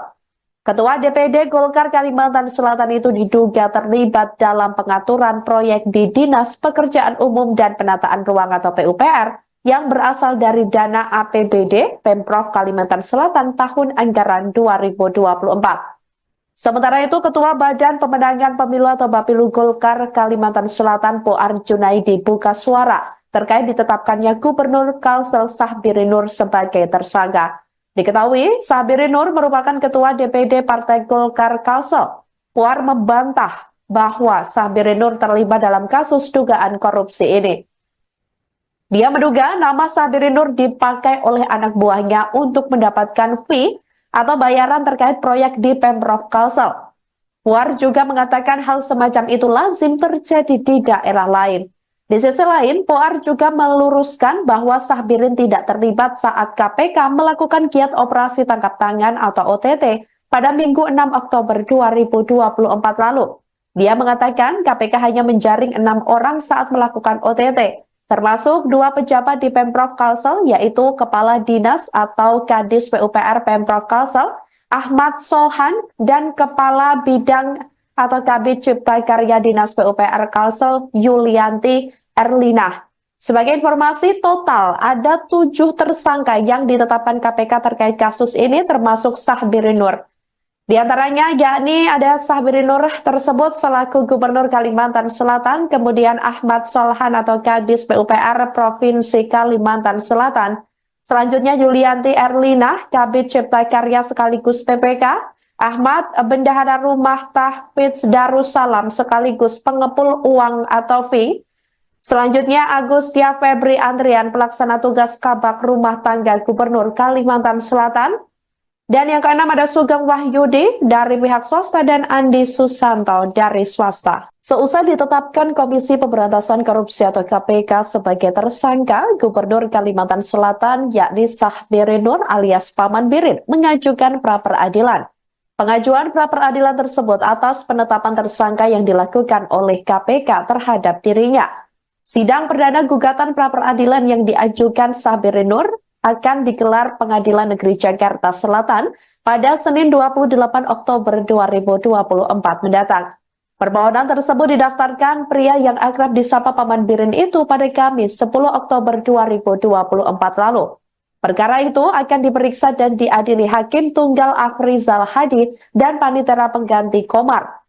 Ketua DPD Golkar Kalimantan Selatan itu diduga terlibat dalam pengaturan proyek di Dinas Pekerjaan Umum dan Penataan Ruang atau PUPR yang berasal dari dana APBD Pemprov Kalimantan Selatan tahun anggaran 2024. Sementara itu, Ketua Badan Pemenangan Pemilu atau Bapilu Golkar Kalimantan Selatan Puar Junaidi buka suara terkait ditetapkannya Gubernur Kalsel Sabirin Nur sebagai tersangka. Diketahui, Sabirin Nur merupakan Ketua DPD Partai Golkar Kalsel. Puar membantah bahwa Sabirin Nur terlibat dalam kasus dugaan korupsi ini. Dia menduga nama Sabirin Nur dipakai oleh anak buahnya untuk mendapatkan fee atau bayaran terkait proyek di Pemprov Kalsel. Puar juga mengatakan hal semacam itu lazim terjadi di daerah lain. Di sisi lain, Puar juga meluruskan bahwa Sabirin tidak terlibat saat KPK melakukan giat operasi tangkap tangan atau OTT pada Minggu 6 Oktober 2024 lalu. Dia mengatakan KPK hanya menjaring 6 orang saat melakukan OTT, termasuk 2 pejabat di Pemprov Kalsel, yaitu Kepala Dinas atau Kadis PUPR Pemprov Kalsel, Ahmad Solhan, dan Kepala Bidang atau Kabid Cipta Karya Dinas PUPR Kalsel, Yulianti Erlina. Sebagai informasi, total ada 7 tersangka yang ditetapkan KPK terkait kasus ini, termasuk Sabirin Nur. Di antaranya yakni ada Sabirin Nur tersebut selaku Gubernur Kalimantan Selatan, kemudian Ahmad Solhan atau Kadis PUPR Provinsi Kalimantan Selatan, selanjutnya Yulianti Erlina, Kabid Cipta Karya sekaligus PPK, Ahmad Bendahara Rumah Tahfidz Darussalam sekaligus pengepul uang atau fee, selanjutnya Agustia Febri Andrian, pelaksana tugas Kabak Rumah Tangga Gubernur Kalimantan Selatan. Dan yang keenam ada Sugeng Wahyudi dari pihak swasta dan Andi Susanto dari swasta. Seusai ditetapkan Komisi Pemberantasan Korupsi atau KPK sebagai tersangka, Gubernur Kalimantan Selatan yakni Sabirin Nur alias Paman Birin mengajukan pra-peradilan. Pengajuan pra-peradilan tersebut atas penetapan tersangka yang dilakukan oleh KPK terhadap dirinya. Sidang perdana gugatan pra-peradilan yang diajukan Sabirin Nur akan digelar Pengadilan Negeri Jakarta Selatan pada Senin 28 Oktober 2024 mendatang. Permohonan tersebut didaftarkan pria yang akrab disapa Paman Birin itu pada Kamis 10 Oktober 2024 lalu. Perkara itu akan diperiksa dan diadili Hakim Tunggal Afrizal Hadi dan Panitera Pengganti Komar.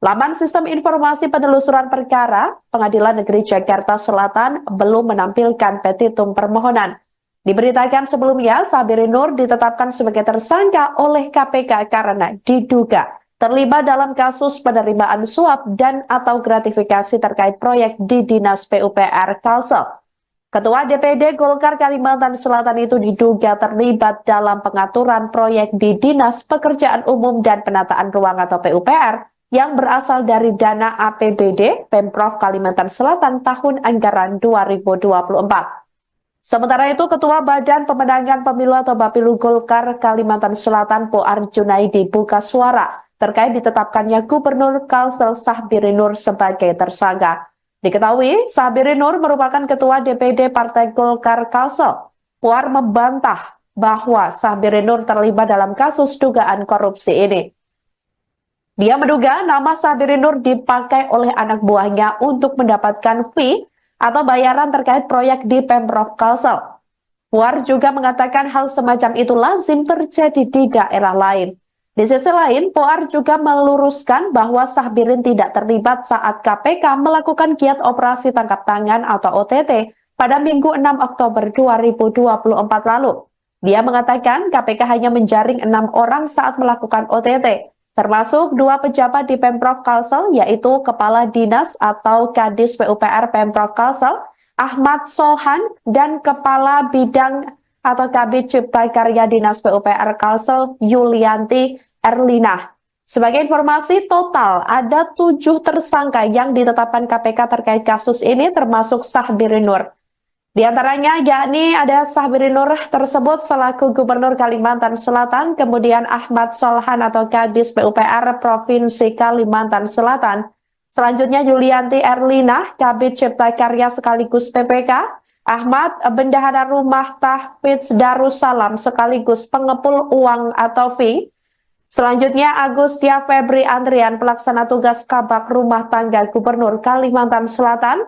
Laman Sistem Informasi Penelusuran Perkara, Pengadilan Negeri Jakarta Selatan belum menampilkan petitum permohonan. Diberitakan sebelumnya, Sabirin Nur ditetapkan sebagai tersangka oleh KPK karena diduga terlibat dalam kasus penerimaan suap dan atau gratifikasi terkait proyek di Dinas PUPR Kalsel. Ketua DPD Golkar Kalimantan Selatan itu diduga terlibat dalam pengaturan proyek di Dinas Pekerjaan Umum dan Penataan Ruang atau PUPR yang berasal dari dana APBD Pemprov Kalimantan Selatan tahun anggaran 2024. Sementara itu, Ketua Badan Pemenangan Pemilu atau Bapilu Golkar Kalimantan Selatan Poar Junaidi buka suara terkait ditetapkannya Gubernur Kalsel Sahbirin Nur sebagai tersangka. Diketahui, Sahbirin Nur merupakan Ketua DPD Partai Golkar Kalsel. Poar membantah bahwa Sahbirin Nur terlibat dalam kasus dugaan korupsi ini. Dia menduga nama Sabirin Nur dipakai oleh anak buahnya untuk mendapatkan fee atau bayaran terkait proyek di Pemprov Kalsel. Puar juga mengatakan hal semacam itu lazim terjadi di daerah lain. Di sisi lain, Puar juga meluruskan bahwa Sabirin tidak terlibat saat KPK melakukan giat operasi tangkap tangan atau OTT pada Minggu 6 Oktober 2024 lalu. Dia mengatakan KPK hanya menjaring 6 orang saat melakukan OTT. Termasuk 2 pejabat di Pemprov Kalsel, yaitu Kepala Dinas atau Kadis PUPR Pemprov Kalsel, Ahmad Sohan, dan Kepala Bidang atau Kabid Cipta Karya Dinas PUPR Kalsel, Yulianti Erlina. Sebagai informasi, total ada 7 tersangka yang ditetapkan KPK terkait kasus ini, termasuk Sahbirin Nur. Di antaranya yakni ada Sahbirin Nur tersebut selaku Gubernur Kalimantan Selatan, kemudian Ahmad Solhan atau Kadis PUPR Provinsi Kalimantan Selatan. Selanjutnya Yulianti Erlina, Kabid Cipta Karya sekaligus PPK, Ahmad Bendahara Rumah Tahfidz Darussalam sekaligus pengepul uang atau fee. Selanjutnya Agustia Febri Andrian, pelaksana tugas Kabak Rumah Tangga Gubernur Kalimantan Selatan.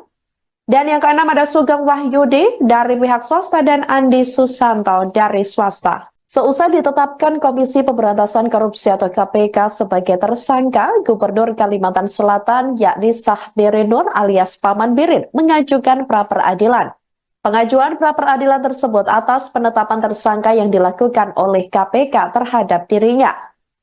Dan yang keenam ada Sugeng Wahyudi dari pihak swasta dan Andi Susanto dari swasta. Seusai ditetapkan Komisi Pemberantasan Korupsi atau KPK sebagai tersangka, Gubernur Kalimantan Selatan yakni Sahbirin Nur alias Paman Birin mengajukan pra-peradilan. Pengajuan pra-peradilan tersebut atas penetapan tersangka yang dilakukan oleh KPK terhadap dirinya.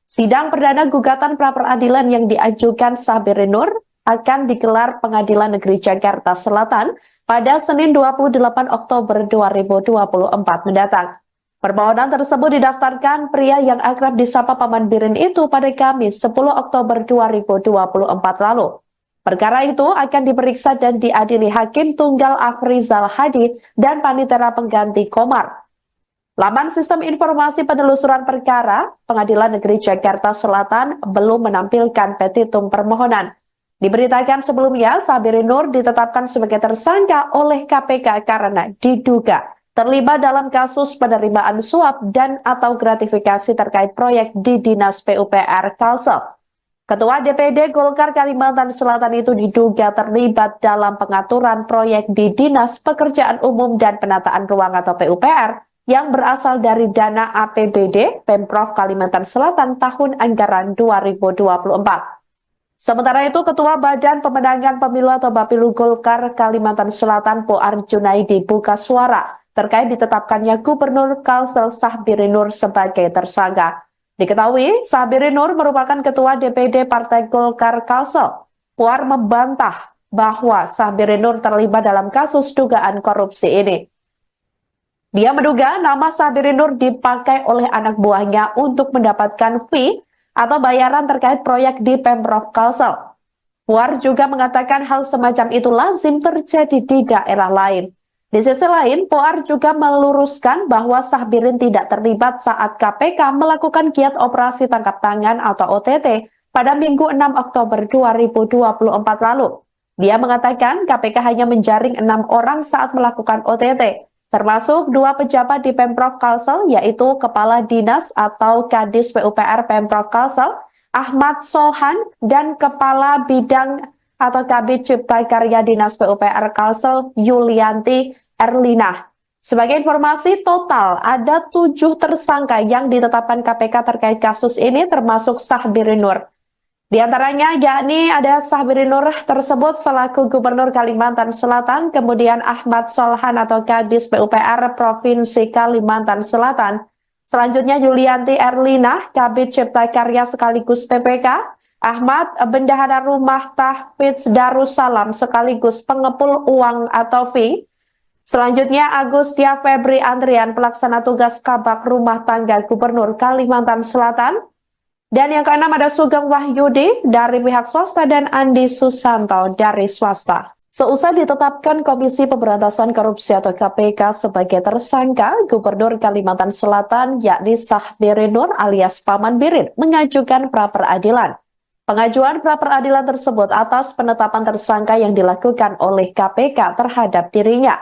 Sidang perdana gugatan pra-peradilan yang diajukan Sahbirin Nur akan digelar Pengadilan Negeri Jakarta Selatan pada Senin 28 Oktober 2024 mendatang. Permohonan tersebut didaftarkan pria yang akrab disapa Paman Birin itu pada Kamis 10 Oktober 2024 lalu. Perkara itu akan diperiksa dan diadili Hakim Tunggal Afrizal Hadi dan Panitera Pengganti Komar. Laman Sistem Informasi Penelusuran Perkara, Pengadilan Negeri Jakarta Selatan belum menampilkan petitum permohonan. Diberitakan sebelumnya, Sabirin Nur ditetapkan sebagai tersangka oleh KPK karena diduga terlibat dalam kasus penerimaan suap dan atau gratifikasi terkait proyek di Dinas PUPR Kalsel. Ketua DPD Golkar Kalimantan Selatan itu diduga terlibat dalam pengaturan proyek di Dinas Pekerjaan Umum dan Penataan Ruang atau PUPR yang berasal dari dana APBD Pemprov Kalimantan Selatan tahun anggaran 2024. Sementara itu, Ketua Badan Pemenangan Pemilu atau Bapilu Golkar Kalimantan Selatan Poar Junaidi buka suara terkait ditetapkannya Gubernur Kalsel Sahbirin Nur sebagai tersangka. Diketahui, Sahbirin Nur merupakan Ketua DPD Partai Golkar Kalsel. Poar membantah bahwa Sahbirin Nur terlibat dalam kasus dugaan korupsi ini. Dia menduga nama Sahbirin Nur dipakai oleh anak buahnya untuk mendapatkan fee atau bayaran terkait proyek di Pemprov Kalsel. Puar juga mengatakan hal semacam itu lazim terjadi di daerah lain. Di sisi lain, Puar juga meluruskan bahwa Sahbirin tidak terlibat saat KPK melakukan giat operasi tangkap tangan atau OTT pada Minggu 6 Oktober 2024 lalu. Dia mengatakan KPK hanya menjaring 6 orang saat melakukan OTT. termasuk 2 pejabat di Pemprov Kalsel, yaitu Kepala Dinas atau Kadis PUPR Pemprov Kalsel, Ahmad Solhan, dan Kepala Bidang atau Kabid Cipta Karya Dinas PUPR Kalsel, Yulianti Erlina. Sebagai informasi, total ada 7 tersangka yang ditetapkan KPK terkait kasus ini, termasuk Sahbiri Nur. Di antaranya yakni ada Sahbiri Nur tersebut selaku Gubernur Kalimantan Selatan, kemudian Ahmad Solhan atau Kadis PUPR Provinsi Kalimantan Selatan, selanjutnya Yulianti Erlina, Kabid Cipta Karya sekaligus PPK, Ahmad Bendahara Rumah Tahfidz Darussalam sekaligus pengepul uang atau fee, selanjutnya Agustia Febri Andrian, pelaksana tugas Kabak Rumah Tangga Gubernur Kalimantan Selatan. Dan yang keenam ada Sugeng Wahyudi dari pihak swasta dan Andi Susanto dari swasta. Seusai ditetapkan Komisi Pemberantasan Korupsi atau KPK sebagai tersangka, Gubernur Kalimantan Selatan yakni Sahbiri Nur alias Paman Birin mengajukan pra-peradilan. Pengajuan pra-peradilan tersebut atas penetapan tersangka yang dilakukan oleh KPK terhadap dirinya.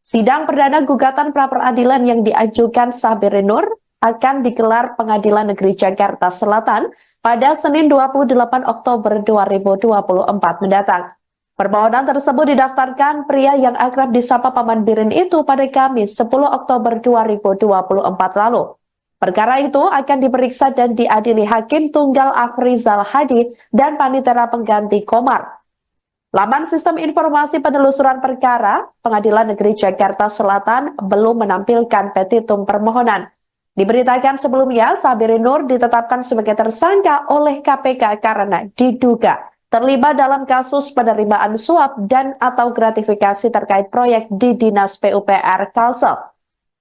Sidang perdana gugatan pra-peradilan yang diajukan Sahbiri Nur akan digelar Pengadilan Negeri Jakarta Selatan pada Senin 28 Oktober 2024 mendatang. Permohonan tersebut didaftarkan pria yang akrab disapa Paman Birin itu pada Kamis 10 Oktober 2024 lalu. Perkara itu akan diperiksa dan diadili Hakim Tunggal Afrizal Hadi dan Panitera Pengganti Komar. Laman Sistem Informasi Penelusuran Perkara Pengadilan Negeri Jakarta Selatan belum menampilkan petitum permohonan. Diberitakan sebelumnya, Sahbiri Nur ditetapkan sebagai tersangka oleh KPK karena diduga terlibat dalam kasus penerimaan suap dan atau gratifikasi terkait proyek di Dinas PUPR Kalsel.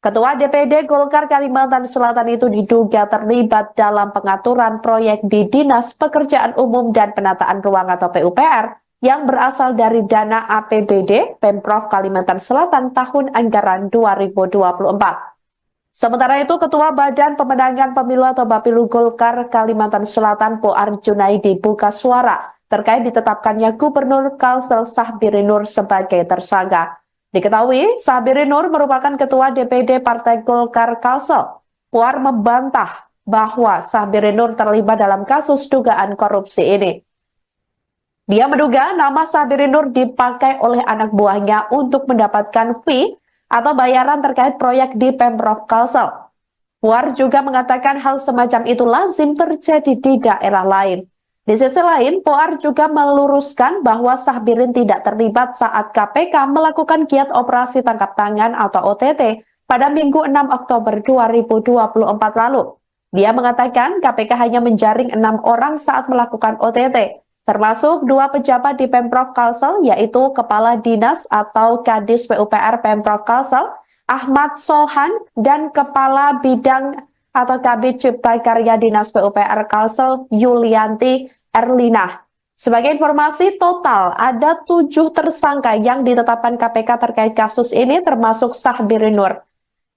Ketua DPD Golkar Kalimantan Selatan itu diduga terlibat dalam pengaturan proyek di Dinas Pekerjaan Umum dan Penataan Ruang atau PUPR yang berasal dari dana APBD Pemprov Kalimantan Selatan tahun anggaran 2024. Sementara itu, Ketua Badan Pemenangan Pemilu atau Bapilu Golkar Kalimantan Selatan Poar Junaidi buka suara terkait ditetapkannya Gubernur Kalsel Sahbiri Nur sebagai tersangka. Diketahui, Sahbiri Nur merupakan Ketua DPD Partai Golkar Kalsel. Poar membantah bahwa Sahbiri Nur terlibat dalam kasus dugaan korupsi ini. Dia menduga nama Sahbiri Nur dipakai oleh anak buahnya untuk mendapatkan fee atau bayaran terkait proyek di Pemprov Kalsel. Puar juga mengatakan hal semacam itu lazim terjadi di daerah lain. Di sisi lain, Puar juga meluruskan bahwa Sahbirin tidak terlibat saat KPK melakukan giat operasi tangkap tangan atau OTT pada Minggu 6 Oktober 2024 lalu. Dia mengatakan KPK hanya menjaring 6 orang saat melakukan OTT. Termasuk 2 pejabat di Pemprov Kalsel, yaitu Kepala Dinas atau Kadis PUPR Pemprov Kalsel, Ahmad Solhan, dan Kepala Bidang atau Kabid Cipta Karya Dinas PUPR Kalsel, Yulianti Erlina. Sebagai informasi, total ada 7 tersangka yang ditetapkan KPK terkait kasus ini, termasuk Sahbiri Nur.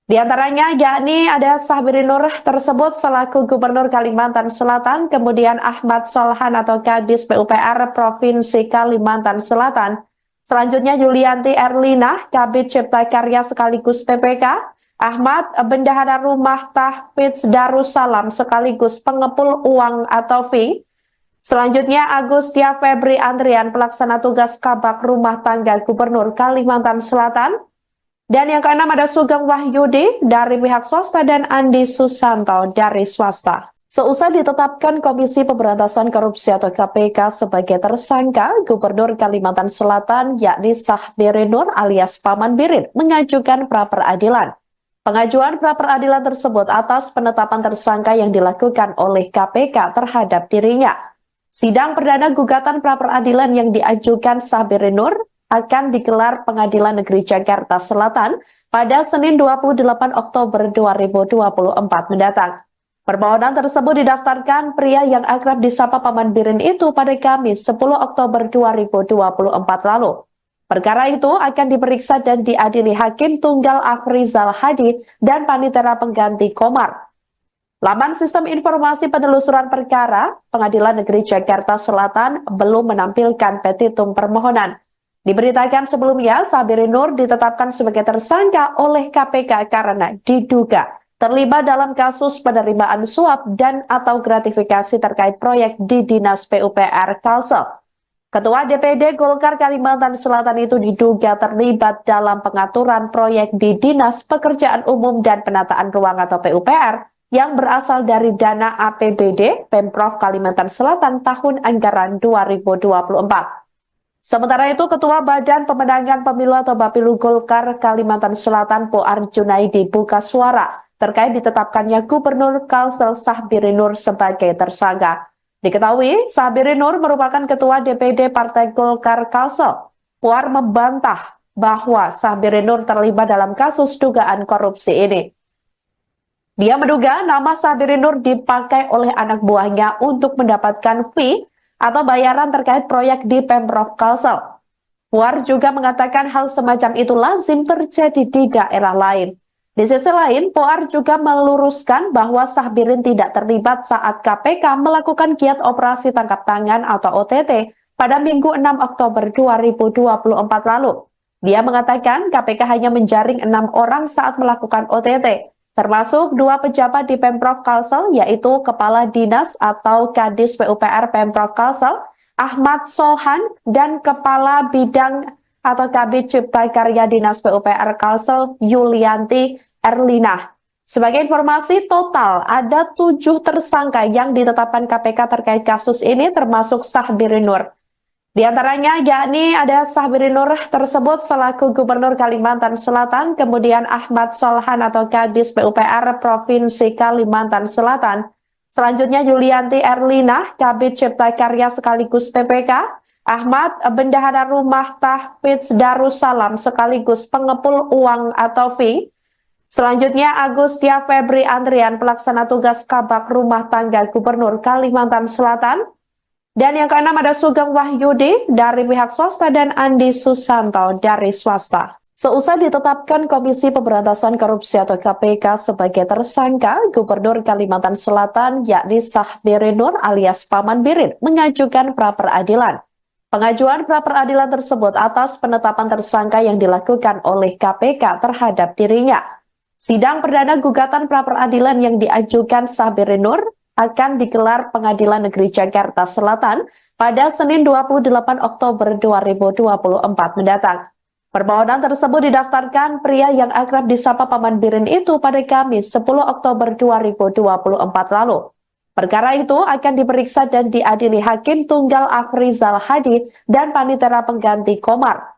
Di antaranya yakni ada Sahbiri Nur tersebut selaku Gubernur Kalimantan Selatan, kemudian Ahmad Solhan atau Kadis PUPR Provinsi Kalimantan Selatan, selanjutnya Yulianti Erlina, Kabid Cipta Karya sekaligus PPK, Ahmad Bendahara Rumah Tahfidz Darussalam sekaligus pengepul uang atau fee, selanjutnya Agustia Febri Andrian, pelaksana tugas Kabak Rumah Tangga Gubernur Kalimantan Selatan. Dan yang keenam ada Sugeng Wahyudi dari pihak swasta dan Andi Susanto dari swasta. Seusai ditetapkan Komisi Pemberantasan Korupsi atau KPK sebagai tersangka, Gubernur Kalimantan Selatan yakni Sahbiri Nur alias Paman Birin mengajukan pra-peradilan. Pengajuan pra-peradilan tersebut atas penetapan tersangka yang dilakukan oleh KPK terhadap dirinya. Sidang perdana gugatan pra-peradilan yang diajukan Sahbiri Nur akan digelar Pengadilan Negeri Jakarta Selatan pada Senin 28 Oktober 2024 mendatang. Permohonan tersebut didaftarkan pria yang akrab disapa Paman Birin itu pada Kamis 10 Oktober 2024 lalu. Perkara itu akan diperiksa dan diadili Hakim Tunggal Afrizal Hadi dan Panitera Pengganti Komar. Laman Sistem Informasi Penelusuran Perkara Pengadilan Negeri Jakarta Selatan belum menampilkan petitum permohonan. Diberitakan sebelumnya, Sabirin Nur ditetapkan sebagai tersangka oleh KPK karena diduga terlibat dalam kasus penerimaan suap dan atau gratifikasi terkait proyek di Dinas PUPR Kalsel. Ketua DPD Golkar Kalimantan Selatan itu diduga terlibat dalam pengaturan proyek di Dinas Pekerjaan Umum dan Penataan Ruang atau PUPR yang berasal dari dana APBD Pemprov Kalimantan Selatan tahun anggaran 2024. Sementara itu, Ketua Badan Pemenangan Pemilu atau Bapilu Golkar Kalimantan Selatan Poar Junaidi buka suara terkait ditetapkannya Gubernur Kalsel Sahbirin Nur sebagai tersangka. Diketahui, Sahbirin Nur merupakan Ketua DPD Partai Golkar Kalsel. Poar membantah bahwa Sahbirin Nur terlibat dalam kasus dugaan korupsi ini. Dia menduga nama Sahbirin Nur dipakai oleh anak buahnya untuk mendapatkan fee atau bayaran terkait proyek di Pemprov Kalsel. Puar juga mengatakan hal semacam itu lazim terjadi di daerah lain. Di sisi lain, Puar juga meluruskan bahwa Sahbirin tidak terlibat saat KPK melakukan giat operasi tangkap tangan atau OTT pada Minggu 6 Oktober 2024 lalu. Dia mengatakan KPK hanya menjaring 6 orang saat melakukan OTT. Termasuk 2 pejabat di Pemprov Kalsel, yaitu Kepala Dinas atau Kadis PUPR Pemprov Kalsel, Ahmad Solhan, dan Kepala Bidang atau Kabid Cipta Karya Dinas PUPR Kalsel, Yulianti Erlina. Sebagai informasi, total ada 7 tersangka yang ditetapkan KPK terkait kasus ini, termasuk Sahbirin Nur. Di antaranya yakni ada Sahbirin Nur tersebut selaku Gubernur Kalimantan Selatan, kemudian Ahmad Solhan atau Kadis PUPR Provinsi Kalimantan Selatan, selanjutnya Yulianti Erlina, Kabid Cipta Karya sekaligus PPK, Ahmad Bendahara Rumah Tahfidz Darussalam sekaligus pengepul uang atau fee, selanjutnya Agustia Febri Andrian pelaksana tugas Kabak Rumah Tangga Gubernur Kalimantan Selatan, dan yang keenam ada Sugeng Wahyudi dari pihak swasta dan Andi Susanto dari swasta. Seusai ditetapkan Komisi Pemberantasan Korupsi atau KPK sebagai tersangka, Gubernur Kalimantan Selatan yakni Sahbirin Nur alias Paman Birin mengajukan pra-peradilan. Pengajuan pra-peradilan tersebut atas penetapan tersangka yang dilakukan oleh KPK terhadap dirinya. Sidang perdana gugatan pra-peradilan yang diajukan Sahbirin Nur akan digelar Pengadilan Negeri Jakarta Selatan pada Senin 28 Oktober 2024 mendatang. Permohonan tersebut didaftarkan pria yang akrab disapa Paman Birin itu pada Kamis 10 Oktober 2024 lalu. Perkara itu akan diperiksa dan diadili Hakim Tunggal Afrizal Hadi dan Panitera Pengganti Komar.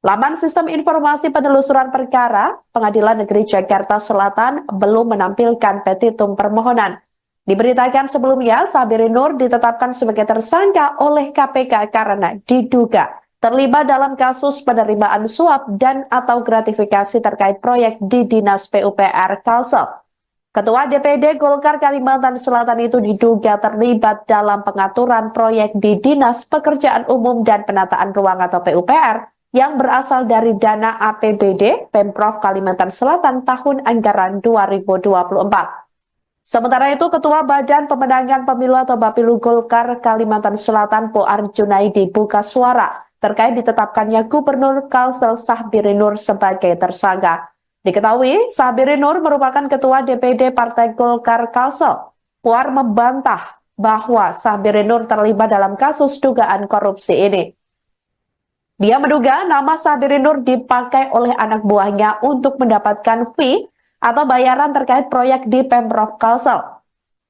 Laman Sistem Informasi Penelusuran Perkara Pengadilan Negeri Jakarta Selatan belum menampilkan petitum permohonan. Diberitakan sebelumnya, Sahbirin Nur ditetapkan sebagai tersangka oleh KPK karena diduga terlibat dalam kasus penerimaan suap dan atau gratifikasi terkait proyek di Dinas PUPR Kalsel. Ketua DPD Golkar Kalimantan Selatan itu diduga terlibat dalam pengaturan proyek di Dinas Pekerjaan Umum dan Penataan Ruang atau PUPR yang berasal dari dana APBD Pemprov Kalimantan Selatan tahun anggaran 2024. Sementara itu, Ketua Badan Pemenangan Pemilu atau Bapilu Golkar Kalimantan Selatan Poar Junaidi buka suara terkait ditetapkannya Gubernur Kalsel Sahbirin Nur sebagai tersangka. Diketahui, Sahbirin Nur merupakan Ketua DPD Partai Golkar Kalsel. Poar membantah bahwa Sahbirin Nur terlibat dalam kasus dugaan korupsi ini. Dia menduga nama Sahbirin Nur dipakai oleh anak buahnya untuk mendapatkan fee atau bayaran terkait proyek di Pemprov Kalsel.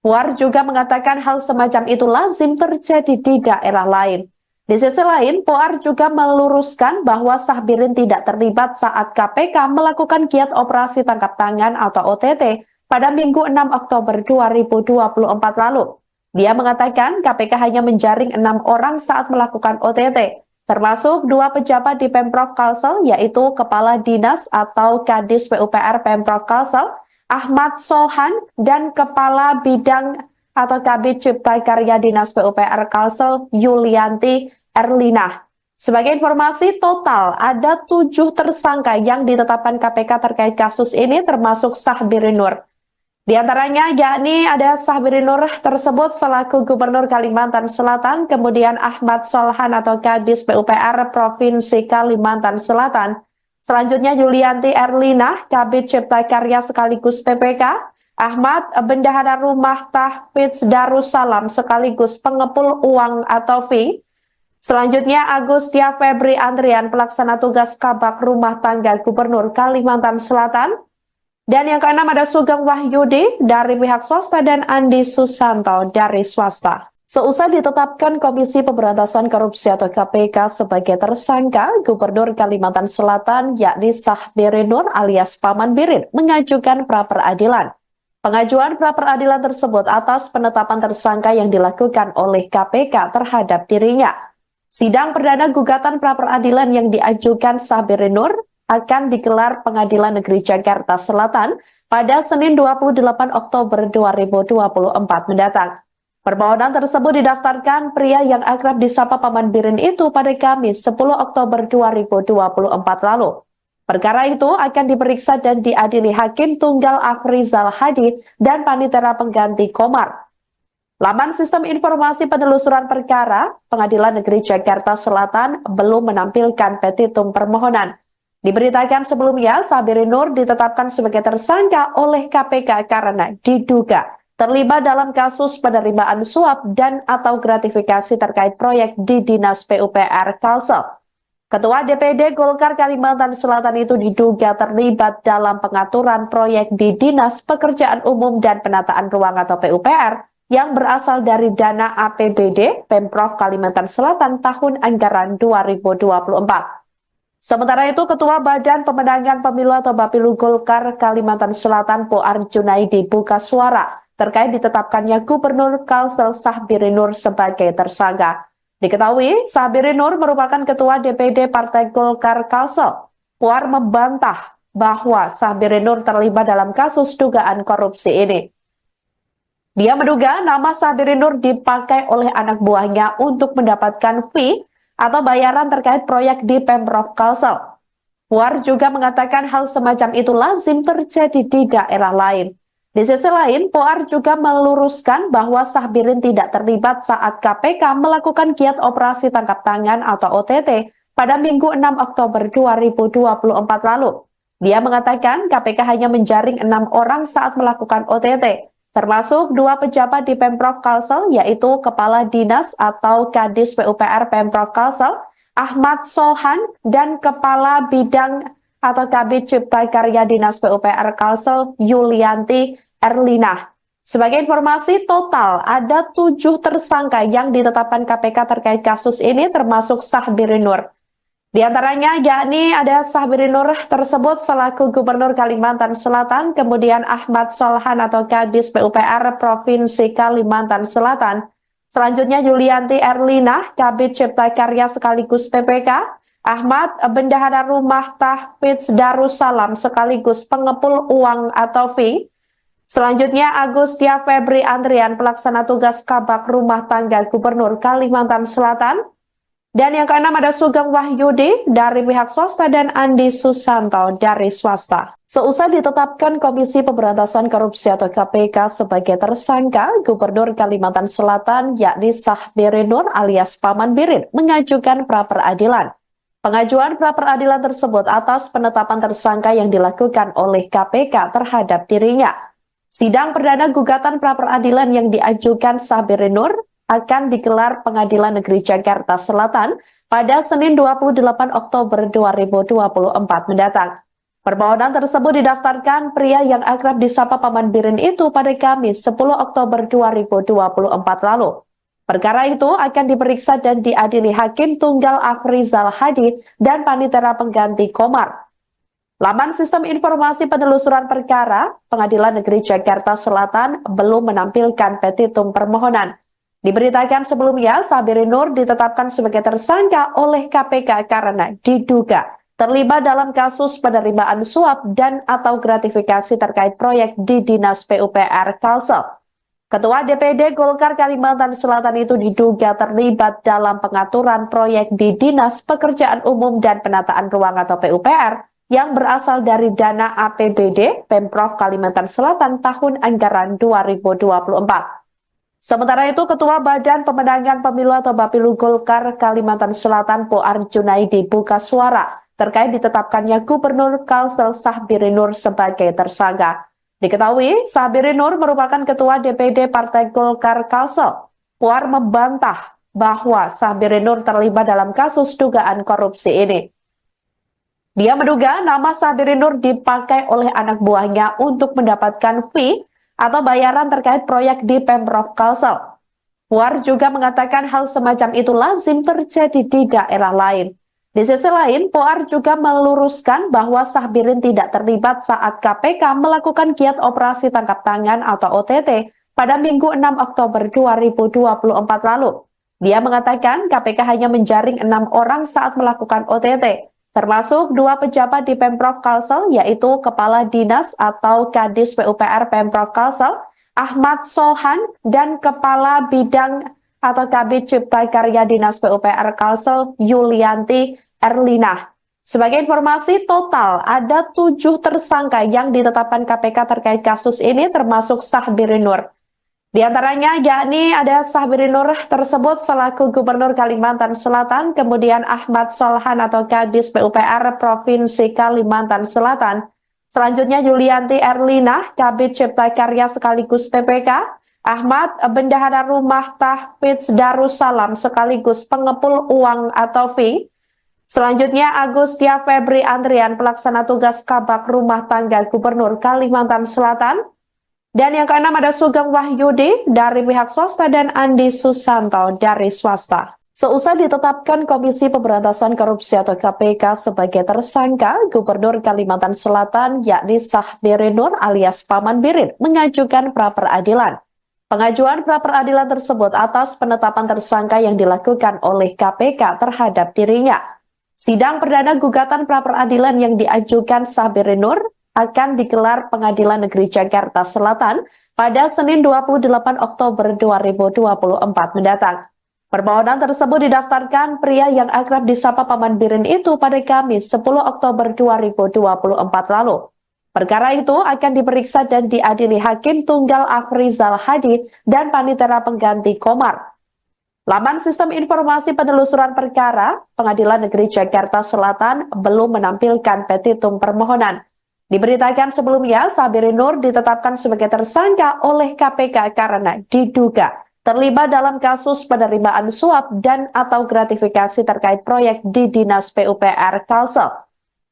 Puar juga mengatakan hal semacam itu lazim terjadi di daerah lain. Di sisi lain, Puar juga meluruskan bahwa Sahbirin tidak terlibat saat KPK melakukan giat operasi tangkap tangan atau OTT pada Minggu 6 Oktober 2024 lalu. Dia mengatakan KPK hanya menjaring 6 orang saat melakukan OTT. Termasuk 2 pejabat di Pemprov Kalsel, yaitu Kepala Dinas atau Kadis PUPR Pemprov Kalsel, Ahmad Solhan, dan Kepala Bidang atau Kabid Cipta Karya Dinas PUPR Kalsel, Yulianti Erlina. Sebagai informasi, total ada 7 tersangka yang ditetapkan KPK terkait kasus ini, termasuk Sahbirin Nur. Di antaranya yakni ada Sahbiri Nur tersebut selaku Gubernur Kalimantan Selatan, kemudian Ahmad Solhan atau Kadis PUPR Provinsi Kalimantan Selatan. Selanjutnya Yulianti Erlina, Kabid Cipta Karya sekaligus PPK, Ahmad Bendahara Rumah Tahfidz Darussalam sekaligus pengepul uang atau fee. Selanjutnya Agustia Febri Andrian, pelaksana tugas Kabak Rumah Tangga Gubernur Kalimantan Selatan. Dan yang keenam ada Sugeng Wahyudi dari pihak swasta dan Andi Susanto dari swasta. Seusai ditetapkan Komisi Pemberantasan Korupsi atau KPK sebagai tersangka, Gubernur Kalimantan Selatan yakni Sahbiri Nur alias Paman Birin mengajukan pra-peradilan. Pengajuan pra-peradilan tersebut atas penetapan tersangka yang dilakukan oleh KPK terhadap dirinya. Sidang perdana gugatan pra-peradilan yang diajukan Sahbiri Nur akan digelar Pengadilan Negeri Jakarta Selatan pada Senin 28 Oktober 2024 mendatang. Permohonan tersebut didaftarkan pria yang akrab disapa Paman Birin itu pada Kamis 10 Oktober 2024 lalu. Perkara itu akan diperiksa dan diadili Hakim Tunggal Afrizal Hadi dan Panitera Pengganti Komar. Laman Sistem Informasi Penelusuran Perkara Pengadilan Negeri Jakarta Selatan belum menampilkan petitum permohonan. Diberitakan sebelumnya, Sahbiri Nur ditetapkan sebagai tersangka oleh KPK karena diduga terlibat dalam kasus penerimaan suap dan atau gratifikasi terkait proyek di Dinas PUPR Kalsel. Ketua DPD Golkar Kalimantan Selatan itu diduga terlibat dalam pengaturan proyek di Dinas Pekerjaan Umum dan Penataan Ruang atau PUPR yang berasal dari dana APBD Pemprov Kalimantan Selatan tahun anggaran 2024. Sementara itu, Ketua Badan Pemenangan Pemilu atau Bapilu Golkar Kalimantan Selatan Poar Junaidi buka suara terkait ditetapkannya Gubernur Kalsel Sahbiri Nur sebagai tersangka. Diketahui, Sahbiri Nur merupakan Ketua DPD Partai Golkar Kalsel. Poar membantah bahwa Sahbiri Nur terlibat dalam kasus dugaan korupsi ini. Dia menduga nama Sahbiri Nur dipakai oleh anak buahnya untuk mendapatkan fee atau bayaran terkait proyek di Pemprov Kalsel. Puar juga mengatakan hal semacam itu lazim terjadi di daerah lain. Di sisi lain, Puar juga meluruskan bahwa Sahbirin tidak terlibat saat KPK melakukan giat operasi tangkap tangan atau OTT pada Minggu 6 Oktober 2024 lalu. Dia mengatakan KPK hanya menjaring 6 orang saat melakukan OTT. Termasuk 2 pejabat di Pemprov Kalsel, yaitu Kepala Dinas atau Kadis PUPR Pemprov Kalsel, Ahmad Solhan, dan Kepala Bidang atau Kabid Cipta Karya Dinas PUPR Kalsel, Yulianti Erlina. Sebagai informasi, total ada 7 tersangka yang ditetapkan KPK terkait kasus ini, termasuk Sahbiri Nur. Di antaranya yakni ada Sahbiri Nur tersebut selaku Gubernur Kalimantan Selatan, kemudian Ahmad Solhan atau Kadis PUPR Provinsi Kalimantan Selatan. Selanjutnya Yulianti Erlina, Kabid Cipta Karya sekaligus PPK, Ahmad Bendahara Rumah Tahfidz Darussalam sekaligus pengepul uang atau fee. Selanjutnya Agustia Febri Andrian, pelaksana tugas Kabak Rumah Tangga Gubernur Kalimantan Selatan. Dan yang keenam ada Sugeng Wahyudi dari pihak swasta dan Andi Susanto dari swasta. Seusai ditetapkan Komisi Pemberantasan Korupsi atau KPK sebagai tersangka, Gubernur Kalimantan Selatan yakni Sahbiri Nur alias Paman Birin mengajukan pra-peradilan. Pengajuan pra-peradilan tersebut atas penetapan tersangka yang dilakukan oleh KPK terhadap dirinya. Sidang perdana gugatan pra-peradilan yang diajukan Sahbiri Nur akan digelar Pengadilan Negeri Jakarta Selatan pada Senin 28 Oktober 2024 mendatang. Permohonan tersebut didaftarkan pria yang akrab disapa Paman Birin itu pada Kamis 10 Oktober 2024 lalu. Perkara itu akan diperiksa dan diadili Hakim Tunggal Afrizal Hadi dan Panitera Pengganti Komar. Laman Sistem Informasi Penelusuran Perkara Pengadilan Negeri Jakarta Selatan belum menampilkan petitum permohonan. Diberitakan sebelumnya, Sahbiri Nur ditetapkan sebagai tersangka oleh KPK karena diduga terlibat dalam kasus penerimaan suap dan atau gratifikasi terkait proyek di Dinas PUPR Kalsel. Ketua DPD Golkar Kalimantan Selatan itu diduga terlibat dalam pengaturan proyek di Dinas Pekerjaan Umum dan Penataan Ruang atau PUPR yang berasal dari dana APBD Pemprov Kalimantan Selatan tahun anggaran 2024. Sementara itu, Ketua Badan Pemenangan Pemilu atau Bapilu Golkar Kalimantan Selatan Poar Junaidi buka suara terkait ditetapkannya Gubernur Kalsel Sahbiri Nur sebagai tersangka. Diketahui, Sahbiri Nur merupakan Ketua DPD Partai Golkar Kalsel. Poar membantah bahwa Sahbiri Nur terlibat dalam kasus dugaan korupsi ini. Dia menduga nama Sahbiri Nur dipakai oleh anak buahnya untuk mendapatkan fee atau bayaran terkait proyek di Pemprov Kalsel. Puar juga mengatakan hal semacam itu lazim terjadi di daerah lain. Di sisi lain, Puar juga meluruskan bahwa Sahbirin tidak terlibat saat KPK melakukan giat operasi tangkap tangan atau OTT pada Minggu 6 Oktober 2024 lalu. Dia mengatakan KPK hanya menjaring 6 orang saat melakukan OTT. Termasuk 2 pejabat di Pemprov Kalsel, yaitu Kepala Dinas atau Kadis PUPR Pemprov Kalsel, Ahmad Solhan, dan Kepala Bidang atau Kabid Cipta Karya Dinas PUPR Kalsel, Yulianti Erlina. Sebagai informasi, total ada 7 tersangka yang ditetapkan KPK terkait kasus ini, termasuk Sahbiri Nur. Di antaranya yakni ada Sahbiri Nur tersebut selaku Gubernur Kalimantan Selatan, kemudian Ahmad Solhan atau Kadis PUPR Provinsi Kalimantan Selatan. Selanjutnya Yulianti Erlina, Kabid Cipta Karya sekaligus PPK, Ahmad Bendahara Rumah Tahfidz Darussalam sekaligus pengepul uang atau fee. Selanjutnya Agustia Febri Andrian, pelaksana tugas Kabak Rumah Tangga Gubernur Kalimantan Selatan. Dan yang keenam ada Sugeng Wahyudi dari pihak swasta dan Andi Susanto dari swasta. Seusai ditetapkan Komisi Pemberantasan Korupsi atau KPK sebagai tersangka, Gubernur Kalimantan Selatan yakni Sahbiri Nur alias Paman Birin mengajukan pra-peradilan. Pengajuan pra-peradilan tersebut atas penetapan tersangka yang dilakukan oleh KPK terhadap dirinya. Sidang perdana gugatan pra-peradilan yang diajukan Sahbiri Nur akan digelar Pengadilan Negeri Jakarta Selatan pada Senin 28 Oktober 2024 mendatang. Permohonan tersebut didaftarkan pria yang akrab disapa Paman Birin itu pada Kamis 10 Oktober 2024 lalu. Perkara itu akan diperiksa dan diadili Hakim Tunggal Afrizal Hadi dan Panitera Pengganti Komar. Laman Sistem Informasi Penelusuran Perkara Pengadilan Negeri Jakarta Selatan belum menampilkan petitum permohonan. Diberitakan sebelumnya, Sahbiri Nur ditetapkan sebagai tersangka oleh KPK karena diduga terlibat dalam kasus penerimaan suap dan atau gratifikasi terkait proyek di Dinas PUPR Kalsel.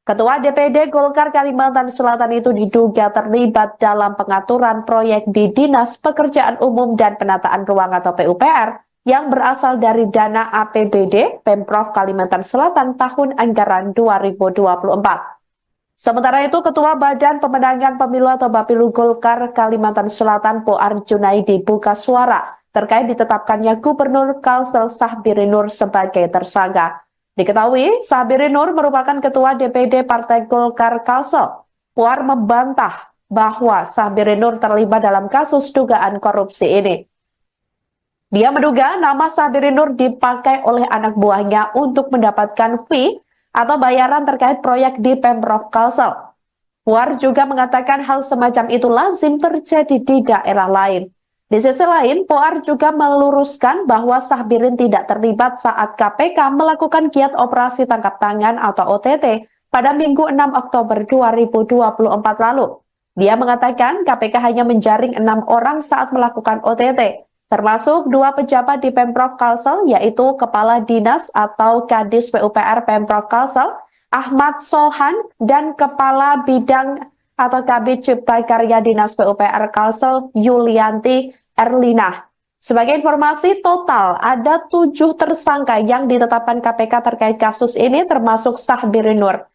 Ketua DPD Golkar Kalimantan Selatan itu diduga terlibat dalam pengaturan proyek di Dinas Pekerjaan Umum dan Penataan Ruang atau PUPR yang berasal dari dana APBD Pemprov Kalimantan Selatan tahun anggaran 2024. Sementara itu, Ketua Badan Pemenangan Pemilu atau Bapilu Golkar Kalimantan Selatan Poar Junaidi buka suara terkait ditetapkannya Gubernur Kalsel Sahbiri Nur sebagai tersangka. Diketahui, Sahbiri Nur merupakan Ketua DPD Partai Golkar Kalsel. Poar membantah bahwa Sahbiri Nur terlibat dalam kasus dugaan korupsi ini. Dia menduga nama Sahbiri Nur dipakai oleh anak buahnya untuk mendapatkan fee atau bayaran terkait proyek di Pemprov Kalsel. Puar juga mengatakan hal semacam itu lazim terjadi di daerah lain. Di sisi lain, Puar juga meluruskan bahwa Sahbirin tidak terlibat saat KPK melakukan giat operasi tangkap tangan atau OTT pada Minggu 6 Oktober 2024 lalu. Dia mengatakan KPK hanya menjaring 6 orang saat melakukan OTT. Termasuk 2 pejabat di Pemprov Kalsel, yaitu Kepala Dinas atau Kadis PUPR Pemprov Kalsel, Ahmad Solhan, dan Kepala Bidang atau Kabid Cipta Karya Dinas PUPR Kalsel, Yulianti Erlina. Sebagai informasi, total ada 7 tersangka yang ditetapkan KPK terkait kasus ini, termasuk Sahbiri Nur.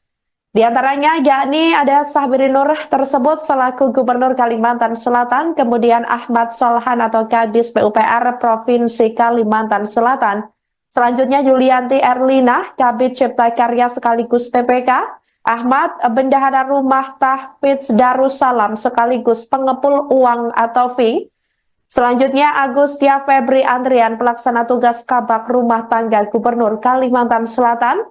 Di antaranya yakni ada Sahbiri Nur tersebut selaku Gubernur Kalimantan Selatan, kemudian Ahmad Solhan atau Kadis PUPR Provinsi Kalimantan Selatan. Selanjutnya Yulianti Erlina, Kabid Cipta Karya sekaligus PPK, Ahmad Bendahara Rumah Tahfidz Darussalam sekaligus pengepul uang atau fee. Selanjutnya Agustia Febri Andrian, pelaksana tugas Kabak Rumah Tangga Gubernur Kalimantan Selatan.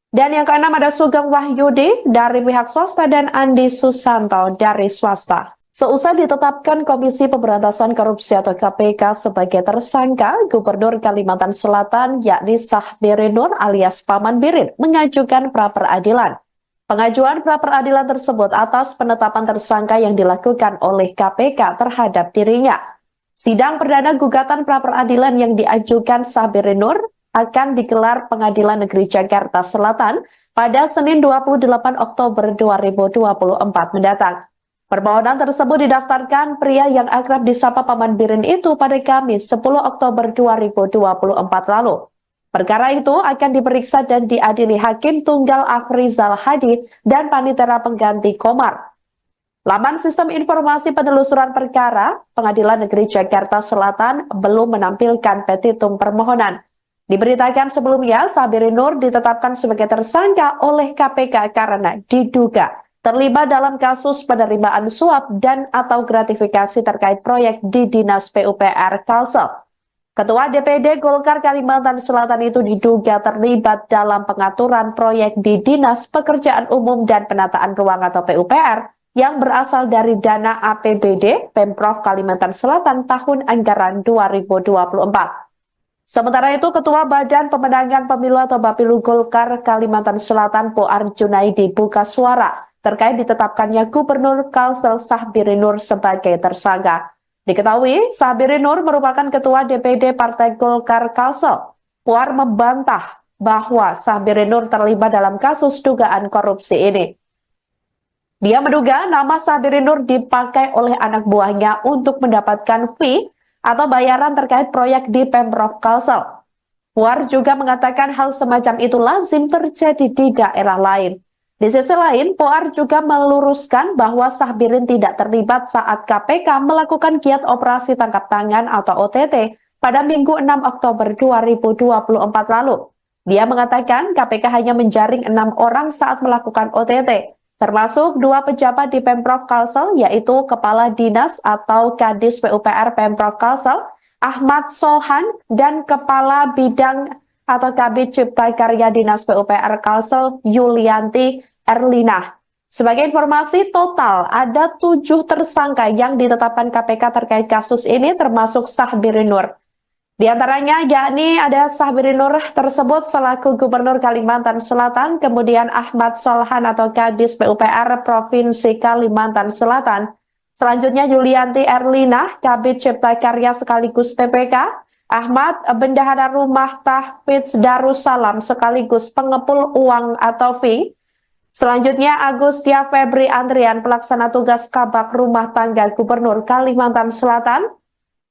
Dan yang keenam ada Sugeng Wahyudi dari pihak swasta dan Andi Susanto dari swasta. Seusai ditetapkan Komisi Pemberantasan Korupsi atau KPK sebagai tersangka, Gubernur Kalimantan Selatan yakni Sahbiri Nur alias Paman Birin mengajukan pra-peradilan. Pengajuan pra-peradilan tersebut atas penetapan tersangka yang dilakukan oleh KPK terhadap dirinya. Sidang perdana gugatan pra-peradilan yang diajukan Sahbiri Nur akan digelar Pengadilan Negeri Jakarta Selatan pada Senin 28 Oktober 2024 mendatang. Permohonan tersebut didaftarkan pria yang akrab disapa Paman Birin itu pada Kamis 10 Oktober 2024 lalu. Perkara itu akan diperiksa dan diadili Hakim Tunggal Afrizal Hadi dan Panitera Pengganti Komar. Laman Sistem Informasi Penelusuran Perkara Pengadilan Negeri Jakarta Selatan belum menampilkan petitum permohonan. Diberitakan sebelumnya, Sahbiri Nur ditetapkan sebagai tersangka oleh KPK karena diduga terlibat dalam kasus penerimaan suap dan atau gratifikasi terkait proyek di Dinas PUPR Kalsel. Ketua DPD Golkar Kalimantan Selatan itu diduga terlibat dalam pengaturan proyek di Dinas Pekerjaan Umum dan Penataan Ruang atau PUPR yang berasal dari dana APBD Pemprov Kalimantan Selatan tahun anggaran 2024. Sementara itu, Ketua Badan Pemenangan Pemilu atau Bapilu Golkar Kalimantan Selatan Poar Junaidi buka suara terkait ditetapkannya Gubernur Kalsel Sahbiri Nur sebagai tersangka. Diketahui, Sahbiri Nur merupakan Ketua DPD Partai Golkar Kalsel. Poar membantah bahwa Sahbiri Nur terlibat dalam kasus dugaan korupsi ini. Dia menduga nama Sahbiri Nur dipakai oleh anak buahnya untuk mendapatkan fee atau bayaran terkait proyek di Pemprov Kalsel. Puar juga mengatakan hal semacam itu lazim terjadi di daerah lain. Di sisi lain, Puar juga meluruskan bahwa Sahbirin tidak terlibat saat KPK melakukan giat operasi tangkap tangan atau OTT pada Minggu 6 Oktober 2024 lalu. Dia mengatakan KPK hanya menjaring 6 orang saat melakukan OTT. Termasuk 2 pejabat di Pemprov Kalsel, yaitu Kepala Dinas atau Kadis PUPR Pemprov Kalsel, Ahmad Sohan, dan Kepala Bidang atau Kabid Cipta Karya Dinas PUPR Kalsel, Yulianti Erlina. Sebagai informasi, total ada 7 tersangka yang ditetapkan KPK terkait kasus ini, termasuk Sahbiri Nur. Di antaranya yakni ada Sahbiri Nur tersebut selaku Gubernur Kalimantan Selatan, kemudian Ahmad Solhan atau Kadis PUPR Provinsi Kalimantan Selatan. Selanjutnya Yulianti Erlina, Kabid Cipta Karya sekaligus PPK, Ahmad Bendahara Rumah Tahfidz Darussalam sekaligus pengepul uang atau fee. Selanjutnya Agustia Febri Andrian, pelaksana tugas Kabak Rumah Tangga Gubernur Kalimantan Selatan.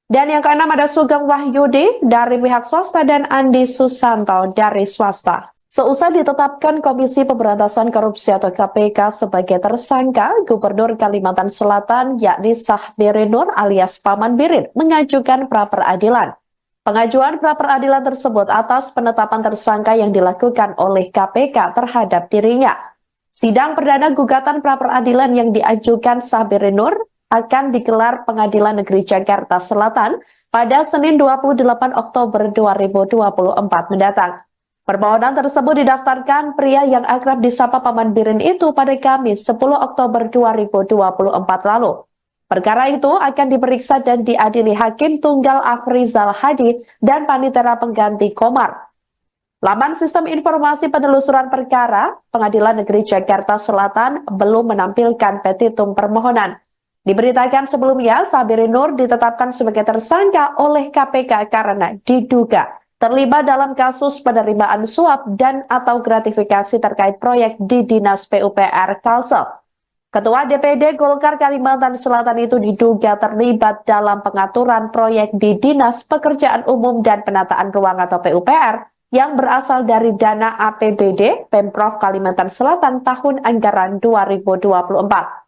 Dan yang keenam ada Sugeng Wahyudi dari pihak swasta dan Andi Susanto dari swasta. Seusai ditetapkan Komisi Pemberantasan Korupsi atau KPK sebagai tersangka, Gubernur Kalimantan Selatan yakni Sahbiri Nur alias Paman Birin mengajukan pra-peradilan. Pengajuan pra-peradilan tersebut atas penetapan tersangka yang dilakukan oleh KPK terhadap dirinya. Sidang perdana gugatan pra-peradilan yang diajukan Sahbiri Nur akan digelar Pengadilan Negeri Jakarta Selatan pada Senin 28 Oktober 2024 mendatang. Permohonan tersebut didaftarkan pria yang akrab disapa Paman Birin itu pada Kamis 10 Oktober 2024 lalu. Perkara itu akan diperiksa dan diadili Hakim Tunggal Afrizal Hadi dan Panitera Pengganti Komar. Laman Sistem Informasi Penelusuran Perkara Pengadilan Negeri Jakarta Selatan belum menampilkan petitum permohonan. Diberitakan sebelumnya, Sahbiri Nur ditetapkan sebagai tersangka oleh KPK karena diduga terlibat dalam kasus penerimaan suap dan atau gratifikasi terkait proyek di Dinas PUPR Kalsel. Ketua DPD Golkar Kalimantan Selatan itu diduga terlibat dalam pengaturan proyek di Dinas Pekerjaan Umum dan Penataan Ruang atau PUPR yang berasal dari dana APBD Pemprov Kalimantan Selatan tahun anggaran 2024.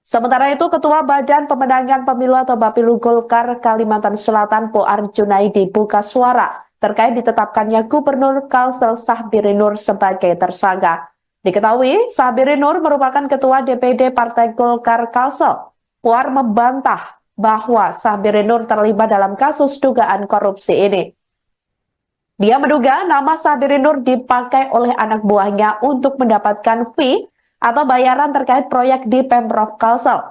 Sementara itu, Ketua Badan Pemenangan Pemilu atau Bapilu Golkar Kalimantan Selatan Poar Junaidi buka suara terkait ditetapkannya Gubernur Kalsel Sahbiri Nur sebagai tersangka. Diketahui, Sahbiri Nur merupakan Ketua DPD Partai Golkar Kalsel. Poar membantah bahwa Sahbiri Nur terlibat dalam kasus dugaan korupsi ini. Dia menduga nama Sabirin Nur dipakai oleh anak buahnya untuk mendapatkan fee atau bayaran terkait proyek di Pemprov Kalsel.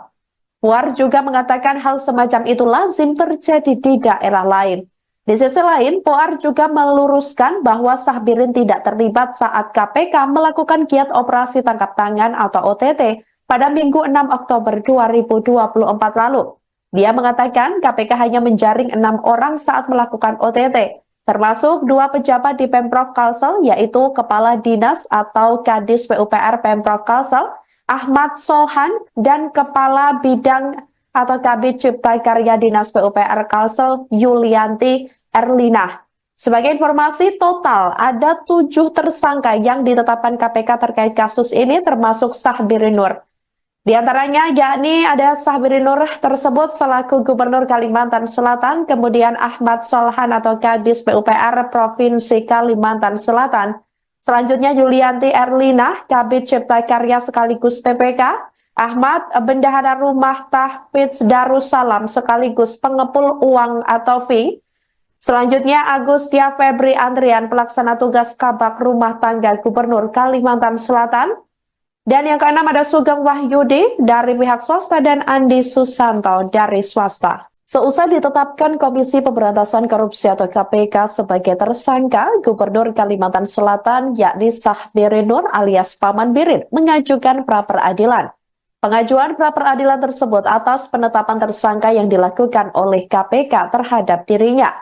Puar juga mengatakan hal semacam itu lazim terjadi di daerah lain. Di sisi lain, Puar juga meluruskan bahwa Sabirin tidak terlibat saat KPK melakukan giat operasi tangkap tangan atau OTT pada Minggu 6 Oktober 2024 lalu. Dia mengatakan KPK hanya menjaring 6 orang saat melakukan OTT, termasuk 2 pejabat di Pemprov Kalsel, yaitu Kepala Dinas atau Kadis PUPR Pemprov Kalsel, Ahmad Solhan, dan Kepala Bidang atau Kabid Cipta Karya Dinas PUPR Kalsel, Yulianti Erlina. Sebagai informasi, total ada 7 tersangka yang ditetapkan KPK terkait kasus ini, termasuk Sabirin Nur. Di antaranya yakni ada Sabirin Nur tersebut selaku Gubernur Kalimantan Selatan, kemudian Ahmad Solhan atau Kadis PUPR Provinsi Kalimantan Selatan, selanjutnya Yulianti Erlina, Kabid Cipta Karya sekaligus PPK, Ahmad Bendahara Rumah Tahfidz Darussalam sekaligus pengepul uang atau fee, selanjutnya Agustia Febri Andrian, pelaksana tugas Kabak Rumah Tangga Gubernur Kalimantan Selatan. Dan yang keenam ada Sugeng Wahyudi dari pihak swasta dan Andi Susanto dari swasta. Seusai ditetapkan Komisi Pemberantasan Korupsi atau KPK sebagai tersangka, Gubernur Kalimantan Selatan yakni Sabirin Nur alias Paman Birin mengajukan pra-peradilan. Pengajuan pra-peradilan tersebut atas penetapan tersangka yang dilakukan oleh KPK terhadap dirinya.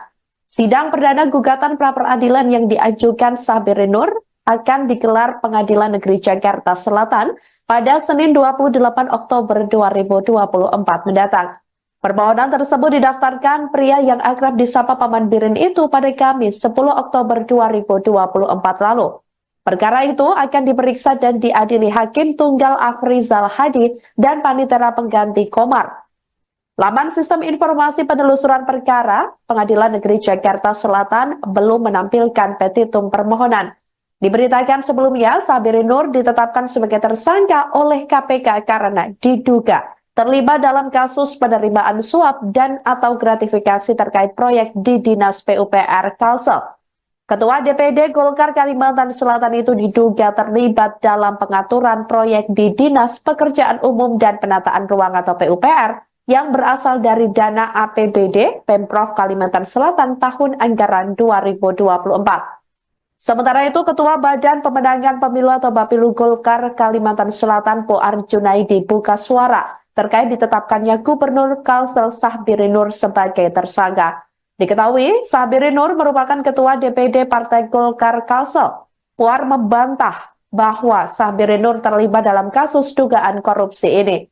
Sidang perdana gugatan pra-peradilan yang diajukan Sabirin Nur akan digelar Pengadilan Negeri Jakarta Selatan pada Senin 28 Oktober 2024 mendatang. Permohonan tersebut didaftarkan pria yang akrab disapa Paman Birin itu pada Kamis 10 Oktober 2024 lalu. Perkara itu akan diperiksa dan diadili Hakim Tunggal Afrizal Hadi dan Panitera Pengganti Komar. Laman Sistem Informasi Penelusuran Perkara Pengadilan Negeri Jakarta Selatan belum menampilkan petitum permohonan. Diberitakan sebelumnya, Sabirin Nur ditetapkan sebagai tersangka oleh KPK karena diduga terlibat dalam kasus penerimaan suap dan atau gratifikasi terkait proyek di Dinas PUPR Kalsel. Ketua DPD Golkar Kalimantan Selatan itu diduga terlibat dalam pengaturan proyek di Dinas Pekerjaan Umum dan Penataan Ruang atau PUPR yang berasal dari dana APBD Pemprov Kalimantan Selatan tahun anggaran 2024. Sementara itu, Ketua Badan Pemenangan Pemilu atau Bapilu Golkar Kalimantan Selatan Puar Junaidi buka suara terkait ditetapkannya Gubernur Kalsel Sabirin Nur sebagai tersangka. Diketahui, Sabirin Nur merupakan Ketua DPD Partai Golkar Kalsel. Puar membantah bahwa Sabirin Nur terlibat dalam kasus dugaan korupsi ini.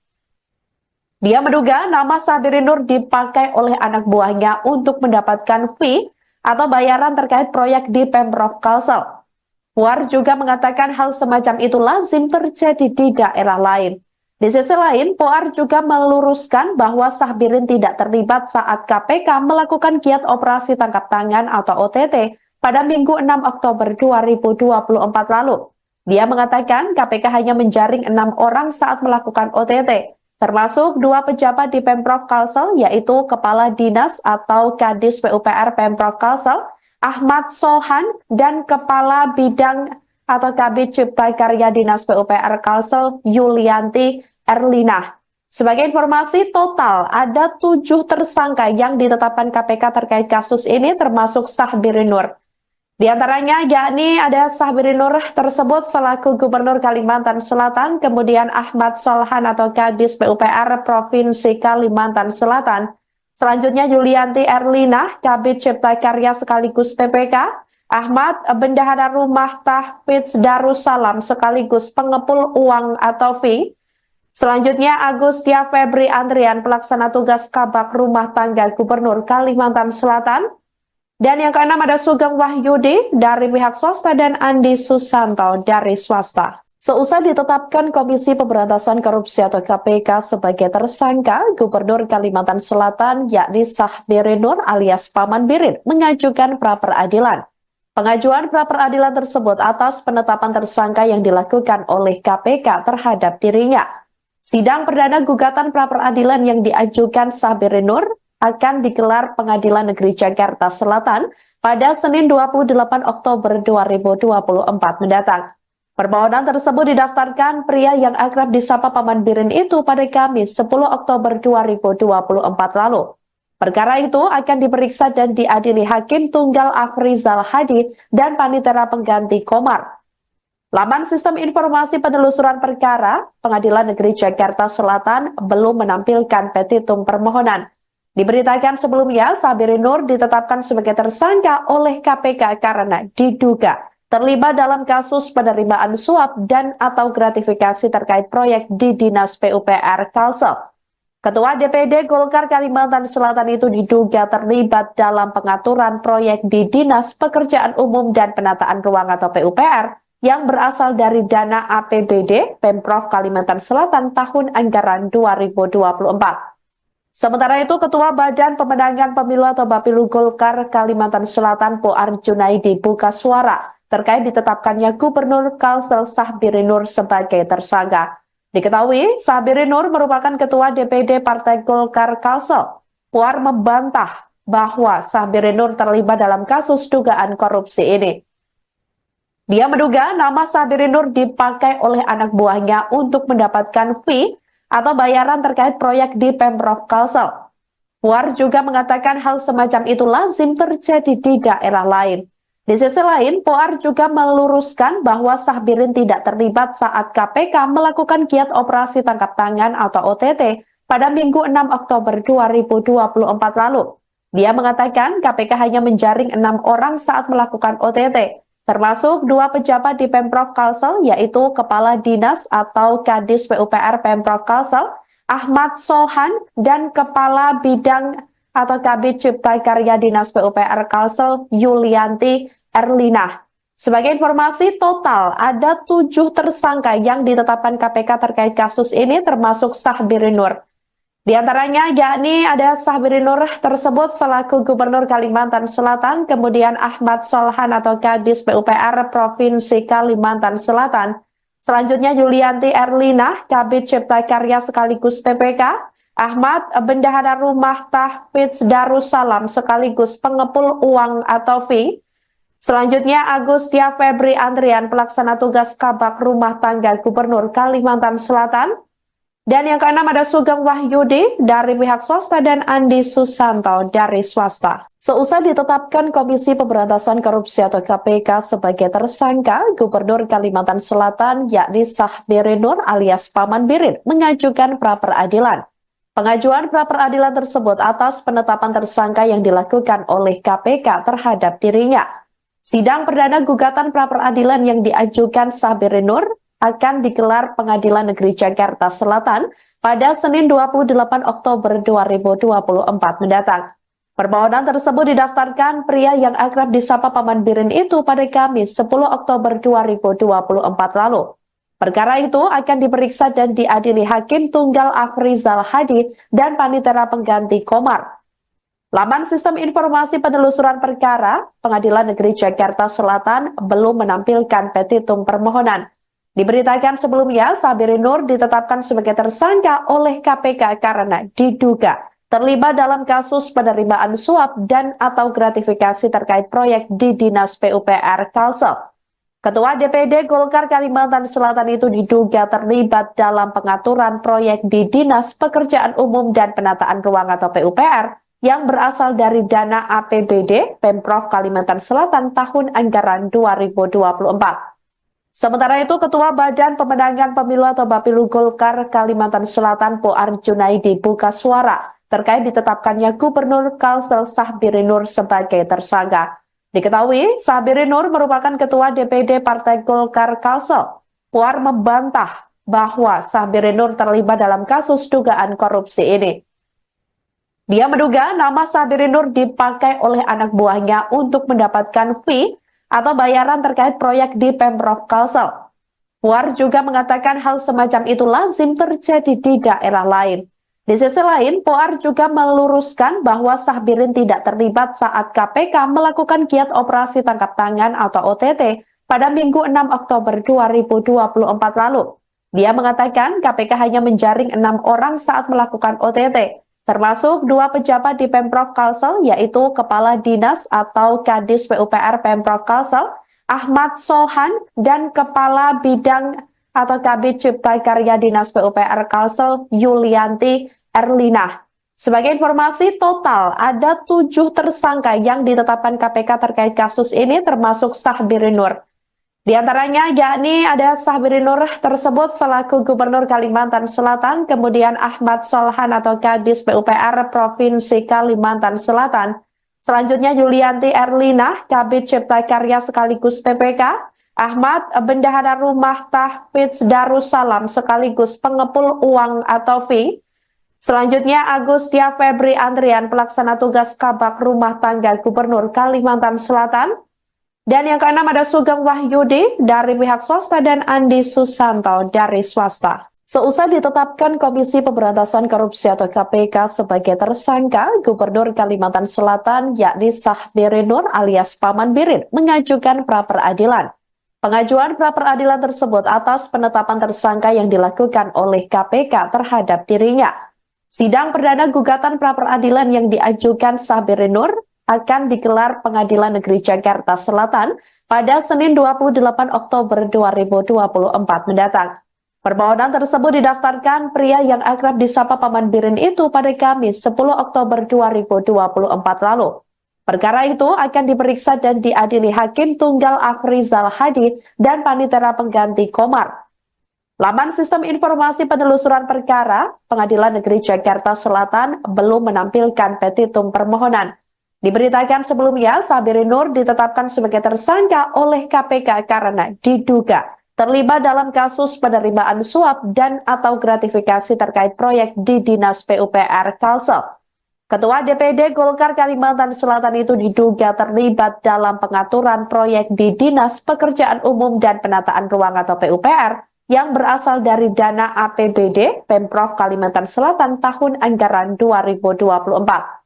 Dia menduga nama Sabirin Nur dipakai oleh anak buahnya untuk mendapatkan fee atau bayaran terkait proyek di Pemprov Kalsel. Puar juga mengatakan hal semacam itu lazim terjadi di daerah lain. Di sisi lain, Puar juga meluruskan bahwa Sabirin tidak terlibat saat KPK melakukan giat operasi tangkap tangan atau OTT pada Minggu 6 Oktober 2024 lalu. Dia mengatakan KPK hanya menjaring 6 orang saat melakukan OTT, termasuk 2 pejabat di Pemprov Kalsel, yaitu Kepala Dinas atau Kadis PUPR Pemprov Kalsel, Ahmad Solhan, dan Kepala Bidang atau Kabid Cipta Karya Dinas PUPR Kalsel, Yulianti Erlina. Sebagai informasi, total ada 7 tersangka yang ditetapkan KPK terkait kasus ini, termasuk Sabirin Nur. Di antaranya yakni ada Sabirin Nur tersebut selaku Gubernur Kalimantan Selatan, kemudian Ahmad Solhan atau Kadis PUPR Provinsi Kalimantan Selatan, selanjutnya Yulianti Erlina, Kabid Cipta Karya sekaligus PPK, Ahmad Bendahara Rumah Tahfidz Darussalam sekaligus pengepul uang atau fee, selanjutnya Agustia Febri Andrian, pelaksana tugas Kabak Rumah Tangga Gubernur Kalimantan Selatan. Dan yang keenam ada Sugeng Wahyudi dari pihak swasta dan Andi Susanto dari swasta. Seusai ditetapkan Komisi Pemberantasan Korupsi atau KPK sebagai tersangka, Gubernur Kalimantan Selatan yakni Sabirin Nur alias Paman Birin mengajukan pra-peradilan. Pengajuan pra-peradilan tersebut atas penetapan tersangka yang dilakukan oleh KPK terhadap dirinya. Sidang perdana gugatan pra-peradilan yang diajukan Sabirin Nur akan digelar Pengadilan Negeri Jakarta Selatan pada Senin 28 Oktober 2024 mendatang. Permohonan tersebut didaftarkan pria yang akrab disapa Paman Birin itu pada Kamis 10 Oktober 2024 lalu. Perkara itu akan diperiksa dan diadili Hakim Tunggal Afrizal Hadi dan Panitera Pengganti Komar. Laman Sistem Informasi Penelusuran Perkara Pengadilan Negeri Jakarta Selatan belum menampilkan petitum permohonan. Diberitakan sebelumnya, Sabirin Nur ditetapkan sebagai tersangka oleh KPK karena diduga terlibat dalam kasus penerimaan suap dan atau gratifikasi terkait proyek di Dinas PUPR Kalsel. Ketua DPD Golkar Kalimantan Selatan itu diduga terlibat dalam pengaturan proyek di Dinas Pekerjaan Umum dan Penataan Ruang atau PUPR yang berasal dari dana APBD Pemprov Kalimantan Selatan tahun anggaran 2024. Sementara itu, Ketua Badan Pemenangan Pemilu atau Bapilu Golkar Kalimantan Selatan Poar Junaidi buka suara terkait ditetapkannya Gubernur Kalsel Sahbirin Nur sebagai tersangka. Diketahui, Sahbirin Nur merupakan Ketua DPD Partai Golkar Kalsel. Puar membantah bahwa Sahbirin Nur terlibat dalam kasus dugaan korupsi ini. Dia menduga nama Sahbirin Nur dipakai oleh anak buahnya untuk mendapatkan fee atau bayaran terkait proyek di Pemprov Kalsel. Puar juga mengatakan hal semacam itu lazim terjadi di daerah lain. Di sisi lain, Puar juga meluruskan bahwa Sahbirin tidak terlibat saat KPK melakukan giat operasi tangkap tangan atau OTT pada Minggu 6 Oktober 2024 lalu. Dia mengatakan KPK hanya menjaring 6 orang saat melakukan OTT, termasuk 2 pejabat di Pemprov Kalsel, yaitu Kepala Dinas atau Kadis PUPR Pemprov Kalsel, Ahmad Sohan, dan Kepala Bidang atau Kabid Cipta Karya Dinas PUPR Kalsel, Yulianti Erlina. Sebagai informasi, total ada 7 tersangka yang ditetapkan KPK terkait kasus ini, termasuk Sahbirin Nur. Di antaranya yakni ada Sahbirin Nur tersebut selaku Gubernur Kalimantan Selatan, kemudian Ahmad Solhan atau Kadis PUPR Provinsi Kalimantan Selatan. Selanjutnya Yulianti Erlina, Kabid Cipta Karya sekaligus PPK, Ahmad Bendahara Rumah Tahfidz Darussalam sekaligus pengepul uang atau fee. Selanjutnya Agustia Febri Andrian, pelaksana tugas Kabak Rumah Tangga Gubernur Kalimantan Selatan. Dan yang keenam ada Sugeng Wahyudi dari pihak swasta dan Andi Susanto dari swasta. Seusai ditetapkan Komisi Pemberantasan Korupsi atau KPK sebagai tersangka, Gubernur Kalimantan Selatan yakni Sahbirin Nur alias Paman Birin mengajukan pra-peradilan. Pengajuan pra-peradilan tersebut atas penetapan tersangka yang dilakukan oleh KPK terhadap dirinya. Sidang perdana gugatan pra-peradilan yang diajukan Sahbirin Nur akan digelar Pengadilan Negeri Jakarta Selatan pada Senin 28 Oktober 2024 mendatang. Permohonan tersebut didaftarkan pria yang akrab disapa Paman Birin itu pada Kamis 10 Oktober 2024 lalu. Perkara itu akan diperiksa dan diadili Hakim Tunggal Afrizal Hadi dan Panitera Pengganti Komar. Laman Sistem Informasi Penelusuran Perkara Pengadilan Negeri Jakarta Selatan belum menampilkan petitum permohonan. Diberitakan sebelumnya, Sahbirin Nur ditetapkan sebagai tersangka oleh KPK karena diduga terlibat dalam kasus penerimaan suap dan atau gratifikasi terkait proyek di Dinas PUPR Kalsel. Ketua DPD Golkar Kalimantan Selatan itu diduga terlibat dalam pengaturan proyek di Dinas Pekerjaan Umum dan Penataan Ruang atau PUPR yang berasal dari dana APBD Pemprov Kalimantan Selatan tahun anggaran 2024. Sementara itu, Ketua Badan Pemenangan Pemilu atau Bapilu Golkar Kalimantan Selatan Poar Junaidi buka suara terkait ditetapkannya Gubernur Kalsel Sahbirin Nur sebagai tersangka. Diketahui, Sahbirin Nur merupakan Ketua DPD Partai Golkar Kalsel. Puar membantah bahwa Sahbirin Nur terlibat dalam kasus dugaan korupsi ini. Dia menduga nama Sahbirin Nur dipakai oleh anak buahnya untuk mendapatkan fee atau bayaran terkait proyek di Pemprov Kalsel. Puar juga mengatakan hal semacam itu lazim terjadi di daerah lain. Di sisi lain, Puar juga meluruskan bahwa Sahbirin tidak terlibat saat KPK melakukan giat operasi tangkap tangan atau OTT pada Minggu 6 Oktober 2024 lalu. Dia mengatakan KPK hanya menjaring 6 orang saat melakukan OTT, termasuk 2 pejabat di Pemprov Kalsel, yaitu Kepala Dinas atau Kadis PUPR Pemprov Kalsel, Ahmad Solhan, dan Kepala Bidang atau Kabid Cipta Karya Dinas PUPR Kalsel, Yulianti Erlina. Sebagai informasi, total ada 7 tersangka yang ditetapkan KPK terkait kasus ini, termasuk Sahbiri Nur. Di antaranya yakni ada Sahbiri Nur tersebut selaku Gubernur Kalimantan Selatan, kemudian Ahmad Solhan atau Kadis PUPR Provinsi Kalimantan Selatan, selanjutnya Yulianti Erlina, Kabid Cipta Karya sekaligus PPK, Ahmad Bendahara Rumah Tahfidz Darussalam sekaligus pengepul uang atau fee. Selanjutnya Agustia Febri Andrian, pelaksana tugas Kabak Rumah Tangga Gubernur Kalimantan Selatan. Dan yang keenam ada Sugeng Wahyudi dari pihak swasta dan Andi Susanto dari swasta. Seusai ditetapkan Komisi Pemberantasan Korupsi atau KPK sebagai tersangka, Gubernur Kalimantan Selatan yakni Sahbiri Nur alias Paman Birin mengajukan pra-peradilan. Pengajuan pra-peradilan tersebut atas penetapan tersangka yang dilakukan oleh KPK terhadap dirinya. Sidang perdana gugatan pra-peradilan yang diajukan Sahbiri Nur akan digelar Pengadilan Negeri Jakarta Selatan pada Senin 28 Oktober 2024 mendatang. Permohonan tersebut didaftarkan pria yang akrab disapa Paman Birin itu pada Kamis 10 Oktober 2024 lalu. Perkara itu akan diperiksa dan diadili Hakim Tunggal Afrizal Hadi dan Panitera Pengganti Komar. Laman Sistem Informasi Penelusuran Perkara, Pengadilan Negeri Jakarta Selatan belum menampilkan petitum permohonan. Diberitakan sebelumnya, Sahbiri Nur ditetapkan sebagai tersangka oleh KPK karena diduga terlibat dalam kasus penerimaan suap dan atau gratifikasi terkait proyek di Dinas PUPR Kalsel. Ketua DPD Golkar Kalimantan Selatan itu diduga terlibat dalam pengaturan proyek di Dinas Pekerjaan Umum dan Penataan Ruang atau PUPR yang berasal dari dana APBD Pemprov Kalimantan Selatan tahun anggaran 2024.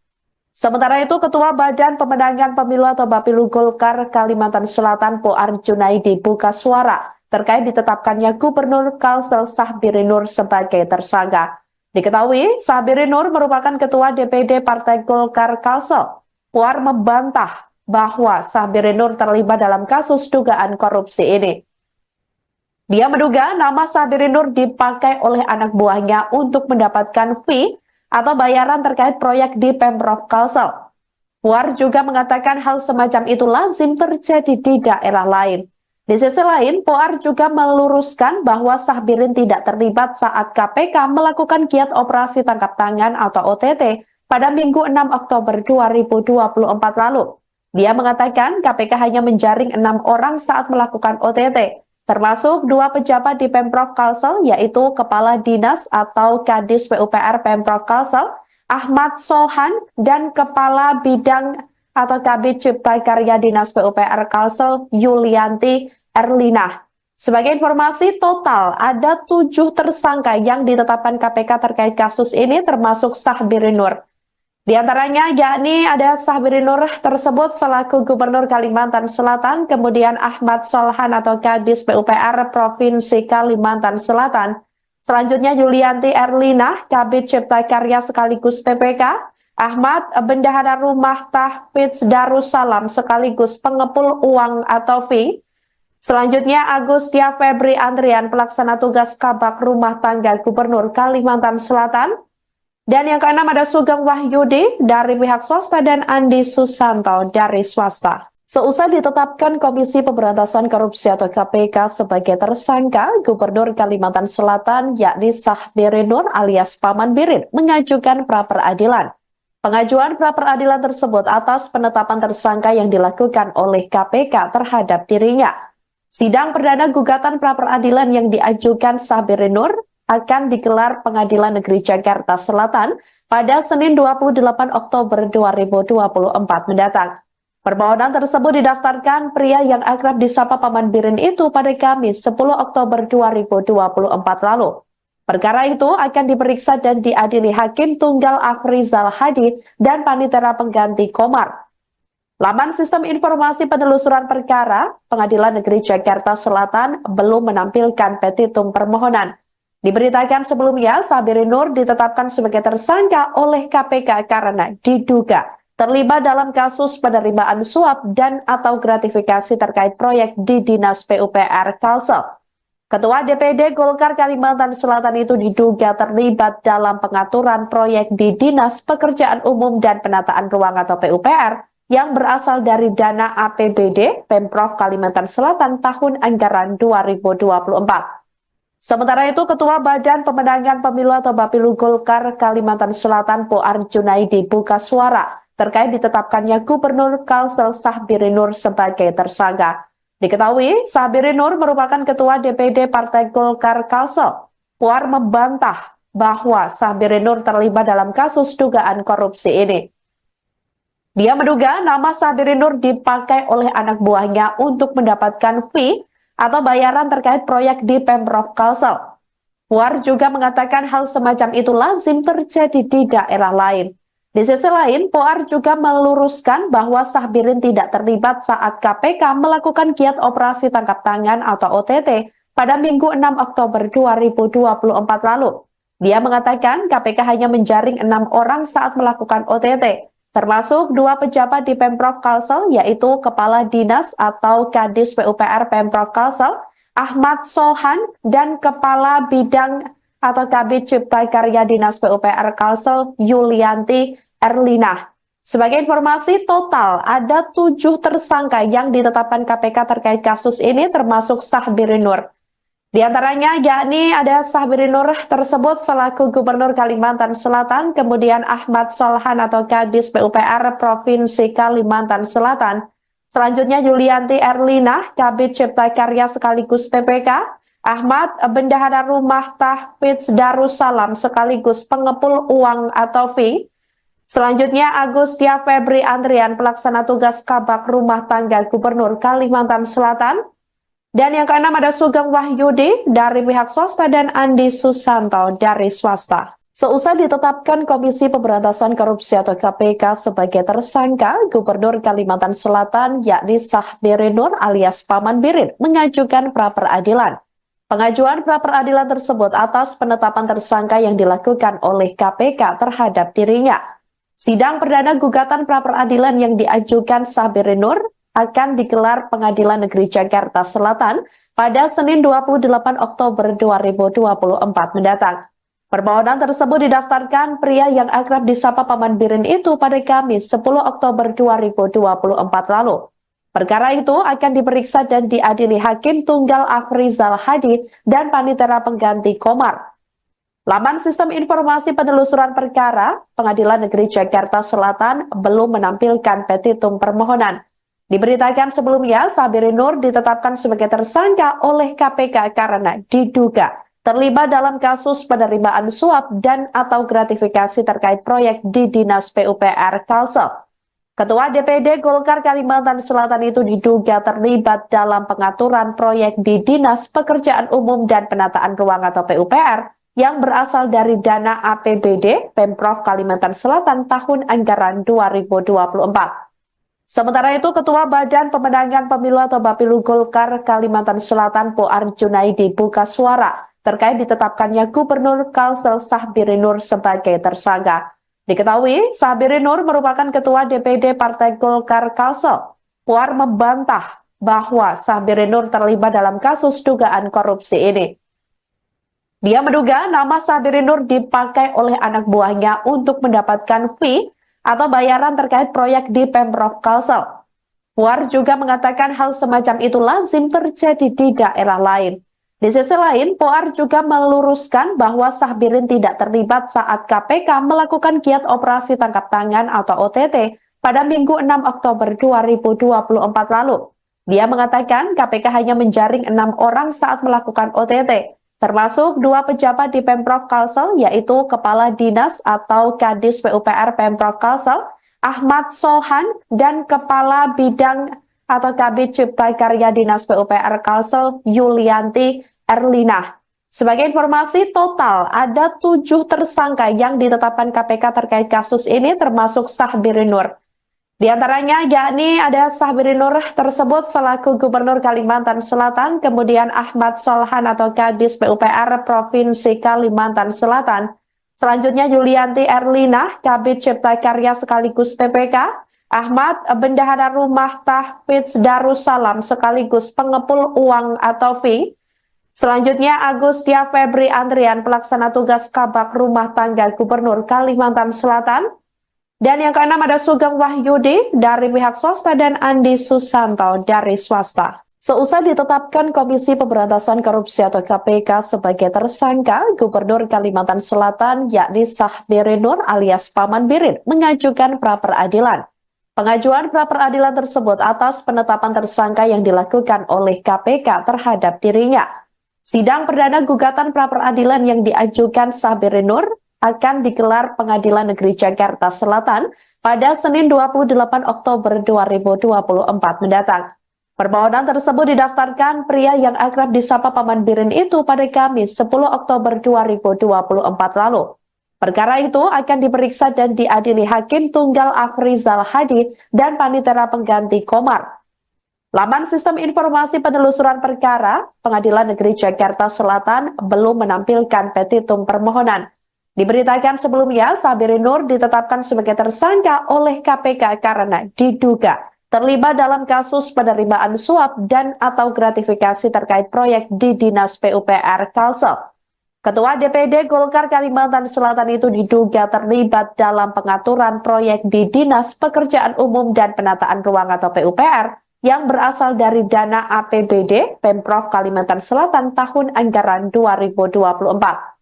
Sementara itu, Ketua Badan Pemenangan Pemilu atau Bapilu Golkar Kalimantan Selatan Poar Junaidi buka suara terkait ditetapkannya Gubernur Kalsel Sahbiri Nur sebagai tersangka. Diketahui, Sahbiri Nur merupakan Ketua DPD Partai Golkar Kalsel. Poar membantah bahwa Sahbiri Nur terlibat dalam kasus dugaan korupsi ini. Dia menduga nama Sahbiri Nur dipakai oleh anak buahnya untuk mendapatkan fee atau bayaran terkait proyek di Pemprov Kalsel. Puar juga mengatakan hal semacam itu lazim terjadi di daerah lain. Di sisi lain, Puar juga meluruskan bahwa Sahbirin tidak terlibat saat KPK melakukan giat operasi tangkap tangan atau OTT pada Minggu 6 Oktober 2024 lalu. Dia mengatakan KPK hanya menjaring 6 orang saat melakukan OTT. Termasuk 2 pejabat di Pemprov Kalsel, yaitu Kepala Dinas atau Kadis PUPR Pemprov Kalsel, Ahmad Solhan, dan Kepala Bidang atau Kabid Cipta Karya Dinas PUPR Kalsel, Yulianti Erlina. Sebagai informasi, total ada 7 tersangka yang ditetapkan KPK terkait kasus ini, termasuk Sahbiri Nur. Di antaranya yakni ada Sahbiri Nur tersebut selaku Gubernur Kalimantan Selatan, kemudian Ahmad Solhan atau Kadis PUPR Provinsi Kalimantan Selatan, selanjutnya Yulianti Erlina, Kabid Cipta Karya sekaligus PPK, Ahmad Bendahara Rumah Tahfidz Darussalam sekaligus pengepul uang atau fee, selanjutnya Agustia Febri Andrian, pelaksana tugas Kabak Rumah Tangga Gubernur Kalimantan Selatan. Dan yang keenam ada Sugeng Wahyudi dari pihak swasta dan Andi Susanto dari swasta. Seusai ditetapkan Komisi Pemberantasan Korupsi atau KPK sebagai tersangka, Gubernur Kalimantan Selatan yakni Sahbiri Nur alias Paman Birin mengajukan pra-peradilan. Pengajuan pra-peradilan tersebut atas penetapan tersangka yang dilakukan oleh KPK terhadap dirinya. Sidang perdana gugatan pra-peradilan yang diajukan Sahbiri Nur akan digelar Pengadilan Negeri Jakarta Selatan pada Senin 28 Oktober 2024 mendatang. Permohonan tersebut didaftarkan pria yang akrab disapa Paman Birin itu pada Kamis 10 Oktober 2024 lalu. Perkara itu akan diperiksa dan diadili Hakim Tunggal Afrizal Hadi dan Panitera Pengganti Komar. Laman Sistem Informasi Penelusuran Perkara, Pengadilan Negeri Jakarta Selatan belum menampilkan petitum permohonan. Diberitakan sebelumnya, Sabirin Nur ditetapkan sebagai tersangka oleh KPK karena diduga terlibat dalam kasus penerimaan suap dan atau gratifikasi terkait proyek di Dinas PUPR Kalsel. Ketua DPD Golkar Kalimantan Selatan itu diduga terlibat dalam pengaturan proyek di Dinas Pekerjaan Umum dan Penataan Ruang atau PUPR yang berasal dari dana APBD Pemprov Kalimantan Selatan tahun anggaran 2024. Sementara itu, Ketua Badan Pemenangan Pemilu atau Bapilu Golkar Kalimantan Selatan Poar Junaidi buka suara terkait ditetapkannya Gubernur Kalsel Sahbirin Nur sebagai tersangka. Diketahui, Sahbirin Nur merupakan Ketua DPD Partai Golkar Kalsel. Poar membantah bahwa Sahbirin Nur terlibat dalam kasus dugaan korupsi ini. Dia menduga nama Sahbirin Nur dipakai oleh anak buahnya untuk mendapatkan fee atau bayaran terkait proyek di Pemprov Kalsel. Puar juga mengatakan hal semacam itu lazim terjadi di daerah lain. Di sisi lain, Puar juga meluruskan bahwa Sahbirin tidak terlibat saat KPK melakukan giat operasi tangkap tangan atau OTT pada Minggu 6 Oktober 2024 lalu. Dia mengatakan KPK hanya menjaring 6 orang saat melakukan OTT. Termasuk 2 pejabat di Pemprov Kalsel, yaitu Kepala Dinas atau Kadis PUPR Pemprov Kalsel, Ahmad Solhan, dan Kepala Bidang atau Kabid Cipta Karya Dinas PUPR Kalsel, Yulianti Erlina. Sebagai informasi, total ada 7 tersangka yang ditetapkan KPK terkait kasus ini, termasuk Sahbirin Nur. Di antaranya yakni ada Sahbirin Nur tersebut selaku Gubernur Kalimantan Selatan, kemudian Ahmad Solhan atau Kadis PUPR Provinsi Kalimantan Selatan, selanjutnya Yulianti Erlina, Kabid Cipta Karya sekaligus PPK, Ahmad Bendahara Rumah Tahfidz Darussalam sekaligus pengepul uang atau fee, selanjutnya Agustia Febri Andrian pelaksana tugas Kabak Rumah Tangga Gubernur Kalimantan Selatan, dan yang keenam ada Sugeng Wahyudi dari pihak swasta dan Andi Susanto dari swasta. Seusai ditetapkan Komisi Pemberantasan Korupsi atau KPK sebagai tersangka, Gubernur Kalimantan Selatan yakni Sahbirin Nur alias Paman Birin mengajukan pra-peradilan. Pengajuan pra-peradilan tersebut atas penetapan tersangka yang dilakukan oleh KPK terhadap dirinya. Sidang perdana gugatan pra-peradilan yang diajukan Sahbirin Nur akan digelar Pengadilan Negeri Jakarta Selatan pada Senin 28 Oktober 2024 mendatang. Permohonan tersebut didaftarkan pria yang akrab disapa Paman Birin itu pada Kamis 10 Oktober 2024 lalu. Perkara itu akan diperiksa dan diadili Hakim Tunggal Afrizal Hadi dan Panitera Pengganti Komar. Laman Sistem Informasi Penelusuran Perkara Pengadilan Negeri Jakarta Selatan belum menampilkan petitum permohonan. Diberitakan sebelumnya, Sahbirin Nur ditetapkan sebagai tersangka oleh KPK karena diduga terlibat dalam kasus penerimaan suap dan atau gratifikasi terkait proyek di Dinas PUPR Kalsel. Ketua DPD Golkar Kalimantan Selatan itu diduga terlibat dalam pengaturan proyek di Dinas Pekerjaan Umum dan Penataan Ruang atau PUPR yang berasal dari dana APBD Pemprov Kalimantan Selatan tahun anggaran 2024. Sementara itu, Ketua Badan Pemenangan Pemilu atau Bapilu Golkar Kalimantan Selatan Poar Junaidi buka suara terkait ditetapkannya Gubernur Kalsel Sahbirin Nur sebagai tersangka. Diketahui, Sahbirin Nur merupakan Ketua DPD Partai Golkar Kalsel. Poar membantah bahwa Sahbirin Nur terlibat dalam kasus dugaan korupsi ini. Dia menduga nama Sahbirin Nur dipakai oleh anak buahnya untuk mendapatkan fee atau bayaran terkait proyek di Pemprov Kalsel. Puar juga mengatakan hal semacam itu lazim terjadi di daerah lain. Di sisi lain, Puar juga meluruskan bahwa Sahbirin tidak terlibat saat KPK melakukan giat operasi tangkap tangan atau OTT pada Minggu 6 Oktober 2024 lalu. Dia mengatakan KPK hanya menjaring 6 orang saat melakukan OTT. Termasuk 2 pejabat di Pemprov Kalsel, yaitu Kepala Dinas atau Kadis PUPR Pemprov Kalsel, Ahmad Solhan, dan Kepala Bidang atau Kabid Cipta Karya Dinas PUPR Kalsel, Yulianti Erlina. Sebagai informasi, total ada 7 tersangka yang ditetapkan KPK terkait kasus ini, termasuk Sahbirin Nur. Di antaranya yakni ada Sahbiri Nur tersebut selaku Gubernur Kalimantan Selatan, kemudian Ahmad Solhan atau Kadis PUPR Provinsi Kalimantan Selatan. Selanjutnya Yulianti Erlina, Kabid Cipta Karya sekaligus PPK, Ahmad Bendahara Rumah Tahfidz Darussalam sekaligus pengepul uang atau fee. Selanjutnya Agustia Febri Andrian, pelaksana tugas Kabak Rumah Tangga Gubernur Kalimantan Selatan. Dan yang keenam ada Sugeng Wahyudi dari pihak swasta dan Andi Susanto dari swasta. Seusai ditetapkan Komisi Pemberantasan Korupsi atau KPK sebagai tersangka, Gubernur Kalimantan Selatan yakni Sahbiri Nur alias Paman Birin mengajukan pra-peradilan. Pengajuan pra-peradilan tersebut atas penetapan tersangka yang dilakukan oleh KPK terhadap dirinya. Sidang perdana gugatan pra-peradilan yang diajukan Sahbiri Nur akan digelar Pengadilan Negeri Jakarta Selatan pada Senin 28 Oktober 2024 mendatang. Permohonan tersebut didaftarkan pria yang akrab disapa Paman Birin itu pada Kamis 10 Oktober 2024 lalu. Perkara itu akan diperiksa dan diadili Hakim Tunggal Afrizal Hadi dan Panitera Pengganti Komar. Laman Sistem Informasi Penelusuran Perkara Pengadilan Negeri Jakarta Selatan belum menampilkan petitum permohonan. Diberitakan sebelumnya, Sahbiri Nur ditetapkan sebagai tersangka oleh KPK karena diduga terlibat dalam kasus penerimaan suap dan atau gratifikasi terkait proyek di Dinas PUPR Kalsel. Ketua DPD Golkar Kalimantan Selatan itu diduga terlibat dalam pengaturan proyek di Dinas Pekerjaan Umum dan Penataan Ruang atau PUPR yang berasal dari dana APBD Pemprov Kalimantan Selatan tahun anggaran 2024.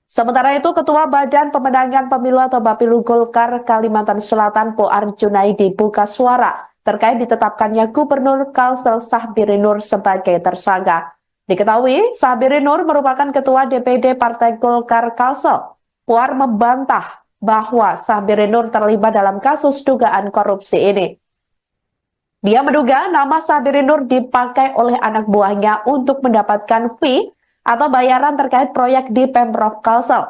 Sementara itu, Ketua Badan Pemenangan Pemilu atau Bapilu Golkar Kalimantan Selatan Poar Junaidi buka suara terkait ditetapkannya Gubernur Kalsel Sahbiri Nur sebagai tersangka. Diketahui, Sahbiri Nur merupakan Ketua DPD Partai Golkar Kalsel. Poar membantah bahwa Sahbiri Nur terlibat dalam kasus dugaan korupsi ini. Dia menduga nama Sahbiri Nur dipakai oleh anak buahnya untuk mendapatkan fee atau bayaran terkait proyek di Pemprov Kalsel.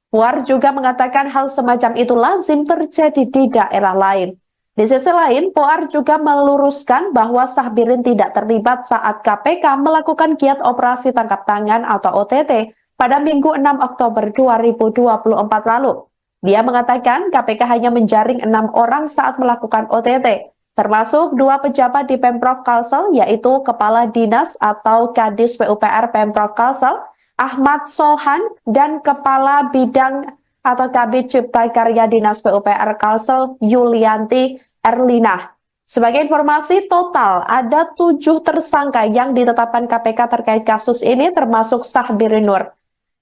Puar juga mengatakan hal semacam itu lazim terjadi di daerah lain. Di sisi lain, Puar juga meluruskan bahwa Sahbirin tidak terlibat saat KPK melakukan giat operasi tangkap tangan atau OTT pada Minggu 6 Oktober 2024 lalu. Dia mengatakan KPK hanya menjaring 6 orang saat melakukan OTT. Termasuk 2 pejabat di Pemprov Kalsel, yaitu Kepala Dinas atau Kadis PUPR Pemprov Kalsel, Ahmad Solhan, dan Kepala Bidang atau Kabid Cipta Karya Dinas PUPR Kalsel, Yulianti Erlina. Sebagai informasi, total ada 7 tersangka yang ditetapkan KPK terkait kasus ini, termasuk Sahbiri Nur.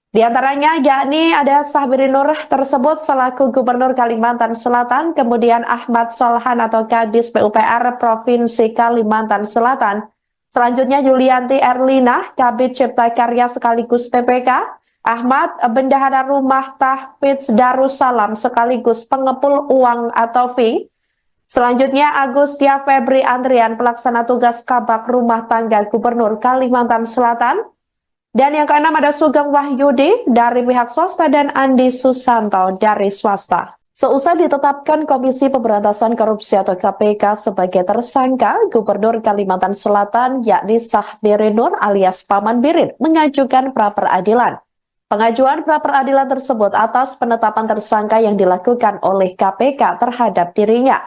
Di antaranya yakni ada Sahbiri Nur tersebut selaku Gubernur Kalimantan Selatan, kemudian Ahmad Solhan atau Kadis PUPR Provinsi Kalimantan Selatan. Selanjutnya Yulianti Erlina, Kabid Cipta Karya sekaligus PPK, Ahmad Bendahara Rumah Tahfidz Darussalam sekaligus pengepul uang atau fee. Selanjutnya Agustia Febri Andrian, pelaksana tugas Kabak Rumah Tangga Gubernur Kalimantan Selatan. Dan yang keenam ada Sugeng Wahyudi dari pihak swasta dan Andi Susanto dari swasta. Seusai ditetapkan Komisi Pemberantasan Korupsi atau KPK sebagai tersangka, Gubernur Kalimantan Selatan yakni Sahbiri Nur alias Paman Birin mengajukan pra-peradilan. Pengajuan pra-peradilan tersebut atas penetapan tersangka yang dilakukan oleh KPK terhadap dirinya.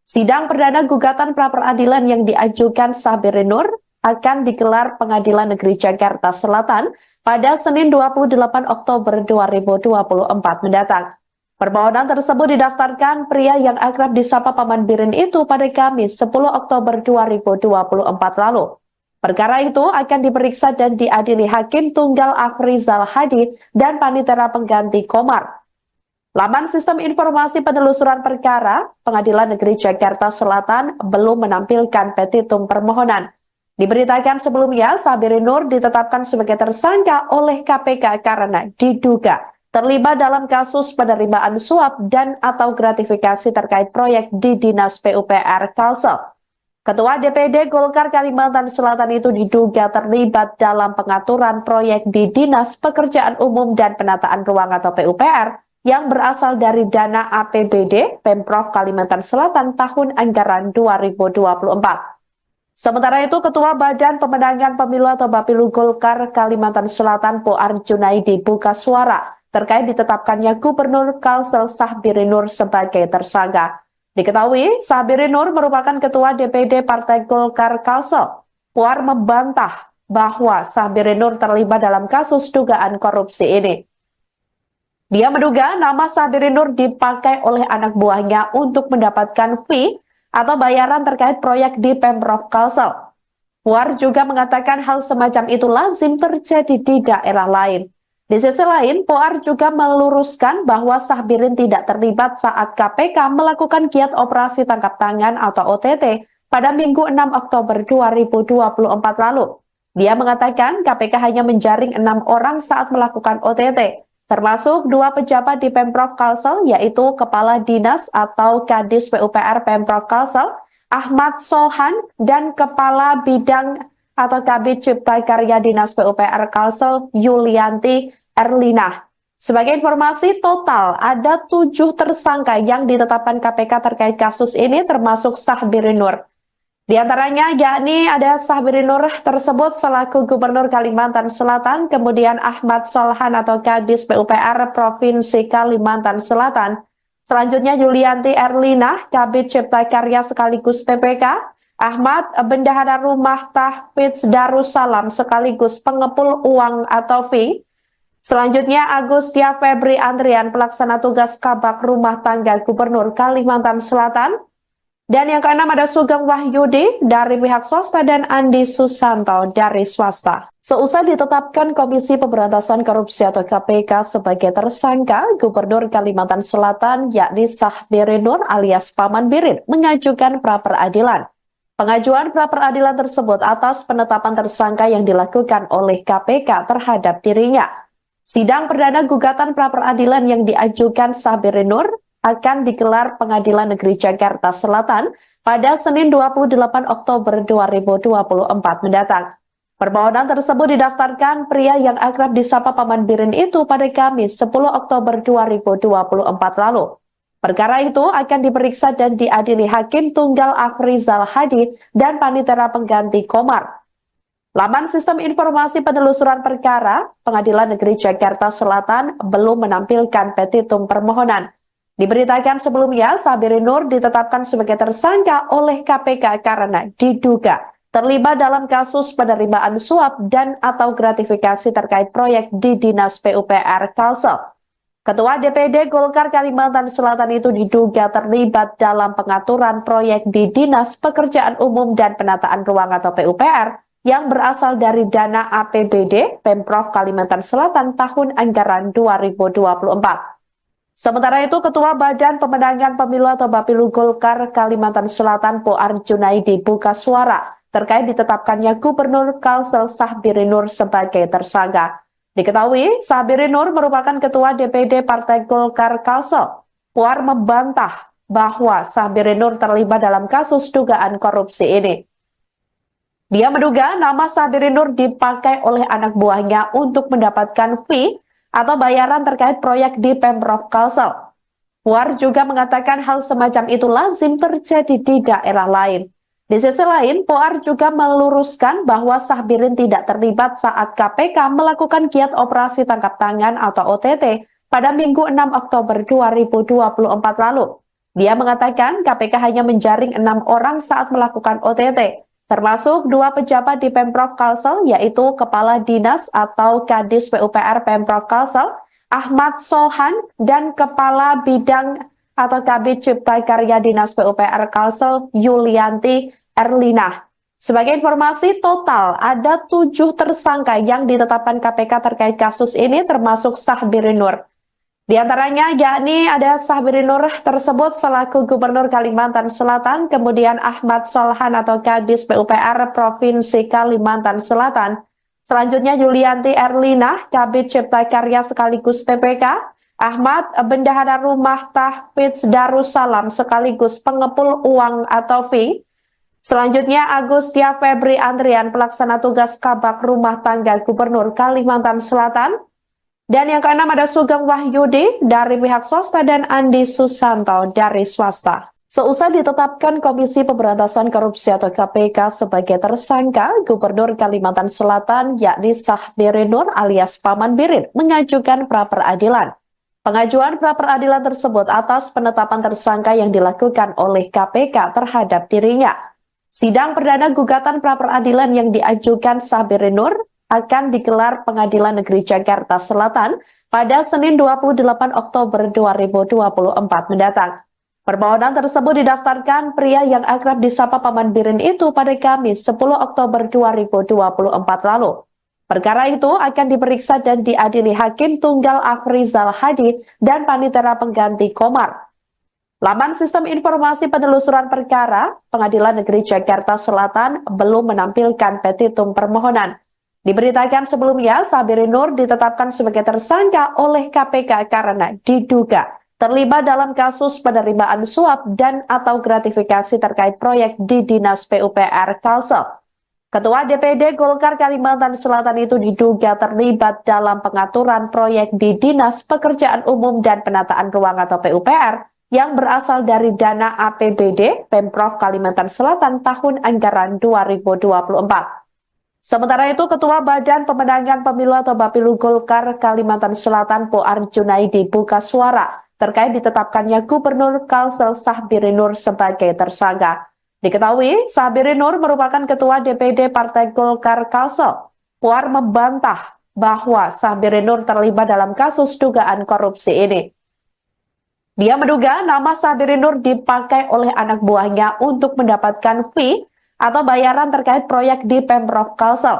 Sidang perdana gugatan pra-peradilan yang diajukan Sahbiri Nur akan digelar Pengadilan Negeri Jakarta Selatan pada Senin 28 Oktober 2024 mendatang. Permohonan tersebut didaftarkan pria yang akrab disapa Paman Birin itu pada Kamis 10 Oktober 2024 lalu. Perkara itu akan diperiksa dan diadili Hakim Tunggal Afrizal Hadi dan Panitera Pengganti Komar. Laman Sistem Informasi Penelusuran Perkara Pengadilan Negeri Jakarta Selatan belum menampilkan petitum permohonan. Diberitakan sebelumnya, Sahbiri Nur ditetapkan sebagai tersangka oleh KPK karena diduga terlibat dalam kasus penerimaan suap dan atau gratifikasi terkait proyek di Dinas PUPR Kalsel. Ketua DPD Golkar Kalimantan Selatan itu diduga terlibat dalam pengaturan proyek di Dinas Pekerjaan Umum dan Penataan Ruang atau PUPR yang berasal dari dana APBD Pemprov Kalimantan Selatan tahun anggaran 2024. Sementara itu, Ketua Badan Pemenangan Pemilu atau Bapilu Golkar Kalimantan Selatan Poar Junaidi buka suara terkait ditetapkannya Gubernur Kalsel Sahbiri Nur sebagai tersangka. Diketahui, Sahbiri Nur merupakan Ketua DPD Partai Golkar Kalsel. Poar membantah bahwa Sahbiri Nur terlibat dalam kasus dugaan korupsi ini. Dia menduga nama Sahbiri Nur dipakai oleh anak buahnya untuk mendapatkan fee atau bayaran terkait proyek di Pemprov Kalsel. Puar juga mengatakan hal semacam itu lazim terjadi di daerah lain. Di sisi lain, Puar juga meluruskan bahwa Sahbirin tidak terlibat saat KPK melakukan giat operasi tangkap tangan atau OTT pada Minggu 6 Oktober 2024 lalu. Dia mengatakan KPK hanya menjaring 6 orang saat melakukan OTT, termasuk 2 pejabat di Pemprov Kalsel, yaitu Kepala Dinas atau Kadis PUPR Pemprov Kalsel, Ahmad Solhan, dan Kepala Bidang atau Kabid Cipta Karya Dinas PUPR Kalsel, Yulianti Erlina. Sebagai informasi, total ada 7 tersangka yang ditetapkan KPK terkait kasus ini, termasuk Sahbiri Nur. Di antaranya yakni ada Sahbiri Nur tersebut selaku Gubernur Kalimantan Selatan, kemudian Ahmad Solhan atau Kadis PUPR Provinsi Kalimantan Selatan, selanjutnya Yulianti Erlina, Kabid Cipta Karya sekaligus PPK, Ahmad Bendahara Rumah Tahfidz Darussalam sekaligus pengepul uang atau fee, selanjutnya Agustia Febri Andrian pelaksana tugas Kabak Rumah Tangga Gubernur Kalimantan Selatan, dan yang keenam ada Sugeng Wahyudi dari pihak swasta dan Andi Susanto dari swasta. Seusai ditetapkan Komisi Pemberantasan Korupsi atau KPK sebagai tersangka, Gubernur Kalimantan Selatan yakni Sahbiri Nur alias Paman Birin mengajukan pra-peradilan. Pengajuan pra-peradilan tersebut atas penetapan tersangka yang dilakukan oleh KPK terhadap dirinya. Sidang perdana gugatan pra-peradilan yang diajukan Sahbiri Nur akan digelar Pengadilan Negeri Jakarta Selatan pada Senin 28 Oktober 2024 mendatang. Permohonan tersebut didaftarkan pria yang akrab disapa Paman Birin itu pada Kamis 10 Oktober 2024 lalu. Perkara itu akan diperiksa dan diadili Hakim Tunggal Afrizal Hadi dan Panitera Pengganti Komar. Laman Sistem Informasi Penelusuran Perkara Pengadilan Negeri Jakarta Selatan belum menampilkan petitum permohonan. Diberitakan sebelumnya, Sahbiri Nur ditetapkan sebagai tersangka oleh KPK karena diduga terlibat dalam kasus penerimaan suap dan atau gratifikasi terkait proyek di Dinas PUPR Kalsel. Ketua DPD Golkar Kalimantan Selatan itu diduga terlibat dalam pengaturan proyek di Dinas Pekerjaan Umum dan Penataan Ruang atau PUPR yang berasal dari dana APBD Pemprov Kalimantan Selatan tahun anggaran 2024. Sementara itu, Ketua Badan Pemenangan Pemilu atau Bapilu Golkar Kalimantan Selatan Poar Junaidi buka suara terkait ditetapkannya Gubernur Kalsel Sahbiri Nur sebagai tersangka. Diketahui, Sahbiri Nur merupakan Ketua DPD Partai Golkar Kalsel. Poar membantah bahwa Sahbiri Nur terlibat dalam kasus dugaan korupsi ini. Dia menduga nama Sahbiri Nur dipakai oleh anak buahnya untuk mendapatkan fee atau bayaran terkait proyek di Pemprov Kalsel. Puar juga mengatakan hal semacam itu lazim terjadi di daerah lain. Di sisi lain, Puar juga meluruskan bahwa Sahbirin tidak terlibat saat KPK melakukan giat operasi tangkap tangan atau OTT pada Minggu 6 Oktober 2024 lalu. Dia mengatakan KPK hanya menjaring 6 orang saat melakukan OTT, termasuk 2 pejabat di Pemprov Kalsel, yaitu Kepala Dinas atau Kadis PUPR Pemprov Kalsel, Ahmad Solhan, dan Kepala Bidang atau Kabid Cipta Karya Dinas PUPR Kalsel, Yulianti Erlina. Sebagai informasi, total ada 7 tersangka yang ditetapkan KPK terkait kasus ini, termasuk Sahbiri Nur. Di antaranya yakni ada Sahbiri Nur tersebut selaku Gubernur Kalimantan Selatan, kemudian Ahmad Solhan atau Kadis PUPR Provinsi Kalimantan Selatan, selanjutnya Yulianti Erlina, Kabid Cipta Karya sekaligus PPK, Ahmad Bendahara Rumah Tahfidz Darussalam sekaligus pengepul uang atau fee, selanjutnya Agustia Febri Andrian pelaksana tugas Kabak Rumah Tangga Gubernur Kalimantan Selatan, Dan yang keenam ada Sugeng Wahyudi dari pihak swasta dan Andi Susanto dari swasta. Seusai ditetapkan Komisi Pemberantasan Korupsi atau KPK sebagai tersangka, Gubernur Kalimantan Selatan yakni Sahbiri Nur alias Paman Birin mengajukan pra-peradilan. Pengajuan pra-peradilan tersebut atas penetapan tersangka yang dilakukan oleh KPK terhadap dirinya. Sidang perdana gugatan pra-peradilan yang diajukan Sahbiri Nur akan digelar Pengadilan Negeri Jakarta Selatan pada Senin 28 Oktober 2024 mendatang. Permohonan tersebut didaftarkan pria yang akrab disapa Paman Birin itu pada Kamis 10 Oktober 2024 lalu. Perkara itu akan diperiksa dan diadili Hakim Tunggal Afrizal Hadi dan Panitera Pengganti Komar. Laman Sistem Informasi Penelusuran Perkara Pengadilan Negeri Jakarta Selatan belum menampilkan petitum permohonan. Diberitakan sebelumnya, Sahbiri Nur ditetapkan sebagai tersangka oleh KPK karena diduga terlibat dalam kasus penerimaan suap dan atau gratifikasi terkait proyek di Dinas PUPR Kalsel. Ketua DPD Golkar Kalimantan Selatan itu diduga terlibat dalam pengaturan proyek di Dinas Pekerjaan Umum dan Penataan Ruang atau PUPR yang berasal dari dana APBD Pemprov Kalimantan Selatan tahun anggaran 2024. Sementara itu, Ketua Badan Pemenangan Pemilu atau Bapilu Golkar Kalimantan Selatan Poar Junaidi buka suara terkait ditetapkannya Gubernur Kalsel Sahbiri Nur sebagai tersangka. Diketahui, Sahbiri Nur merupakan Ketua DPD Partai Golkar Kalsel. Puar membantah bahwa Sahbiri Nur terlibat dalam kasus dugaan korupsi ini. Dia menduga nama Sahbiri Nur dipakai oleh anak buahnya untuk mendapatkan fee atau bayaran terkait proyek di Pemprov Kalsel.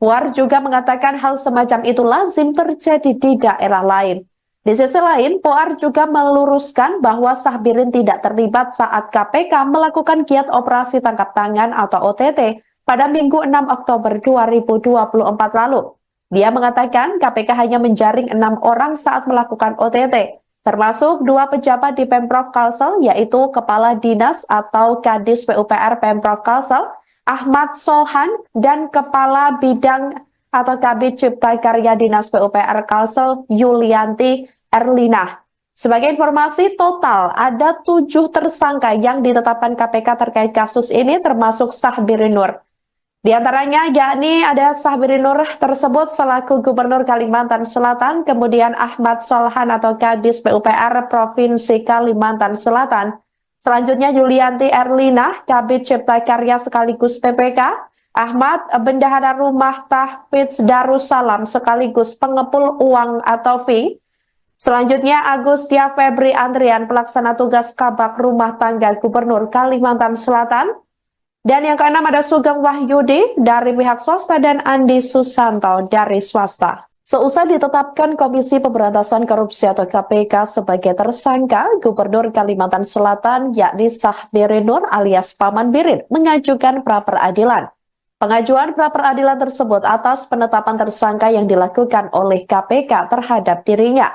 Puar juga mengatakan hal semacam itu lazim terjadi di daerah lain. Di sisi lain, Puar juga meluruskan bahwa Sahbirin tidak terlibat saat KPK melakukan giat operasi tangkap tangan atau OTT pada Minggu 6 Oktober 2024 lalu. Dia mengatakan KPK hanya menjaring 6 orang saat melakukan OTT, termasuk 2 pejabat di Pemprov Kalsel, yaitu Kepala Dinas atau Kadis PUPR Pemprov Kalsel, Ahmad Sohan, dan Kepala Bidang atau Kabid Cipta Karya Dinas PUPR Kalsel, Yulianti Erlina. Sebagai informasi, total ada 7 tersangka yang ditetapkan KPK terkait kasus ini, termasuk Sahbiri Nur. Di antaranya yakni ada Sahbiri Nur tersebut selaku Gubernur Kalimantan Selatan, kemudian Ahmad Solhan atau Kadis PUPR Provinsi Kalimantan Selatan. Selanjutnya Yulianti Erlina, Kabid Cipta Karya sekaligus PPK, Ahmad Bendahara Rumah Tahfidz Darussalam sekaligus pengepul uang atau fee. Selanjutnya Agustia Febri Andrian, pelaksana tugas Kabak Rumah Tangga Gubernur Kalimantan Selatan. Dan yang keenam ada Sugeng Wahyudi dari pihak swasta dan Andi Susanto dari swasta. Seusai ditetapkan Komisi Pemberantasan Korupsi atau KPK sebagai tersangka, Gubernur Kalimantan Selatan yakni Sahbiri Nur alias Paman Birin mengajukan pra-peradilan. Pengajuan pra-peradilan tersebut atas penetapan tersangka yang dilakukan oleh KPK terhadap dirinya.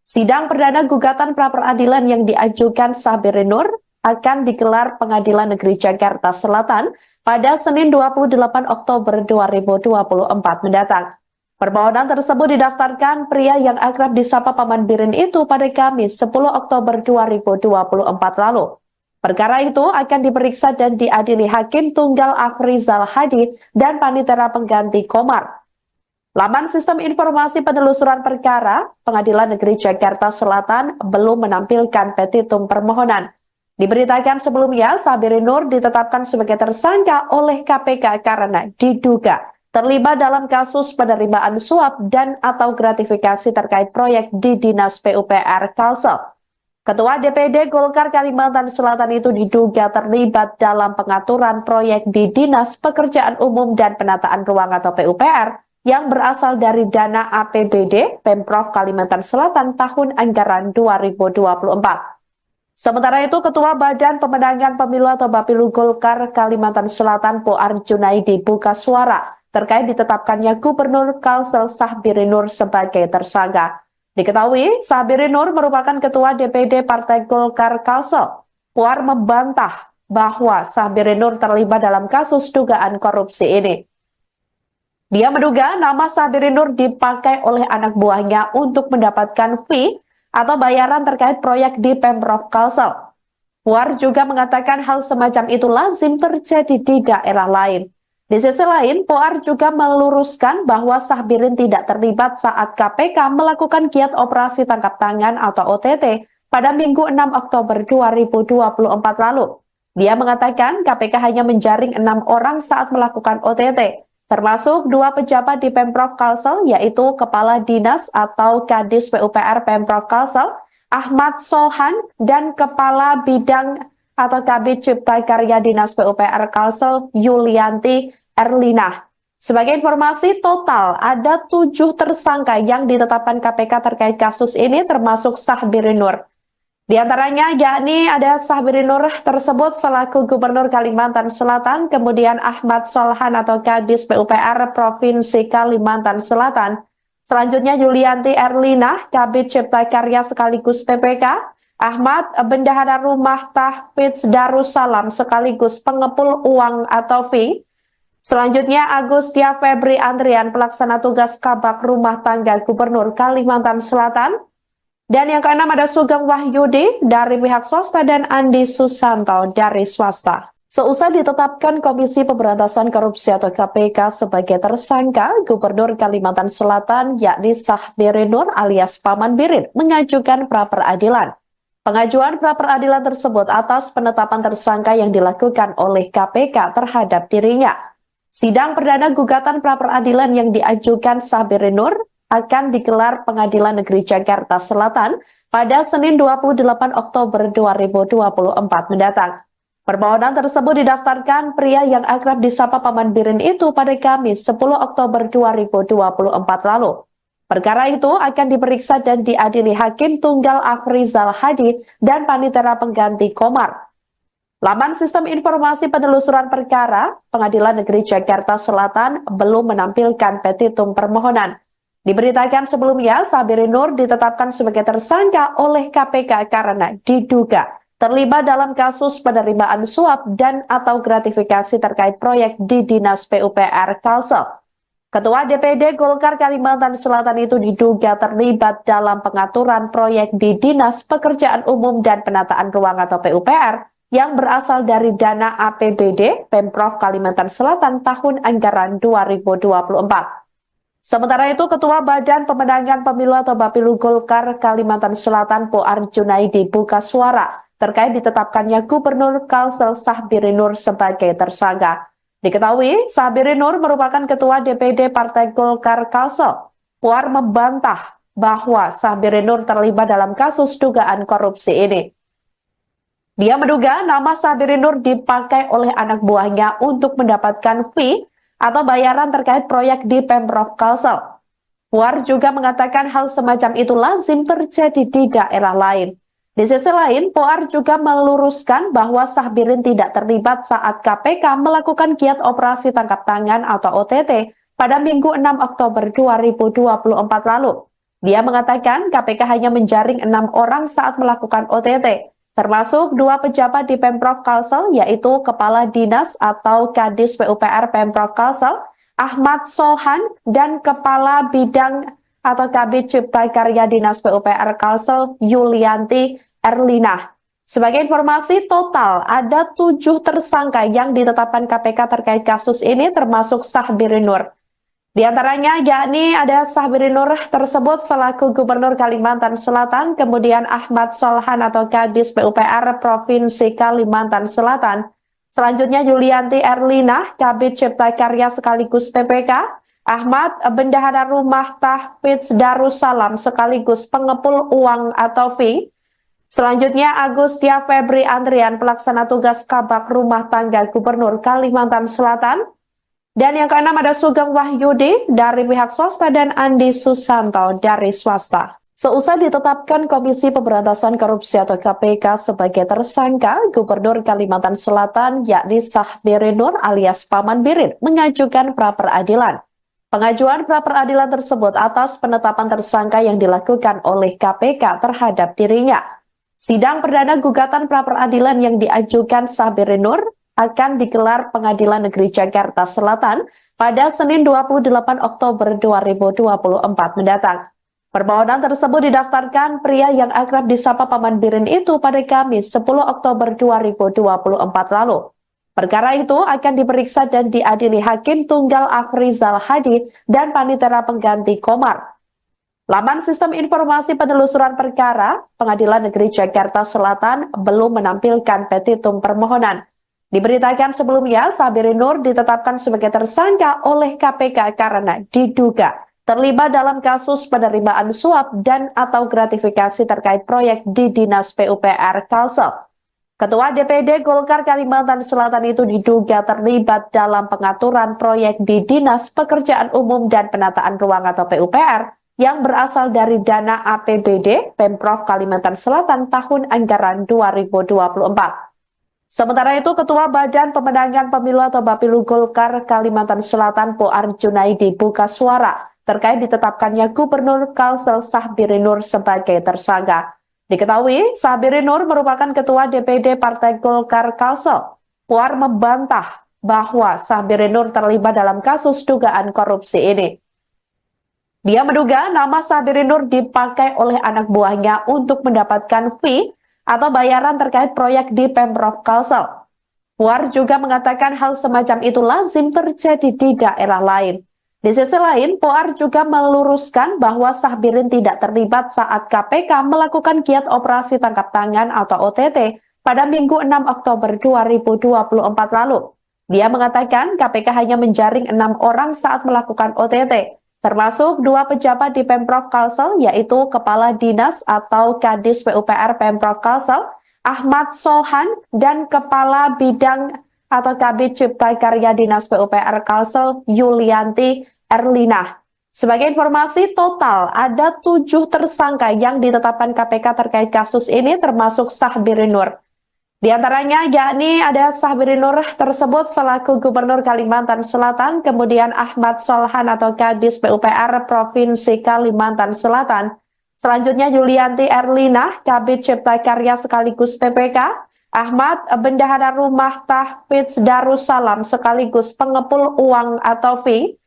Sidang perdana gugatan pra-peradilan yang diajukan Sahbiri Nur akan digelar Pengadilan Negeri Jakarta Selatan pada Senin 28 Oktober 2024 mendatang. Permohonan tersebut didaftarkan pria yang akrab disapa Paman Birin itu pada Kamis 10 Oktober 2024 lalu. Perkara itu akan diperiksa dan diadili Hakim Tunggal Afrizal Hadi dan Panitera Pengganti Komar. Laman Sistem Informasi Penelusuran Perkara Pengadilan Negeri Jakarta Selatan belum menampilkan petitum permohonan. Diberitakan sebelumnya, Sahbiri Nur ditetapkan sebagai tersangka oleh KPK karena diduga terlibat dalam kasus penerimaan suap dan atau gratifikasi terkait proyek di Dinas PUPR Kalsel. Ketua DPD Golkar Kalimantan Selatan itu diduga terlibat dalam pengaturan proyek di Dinas Pekerjaan Umum dan Penataan Ruang atau PUPR yang berasal dari dana APBD Pemprov Kalimantan Selatan tahun anggaran 2024. Sementara itu, Ketua Badan Pemenangan Pemilu atau Bapilu Golkar Kalimantan Selatan Poar Junaidi buka suara terkait ditetapkannya Gubernur Kalsel Sahbiri Nur sebagai tersangka. Diketahui, Sahbiri Nur merupakan Ketua DPD Partai Golkar Kalsel. Puar membantah bahwa Sahbiri Nur terlibat dalam kasus dugaan korupsi ini. Dia menduga nama Sabirin Nur dipakai oleh anak buahnya untuk mendapatkan fee atau bayaran terkait proyek di Pemprov Kalsel. Puar juga mengatakan hal semacam itu lazim terjadi di daerah lain. Di sisi lain, Puar juga meluruskan bahwa Sabirin tidak terlibat saat KPK melakukan giat operasi tangkap tangan atau OTT pada Minggu 6 Oktober 2024 lalu. Dia mengatakan KPK hanya menjaring 6 orang saat melakukan OTT, termasuk 2 pejabat di Pemprov Kalsel, yaitu Kepala Dinas atau Kadis PUPR Pemprov Kalsel, Ahmad Solhan, dan Kepala Bidang atau Kabid Cipta Karya Dinas PUPR Kalsel, Yulianti Erlinah. Sebagai informasi, total ada 7 tersangka yang ditetapkan KPK terkait kasus ini, termasuk Sabirin Nur. Di antaranya yakni ada Sabirin Nur tersebut selaku Gubernur Kalimantan Selatan, kemudian Ahmad Solhan atau Kadis PUPR Provinsi Kalimantan Selatan, selanjutnya Yulianti Erlinah, Kabid Cipta Karya sekaligus PPK, Ahmad Bendahara Rumah Tahfidz Darussalam sekaligus pengepul uang atau fee, selanjutnya Agustia Febri Andrian, pelaksana tugas Kabak Rumah Tangga Gubernur Kalimantan Selatan. Dan yang keenam ada Sugeng Wahyudi dari pihak swasta dan Andi Susanto dari swasta. Seusai ditetapkan Komisi Pemberantasan Korupsi atau KPK sebagai tersangka, Gubernur Kalimantan Selatan yakni Sabirin Nur alias Paman Birin mengajukan pra-peradilan. Pengajuan pra-peradilan tersebut atas penetapan tersangka yang dilakukan oleh KPK terhadap dirinya. Sidang perdana gugatan pra-peradilan yang diajukan Sabirin Nur akan digelar Pengadilan Negeri Jakarta Selatan pada Senin 28 Oktober 2024 mendatang. Permohonan tersebut didaftarkan pria yang akrab disapa Paman Birin itu pada Kamis 10 Oktober 2024 lalu. Perkara itu akan diperiksa dan diadili Hakim Tunggal Afrizal Hadi dan Panitera Pengganti Komar. Laman Sistem Informasi Penelusuran Perkara Pengadilan Negeri Jakarta Selatan belum menampilkan petitum permohonan. Diberitakan sebelumnya, Sabirin Nur ditetapkan sebagai tersangka oleh KPK karena diduga terlibat dalam kasus penerimaan suap dan atau gratifikasi terkait proyek di Dinas PUPR Kalsel. Ketua DPD Golkar Kalimantan Selatan itu diduga terlibat dalam pengaturan proyek di Dinas Pekerjaan Umum dan Penataan Ruang atau PUPR yang berasal dari dana APBD Pemprov Kalimantan Selatan tahun anggaran 2024. Sementara itu, Ketua Badan Pemenangan Pemilu atau Bapilu Golkar Kalimantan Selatan Puar Junaidi buka suara terkait ditetapkannya Gubernur Kalsel Sabirin Nur sebagai tersangka. Diketahui, Sabirin Nur merupakan Ketua DPD Partai Golkar Kalsel. Puar membantah bahwa Sabirin Nur terlibat dalam kasus dugaan korupsi ini. Dia menduga nama Sabirin Nur dipakai oleh anak buahnya untuk mendapatkan fee atau bayaran terkait proyek di Pemprov Kalsel. Puar juga mengatakan hal semacam itu lazim terjadi di daerah lain. Di sisi lain, Puar juga meluruskan bahwa Sabirin tidak terlibat saat KPK melakukan giat operasi tangkap tangan atau OTT pada Minggu 6 Oktober 2024 lalu. Dia mengatakan KPK hanya menjaring 6 orang saat melakukan OTT, termasuk 2 pejabat di Pemprov Kalsel, yaitu Kepala Dinas atau Kadis PUPR Pemprov Kalsel, Ahmad Solhan, dan Kepala Bidang atau Kabid Cipta Karya Dinas PUPR Kalsel, Yulianti Erlinah. Sebagai informasi, total ada 7 tersangka yang ditetapkan KPK terkait kasus ini, termasuk Sabirin Nur. Di antaranya yakni ada Sabirin Nur tersebut selaku Gubernur Kalimantan Selatan, kemudian Ahmad Solhan atau Kadis PUPR Provinsi Kalimantan Selatan, selanjutnya Yulianti Erlinah, Kabid Cipta Karya sekaligus PPK, Ahmad Bendahara Rumah Tahfidz Darussalam sekaligus pengepul uang atau fee, selanjutnya Agustia Febri Andrian, pelaksana tugas Kabak Rumah Tangga Gubernur Kalimantan Selatan. Dan yang keenam ada Sugeng Wahyudi dari pihak swasta dan Andi Susanto dari swasta. Seusai ditetapkan Komisi Pemberantasan Korupsi atau KPK sebagai tersangka, Gubernur Kalimantan Selatan yakni Sabirin Nur alias Paman Birin mengajukan pra-peradilan. Pengajuan pra-peradilan tersebut atas penetapan tersangka yang dilakukan oleh KPK terhadap dirinya. Sidang perdana gugatan pra-peradilan yang diajukan Sabirin Nur akan digelar Pengadilan Negeri Jakarta Selatan pada Senin 28 Oktober 2024 mendatang. Permohonan tersebut didaftarkan pria yang akrab disapa Paman Birin itu pada Kamis 10 Oktober 2024 lalu. Perkara itu akan diperiksa dan diadili Hakim Tunggal Afrizal Hadi dan Panitera Pengganti Komar. Laman Sistem Informasi Penelusuran Perkara Pengadilan Negeri Jakarta Selatan belum menampilkan petitum permohonan. Diberitakan sebelumnya, Sabirin Nur ditetapkan sebagai tersangka oleh KPK karena diduga terlibat dalam kasus penerimaan suap dan atau gratifikasi terkait proyek di Dinas PUPR Kalsel. Ketua DPD Golkar Kalimantan Selatan itu diduga terlibat dalam pengaturan proyek di Dinas Pekerjaan Umum dan Penataan Ruang atau PUPR yang berasal dari dana APBD Pemprov Kalimantan Selatan tahun anggaran 2024. Sementara itu, Ketua Badan Pemenangan Pemilu atau Bapilu Golkar Kalimantan Selatan Poar Junaidi buka suara terkait ditetapkannya Gubernur Kalsel Sahbirin Nur sebagai tersangka. Diketahui, Sahbirin Nur merupakan Ketua DPD Partai Golkar Kalsel. Puar membantah bahwa Sahbirin Nur terlibat dalam kasus dugaan korupsi ini. Dia menduga nama Sahbirin Nur dipakai oleh anak buahnya untuk mendapatkan fee atau bayaran terkait proyek di Pemprov Kalsel. Puar juga mengatakan hal semacam itu lazim terjadi di daerah lain. Di sisi lain, Poar juga meluruskan bahwa Sahbirin tidak terlibat saat KPK melakukan giat operasi tangkap tangan atau OTT pada Minggu 6 Oktober 2024 lalu. Dia mengatakan KPK hanya menjaring 6 orang saat melakukan OTT, termasuk 2 pejabat di Pemprov Kalsel, yaitu Kepala Dinas atau Kadis PUPR Pemprov Kalsel, Ahmad Sohan, dan Kepala Bidang atau Kabid Cipta Karya Dinas PUPR Kalsel Yulianti Erlina. Sebagai informasi, total ada 7 tersangka yang ditetapkan KPK terkait kasus ini termasuk Sahbirin Nur. Di antaranya yakni ada Sahbirin Nur tersebut selaku Gubernur Kalimantan Selatan, kemudian Ahmad Solhan atau Kadis PUPR Provinsi Kalimantan Selatan. Selanjutnya Yulianti Erlina, Kabid Cipta Karya sekaligus PPK, Ahmad Bendahara Rumah Tahfidz Darussalam sekaligus pengepul uang atau fee.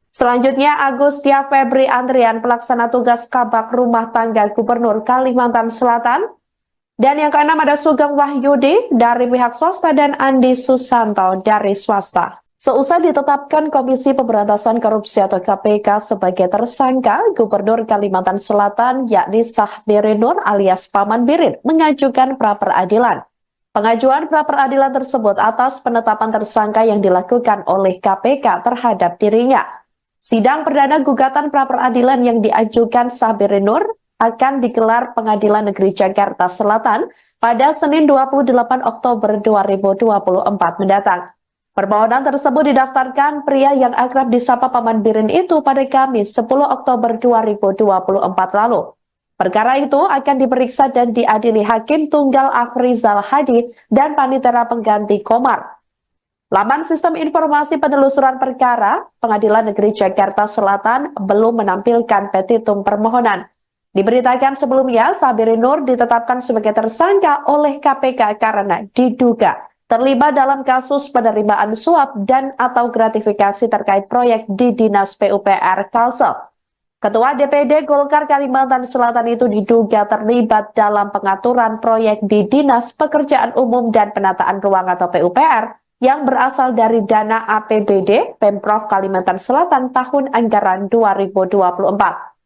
Selanjutnya Agustia Febri Andrian, pelaksana tugas Kabak Rumah Tangga Gubernur Kalimantan Selatan. Dan yang keenam ada Sugeng Wahyudi dari pihak swasta dan Andi Susanto dari swasta. Seusai ditetapkan Komisi Pemberantasan Korupsi atau KPK sebagai tersangka, Gubernur Kalimantan Selatan yakni Sahbirin Nur alias Paman Birin mengajukan pra-peradilan. Pengajuan pra-peradilan tersebut atas penetapan tersangka yang dilakukan oleh KPK terhadap dirinya. Sidang perdana gugatan pra-peradilan yang diajukan Sahbirin Nur akan digelar Pengadilan Negeri Jakarta Selatan pada Senin 28 Oktober 2024 mendatang. Permohonan tersebut didaftarkan pria yang akrab disapa Paman Birin itu pada Kamis 10 Oktober 2024 lalu. Perkara itu akan diperiksa dan diadili Hakim Tunggal Afrizal Hadi dan Panitera Pengganti Komar. Laman Sistem Informasi Penelusuran Perkara Pengadilan Negeri Jakarta Selatan belum menampilkan petitum permohonan. Diberitakan sebelumnya, Sahbirin Nur ditetapkan sebagai tersangka oleh KPK karena diduga terlibat dalam kasus penerimaan suap dan atau gratifikasi terkait proyek di Dinas PUPR Kalsel. Ketua DPD Golkar Kalimantan Selatan itu diduga terlibat dalam pengaturan proyek di Dinas Pekerjaan Umum dan Penataan Ruang atau PUPR yang berasal dari dana APBD Pemprov Kalimantan Selatan tahun anggaran 2024.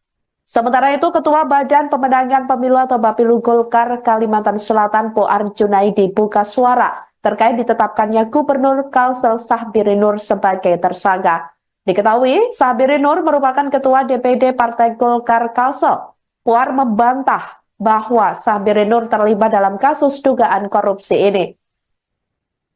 Sementara itu, Ketua Badan Pemenangan Pemilu atau Bapilu Golkar Kalimantan Selatan Poar Junaidi buka suara terkait ditetapkannya Gubernur Kalsel Sahbirin Nur sebagai tersangka. Diketahui, Sahbirin Nur merupakan Ketua DPD Partai Golkar Kalsel. Puar membantah bahwa Sahbirin Nur terlibat dalam kasus dugaan korupsi ini.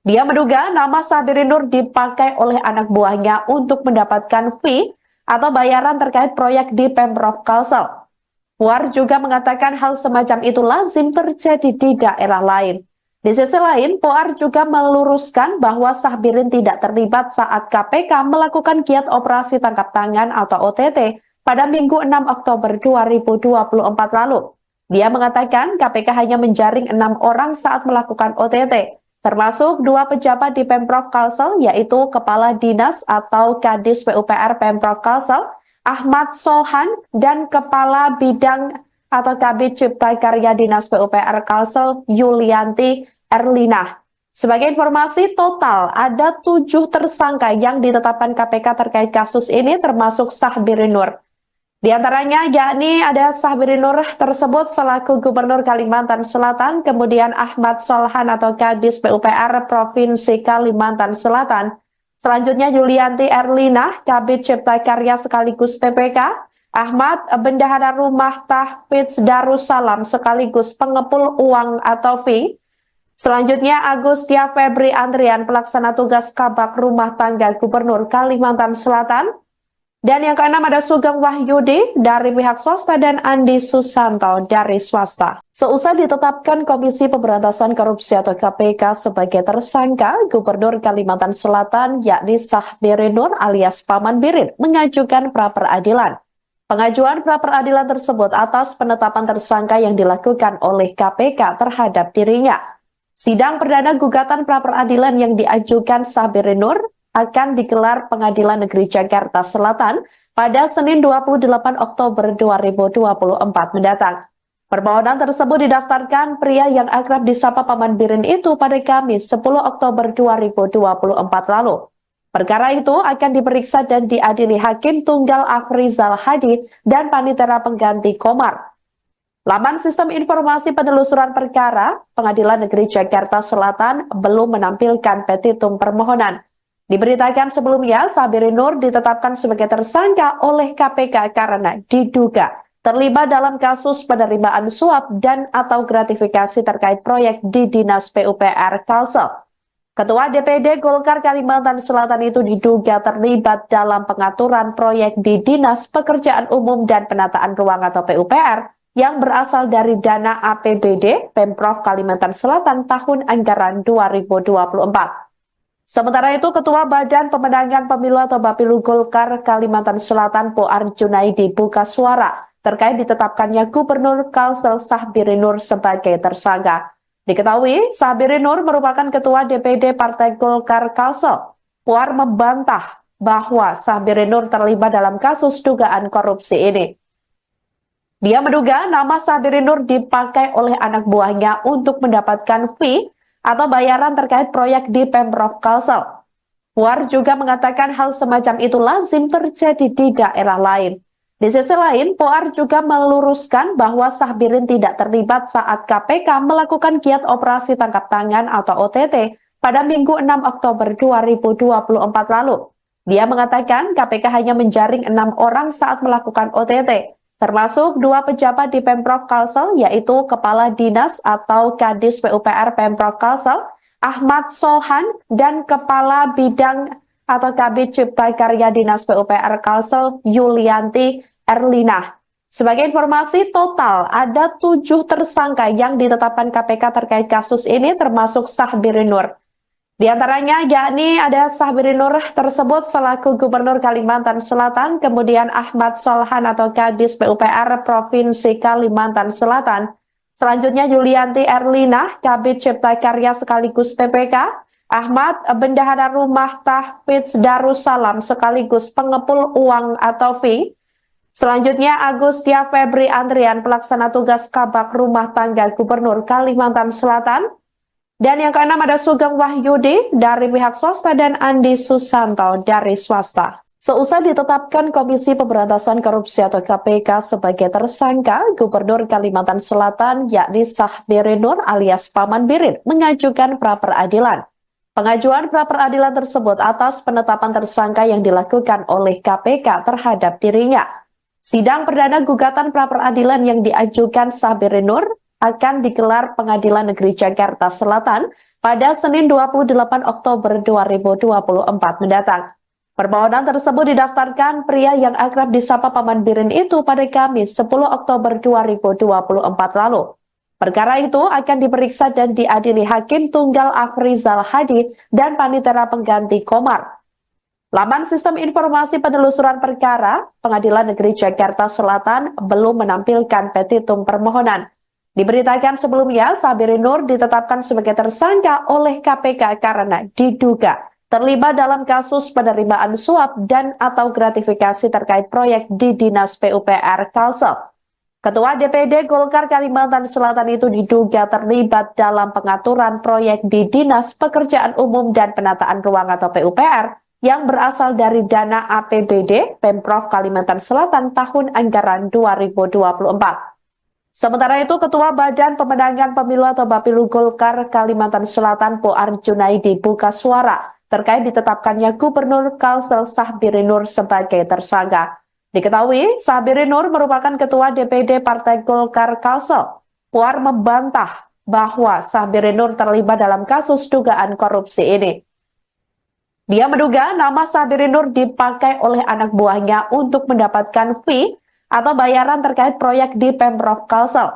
Dia menduga nama Sahbirin Nur dipakai oleh anak buahnya untuk mendapatkan fee atau bayaran terkait proyek di Pemprov Kalsel. Puar juga mengatakan hal semacam itu lazim terjadi di daerah lain. Di sisi lain, Poar juga meluruskan bahwa Sahbirin tidak terlibat saat KPK melakukan giat operasi tangkap tangan atau OTT pada Minggu 6 Oktober 2024 lalu. Dia mengatakan KPK hanya menjaring 6 orang saat melakukan OTT, termasuk 2 pejabat di Pemprov Kalsel, yaitu Kepala Dinas atau Kadis PUPR Pemprov Kalsel, Ahmad Solhan, dan Kepala Bidang atau Kabid Cipta Karya Dinas PUPR Kalsel, Yulianti Erlinah. Sebagai informasi, total ada 7 tersangka yang ditetapkan KPK terkait kasus ini, termasuk Sahbiri Nur. Di antaranya yakni ada Sahbiri Nur tersebut selaku Gubernur Kalimantan Selatan, kemudian Ahmad Solhan atau Kadis PUPR Provinsi Kalimantan Selatan, selanjutnya Yulianti Erlinah, Kabid Cipta Karya sekaligus PPK, Ahmad Bendahara Rumah Tahfidz Darussalam sekaligus pengepul uang atau fee, selanjutnya Agustia Febri Andrian, pelaksana tugas Kabak Rumah Tangga Gubernur Kalimantan Selatan. Dan yang keenam ada Sugeng Wahyudi dari pihak swasta dan Andi Susanto dari swasta. Seusai ditetapkan Komisi Pemberantasan Korupsi atau KPK sebagai tersangka, Gubernur Kalimantan Selatan yakni Sahbiri Nur alias Paman Birin mengajukan pra-peradilan. Pengajuan pra-peradilan tersebut atas penetapan tersangka yang dilakukan oleh KPK terhadap dirinya. Sidang perdana gugatan pra-peradilan yang diajukan Sahbiri Nur akan digelar Pengadilan Negeri Jakarta Selatan pada Senin 28 Oktober 2024 mendatang. Permohonan tersebut didaftarkan pria yang akrab disapa Paman Birin itu pada Kamis 10 Oktober 2024 lalu. Perkara itu akan diperiksa dan diadili Hakim Tunggal Afrizal Hadi dan Panitera Pengganti Komar. Laman Sistem Informasi Penelusuran Perkara Pengadilan Negeri Jakarta Selatan belum menampilkan petitum permohonan. Diberitakan sebelumnya, Sahbiri Nur ditetapkan sebagai tersangka oleh KPK karena diduga terlibat dalam kasus penerimaan suap dan atau gratifikasi terkait proyek di Dinas PUPR Kalsel. Ketua DPD Golkar Kalimantan Selatan itu diduga terlibat dalam pengaturan proyek di Dinas Pekerjaan Umum dan Penataan Ruang atau PUPR yang berasal dari dana APBD Pemprov Kalimantan Selatan tahun anggaran 2024. Sementara itu, Ketua Badan Pemenangan Pemilu atau Bapilu Golkar Kalimantan Selatan Poar Junaidi buka suara terkait ditetapkannya Gubernur Kalsel Sahbiri Nur sebagai tersangka. Diketahui, Sahbiri Nur merupakan Ketua DPD Partai Golkar Kalsel. Poar membantah bahwa Sahbiri Nur terlibat dalam kasus dugaan korupsi ini. Dia menduga nama Sahbiri Nur dipakai oleh anak buahnya untuk mendapatkan fee atau bayaran terkait proyek di Pemprov Kalsel. Puar juga mengatakan hal semacam itu lazim terjadi di daerah lain. Di sisi lain, Puar juga meluruskan bahwa Sahbirin tidak terlibat saat KPK melakukan giat operasi tangkap tangan atau OTT pada Minggu 6 Oktober 2024 lalu. Dia mengatakan KPK hanya menjaring 6 orang saat melakukan OTT. Termasuk 2 pejabat di Pemprov Kalsel, yaitu Kepala Dinas atau Kadis PUPR Pemprov Kalsel, Ahmad Solhan, dan Kepala Bidang atau Kabid Cipta Karya Dinas PUPR Kalsel, Yulianti Erlinah. Sebagai informasi, total ada 7 tersangka yang ditetapkan KPK terkait kasus ini, termasuk Sahbiri Nur. Di antaranya yakni ada Sahbiri Nur tersebut selaku Gubernur Kalimantan Selatan, kemudian Ahmad Solhan atau Kadis PUPR Provinsi Kalimantan Selatan, selanjutnya Yulianti Erlinah, Kabid Cipta Karya sekaligus PPK, Ahmad Bendahara Rumah Tahfidz Darussalam sekaligus pengepul uang atau fee, selanjutnya Agustia Febri Andrian, pelaksana tugas Kabak Rumah Tangga Gubernur Kalimantan Selatan. Dan yang keenam ada Sugeng Wahyudi dari pihak swasta dan Andi Susanto dari swasta. Seusai ditetapkan Komisi Pemberantasan Korupsi atau KPK sebagai tersangka, Gubernur Kalimantan Selatan yakni Sahbiri Nur alias Paman Birin mengajukan pra-peradilan. Pengajuan pra-peradilan tersebut atas penetapan tersangka yang dilakukan oleh KPK terhadap dirinya. Sidang perdana gugatan pra-peradilan yang diajukan Sahbiri Nur akan digelar Pengadilan Negeri Jakarta Selatan pada Senin 28 Oktober 2024 mendatang. Permohonan tersebut didaftarkan pria yang akrab disapa Paman Birin itu pada Kamis 10 Oktober 2024 lalu. Perkara itu akan diperiksa dan diadili Hakim Tunggal Afrizal Hadi dan Panitera Pengganti Komar. Laman Sistem Informasi Penelusuran Perkara Pengadilan Negeri Jakarta Selatan belum menampilkan petitum permohonan. Diberitakan sebelumnya, Sabirin Nur ditetapkan sebagai tersangka oleh KPK karena diduga terlibat dalam kasus penerimaan suap dan atau gratifikasi terkait proyek di Dinas PUPR Kalsel. Ketua DPD Golkar Kalimantan Selatan itu diduga terlibat dalam pengaturan proyek di Dinas Pekerjaan Umum dan Penataan Ruang atau PUPR yang berasal dari dana APBD Pemprov Kalimantan Selatan tahun anggaran 2024. Sementara itu, Ketua Badan Pemenangan Pemilu atau Bapilu Golkar Kalimantan Selatan Poar Junaidi buka suara terkait ditetapkannya Gubernur Kalsel Sahbirin Nur sebagai tersangka. Diketahui, Sahbirin Nur merupakan Ketua DPD Partai Golkar Kalsel. Poar membantah bahwa Sahbirin Nur terlibat dalam kasus dugaan korupsi ini. Dia menduga nama Sahbirin Nur dipakai oleh anak buahnya untuk mendapatkan fee atau bayaran terkait proyek di Pemprov Kalsel.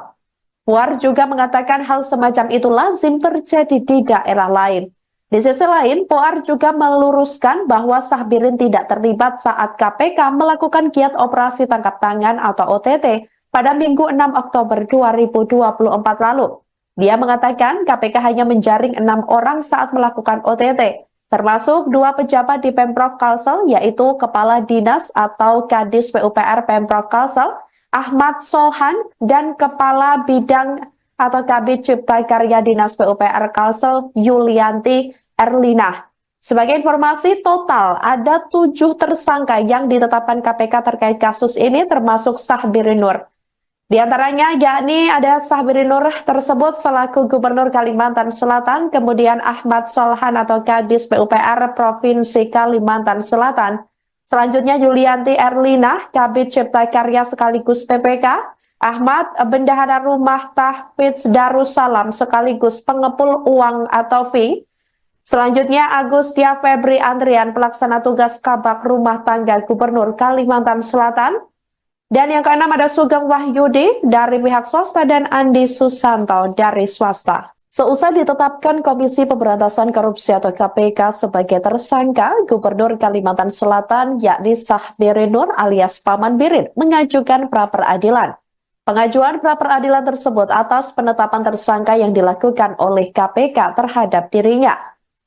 Puar juga mengatakan hal semacam itu lazim terjadi di daerah lain. Di sisi lain, Puar juga meluruskan bahwa Sahbirin tidak terlibat saat KPK melakukan giat operasi tangkap tangan atau OTT pada Minggu 6 Oktober 2024 lalu. Dia mengatakan KPK hanya menjaring 6 orang saat melakukan OTT. Termasuk 2 pejabat di Pemprov Kalsel, yaitu Kepala Dinas atau Kadis PUPR Pemprov Kalsel, Ahmad Solhan, dan Kepala Bidang atau Kabid Cipta Karya Dinas PUPR Kalsel, Yulianti Erlina. Sebagai informasi, total ada 7 tersangka yang ditetapkan KPK terkait kasus ini, termasuk Sahbirin Nur. Di antaranya yakni ada Sahbirin Nur tersebut selaku Gubernur Kalimantan Selatan, kemudian Ahmad Solhan atau Kadis PUPR Provinsi Kalimantan Selatan. Selanjutnya Yulianti Erlina, Kabid Cipta Karya sekaligus PPK, Ahmad Bendahara Rumah Tahfidz Darussalam sekaligus pengepul uang atau fee. Selanjutnya Agustia Febri Andrian, pelaksana tugas Kabak Rumah Tangga Gubernur Kalimantan Selatan. Dan yang keenam ada Sugeng Wahyudi dari pihak swasta dan Andi Susanto dari swasta. Seusai ditetapkan Komisi Pemberantasan Korupsi atau KPK sebagai tersangka, Gubernur Kalimantan Selatan yakni Sahbirin Nur alias Paman Birin mengajukan pra-peradilan. Pengajuan pra-peradilan tersebut atas penetapan tersangka yang dilakukan oleh KPK terhadap dirinya.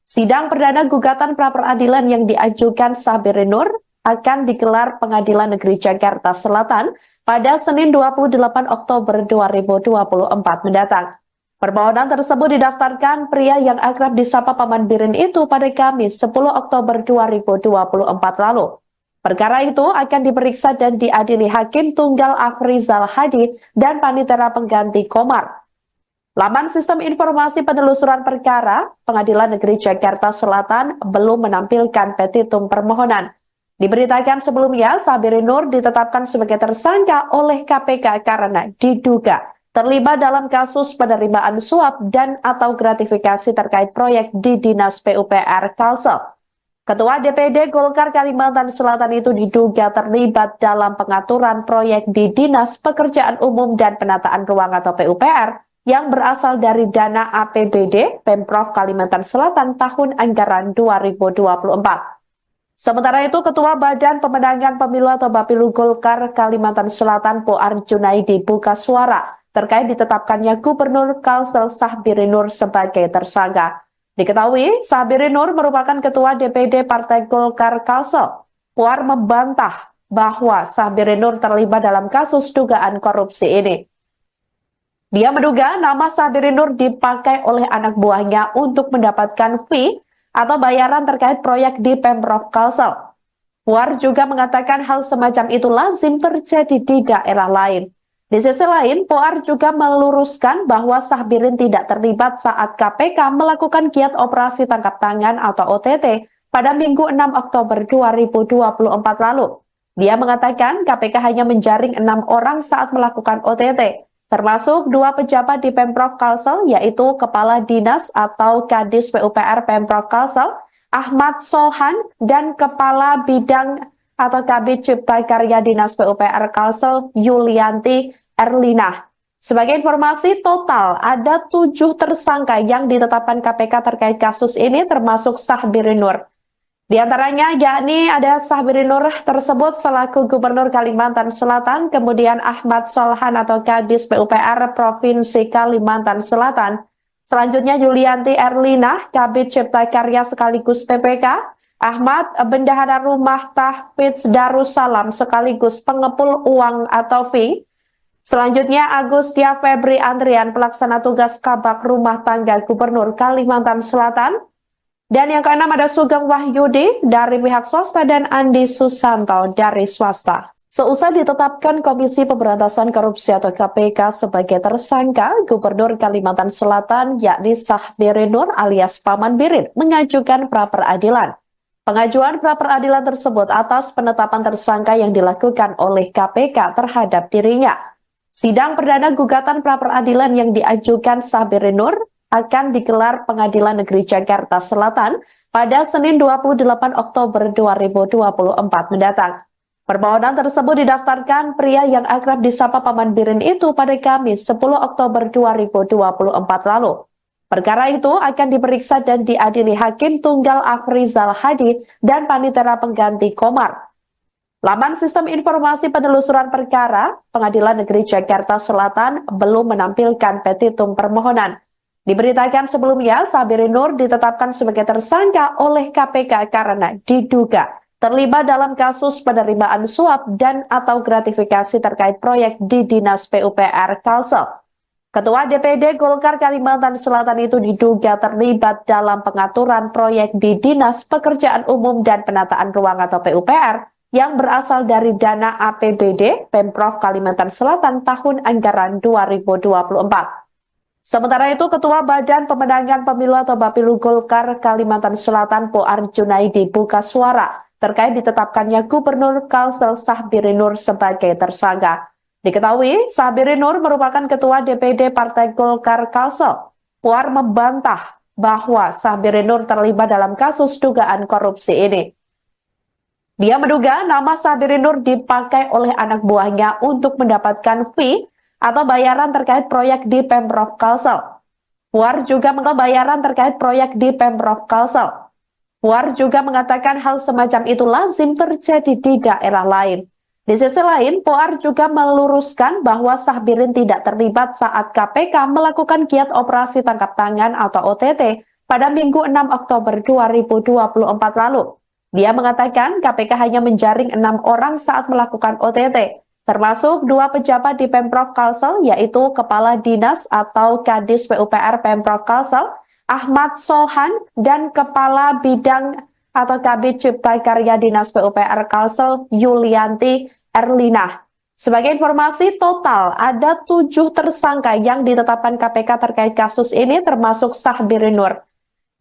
Sidang perdana gugatan pra-peradilan yang diajukan Sahbirin Nur akan digelar Pengadilan Negeri Jakarta Selatan pada Senin 28 Oktober 2024 mendatang. Permohonan tersebut didaftarkan pria yang akrab disapa Paman Birin itu pada Kamis 10 Oktober 2024 lalu. Perkara itu akan diperiksa dan diadili Hakim Tunggal Afrizal Hadi dan Panitera Pengganti Komar. Laman Sistem Informasi Penelusuran Perkara Pengadilan Negeri Jakarta Selatan belum menampilkan petitum permohonan. Diberitakan sebelumnya, Sahbirin Nur ditetapkan sebagai tersangka oleh KPK karena diduga terlibat dalam kasus penerimaan suap dan atau gratifikasi terkait proyek di Dinas PUPR Kalsel. Ketua DPD Golkar Kalimantan Selatan itu diduga terlibat dalam pengaturan proyek di Dinas Pekerjaan Umum dan Penataan Ruang atau PUPR yang berasal dari dana APBD Pemprov Kalimantan Selatan tahun anggaran 2024. Sementara itu, Ketua Badan Pemenangan Pemilu atau Bapilu Golkar Kalimantan Selatan Poar Junaidi buka suara terkait ditetapkannya Gubernur Kalsel Sahbirin Nur sebagai tersangka. Diketahui, Sahbirin Nur merupakan Ketua DPD Partai Golkar Kalsel. Poar membantah bahwa Sahbirin Nur terlibat dalam kasus dugaan korupsi ini. Dia menduga nama Sahbirin Nur dipakai oleh anak buahnya untuk mendapatkan fee atau bayaran terkait proyek di Pemprov Kalsel. Puar juga mengatakan hal semacam itu lazim terjadi di daerah lain. Di sisi lain, Puar juga meluruskan bahwa Sahbirin tidak terlibat saat KPK melakukan giat operasi tangkap tangan atau OTT pada Minggu 6 Oktober 2024 lalu. Dia mengatakan KPK hanya menjaring 6 orang saat melakukan OTT. Termasuk 2 pejabat di Pemprov Kalsel, yaitu Kepala Dinas atau Kadis PUPR Pemprov Kalsel, Ahmad Solhan, dan Kepala Bidang atau Kabid Cipta Karya Dinas PUPR Kalsel, Yulianti Erlina. Sebagai informasi, total ada 7 tersangka yang ditetapkan KPK terkait kasus ini, termasuk Sahbirin Nur. Di antaranya yakni ada Sahbiri Nur tersebut selaku Gubernur Kalimantan Selatan, kemudian Ahmad Solhan atau Kadis PUPR Provinsi Kalimantan Selatan, selanjutnya Yulianti Erlina, Kabid Cipta Karya sekaligus PPK, Ahmad Bendahara Rumah Tahfidz Darussalam sekaligus pengepul uang atau fee, selanjutnya Agustia Febri Andrian pelaksana tugas Kabak Rumah Tangga Gubernur Kalimantan Selatan, dan yang keenam ada Sugeng Wahyudi dari pihak swasta dan Andi Susanto dari swasta. Seusai ditetapkan Komisi Pemberantasan Korupsi atau KPK sebagai tersangka, Gubernur Kalimantan Selatan yakni Sahbiri Nur alias Paman Birin mengajukan pra-peradilan. Pengajuan pra-peradilan tersebut atas penetapan tersangka yang dilakukan oleh KPK terhadap dirinya. Sidang perdana gugatan pra-peradilan yang diajukan Sahbiri Nur akan digelar Pengadilan Negeri Jakarta Selatan pada Senin 28 Oktober 2024 mendatang. Permohonan tersebut didaftarkan pria yang akrab disapa Paman Birin itu pada Kamis 10 Oktober 2024 lalu. Perkara itu akan diperiksa dan diadili Hakim Tunggal Afrizal Hadi dan Panitera Pengganti Komar. Laman Sistem Informasi Penelusuran Perkara Pengadilan Negeri Jakarta Selatan belum menampilkan petitum permohonan. Diberitakan sebelumnya, Sahbiri Nur ditetapkan sebagai tersangka oleh KPK karena diduga terlibat dalam kasus penerimaan suap dan atau gratifikasi terkait proyek di Dinas PUPR Kalsel. Ketua DPD Golkar Kalimantan Selatan itu diduga terlibat dalam pengaturan proyek di Dinas Pekerjaan Umum dan Penataan Ruang atau PUPR yang berasal dari dana APBD Pemprov Kalimantan Selatan tahun anggaran 2024. Sementara itu, Ketua Badan Pemenangan Pemilu atau Bapilu Golkar Kalimantan Selatan Poar Junaidi buka suara terkait ditetapkannya Gubernur Kalsel Sahbiri Nur sebagai tersangka. Diketahui, Sahbiri Nur merupakan Ketua DPD Partai Golkar Kalsel. Poar membantah bahwa Sahbiri Nur terlibat dalam kasus dugaan korupsi ini. Dia menduga nama Sahbiri Nur dipakai oleh anak buahnya untuk mendapatkan fee atau bayaran terkait proyek di Pemprov Kalsel. Puar juga mengatakan bayaran terkait proyek di Pemprov Kalsel. Puar juga mengatakan hal semacam itu lazim terjadi di daerah lain. Di sisi lain, Puar juga meluruskan bahwa Sahbirin tidak terlibat saat KPK melakukan giat operasi tangkap tangan atau OTT pada Minggu 6 Oktober 2024 lalu. Dia mengatakan KPK hanya menjaring 6 orang saat melakukan OTT. Termasuk 2 pejabat di Pemprov Kalsel, yaitu Kepala Dinas atau Kadis PUPR Pemprov Kalsel, Ahmad Solhan, dan Kepala Bidang atau Kabid Cipta Karya Dinas PUPR Kalsel, Yulianti Erlina. Sebagai informasi, total ada 7 tersangka yang ditetapkan KPK terkait kasus ini, termasuk Sahbiri Nur.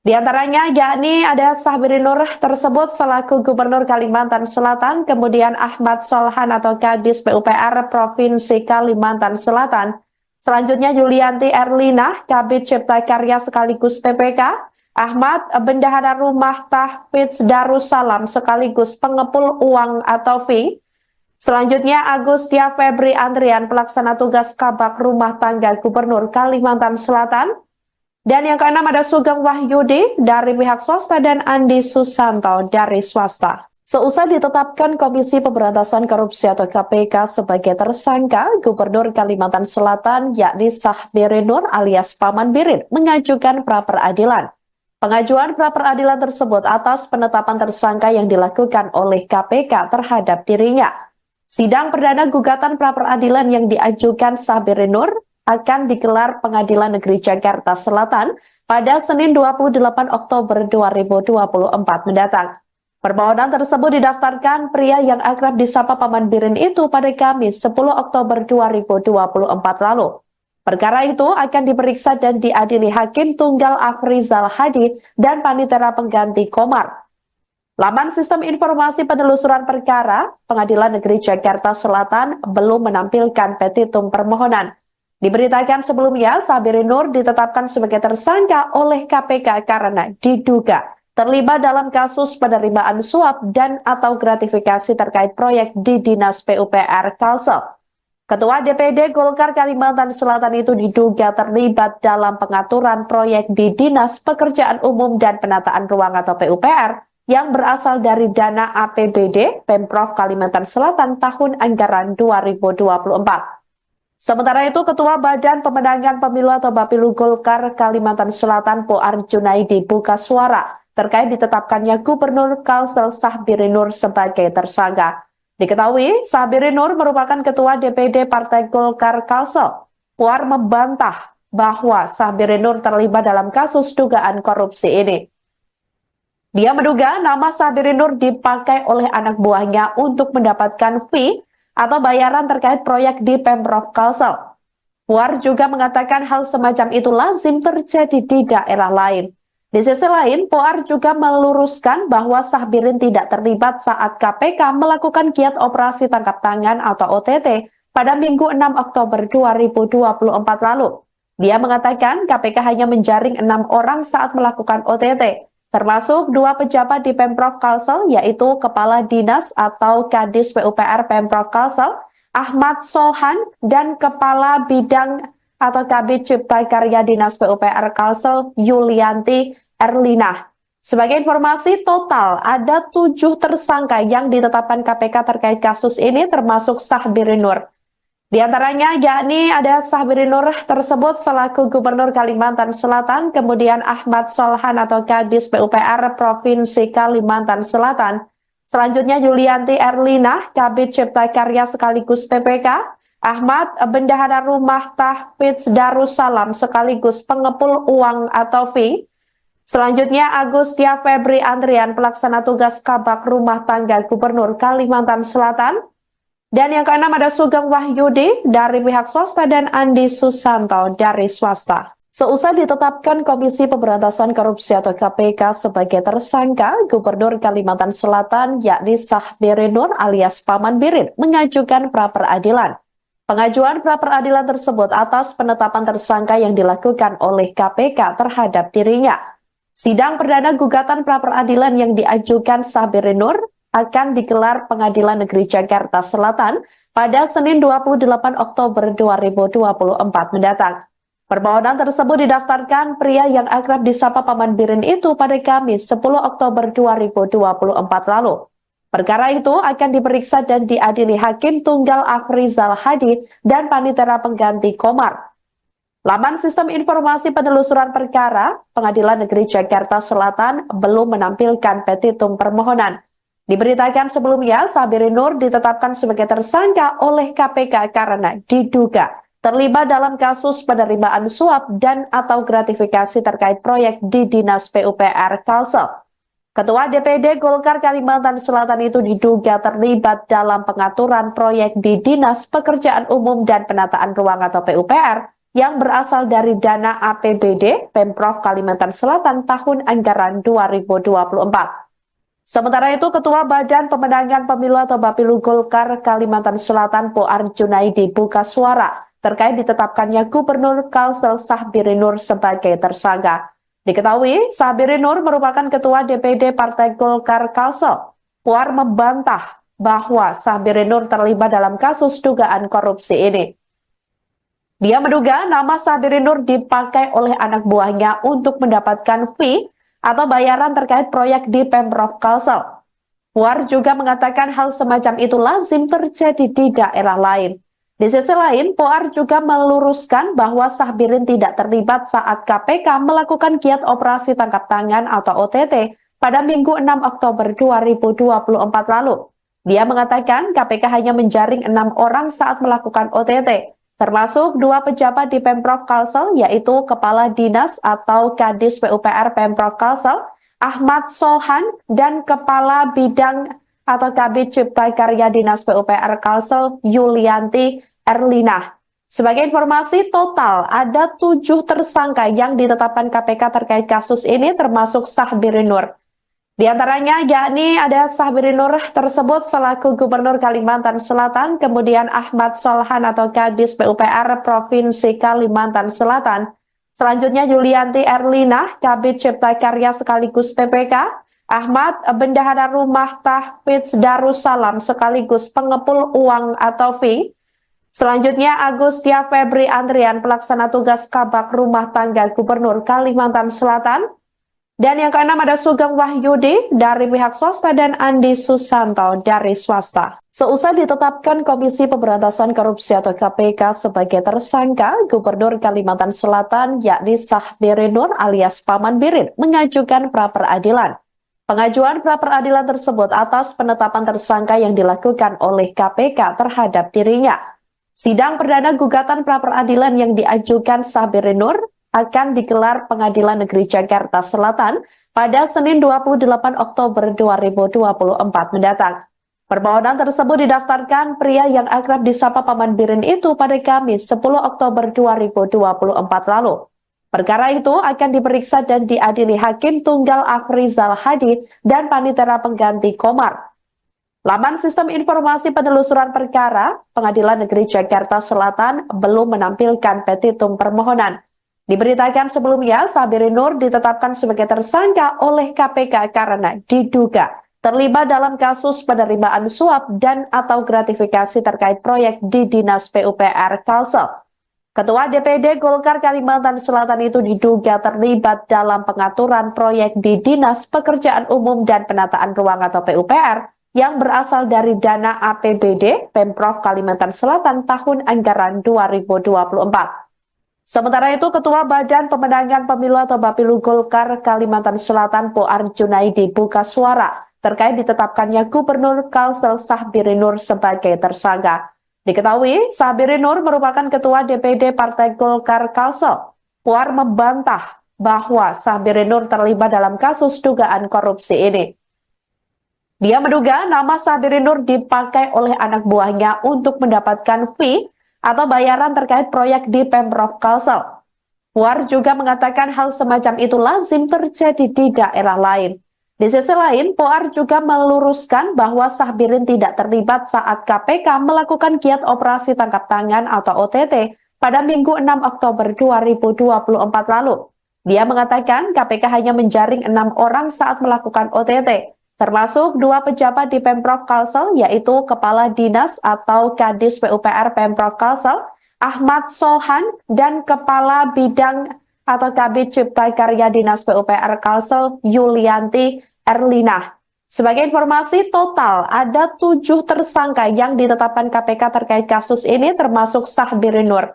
Di antaranya yakni ada Sahbiri Nur tersebut selaku Gubernur Kalimantan Selatan, kemudian Ahmad Solhan atau Kadis PUPR Provinsi Kalimantan Selatan, selanjutnya Yulianti Erlina, Kabid Cipta Karya sekaligus PPK, Ahmad Bendahara Rumah Tahfidz Darussalam sekaligus pengepul uang atau fee, selanjutnya Agustia Febri Andrian pelaksana tugas Kabak Rumah Tangga Gubernur Kalimantan Selatan, dan yang keenam ada Sugeng Wahyudi dari pihak swasta dan Andi Susanto dari swasta. Seusai ditetapkan Komisi Pemberantasan Korupsi atau KPK sebagai tersangka, Gubernur Kalimantan Selatan yakni Sahbiri Nur alias Paman Birin mengajukan pra-peradilan. Pengajuan pra-peradilan tersebut atas penetapan tersangka yang dilakukan oleh KPK terhadap dirinya. Sidang perdana gugatan pra-peradilan yang diajukan Sahbiri Nur akan digelar Pengadilan Negeri Jakarta Selatan pada Senin 28 Oktober 2024 mendatang. Permohonan tersebut didaftarkan pria yang akrab disapa Paman Birin itu pada Kamis 10 Oktober 2024 lalu. Perkara itu akan diperiksa dan diadili Hakim Tunggal Afrizal Hadi dan Panitera Pengganti Komar. Laman Sistem Informasi Penelusuran Perkara Pengadilan Negeri Jakarta Selatan belum menampilkan petitum permohonan. Diberitakan sebelumnya, Sahbiri Nur ditetapkan sebagai tersangka oleh KPK karena diduga terlibat dalam kasus penerimaan suap dan atau gratifikasi terkait proyek di Dinas PUPR Kalsel. Ketua DPD Golkar Kalimantan Selatan itu diduga terlibat dalam pengaturan proyek di Dinas Pekerjaan Umum dan Penataan Ruang atau PUPR yang berasal dari dana APBD Pemprov Kalimantan Selatan tahun anggaran 2024. Sementara itu, Ketua Badan Pemenangan Pemilu atau Bapilu Golkar Kalimantan Selatan Poar Junaidi buka suara terkait ditetapkannya Gubernur Kalsel Sahbiri Nur sebagai tersangka. Diketahui, Sahbiri Nur merupakan Ketua DPD Partai Golkar Kalsel. Poar membantah bahwa Sahbiri Nur terlibat dalam kasus dugaan korupsi ini. Dia menduga nama Sahbiri Nur dipakai oleh anak buahnya untuk mendapatkan fee atau bayaran terkait proyek di Pemprov Kalsel. Puar juga mengatakan hal semacam itu lazim terjadi di daerah lain. Di sisi lain, Puar juga meluruskan bahwa Sahbirin tidak terlibat saat KPK melakukan giat operasi tangkap tangan atau OTT pada Minggu 6 Oktober 2024 lalu. Dia mengatakan KPK hanya menjaring 6 orang saat melakukan OTT. Termasuk 2 pejabat di Pemprov Kalsel, yaitu Kepala Dinas atau Kadis PUPR Pemprov Kalsel, Ahmad Solhan, dan Kepala Bidang atau Kabid Cipta Karya Dinas PUPR Kalsel, Yulianti Erlina. Sebagai informasi, total ada 7 tersangka yang ditetapkan KPK terkait kasus ini, termasuk Sahbiri Nur. Di antaranya yakni ada Sahbiri Nur tersebut selaku Gubernur Kalimantan Selatan, kemudian Ahmad Solhan atau Kadis PUPR Provinsi Kalimantan Selatan. Selanjutnya Yulianti Erlina, Kabid Cipta Karya sekaligus PPK, Ahmad Bendahara Rumah Tahfidz Darussalam sekaligus pengepul uang atau fee. Selanjutnya Agustia Febri Andrian, pelaksana tugas Kabak Rumah Tangga Gubernur Kalimantan Selatan. Dan yang keenam ada Sugeng Wahyudi dari pihak swasta dan Andi Susanto dari swasta. Seusai ditetapkan Komisi Pemberantasan Korupsi atau KPK sebagai tersangka, Gubernur Kalimantan Selatan yakni Sahbiri Nur alias Paman Birin mengajukan pra-peradilan. Pengajuan pra-peradilan tersebut atas penetapan tersangka yang dilakukan oleh KPK terhadap dirinya. Sidang perdana gugatan pra-peradilan yang diajukan Sahbiri Nur akan digelar Pengadilan Negeri Jakarta Selatan pada Senin 28 Oktober 2024 mendatang. Permohonan tersebut didaftarkan pria yang akrab disapa Paman Birin itu pada Kamis 10 Oktober 2024 lalu. Perkara itu akan diperiksa dan diadili Hakim Tunggal Afrizal Hadi dan Panitera Pengganti Komar. Laman Sistem Informasi Penelusuran Perkara Pengadilan Negeri Jakarta Selatan belum menampilkan petitum permohonan. Diberitakan sebelumnya, Sahbiri Nur ditetapkan sebagai tersangka oleh KPK karena diduga terlibat dalam kasus penerimaan suap dan atau gratifikasi terkait proyek di Dinas PUPR Kalsel. Ketua DPD Golkar Kalimantan Selatan itu diduga terlibat dalam pengaturan proyek di Dinas Pekerjaan Umum dan Penataan Ruang atau PUPR yang berasal dari dana APBD Pemprov Kalimantan Selatan tahun anggaran 2024. Sementara itu, Ketua Badan Pemenangan Pemilu atau Bapilu Golkar Kalimantan Selatan Poar Junaidi buka suara terkait ditetapkannya Gubernur Kalsel Sahbiri Nur sebagai tersangka. Diketahui, Sahbiri Nur merupakan Ketua DPD Partai Golkar Kalsel. Poar membantah bahwa Sahbiri Nur terlibat dalam kasus dugaan korupsi ini. Dia menduga nama Sahbiri Nur dipakai oleh anak buahnya untuk mendapatkan fee atau bayaran terkait proyek di Pemprov Kalsel. Puar juga mengatakan hal semacam itu lazim terjadi di daerah lain. Di sisi lain, Puar juga meluruskan bahwa Sahbirin tidak terlibat saat KPK melakukan giat operasi tangkap tangan atau OTT pada Minggu 6 Oktober 2024 lalu. Dia mengatakan KPK hanya menjaring 6 orang saat melakukan OTT. Termasuk 2 pejabat di Pemprov Kalsel, yaitu Kepala Dinas atau Kadis PUPR Pemprov Kalsel, Ahmad Solhan, dan Kepala Bidang atau Kabid Cipta Karya Dinas PUPR Kalsel, Yulianti Erlina. Sebagai informasi, total ada 7 tersangka yang ditetapkan KPK terkait kasus ini, termasuk Sahbiri Nur. Di antaranya yakni ada Sahbiri Nur tersebut selaku Gubernur Kalimantan Selatan, kemudian Ahmad Solhan atau Kadis PUPR Provinsi Kalimantan Selatan. Selanjutnya Yulianti Erlina, Kabid Cipta Karya sekaligus PPK, Ahmad Bendahara Rumah Tahfidz Darussalam sekaligus pengepul uang atau fee. Selanjutnya Agustia Febri Andrian, pelaksana tugas Kabak Rumah Tangga Gubernur Kalimantan Selatan. Dan yang keenam ada Sugeng Wahyudi dari pihak swasta dan Andi Susanto dari swasta. Seusai ditetapkan Komisi Pemberantasan Korupsi atau KPK sebagai tersangka, Gubernur Kalimantan Selatan yakni Sahbiri Nur alias Paman Birin mengajukan pra-peradilan. Pengajuan pra-peradilan tersebut atas penetapan tersangka yang dilakukan oleh KPK terhadap dirinya. Sidang perdana gugatan pra-peradilan yang diajukan Sahbiri Nur akan digelar Pengadilan Negeri Jakarta Selatan pada Senin 28 Oktober 2024 mendatang. Permohonan tersebut didaftarkan pria yang akrab disapa Paman Birin itu pada Kamis 10 Oktober 2024 lalu. Perkara itu akan diperiksa dan diadili Hakim Tunggal Afrizal Hadi dan Panitera Pengganti Komar. Laman Sistem Informasi Penelusuran Perkara, Pengadilan Negeri Jakarta Selatan belum menampilkan petitum permohonan. Diberitakan sebelumnya, Sahbiri Nur ditetapkan sebagai tersangka oleh KPK karena diduga terlibat dalam kasus penerimaan suap dan atau gratifikasi terkait proyek di Dinas PUPR Kalsel. Ketua DPD Golkar Kalimantan Selatan itu diduga terlibat dalam pengaturan proyek di Dinas Pekerjaan Umum dan Penataan Ruang atau PUPR yang berasal dari dana APBD Pemprov Kalimantan Selatan tahun anggaran 2024. Sementara itu, Ketua Badan Pemenangan Pemilu atau Bapilu Golkar Kalimantan Selatan Poar Junaidi buka suara terkait ditetapkannya Gubernur Kalsel Sahbiri Nur sebagai tersangka. Diketahui, Sahbiri Nur merupakan Ketua DPD Partai Golkar Kalsel. Poar membantah bahwa Sahbiri Nur terlibat dalam kasus dugaan korupsi ini. Dia menduga nama Sahbiri Nur dipakai oleh anak buahnya untuk mendapatkan fee atau bayaran terkait proyek di Pemprov Kalsel. Puar juga mengatakan hal semacam itu lazim terjadi di daerah lain. Di sisi lain, Puar juga meluruskan bahwa Sahbirin tidak terlibat saat KPK melakukan giat operasi tangkap tangan atau OTT pada Minggu 6 Oktober 2024 lalu. Dia mengatakan KPK hanya menjaring 6 orang saat melakukan OTT. Termasuk 2 pejabat di Pemprov Kalsel, yaitu Kepala Dinas atau Kadis PUPR Pemprov Kalsel, Ahmad Solhan, dan Kepala Bidang atau Kabid Cipta Karya Dinas PUPR Kalsel, Yulianti Erlina. Sebagai informasi, total ada 7 tersangka yang ditetapkan KPK terkait kasus ini, termasuk Sahbiri Nur.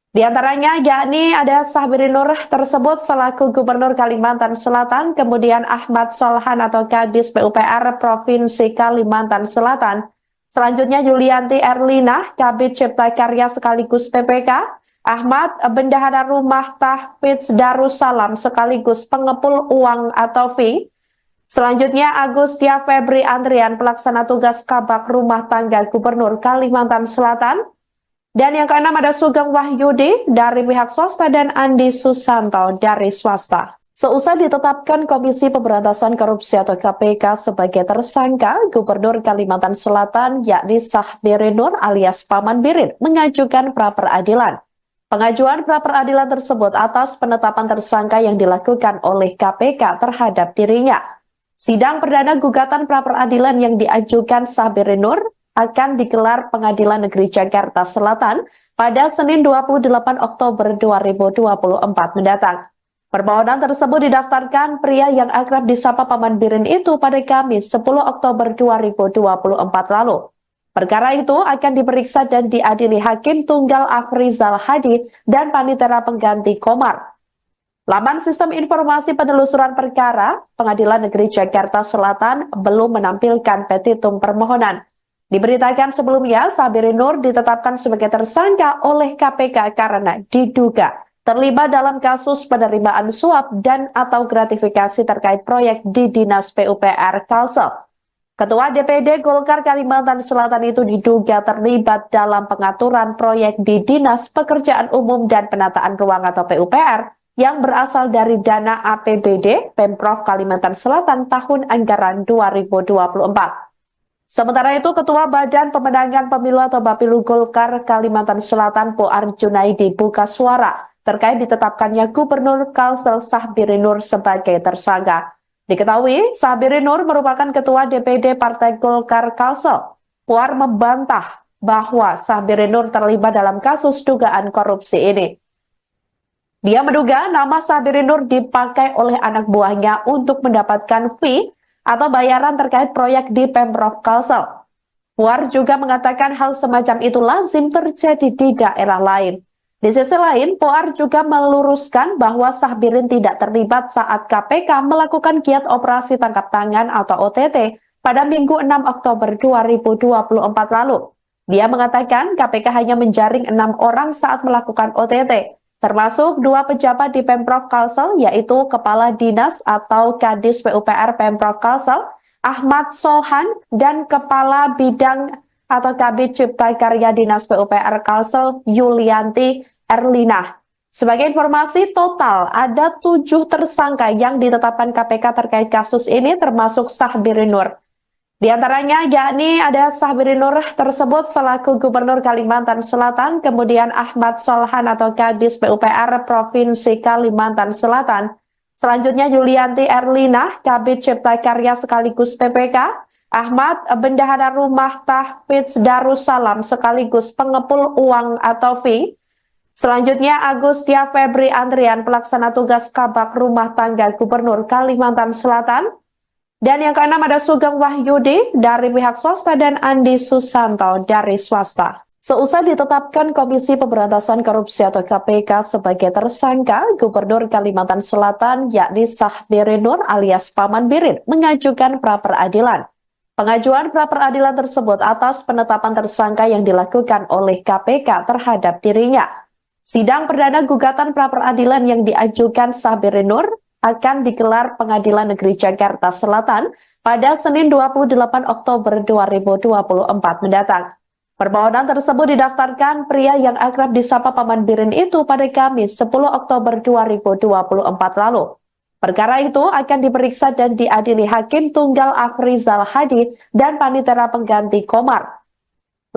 Di antaranya yakni ada Sahbiri Nur tersebut selaku Gubernur Kalimantan Selatan, kemudian Ahmad Solhan atau Kadis PUPR Provinsi Kalimantan Selatan. Selanjutnya Yulianti Erlina, Kabid Cipta Karya sekaligus PPK, Ahmad Bendahara Rumah Tahfidz Darussalam sekaligus pengepul uang atau fee. Selanjutnya Agustia Febri Andrian, pelaksana tugas Kabak Rumah Tangga Gubernur Kalimantan Selatan. Dan yang keenam ada Sugeng Wahyudi dari pihak swasta dan Andi Susanto dari swasta. Seusai ditetapkan Komisi Pemberantasan Korupsi atau KPK sebagai tersangka, Gubernur Kalimantan Selatan yakni Sahbiri Nur alias Paman Birin mengajukan pra-peradilan. Pengajuan pra-peradilan tersebut atas penetapan tersangka yang dilakukan oleh KPK terhadap dirinya. Sidang perdana gugatan pra-peradilan yang diajukan Sahbiri Nur akan digelar Pengadilan Negeri Jakarta Selatan pada Senin 28 Oktober 2024 mendatang. Permohonan tersebut didaftarkan pria yang akrab disapa Paman Birin itu pada Kamis 10 Oktober 2024 lalu. Perkara itu akan diperiksa dan diadili Hakim Tunggal Afrizal Hadi dan Panitera Pengganti Komar. Laman Sistem Informasi Penelusuran Perkara, Pengadilan Negeri Jakarta Selatan belum menampilkan petitum permohonan. Diberitakan sebelumnya, Sahbiri Nur ditetapkan sebagai tersangka oleh KPK karena diduga terlibat dalam kasus penerimaan suap dan atau gratifikasi terkait proyek di Dinas PUPR Kalsel. Ketua DPD Golkar Kalimantan Selatan itu diduga terlibat dalam pengaturan proyek di Dinas Pekerjaan Umum dan Penataan Ruang atau PUPR yang berasal dari dana APBD Pemprov Kalimantan Selatan tahun anggaran 2024. Sementara itu, Ketua Badan Pemenangan Pemilu atau Bapilu Golkar Kalimantan Selatan Poar Junaidi buka suara terkait ditetapkannya Gubernur Kalsel Sahbiri Nur sebagai tersangka. Diketahui, Sahbiri Nur merupakan Ketua DPD Partai Golkar Kalsel. Poar membantah bahwa Sahbiri Nur terlibat dalam kasus dugaan korupsi ini. Dia menduga nama Sabirin Nur dipakai oleh anak buahnya untuk mendapatkan fee atau bayaran terkait proyek di Pemprov Kalsel. Puar juga mengatakan hal semacam itu lazim terjadi di daerah lain. Di sisi lain, Puar juga meluruskan bahwa Sabirin tidak terlibat saat KPK melakukan giat operasi tangkap tangan atau OTT pada Minggu 6 Oktober 2024 lalu. Dia mengatakan KPK hanya menjaring 6 orang saat melakukan OTT, termasuk 2 pejabat di Pemprov Kalsel, yaitu Kepala Dinas atau Kadis PUPR Pemprov Kalsel, Ahmad Solhan, dan Kepala Bidang atau Kabid Cipta Karya Dinas PUPR Kalsel, Yulianti Erlina. Sebagai informasi, total ada 7 tersangka yang ditetapkan KPK terkait kasus ini, termasuk Sabirin Nur. Di antaranya yakni ada Sabirin Nur tersebut selaku Gubernur Kalimantan Selatan, kemudian Ahmad Solhan atau Kadis PUPR Provinsi Kalimantan Selatan, selanjutnya Yulianti Erlina, Kabid Cipta Karya sekaligus PPK, Ahmad Bendahara Rumah Tahfidz Darussalam sekaligus pengepul uang atau fee, selanjutnya Agustia Febri Andrian pelaksana tugas Kabak Rumah Tangga Gubernur Kalimantan Selatan, dan yang keenam ada Sugeng Wahyudi dari pihak swasta dan Andi Susanto dari swasta. Seusai ditetapkan Komisi Pemberantasan Korupsi atau KPK sebagai tersangka, Gubernur Kalimantan Selatan yakni Sabirin Nur alias Paman Birin mengajukan pra-peradilan. Pengajuan pra-peradilan tersebut atas penetapan tersangka yang dilakukan oleh KPK terhadap dirinya. Sidang perdana gugatan pra-peradilan yang diajukan Sabirin Nur akan digelar Pengadilan Negeri Jakarta Selatan pada Senin 28 Oktober 2024 mendatang. Permohonan tersebut didaftarkan pria yang akrab disapa Paman Birin itu pada Kamis 10 Oktober 2024 lalu. Perkara itu akan diperiksa dan diadili Hakim Tunggal Afrizal Hadi dan Panitera Pengganti Komar.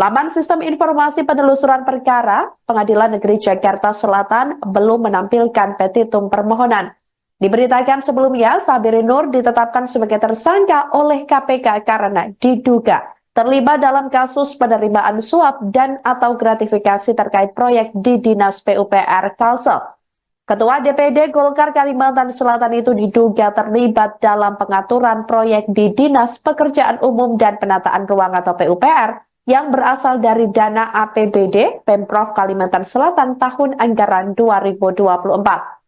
Laman Sistem Informasi Penelusuran Perkara Pengadilan Negeri Jakarta Selatan belum menampilkan petitum permohonan. Diberitakan sebelumnya, Sabirin Nur ditetapkan sebagai tersangka oleh KPK karena diduga terlibat dalam kasus penerimaan suap dan atau gratifikasi terkait proyek di Dinas PUPR Kalsel. Ketua DPD Golkar Kalimantan Selatan itu diduga terlibat dalam pengaturan proyek di Dinas Pekerjaan Umum dan Penataan Ruang atau PUPR yang berasal dari dana APBD Pemprov Kalimantan Selatan tahun anggaran 2024.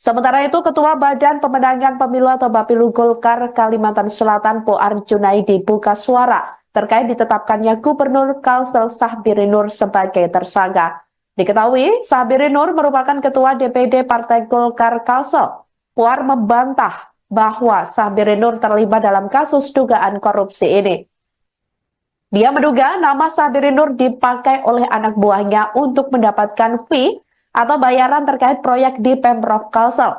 Sementara itu, Ketua Badan Pemenangan Pemilu atau Bapilu Golkar Kalimantan Selatan Puar Junaidi buka suara terkait ditetapkannya Gubernur Kalsel Sabirin Nur sebagai tersangka. Diketahui, Sabirin Nur merupakan Ketua DPD Partai Golkar Kalsel. Puar membantah bahwa Sabirin Nur terlibat dalam kasus dugaan korupsi ini. Dia menduga nama Sabirin Nur dipakai oleh anak buahnya untuk mendapatkan fee atau bayaran terkait proyek di Pemprov Kalsel.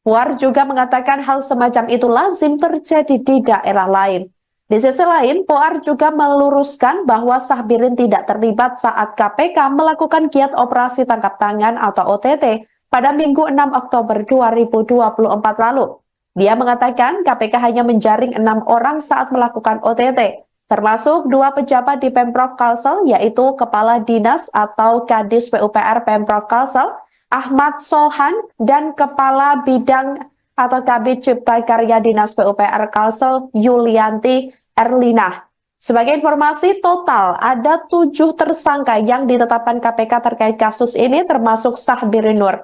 Puar juga mengatakan hal semacam itu lazim terjadi di daerah lain. Di sisi lain, Puar juga meluruskan bahwa Sabirin tidak terlibat saat KPK melakukan giat operasi tangkap tangan atau OTT pada Minggu 6 Oktober 2024 lalu. Dia mengatakan KPK hanya menjaring 6 orang saat melakukan OTT, termasuk 2 pejabat di Pemprov Kalsel, yaitu Kepala Dinas atau Kadis PUPR Pemprov Kalsel, Ahmad Solhan, dan Kepala Bidang atau Kabid Cipta Karya Dinas PUPR Kalsel, Yulianti Erlina. Sebagai informasi, total ada 7 tersangka yang ditetapkan KPK terkait kasus ini, termasuk Sabirin Nur.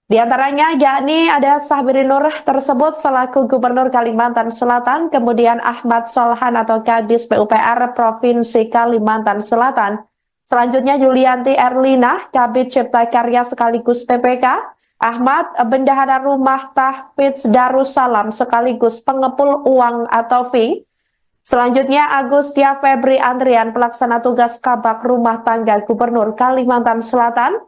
Di antaranya yakni ada Sabirin Nur tersebut selaku Gubernur Kalimantan Selatan, kemudian Ahmad Solhan atau Kadis PUPR Provinsi Kalimantan Selatan, selanjutnya Yulianti Erlina, Kabid Cipta Karya sekaligus PPK, Ahmad Bendahara Rumah Tahfidz Darussalam sekaligus pengepul uang atau fee, selanjutnya Agustia Febri Andrian pelaksana tugas Kabak Rumah Tangga Gubernur Kalimantan Selatan,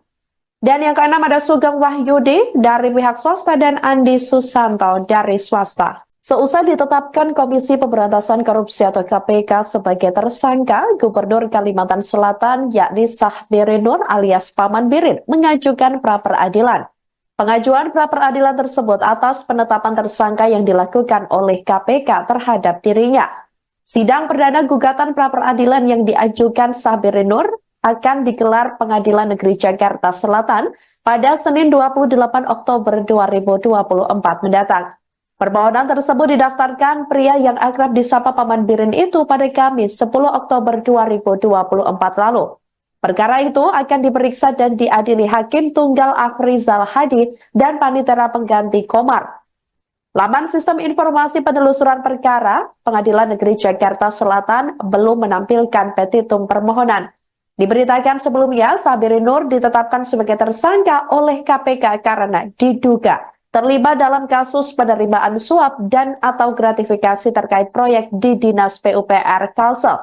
dan yang keenam ada Sugeng Wahyudi dari pihak swasta dan Andi Susanto dari swasta. Seusai ditetapkan Komisi Pemberantasan Korupsi atau KPK sebagai tersangka, Gubernur Kalimantan Selatan yakni Sabirin Nur alias Paman Birin mengajukan pra-peradilan. Pengajuan pra-peradilan tersebut atas penetapan tersangka yang dilakukan oleh KPK terhadap dirinya. Sidang perdana gugatan pra-peradilan yang diajukan Sabirin Nur akan digelar Pengadilan Negeri Jakarta Selatan pada Senin 28 Oktober 2024 mendatang. Permohonan tersebut didaftarkan pria yang akrab disapa Paman Birin itu pada Kamis 10 Oktober 2024 lalu. Perkara itu akan diperiksa dan diadili Hakim Tunggal Afrizal Hadi dan Panitera Pengganti Komar. Laman Sistem Informasi Penelusuran Perkara, Pengadilan Negeri Jakarta Selatan belum menampilkan petitum permohonan. Diberitakan sebelumnya, Sabirin Nur ditetapkan sebagai tersangka oleh KPK karena diduga terlibat dalam kasus penerimaan suap dan atau gratifikasi terkait proyek di Dinas PUPR Kalsel.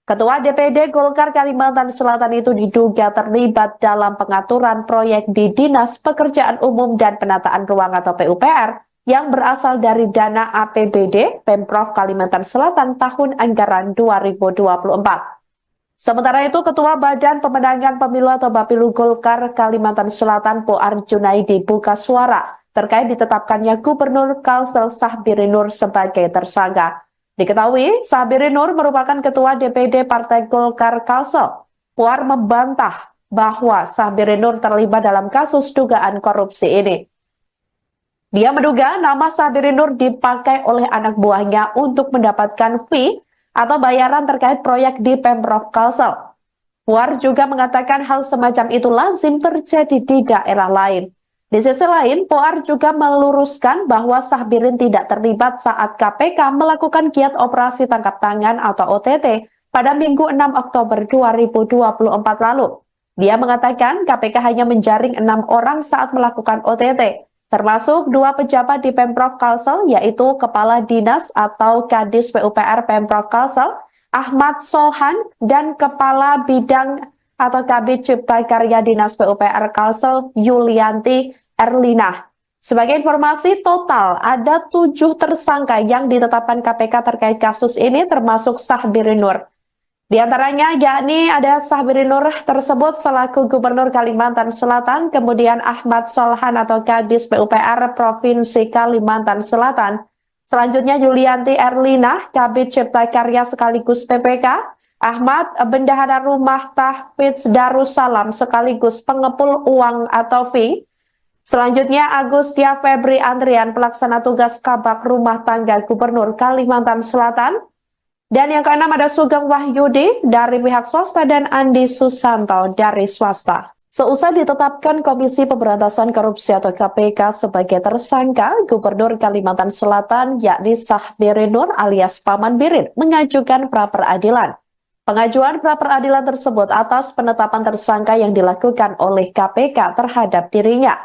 Ketua DPD Golkar Kalimantan Selatan itu diduga terlibat dalam pengaturan proyek di Dinas Pekerjaan Umum dan Penataan Ruang atau PUPR yang berasal dari dana APBD Pemprov Kalimantan Selatan tahun anggaran 2024. Sementara itu, Ketua Badan Pemenangan Pemilu atau Bapilu Golkar Kalimantan Selatan Poar Junaidi buka suara terkait ditetapkannya Gubernur Kalsel Sabirin Nur sebagai tersangka. Diketahui, Sabirin Nur merupakan Ketua DPD Partai Golkar Kalsel. Poar membantah bahwa Sabirin Nur terlibat dalam kasus dugaan korupsi ini. Dia menduga nama Sabirin Nur dipakai oleh anak buahnya untuk mendapatkan fee atau bayaran terkait proyek di Pemprov Kalsel. Puar juga mengatakan hal semacam itu lazim terjadi di daerah lain. Di sisi lain, Puar juga meluruskan bahwa Sabirin tidak terlibat saat KPK melakukan giat operasi tangkap tangan atau OTT pada Minggu 6 Oktober 2024 lalu. Dia mengatakan KPK hanya menjaring 6 orang saat melakukan OTT. Termasuk 2 pejabat di Pemprov Kalsel, yaitu Kepala Dinas atau Kadis PUPR Pemprov Kalsel, Ahmad Solhan, dan Kepala Bidang atau Kabid Cipta Karya Dinas PUPR Kalsel, Yulianti Erlinah. Sebagai informasi, total ada 7 tersangka yang ditetapkan KPK terkait kasus ini, termasuk Sabirin Nur. Di antaranya yakni ada Sabirin Nur tersebut selaku Gubernur Kalimantan Selatan, kemudian Ahmad Solhan atau Kadis PUPR Provinsi Kalimantan Selatan. Selanjutnya Yulianti Erlinah, Kabid Cipta Karya sekaligus PPK, Ahmad Bendahara Rumah Tahfidz Darussalam sekaligus pengepul uang atau fee. Selanjutnya Agustia Febri Andrian, pelaksana tugas Kabak Rumah Tangga Gubernur Kalimantan Selatan. Dan yang keenam ada Sugeng Wahyudi dari pihak swasta dan Andi Susanto dari swasta. Seusai ditetapkan Komisi Pemberantasan Korupsi atau KPK sebagai tersangka, Gubernur Kalimantan Selatan yakni Sabirin Nur alias Paman Birin mengajukan pra-peradilan. Pengajuan pra-peradilan tersebut atas penetapan tersangka yang dilakukan oleh KPK terhadap dirinya.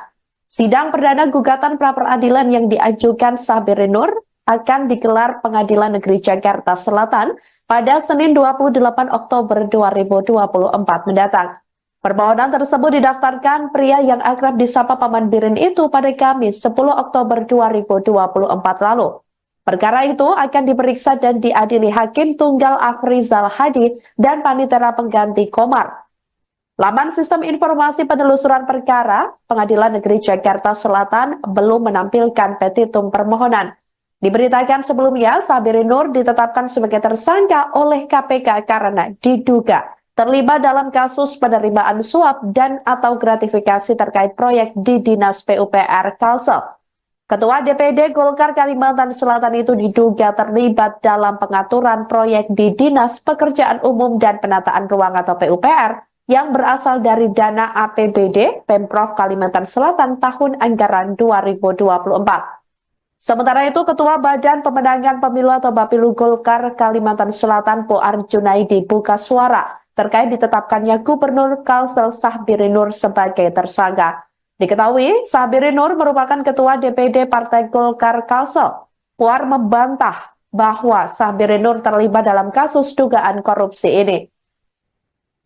Sidang perdana gugatan pra-peradilan yang diajukan Sabirin Nur akan digelar Pengadilan Negeri Jakarta Selatan pada Senin 28 Oktober 2024 mendatang. Permohonan tersebut didaftarkan pria yang akrab disapa Paman Birin itu pada Kamis 10 Oktober 2024 lalu. Perkara itu akan diperiksa dan diadili Hakim Tunggal Afrizal Hadi dan Panitera Pengganti Komar. Laman Sistem Informasi Penelusuran Perkara, Pengadilan Negeri Jakarta Selatan belum menampilkan petitum permohonan. Diberitakan sebelumnya, Sabirin Nur ditetapkan sebagai tersangka oleh KPK karena diduga terlibat dalam kasus penerimaan suap dan atau gratifikasi terkait proyek di Dinas PUPR Kalsel. Ketua DPD Golkar Kalimantan Selatan itu diduga terlibat dalam pengaturan proyek di Dinas Pekerjaan Umum dan Penataan Ruang atau PUPR yang berasal dari dana APBD Pemprov Kalimantan Selatan tahun anggaran 2024. Sementara itu, Ketua Badan Pemenangan Pemilu atau Bapilu Golkar Kalimantan Selatan Poar Junaidi buka suara terkait ditetapkannya Gubernur Kalsel Sabirin Nur sebagai tersangka. Diketahui, Sabirin Nur merupakan Ketua DPD Partai Golkar Kalsel. Poar membantah bahwa Sabirin Nur terlibat dalam kasus dugaan korupsi ini.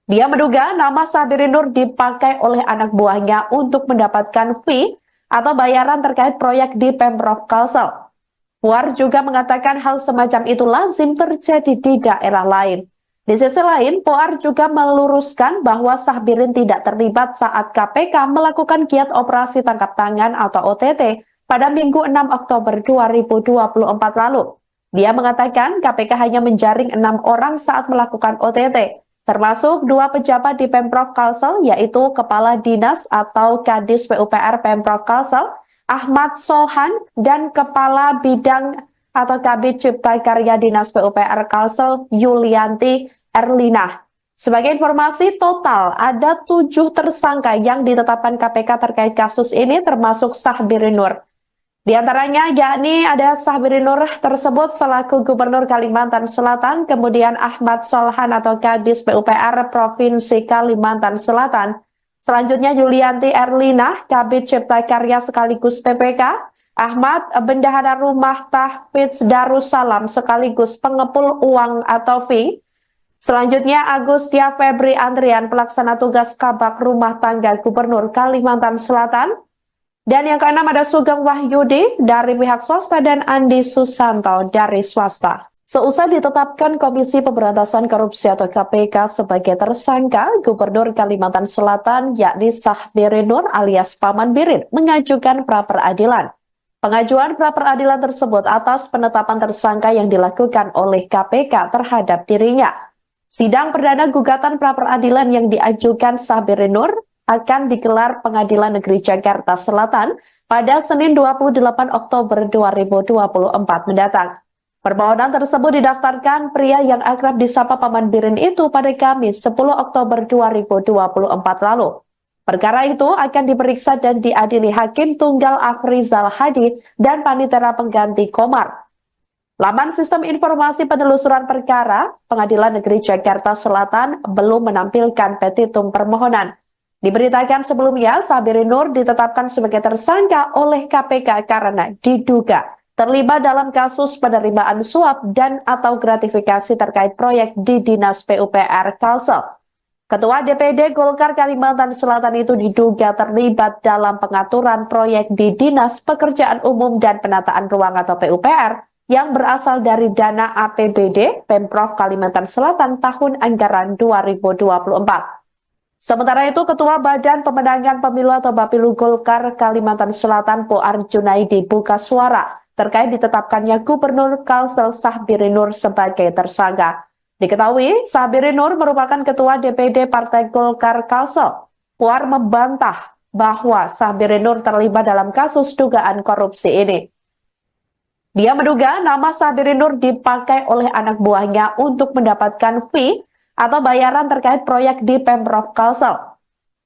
Dia menduga nama Sabirin Nur dipakai oleh anak buahnya untuk mendapatkan fee atau bayaran terkait proyek di Pemprov Kalsel. Puar juga mengatakan hal semacam itu lazim terjadi di daerah lain. Di sisi lain, Puar juga meluruskan bahwa Sabirin tidak terlibat saat KPK melakukan giat operasi tangkap tangan atau OTT pada Minggu 6 Oktober 2024 lalu. Dia mengatakan KPK hanya menjaring 6 orang saat melakukan OTT. termasuk 2 pejabat di Pemprov Kalsel, yaitu Kepala Dinas atau Kadis PUPR Pemprov Kalsel, Ahmad Solhan, dan Kepala Bidang atau Kabid Cipta Karya Dinas PUPR Kalsel, Yulianti Erlina. Sebagai informasi, total ada 7 tersangka yang ditetapkan KPK terkait kasus ini, termasuk Sahbiri Nur. Di antaranya yakni ada Sahbiri Nur tersebut selaku Gubernur Kalimantan Selatan, kemudian Ahmad Solhan atau Kadis PUPR Provinsi Kalimantan Selatan, selanjutnya Yulianti Erlina, Kabid Cipta Karya sekaligus PPK, Ahmad Bendahara Rumah Tahfidz Darussalam sekaligus pengepul uang atau fee, selanjutnya Agustia Febri Andrian pelaksana tugas Kabak Rumah Tangga Gubernur Kalimantan Selatan, dan yang keenam ada Sugeng Wahyudi dari pihak swasta dan Andi Susanto dari swasta. Seusai ditetapkan Komisi Pemberantasan Korupsi atau KPK sebagai tersangka, Gubernur Kalimantan Selatan yakni Sahbiri Nur alias Paman Birin mengajukan pra-peradilan. Pengajuan pra-peradilan tersebut atas penetapan tersangka yang dilakukan oleh KPK terhadap dirinya. Sidang perdana gugatan pra-peradilan yang diajukan Sahbiri Nur akan digelar Pengadilan Negeri Jakarta Selatan pada Senin 28 Oktober 2024 mendatang. Permohonan tersebut didaftarkan pria yang akrab disapa Paman Birin itu pada Kamis 10 Oktober 2024 lalu. Perkara itu akan diperiksa dan diadili Hakim Tunggal Afrizal Hadi dan Panitera Pengganti Komar. Laman Sistem Informasi Penelusuran Perkara Pengadilan Negeri Jakarta Selatan belum menampilkan petitum permohonan. Diberitakan sebelumnya, Sahbiri Nur ditetapkan sebagai tersangka oleh KPK karena diduga terlibat dalam kasus penerimaan suap dan atau gratifikasi terkait proyek di Dinas PUPR Kalsel. Ketua DPD Golkar Kalimantan Selatan itu diduga terlibat dalam pengaturan proyek di Dinas Pekerjaan Umum dan Penataan Ruang atau PUPR yang berasal dari dana APBD Pemprov Kalimantan Selatan tahun anggaran 2024. Sementara itu, Ketua Badan Pemenangan Pemilu atau Bapilu Golkar Kalimantan Selatan Poar Junaidi buka suara terkait ditetapkannya Gubernur Kalsel Sahbiri Nur sebagai tersangka. Diketahui, Sahbiri Nur merupakan Ketua DPD Partai Golkar Kalsel. Poar membantah bahwa Sahbiri Nur terlibat dalam kasus dugaan korupsi ini. Dia menduga nama Sahbiri Nur dipakai oleh anak buahnya untuk mendapatkan fee atau bayaran terkait proyek di Pemprov Kalsel.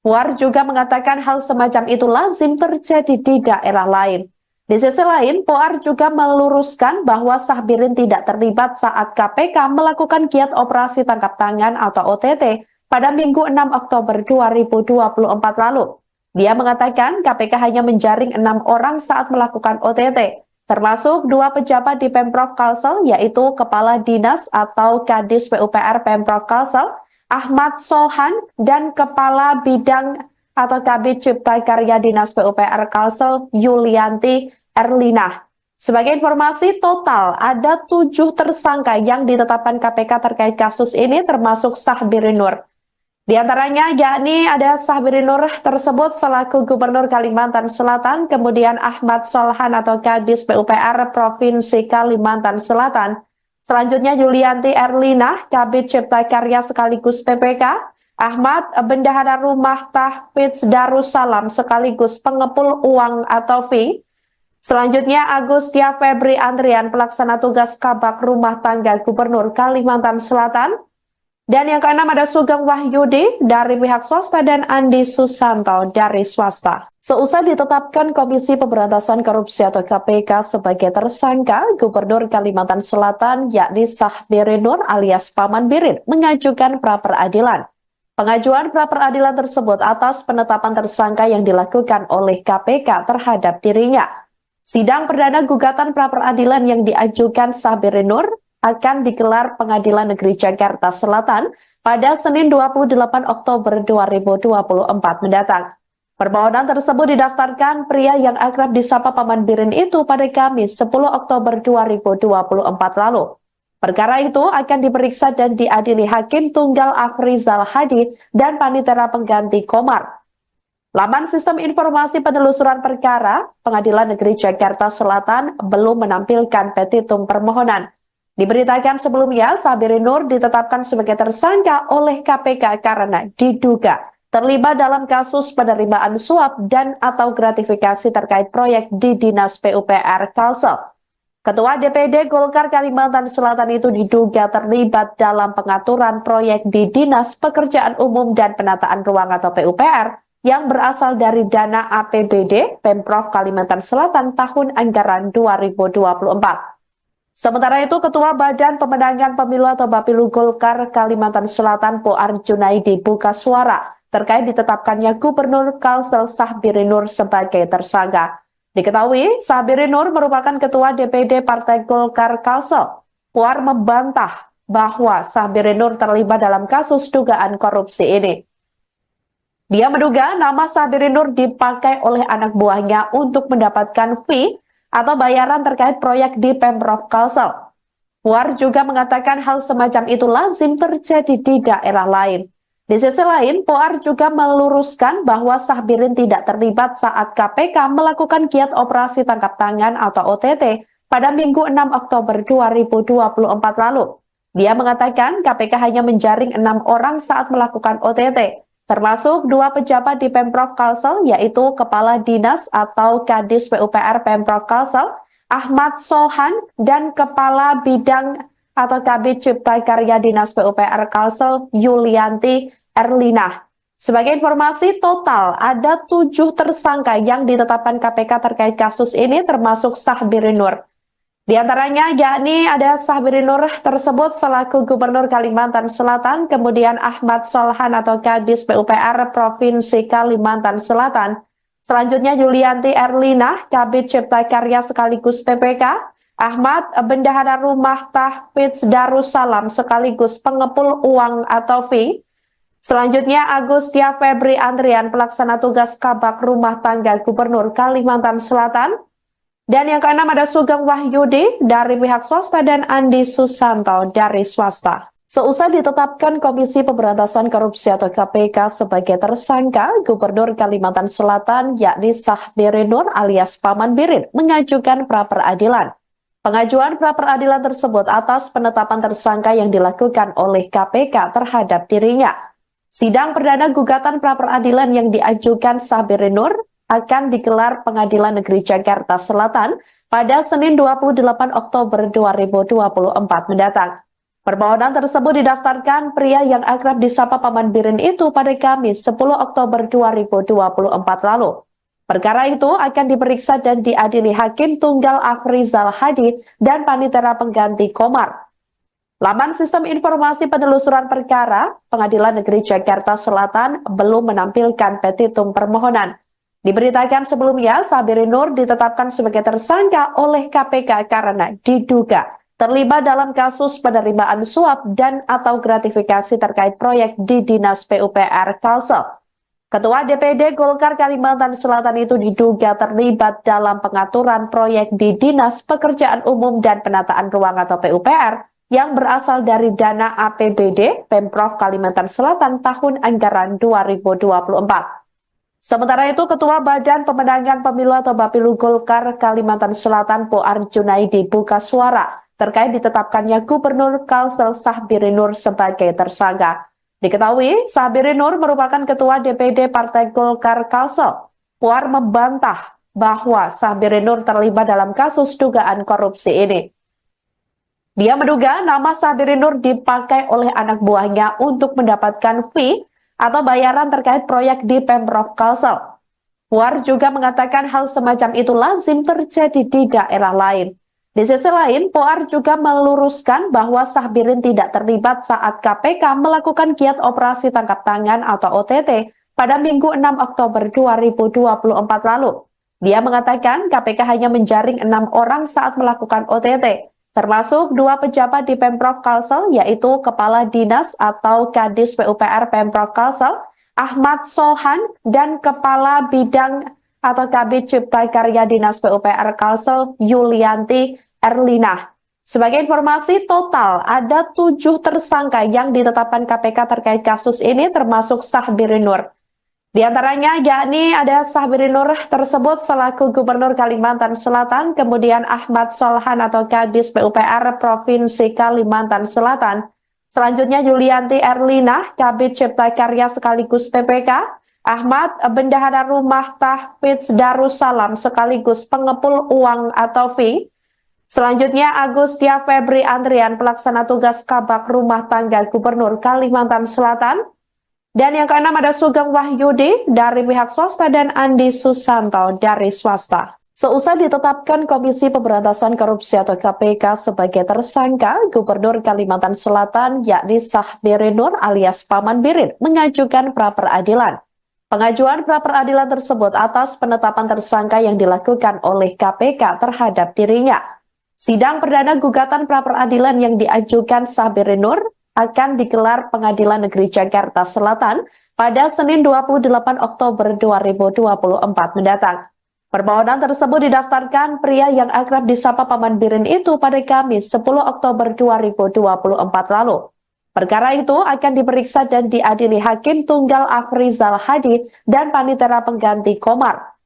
Puar juga mengatakan hal semacam itu lazim terjadi di daerah lain. Di sisi lain, Puar juga meluruskan bahwa Sahbirin tidak terlibat saat KPK melakukan giat operasi tangkap tangan atau OTT pada Minggu 6 Oktober 2024 lalu. Dia mengatakan KPK hanya menjaring 6 orang saat melakukan OTT. Termasuk 2 pejabat di Pemprov Kalsel, yaitu Kepala Dinas atau Kadis PUPR Pemprov Kalsel, Ahmad Solhan, dan Kepala Bidang atau Kabid Cipta Karya Dinas PUPR Kalsel, Yulianti Erlina. Sebagai informasi, total ada 7 tersangka yang ditetapkan KPK terkait kasus ini, termasuk Sahbiri Nur. Di antaranya yakni ada Sahbiri Nur tersebut selaku Gubernur Kalimantan Selatan, kemudian Ahmad Solhan atau Kadis PUPR Provinsi Kalimantan Selatan, selanjutnya Yulianti Erlina, Kabid Cipta Karya sekaligus PPK, Ahmad Bendahara Rumah Tahfidz Darussalam sekaligus pengepul uang atau fee, selanjutnya Agustia Febri Andrian pelaksana tugas Kabak Rumah Tangga Gubernur Kalimantan Selatan, dan yang keenam ada Sugeng Wahyudi dari pihak swasta dan Andi Susanto dari swasta. Seusai ditetapkan Komisi Pemberantasan Korupsi atau KPK sebagai tersangka, Gubernur Kalimantan Selatan yakni Sahbiri Nur alias Paman Birin mengajukan pra-peradilan. Pengajuan pra-peradilan tersebut atas penetapan tersangka yang dilakukan oleh KPK terhadap dirinya. Sidang perdana gugatan pra-peradilan yang diajukan Sahbiri Nur akan digelar Pengadilan Negeri Jakarta Selatan pada Senin 28 Oktober 2024 mendatang. Permohonan tersebut didaftarkan pria yang akrab disapa Paman Birin itu pada Kamis 10 Oktober 2024 lalu. Perkara itu akan diperiksa dan diadili Hakim Tunggal Afrizal Hadi dan Panitera Pengganti Komar. Laman Sistem Informasi Penelusuran Perkara Pengadilan Negeri Jakarta Selatan belum menampilkan petitum permohonan. Diberitakan sebelumnya, Sabirin Nur ditetapkan sebagai tersangka oleh KPK karena diduga terlibat dalam kasus penerimaan suap dan atau gratifikasi terkait proyek di Dinas PUPR Kalsel. Ketua DPD Golkar Kalimantan Selatan itu diduga terlibat dalam pengaturan proyek di Dinas Pekerjaan Umum dan Penataan Ruang atau PUPR yang berasal dari dana APBD Pemprov Kalimantan Selatan tahun anggaran 2024. Sementara itu, Ketua Badan Pemenangan Pemilu atau Bapilu Golkar Kalimantan Selatan Poar Junaidi buka suara terkait ditetapkannya Gubernur Kalsel Sahbirin Nur sebagai tersangka. Diketahui, Sahbirin Nur merupakan Ketua DPD Partai Golkar Kalsel. Poar membantah bahwa Sahbirin Nur terlibat dalam kasus dugaan korupsi ini. Dia menduga nama Sahbirin Nur dipakai oleh anak buahnya untuk mendapatkan fee atau bayaran terkait proyek di Pemprov Kalsel. Puar juga mengatakan hal semacam itu lazim terjadi di daerah lain. Di sisi lain, Puar juga meluruskan bahwa Sahbirin tidak terlibat saat KPK melakukan giat operasi tangkap tangan atau OTT pada Minggu 6 Oktober 2024 lalu. Dia mengatakan KPK hanya menjaring 6 orang saat melakukan OTT. Termasuk 2 pejabat di Pemprov Kalsel, yaitu Kepala Dinas atau Kadis PUPR Pemprov Kalsel, Ahmad Solhan, dan Kepala Bidang atau Kabid Cipta Karya Dinas PUPR Kalsel, Yulianti Erlina. Sebagai informasi, total ada 7 tersangka yang ditetapkan KPK terkait kasus ini, termasuk Sahbirin Nur. Di antaranya yakni ada Sahbirin Nur tersebut selaku Gubernur Kalimantan Selatan, kemudian Ahmad Solhan atau Kadis PUPR Provinsi Kalimantan Selatan. Selanjutnya Yulianti Erlina, Kabid Cipta Karya sekaligus PPK, Ahmad Bendahara Rumah Tahfidz Darussalam sekaligus pengepul uang atau fee. Selanjutnya Agustia Febri Andrian, pelaksana tugas Kabak Rumah Tangga Gubernur Kalimantan Selatan. Dan yang keenam ada Sugeng Wahyudi dari pihak swasta dan Andi Susanto dari swasta. Seusai ditetapkan Komisi Pemberantasan Korupsi atau KPK sebagai tersangka, Gubernur Kalimantan Selatan yakni Sahbirin Nur alias Paman Birin mengajukan pra-peradilan. Pengajuan pra-peradilan tersebut atas penetapan tersangka yang dilakukan oleh KPK terhadap dirinya. Sidang perdana gugatan pra-peradilan yang diajukan Sahbirin Nur akan digelar Pengadilan Negeri Jakarta Selatan pada Senin 28 Oktober 2024 mendatang. Permohonan tersebut didaftarkan pria yang akrab disapa Paman Birin itu pada Kamis 10 Oktober 2024 lalu. Perkara itu akan diperiksa dan diadili Hakim Tunggal Afrizal Hadi dan Panitera Pengganti Komar. Laman Sistem Informasi Penelusuran Perkara Pengadilan Negeri Jakarta Selatan belum menampilkan petitum permohonan. Diberitakan sebelumnya, Sahbirin Nur ditetapkan sebagai tersangka oleh KPK karena diduga terlibat dalam kasus penerimaan suap dan atau gratifikasi terkait proyek di Dinas PUPR Kalsel. Ketua DPD Golkar Kalimantan Selatan itu diduga terlibat dalam pengaturan proyek di Dinas Pekerjaan Umum dan Penataan Ruang atau PUPR yang berasal dari dana APBD Pemprov Kalimantan Selatan tahun anggaran 2024. Sementara itu, Ketua Badan Pemenangan Pemilu atau Bapilu Golkar Kalimantan Selatan Poar Junaidi buka suara terkait ditetapkannya Gubernur Kalsel Sahbirin Nur sebagai tersangka. Diketahui, Sahbirin Nur merupakan Ketua DPD Partai Golkar Kalsel. Poar membantah bahwa Sahbirin Nur terlibat dalam kasus dugaan korupsi ini. Dia menduga nama Sahbirin Nur dipakai oleh anak buahnya untuk mendapatkan fee atau bayaran terkait proyek di Pemprov Kalsel. Puar juga mengatakan hal semacam itu lazim terjadi di daerah lain. Di sisi lain, Puar juga meluruskan bahwa Sahbirin tidak terlibat saat KPK melakukan giat operasi tangkap tangan atau OTT pada Minggu 6 Oktober 2024 lalu. Dia mengatakan KPK hanya menjaring 6 orang saat melakukan OTT. Termasuk 2 pejabat di Pemprov Kalsel, yaitu Kepala Dinas atau Kadis PUPR Pemprov Kalsel, Ahmad Solhan, dan Kepala Bidang atau Kabid Cipta Karya Dinas PUPR Kalsel, Yulianti Erlina. Sebagai informasi, total ada 7 tersangka yang ditetapkan KPK terkait kasus ini, termasuk Sahbirin Nur. Di antaranya yakni ada Sahbiri Nur tersebut selaku Gubernur Kalimantan Selatan, kemudian Ahmad Solhan atau Kadis PUPR Provinsi Kalimantan Selatan, selanjutnya Yulianti Erlina, Kabid Cipta Karya sekaligus PPK, Ahmad Bendahara Rumah Tahfidz Darussalam sekaligus pengepul uang atau fee, selanjutnya Agustia Febri Andrian pelaksana tugas Kabak Rumah Tangga Gubernur Kalimantan Selatan, dan yang keenam ada Sugeng Wahyudi dari pihak swasta dan Andi Susanto dari swasta. Seusai ditetapkan Komisi Pemberantasan Korupsi atau KPK sebagai tersangka, Gubernur Kalimantan Selatan yakni Sahbiri Nur alias Paman Birin mengajukan pra-peradilan. Pengajuan pra-peradilan tersebut atas penetapan tersangka yang dilakukan oleh KPK terhadap dirinya. Sidang perdana gugatan pra-peradilan yang diajukan Sahbiri Nur akan digelar Pengadilan Negeri Jakarta Selatan pada Senin 28 Oktober 2024 mendatang. Permohonan tersebut didaftarkan pria yang akrab disapa Paman Birin itu pada Kamis 10 Oktober 2024 lalu. Perkara itu akan diperiksa dan diadili Hakim Tunggal Afrizal Hadi dan Panitera Pengganti Komar.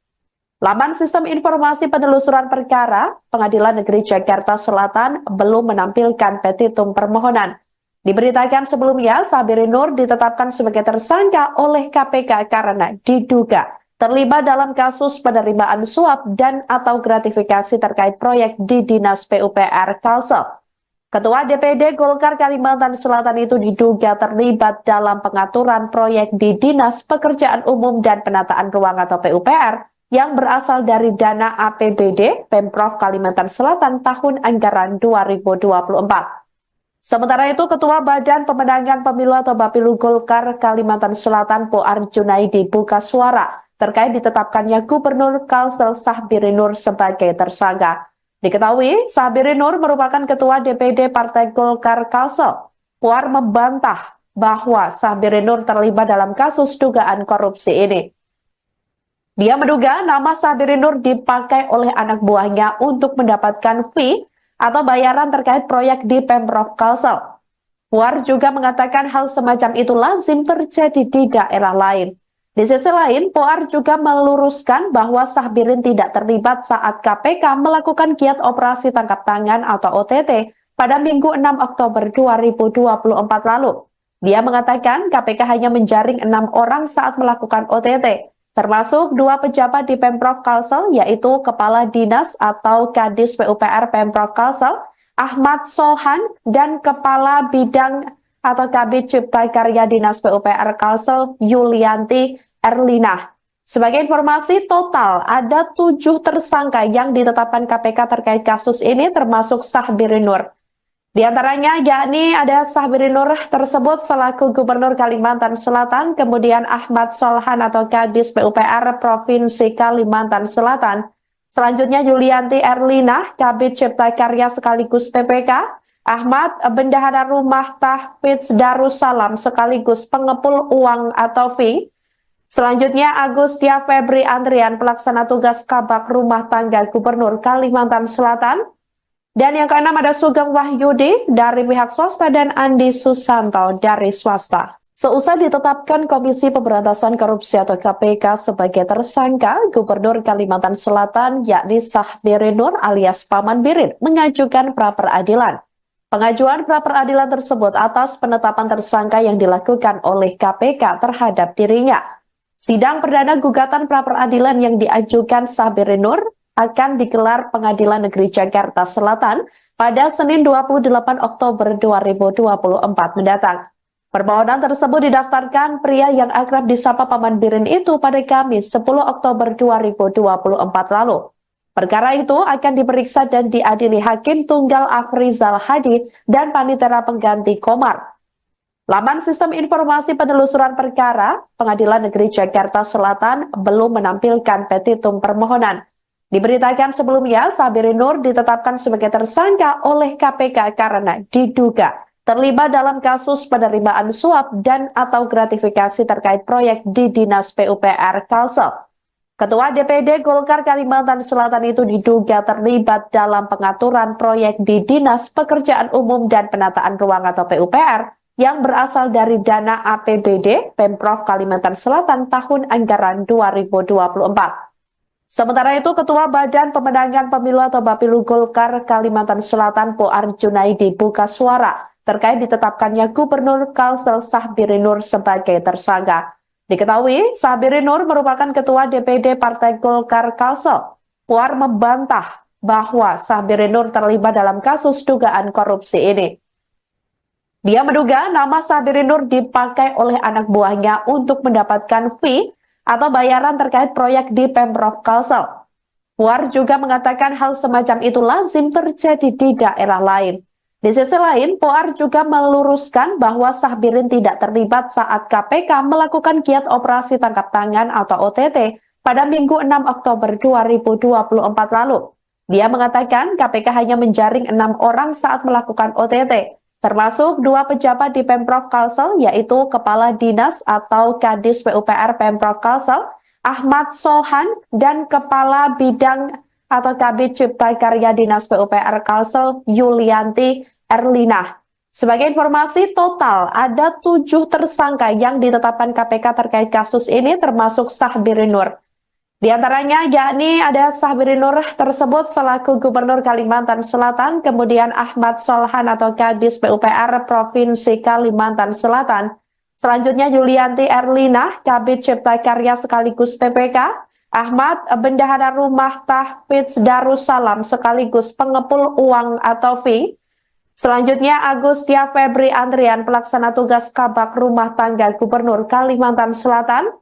Laman Sistem Informasi Penelusuran Perkara Pengadilan Negeri Jakarta Selatan belum menampilkan petitum permohonan. Diberitakan sebelumnya, Sahbiri Nur ditetapkan sebagai tersangka oleh KPK karena diduga terlibat dalam kasus penerimaan suap dan atau gratifikasi terkait proyek di Dinas PUPR Kalsel. Ketua DPD Golkar Kalimantan Selatan itu diduga terlibat dalam pengaturan proyek di Dinas Pekerjaan Umum dan Penataan Ruang atau PUPR yang berasal dari dana APBD Pemprov Kalimantan Selatan tahun anggaran 2024. Sementara itu, Ketua Badan Pemenangan Pemilu atau Bapilu Golkar Kalimantan Selatan Poar Junaidi buka suara terkait ditetapkannya Gubernur Kalsel Sahbiri Nur sebagai tersangka. Diketahui, Sahbiri Nur merupakan Ketua DPD Partai Golkar Kalsel. Poar membantah bahwa Sahbiri Nur terlibat dalam kasus dugaan korupsi ini. Dia menduga nama Sahbiri Nur dipakai oleh anak buahnya untuk mendapatkan fee atau bayaran terkait proyek di Pemprov Kalsel. Puar juga mengatakan hal semacam itu lazim terjadi di daerah lain. Di sisi lain, Puar juga meluruskan bahwa Sahbirin tidak terlibat saat KPK melakukan giat operasi tangkap tangan atau OTT pada Minggu 6 Oktober 2024 lalu. Dia mengatakan KPK hanya menjaring 6 orang saat melakukan OTT. Termasuk 2 pejabat di Pemprov Kalsel, yaitu Kepala Dinas atau Kadis PUPR Pemprov Kalsel, Ahmad Solhan, dan Kepala Bidang atau Kabid Cipta Karya Dinas PUPR Kalsel, Yulianti Erlina. Sebagai informasi, total ada 7 tersangka yang ditetapkan KPK terkait kasus ini, termasuk Sahbiri Nur. Di antaranya yakni ada Sahbiri Nur tersebut selaku Gubernur Kalimantan Selatan, kemudian Ahmad Solhan atau Kadis PUPR Provinsi Kalimantan Selatan, selanjutnya Yulianti Erlina, Kabid Cipta Karya sekaligus PPK, Ahmad Bendahara Rumah Tahfidz Darussalam sekaligus pengepul uang atau fee, selanjutnya Agustia Febri Andrian pelaksana tugas Kabak Rumah Tangga Gubernur Kalimantan Selatan, dan yang keenam ada Sugeng Wahyudi dari pihak swasta dan Andi Susanto dari swasta. Seusai ditetapkan Komisi Pemberantasan Korupsi atau KPK sebagai tersangka, Gubernur Kalimantan Selatan yakni Sahbiri Nur alias Paman Birin mengajukan pra-peradilan. Pengajuan pra-peradilan tersebut atas penetapan tersangka yang dilakukan oleh KPK terhadap dirinya. Sidang perdana gugatan pra-peradilan yang diajukan Sahbiri Nur akan digelar Pengadilan Negeri Jakarta Selatan pada Senin 28 Oktober 2024 mendatang. Permohonan tersebut didaftarkan pria yang akrab disapa Paman Birin itu pada Kamis 10 Oktober 2024 lalu. Perkara itu akan diperiksa dan diadili Hakim Tunggal Afrizal Hadi dan Panitera Pengganti Komar. Laman Sistem Informasi Penelusuran Perkara Pengadilan Negeri Jakarta Selatan belum menampilkan petitum permohonan. Diberitakan sebelumnya, Sahbiri Nur ditetapkan sebagai tersangka oleh KPK karena diduga terlibat dalam kasus penerimaan suap dan atau gratifikasi terkait proyek di Dinas PUPR Kalsel. Ketua DPD Golkar Kalimantan Selatan itu diduga terlibat dalam pengaturan proyek di Dinas Pekerjaan Umum dan Penataan Ruang atau PUPR yang berasal dari dana APBD Pemprov Kalimantan Selatan tahun anggaran 2024. Sementara itu, Ketua Badan Pemenangan Pemilu atau Bapilu Golkar Kalimantan Selatan Poar Junaidi buka suara terkait ditetapkannya Gubernur Kalsel Sahbiri Nur sebagai tersangka. Diketahui, Sahbiri Nur merupakan Ketua DPD Partai Golkar Kalsel. Poar membantah bahwa Sahbiri Nur terlibat dalam kasus dugaan korupsi ini. Dia menduga nama Sahbiri Nur dipakai oleh anak buahnya untuk mendapatkan fee atau bayaran terkait proyek di Pemprov Kalsel. Puar juga mengatakan hal semacam itu lazim terjadi di daerah lain. Di sisi lain, Puar juga meluruskan bahwa Sahbirin tidak terlibat saat KPK melakukan giat operasi tangkap tangan atau OTT pada Minggu 6 Oktober 2024 lalu. Dia mengatakan KPK hanya menjaring 6 orang saat melakukan OTT. Termasuk 2 pejabat di Pemprov Kalsel, yaitu Kepala Dinas atau Kadis PUPR Pemprov Kalsel, Ahmad Solhan, dan Kepala Bidang atau Kabid Cipta Karya Dinas PUPR Kalsel, Yulianti Erlina. Sebagai informasi, total ada 7 tersangka yang ditetapkan KPK terkait kasus ini, termasuk Sahbiri Nur. Di antaranya yakni ada Sahbiri Nur tersebut selaku Gubernur Kalimantan Selatan, kemudian Ahmad Solhan atau Kadis PUPR Provinsi Kalimantan Selatan. Selanjutnya Yulianti Erlina, Kabid Cipta Karya sekaligus PPK, Ahmad Bendahara Rumah Tahfidz Darussalam sekaligus pengepul uang atau fee. Selanjutnya Agustia Febri Andrian, pelaksana tugas Kabak Rumah Tangga Gubernur Kalimantan Selatan.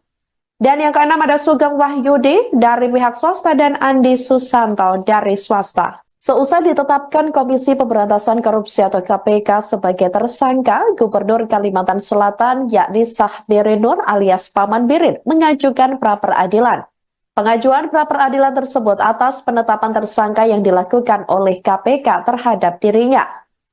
Dan yang keenam ada Sugeng Wahyudi dari pihak swasta dan Andi Susanto dari swasta. Seusai ditetapkan Komisi Pemberantasan Korupsi atau KPK sebagai tersangka, Gubernur Kalimantan Selatan yakni Sahbiri Nur alias Paman Birin mengajukan pra-peradilan. Pengajuan pra-peradilan tersebut atas penetapan tersangka yang dilakukan oleh KPK terhadap dirinya.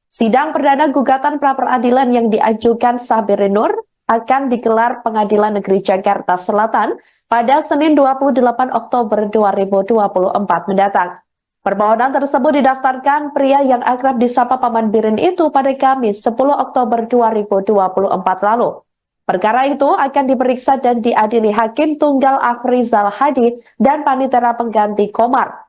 Sidang perdana gugatan pra-peradilan yang diajukan Sahbiri Nur akan digelar Pengadilan Negeri Jakarta Selatan pada Senin 28 Oktober 2024 mendatang. Permohonan tersebut didaftarkan pria yang akrab disapa Paman Birin itu pada Kamis 10 Oktober 2024 lalu. Perkara itu akan diperiksa dan diadili Hakim Tunggal Afrizal Hadi dan Panitera Pengganti Komar.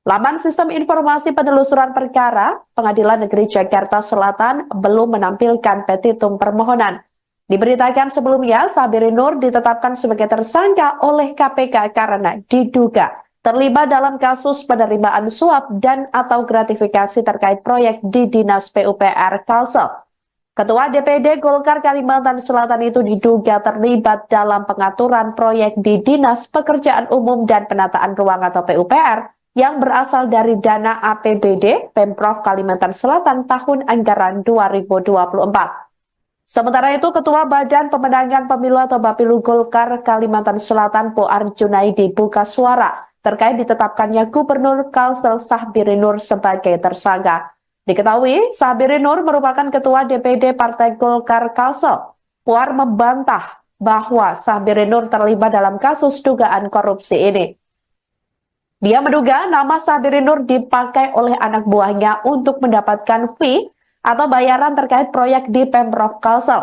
Laman Sistem Informasi Penelusuran Perkara Pengadilan Negeri Jakarta Selatan belum menampilkan petitum permohonan. Diberitakan sebelumnya, Sahbiri Nur ditetapkan sebagai tersangka oleh KPK karena diduga terlibat dalam kasus penerimaan suap dan atau gratifikasi terkait proyek di Dinas PUPR Kalsel. Ketua DPD Golkar Kalimantan Selatan itu diduga terlibat dalam pengaturan proyek di Dinas Pekerjaan Umum dan Penataan Ruang atau PUPR yang berasal dari dana APBD Pemprov Kalimantan Selatan tahun anggaran 2024. Sementara itu, Ketua Badan Pemenangan Pemilu atau Bapilu Golkar Kalimantan Selatan Poar Junaidi buka suara terkait ditetapkannya Gubernur Kalsel Sahbiri Nur sebagai tersangka. Diketahui, Sahbiri Nur merupakan Ketua DPD Partai Golkar Kalsel. Poar membantah bahwa Sahbiri Nur terlibat dalam kasus dugaan korupsi ini. Dia menduga nama Sahbiri Nur dipakai oleh anak buahnya untuk mendapatkan fee atau bayaran terkait proyek di Pemprov Kalsel.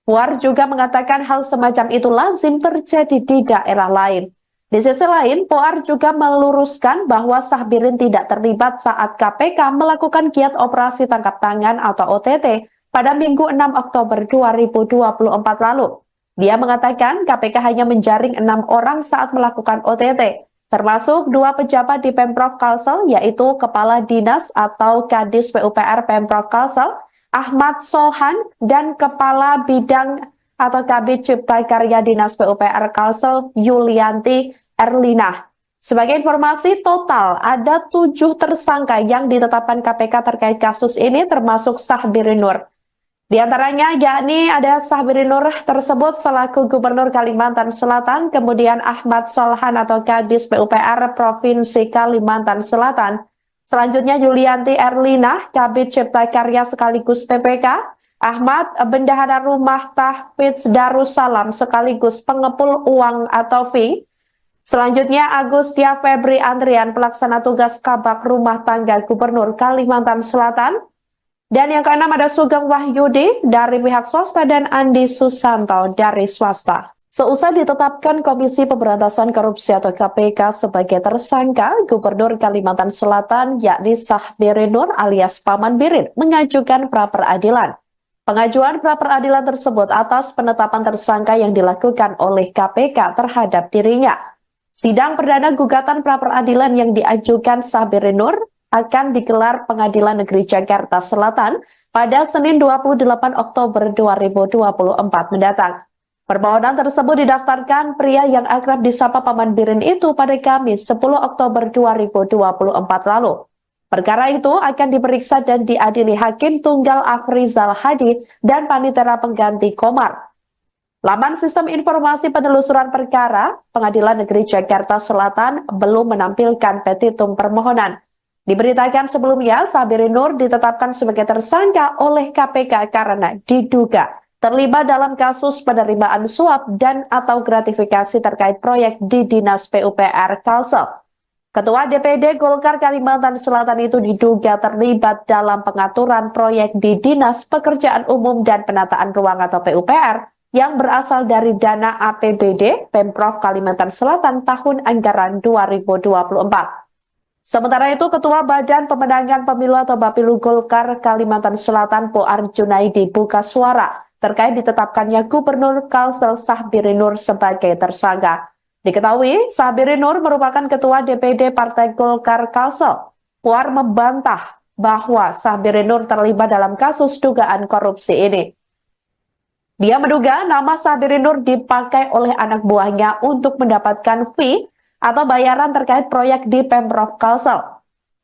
Puar juga mengatakan hal semacam itu lazim terjadi di daerah lain. Di sisi lain, Puar juga meluruskan bahwa Sahbirin tidak terlibat saat KPK melakukan giat operasi tangkap tangan atau OTT pada Minggu 6 Oktober 2024 lalu. Dia mengatakan KPK hanya menjaring 6 orang saat melakukan OTT. Termasuk 2 pejabat di Pemprov Kalsel, yaitu Kepala Dinas atau Kadis PUPR Pemprov Kalsel, Ahmad Solhan, dan Kepala Bidang atau Kabid Cipta Karya Dinas PUPR Kalsel, Yulianti Erlina. Sebagai informasi, total ada 7 tersangka yang ditetapkan KPK terkait kasus ini, termasuk Sahbiri Nur. Di antaranya yakni ada Sahbiri Nur tersebut selaku Gubernur Kalimantan Selatan, kemudian Ahmad Solhan atau Kadis PUPR Provinsi Kalimantan Selatan. Selanjutnya Yulianti Erlina, Kabid Cipta Karya sekaligus PPK, Ahmad Bendahara Rumah Tahfidz Darussalam sekaligus pengepul uang atau fee. Selanjutnya Agustia Febri Andrian, pelaksana tugas Kabak Rumah Tangga Gubernur Kalimantan Selatan. Dan yang keenam ada Sugeng Wahyudi dari pihak swasta dan Andi Susanto dari swasta. Seusai ditetapkan Komisi Pemberantasan Korupsi atau KPK sebagai tersangka, Gubernur Kalimantan Selatan yakni Sahbiri Nur alias Paman Birin mengajukan pra-peradilan. Pengajuan pra-peradilan tersebut atas penetapan tersangka yang dilakukan oleh KPK terhadap dirinya. Sidang perdana gugatan pra-peradilan yang diajukan Sahbiri Nur akan digelar Pengadilan Negeri Jakarta Selatan pada Senin 28 Oktober 2024 mendatang. Permohonan tersebut didaftarkan pria yang akrab disapa Paman Birin itu pada Kamis 10 Oktober 2024 lalu. Perkara itu akan diperiksa dan diadili Hakim Tunggal Afrizal Hadi dan Panitera Pengganti Komar. Laman Sistem Informasi Penelusuran Perkara Pengadilan Negeri Jakarta Selatan belum menampilkan petitum permohonan. Diberitakan sebelumnya, Sahbiri Nur ditetapkan sebagai tersangka oleh KPK karena diduga terlibat dalam kasus penerimaan suap dan atau gratifikasi terkait proyek di Dinas PUPR Kalsel. Ketua DPD Golkar Kalimantan Selatan itu diduga terlibat dalam pengaturan proyek di Dinas Pekerjaan Umum dan Penataan Ruang atau PUPR yang berasal dari dana APBD Pemprov Kalimantan Selatan tahun anggaran 2024. Sementara itu, Ketua Badan Pemenangan Pemilu atau Bapilu Golkar Kalimantan Selatan Poar Junaidi buka suara terkait ditetapkannya Gubernur Kalsel Sahbiri Nur sebagai tersangka. Diketahui, Sahbiri Nur merupakan Ketua DPD Partai Golkar Kalsel. Poar membantah bahwa Sahbiri Nur terlibat dalam kasus dugaan korupsi ini. Dia menduga nama Sahbiri Nur dipakai oleh anak buahnya untuk mendapatkan fee atau bayaran terkait proyek di Pemprov Kalsel.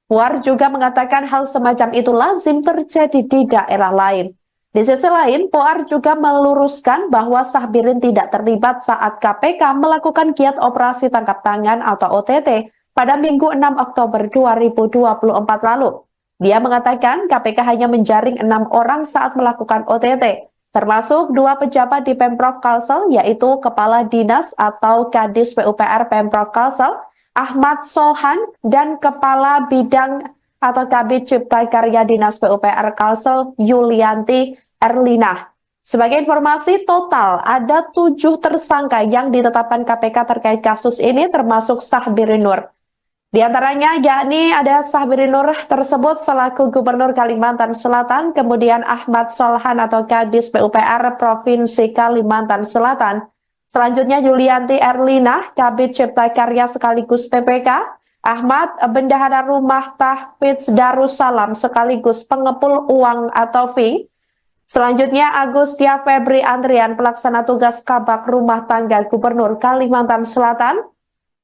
Puar juga mengatakan hal semacam itu lazim terjadi di daerah lain. Di sisi lain, Puar juga meluruskan bahwa Sahbirin tidak terlibat saat KPK melakukan giat operasi tangkap tangan atau OTT pada Minggu 6 Oktober 2024 lalu. Dia mengatakan KPK hanya menjaring 6 orang saat melakukan OTT. Termasuk 2 pejabat di Pemprov Kalsel, yaitu Kepala Dinas atau Kadis PUPR Pemprov Kalsel, Ahmad Solhan, dan Kepala Bidang atau Kabid Cipta Karya Dinas PUPR Kalsel, Yulianti Erlina. Sebagai informasi, total ada 7 tersangka yang ditetapkan KPK terkait kasus ini, termasuk Sahbiri Nur. Di antaranya yakni ada Sahbiri Nur tersebut selaku Gubernur Kalimantan Selatan, kemudian Ahmad Solhan atau Kadis PUPR Provinsi Kalimantan Selatan, selanjutnya Yulianti Erlina, Kabid Cipta Karya sekaligus PPK, Ahmad Bendahara Rumah Tahfidz Darussalam sekaligus pengepul uang atau fee, selanjutnya Agustia Febri Andrian pelaksana tugas Kabak Rumah Tangga Gubernur Kalimantan Selatan.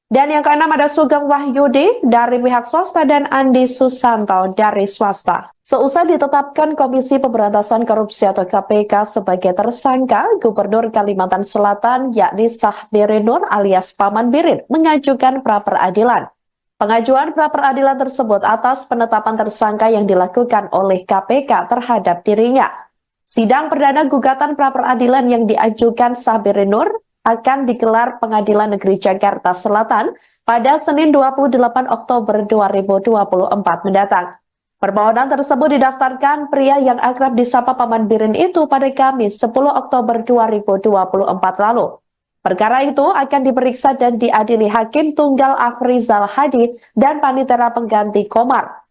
Dan yang keenam ada Sugeng Wahyudi dari pihak swasta dan Andi Susanto dari swasta. Seusai ditetapkan Komisi Pemberantasan Korupsi atau KPK sebagai tersangka, Gubernur Kalimantan Selatan yakni Sahbiri Nur alias Paman Birin mengajukan pra-peradilan. Pengajuan pra-peradilan tersebut atas penetapan tersangka yang dilakukan oleh KPK terhadap dirinya. Sidang perdana gugatan pra-peradilan yang diajukan Sahbiri Nur akan digelar Pengadilan Negeri Jakarta Selatan pada Senin 28 Oktober 2024 mendatang. Permohonan tersebut didaftarkan pria yang akrab disapa Paman Birin itu pada Kamis 10 Oktober 2024 lalu. Perkara itu akan diperiksa dan diadili Hakim Tunggal Afrizal Hadi dan Panitera Pengganti Komar.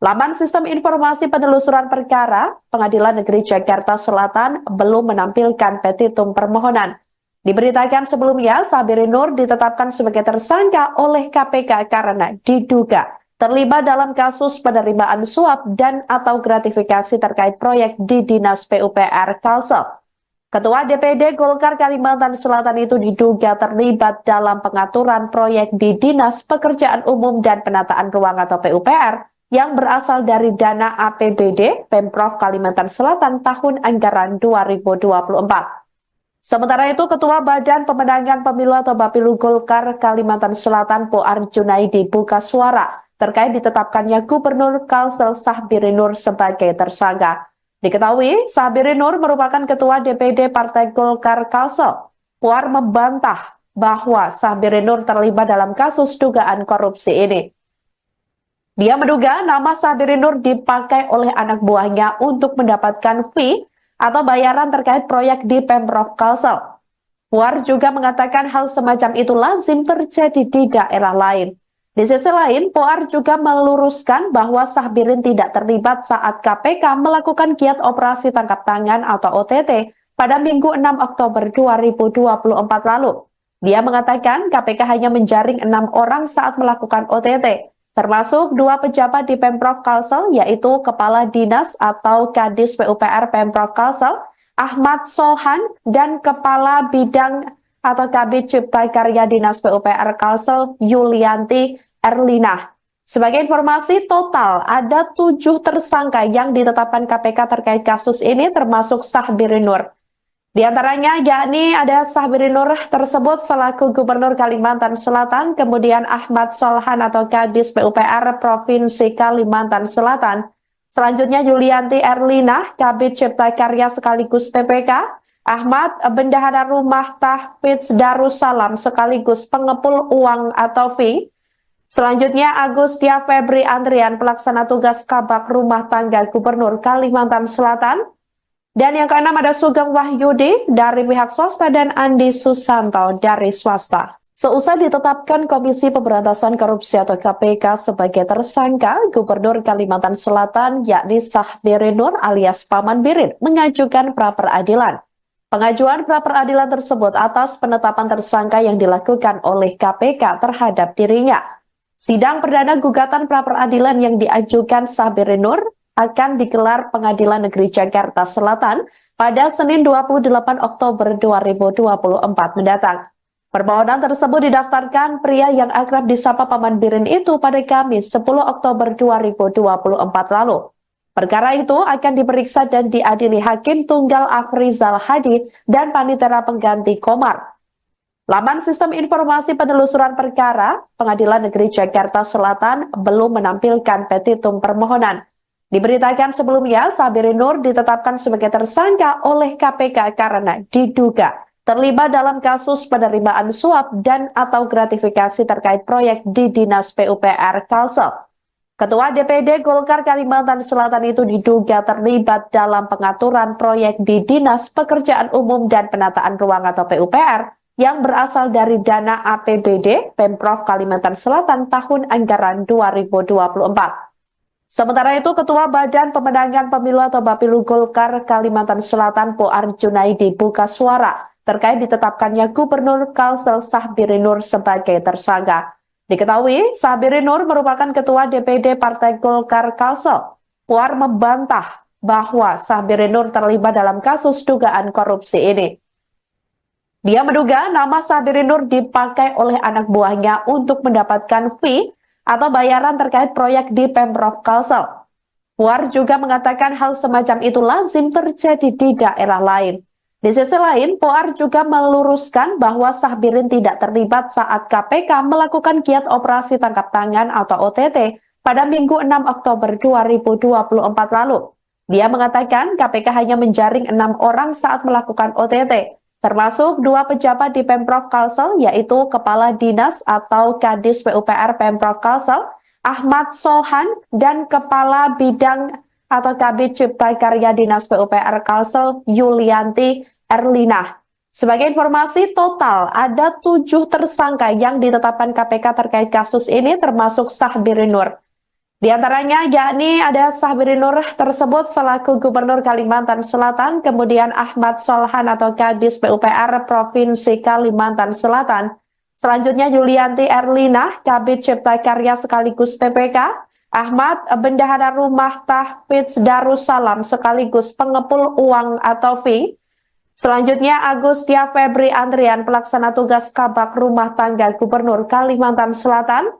Laman Sistem Informasi Penelusuran Perkara Pengadilan Negeri Jakarta Selatan belum menampilkan petitum permohonan. Diberitakan sebelumnya, Sahbiri Nur ditetapkan sebagai tersangka oleh KPK karena diduga terlibat dalam kasus penerimaan suap dan atau gratifikasi terkait proyek di Dinas PUPR Kalsel. Ketua DPD Golkar Kalimantan Selatan itu diduga terlibat dalam pengaturan proyek di Dinas Pekerjaan Umum dan Penataan Ruang atau PUPR yang berasal dari dana APBD Pemprov Kalimantan Selatan tahun anggaran 2024. Sementara itu, Ketua Badan Pemenangan Pemilu atau Bapilu Golkar Kalimantan Selatan Poar Junaidi buka suara terkait ditetapkannya Gubernur Kalsel Sahbiri Nur sebagai tersangka. Diketahui, Sahbiri Nur merupakan Ketua DPD Partai Golkar Kalsel. Poar membantah bahwa Sahbiri Nur terlibat dalam kasus dugaan korupsi ini. Dia menduga nama Sabirin Nur dipakai oleh anak buahnya untuk mendapatkan fee atau bayaran terkait proyek di Pemprov Kalsel. Puar juga mengatakan hal semacam itu lazim terjadi di daerah lain. Di sisi lain, Puar juga meluruskan bahwa Sabirin tidak terlibat saat KPK melakukan giat operasi tangkap tangan atau OTT pada Minggu 6 Oktober 2024 lalu. Dia mengatakan KPK hanya menjaring 6 orang saat melakukan OTT, termasuk 2 pejabat di Pemprov Kalsel, yaitu Kepala Dinas atau Kadis PUPR Pemprov Kalsel, Ahmad Solhan, dan Kepala Bidang atau Kabid Cipta Karya Dinas PUPR Kalsel, Yulianti Erlina. Sebagai informasi, total ada 7 tersangka yang ditetapkan KPK terkait kasus ini, termasuk Sabirin Nur. Di antaranya yakni ada Sabirin Nur tersebut selaku Gubernur Kalimantan Selatan, kemudian Ahmad Solhan atau Kadis PUPR Provinsi Kalimantan Selatan, selanjutnya Yulianti Erlina, Kabid Cipta Karya sekaligus PPK, Ahmad Bendahara Rumah Tahfidz Darussalam sekaligus pengepul uang atau fee, selanjutnya Agustia Febri Andrian pelaksana tugas Kabak Rumah Tangga Gubernur Kalimantan Selatan, dan yang keenam ada Sugeng Wahyudi dari pihak swasta dan Andi Susanto dari swasta. Seusai ditetapkan Komisi Pemberantasan Korupsi atau KPK sebagai tersangka, Gubernur Kalimantan Selatan yakni Sabirin Nur alias Paman Birin mengajukan pra-peradilan. Pengajuan pra-peradilan tersebut atas penetapan tersangka yang dilakukan oleh KPK terhadap dirinya. Sidang perdana gugatan pra-peradilan yang diajukan Sabirin Nur akan digelar Pengadilan Negeri Jakarta Selatan pada Senin 28 Oktober 2024 mendatang. Permohonan tersebut didaftarkan pria yang akrab disapa Paman Birin itu pada Kamis 10 Oktober 2024 lalu. Perkara itu akan diperiksa dan diadili Hakim Tunggal Afrizal Hadi dan Panitera Pengganti Komar. Laman Sistem Informasi Penelusuran Perkara Pengadilan Negeri Jakarta Selatan belum menampilkan petitum permohonan. Diberitakan sebelumnya, Sabirin Nur ditetapkan sebagai tersangka oleh KPK karena diduga terlibat dalam kasus penerimaan suap dan atau gratifikasi terkait proyek di Dinas PUPR Kalsel. Ketua DPD Golkar Kalimantan Selatan itu diduga terlibat dalam pengaturan proyek di Dinas Pekerjaan Umum dan Penataan Ruang atau PUPR yang berasal dari dana APBD Pemprov Kalimantan Selatan tahun anggaran 2024. Sementara itu, Ketua Badan Pemenangan Pemilu atau Bapilu Golkar Kalimantan Selatan Puar Junaidi buka suara terkait ditetapkannya Gubernur Kalsel Sabirin Nur sebagai tersangka. Diketahui, Sabirin Nur merupakan Ketua DPD Partai Golkar Kalsel. Puar membantah bahwa Sabirin Nur terlibat dalam kasus dugaan korupsi ini. Dia menduga nama Sabirin Nur dipakai oleh anak buahnya untuk mendapatkan fee atau bayaran terkait proyek di Pemprov Kalsel. Puar juga mengatakan hal semacam itu lazim terjadi di daerah lain. Di sisi lain, Puar juga meluruskan bahwa Sabirin tidak terlibat saat KPK melakukan giat operasi tangkap tangan atau OTT pada Minggu 6 Oktober 2024 lalu. Dia mengatakan KPK hanya menjaring 6 orang saat melakukan OTT, termasuk 2 pejabat di Pemprov Kalsel, yaitu Kepala Dinas atau Kadis PUPR Pemprov Kalsel, Ahmad Solhan, dan Kepala Bidang atau Kabid Cipta Karya Dinas PUPR Kalsel, Yulianti Erlina. Sebagai informasi, total ada 7 tersangka yang ditetapkan KPK terkait kasus ini, termasuk Sabirin Nur. Di antaranya yakni ada Sabirin Nur tersebut selaku Gubernur Kalimantan Selatan, kemudian Ahmad Solhan atau Kadis PUPR Provinsi Kalimantan Selatan, selanjutnya Yulianti Erlina, Kabid Cipta Karya sekaligus PPK, Ahmad Bendahara Rumah Tahfidz Darussalam sekaligus pengepul uang atau fee, selanjutnya Agustia Febri Andrian pelaksana tugas Kabak Rumah Tangga Gubernur Kalimantan Selatan,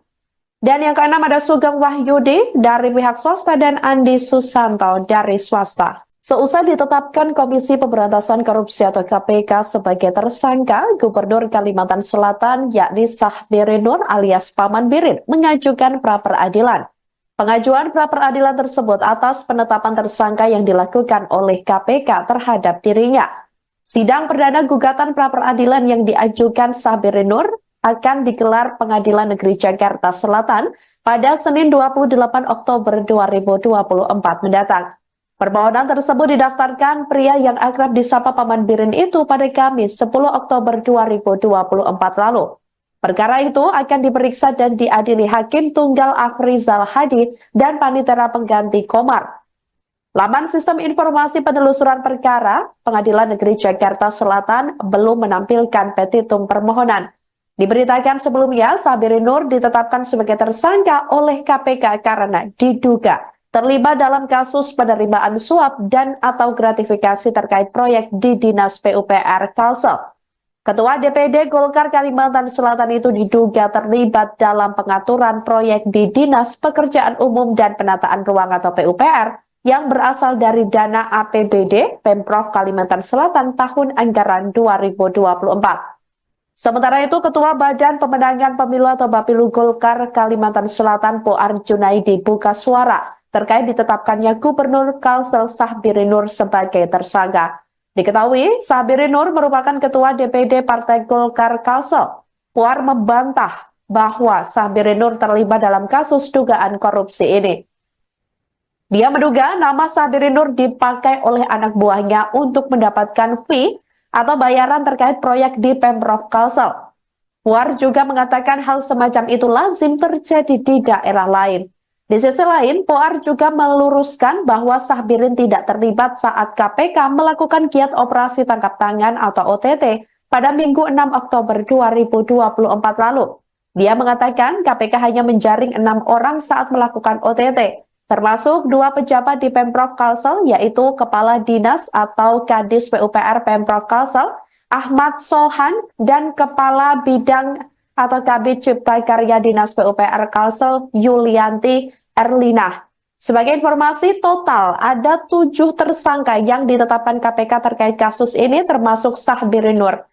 dan yang keenam ada Sugeng Wahyudi dari pihak swasta dan Andi Susanto dari swasta. Seusai ditetapkan Komisi Pemberantasan Korupsi atau KPK sebagai tersangka, Gubernur Kalimantan Selatan yakni Sabirin Nur alias Paman Birin mengajukan pra-peradilan. Pengajuan pra-peradilan tersebut atas penetapan tersangka yang dilakukan oleh KPK terhadap dirinya. Sidang perdana gugatan pra-peradilan yang diajukan Sabirin Nur akan digelar Pengadilan Negeri Jakarta Selatan pada Senin 28 Oktober 2024 mendatang. Permohonan tersebut didaftarkan pria yang akrab disapa Paman Birin itu pada Kamis 10 Oktober 2024 lalu. Perkara itu akan diperiksa dan diadili Hakim Tunggal Afrizal Hadi dan Panitera Pengganti Komar. Laman Sistem Informasi Penelusuran Perkara, Pengadilan Negeri Jakarta Selatan belum menampilkan petitum permohonan. Diberitakan sebelumnya, Sabirin Nur ditetapkan sebagai tersangka oleh KPK karena diduga terlibat dalam kasus penerimaan suap dan atau gratifikasi terkait proyek di Dinas PUPR Kalsel. Ketua DPD Golkar Kalimantan Selatan itu diduga terlibat dalam pengaturan proyek di Dinas Pekerjaan Umum dan Penataan Ruang atau PUPR yang berasal dari dana APBD Pemprov Kalimantan Selatan tahun anggaran 2024. Sementara itu, Ketua Badan Pemenangan Pemilu atau Bapilu Golkar Kalimantan Selatan Poar Junaidi buka suara terkait ditetapkannya Gubernur Kalsel Sahbirin Nur sebagai tersangka. Diketahui, Sahbirin Nur merupakan Ketua DPD Partai Golkar Kalsel. Poar membantah bahwa Sahbirin Nur terlibat dalam kasus dugaan korupsi ini. Dia menduga nama Sahbirin Nur dipakai oleh anak buahnya untuk mendapatkan fee atau bayaran terkait proyek di Pemprov Kalsel. Puar juga mengatakan hal semacam itu lazim terjadi di daerah lain. Di sisi lain, Puar juga meluruskan bahwa Sahbirin tidak terlibat saat KPK melakukan giat operasi tangkap tangan atau OTT pada Minggu 6 Oktober 2024 lalu. Dia mengatakan KPK hanya menjaring 6 orang saat melakukan OTT. Termasuk 2 pejabat di Pemprov Kalsel, yaitu Kepala Dinas atau Kadis PUPR Pemprov Kalsel, Ahmad Solhan, dan Kepala Bidang atau Kabid Cipta Karya Dinas PUPR Kalsel, Yulianti Erlina. Sebagai informasi, total ada 7 tersangka yang ditetapkan KPK terkait kasus ini, termasuk Sahbirin Nur.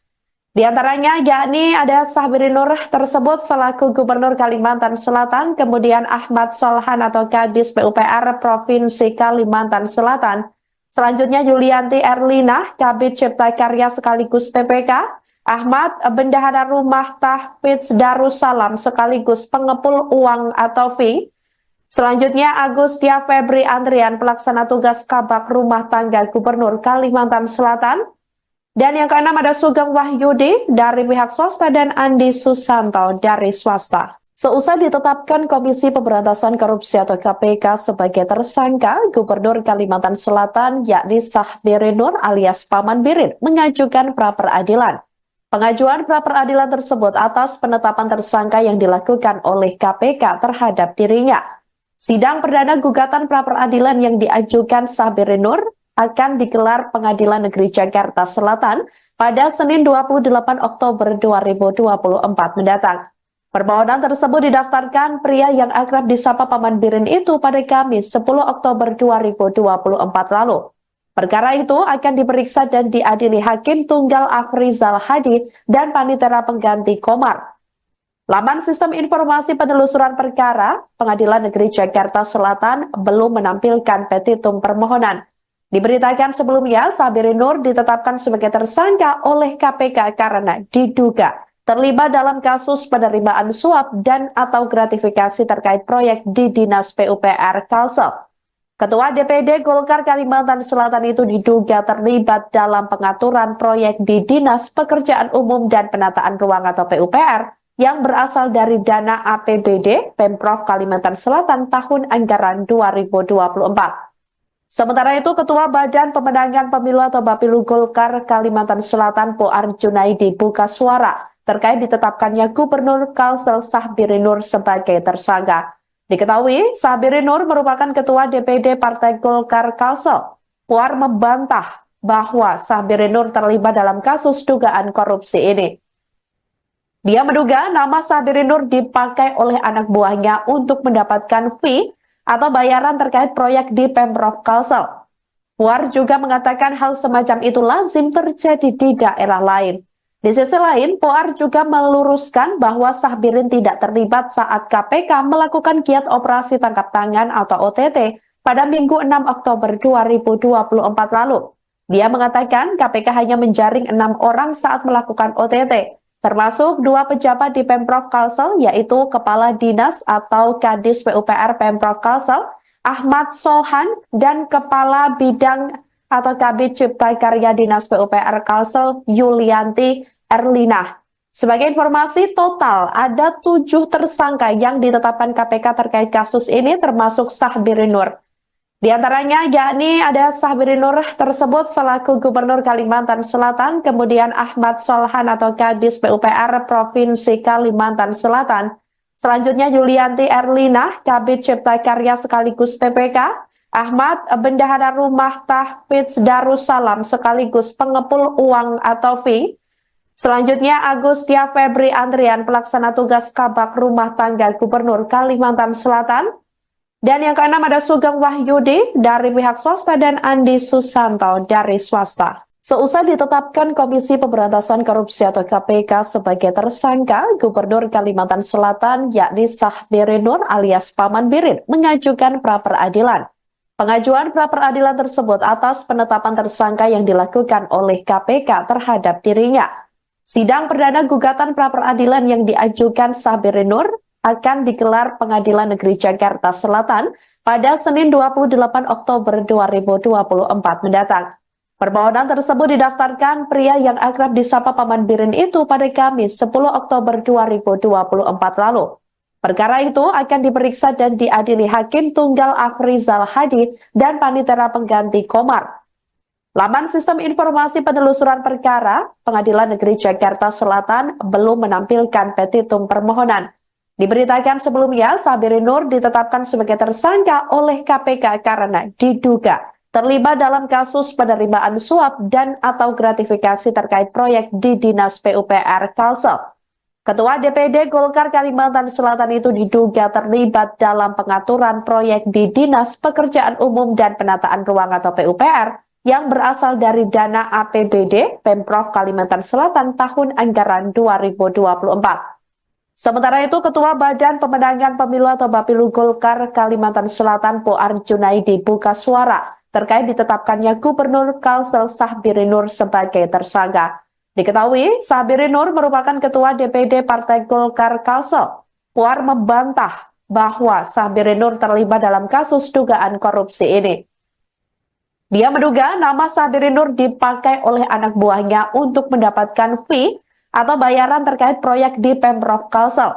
Di antaranya yakni ada Sahbirin Nur tersebut selaku Gubernur Kalimantan Selatan, kemudian Ahmad Solhan atau Kadis PUPR Provinsi Kalimantan Selatan. Selanjutnya Yulianti Erlina, Kabid Cipta Karya sekaligus PPK, Ahmad Bendahara Rumah Tahfidz Darussalam sekaligus pengepul uang atau fee. Selanjutnya Agustia Febri Andrian, pelaksana tugas Kabak Rumah Tangga Gubernur Kalimantan Selatan. Dan yang keenam ada Sugeng Wahyudi dari pihak swasta dan Andi Susanto dari swasta. Seusai ditetapkan Komisi Pemberantasan Korupsi atau KPK sebagai tersangka, Gubernur Kalimantan Selatan yakni Sahbirin Nur alias Paman Birin mengajukan pra-peradilan. Pengajuan pra-peradilan tersebut atas penetapan tersangka yang dilakukan oleh KPK terhadap dirinya. Sidang perdana gugatan pra-peradilan yang diajukan Sahbirin Nur akan digelar Pengadilan Negeri Jakarta Selatan pada Senin 28 Oktober 2024 mendatang. Permohonan tersebut didaftarkan pria yang akrab disapa Paman Birin itu pada Kamis 10 Oktober 2024 lalu. Perkara itu akan diperiksa dan diadili Hakim Tunggal Afrizal Hadi dan Panitera Pengganti Komar. Laman Sistem Informasi Penelusuran Perkara, Pengadilan Negeri Jakarta Selatan belum menampilkan petitum permohonan. Diberitakan sebelumnya, Sahbirin Nur ditetapkan sebagai tersangka oleh KPK karena diduga terlibat dalam kasus penerimaan suap dan atau gratifikasi terkait proyek di Dinas PUPR Kalsel. Ketua DPD Golkar Kalimantan Selatan itu diduga terlibat dalam pengaturan proyek di Dinas Pekerjaan Umum dan Penataan Ruang atau PUPR yang berasal dari dana APBD Pemprov Kalimantan Selatan tahun anggaran 2024. Sementara itu, Ketua Badan Pemenangan Pemilu atau Bapilu Golkar Kalimantan Selatan Poar Junaidi buka suara terkait ditetapkannya Gubernur Kalsel Sahbirin Nur sebagai tersangka. Diketahui, Sahbirin Nur merupakan Ketua DPD Partai Golkar Kalsel. Poar membantah bahwa Sahbirin Nur terlibat dalam kasus dugaan korupsi ini. Dia menduga nama Sahbirin Nur dipakai oleh anak buahnya untuk mendapatkan fee atau bayaran terkait proyek di Pemprov Kalsel. Puar juga mengatakan hal semacam itu lazim terjadi di daerah lain. Di sisi lain, Puar juga meluruskan bahwa Sahbirin tidak terlibat saat KPK melakukan giat operasi tangkap tangan atau OTT pada Minggu 6 Oktober 2024 lalu. Dia mengatakan KPK hanya menjaring 6 orang saat melakukan OTT. termasuk 2 pejabat di Pemprov Kalsel, yaitu Kepala Dinas atau Kadis PUPR Pemprov Kalsel, Ahmad Solhan, dan Kepala Bidang atau Kabid Cipta Karya Dinas PUPR Kalsel, Yulianti Erlinah. Sebagai informasi, total ada 7 tersangka yang ditetapkan KPK terkait kasus ini, termasuk Sahbiri Nur. Di antaranya yakni ada Sahbiri Nur tersebut selaku Gubernur Kalimantan Selatan, kemudian Ahmad Solhan atau Kadis PUPR Provinsi Kalimantan Selatan, selanjutnya Yulianti Erlinah, Kabid Cipta Karya sekaligus PPK, Ahmad Bendahara Rumah Tahfidz Darussalam sekaligus pengepul uang atau fee, selanjutnya Agustia Febri Andrian, pelaksana tugas Kabak Rumah Tangga Gubernur Kalimantan Selatan. Dan yang keenam ada Sugeng Wahyudi dari pihak swasta dan Andi Susanto dari swasta. Seusai ditetapkan Komisi Pemberantasan Korupsi atau KPK sebagai tersangka, Gubernur Kalimantan Selatan yakni Sahbiri Nur alias Paman Birin mengajukan pra-peradilan. Pengajuan pra-peradilan tersebut atas penetapan tersangka yang dilakukan oleh KPK terhadap dirinya. Sidang perdana gugatan pra-peradilan yang diajukan Sahbiri Nur akan digelar Pengadilan Negeri Jakarta Selatan pada Senin 28 Oktober 2024 mendatang. Permohonan tersebut didaftarkan pria yang akrab disapa Paman Birin itu pada Kamis 10 Oktober 2024 lalu. Perkara itu akan diperiksa dan diadili Hakim Tunggal Afrizal Hadi dan Panitera Pengganti Komar. Laman Sistem Informasi Penelusuran Perkara Pengadilan Negeri Jakarta Selatan belum menampilkan petitum permohonan. Diberitakan sebelumnya, Sahbiri Nur ditetapkan sebagai tersangka oleh KPK karena diduga terlibat dalam kasus penerimaan suap dan atau gratifikasi terkait proyek di Dinas PUPR Kalsel. Ketua DPD Golkar Kalimantan Selatan itu diduga terlibat dalam pengaturan proyek di Dinas Pekerjaan Umum dan Penataan Ruang atau PUPR yang berasal dari dana APBD Pemprov Kalimantan Selatan tahun anggaran 2024. Sementara itu, Ketua Badan Pemenangan Pemilu atau Bapilu Golkar Kalimantan Selatan Poar Junaidi buka suara terkait ditetapkannya Gubernur Kalsel Sahbiri Nur sebagai tersangka. Diketahui, Sahbiri Nur merupakan Ketua DPD Partai Golkar Kalsel. Poar membantah bahwa Sahbiri Nur terlibat dalam kasus dugaan korupsi ini. Dia menduga nama Sahbiri Nur dipakai oleh anak buahnya untuk mendapatkan fee atau bayaran terkait proyek di Pemprov Kalsel.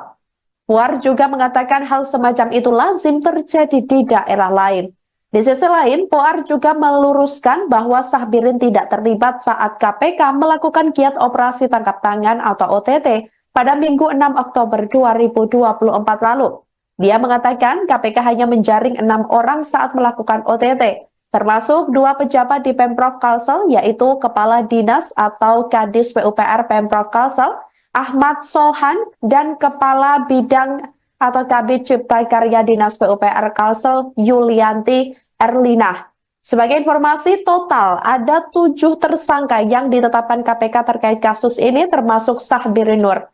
Puar juga mengatakan hal semacam itu lazim terjadi di daerah lain. Di sisi lain, Puar juga meluruskan bahwa Sahbirin tidak terlibat saat KPK melakukan giat operasi tangkap tangan atau OTT pada Minggu 6 Oktober 2024 lalu. Dia mengatakan KPK hanya menjaring 6 orang saat melakukan OTT. Termasuk 2 pejabat di Pemprov Kalsel, yaitu Kepala Dinas atau Kadis PUPR Pemprov Kalsel, Ahmad Solhan, dan Kepala Bidang atau Kabid Cipta Karya Dinas PUPR Kalsel, Yulianti Erlinah. Sebagai informasi, total ada 7 tersangka yang ditetapkan KPK terkait kasus ini, termasuk Sahbiri Nur.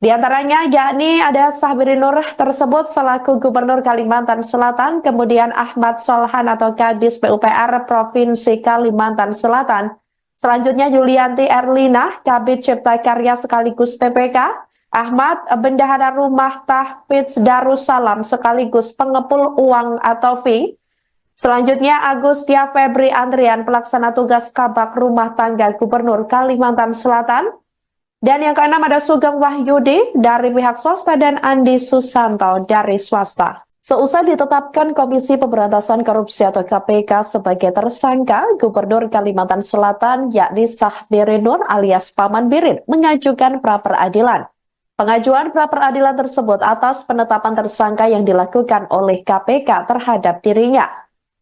Di antaranya yakni ada Sahbiri Nur tersebut selaku Gubernur Kalimantan Selatan, kemudian Ahmad Solhan atau Kadis PUPR Provinsi Kalimantan Selatan, selanjutnya Yulianti Erlinah, Kabid Cipta Karya sekaligus PPK, Ahmad Bendahara Rumah Tahfidz Darussalam sekaligus pengepul uang atau fee, selanjutnya Agustia Febri Andrian, pelaksana tugas Kabak Rumah Tangga Gubernur Kalimantan Selatan. Dan yang keenam ada Sugeng Wahyudi dari pihak swasta dan Andi Susanto dari swasta. Seusai ditetapkan Komisi Pemberantasan Korupsi atau KPK sebagai tersangka, Gubernur Kalimantan Selatan yakni Sahbiri Nur alias Paman Birin mengajukan pra-peradilan. Pengajuan pra-peradilan tersebut atas penetapan tersangka yang dilakukan oleh KPK terhadap dirinya.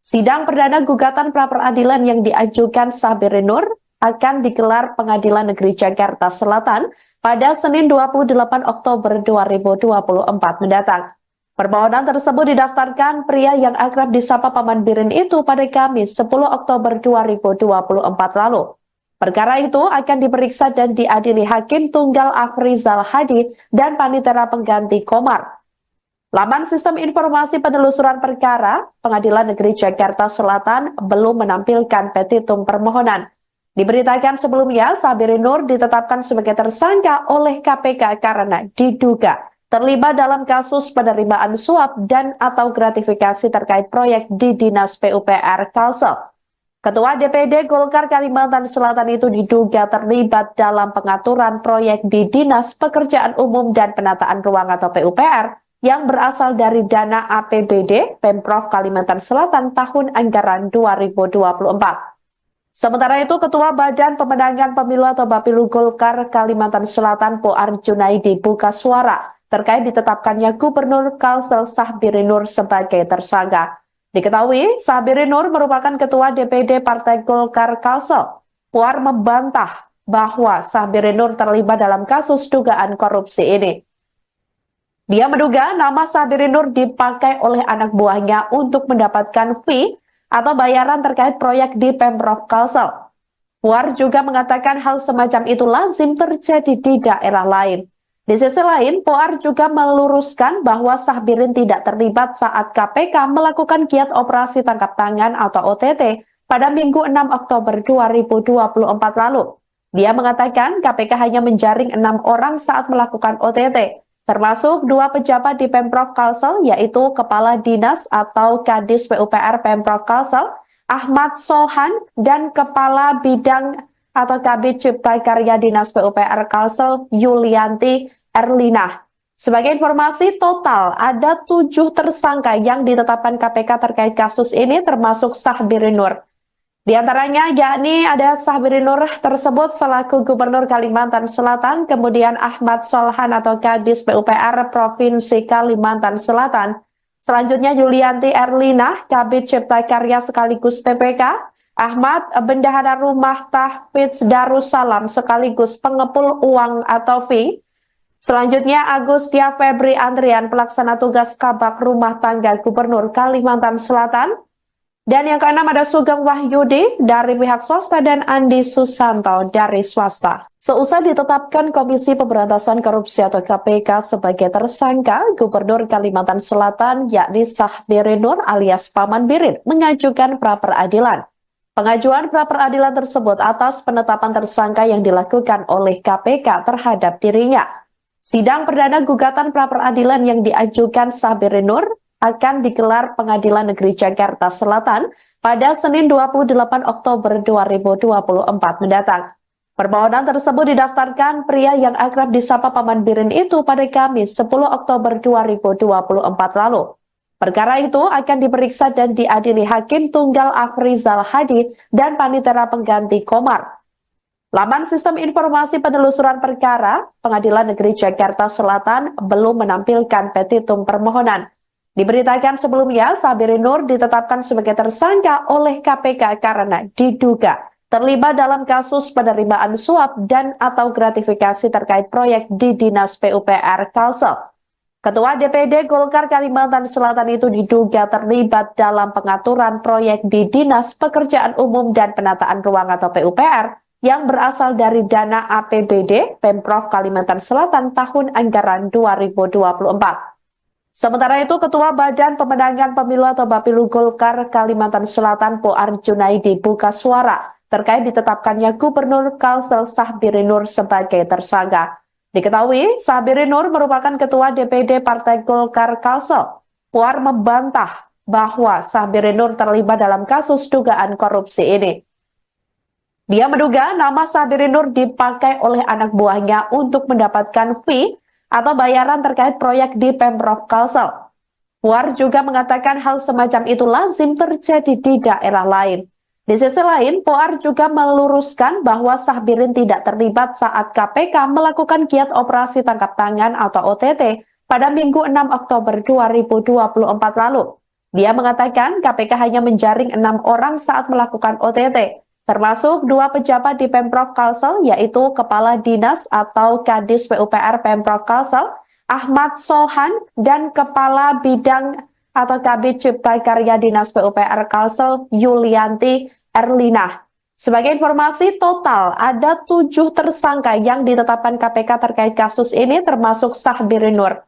Sidang perdana gugatan pra-peradilan yang diajukan Sahbiri Nur akan digelar Pengadilan Negeri Jakarta Selatan pada Senin 28 Oktober 2024 mendatang. Permohonan tersebut didaftarkan pria yang akrab disapa Paman Birin itu pada Kamis 10 Oktober 2024 lalu. Perkara itu akan diperiksa dan diadili Hakim Tunggal Afrizal Hadi dan Panitera Pengganti Komar. Laman Sistem Informasi Penelusuran Perkara Pengadilan Negeri Jakarta Selatan belum menampilkan petitum permohonan. Diberitakan sebelumnya, Sabirin Nur ditetapkan sebagai tersangka oleh KPK karena diduga terlibat dalam kasus penerimaan suap dan atau gratifikasi terkait proyek di Dinas PUPR Kalsel. Ketua DPD Golkar Kalimantan Selatan itu diduga terlibat dalam pengaturan proyek di Dinas Pekerjaan Umum dan Penataan Ruang atau PUPR yang berasal dari dana APBD Pemprov Kalimantan Selatan tahun anggaran 2024. Sementara itu, Ketua Badan Pemenangan Pemilu atau Bapilu Golkar Kalimantan Selatan Poar Junaidi buka suara terkait ditetapkannya Gubernur Kalsel Sahbirin Nur sebagai tersangka. Diketahui, Sahbirin Nur merupakan Ketua DPD Partai Golkar Kalsel. Puar membantah bahwa Sahbirin Nur terlibat dalam kasus dugaan korupsi ini. Dia menduga nama Sahbirin Nur dipakai oleh anak buahnya untuk mendapatkan fee atau bayaran terkait proyek di Pemprov Kalsel. Puar juga mengatakan hal semacam itu lazim terjadi di daerah lain. Di sisi lain, Puar juga meluruskan bahwa Sahbirin tidak terlibat saat KPK melakukan giat operasi tangkap tangan atau OTT pada Minggu 6 Oktober 2024 lalu. Dia mengatakan KPK hanya menjaring 6 orang saat melakukan OTT, termasuk 2 pejabat di Pemprov Kalsel, yaitu Kepala Dinas atau Kadis PUPR Pemprov Kalsel, Ahmad Solhan, dan Kepala Bidang atau Kabid Cipta Karya Dinas PUPR Kalsel, Yulianti Erlinah. Sebagai informasi, total ada 7 tersangka yang ditetapkan KPK terkait kasus ini, termasuk Sahbirin Nur. Di antaranya yakni ada Sahbirin Nur tersebut selaku Gubernur Kalimantan Selatan, kemudian Ahmad Solhan atau Kadis PUPR Provinsi Kalimantan Selatan. Selanjutnya Yulianti Erlinah, Kabid Cipta Karya sekaligus PPK, Ahmad Bendahara Rumah Tahfidz Darussalam sekaligus pengepul uang atau fee. Selanjutnya Agustia Febri Andrian, pelaksana tugas Kabak Rumah Tangga Gubernur Kalimantan Selatan. Dan yang keenam ada Sugeng Wahyudi dari pihak swasta dan Andi Susanto dari swasta. Seusai ditetapkan Komisi Pemberantasan Korupsi atau KPK sebagai tersangka, Gubernur Kalimantan Selatan yakni Sahbirin Nur alias Paman Birin mengajukan pra-peradilan. Pengajuan pra-peradilan tersebut atas penetapan tersangka yang dilakukan oleh KPK terhadap dirinya. Sidang perdana gugatan pra-peradilan yang diajukan Sahbirin Nur akan digelar Pengadilan Negeri Jakarta Selatan pada Senin 28 Oktober 2024 mendatang. Permohonan tersebut didaftarkan pria yang akrab disapa Paman Birin itu pada Kamis 10 Oktober 2024 lalu. Perkara itu akan diperiksa dan diadili Hakim Tunggal Afrizal Hadi dan Panitera Pengganti Komar. Laman Sistem Informasi Penelusuran Perkara Pengadilan Negeri Jakarta Selatan belum menampilkan petitum permohonan. Diberitakan sebelumnya, Sahbirin Nur ditetapkan sebagai tersangka oleh KPK karena diduga terlibat dalam kasus penerimaan suap dan atau gratifikasi terkait proyek di Dinas PUPR Kalsel. Ketua DPD Golkar Kalimantan Selatan itu diduga terlibat dalam pengaturan proyek di Dinas Pekerjaan Umum dan Penataan Ruang atau PUPR yang berasal dari dana APBD Pemprov Kalimantan Selatan tahun anggaran 2024. Sementara itu, Ketua Badan Pemenangan Pemilu atau Bapilu Golkar Kalimantan Selatan Poar Junaidi buka suara terkait ditetapkannya Gubernur Kalsel Sahbirin Nur sebagai tersangka. Diketahui, Sahbirin Nur merupakan Ketua DPD Partai Golkar Kalsel. Puar membantah bahwa Sahbirin Nur terlibat dalam kasus dugaan korupsi ini. Dia menduga nama Sahbirin Nur dipakai oleh anak buahnya untuk mendapatkan fee atau bayaran terkait proyek di Pemprov Kalsel. Puar juga mengatakan hal semacam itu lazim terjadi di daerah lain. Di sisi lain, Puar juga meluruskan bahwa Sahbirin tidak terlibat saat KPK melakukan giat operasi tangkap tangan atau OTT pada Minggu 6 Oktober 2024 lalu. Dia mengatakan KPK hanya menjaring 6 orang saat melakukan OTT, termasuk 2 pejabat di Pemprov Kalsel, yaitu Kepala Dinas atau Kadis PUPR Pemprov Kalsel, Ahmad Solhan, dan Kepala Bidang atau Kabid Cipta Karya Dinas PUPR Kalsel, Yulianti Erlinah. Sebagai informasi, total ada 7 tersangka yang ditetapkan KPK terkait kasus ini, termasuk Sahbirin Nur.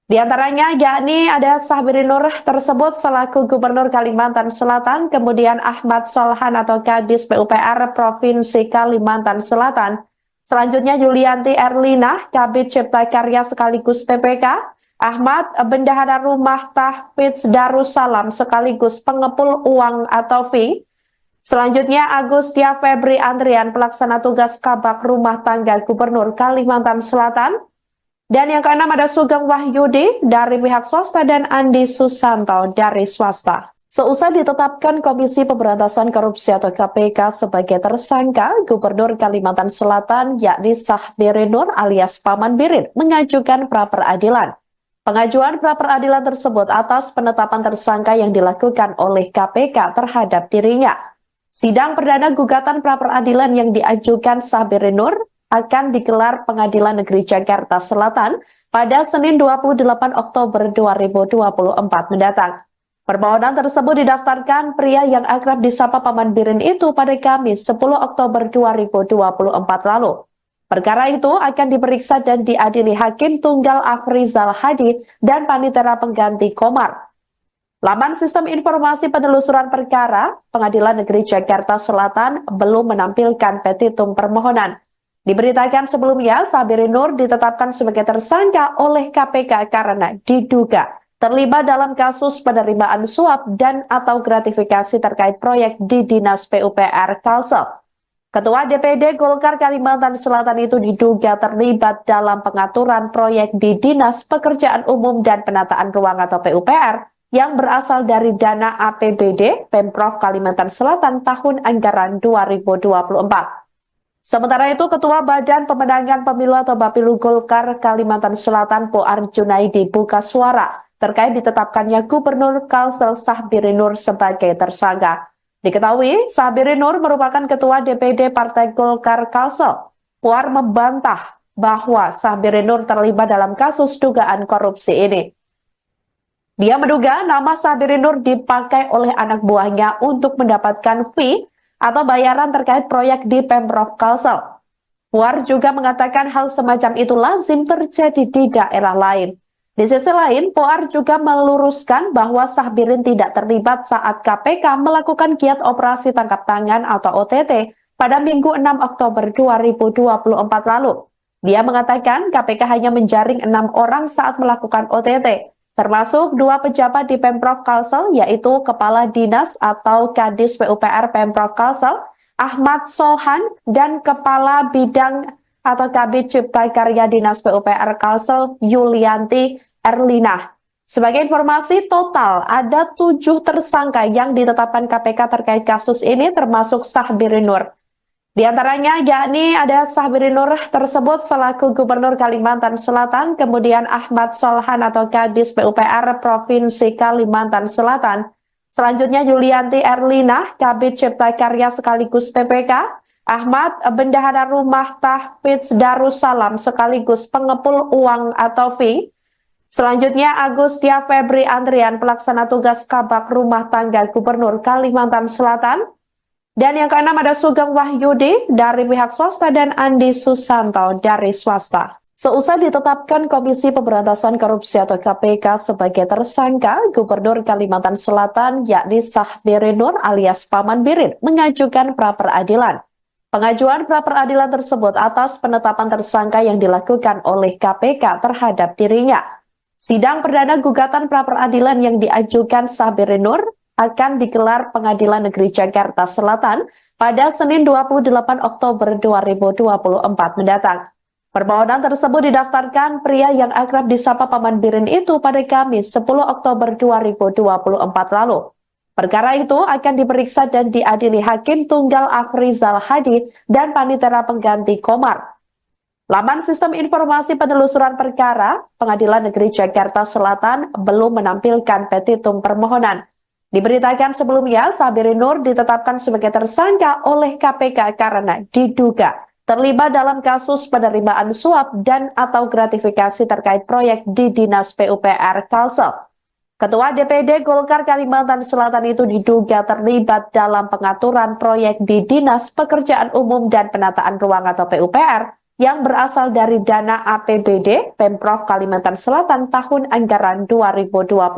Di antaranya yakni ada Sahbiri Nur tersebut selaku Gubernur Kalimantan Selatan, kemudian Ahmad Solhan atau Kadis PUPR Provinsi Kalimantan Selatan, selanjutnya Yulianti Erlina, Kabid Cipta Karya sekaligus PPK, Ahmad Bendahara Rumah Tahfidz Darussalam sekaligus pengepul uang atau fee, selanjutnya Agustia Febri Andrian pelaksana tugas Kabak Rumah Tangga Gubernur Kalimantan Selatan, dan yang keenam ada Sugeng Wahyudi dari pihak swasta dan Andi Susanto dari swasta. Seusai ditetapkan Komisi Pemberantasan Korupsi atau KPK sebagai tersangka, Gubernur Kalimantan Selatan yakni Sahbiri Nur alias Paman Birin mengajukan pra-peradilan. Pengajuan pra-peradilan tersebut atas penetapan tersangka yang dilakukan oleh KPK terhadap dirinya. Sidang perdana gugatan pra-peradilan yang diajukan Sahbiri Nur akan digelar Pengadilan Negeri Jakarta Selatan pada Senin 28 Oktober 2024 mendatang. Permohonan tersebut didaftarkan pria yang akrab disapa Paman Birin itu pada Kamis 10 Oktober 2024 lalu. Perkara itu akan diperiksa dan diadili Hakim Tunggal Afrizal Hadi dan Panitera Pengganti Komar. Laman Sistem Informasi Penelusuran Perkara Pengadilan Negeri Jakarta Selatan belum menampilkan petitum permohonan. Diberitakan sebelumnya, Sahbiri Nur ditetapkan sebagai tersangka oleh KPK karena diduga terlibat dalam kasus penerimaan suap dan atau gratifikasi terkait proyek di Dinas PUPR Kalsel. Ketua DPD Golkar Kalimantan Selatan itu diduga terlibat dalam pengaturan proyek di Dinas Pekerjaan Umum dan Penataan Ruang atau PUPR yang berasal dari dana APBD Pemprov Kalimantan Selatan tahun anggaran 2024. Sementara itu, Ketua Badan Pemenangan Pemilu atau Bapilu Golkar Kalimantan Selatan Poar Junaidi buka suara terkait ditetapkannya Gubernur Kalsel Sahbiri Nur sebagai tersangka. Diketahui, Sahbiri Nur merupakan Ketua DPD Partai Golkar Kalsel. Poar membantah bahwa Sahbiri Nur terlibat dalam kasus dugaan korupsi ini. Dia menduga nama Sahbiri Nur dipakai oleh anak buahnya untuk mendapatkan fee atau bayaran terkait proyek di Pemprov Kalsel. Puar juga mengatakan hal semacam itu lazim terjadi di daerah lain. Di sisi lain, Puar juga meluruskan bahwa Sahbirin tidak terlibat saat KPK melakukan giat operasi tangkap tangan atau OTT pada Minggu 6 Oktober 2024 lalu. Dia mengatakan KPK hanya menjaring 6 orang saat melakukan OTT. Termasuk 2 pejabat di Pemprov Kalsel, yaitu Kepala Dinas atau Kadis PUPR Pemprov Kalsel, Ahmad Solhan, dan Kepala Bidang atau Kabid Cipta Karya Dinas PUPR Kalsel, Yulianti Erlina. Sebagai informasi, total ada 7 tersangka yang ditetapkan KPK terkait kasus ini, termasuk Sahbiri Nur. Di antaranya yakni ada Sahbiri Nur tersebut selaku Gubernur Kalimantan Selatan, kemudian Ahmad Solhan atau Kadis PUPR Provinsi Kalimantan Selatan, selanjutnya Yulianti Erlina, Kabid Cipta Karya sekaligus PPK, Ahmad Bendahara Rumah Tahfidz Darussalam sekaligus pengepul uang atau fee, selanjutnya Agustia Febri Andrian pelaksana tugas Kabak Rumah Tangga Gubernur Kalimantan Selatan, dan yang keenam ada Sugeng Wahyudi dari pihak swasta dan Andi Susanto dari swasta. Seusai ditetapkan Komisi Pemberantasan Korupsi atau KPK sebagai tersangka, Gubernur Kalimantan Selatan yakni Sahbiri Nur alias Paman Birin mengajukan pra-peradilan. Pengajuan pra-peradilan tersebut atas penetapan tersangka yang dilakukan oleh KPK terhadap dirinya. Sidang perdana gugatan pra-peradilan yang diajukan Sahbiri Nur akan digelar Pengadilan Negeri Jakarta Selatan pada Senin 28 Oktober 2024 mendatang. Permohonan tersebut didaftarkan pria yang akrab disapa Paman Birin itu pada Kamis 10 Oktober 2024 lalu. Perkara itu akan diperiksa dan diadili Hakim Tunggal Afrizal Hadi dan Panitera Pengganti Komar. Laman Sistem Informasi Penelusuran Perkara Pengadilan Negeri Jakarta Selatan belum menampilkan petitum permohonan. Diberitakan sebelumnya, Sahbiri Nur ditetapkan sebagai tersangka oleh KPK karena diduga terlibat dalam kasus penerimaan suap dan atau gratifikasi terkait proyek di Dinas PUPR Kalsel. Ketua DPD Golkar Kalimantan Selatan itu diduga terlibat dalam pengaturan proyek di Dinas Pekerjaan Umum dan Penataan Ruang atau PUPR yang berasal dari dana APBD Pemprov Kalimantan Selatan tahun anggaran 2024.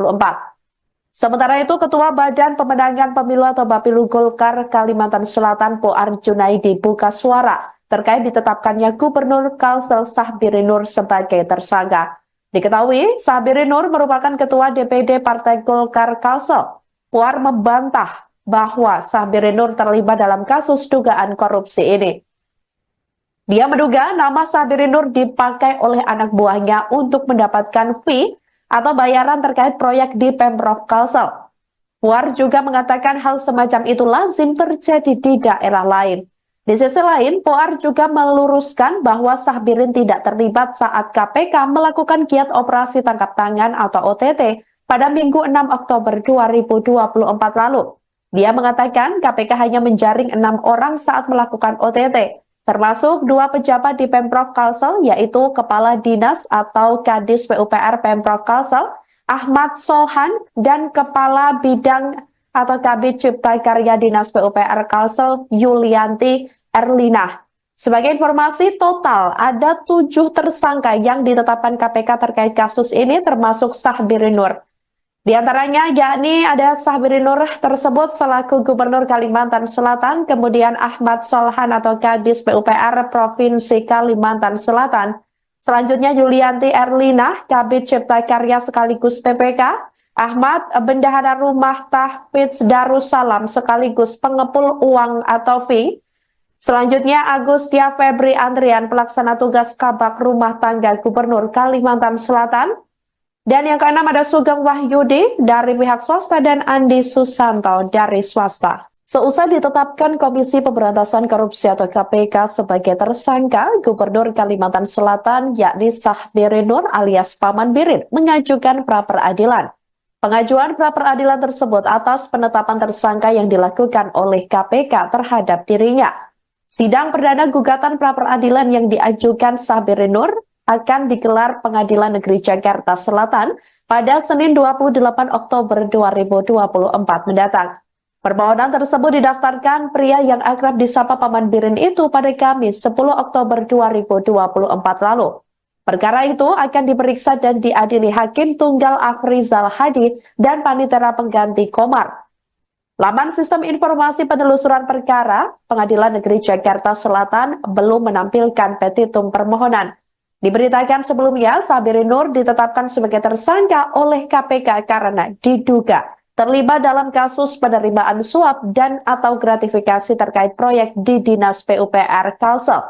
Sementara itu, Ketua Badan Pemenangan Pemilu atau Bapilu Golkar Kalimantan Selatan Poar Junaidi buka suara terkait ditetapkannya Gubernur Kalsel Sahbiri Nur sebagai tersangka. Diketahui, Sahbiri Nur merupakan Ketua DPD Partai Golkar Kalsel. Poar membantah bahwa Sahbiri Nur terlibat dalam kasus dugaan korupsi ini. Dia menduga nama Sahbiri Nur dipakai oleh anak buahnya untuk mendapatkan fee atau bayaran terkait proyek di Pemprov Kalsel. Puar juga mengatakan hal semacam itu lazim terjadi di daerah lain. Di sisi lain, Puar juga meluruskan bahwa Sahbirin tidak terlibat saat KPK melakukan giat operasi tangkap tangan atau OTT pada Minggu 6 Oktober 2024 lalu. Dia mengatakan KPK hanya menjaring 6 orang saat melakukan OTT. Termasuk 2 pejabat di Pemprov Kalsel, yaitu Kepala Dinas atau Kadis PUPR Pemprov Kalsel, Ahmad Solhan, dan Kepala Bidang atau Kabid Cipta Karya Dinas PUPR Kalsel, Yulianti Erlina. Sebagai informasi, total ada 7 tersangka yang ditetapkan KPK terkait kasus ini, termasuk Sahbiri Nur. Di antaranya yakni ada Sahbiri Nur tersebut selaku Gubernur Kalimantan Selatan, kemudian Ahmad Solhan atau Kadis PUPR Provinsi Kalimantan Selatan. Selanjutnya Yulianti Erlina, Kabid Cipta Karya sekaligus PPK, Ahmad Bendahara Rumah Tahfidz Darussalam sekaligus pengepul uang atau fee. Selanjutnya Agustia Febri Andrian, pelaksana tugas Kabak Rumah Tangga Gubernur Kalimantan Selatan. Dan yang keenam ada Sugeng Wahyudi dari pihak swasta dan Andi Susanto dari swasta. Seusai ditetapkan Komisi Pemberantasan Korupsi atau KPK sebagai tersangka, Gubernur Kalimantan Selatan yakni Sahbiri Nur alias Paman Birin mengajukan pra-peradilan. Pengajuan pra-peradilan tersebut atas penetapan tersangka yang dilakukan oleh KPK terhadap dirinya. Sidang perdana gugatan pra-peradilan yang diajukan Sahbiri Nur akan digelar Pengadilan Negeri Jakarta Selatan pada Senin 28 Oktober 2024 mendatang. Permohonan tersebut didaftarkan pria yang akrab disapa Paman Birin itu pada Kamis 10 Oktober 2024 lalu. Perkara itu akan diperiksa dan diadili Hakim Tunggal Afrizal Hadi dan Panitera Pengganti Komar. Laman Sistem Informasi Penelusuran Perkara Pengadilan Negeri Jakarta Selatan belum menampilkan petitum permohonan. Diberitakan sebelumnya, Sahbiri Nur ditetapkan sebagai tersangka oleh KPK karena diduga terlibat dalam kasus penerimaan suap dan atau gratifikasi terkait proyek di Dinas PUPR Kalsel.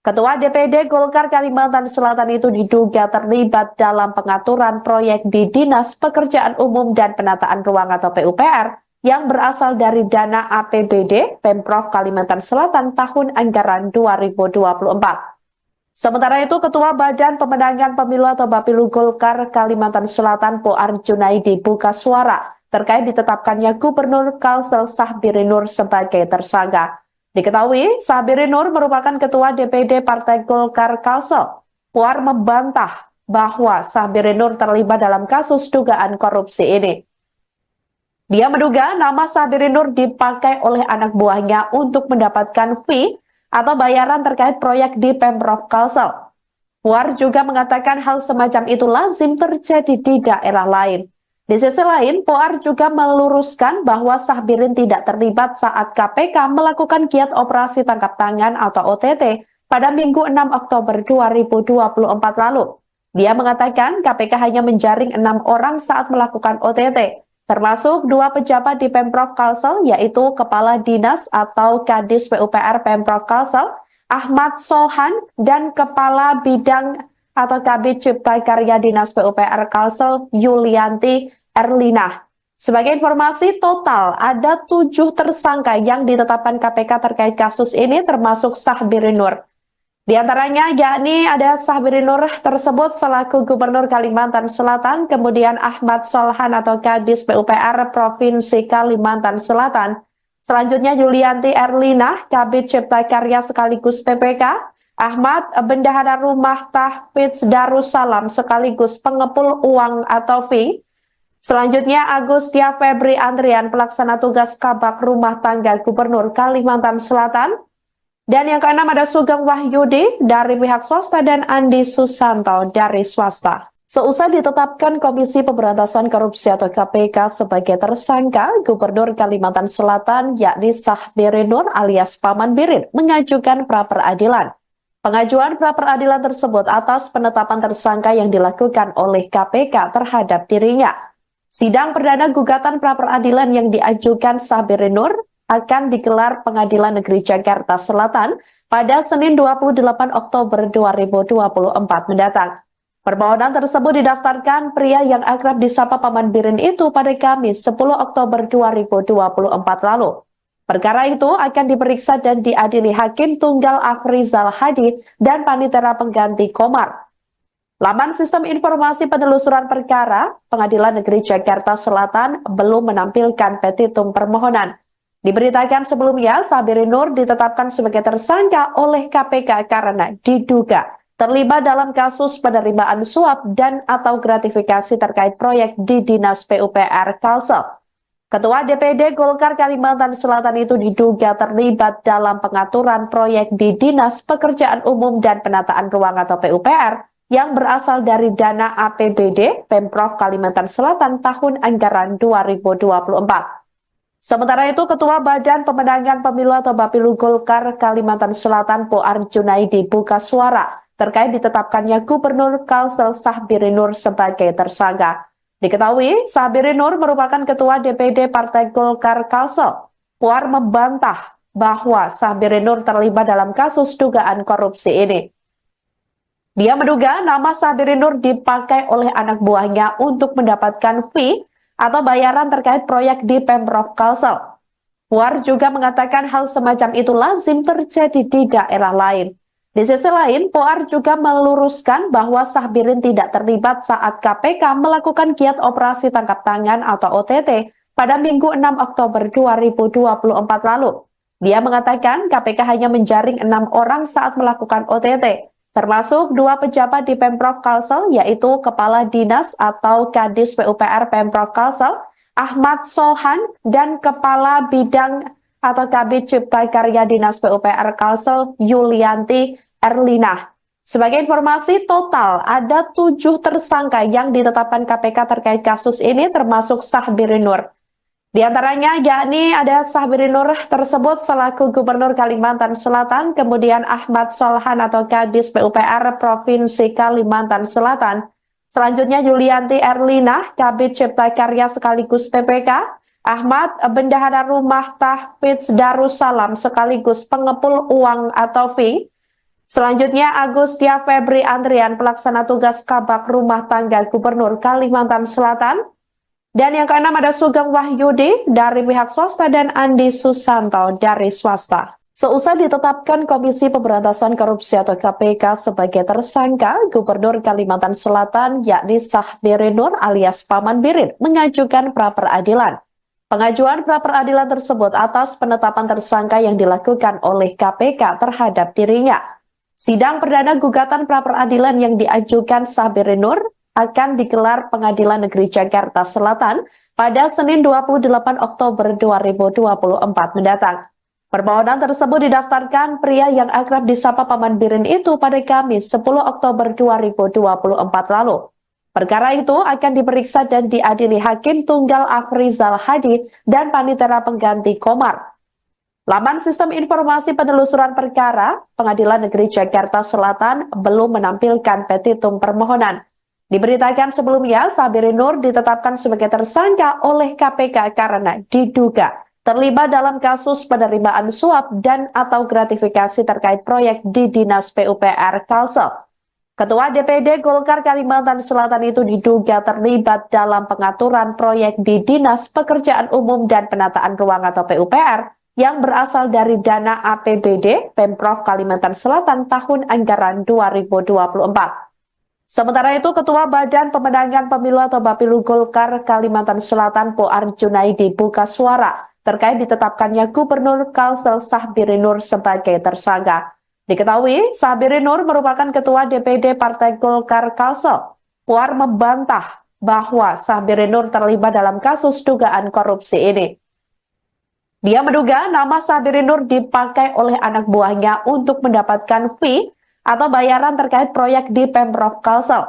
Ketua DPD Golkar Kalimantan Selatan itu diduga terlibat dalam pengaturan proyek di Dinas Pekerjaan Umum dan Penataan Ruang atau PUPR yang berasal dari dana APBD Pemprov Kalimantan Selatan tahun anggaran 2024. Sementara itu, Ketua Badan Pemenangan Pemilu atau Bapilu Golkar Kalimantan Selatan Poar Junaidi buka suara terkait ditetapkannya Gubernur Kalsel Sahbiri Nur sebagai tersangka. Diketahui, Sahbiri Nur merupakan Ketua DPD Partai Golkar Kalsel. Poar membantah bahwa Sahbiri Nur terlibat dalam kasus dugaan korupsi ini. Dia menduga nama Sahbiri Nur dipakai oleh anak buahnya untuk mendapatkan fee atau bayaran terkait proyek di Pemprov Kalsel. Puar juga mengatakan hal semacam itu lazim terjadi di daerah lain. Di sisi lain, Puar juga meluruskan bahwa Sahbirin tidak terlibat saat KPK melakukan giat operasi tangkap tangan atau OTT pada Minggu 6 Oktober 2024 lalu. Dia mengatakan KPK hanya menjaring 6 orang saat melakukan OTT. Termasuk 2 pejabat di Pemprov Kalsel, yaitu Kepala Dinas atau Kadis PUPR Pemprov Kalsel, Ahmad Solhan, dan Kepala Bidang atau Kabid Cipta Karya Dinas PUPR Kalsel, Yulianti Erlina. Sebagai informasi, total ada 7 tersangka yang ditetapkan KPK terkait kasus ini, termasuk Sahbiri Nur. Di antaranya yakni ada Sahbiri Nur tersebut selaku Gubernur Kalimantan Selatan, kemudian Ahmad Solhan atau Kadis PUPR Provinsi Kalimantan Selatan. Selanjutnya Yulianti Erlina, Kabid Cipta Karya sekaligus PPK, Ahmad Bendahara Rumah Tahfidz Darussalam sekaligus pengepul uang atau fee. Selanjutnya Agustia Febri Andrian, pelaksana tugas Kabak Rumah Tangga Gubernur Kalimantan Selatan. Dan yang keenam ada Sugeng Wahyudi dari pihak swasta dan Andi Susanto dari swasta. Seusai ditetapkan Komisi Pemberantasan Korupsi atau KPK sebagai tersangka, Gubernur Kalimantan Selatan yakni Sahbiri Nur alias Paman Birin mengajukan pra-peradilan. Pengajuan pra-peradilan tersebut atas penetapan tersangka yang dilakukan oleh KPK terhadap dirinya. Sidang perdana gugatan pra-peradilan yang diajukan Sahbiri Nur akan digelar Pengadilan Negeri Jakarta Selatan pada Senin 28 Oktober 2024 mendatang. Permohonan tersebut didaftarkan pria yang akrab disapa Paman Birin itu pada Kamis 10 Oktober 2024 lalu. Perkara itu akan diperiksa dan diadili Hakim Tunggal Afrizal Hadi dan Panitera Pengganti Komar. Laman Sistem Informasi Penelusuran Perkara Pengadilan Negeri Jakarta Selatan belum menampilkan petitum permohonan. Diberitakan sebelumnya, Sahbiri Nur ditetapkan sebagai tersangka oleh KPK karena diduga terlibat dalam kasus penerimaan suap dan atau gratifikasi terkait proyek di Dinas PUPR Kalsel. Ketua DPD Golkar Kalimantan Selatan itu diduga terlibat dalam pengaturan proyek di Dinas Pekerjaan Umum dan Penataan Ruang atau PUPR yang berasal dari dana APBD Pemprov Kalimantan Selatan tahun anggaran 2024. Sementara itu, Ketua Badan Pemenangan Pemilu atau Bapilu Golkar Kalimantan Selatan Poar Junaidi buka suara terkait ditetapkannya Gubernur Kalsel Sahbiri Nur sebagai tersangka. Diketahui, Sahbiri Nur merupakan Ketua DPD Partai Golkar Kalsel. Poar membantah bahwa Sahbiri Nur terlibat dalam kasus dugaan korupsi ini. Dia menduga nama Sahbiri Nur dipakai oleh anak buahnya untuk mendapatkan fee atau bayaran terkait proyek di Pemprov Kalsel. Puar juga mengatakan hal semacam itu lazim terjadi di daerah lain. Di sisi lain, Puar juga meluruskan bahwa Sahbirin tidak terlibat saat KPK melakukan giat operasi tangkap tangan atau OTT pada Minggu 6 Oktober 2024 lalu. Dia mengatakan KPK hanya menjaring 6 orang saat melakukan OTT. Termasuk 2 pejabat di Pemprov Kalsel, yaitu Kepala Dinas atau Kadis PUPR Pemprov Kalsel, Ahmad Solhan, dan Kepala Bidang atau Kabid Cipta Karya Dinas PUPR Kalsel, Yulianti Erlina. Sebagai informasi, total ada 7 tersangka yang ditetapkan KPK terkait kasus ini, termasuk Sahbiri Nur. Di antaranya yakni ada Sahbiri Nur tersebut selaku Gubernur Kalimantan Selatan, kemudian Ahmad Solhan atau Kadis PUPR Provinsi Kalimantan Selatan, selanjutnya Yulianti Erlina, Kabid Cipta Karya sekaligus PPK, Ahmad Bendahara Rumah Tahfidz Darussalam sekaligus pengepul uang atau fee, selanjutnya Agustia Febri Andrian pelaksana tugas Kabak Rumah Tangga Gubernur Kalimantan Selatan. Dan yang keenam ada Sugeng Wahyudi dari pihak swasta dan Andi Susanto dari swasta. Seusai ditetapkan Komisi Pemberantasan Korupsi atau KPK sebagai tersangka, Gubernur Kalimantan Selatan yakni Sahbiri Nur alias Paman Birin mengajukan pra-peradilan. Pengajuan pra-peradilan tersebut atas penetapan tersangka yang dilakukan oleh KPK terhadap dirinya. Sidang perdana gugatan pra-peradilan yang diajukan Sahbiri Nur akan digelar Pengadilan Negeri Jakarta Selatan pada Senin 28 Oktober 2024 mendatang. Permohonan tersebut didaftarkan pria yang akrab disapa Paman Birin itu pada Kamis 10 Oktober 2024 lalu. Perkara itu akan diperiksa dan diadili Hakim Tunggal Afrizal Hadi dan Panitera Pengganti Komar. Laman Sistem Informasi Penelusuran Perkara Pengadilan Negeri Jakarta Selatan belum menampilkan petitum permohonan. Diberitakan sebelumnya, Sahbiri Nur ditetapkan sebagai tersangka oleh KPK karena diduga terlibat dalam kasus penerimaan suap dan atau gratifikasi terkait proyek di Dinas PUPR Kalsel. Ketua DPD Golkar Kalimantan Selatan itu diduga terlibat dalam pengaturan proyek di Dinas Pekerjaan Umum dan Penataan Ruang atau PUPR yang berasal dari dana APBD Pemprov Kalimantan Selatan tahun anggaran 2024. Sementara itu, Ketua Badan Pemenangan Pemilu atau Bapilu Golkar Kalimantan Selatan Poar Junaidi buka suara terkait ditetapkannya Gubernur Kalsel Sahbiri Nur sebagai tersangka. Diketahui, Sahbiri Nur merupakan Ketua DPD Partai Golkar Kalsel. Poar membantah bahwa Sahbiri Nur terlibat dalam kasus dugaan korupsi ini. Dia menduga nama Sabirin Nur dipakai oleh anak buahnya untuk mendapatkan fee atau bayaran terkait proyek di Pemprov Kalsel.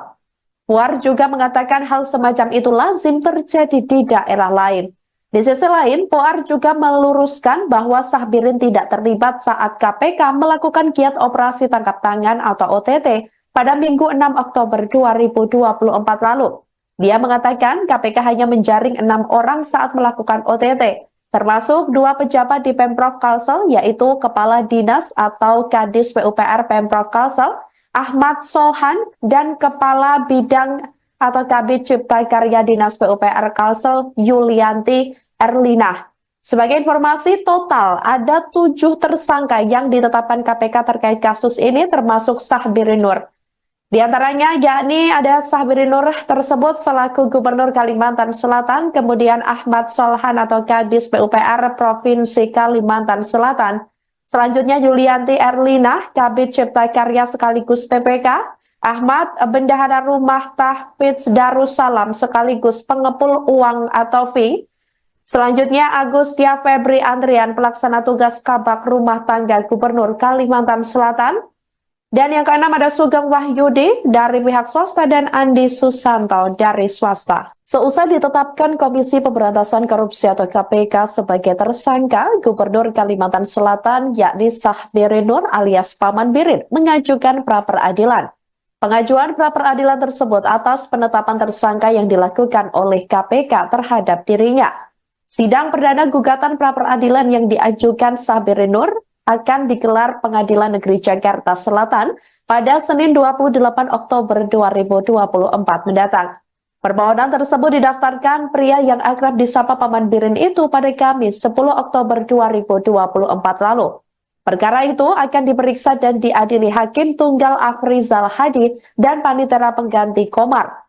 Puar juga mengatakan hal semacam itu lazim terjadi di daerah lain. Di sisi lain, Puar juga meluruskan bahwa Sabirin tidak terlibat saat KPK melakukan giat operasi tangkap tangan atau OTT pada Minggu 6 Oktober 2024 lalu. Dia mengatakan KPK hanya menjaring 6 orang saat melakukan OTT, termasuk 2 pejabat di Pemprov Kalsel, yaitu Kepala Dinas atau Kadis PUPR Pemprov Kalsel, Ahmad Solhan, dan Kepala Bidang atau Kabid Cipta Karya Dinas PUPR Kalsel, Yulianti Erlina. Sebagai informasi, total ada 7 tersangka yang ditetapkan KPK terkait kasus ini, termasuk Sabirin Nur. Di antaranya yakni ada Sabirin Nur tersebut selaku Gubernur Kalimantan Selatan, kemudian Ahmad Solhan atau Kadis PUPR Provinsi Kalimantan Selatan. Selanjutnya Yulianti Erlina, Kabid Cipta Karya sekaligus PPK, Ahmad Bendahara Rumah Tahfidz Darussalam sekaligus pengepul uang atau fee. Selanjutnya Agustia Febri Andrian, pelaksana tugas Kabak Rumah Tangga Gubernur Kalimantan Selatan. Dan yang keenam ada Sugeng Wahyudi dari pihak swasta dan Andi Susanto dari swasta. Seusai ditetapkan Komisi Pemberantasan Korupsi atau KPK sebagai tersangka, Gubernur Kalimantan Selatan yakni Sabirin Nur alias Paman Birin mengajukan pra-peradilan. Pengajuan pra-peradilan tersebut atas penetapan tersangka yang dilakukan oleh KPK terhadap dirinya. Sidang perdana gugatan pra-peradilan yang diajukan Sabirin Nur akan digelar Pengadilan Negeri Jakarta Selatan pada Senin 28 Oktober 2024 mendatang. Permohonan tersebut didaftarkan pria yang akrab disapa Paman Birin itu pada Kamis 10 Oktober 2024 lalu. Perkara itu akan diperiksa dan diadili Hakim Tunggal Afrizal Hadi dan Panitera Pengganti Komar.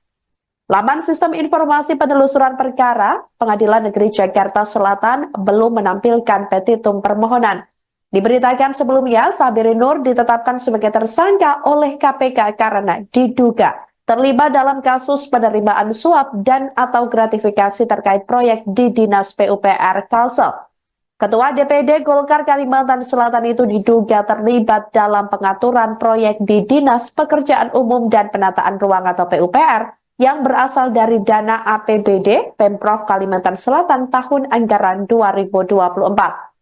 Laman Sistem Informasi Penelusuran Perkara Pengadilan Negeri Jakarta Selatan belum menampilkan petitum permohonan. Diberitakan sebelumnya, Sabirin Nur ditetapkan sebagai tersangka oleh KPK karena diduga terlibat dalam kasus penerimaan suap dan atau gratifikasi terkait proyek di Dinas PUPR Kalsel. Ketua DPD Golkar Kalimantan Selatan itu diduga terlibat dalam pengaturan proyek di Dinas Pekerjaan Umum dan Penataan Ruang atau PUPR yang berasal dari dana APBD Pemprov Kalimantan Selatan tahun anggaran 2024.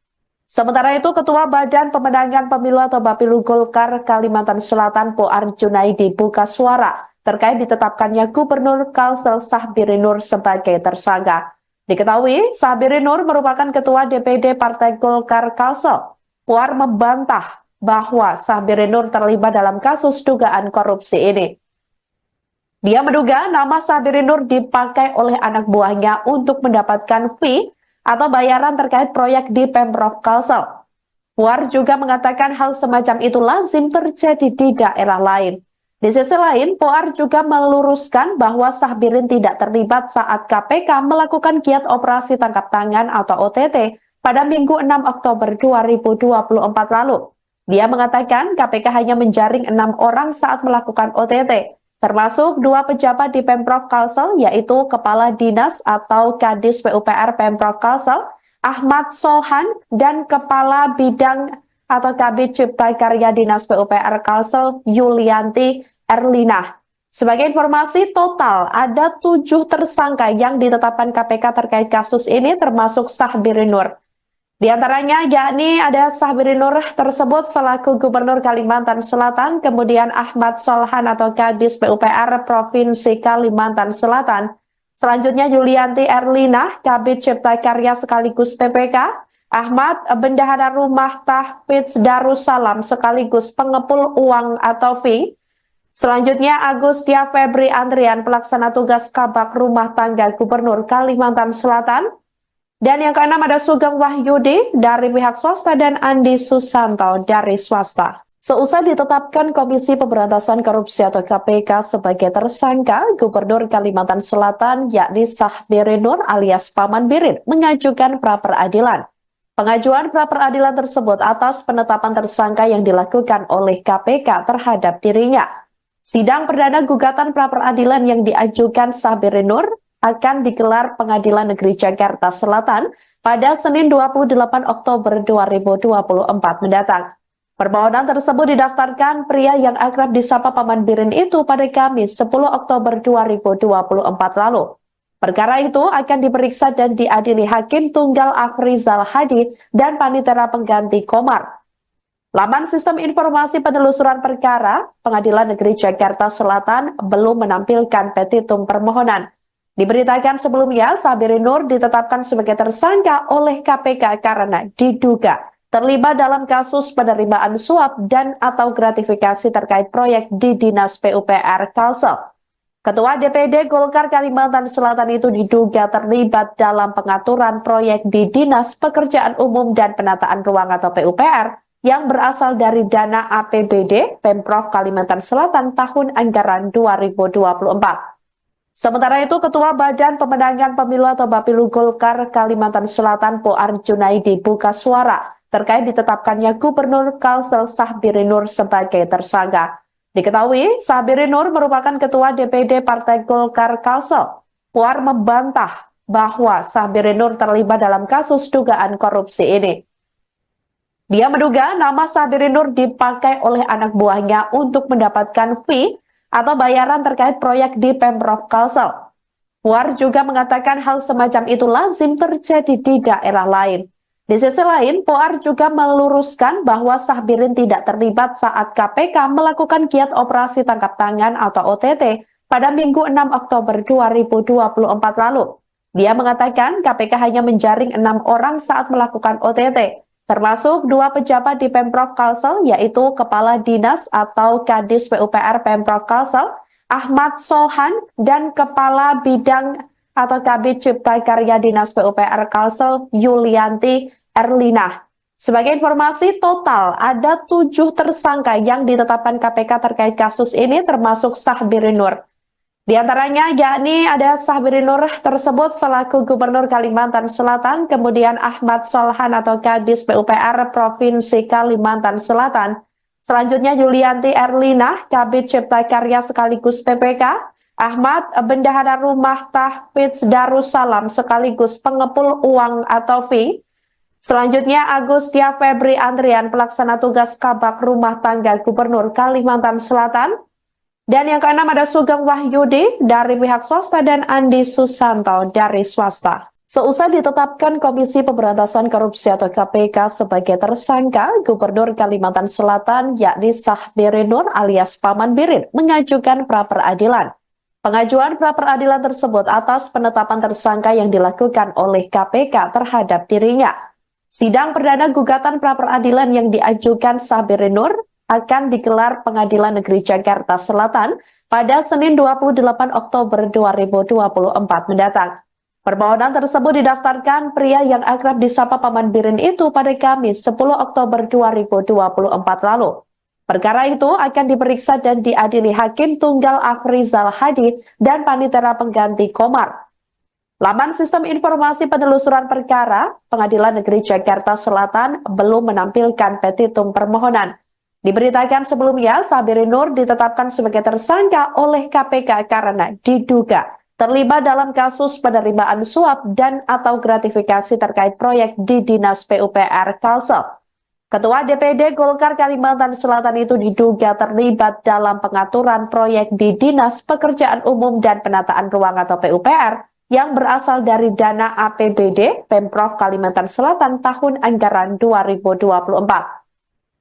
Sementara itu, Ketua Badan Pemenangan Pemilu atau Bapilu Golkar Kalimantan Selatan Puar Junaidi buka suara terkait ditetapkannya Gubernur Kalsel Sabirin Nur sebagai tersangka. Diketahui, Sabirin Nur merupakan Ketua DPD Partai Golkar Kalsel. Puar membantah bahwa Sabirin Nur terlibat dalam kasus dugaan korupsi ini. Dia menduga nama Sabirin Nur dipakai oleh anak buahnya untuk mendapatkan fee atau bayaran terkait proyek di Pemprov Kalsel. Puar juga mengatakan hal semacam itu lazim terjadi di daerah lain. Di sisi lain, Puar juga meluruskan bahwa Sabirin tidak terlibat saat KPK melakukan giat operasi tangkap tangan atau OTT pada Minggu 6 Oktober 2024 lalu. Dia mengatakan KPK hanya menjaring 6 orang saat melakukan OTT, termasuk 2 pejabat di Pemprov Kalsel, yaitu Kepala Dinas atau Kadis PUPR Pemprov Kalsel, Ahmad Solhan, dan Kepala Bidang atau Kabid Cipta Karya Dinas PUPR Kalsel, Yulianti Erlina. Sebagai informasi, total ada 7 tersangka yang ditetapkan KPK terkait kasus ini, termasuk Sabirin Nur. Di antaranya yakni ada Sabirin Nur tersebut selaku Gubernur Kalimantan Selatan, kemudian Ahmad Solhan atau Kadis PUPR Provinsi Kalimantan Selatan. Selanjutnya Yulianti Erlina, Kabid Cipta Karya sekaligus PPK, Ahmad Bendahara Rumah Tahfidz Darussalam sekaligus pengepul uang atau fee. Selanjutnya Agustia Febri Andrian, pelaksana tugas Kabak Rumah Tangga Gubernur Kalimantan Selatan. Dan yang keenam ada Sugeng Wahyudi dari pihak swasta dan Andi Susanto dari swasta. Seusai ditetapkan Komisi Pemberantasan Korupsi atau KPK sebagai tersangka, Gubernur Kalimantan Selatan yakni Sabirin Nur alias Paman Birin mengajukan pra-peradilan. Pengajuan pra-peradilan tersebut atas penetapan tersangka yang dilakukan oleh KPK terhadap dirinya. Sidang perdana gugatan pra-peradilan yang diajukan Sabirin Nur akan digelar Pengadilan Negeri Jakarta Selatan pada Senin 28 Oktober 2024 mendatang. Permohonan tersebut didaftarkan pria yang akrab disapa Paman Birin itu pada Kamis 10 Oktober 2024 lalu. Perkara itu akan diperiksa dan diadili Hakim Tunggal Afrizal Hadi dan Panitera Pengganti Komar. Laman Sistem Informasi Penelusuran Perkara, Pengadilan Negeri Jakarta Selatan belum menampilkan petitum permohonan. Diberitakan sebelumnya, Sabirin Nur ditetapkan sebagai tersangka oleh KPK karena diduga terlibat dalam kasus penerimaan suap dan atau gratifikasi terkait proyek di Dinas PUPR Kalsel. Ketua DPD Golkar Kalimantan Selatan itu diduga terlibat dalam pengaturan proyek di Dinas Pekerjaan Umum dan Penataan Ruang atau PUPR yang berasal dari dana APBD Pemprov Kalimantan Selatan tahun anggaran 2024. Sementara itu, Ketua Badan Pemenangan Pemilu atau Bapilu Golkar Kalimantan Selatan Poar Junaidi buka suara terkait ditetapkannya Gubernur Kalsel Sahbirin Nur sebagai tersangka. Diketahui, Sahbirin Nur merupakan Ketua DPD Partai Golkar Kalsel. Poar membantah bahwa Sahbirin Nur terlibat dalam kasus dugaan korupsi ini. Dia menduga nama Sahbirin Nur dipakai oleh anak buahnya untuk mendapatkan fee atau bayaran terkait proyek di Pemprov Kalsel. Puar juga mengatakan hal semacam itu lazim terjadi di daerah lain. Di sisi lain, Puar juga meluruskan bahwa Sahbirin tidak terlibat saat KPK melakukan giat operasi tangkap tangan atau OTT pada Minggu 6 Oktober 2024 lalu. Dia mengatakan KPK hanya menjaring 6 orang saat melakukan OTT. Termasuk 2 pejabat di Pemprov Kalsel, yaitu Kepala Dinas atau Kadis PUPR Pemprov Kalsel, Ahmad Solhan, dan Kepala Bidang atau Kabid Cipta Karya Dinas PUPR Kalsel, Yulianti Erlina. Sebagai informasi, total ada 7 tersangka yang ditetapkan KPK terkait kasus ini, termasuk Sahbirin Nur. Di antaranya yakni ada Sahbirin Nur tersebut selaku Gubernur Kalimantan Selatan, kemudian Ahmad Solhan atau Kadis PUPR Provinsi Kalimantan Selatan. Selanjutnya Yulianti Erlina, Kabid Cipta Karya sekaligus PPK, Ahmad Bendahara Rumah Tahfidz Darussalam sekaligus pengepul uang atau fee. Selanjutnya Agustia Febri Andrian, pelaksana tugas Kabak Rumah Tangga Gubernur Kalimantan Selatan. Dan yang keenam ada Sugeng Wahyudi dari pihak swasta dan Andi Susanto dari swasta. Seusai ditetapkan Komisi Pemberantasan Korupsi atau KPK sebagai tersangka, Gubernur Kalimantan Selatan yakni Sahbirin Nur alias Paman Birin mengajukan pra-peradilan. Pengajuan pra-peradilan tersebut atas penetapan tersangka yang dilakukan oleh KPK terhadap dirinya. Sidang perdana gugatan pra-peradilan yang diajukan Sahbirin Nur akan digelar Pengadilan Negeri Jakarta Selatan pada Senin 28 Oktober 2024 mendatang. Permohonan tersebut didaftarkan pria yang akrab disapa Paman Birin itu pada Kamis 10 Oktober 2024 lalu. Perkara itu akan diperiksa dan diadili Hakim Tunggal Afrizal Hadi dan Panitera Pengganti Komar. Laman Sistem Informasi Penelusuran Perkara, Pengadilan Negeri Jakarta Selatan belum menampilkan petitum permohonan. Diberitakan sebelumnya, Sahbirin Nur ditetapkan sebagai tersangka oleh KPK karena diduga terlibat dalam kasus penerimaan suap dan atau gratifikasi terkait proyek di Dinas PUPR Kalsel. Ketua DPD Golkar Kalimantan Selatan itu diduga terlibat dalam pengaturan proyek di Dinas Pekerjaan Umum dan Penataan Ruang atau PUPR yang berasal dari dana APBD Pemprov Kalimantan Selatan tahun anggaran 2024.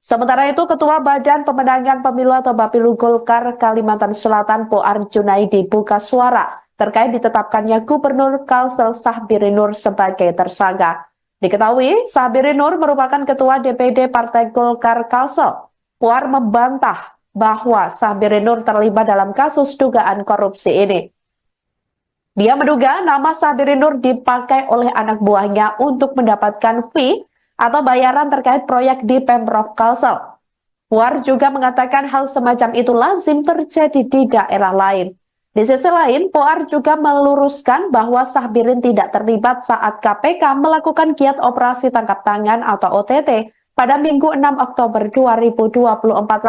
Sementara itu, Ketua Badan Pemenangan Pemilu atau Bapilu Golkar Kalimantan Selatan Poar Junaidi buka suara terkait ditetapkannya Gubernur Kalsel Sahbirin Nur sebagai tersangka. Diketahui, Sahbirin Nur merupakan Ketua DPD Partai Golkar Kalsel. Poar membantah bahwa Sahbirin Nur terlibat dalam kasus dugaan korupsi ini. Dia menduga nama Sahbirin Nur dipakai oleh anak buahnya untuk mendapatkan fee atau bayaran terkait proyek di Pemprov Kalsel. Puar juga mengatakan hal semacam itu lazim terjadi di daerah lain. Di sisi lain, Puar juga meluruskan bahwa Sahbirin tidak terlibat saat KPK melakukan giat operasi tangkap tangan atau OTT pada Minggu 6 Oktober 2024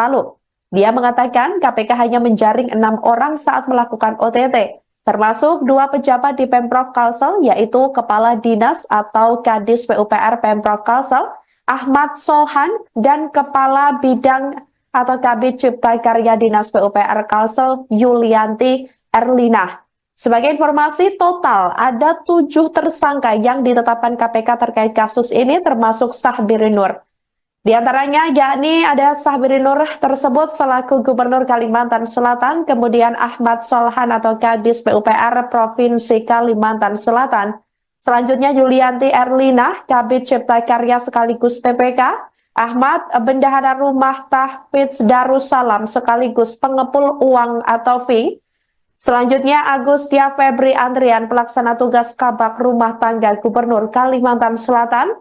lalu. Dia mengatakan KPK hanya menjaring 6 orang saat melakukan OTT. termasuk 2 pejabat di Pemprov Kalsel, yaitu Kepala Dinas atau Kadis PUPR Pemprov Kalsel, Ahmad Solhan, dan Kepala Bidang atau Kabid Cipta Karya Dinas PUPR Kalsel, Yulianti Erlina. Sebagai informasi, total ada 7 tersangka yang ditetapkan KPK terkait kasus ini, termasuk Sahbiri Nur. Di antaranya yakni ada Sahbiri Nur tersebut selaku Gubernur Kalimantan Selatan, kemudian Ahmad Solhan atau Kadis PUPR Provinsi Kalimantan Selatan, selanjutnya Yulianti Erlina, Kabid Cipta Karya sekaligus PPK, Ahmad Bendahara Rumah Tahfidz Darussalam sekaligus pengepul uang atau fee. Selanjutnya Agustia Febri Andrian, pelaksana tugas Kabak Rumah Tangga Gubernur Kalimantan Selatan.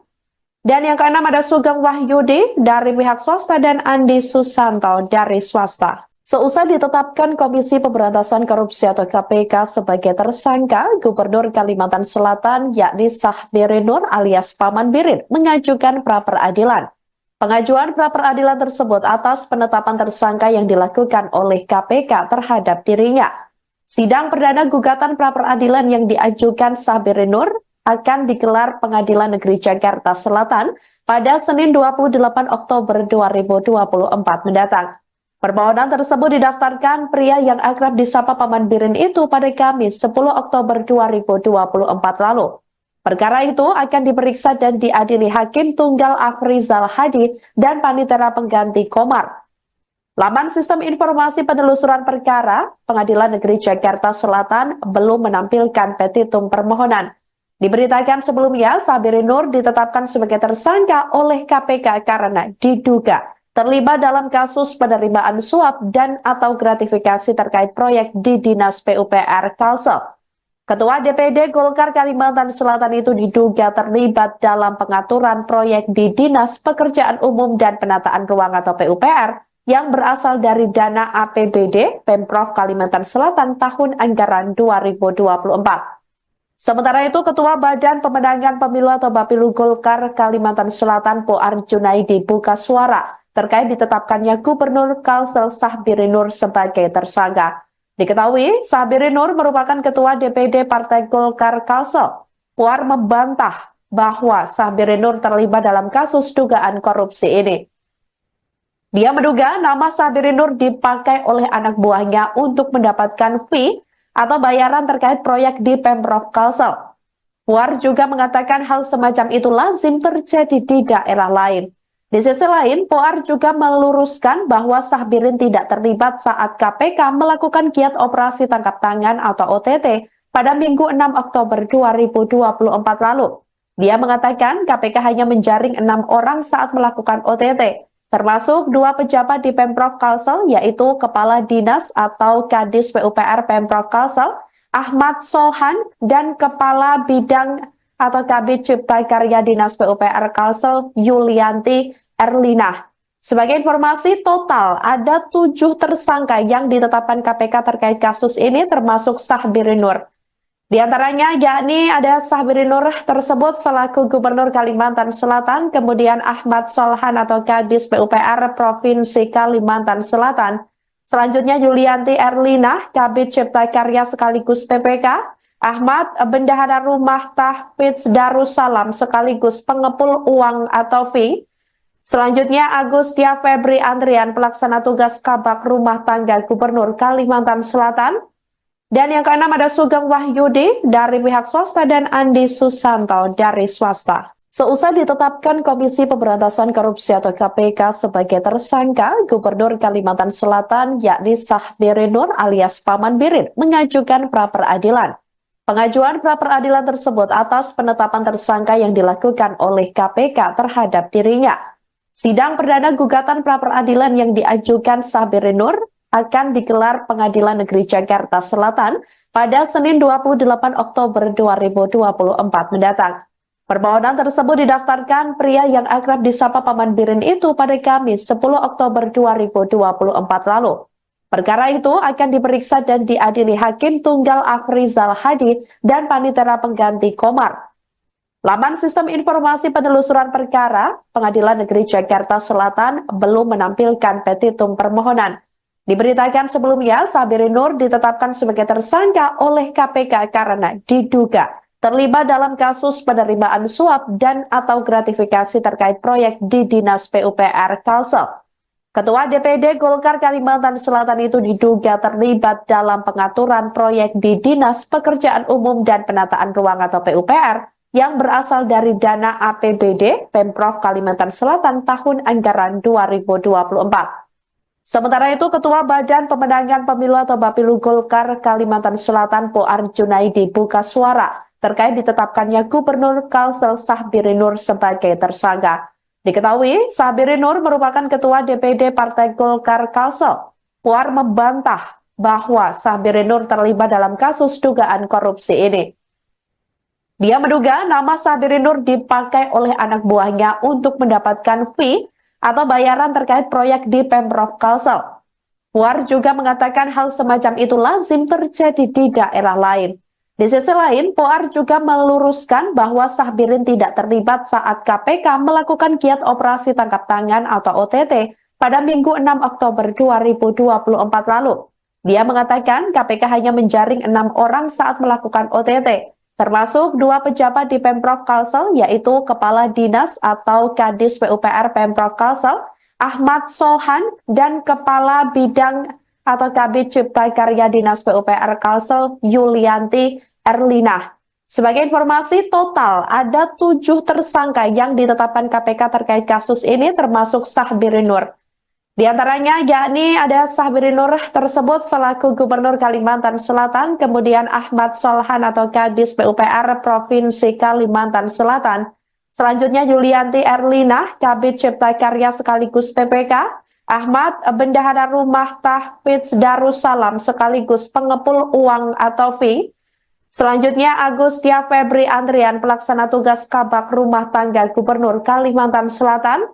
Dan yang keenam ada Sugeng Wahyudi dari pihak swasta dan Andi Susanto dari swasta. Seusai ditetapkan Komisi Pemberantasan Korupsi atau KPK sebagai tersangka, Gubernur Kalimantan Selatan yakni Sahbiri Nur alias Paman Birin mengajukan pra-peradilan. Pengajuan pra-peradilan tersebut atas penetapan tersangka yang dilakukan oleh KPK terhadap dirinya. Sidang perdana gugatan pra-peradilan yang diajukan Sahbiri Nur akan digelar Pengadilan Negeri Jakarta Selatan pada Senin 28 Oktober 2024 mendatang. Permohonan tersebut didaftarkan pria yang akrab disapa Paman Birin itu pada Kamis 10 Oktober 2024 lalu. Perkara itu akan diperiksa dan diadili Hakim Tunggal Afrizal Hadi dan Panitera Pengganti Komar. Laman Sistem Informasi Penelusuran Perkara Pengadilan Negeri Jakarta Selatan belum menampilkan petitum permohonan. Diberitakan sebelumnya, Sahbiri Nur ditetapkan sebagai tersangka oleh KPK karena diduga terlibat dalam kasus penerimaan suap dan atau gratifikasi terkait proyek di Dinas PUPR Kalsel. Ketua DPD Golkar Kalimantan Selatan itu diduga terlibat dalam pengaturan proyek di Dinas Pekerjaan Umum dan Penataan Ruang atau PUPR yang berasal dari dana APBD Pemprov Kalimantan Selatan tahun anggaran 2024. Sementara itu, Ketua Badan Pemenangan Pemilu atau Bapilu Golkar Kalimantan Selatan Poar Junaidi buka suara terkait ditetapkannya Gubernur Kalsel Sahbiri Nur sebagai tersangka. Diketahui, Sahbiri Nur merupakan Ketua DPD Partai Golkar Kalsel. Poar membantah bahwa Sahbiri Nur terlibat dalam kasus dugaan korupsi ini. Dia menduga nama Sahbiri Nur dipakai oleh anak buahnya untuk mendapatkan fee atau bayaran terkait proyek di Pemprov Kalsel. Puar juga mengatakan hal semacam itu lazim terjadi di daerah lain. Di sisi lain, Puar juga meluruskan bahwa Sahbirin tidak terlibat saat KPK melakukan giat operasi tangkap tangan atau OTT pada Minggu 6 Oktober 2024 lalu. Dia mengatakan KPK hanya menjaring 6 orang saat melakukan OTT. Termasuk 2 pejabat di Pemprov Kalsel, yaitu Kepala Dinas atau Kadis PUPR Pemprov Kalsel, Ahmad Solhan, dan Kepala Bidang atau Kabid Cipta Karya Dinas PUPR Kalsel, Yulianti Erlina. Sebagai informasi, total ada 7 tersangka yang ditetapkan KPK terkait kasus ini, termasuk Sahbiri Nur. Di antaranya yakni ada Sahbiri Nur tersebut selaku Gubernur Kalimantan Selatan, kemudian Ahmad Solhan atau Kadis PUPR Provinsi Kalimantan Selatan, selanjutnya Yulianti Erlina, Kabid Cipta Karya sekaligus PPK, Ahmad Bendahara Rumah Tahfidz Darussalam sekaligus pengepul uang atau fee, selanjutnya Agustia Febri Andrian, pelaksana tugas Kabak Rumah Tangga Gubernur Kalimantan Selatan. Dan yang keenam ada Sugeng Wahyudi dari pihak swasta dan Andi Susanto dari swasta. Seusai ditetapkan Komisi Pemberantasan Korupsi atau KPK sebagai tersangka, Gubernur Kalimantan Selatan yakni Sahbiri Nur alias Paman Birin mengajukan pra-peradilan. Pengajuan pra-peradilan tersebut atas penetapan tersangka yang dilakukan oleh KPK terhadap dirinya. Sidang perdana gugatan pra-peradilan yang diajukan Sahbiri Nur akan digelar Pengadilan Negeri Jakarta Selatan pada Senin 28 Oktober 2024 mendatang. Permohonan tersebut didaftarkan pria yang akrab disapa Paman Birin itu pada Kamis 10 Oktober 2024 lalu. Perkara itu akan diperiksa dan diadili Hakim Tunggal Afrizal Hadi dan Panitera Pengganti Komar. Laman Sistem Informasi Penelusuran Perkara Pengadilan Negeri Jakarta Selatan belum menampilkan petitum permohonan. Diberitakan sebelumnya, Sabirin Nur ditetapkan sebagai tersangka oleh KPK karena diduga terlibat dalam kasus penerimaan suap dan atau gratifikasi terkait proyek di Dinas PUPR Kalsel. Ketua DPD Golkar Kalimantan Selatan itu diduga terlibat dalam pengaturan proyek di Dinas Pekerjaan Umum dan Penataan Ruang atau PUPR yang berasal dari dana APBD Pemprov Kalimantan Selatan tahun anggaran 2024. Sementara itu, Ketua Badan Pemenangan Pemilu atau Bapilu Golkar Kalimantan Selatan Poar Junaidi buka suara terkait ditetapkannya Gubernur Kalsel Sahbirin Nur sebagai tersangka. Diketahui, Sahbirin Nur merupakan Ketua DPD Partai Golkar Kalsel. Puar membantah bahwa Sahbirin Nur terlibat dalam kasus dugaan korupsi ini. Dia menduga nama Sahbirin Nur dipakai oleh anak buahnya untuk mendapatkan fee atau bayaran terkait proyek di Pemprov Kalsel. Puar juga mengatakan hal semacam itu lazim terjadi di daerah lain. Di sisi lain, Poar juga meluruskan bahwa Sahbirin tidak terlibat saat KPK melakukan giat operasi tangkap tangan atau OTT pada Minggu 6 Oktober 2024 lalu. Dia mengatakan KPK hanya menjaring 6 orang saat melakukan OTT, termasuk 2 pejabat di Pemprov Kalsel, yaitu Kepala Dinas atau Kadis PUPR Pemprov Kalsel, Ahmad Solhan, dan Kepala Bidang atau Kabid Cipta Karya Dinas PUPR Kalsel, Yulianti Erlina. Sebagai informasi, total ada 7 tersangka yang ditetapkan KPK terkait kasus ini, termasuk Sahbirin Nur. Di antaranya yakni ada Sahbirin Nur tersebut selaku Gubernur Kalimantan Selatan, kemudian Ahmad Solhan atau Kadis PUPR Provinsi Kalimantan Selatan. Selanjutnya Yulianti Erlina, Kabid Cipta Karya sekaligus PPK, Ahmad Bendahara Rumah Tahfidz Darussalam sekaligus pengepul uang atau fee. Selanjutnya Agustia Febri Andrian, pelaksana tugas Kabak Rumah Tangga Gubernur Kalimantan Selatan.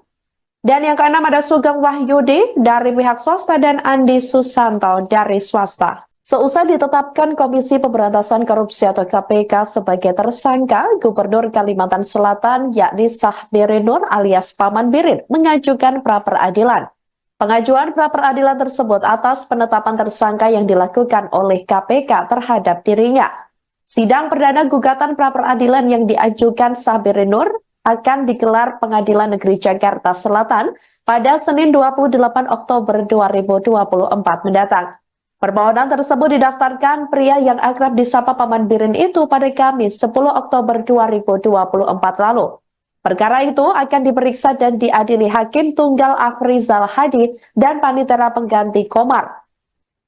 Dan yang keenam ada Sugeng Wahyudi dari pihak swasta dan Andi Susanto dari swasta. Seusai ditetapkan Komisi Pemberantasan Korupsi atau KPK sebagai tersangka, Gubernur Kalimantan Selatan yakni Sahbirin Nur alias Paman Birin mengajukan pra-peradilan. Pengajuan pra-peradilan tersebut atas penetapan tersangka yang dilakukan oleh KPK terhadap dirinya. Sidang perdana gugatan pra-peradilan yang diajukan Sahbirin Nur akan digelar Pengadilan Negeri Jakarta Selatan pada Senin 28 Oktober 2024 mendatang. Permohonan tersebut didaftarkan pria yang akrab disapa Paman Birin itu pada Kamis 10 Oktober 2024 lalu. Perkara itu akan diperiksa dan diadili Hakim Tunggal Afrizal Hadi dan Panitera Pengganti Komar.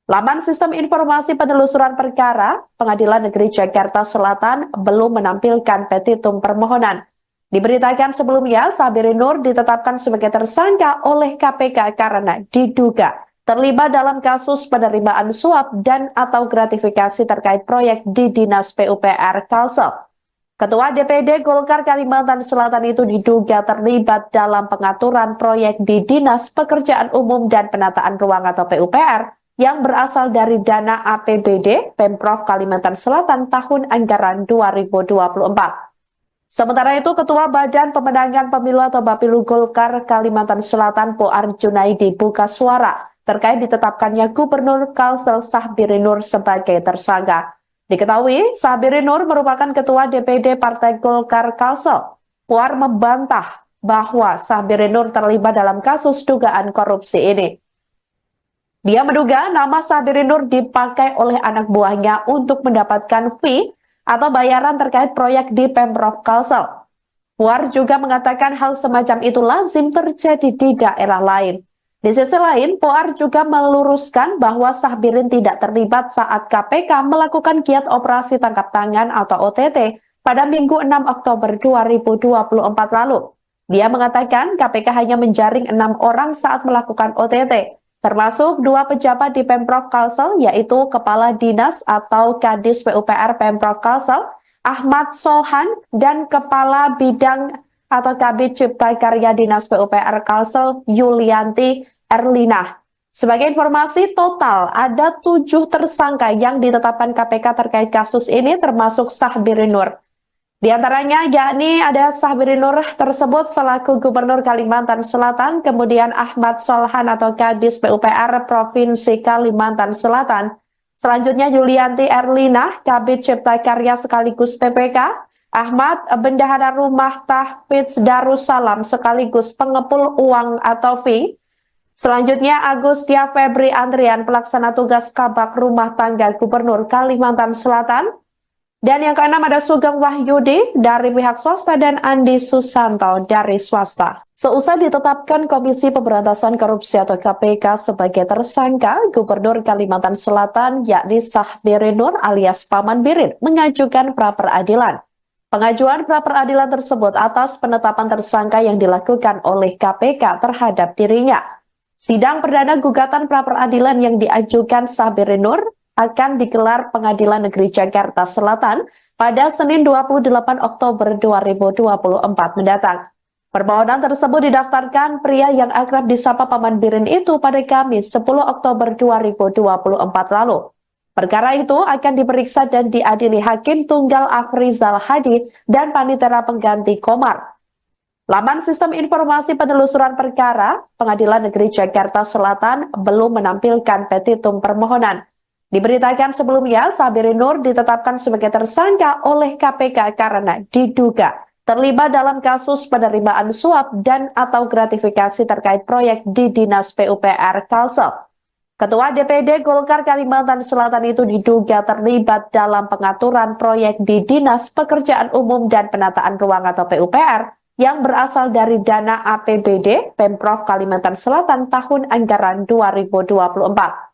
Laman Sistem Informasi Penelusuran Perkara Pengadilan Negeri Jakarta Selatan belum menampilkan petitum permohonan. Diberitakan sebelumnya, Sahbirin Nur ditetapkan sebagai tersangka oleh KPK karena diduga terlibat dalam kasus penerimaan suap dan atau gratifikasi terkait proyek di Dinas PUPR Kalsel. Ketua DPD Golkar Kalimantan Selatan itu diduga terlibat dalam pengaturan proyek di Dinas Pekerjaan Umum dan Penataan Ruang atau PUPR yang berasal dari dana APBD Pemprov Kalimantan Selatan tahun anggaran 2024. Sementara itu, Ketua Badan Pemenangan Pemilu atau Bapilu Golkar Kalimantan Selatan Poar Junaidi buka suara terkait ditetapkannya Gubernur Kalsel Sahbirin Nur sebagai tersangka. Diketahui, Sahbirin Nur merupakan Ketua DPD Partai Golkar Kalsel. Poar membantah bahwa Sahbirin Nur terlibat dalam kasus dugaan korupsi ini. Dia menduga nama Sahbirin Nur dipakai oleh anak buahnya untuk mendapatkan fee atau bayaran terkait proyek di Pemprov Kalsel. Puar juga mengatakan hal semacam itu lazim terjadi di daerah lain. Di sisi lain, Puar juga meluruskan bahwa Sahbirin tidak terlibat saat KPK melakukan giat operasi tangkap tangan atau OTT pada Minggu 6 Oktober 2024 lalu. Dia mengatakan KPK hanya menjaring 6 orang saat melakukan OTT, termasuk 2 pejabat di Pemprov Kalsel, yaitu Kepala Dinas atau Kadis PUPR Pemprov Kalsel, Ahmad Solhan, dan Kepala Bidang atau Kabid Cipta Karya Dinas PUPR Kalsel, Yulianti Erlina. Sebagai informasi, total ada 7 tersangka yang ditetapkan KPK terkait kasus ini, termasuk Sahbirin Nur. Di antaranya yakni ada Sahbiri Nur tersebut selaku Gubernur Kalimantan Selatan, kemudian Ahmad Solhan atau Kadis PUPR Provinsi Kalimantan Selatan, selanjutnya Yulianti Erlina, Kabid Cipta Karya sekaligus PPK, Ahmad Bendahara Rumah Tahfidz Darussalam sekaligus pengepul uang atau fee, selanjutnya Agustia Febri Andrian pelaksana tugas Kabak Rumah Tangga Gubernur Kalimantan Selatan, dan yang keenam ada Sugeng Wahyudi dari pihak swasta dan Andi Susanto dari swasta. Seusai ditetapkan Komisi Pemberantasan Korupsi atau KPK sebagai tersangka, Gubernur Kalimantan Selatan yakni Sahbiri Nur alias Paman Birin mengajukan pra-peradilan. Pengajuan pra-peradilan tersebut atas penetapan tersangka yang dilakukan oleh KPK terhadap dirinya. Sidang perdana gugatan pra-peradilan yang diajukan Sahbiri Nur akan digelar Pengadilan Negeri Jakarta Selatan pada Senin 28 Oktober 2024 mendatang. Permohonan tersebut didaftarkan pria yang akrab disapa Paman Birin itu pada Kamis 10 Oktober 2024 lalu. Perkara itu akan diperiksa dan diadili Hakim Tunggal Afrizal Hadi dan Panitera Pengganti Komar. Laman Sistem Informasi Penelusuran Perkara Pengadilan Negeri Jakarta Selatan belum menampilkan petitum permohonan. Diberitakan sebelumnya, Sahbiri Nur ditetapkan sebagai tersangka oleh KPK karena diduga terlibat dalam kasus penerimaan suap dan atau gratifikasi terkait proyek di Dinas PUPR Kalsel. Ketua DPD Golkar Kalimantan Selatan itu diduga terlibat dalam pengaturan proyek di Dinas Pekerjaan Umum dan Penataan Ruang atau PUPR yang berasal dari dana APBD Pemprov Kalimantan Selatan tahun anggaran 2024.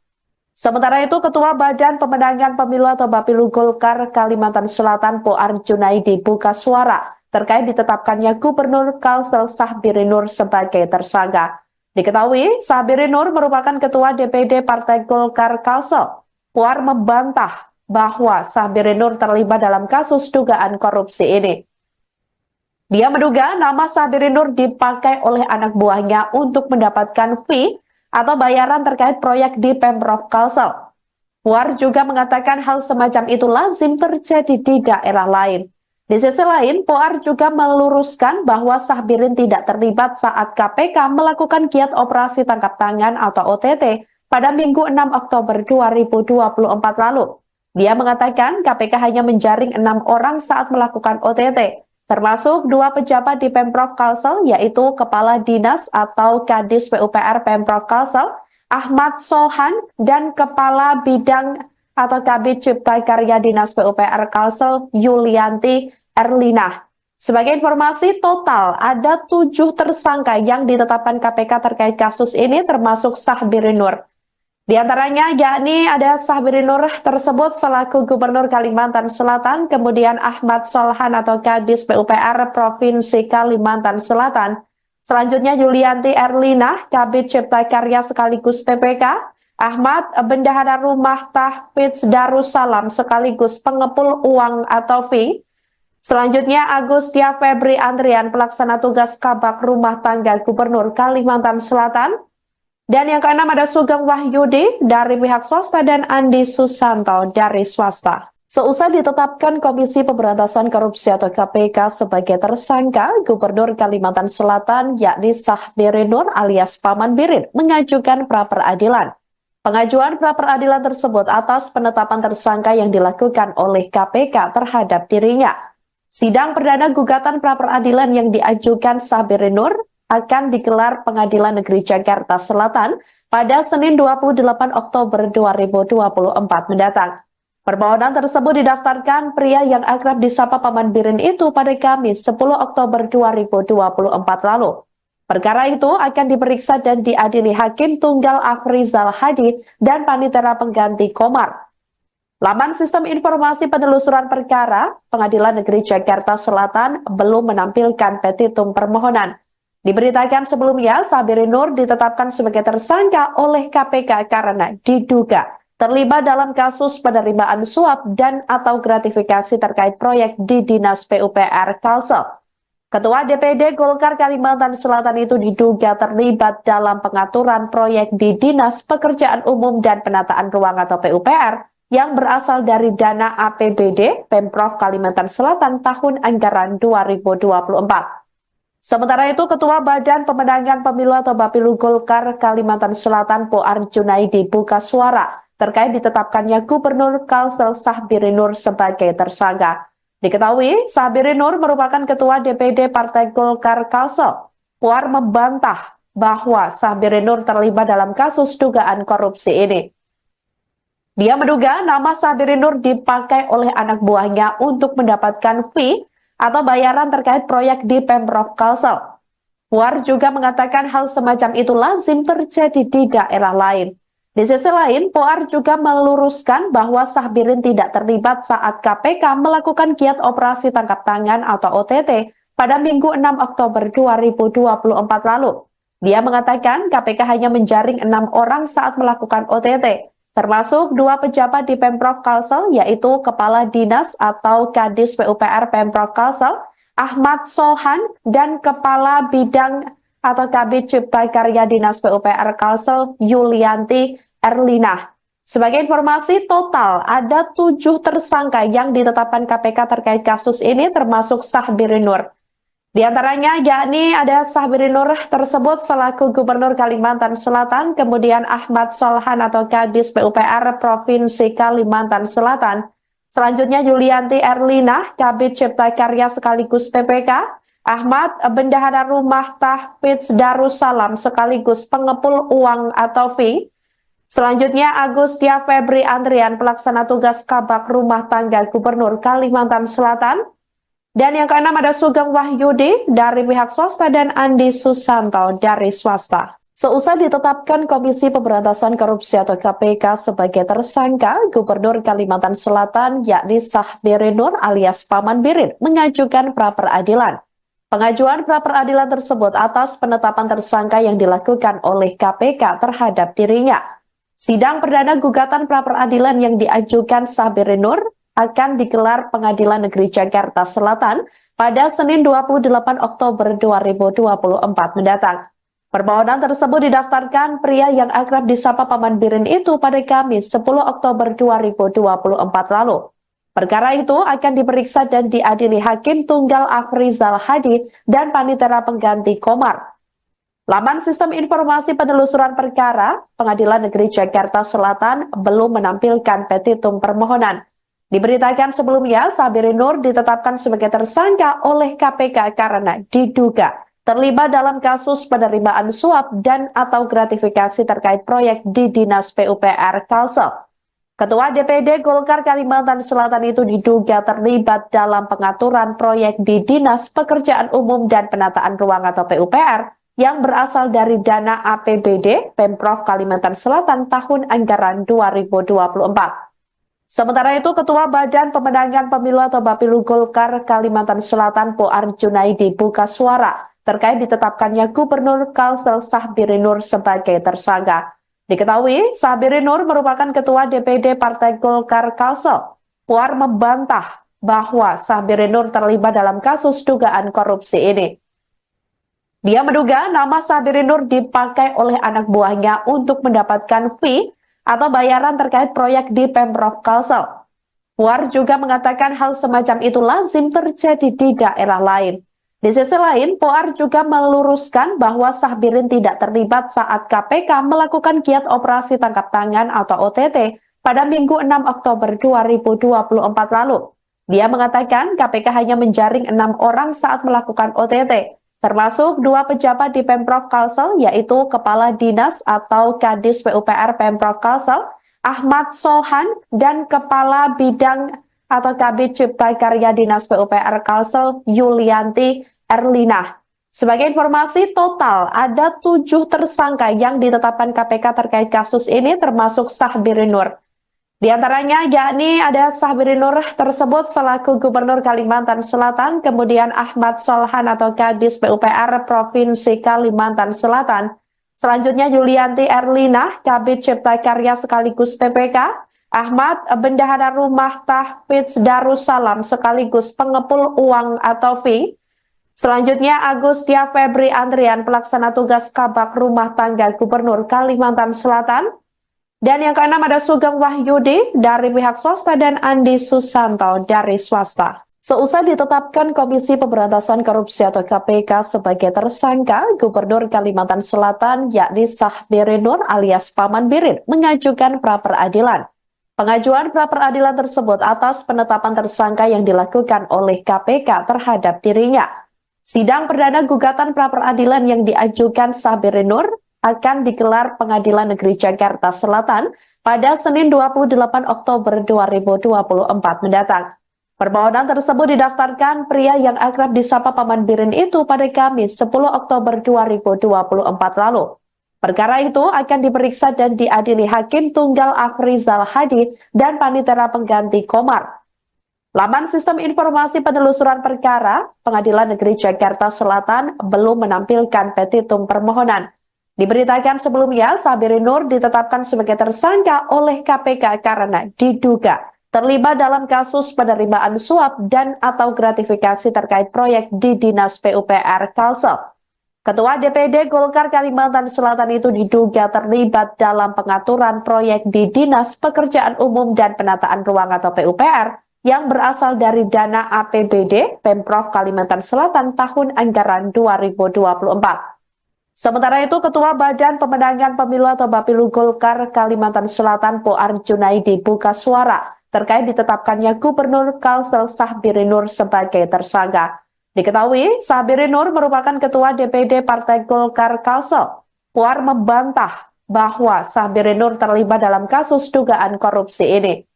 Sementara itu, Ketua Badan Pemenangan Pemilu atau Bapilu Golkar Kalimantan Selatan Poar Junaidi buka suara terkait ditetapkannya Gubernur Kalsel Sahbiri Nur sebagai tersangka. Diketahui, Sahbiri Nur merupakan Ketua DPD Partai Golkar Kalsel. Poar membantah bahwa Sahbiri Nur terlibat dalam kasus dugaan korupsi ini. Dia menduga nama Sahbiri Nur dipakai oleh anak buahnya untuk mendapatkan fee atau bayaran terkait proyek di Pemprov Kalsel. Puar juga mengatakan hal semacam itu lazim terjadi di daerah lain. Di sisi lain, Puar juga meluruskan bahwa Sahbirin tidak terlibat saat KPK melakukan giat operasi tangkap tangan atau OTT pada Minggu 6 Oktober 2024 lalu. Dia mengatakan KPK hanya menjaring 6 orang saat melakukan OTT. Termasuk 2 pejabat di Pemprov Kalsel, yaitu Kepala Dinas atau Kadis PUPR Pemprov Kalsel, Ahmad Solhan, dan Kepala Bidang atau Kabid Cipta Karya Dinas PUPR Kalsel, Yulianti Erlina. Sebagai informasi, total ada 7 tersangka yang ditetapkan KPK terkait kasus ini, termasuk Sahbiri Nur. Di antaranya yakni ada Sahbiri Nur tersebut selaku Gubernur Kalimantan Selatan, kemudian Ahmad Solhan atau Kadis PUPR Provinsi Kalimantan Selatan, selanjutnya Yulianti Erlina, Kabid Cipta Karya sekaligus PPK, Ahmad Bendahara Rumah Tahfidz Darussalam sekaligus pengepul uang atau fee, selanjutnya Agustia Febri Andrian pelaksana tugas Kabak Rumah Tangga Gubernur Kalimantan Selatan, dan yang keenam ada Sugeng Wahyudi dari pihak swasta dan Andi Susanto dari swasta. Seusai ditetapkan Komisi Pemberantasan Korupsi atau KPK sebagai tersangka, Gubernur Kalimantan Selatan yakni Sahbiri Nur alias Paman Birin mengajukan pra-peradilan. Pengajuan pra-peradilan tersebut atas penetapan tersangka yang dilakukan oleh KPK terhadap dirinya. Sidang perdana gugatan pra-peradilan yang diajukan Sahbiri Nur akan digelar Pengadilan Negeri Jakarta Selatan pada Senin 28 Oktober 2024 mendatang. Permohonan tersebut didaftarkan pria yang akrab disapa Paman Birin itu pada Kamis 10 Oktober 2024 lalu. Perkara itu akan diperiksa dan diadili Hakim Tunggal Afrizal Hadi dan Panitera Pengganti Komar. Laman Sistem Informasi Penelusuran Perkara Pengadilan Negeri Jakarta Selatan belum menampilkan petitum permohonan. Diberitakan sebelumnya, Sahbiri Nur ditetapkan sebagai tersangka oleh KPK karena diduga terlibat dalam kasus penerimaan suap dan atau gratifikasi terkait proyek di Dinas PUPR Kalsel. Ketua DPD Golkar Kalimantan Selatan itu diduga terlibat dalam pengaturan proyek di Dinas Pekerjaan Umum dan Penataan Ruang atau PUPR yang berasal dari dana APBD Pemprov Kalimantan Selatan tahun anggaran 2024. Sementara itu, Ketua Badan Pemenangan Pemilu atau Bapilu Golkar Kalimantan Selatan Poar Junaidi buka suara terkait ditetapkannya Gubernur Kalsel Sahbiri Nur sebagai tersangka. Diketahui, Sahbiri Nur merupakan Ketua DPD Partai Golkar Kalsel. Poar membantah bahwa Sahbiri Nur terlibat dalam kasus dugaan korupsi ini. Dia menduga nama Sahbiri Nur dipakai oleh anak buahnya untuk mendapatkan fee atau bayaran terkait proyek di Pemprov Kalsel. Puar juga mengatakan hal semacam itu lazim terjadi di daerah lain. Di sisi lain, Puar juga meluruskan bahwa Sahbirin tidak terlibat saat KPK melakukan giat operasi tangkap tangan atau OTT pada Minggu 6 Oktober 2024 lalu. Dia mengatakan KPK hanya menjaring 6 orang saat melakukan OTT. Termasuk 2 pejabat di Pemprov Kalsel, yaitu Kepala Dinas atau Kadis PUPR Pemprov Kalsel, Ahmad Solhan, dan Kepala Bidang atau Kabid Cipta Karya Dinas PUPR Kalsel, Yulianti Erlina. Sebagai informasi, total ada 7 tersangka yang ditetapkan KPK terkait kasus ini, termasuk Sahbiri Nur. Di antaranya yakni ada Sahbiri Nur tersebut selaku Gubernur Kalimantan Selatan, kemudian Ahmad Solhan atau Kadis PUPR Provinsi Kalimantan Selatan. Selanjutnya Yulianti Erlina, Kabid Cipta Karya sekaligus PPK, Ahmad Bendahara Rumah Tahfidz Darussalam sekaligus pengepul uang atau fee. Selanjutnya Agustia Febri Andrian, pelaksana tugas Kabak Rumah Tangga Gubernur Kalimantan Selatan. Dan yang keenam ada Sugeng Wahyudi dari pihak swasta dan Andi Susanto dari swasta. Seusai ditetapkan Komisi Pemberantasan Korupsi atau KPK sebagai tersangka, Gubernur Kalimantan Selatan yakni Sahbiri Nur alias Paman Birin mengajukan pra-peradilan. Pengajuan pra-peradilan tersebut atas penetapan tersangka yang dilakukan oleh KPK terhadap dirinya. Sidang perdana gugatan pra-peradilan yang diajukan Sahbiri Nur akan digelar Pengadilan Negeri Jakarta Selatan pada Senin 28 Oktober 2024 mendatang. Permohonan tersebut didaftarkan pria yang akrab disapa Paman Birin itu pada Kamis 10 Oktober 2024 lalu. Perkara itu akan diperiksa dan diadili Hakim Tunggal Afrizal Hadi dan Panitera Pengganti Komar. Laman Sistem Informasi Penelusuran Perkara Pengadilan Negeri Jakarta Selatan belum menampilkan petitum permohonan. Diberitakan sebelumnya, Sahbiri Nur ditetapkan sebagai tersangka oleh KPK karena diduga terlibat dalam kasus penerimaan suap dan atau gratifikasi terkait proyek di Dinas PUPR Kalsel. Ketua DPD Golkar Kalimantan Selatan itu diduga terlibat dalam pengaturan proyek di Dinas Pekerjaan Umum dan Penataan Ruang atau PUPR yang berasal dari dana APBD Pemprov Kalimantan Selatan tahun anggaran 2024. Sementara itu, Ketua Badan Pemenangan Pemilu atau Bapilu Golkar Kalimantan Selatan Poar Junaidi buka suara terkait ditetapkannya Gubernur Kalsel Sahbiri Nur sebagai tersangka. Diketahui, Sahbiri Nur merupakan Ketua DPD Partai Golkar Kalsel. Poar membantah bahwa Sahbiri Nur terlibat dalam kasus dugaan korupsi ini. Dia menduga nama Sahbiri Nur dipakai oleh anak buahnya untuk mendapatkan fee atau bayaran terkait proyek di Pemprov Kalsel. Puar juga mengatakan hal semacam itu lazim terjadi di daerah lain. Di sisi lain, Puar juga meluruskan bahwa Sahbirin tidak terlibat saat KPK melakukan giat operasi tangkap tangan atau OTT pada Minggu 6 Oktober 2024 lalu. Dia mengatakan KPK hanya menjaring 6 orang saat melakukan OTT. Termasuk 2 pejabat di Pemprov Kalsel, yaitu Kepala Dinas atau Kadis PUPR Pemprov Kalsel, Ahmad Solhan, dan Kepala Bidang atau Kabid Cipta Karya Dinas PUPR Kalsel, Yulianti Erlina. Sebagai informasi, total ada 7 tersangka yang ditetapkan KPK terkait kasus ini, termasuk Sahbiri Nur. Di antaranya yakni ada Sahbiri Nur tersebut selaku Gubernur Kalimantan Selatan, kemudian Ahmad Solhan atau Kadis PUPR Provinsi Kalimantan Selatan. Selanjutnya Yulianti Erlina, Kabid Cipta Karya sekaligus PPK, Ahmad Bendahara Rumah Tahfidz Darussalam sekaligus pengepul uang atau fee. Selanjutnya Agustia Febri Andrian, pelaksana tugas Kabak Rumah Tangga Gubernur Kalimantan Selatan. Dan yang keenam ada Sugeng Wahyudi dari pihak swasta dan Andi Susanto dari swasta. Seusai ditetapkan Komisi Pemberantasan Korupsi atau KPK sebagai tersangka, Gubernur Kalimantan Selatan yakni Sahbiri Nur alias Paman Birin mengajukan pra-peradilan. Pengajuan pra-peradilan tersebut atas penetapan tersangka yang dilakukan oleh KPK terhadap dirinya. Sidang perdana gugatan pra-peradilan yang diajukan Sahbiri Nur akan digelar Pengadilan Negeri Jakarta Selatan pada Senin 28 Oktober 2024 mendatang. Permohonan tersebut didaftarkan pria yang akrab disapa Paman Birin itu pada Kamis 10 Oktober 2024 lalu. Perkara itu akan diperiksa dan diadili Hakim Tunggal Afrizal Hadi dan Panitera Pengganti Komar. Laman Sistem Informasi Penelusuran Perkara Pengadilan Negeri Jakarta Selatan belum menampilkan petitum permohonan. Diberitakan sebelumnya, Sahbiri Nur ditetapkan sebagai tersangka oleh KPK karena diduga terlibat dalam kasus penerimaan suap dan atau gratifikasi terkait proyek di Dinas PUPR Kalsel. Ketua DPD Golkar Kalimantan Selatan itu diduga terlibat dalam pengaturan proyek di Dinas Pekerjaan Umum dan Penataan Ruang atau PUPR yang berasal dari dana APBD Pemprov Kalimantan Selatan tahun anggaran 2024. Sementara itu, Ketua Badan Pemenangan Pemilu atau Bapilu Golkar Kalimantan Selatan Poar Junaidi buka suara terkait ditetapkannya Gubernur Kalsel Sahbiri Nur sebagai tersangka. Diketahui, Sahbiri Nur merupakan Ketua DPD Partai Golkar Kalsel. Poar membantah bahwa Sahbiri Nur terlibat dalam kasus dugaan korupsi ini.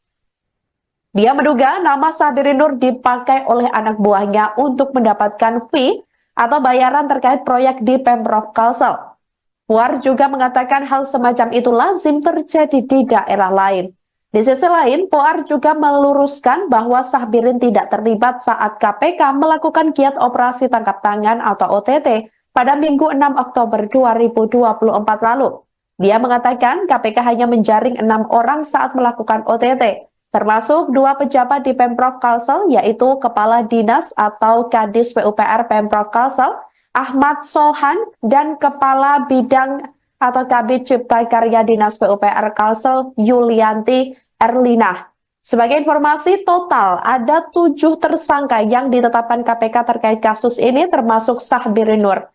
Dia menduga nama Sahbiri Nur dipakai oleh anak buahnya untuk mendapatkan fee atau bayaran terkait proyek di Pemprov Kalsel. Puar juga mengatakan hal semacam itu lazim terjadi di daerah lain. Di sisi lain, Puar juga meluruskan bahwa Sahbirin tidak terlibat saat KPK melakukan giat operasi tangkap tangan atau OTT pada Minggu 6 Oktober 2024 lalu. Dia mengatakan KPK hanya menjaring 6 orang saat melakukan OTT. Termasuk 2 pejabat di Pemprov Kalsel, yaitu Kepala Dinas atau Kadis PUPR Pemprov Kalsel, Ahmad Solhan, dan Kepala Bidang atau Kabid Cipta Karya Dinas PUPR Kalsel, Yulianti Erlina. Sebagai informasi, total ada 7 tersangka yang ditetapkan KPK terkait kasus ini, termasuk Sahbiri Nur.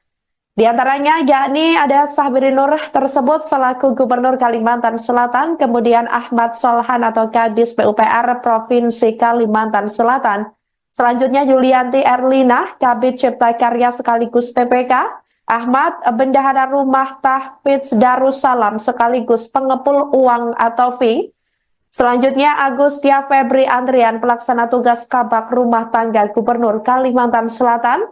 Di antaranya yakni ada Sahbiri Nur tersebut selaku Gubernur Kalimantan Selatan, kemudian Ahmad Solhan atau Kadis PUPR Provinsi Kalimantan Selatan, selanjutnya Yulianti Erlina, Kabid Cipta Karya sekaligus PPK, Ahmad Bendahara Rumah Tahfidz Darussalam sekaligus pengepul uang atau fee, selanjutnya Agustia Febri Andrian pelaksana tugas Kabak Rumah Tangga Gubernur Kalimantan Selatan.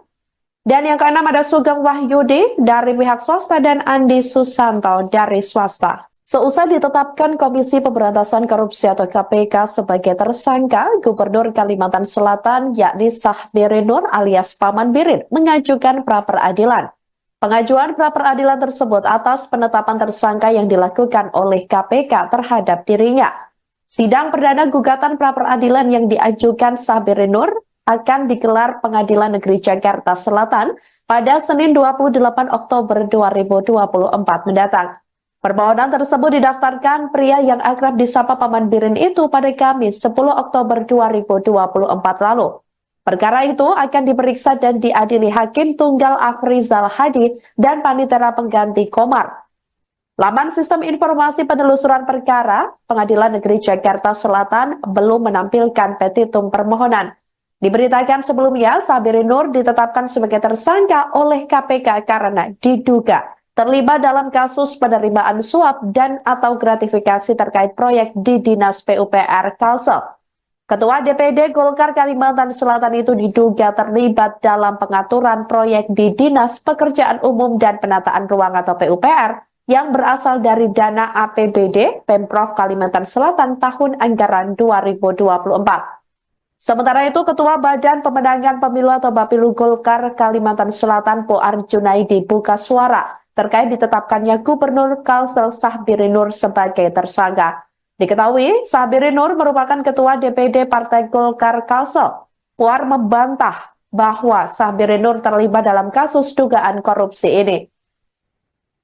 Dan yang keenam ada Sugeng Wahyudi dari pihak swasta dan Andi Susanto dari swasta. Seusai ditetapkan Komisi Pemberantasan Korupsi atau KPK sebagai tersangka, Gubernur Kalimantan Selatan yakni Sahbiri Nur alias Paman Birin mengajukan pra-peradilan. Pengajuan pra-peradilan tersebut atas penetapan tersangka yang dilakukan oleh KPK terhadap dirinya. Sidang perdana gugatan pra-peradilan yang diajukan Sahbiri Nur akan digelar Pengadilan Negeri Jakarta Selatan pada Senin 28 Oktober 2024 mendatang. Permohonan tersebut didaftarkan pria yang akrab disapa Paman Birin itu pada Kamis 10 Oktober 2024 lalu. Perkara itu akan diperiksa dan diadili Hakim Tunggal Afrizal Hadi dan Panitera Pengganti Komar. Laman Sistem Informasi Penelusuran Perkara Pengadilan Negeri Jakarta Selatan belum menampilkan petitum permohonan. Diberitakan sebelumnya, Sahbiri Nur ditetapkan sebagai tersangka oleh KPK karena diduga terlibat dalam kasus penerimaan suap dan atau gratifikasi terkait proyek di Dinas PUPR Kalsel. Ketua DPD Golkar Kalimantan Selatan itu diduga terlibat dalam pengaturan proyek di Dinas Pekerjaan Umum dan Penataan Ruang atau PUPR yang berasal dari dana APBD Pemprov Kalimantan Selatan tahun anggaran 2024. Sementara itu, Ketua Badan Pemenangan Pemilu atau Bapilu Golkar Kalimantan Selatan Poar Junaidi buka suara terkait ditetapkannya Gubernur Kalsel Sahbiri Nur sebagai tersangka. Diketahui, Sahbiri Nur merupakan Ketua DPD Partai Golkar Kalsel. Poar membantah bahwa Sahbiri Nur terlibat dalam kasus dugaan korupsi ini.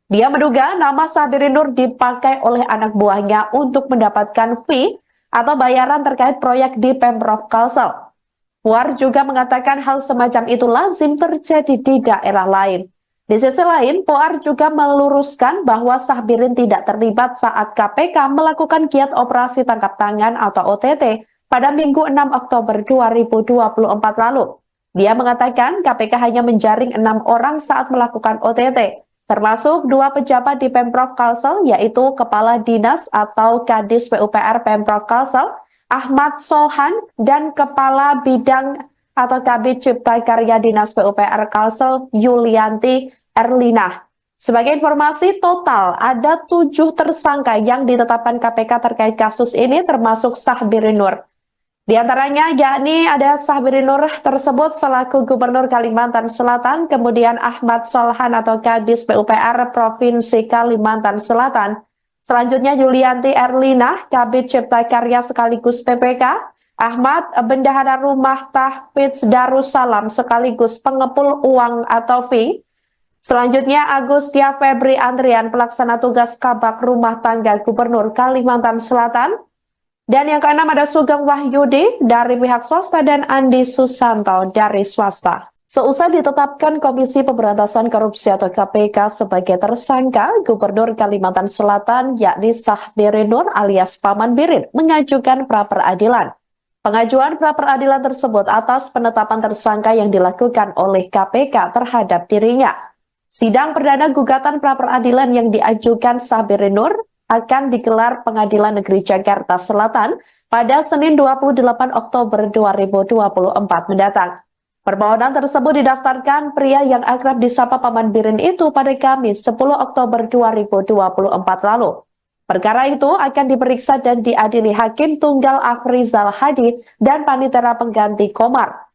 Dia menduga nama Sabirin Nur dipakai oleh anak buahnya untuk mendapatkan fee atau bayaran terkait proyek di Pemprov Kalsel. Puar juga mengatakan hal semacam itu lazim terjadi di daerah lain. Di sisi lain, Puar juga meluruskan bahwa Sabirin tidak terlibat saat KPK melakukan giat operasi tangkap tangan atau OTT pada Minggu 6 Oktober 2024 lalu. Dia mengatakan KPK hanya menjaring 6 orang saat melakukan OTT, termasuk 2 pejabat di Pemprov Kalsel, yaitu Kepala Dinas atau Kadis PUPR Pemprov Kalsel, Ahmad Solhan, dan Kepala Bidang atau Kabid Cipta Karya Dinas PUPR Kalsel, Yulianti Erlina. Sebagai informasi, total ada 7 tersangka yang ditetapkan KPK terkait kasus ini, termasuk Sabirin Nur. Di antaranya yakni ada Sabirin Nur tersebut selaku Gubernur Kalimantan Selatan, kemudian Ahmad Solhan atau Kadis PUPR Provinsi Kalimantan Selatan. Selanjutnya Yulianti Erlina, Kabid Cipta Karya sekaligus PPK, Ahmad Bendahara Rumah Tahfidz Darussalam sekaligus pengepul uang atau fee. Selanjutnya Agustia Febri Andrian, pelaksana tugas Kabak Rumah Tangga Gubernur Kalimantan Selatan. Dan yang keenam ada Sugeng Wahyudi dari pihak swasta dan Andi Susanto dari swasta. Seusai ditetapkan Komisi Pemberantasan Korupsi atau KPK sebagai tersangka, Gubernur Kalimantan Selatan yakni Sabirin Nur alias Paman Birin mengajukan pra-peradilan. Pengajuan pra-peradilan tersebut atas penetapan tersangka yang dilakukan oleh KPK terhadap dirinya. Sidang perdana gugatan pra-peradilan yang diajukan Sabirin Nur akan digelar Pengadilan Negeri Jakarta Selatan pada Senin 28 Oktober 2024 mendatang. Permohonan tersebut didaftarkan pria yang akrab disapa Paman Birin itu pada Kamis 10 Oktober 2024 lalu. Perkara itu akan diperiksa dan diadili Hakim Tunggal Afrizal Hadi dan Panitera Pengganti Komar.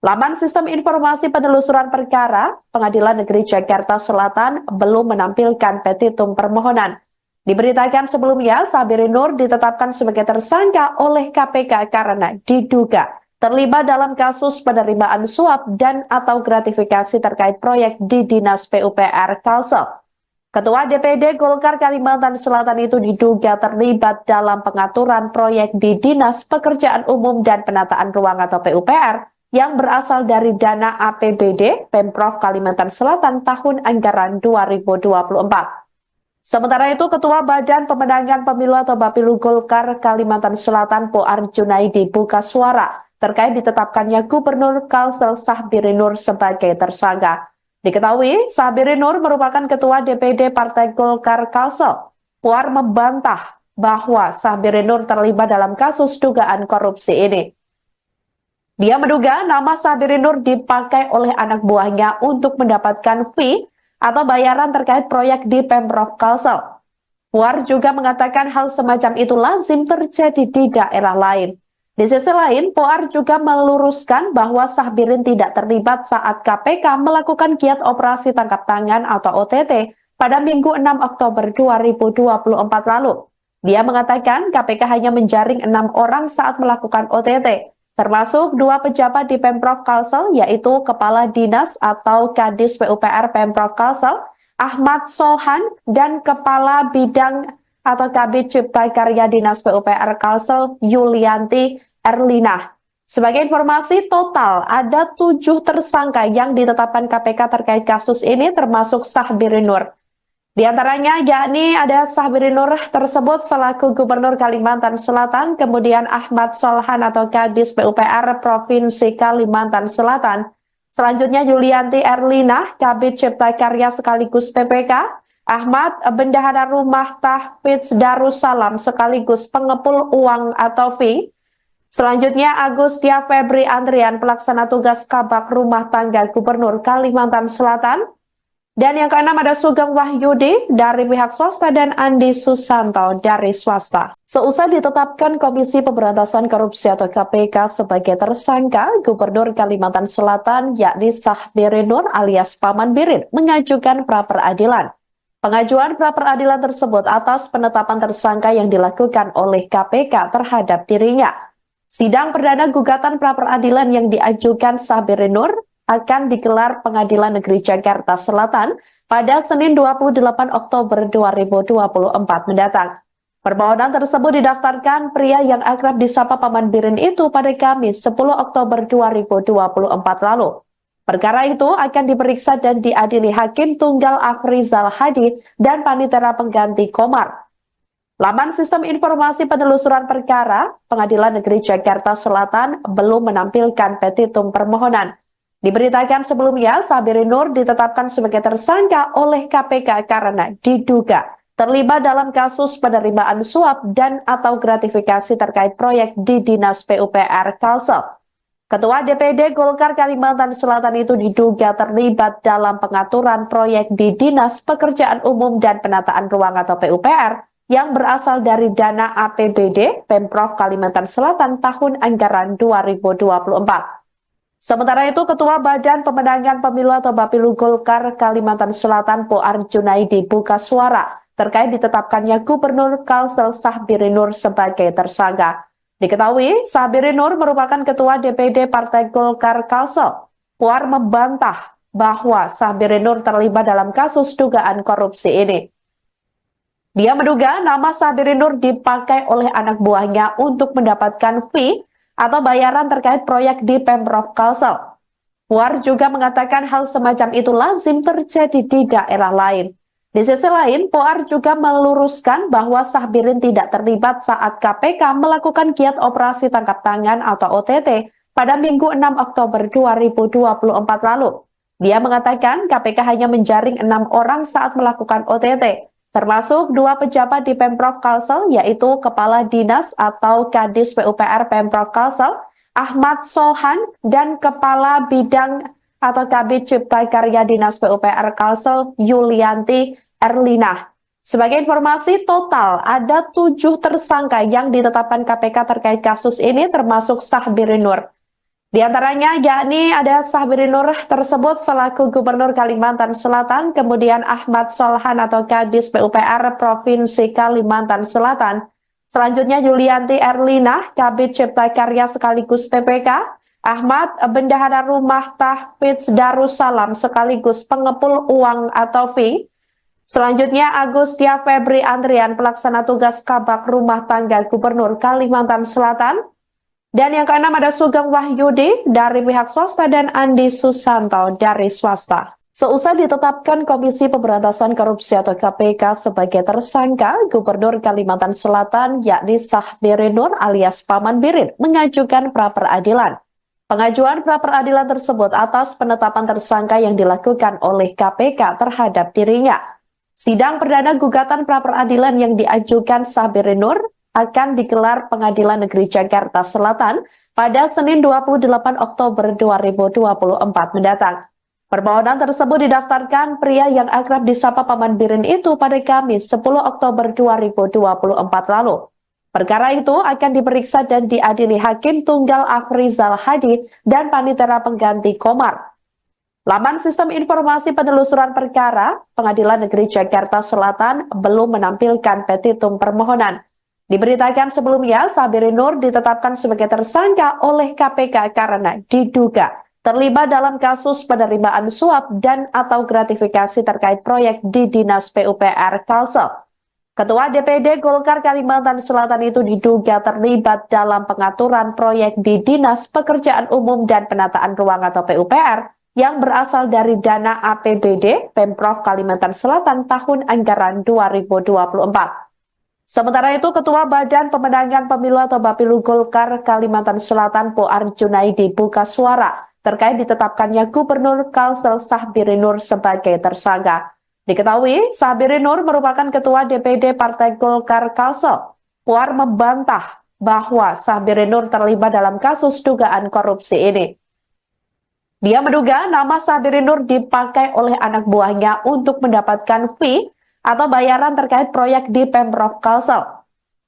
Laman Sistem Informasi Penelusuran Perkara Pengadilan Negeri Jakarta Selatan belum menampilkan petitum permohonan. Diberitakan sebelumnya, Sabirin Nur ditetapkan sebagai tersangka oleh KPK karena diduga terlibat dalam kasus penerimaan suap dan atau gratifikasi terkait proyek di Dinas PUPR Kalsel. Ketua DPD Golkar Kalimantan Selatan itu diduga terlibat dalam pengaturan proyek di Dinas Pekerjaan Umum dan Penataan Ruang atau PUPR yang berasal dari dana APBD Pemprov Kalimantan Selatan tahun anggaran 2024. Sementara itu, Ketua Badan Pemenangan Pemilu atau Bapilu Golkar Kalimantan Selatan Puar Junaidi buka suara terkait ditetapkannya Gubernur Kalsel Sabirin Nur sebagai tersangka. Diketahui, Sabirin Nur merupakan Ketua DPD Partai Golkar Kalsel. Puar membantah bahwa Sabirin Nur terlibat dalam kasus dugaan korupsi ini. Dia menduga nama Sabirin Nur dipakai oleh anak buahnya untuk mendapatkan fee atau bayaran terkait proyek di Pemprov Kalsel. Puar juga mengatakan hal semacam itu lazim terjadi di daerah lain. Di sisi lain, Puar juga meluruskan bahwa Sabirin tidak terlibat saat KPK melakukan giat operasi tangkap tangan atau OTT pada Minggu 6 Oktober 2024 lalu. Dia mengatakan KPK hanya menjaring 6 orang saat melakukan OTT, termasuk 2 pejabat di Pemprov Kalsel, yaitu Kepala Dinas atau Kadis PUPR Pemprov Kalsel, Ahmad Solhan, dan Kepala Bidang atau Kabid Cipta Karya Dinas PUPR Kalsel, Yulianti Erlina. Sebagai informasi, total ada 7 tersangka yang ditetapkan KPK terkait kasus ini, termasuk Sabirin Nur. Di antaranya yakni ada Sabirin Nur tersebut selaku Gubernur Kalimantan Selatan, kemudian Ahmad Solhan atau Kadis PUPR Provinsi Kalimantan Selatan. Selanjutnya Yulianti Erlina, Kabid Cipta Karya sekaligus PPK, Ahmad Bendahara Rumah Tahfidz Darussalam sekaligus pengepul uang atau fee. Selanjutnya Agustia Febri Andrian, pelaksana tugas Kabak Rumah Tangga Gubernur Kalimantan Selatan. Dan yang keenam ada Sugeng Wahyudi dari pihak swasta dan Andi Susanto dari swasta. Seusai ditetapkan Komisi Pemberantasan Korupsi atau KPK sebagai tersangka, Gubernur Kalimantan Selatan yakni Sabirin Nur alias Paman Birin mengajukan pra-peradilan. Pengajuan pra-peradilan tersebut atas penetapan tersangka yang dilakukan oleh KPK terhadap dirinya. Sidang perdana gugatan pra-peradilan yang diajukan Sabirin Nur akan digelar Pengadilan Negeri Jakarta Selatan pada Senin 28 Oktober 2024 mendatang. Permohonan tersebut didaftarkan pria yang akrab disapa Paman Birin itu pada Kamis 10 Oktober 2024 lalu. Perkara itu akan diperiksa dan diadili Hakim Tunggal Afrizal Hadi dan Panitera Pengganti Komar. Laman Sistem Informasi Penelusuran Perkara Pengadilan Negeri Jakarta Selatan belum menampilkan petitum permohonan. Diberitakan sebelumnya, Sabirin Nur ditetapkan sebagai tersangka oleh KPK karena diduga terlibat dalam kasus penerimaan suap dan atau gratifikasi terkait proyek di Dinas PUPR Kalsel. Ketua DPD Golkar Kalimantan Selatan itu diduga terlibat dalam pengaturan proyek di Dinas Pekerjaan Umum dan Penataan Ruang atau PUPR yang berasal dari dana APBD Pemprov Kalimantan Selatan tahun anggaran 2024. Sementara itu, Ketua Badan Pemenangan Pemilu atau Bapilu Golkar Kalimantan Selatan Poar Junaidi buka suara terkait ditetapkannya Gubernur Kalsel Sahbirin Nur sebagai tersangka. Diketahui, Sahbirin Nur merupakan Ketua DPD Partai Golkar Kalsel. Poar membantah bahwa Sahbirin Nur terlibat dalam kasus dugaan korupsi ini. Dia menduga nama Sahbirin Nur dipakai oleh anak buahnya untuk mendapatkan fee atau bayaran terkait proyek di Pemprov Kalsel. Puar juga mengatakan hal semacam itu lazim terjadi di daerah lain. Di sisi lain, Puar juga meluruskan bahwa Sahbirin tidak terlibat saat KPK melakukan giat operasi tangkap tangan atau OTT pada Minggu 6 Oktober 2024 lalu. Dia mengatakan KPK hanya menjaring 6 orang saat melakukan OTT. Termasuk 2 pejabat di Pemprov Kalsel, yaitu Kepala Dinas atau Kadis PUPR Pemprov Kalsel, Ahmad Solhan, dan Kepala Bidang atau Kabid Cipta Karya Dinas PUPR Kalsel, Yulianti Erlina. Sebagai informasi, total ada 7 tersangka yang ditetapkan KPK terkait kasus ini, termasuk Sahbirin Nur. Di antaranya yakni ada Sahbirin Nur tersebut selaku Gubernur Kalimantan Selatan, kemudian Ahmad Solhan atau Kadis PUPR Provinsi Kalimantan Selatan, selanjutnya Yulianti Erlina, Kabid Cipta Karya sekaligus PPK, Ahmad Bendahara Rumah Tahfidz Darussalam sekaligus pengepul uang atau fee, selanjutnya Agustia Febri Andrian pelaksana tugas Kabak Rumah Tangga Gubernur Kalimantan Selatan, dan yang keenam ada Sugeng Wahyudi dari pihak swasta dan Andi Susanto dari swasta. Seusai ditetapkan Komisi Pemberantasan Korupsi atau KPK sebagai tersangka, Gubernur Kalimantan Selatan yakni Sahbirin Nur alias Paman Birin mengajukan pra-peradilan. Pengajuan pra-peradilan tersebut atas penetapan tersangka yang dilakukan oleh KPK terhadap dirinya. Sidang perdana gugatan pra-peradilan yang diajukan Sahbirin Nur akan digelar Pengadilan Negeri Jakarta Selatan pada Senin 28 Oktober 2024 mendatang. Permohonan tersebut didaftarkan pria yang akrab disapa Paman Birin itu pada Kamis 10 Oktober 2024 lalu. Perkara itu akan diperiksa dan diadili Hakim Tunggal Afrizal Hadi dan Panitera Pengganti Komar. Laman Sistem Informasi Penelusuran Perkara Pengadilan Negeri Jakarta Selatan belum menampilkan petitum permohonan. Diberitakan sebelumnya, Sahbirin Nur ditetapkan sebagai tersangka oleh KPK karena diduga terlibat dalam kasus penerimaan suap dan atau gratifikasi terkait proyek di Dinas PUPR Kalsel. Ketua DPD Golkar Kalimantan Selatan itu diduga terlibat dalam pengaturan proyek di Dinas Pekerjaan Umum dan Penataan Ruang atau PUPR yang berasal dari dana APBD Pemprov Kalimantan Selatan tahun anggaran 2024. Sementara itu, Ketua Badan Pemenangan Pemilu atau Bapilu Golkar Kalimantan Selatan Poar Junaidi buka suara terkait ditetapkannya Gubernur Kalsel Sahbirin Nur sebagai tersangka. Diketahui, Sahbirin Nur merupakan Ketua DPD Partai Golkar Kalsel. Poar membantah bahwa Sahbirin Nur terlibat dalam kasus dugaan korupsi ini. Dia menduga nama Sahbirin Nur dipakai oleh anak buahnya untuk mendapatkan fee atau bayaran terkait proyek di Pemprov Kalsel.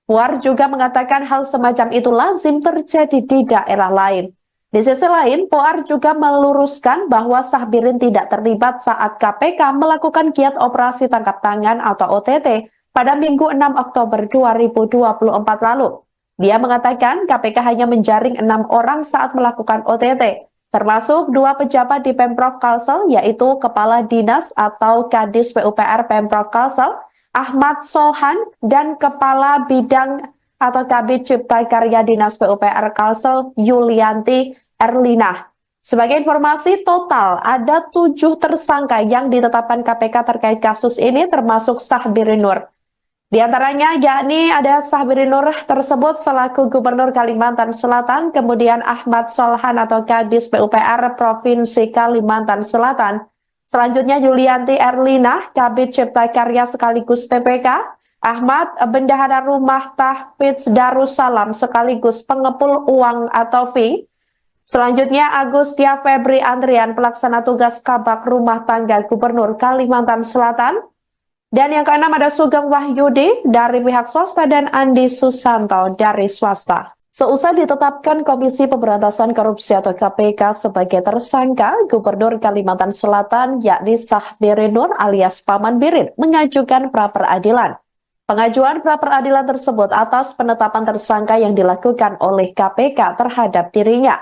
Puar juga mengatakan hal semacam itu lazim terjadi di daerah lain. Di sisi lain, Puar juga meluruskan bahwa Sahbirin tidak terlibat saat KPK melakukan giat operasi tangkap tangan atau OTT pada Minggu 6 Oktober 2024 lalu. Dia mengatakan KPK hanya menjaring 6 orang saat melakukan OTT. termasuk 2 pejabat di Pemprov Kalsel, yaitu Kepala Dinas atau Kadis PUPR Pemprov Kalsel, Ahmad Solhan, dan Kepala Bidang atau Kabid Cipta Karya Dinas PUPR Kalsel, Yulianti Erlina. Sebagai informasi, total ada 7 tersangka yang ditetapkan KPK terkait kasus ini, termasuk Sahbiri Nur. Di antaranya yakni ada Sahbiri Nur tersebut selaku Gubernur Kalimantan Selatan, kemudian Ahmad Solhan atau Kadis PUPR Provinsi Kalimantan Selatan. Selanjutnya Yulianti Erlina, Kabid Cipta Karya sekaligus PPK, Ahmad Bendahara Rumah Tahfidz Darussalam sekaligus pengepul uang atau fee. Selanjutnya Agustia Febri Andrian, pelaksana tugas Kabak Rumah Tangga Gubernur Kalimantan Selatan. Dan yang keenam ada Sugeng Wahyudi dari pihak swasta dan Andi Susanto dari swasta. Seusai ditetapkan Komisi Pemberantasan Korupsi atau KPK sebagai tersangka, Gubernur Kalimantan Selatan yakni Sahbiri Nur alias Paman Birin mengajukan pra-peradilan. Pengajuan pra-peradilan tersebut atas penetapan tersangka yang dilakukan oleh KPK terhadap dirinya.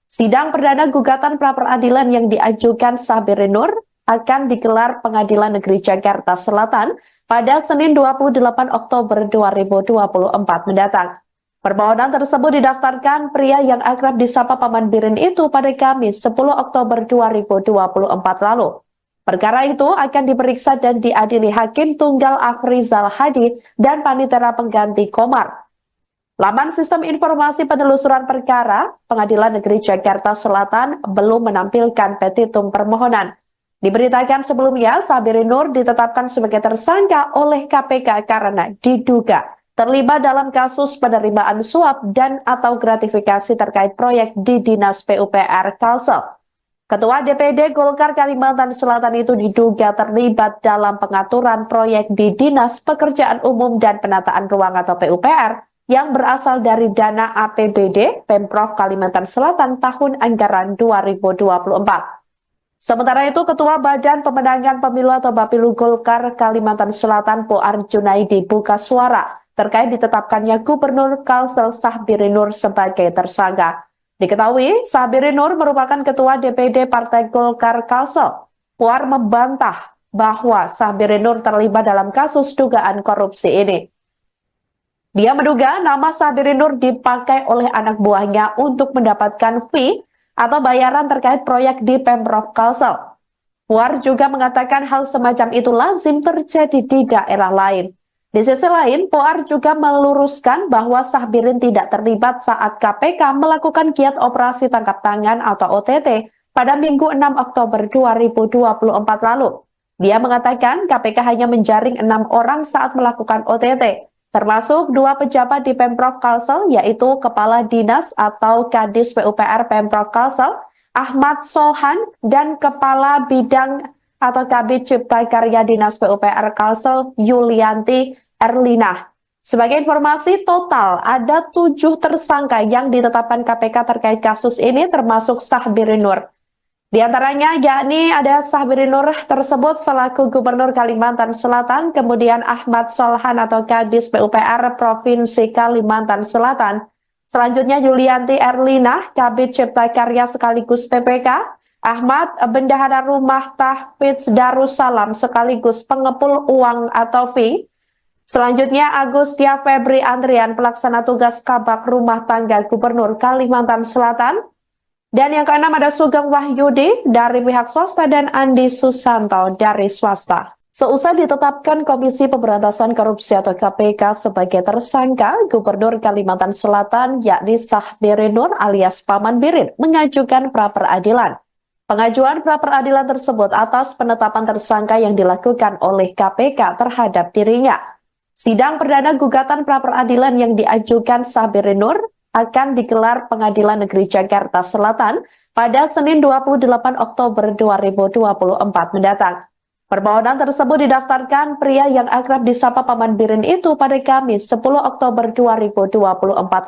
Sidang perdana gugatan pra-peradilan yang diajukan Sahbiri Nur akan digelar Pengadilan Negeri Jakarta Selatan pada Senin 28 Oktober 2024 mendatang. Permohonan tersebut didaftarkan pria yang akrab disapa Paman Birin itu pada Kamis 10 Oktober 2024 lalu. Perkara itu akan diperiksa dan diadili Hakim Tunggal Afrizal Hadi dan Panitera Pengganti Komar. Laman Sistem Informasi Penelusuran Perkara Pengadilan Negeri Jakarta Selatan belum menampilkan petitum permohonan. Diberitakan sebelumnya, Sahbiri Nur ditetapkan sebagai tersangka oleh KPK karena diduga terlibat dalam kasus penerimaan suap dan atau gratifikasi terkait proyek di Dinas PUPR Kalsel. Ketua DPD Golkar Kalimantan Selatan itu diduga terlibat dalam pengaturan proyek di Dinas Pekerjaan Umum dan Penataan Ruang atau PUPR yang berasal dari dana APBD Pemprov Kalimantan Selatan tahun anggaran 2024. Sementara itu, Ketua Badan Pemenangan Pemilu atau Bapilu Golkar Kalimantan Selatan Poar Junaidi buka suara terkait ditetapkannya Gubernur Kalsel Sahbiri Nur sebagai tersangka. Diketahui, Sahbiri Nur merupakan Ketua DPD Partai Golkar Kalsel. Poar membantah bahwa Sahbiri Nur terlibat dalam kasus dugaan korupsi ini. Dia menduga nama Sahbiri Nur dipakai oleh anak buahnya untuk mendapatkan fee atau bayaran terkait proyek di Pemprov Kalsel. Puar juga mengatakan hal semacam itu lazim terjadi di daerah lain. Di sisi lain, Puar juga meluruskan bahwa Sahbirin tidak terlibat saat KPK melakukan giat operasi tangkap tangan atau OTT pada Minggu 6 Oktober 2024 lalu. Dia mengatakan KPK hanya menjaring 6 orang saat melakukan OTT. Termasuk 2 pejabat di Pemprov Kalsel, yaitu Kepala Dinas atau Kadis PUPR Pemprov Kalsel, Ahmad Solhan, dan Kepala Bidang atau Kabid Cipta Karya Dinas PUPR Kalsel, Yulianti Erlina. Sebagai informasi, total ada 7 tersangka yang ditetapkan KPK terkait kasus ini, termasuk Sahbiri Nur. Di antaranya yakni ada Sahbiri Nur tersebut selaku Gubernur Kalimantan Selatan, kemudian Ahmad Solhan atau Kadis PUPR Provinsi Kalimantan Selatan. Selanjutnya Yulianti Erlina, Kabid Cipta Karya sekaligus PPK, Ahmad Bendahara Rumah Tahfidz Darussalam sekaligus pengepul uang atau fee. Selanjutnya Agustia Febri Andrian, pelaksana tugas Kabak Rumah Tangga Gubernur Kalimantan Selatan. Dan yang keenam ada Sugeng Wahyudi dari pihak swasta dan Andi Susanto dari swasta. Seusai ditetapkan Komisi Pemberantasan Korupsi atau KPK sebagai tersangka, Gubernur Kalimantan Selatan yakni Sahbiri Nur alias Paman Birin mengajukan pra-peradilan. Pengajuan pra-peradilan tersebut atas penetapan tersangka yang dilakukan oleh KPK terhadap dirinya. Sidang perdana gugatan pra-peradilan yang diajukan Sahbiri Nur akan digelar Pengadilan Negeri Jakarta Selatan pada Senin 28 Oktober 2024 mendatang. Permohonan tersebut didaftarkan pria yang akrab disapa Paman Birin itu pada Kamis 10 Oktober 2024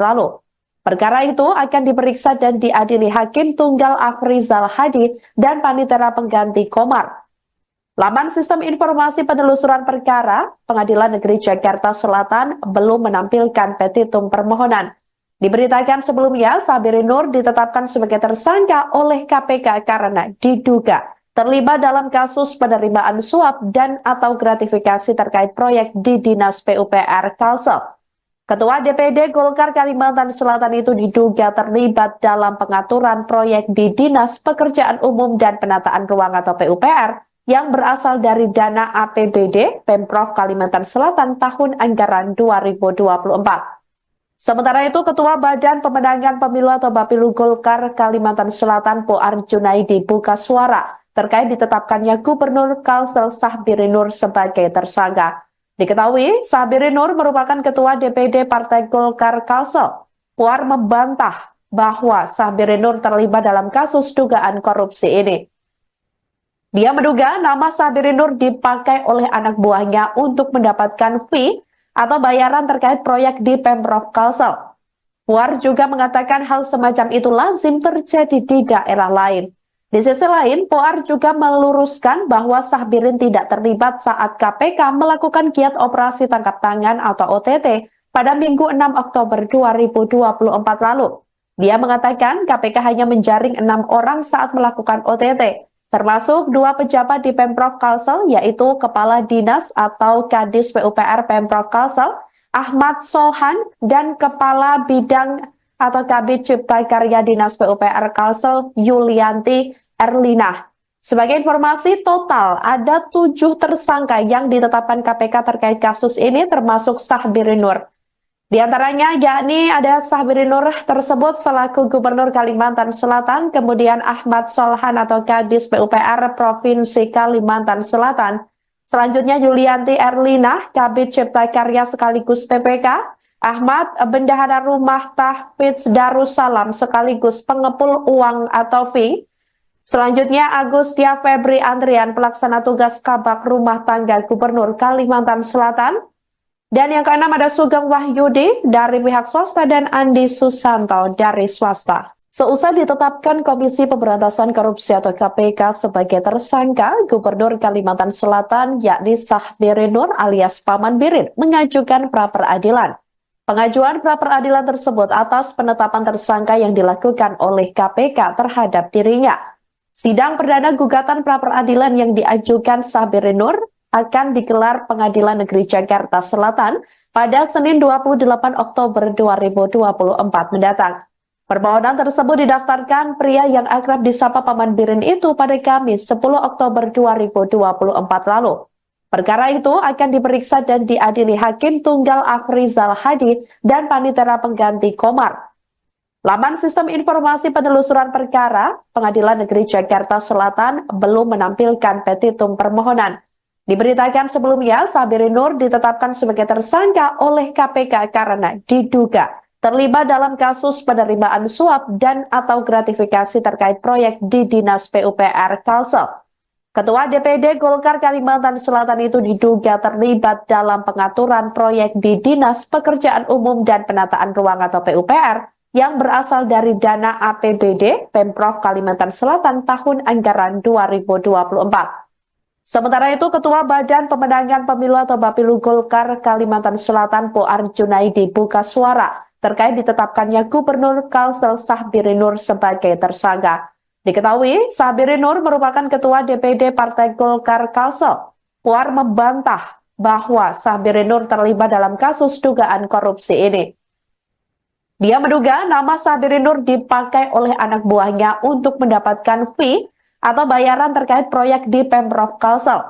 lalu. Perkara itu akan diperiksa dan diadili Hakim Tunggal Afrizal Hadi dan Panitera Pengganti Komar. Laman Sistem Informasi Penelusuran Perkara Pengadilan Negeri Jakarta Selatan belum menampilkan petitum permohonan. Diberitakan sebelumnya, Sabirin Nur ditetapkan sebagai tersangka oleh KPK karena diduga terlibat dalam kasus penerimaan suap dan atau gratifikasi terkait proyek di Dinas PUPR Kalsel. Ketua DPD Golkar Kalimantan Selatan itu diduga terlibat dalam pengaturan proyek di Dinas Pekerjaan Umum dan Penataan Ruang atau PUPR yang berasal dari dana APBD Pemprov Kalimantan Selatan tahun anggaran 2024. Sementara itu, Ketua Badan Pemenangan Pemilu atau Bapilu Golkar Kalimantan Selatan Poar Junaidi buka suara terkait ditetapkannya Gubernur Kalsel Sahbirin Nur sebagai tersangka. Diketahui, Sahbirin Nur merupakan Ketua DPD Partai Golkar Kalsel. Poar membantah bahwa Sahbirin Nur terlibat dalam kasus dugaan korupsi ini. Dia menduga nama Sahbirin Nur dipakai oleh anak buahnya untuk mendapatkan fee atau bayaran terkait proyek di Pemprov Kalsel. Puar juga mengatakan hal semacam itu lazim terjadi di daerah lain. Di sisi lain, Puar juga meluruskan bahwa Sahbirin tidak terlibat saat KPK melakukan giat operasi tangkap tangan atau OTT pada Minggu 6 Oktober 2024 lalu. Dia mengatakan KPK hanya menjaring 6 orang saat melakukan OTT. Termasuk 2 pejabat di Pemprov Kalsel, yaitu Kepala Dinas atau Kadis PUPR Pemprov Kalsel, Ahmad Solhan, dan Kepala Bidang atau Kabid Cipta Karya Dinas PUPR Kalsel, Yulianti Erlina. Sebagai informasi, total ada 7 tersangka yang ditetapkan KPK terkait kasus ini, termasuk Sahbirin Nur. Di antaranya yakni ada Sahbirin Nur tersebut selaku Gubernur Kalimantan Selatan, kemudian Ahmad Solhan atau Kadis PUPR Provinsi Kalimantan Selatan. Selanjutnya Yulianti Erlina, Kabid Cipta Karya sekaligus PPK, Ahmad Bendahara Rumah Tahfidz Darussalam sekaligus pengepul uang atau fee. Selanjutnya Agustia Febri Andrian, pelaksana tugas Kabak Rumah Tangga Gubernur Kalimantan Selatan. Dan yang keenam ada Sugeng Wahyudi dari pihak swasta dan Andi Susanto dari swasta. Seusai ditetapkan Komisi Pemberantasan Korupsi atau KPK sebagai tersangka, Gubernur Kalimantan Selatan yakni Sahbirin Nur alias Paman Birin mengajukan pra-peradilan. Pengajuan pra-peradilan tersebut atas penetapan tersangka yang dilakukan oleh KPK terhadap dirinya. Sidang perdana gugatan pra-peradilan yang diajukan Sahbirin Nur akan digelar Pengadilan Negeri Jakarta Selatan pada Senin 28 Oktober 2024 mendatang. Permohonan tersebut didaftarkan pria yang akrab disapa Paman Birin itu pada Kamis 10 Oktober 2024 lalu. Perkara itu akan diperiksa dan diadili Hakim Tunggal Afrizal Hadi dan Panitera Pengganti Komar. Laman Sistem Informasi Penelusuran Perkara Pengadilan Negeri Jakarta Selatan belum menampilkan petitum permohonan. Diberitakan sebelumnya, Sahbirin Nur ditetapkan sebagai tersangka oleh KPK karena diduga terlibat dalam kasus penerimaan suap dan atau gratifikasi terkait proyek di Dinas PUPR Kalsel. Ketua DPD Golkar Kalimantan Selatan itu diduga terlibat dalam pengaturan proyek di Dinas Pekerjaan Umum dan Penataan Ruang atau PUPR yang berasal dari dana APBD Pemprov Kalimantan Selatan tahun anggaran 2024. Sementara itu, Ketua Badan Pemenangan Pemilu atau Bapilu Golkar Kalimantan Selatan Poar Junaidi buka suara terkait ditetapkannya Gubernur Kalsel Sahbirin Nur sebagai tersangka. Diketahui, Sahbirin Nur merupakan Ketua DPD Partai Golkar Kalsel. Poar membantah bahwa Sahbirin Nur terlibat dalam kasus dugaan korupsi ini. Dia menduga nama Sahbirin Nur dipakai oleh anak buahnya untuk mendapatkan fee atau bayaran terkait proyek di Pemprov Kalsel.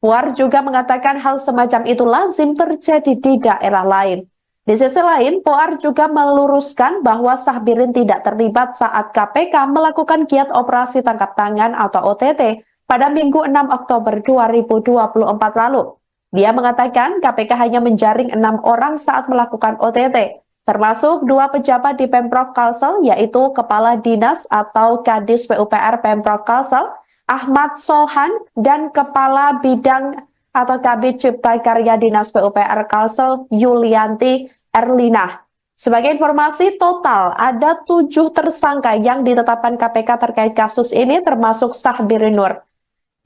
Puar juga mengatakan hal semacam itu lazim terjadi di daerah lain. Di sisi lain, Puar juga meluruskan bahwa Sahbirin tidak terlibat saat KPK melakukan giat operasi tangkap tangan atau OTT pada Minggu 6 Oktober 2024 lalu. Dia mengatakan KPK hanya menjaring 6 orang saat melakukan OTT. Termasuk 2 pejabat di Pemprov Kalsel, yaitu Kepala Dinas atau Kadis PUPR Pemprov Kalsel, Ahmad Solhan, dan Kepala Bidang atau Kabid Cipta Karya Dinas PUPR Kalsel, Yulianti Erlina. Sebagai informasi, total ada 7 tersangka yang ditetapkan KPK terkait kasus ini, termasuk Sahbirin Nur.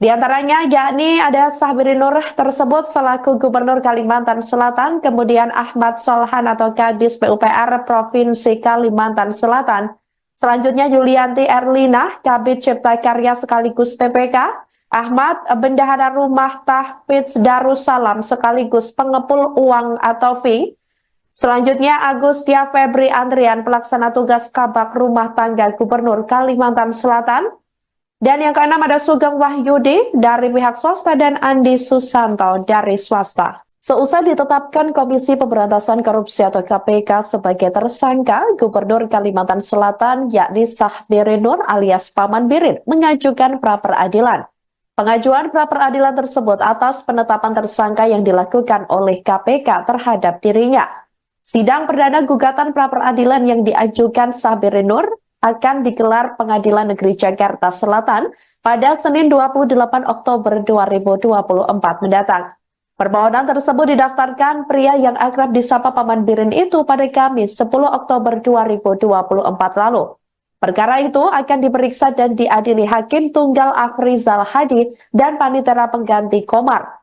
Di antaranya yakni ada Sahbiri Nur tersebut selaku Gubernur Kalimantan Selatan, kemudian Ahmad Solhan atau Kadis PUPR Provinsi Kalimantan Selatan. Selanjutnya Yulianti Erlina, Kabid Cipta Karya sekaligus PPK, Ahmad Bendahara Rumah Tahfidz Darussalam sekaligus pengepul uang atau fee. Selanjutnya Agustia Febri Andrian, pelaksana tugas Kabak Rumah Tangga Gubernur Kalimantan Selatan. Dan yang keenam ada Sugeng Wahyudi dari pihak swasta dan Andi Susanto dari swasta. Seusai ditetapkan Komisi Pemberantasan Korupsi atau KPK sebagai tersangka, Gubernur Kalimantan Selatan yakni Sahbiri Nur alias Paman Birin mengajukan pra-peradilan. Pengajuan pra-peradilan tersebut atas penetapan tersangka yang dilakukan oleh KPK terhadap dirinya. Sidang perdana gugatan pra-peradilan yang diajukan Sahbiri Nur akan digelar Pengadilan Negeri Jakarta Selatan pada Senin 28 Oktober 2024 mendatang. Permohonan tersebut didaftarkan pria yang akrab disapa Paman Birin itu pada Kamis 10 Oktober 2024 lalu. Perkara itu akan diperiksa dan diadili Hakim Tunggal Afrizal Hadi dan Panitera Pengganti Komar.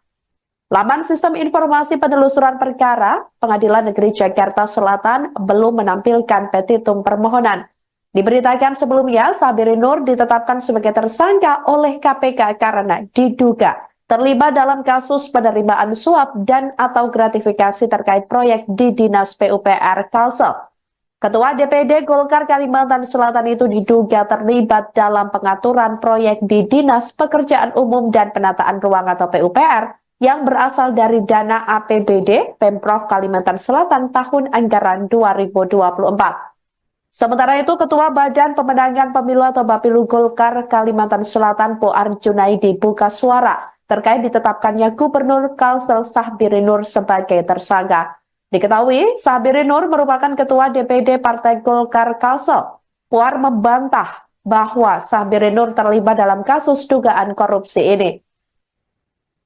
Laman Sistem Informasi Penelusuran Perkara Pengadilan Negeri Jakarta Selatan belum menampilkan petitum permohonan. Diberitakan sebelumnya, Sahbiri Nur ditetapkan sebagai tersangka oleh KPK karena diduga terlibat dalam kasus penerimaan suap dan atau gratifikasi terkait proyek di Dinas PUPR Kalsel. Ketua DPD Golkar Kalimantan Selatan itu diduga terlibat dalam pengaturan proyek di Dinas Pekerjaan Umum dan Penataan Ruang atau PUPR yang berasal dari dana APBD Pemprov Kalimantan Selatan tahun anggaran 2024. Sementara itu, Ketua Badan Pemenangan Pemilu atau Bapilu Golkar Kalimantan Selatan Poar Junaidi buka suara terkait ditetapkannya Gubernur Kalsel Sahbiri Nur sebagai tersangka. Diketahui, Sahbiri Nur merupakan Ketua DPD Partai Golkar Kalsel. Poar membantah bahwa Sahbiri Nur terlibat dalam kasus dugaan korupsi ini.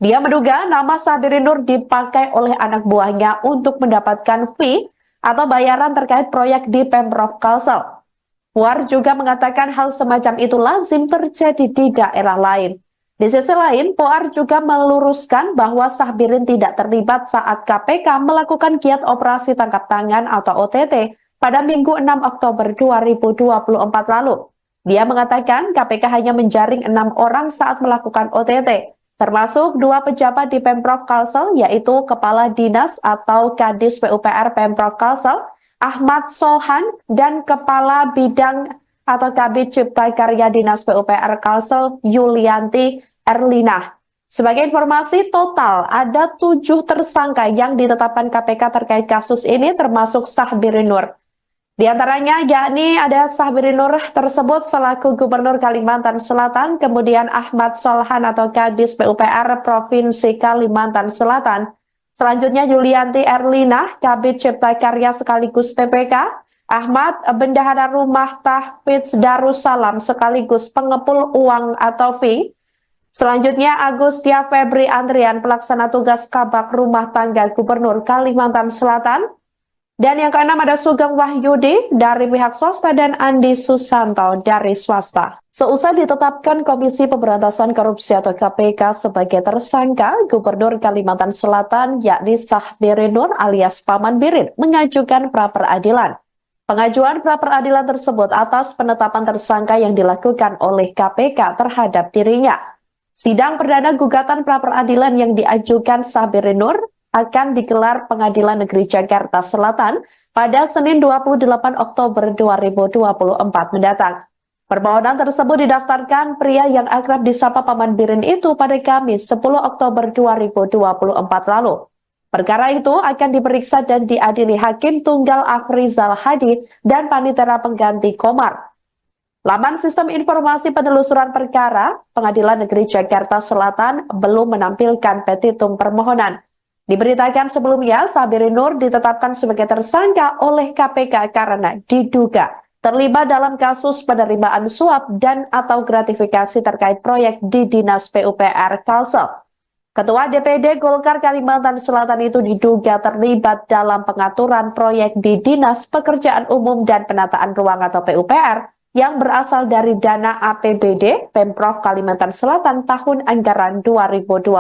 Dia menduga nama Sahbiri Nur dipakai oleh anak buahnya untuk mendapatkan fee atau bayaran terkait proyek di Pemprov Kalsel. Puar juga mengatakan hal semacam itu lazim terjadi di daerah lain. Di sisi lain, Puar juga meluruskan bahwa Sahbirin tidak terlibat saat KPK melakukan giat operasi tangkap tangan atau OTT pada Minggu 6 Oktober 2024 lalu. Dia mengatakan KPK hanya menjaring 6 orang saat melakukan OTT. Termasuk 2 pejabat di Pemprov Kalsel, yaitu Kepala Dinas atau Kadis PUPR Pemprov Kalsel, Ahmad Solhan, dan Kepala Bidang atau Kabid Cipta Karya Dinas PUPR Kalsel, Yulianti Erlina. Sebagai informasi, total ada 7 tersangka yang ditetapkan KPK terkait kasus ini, termasuk Sahbiri Nur. Di antaranya yakni ada Sahbiri Nur tersebut selaku Gubernur Kalimantan Selatan, kemudian Ahmad Solhan atau Kadis PUPR Provinsi Kalimantan Selatan. Selanjutnya Yulianti Erlina, Kabid Cipta Karya sekaligus PPK, Ahmad Bendahara Rumah Tahfidz Darussalam sekaligus pengepul uang atau fee. Selanjutnya Agustia Febri Andrian, pelaksana tugas Kabak Rumah Tangga Gubernur Kalimantan Selatan. Dan yang keenam ada Sugeng Wahyudi dari pihak swasta dan Andi Susanto dari swasta. Seusai ditetapkan Komisi Pemberantasan Korupsi atau KPK sebagai tersangka, Gubernur Kalimantan Selatan yakni Sahbiri Nur alias Paman Birin mengajukan pra-peradilan. Pengajuan pra-peradilan tersebut atas penetapan tersangka yang dilakukan oleh KPK terhadap dirinya. Sidang perdana gugatan pra-peradilan yang diajukan Sahbiri Nur akan digelar Pengadilan Negeri Jakarta Selatan pada Senin 28 Oktober 2024 mendatang. Permohonan tersebut didaftarkan pria yang akrab disapa Paman Birin itu pada Kamis 10 Oktober 2024 lalu. Perkara itu akan diperiksa dan diadili Hakim Tunggal Afrizal Hadi dan Panitera Pengganti Komar. Laman Sistem Informasi Penelusuran Perkara Pengadilan Negeri Jakarta Selatan belum menampilkan petitum permohonan. Diberitakan sebelumnya, Sahbiri Nur ditetapkan sebagai tersangka oleh KPK karena diduga terlibat dalam kasus penerimaan suap dan atau gratifikasi terkait proyek di Dinas PUPR Kalsel. Ketua DPD Golkar Kalimantan Selatan itu diduga terlibat dalam pengaturan proyek di Dinas Pekerjaan Umum dan Penataan Ruang atau PUPR yang berasal dari dana APBD Pemprov Kalimantan Selatan tahun anggaran 2024.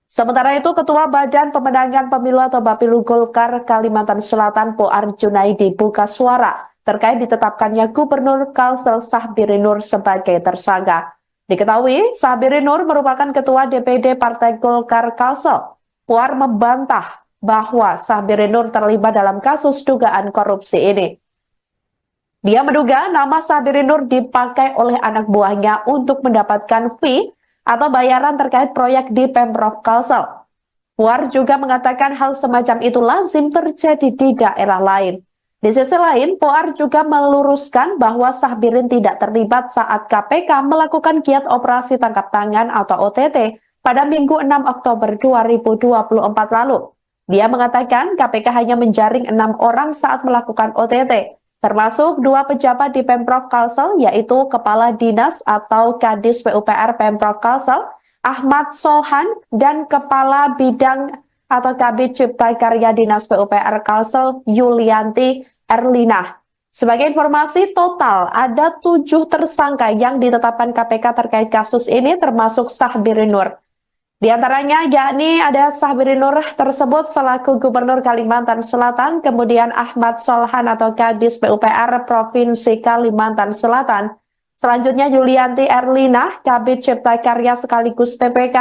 Sementara itu, Ketua Badan Pemenangan Pemilu atau Bapilu Golkar Kalimantan Selatan Poar Junaidi buka suara terkait ditetapkannya Gubernur Kalsel Sahbiri Nur sebagai tersangka. Diketahui, Sahbiri Nur merupakan Ketua DPD Partai Golkar Kalsel. Poar membantah bahwa Sahbiri Nur terlibat dalam kasus dugaan korupsi ini. Dia menduga nama Sahbiri Nur dipakai oleh anak buahnya untuk mendapatkan fee atau bayaran terkait proyek di Pemprov Kalsel. Puar juga mengatakan hal semacam itu lazim terjadi di daerah lain. Di sisi lain, Puar juga meluruskan bahwa Sahbirin tidak terlibat saat KPK melakukan giat operasi tangkap tangan atau OTT pada Minggu 6 Oktober 2024 lalu. Dia mengatakan KPK hanya menjaring 6 orang saat melakukan OTT, termasuk 2 pejabat di Pemprov Kalsel, yaitu Kepala Dinas atau Kadis PUPR Pemprov Kalsel, Ahmad Solhan, dan Kepala Bidang atau Kabid Cipta Karya Dinas PUPR Kalsel, Yulianti Erlinah. Sebagai informasi, total ada 7 tersangka yang ditetapkan KPK terkait kasus ini, termasuk Sahbiri Nur. Di antaranya yakni ada Sahbiri Nur tersebut selaku Gubernur Kalimantan Selatan, kemudian Ahmad Solhan atau Kadis PUPR Provinsi Kalimantan Selatan. Selanjutnya Yulianti Erlinah, Kabid Cipta Karya sekaligus PPK,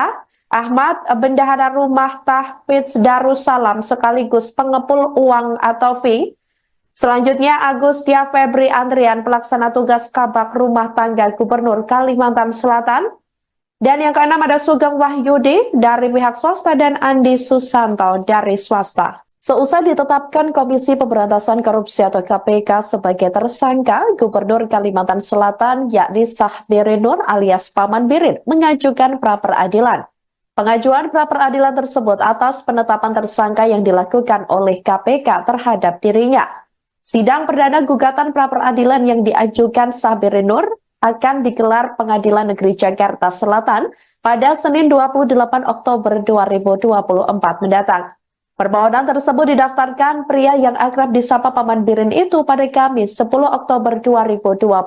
Ahmad Bendahara Rumah Tahfidz Darussalam sekaligus pengepul uang atau fee. Selanjutnya Agustia Febri Andrian, pelaksana tugas Kabak Rumah Tangga Gubernur Kalimantan Selatan. Dan yang keenam ada Sugeng Wahyudi dari pihak swasta dan Andi Susanto dari swasta. Seusai ditetapkan Komisi Pemberantasan Korupsi atau KPK sebagai tersangka, Gubernur Kalimantan Selatan yakni Sahbiri Nur alias Paman Birin mengajukan pra-peradilan. Pengajuan pra-peradilan tersebut atas penetapan tersangka yang dilakukan oleh KPK terhadap dirinya. Sidang perdana gugatan pra-peradilan yang diajukan Sahbiri Nur akan digelar Pengadilan Negeri Jakarta Selatan pada Senin 28 Oktober 2024 mendatang. Permohonan tersebut didaftarkan pria yang akrab disapa Paman Birin itu pada Kamis 10 Oktober 2024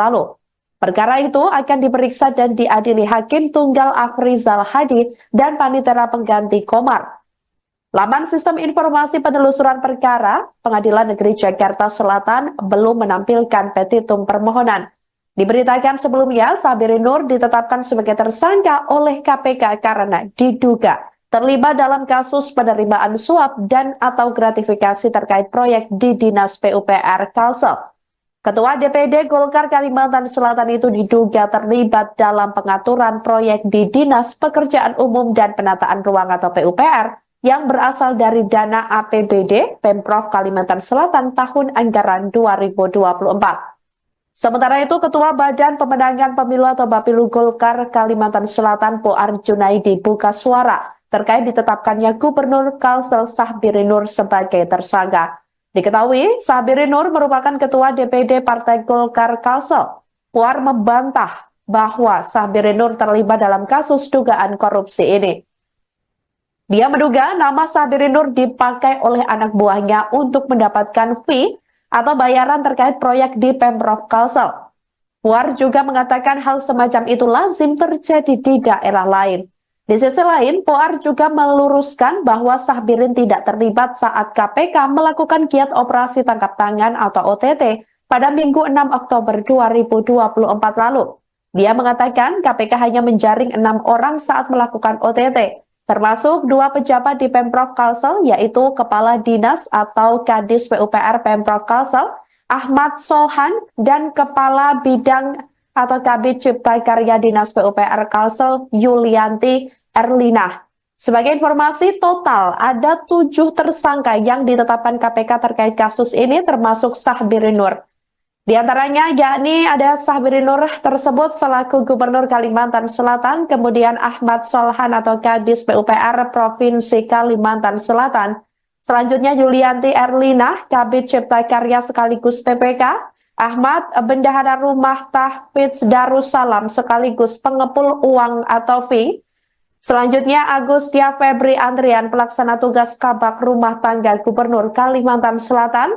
lalu. Perkara itu akan diperiksa dan diadili Hakim Tunggal Afrizal Hadi dan Panitera Pengganti Komar. Laman Sistem Informasi Penelusuran Perkara Pengadilan Negeri Jakarta Selatan belum menampilkan petitum permohonan. Diberitakan sebelumnya, Sahbiri Nur ditetapkan sebagai tersangka oleh KPK karena diduga terlibat dalam kasus penerimaan suap dan atau gratifikasi terkait proyek di Dinas PUPR Kalsel. Ketua DPD Golkar Kalimantan Selatan itu diduga terlibat dalam pengaturan proyek di Dinas Pekerjaan Umum dan Penataan Ruang atau PUPR yang berasal dari dana APBD Pemprov Kalimantan Selatan tahun anggaran 2024. Sementara itu, Ketua Badan Pemenangan Pemilu atau Bapilu Golkar Kalimantan Selatan Poar Junaidi buka suara terkait ditetapkannya Gubernur Kalsel Sahbiri Nur sebagai tersangka. Diketahui, Sahbiri Nur merupakan Ketua DPD Partai Golkar Kalsel. Poar membantah bahwa Sahbiri Nur terlibat dalam kasus dugaan korupsi ini. Dia menduga nama Sahbiri Nur dipakai oleh anak buahnya untuk mendapatkan fee atau bayaran terkait proyek di Pemprov Kalsel. Puar juga mengatakan hal semacam itu lazim terjadi di daerah lain. Di sisi lain, Puar juga meluruskan bahwa Sahbirin tidak terlibat saat KPK melakukan giat operasi tangkap tangan atau OTT pada Minggu 6 Oktober 2024 lalu. Dia mengatakan KPK hanya menjaring 6 orang saat melakukan OTT, termasuk 2 pejabat di Pemprov Kalsel, yaitu Kepala Dinas atau Kadis PUPR Pemprov Kalsel, Ahmad Solhan, dan Kepala Bidang atau Kabid Cipta Karya Dinas PUPR Kalsel, Yulianti Erlinah. Sebagai informasi, total ada 7 tersangka yang ditetapkan KPK terkait kasus ini, termasuk Sahbiri Nur. Di antaranya yakni ada Sahbiri Nur tersebut selaku Gubernur Kalimantan Selatan, kemudian Ahmad Solhan atau Kadis PUPR Provinsi Kalimantan Selatan. Selanjutnya Yulianti Erlinah, Kabid Cipta Karya sekaligus PPK, Ahmad Bendahara Rumah Tahfidz Darussalam sekaligus pengepul uang atau fee. Selanjutnya Agustia Febri Andrian, pelaksana tugas Kabak Rumah Tangga Gubernur Kalimantan Selatan.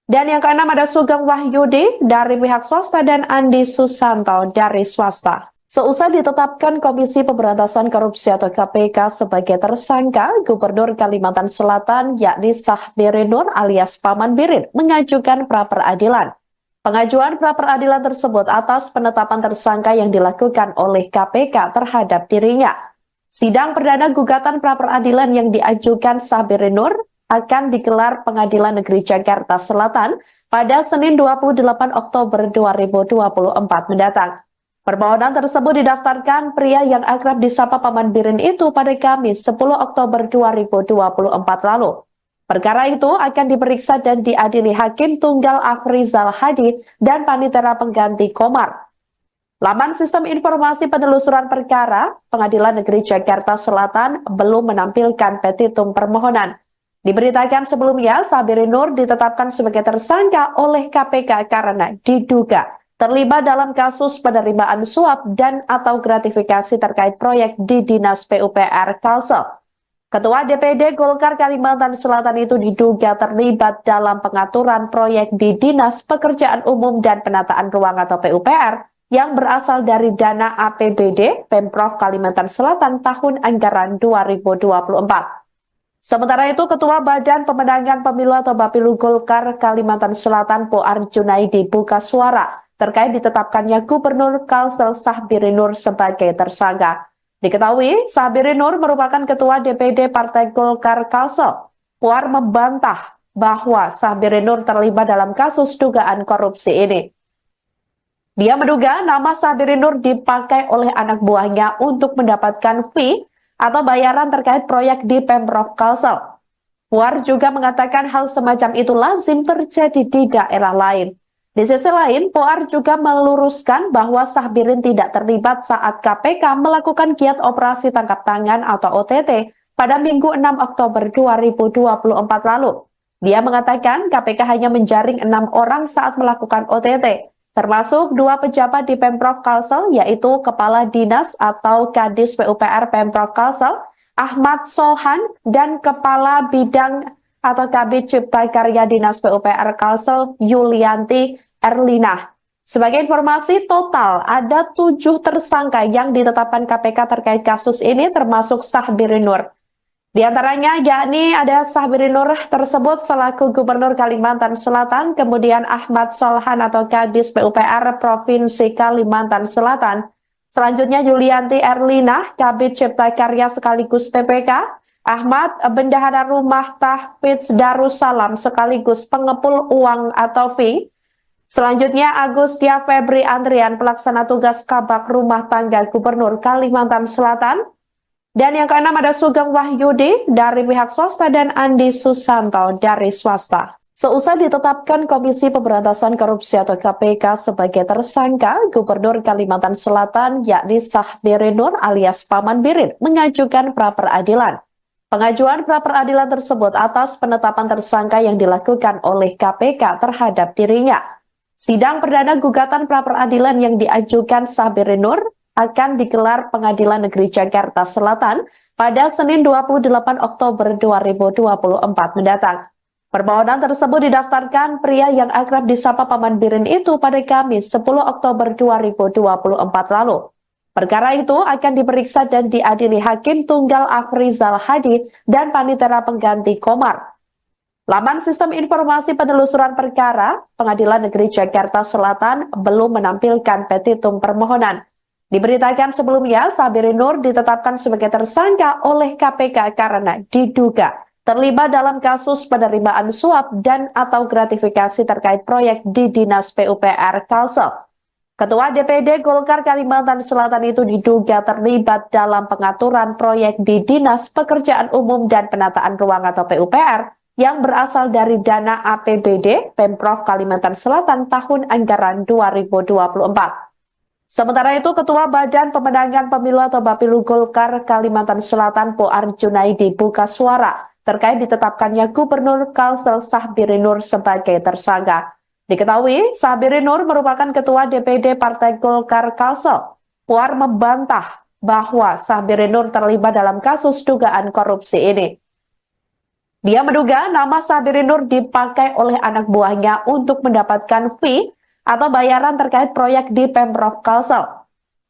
Dan yang keenam ada Sugeng Wahyudi dari pihak swasta dan Andi Susanto dari swasta. Seusai ditetapkan Komisi Pemberantasan Korupsi atau KPK sebagai tersangka, Gubernur Kalimantan Selatan yakni Sahbiri Nur alias Paman Birin mengajukan pra-peradilan. Pengajuan pra-peradilan tersebut atas penetapan tersangka yang dilakukan oleh KPK terhadap dirinya. Sidang perdana gugatan pra-peradilan yang diajukan Sahbiri Nur akan digelar Pengadilan Negeri Jakarta Selatan pada Senin 28 Oktober 2024 mendatang. Permohonan tersebut didaftarkan pria yang akrab disapa Paman Birin itu pada Kamis 10 Oktober 2024 lalu. Perkara itu akan diperiksa dan diadili Hakim Tunggal Afrizal Hadi dan Panitera Pengganti Komar. Laman Sistem Informasi Penelusuran Perkara, Pengadilan Negeri Jakarta Selatan belum menampilkan petitum permohonan. Diberitakan sebelumnya, Sahbiri Nur ditetapkan sebagai tersangka oleh KPK karena diduga terlibat dalam kasus penerimaan suap dan atau gratifikasi terkait proyek di Dinas PUPR Kalsel. Ketua DPD Golkar Kalimantan Selatan itu diduga terlibat dalam pengaturan proyek di Dinas Pekerjaan Umum dan Penataan Ruang atau PUPR yang berasal dari dana APBD Pemprov Kalimantan Selatan tahun anggaran 2024. Sementara itu, Ketua Badan Pemenangan Pemilu atau Bapilu Golkar Kalimantan Selatan Poar Junaidi buka suara terkait ditetapkannya Gubernur Kalsel Sahbiri Nur sebagai tersangka. Diketahui, Sahbiri Nur merupakan Ketua DPD Partai Golkar Kalsel. Poar membantah bahwa Sahbiri Nur terlibat dalam kasus dugaan korupsi ini. Dia menduga nama Sahbiri Nur dipakai oleh anak buahnya untuk mendapatkan fee atau bayaran terkait proyek di Pemprov Kalsel. Puar juga mengatakan hal semacam itu lazim terjadi di daerah lain. Di sisi lain, Puar juga meluruskan bahwa Sahbirin tidak terlibat saat KPK melakukan giat operasi tangkap tangan atau OTT pada Minggu 6 Oktober 2024 lalu. Dia mengatakan KPK hanya menjaring 6 orang saat melakukan OTT. Termasuk 2 pejabat di Pemprov Kalsel, yaitu Kepala Dinas atau Kadis PUPR Pemprov Kalsel, Ahmad Sohan, dan Kepala Bidang atau Kabid Cipta Karya Dinas PUPR Kalsel, Yulianti Erlina. Sebagai informasi, total ada 7 tersangka yang ditetapkan KPK terkait kasus ini, termasuk Sahbiri Nur. Di antaranya yakni ada Sahbiri Nur tersebut selaku Gubernur Kalimantan Selatan, kemudian Ahmad Solhan atau Kadis PUPR Provinsi Kalimantan Selatan. Selanjutnya Yulianti Erlina, Kabid Cipta Karya sekaligus PPK, Ahmad Bendahara Rumah Tahfidz Darussalam sekaligus pengepul uang atau fee. Selanjutnya Agustia Febri Andrian, pelaksana tugas Kabak Rumah Tangga Gubernur Kalimantan Selatan. Dan yang keenam ada Sugeng Wahyudi dari pihak swasta dan Andi Susanto dari swasta. Seusai ditetapkan Komisi Pemberantasan Korupsi atau KPK sebagai tersangka, Gubernur Kalimantan Selatan yakni Sahbiri Nur alias Paman Birin mengajukan pra-peradilan. Pengajuan pra-peradilan tersebut atas penetapan tersangka yang dilakukan oleh KPK terhadap dirinya. Sidang perdana gugatan pra-peradilan yang diajukan Sahbiri Nur akan digelar Pengadilan Negeri Jakarta Selatan pada Senin 28 Oktober 2024 mendatang. Permohonan tersebut didaftarkan pria yang akrab disapa Paman Birin itu pada Kamis 10 Oktober 2024 lalu. Perkara itu akan diperiksa dan diadili Hakim Tunggal Afrizal Hadi dan Panitera Pengganti Komar. Laman Sistem Informasi Penelusuran Perkara, Pengadilan Negeri Jakarta Selatan belum menampilkan petitum permohonan. Diberitakan sebelumnya, Sahbiri Nur ditetapkan sebagai tersangka oleh KPK karena diduga terlibat dalam kasus penerimaan suap dan atau gratifikasi terkait proyek di Dinas PUPR Kalsel. Ketua DPD Golkar Kalimantan Selatan itu diduga terlibat dalam pengaturan proyek di Dinas Pekerjaan Umum dan Penataan Ruang atau PUPR yang berasal dari dana APBD Pemprov Kalimantan Selatan tahun anggaran 2024. Sementara itu, Ketua Badan Pemenangan Pemilu atau Bapilu Golkar Kalimantan Selatan Poar Junaidi buka suara terkait ditetapkannya Gubernur Kalsel Sahbiri Nur sebagai tersangka. Diketahui, Sahbiri Nur merupakan Ketua DPD Partai Golkar Kalsel. Poar membantah bahwa Sahbiri Nur terlibat dalam kasus dugaan korupsi ini. Dia menduga nama Sabirin Nur dipakai oleh anak buahnya untuk mendapatkan fee atau bayaran terkait proyek di Pemprov Kalsel.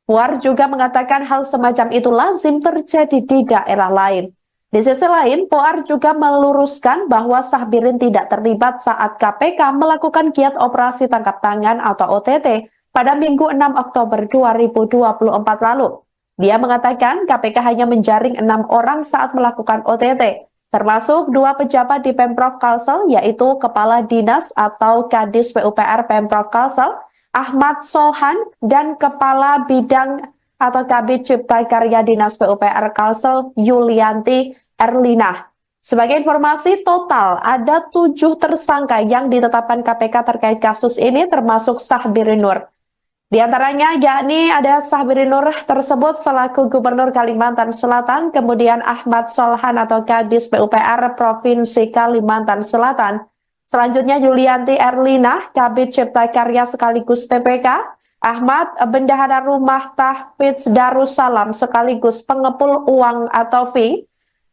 Puar juga mengatakan hal semacam itu lazim terjadi di daerah lain. Di sisi lain, Puar juga meluruskan bahwa Sabirin tidak terlibat saat KPK melakukan giat operasi tangkap tangan atau OTT pada Minggu 6 Oktober 2024 lalu. Dia mengatakan KPK hanya menjaring 6 orang saat melakukan OTT, termasuk 2 pejabat di Pemprov Kalsel, yaitu Kepala Dinas atau Kadis PUPR Pemprov Kalsel, Ahmad Solhan, dan Kepala Bidang atau Kabid Cipta Karya Dinas PUPR Kalsel, Yulianti Erlina. Sebagai informasi, total ada 7 tersangka yang ditetapkan KPK terkait kasus ini, termasuk Sabirin Nur. Di antaranya yakni ada Sabirin Nur tersebut selaku Gubernur Kalimantan Selatan, kemudian Ahmad Solhan atau Kadis PUPR Provinsi Kalimantan Selatan, selanjutnya Yulianti Erlina, Kabid Cipta Karya sekaligus PPK, Ahmad Bendahara Rumah Tahfidz Darussalam sekaligus pengepul uang atau fee,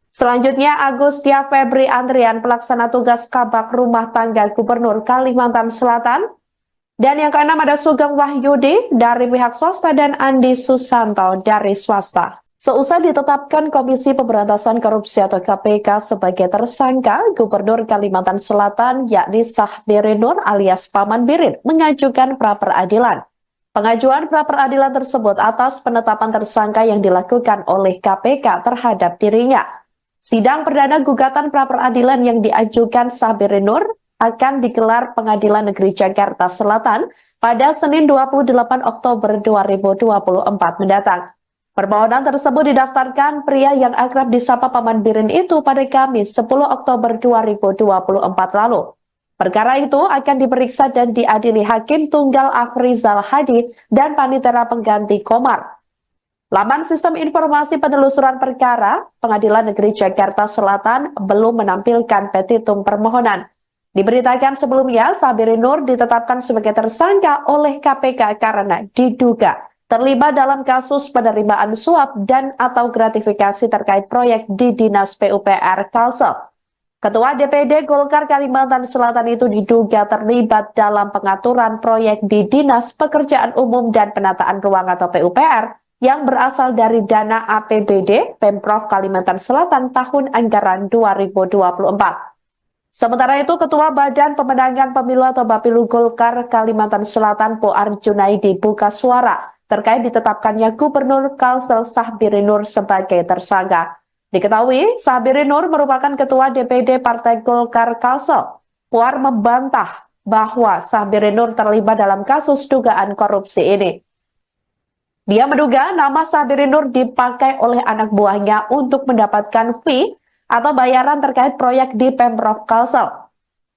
selanjutnya Agustia Febri Andrian, pelaksana tugas Kabak Rumah Tangga Gubernur Kalimantan Selatan. Dan yang keenam ada Sugeng Wahyudi dari pihak swasta dan Andi Susanto dari swasta. Seusai ditetapkan Komisi Pemberantasan Korupsi atau KPK sebagai tersangka, Gubernur Kalimantan Selatan yakni Sabirin Nur alias Paman Birin mengajukan pra-peradilan. Pengajuan pra-peradilan tersebut atas penetapan tersangka yang dilakukan oleh KPK terhadap dirinya. Sidang perdana gugatan pra-peradilan yang diajukan Sabirin Nur akan digelar Pengadilan Negeri Jakarta Selatan pada Senin 28 Oktober 2024 mendatang. Permohonan tersebut didaftarkan pria yang akrab disapa Paman Birin itu pada Kamis 10 Oktober 2024 lalu. Perkara itu akan diperiksa dan diadili Hakim Tunggal Afrizal Hadi dan Panitera Pengganti Komar. Laman Sistem Informasi Penelusuran Perkara Pengadilan Negeri Jakarta Selatan belum menampilkan petitum permohonan. Diberitakan sebelumnya, Sabirin Nur ditetapkan sebagai tersangka oleh KPK karena diduga terlibat dalam kasus penerimaan suap dan atau gratifikasi terkait proyek di Dinas PUPR Kalsel. Ketua DPD Golkar Kalimantan Selatan itu diduga terlibat dalam pengaturan proyek di Dinas Pekerjaan Umum dan Penataan Ruang atau PUPR yang berasal dari dana APBD Pemprov Kalimantan Selatan tahun anggaran 2024. Sementara itu, Ketua Badan Pemenangan Pemilu atau Bapilu Golkar Kalimantan Selatan Puar Junaidi buka suara terkait ditetapkannya Gubernur Kalsel Sabirin Nur sebagai tersangka. Diketahui, Sabirin Nur merupakan Ketua DPD Partai Golkar Kalsel. Puar membantah bahwa Sabirin Nur terlibat dalam kasus dugaan korupsi ini. Dia menduga nama Sabirin Nur dipakai oleh anak buahnya untuk mendapatkan fee atau bayaran terkait proyek di Pemprov Kalsel.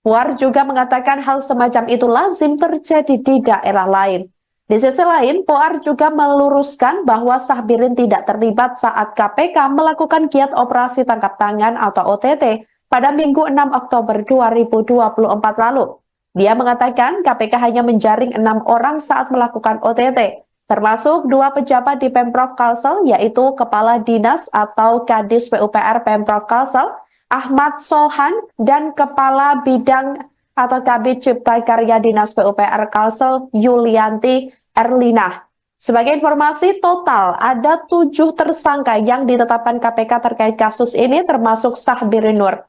Puar juga mengatakan hal semacam itu lazim terjadi di daerah lain. Di sisi lain, Puar juga meluruskan bahwa Sabirin tidak terlibat saat KPK melakukan giat operasi tangkap tangan atau OTT pada Minggu 6 Oktober 2024 lalu. Dia mengatakan KPK hanya menjaring 6 orang saat melakukan OTT, termasuk 2 pejabat di Pemprov Kalsel, yaitu Kepala Dinas atau Kadis PUPR Pemprov Kalsel, Ahmad Solhan, dan Kepala Bidang atau Kabid Cipta Karya Dinas PUPR Kalsel, Yulianti Erlina. Sebagai informasi, total ada 7 tersangka yang ditetapkan KPK terkait kasus ini, termasuk Sabirin Nur.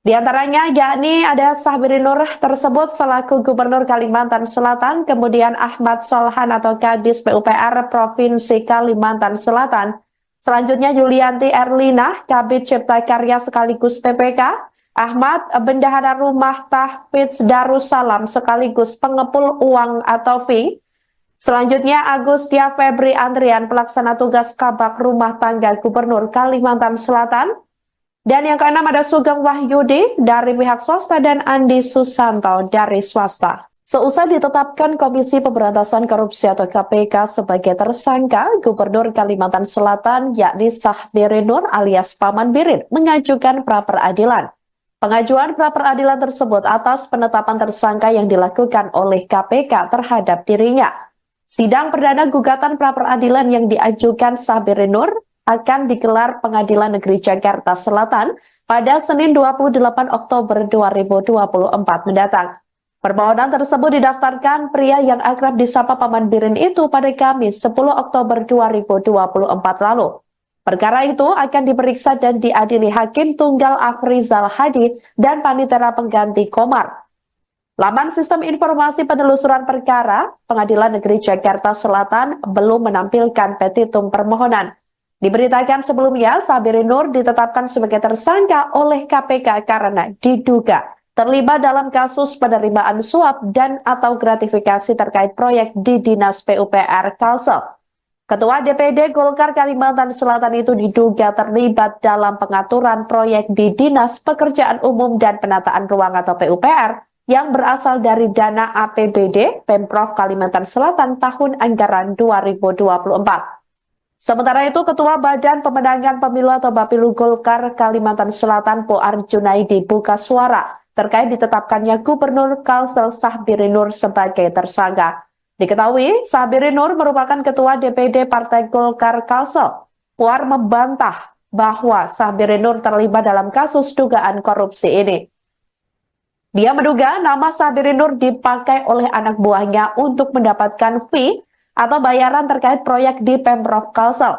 Di antaranya yakni ada Sabirin Nur tersebut selaku Gubernur Kalimantan Selatan, kemudian Ahmad Solhan atau Kadis PUPR Provinsi Kalimantan Selatan, selanjutnya Yulianti Erlina, Kabid Cipta Karya sekaligus PPK, Ahmad Bendahara Rumah Tahfidz Darussalam sekaligus pengepul uang atau fee, selanjutnya Agustia Febri Andrian, pelaksana tugas Kabak Rumah Tangga Gubernur Kalimantan Selatan. Dan yang keenam ada Sugeng Wahyudi dari pihak swasta dan Andi Susanto dari swasta. Seusai ditetapkan Komisi Pemberantasan Korupsi atau KPK sebagai tersangka, Gubernur Kalimantan Selatan yakni Sabirin Nur alias Paman Birin mengajukan pra-peradilan. Pengajuan pra-peradilan tersebut atas penetapan tersangka yang dilakukan oleh KPK terhadap dirinya. Sidang perdana gugatan pra-peradilan yang diajukan Sabirin Nur akan digelar Pengadilan Negeri Jakarta Selatan pada Senin 28 Oktober 2024 mendatang. Permohonan tersebut didaftarkan pria yang akrab disapa Paman Birin itu pada Kamis 10 Oktober 2024 lalu. Perkara itu akan diperiksa dan diadili Hakim Tunggal Afrizal Hadi dan Panitera Pengganti Komar. Laman Sistem Informasi Penelusuran Perkara Pengadilan Negeri Jakarta Selatan belum menampilkan petitum permohonan. Diberitakan sebelumnya, Sabirin Nur ditetapkan sebagai tersangka oleh KPK karena diduga terlibat dalam kasus penerimaan suap dan atau gratifikasi terkait proyek di Dinas PUPR Kalsel. Ketua DPD Golkar Kalimantan Selatan itu diduga terlibat dalam pengaturan proyek di Dinas Pekerjaan Umum dan Penataan Ruang atau PUPR yang berasal dari dana APBD Pemprov Kalimantan Selatan tahun anggaran 2024. Sementara itu, Ketua Badan Pemenangan Pemilu atau Bapilu Golkar Kalimantan Selatan Poar Junaidi buka suara terkait ditetapkannya Gubernur Kalsel Sahbirin Nur sebagai tersangka. Diketahui, Sahbirin Nur merupakan Ketua DPD Partai Golkar Kalsel. Poar membantah bahwa Sahbirin Nur terlibat dalam kasus dugaan korupsi ini. Dia menduga nama Sabirin Nur dipakai oleh anak buahnya untuk mendapatkan fee atau bayaran terkait proyek di Pemprov Kalsel.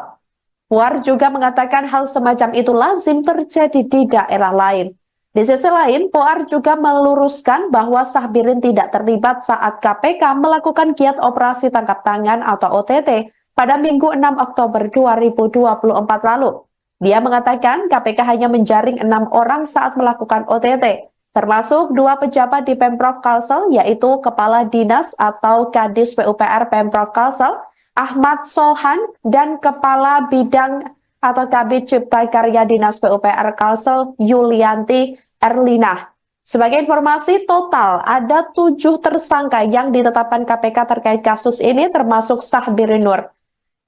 Puar juga mengatakan hal semacam itu lazim terjadi di daerah lain. Di sisi lain, Puar juga meluruskan bahwa Sabirin tidak terlibat saat KPK melakukan giat operasi tangkap tangan atau OTT pada Minggu 6 Oktober 2024 lalu. Dia mengatakan KPK hanya menjaring 6 orang saat melakukan OTT. Termasuk 2 pejabat di Pemprov Kalsel, yaitu Kepala Dinas atau Kadis PUPR Pemprov Kalsel, Ahmad Solhan, dan Kepala Bidang atau Kabid Cipta Karya Dinas PUPR Kalsel, Yulianti Erlina. Sebagai informasi, total ada 7 tersangka yang ditetapkan KPK terkait kasus ini, termasuk Sahbirin Nur.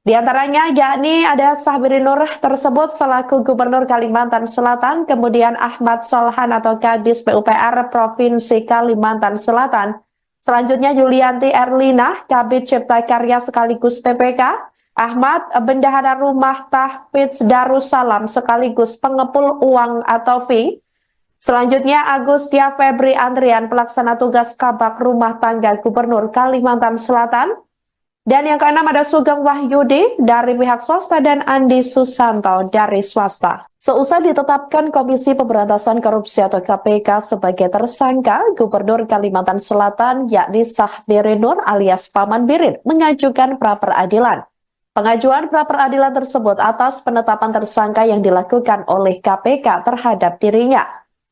Di antaranya yakni ada Sahbirin Nur tersebut selaku Gubernur Kalimantan Selatan, kemudian Ahmad Solhan atau Kadis PUPR Provinsi Kalimantan Selatan. Selanjutnya Yulianti Erlina, Kabid Cipta Karya sekaligus PPK, Ahmad Bendahara Rumah Tahfidz Darussalam sekaligus pengepul uang atau fee. Selanjutnya Agustia Febri Andrian, pelaksana tugas Kabak Rumah Tangga Gubernur Kalimantan Selatan. Dan yang keenam ada Sugeng Wahyudi dari pihak swasta dan Andi Susanto dari swasta. Seusai ditetapkan Komisi Pemberantasan Korupsi atau KPK sebagai tersangka, Gubernur Kalimantan Selatan yakni Sahbirin Nur alias Paman Birin mengajukan pra-peradilan. Pengajuan pra-peradilan tersebut atas penetapan tersangka yang dilakukan oleh KPK terhadap dirinya.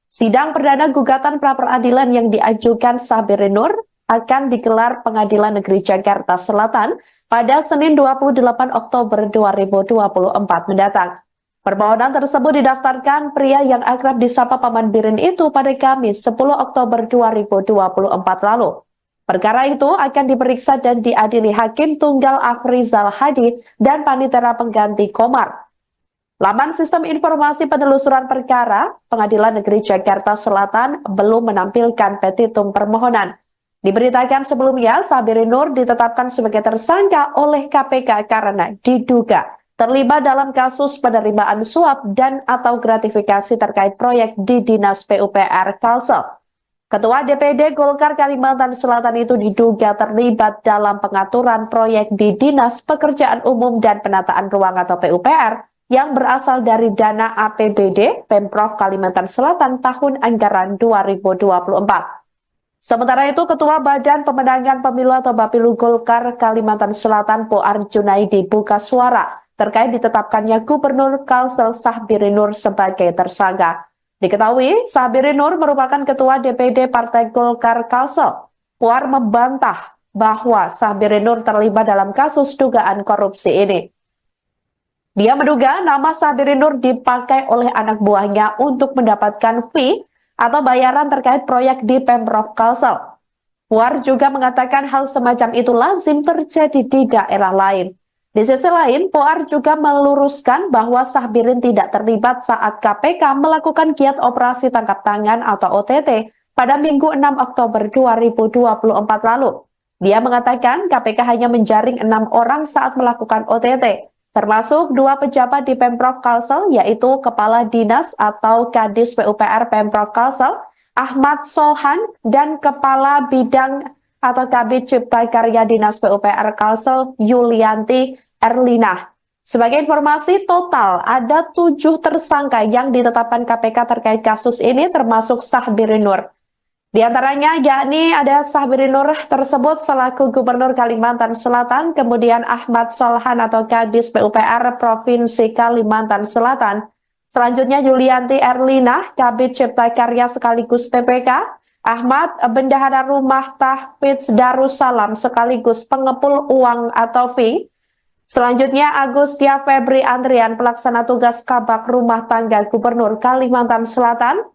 Sidang perdana gugatan pra-peradilan yang diajukan Sahbirin Nur akan digelar Pengadilan Negeri Jakarta Selatan pada Senin 28 Oktober 2024 mendatang. Permohonan tersebut didaftarkan pria yang akrab disapa Paman Birin itu pada Kamis 10 Oktober 2024 lalu. Perkara itu akan diperiksa dan diadili Hakim Tunggal Afrizal Hadi dan Panitera Pengganti Komar. Laman Sistem Informasi Penelusuran Perkara Pengadilan Negeri Jakarta Selatan belum menampilkan petitum permohonan. Diberitakan sebelumnya, Sabirin Nur ditetapkan sebagai tersangka oleh KPK karena diduga terlibat dalam kasus penerimaan suap dan atau gratifikasi terkait proyek di Dinas PUPR Kalsel. Ketua DPD Golkar Kalimantan Selatan itu diduga terlibat dalam pengaturan proyek di Dinas Pekerjaan Umum dan Penataan Ruang atau PUPR yang berasal dari dana APBD Pemprov Kalimantan Selatan tahun anggaran 2024. Sementara itu, Ketua Badan Pemenangan Pemilu atau Bapilu Golkar Kalimantan Selatan Poar Junaidi buka suara terkait ditetapkannya Gubernur Kalsel Sahbirin Nur sebagai tersangka. Diketahui, Sahbirin Nur merupakan Ketua DPD Partai Golkar Kalsel. Poar membantah bahwa Sahbirin Nur terlibat dalam kasus dugaan korupsi ini. Dia menduga nama Sahbirin Nur dipakai oleh anak buahnya untuk mendapatkan fee atau bayaran terkait proyek di Pemprov Kalsel. Puar juga mengatakan hal semacam itu lazim terjadi di daerah lain. Di sisi lain, Puar juga meluruskan bahwa Sahbirin tidak terlibat saat KPK melakukan giat operasi tangkap tangan atau OTT pada Minggu 6 Oktober 2024 lalu. Dia mengatakan KPK hanya menjaring 6 orang saat melakukan OTT. termasuk 2 pejabat di Pemprov Kalsel, yaitu Kepala Dinas atau Kadis PUPR Pemprov Kalsel, Ahmad Solhan, dan Kepala Bidang atau Kabid Cipta Karya Dinas PUPR Kalsel, Yulianti Erlina. Sebagai informasi, total ada 7 tersangka yang ditetapkan KPK terkait kasus ini, termasuk Sahbiri Nur. Di antaranya yakni ada Sahbiri Nur tersebut selaku Gubernur Kalimantan Selatan, kemudian Ahmad Solhan atau Kadis PUPR Provinsi Kalimantan Selatan, selanjutnya Yulianti Erlina, Kabid Cipta Karya sekaligus PPK, Ahmad Bendahara Rumah Tahfidz Darussalam sekaligus pengepul uang atau fee, selanjutnya Agustia Febri Andrian, pelaksana tugas Kabak Rumah Tangga Gubernur Kalimantan Selatan.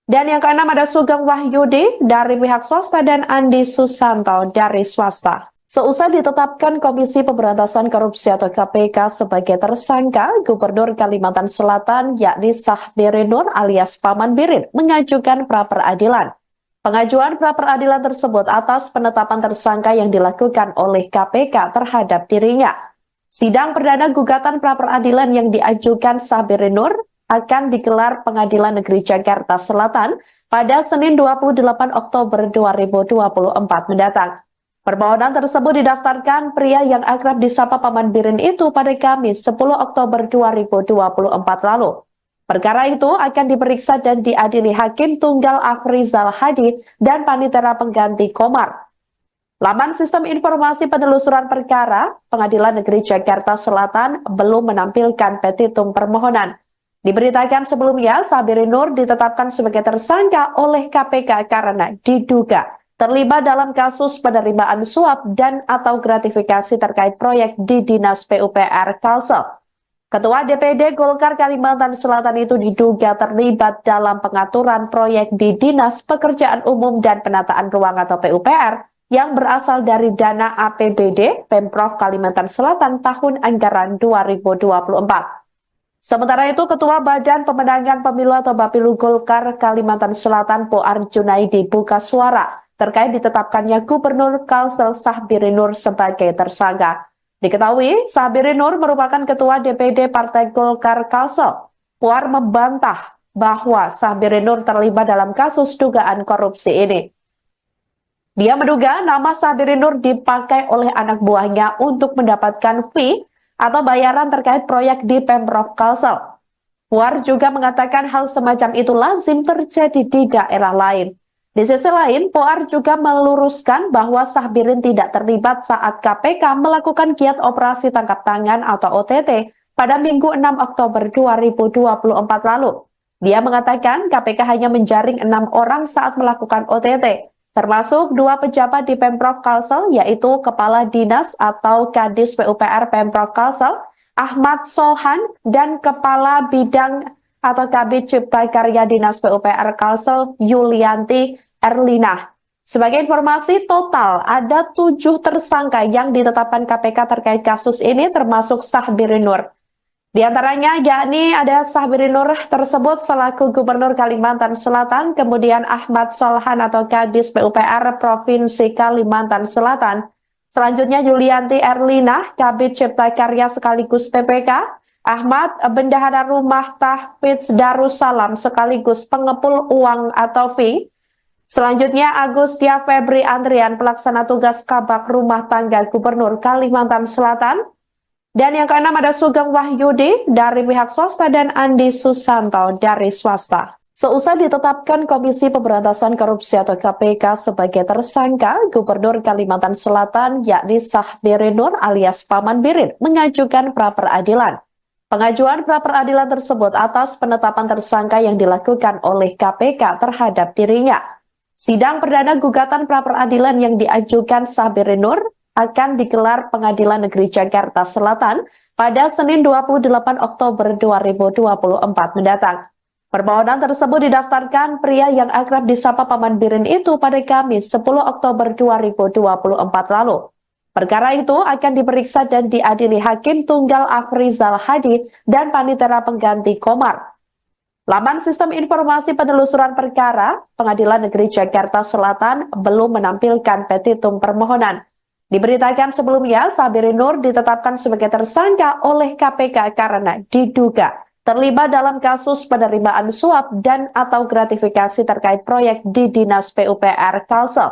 Dan yang keenam ada Sugeng Wahyudi dari pihak swasta dan Andi Susanto dari swasta. Seusai ditetapkan Komisi Pemberantasan Korupsi atau KPK sebagai tersangka, Gubernur Kalimantan Selatan yakni Sahbiri Nur alias Paman Birin mengajukan pra-peradilan. Pengajuan pra-peradilan tersebut atas penetapan tersangka yang dilakukan oleh KPK terhadap dirinya. Sidang perdana gugatan pra-peradilan yang diajukan Sahbiri Nur akan digelar Pengadilan Negeri Jakarta Selatan pada Senin 28 Oktober 2024 mendatang. Permohonan tersebut didaftarkan pria yang akrab disapa Paman Birin itu pada Kamis 10 Oktober 2024 lalu. Perkara itu akan diperiksa dan diadili Hakim Tunggal Afrizal Hadi dan Panitera Pengganti Komar. Laman Sistem Informasi Penelusuran Perkara, Pengadilan Negeri Jakarta Selatan belum menampilkan petitum permohonan. Diberitakan sebelumnya, Sahbiri Nur ditetapkan sebagai tersangka oleh KPK karena diduga terlibat dalam kasus penerimaan suap dan atau gratifikasi terkait proyek di Dinas PUPR Kalsel. Ketua DPD Golkar Kalimantan Selatan itu diduga terlibat dalam pengaturan proyek di Dinas Pekerjaan Umum dan Penataan Ruang atau PUPR yang berasal dari dana APBD Pemprov Kalimantan Selatan tahun anggaran 2024. Sementara itu, Ketua Badan Pemenangan Pemilu atau Bapilu Golkar Kalimantan Selatan Poar Junaidi buka suara terkait ditetapkannya Gubernur Kalsel Sahbiri Nur sebagai tersangka. Diketahui, Sahbiri Nur merupakan Ketua DPD Partai Golkar Kalsel. Poar membantah bahwa Sahbiri Nur terlibat dalam kasus dugaan korupsi ini. Dia menduga nama Sahbiri Nur dipakai oleh anak buahnya untuk mendapatkan fee atau bayaran terkait proyek di Pemprov Kalsel. Puar juga mengatakan hal semacam itu lazim terjadi di daerah lain. Di sisi lain, Puar juga meluruskan bahwa Sahbirin tidak terlibat saat KPK melakukan giat operasi tangkap tangan atau OTT pada Minggu 6 Oktober 2024 lalu. Dia mengatakan KPK hanya menjaring 6 orang saat melakukan OTT. Termasuk 2 pejabat di Pemprov Kalsel, yaitu Kepala Dinas atau Kadis PUPR Pemprov Kalsel, Ahmad Solhan, dan Kepala Bidang atau Kabid Cipta Karya Dinas PUPR Kalsel, Yulianti Erlina. Sebagai informasi, total ada 7 tersangka yang ditetapkan KPK terkait kasus ini, termasuk Sahbiri Nur. Di antaranya yakni ada Sahbiri Nur tersebut selaku Gubernur Kalimantan Selatan, kemudian Ahmad Solhan atau Kadis PUPR Provinsi Kalimantan Selatan, selanjutnya Yulianti Erlina, Kabid Cipta Karya sekaligus PPK, Ahmad Bendahara Rumah Tahfidz Darussalam sekaligus pengepul uang atau fee, selanjutnya Agustia Febri Andrian, pelaksana tugas Kabak Rumah Tangga Gubernur Kalimantan Selatan. Dan yang keenam ada Sugeng Wahyudi dari pihak swasta dan Andi Susanto dari swasta. Seusai ditetapkan Komisi Pemberantasan Korupsi atau KPK sebagai tersangka, Gubernur Kalimantan Selatan yakni Sahbiri Nur alias Paman Birin mengajukan pra-peradilan. Pengajuan pra-peradilan tersebut atas penetapan tersangka yang dilakukan oleh KPK terhadap dirinya. Sidang perdana gugatan pra-peradilan yang diajukan Sahbiri Nur akan digelar Pengadilan Negeri Jakarta Selatan pada Senin 28 Oktober 2024 mendatang. Permohonan tersebut didaftarkan pria yang akrab disapa Paman Birin itu pada Kamis 10 Oktober 2024 lalu. Perkara itu akan diperiksa dan diadili Hakim Tunggal Afrizal Hadi dan Panitera Pengganti Komar. Laman Sistem Informasi Penelusuran Perkara, Pengadilan Negeri Jakarta Selatan belum menampilkan petitum permohonan. Diberitakan sebelumnya, Sabirin Nur ditetapkan sebagai tersangka oleh KPK karena diduga terlibat dalam kasus penerimaan suap dan atau gratifikasi terkait proyek di Dinas PUPR Kalsel.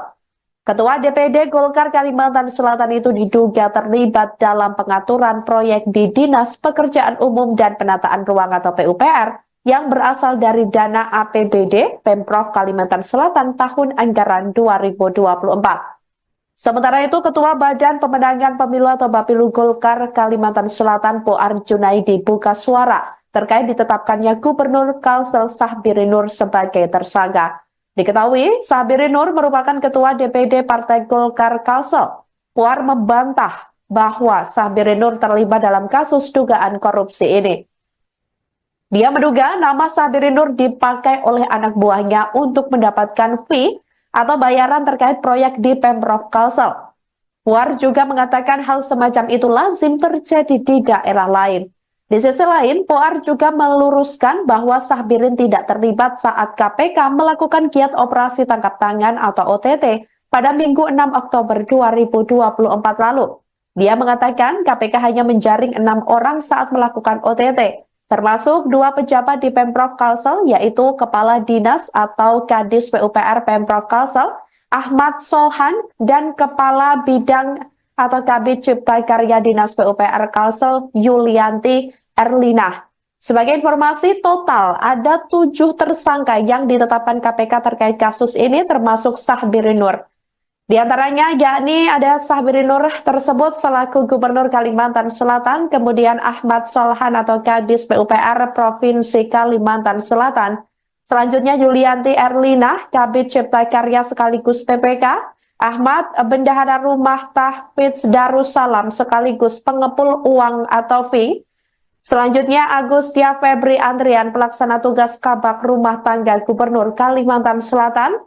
Ketua DPD Golkar Kalimantan Selatan itu diduga terlibat dalam pengaturan proyek di Dinas Pekerjaan Umum dan Penataan Ruang atau PUPR yang berasal dari dana APBD Pemprov Kalimantan Selatan tahun anggaran 2024. Sementara itu, Ketua Badan Pemenangan Pemilu atau Bapilu Golkar Kalimantan Selatan Poar Junaidi buka suara terkait ditetapkannya Gubernur Kalsel Sahbirin Nur sebagai tersangka. Diketahui, Sahbirin Nur merupakan Ketua DPD Partai Golkar Kalsel. Poar membantah bahwa Sahbirin Nur terlibat dalam kasus dugaan korupsi ini. Dia menduga nama Sahbirin Nur dipakai oleh anak buahnya untuk mendapatkan fee atau bayaran terkait proyek di Pemprov Kalsel. Puar juga mengatakan hal semacam itu lazim terjadi di daerah lain. Di sisi lain, Puar juga meluruskan bahwa Sahbirin tidak terlibat saat KPK melakukan giat operasi tangkap tangan atau OTT pada Minggu 6 Oktober 2024 lalu. Dia mengatakan KPK hanya menjaring 6 orang saat melakukan OTT. Termasuk 2 pejabat di Pemprov Kalsel, yaitu Kepala Dinas atau Kadis PUPR Pemprov Kalsel, Ahmad Solhan, dan Kepala Bidang atau Kabid Cipta Karya Dinas PUPR Kalsel, Yulianti Erlina. Sebagai informasi, total ada 7 tersangka yang ditetapkan KPK terkait kasus ini, termasuk Sahbirin Nur. Di antaranya yakni ada Sahbirin Nur tersebut selaku Gubernur Kalimantan Selatan, kemudian Ahmad Solhan atau Kadis PUPR Provinsi Kalimantan Selatan, selanjutnya Yulianti Erlina, Kabid Cipta Karya sekaligus PPK, Ahmad Bendahara Rumah Tahfidz Darussalam sekaligus pengepul uang atau fee, selanjutnya Agustia Febri Andrian pelaksana tugas Kabak Rumah Tangga Gubernur Kalimantan Selatan,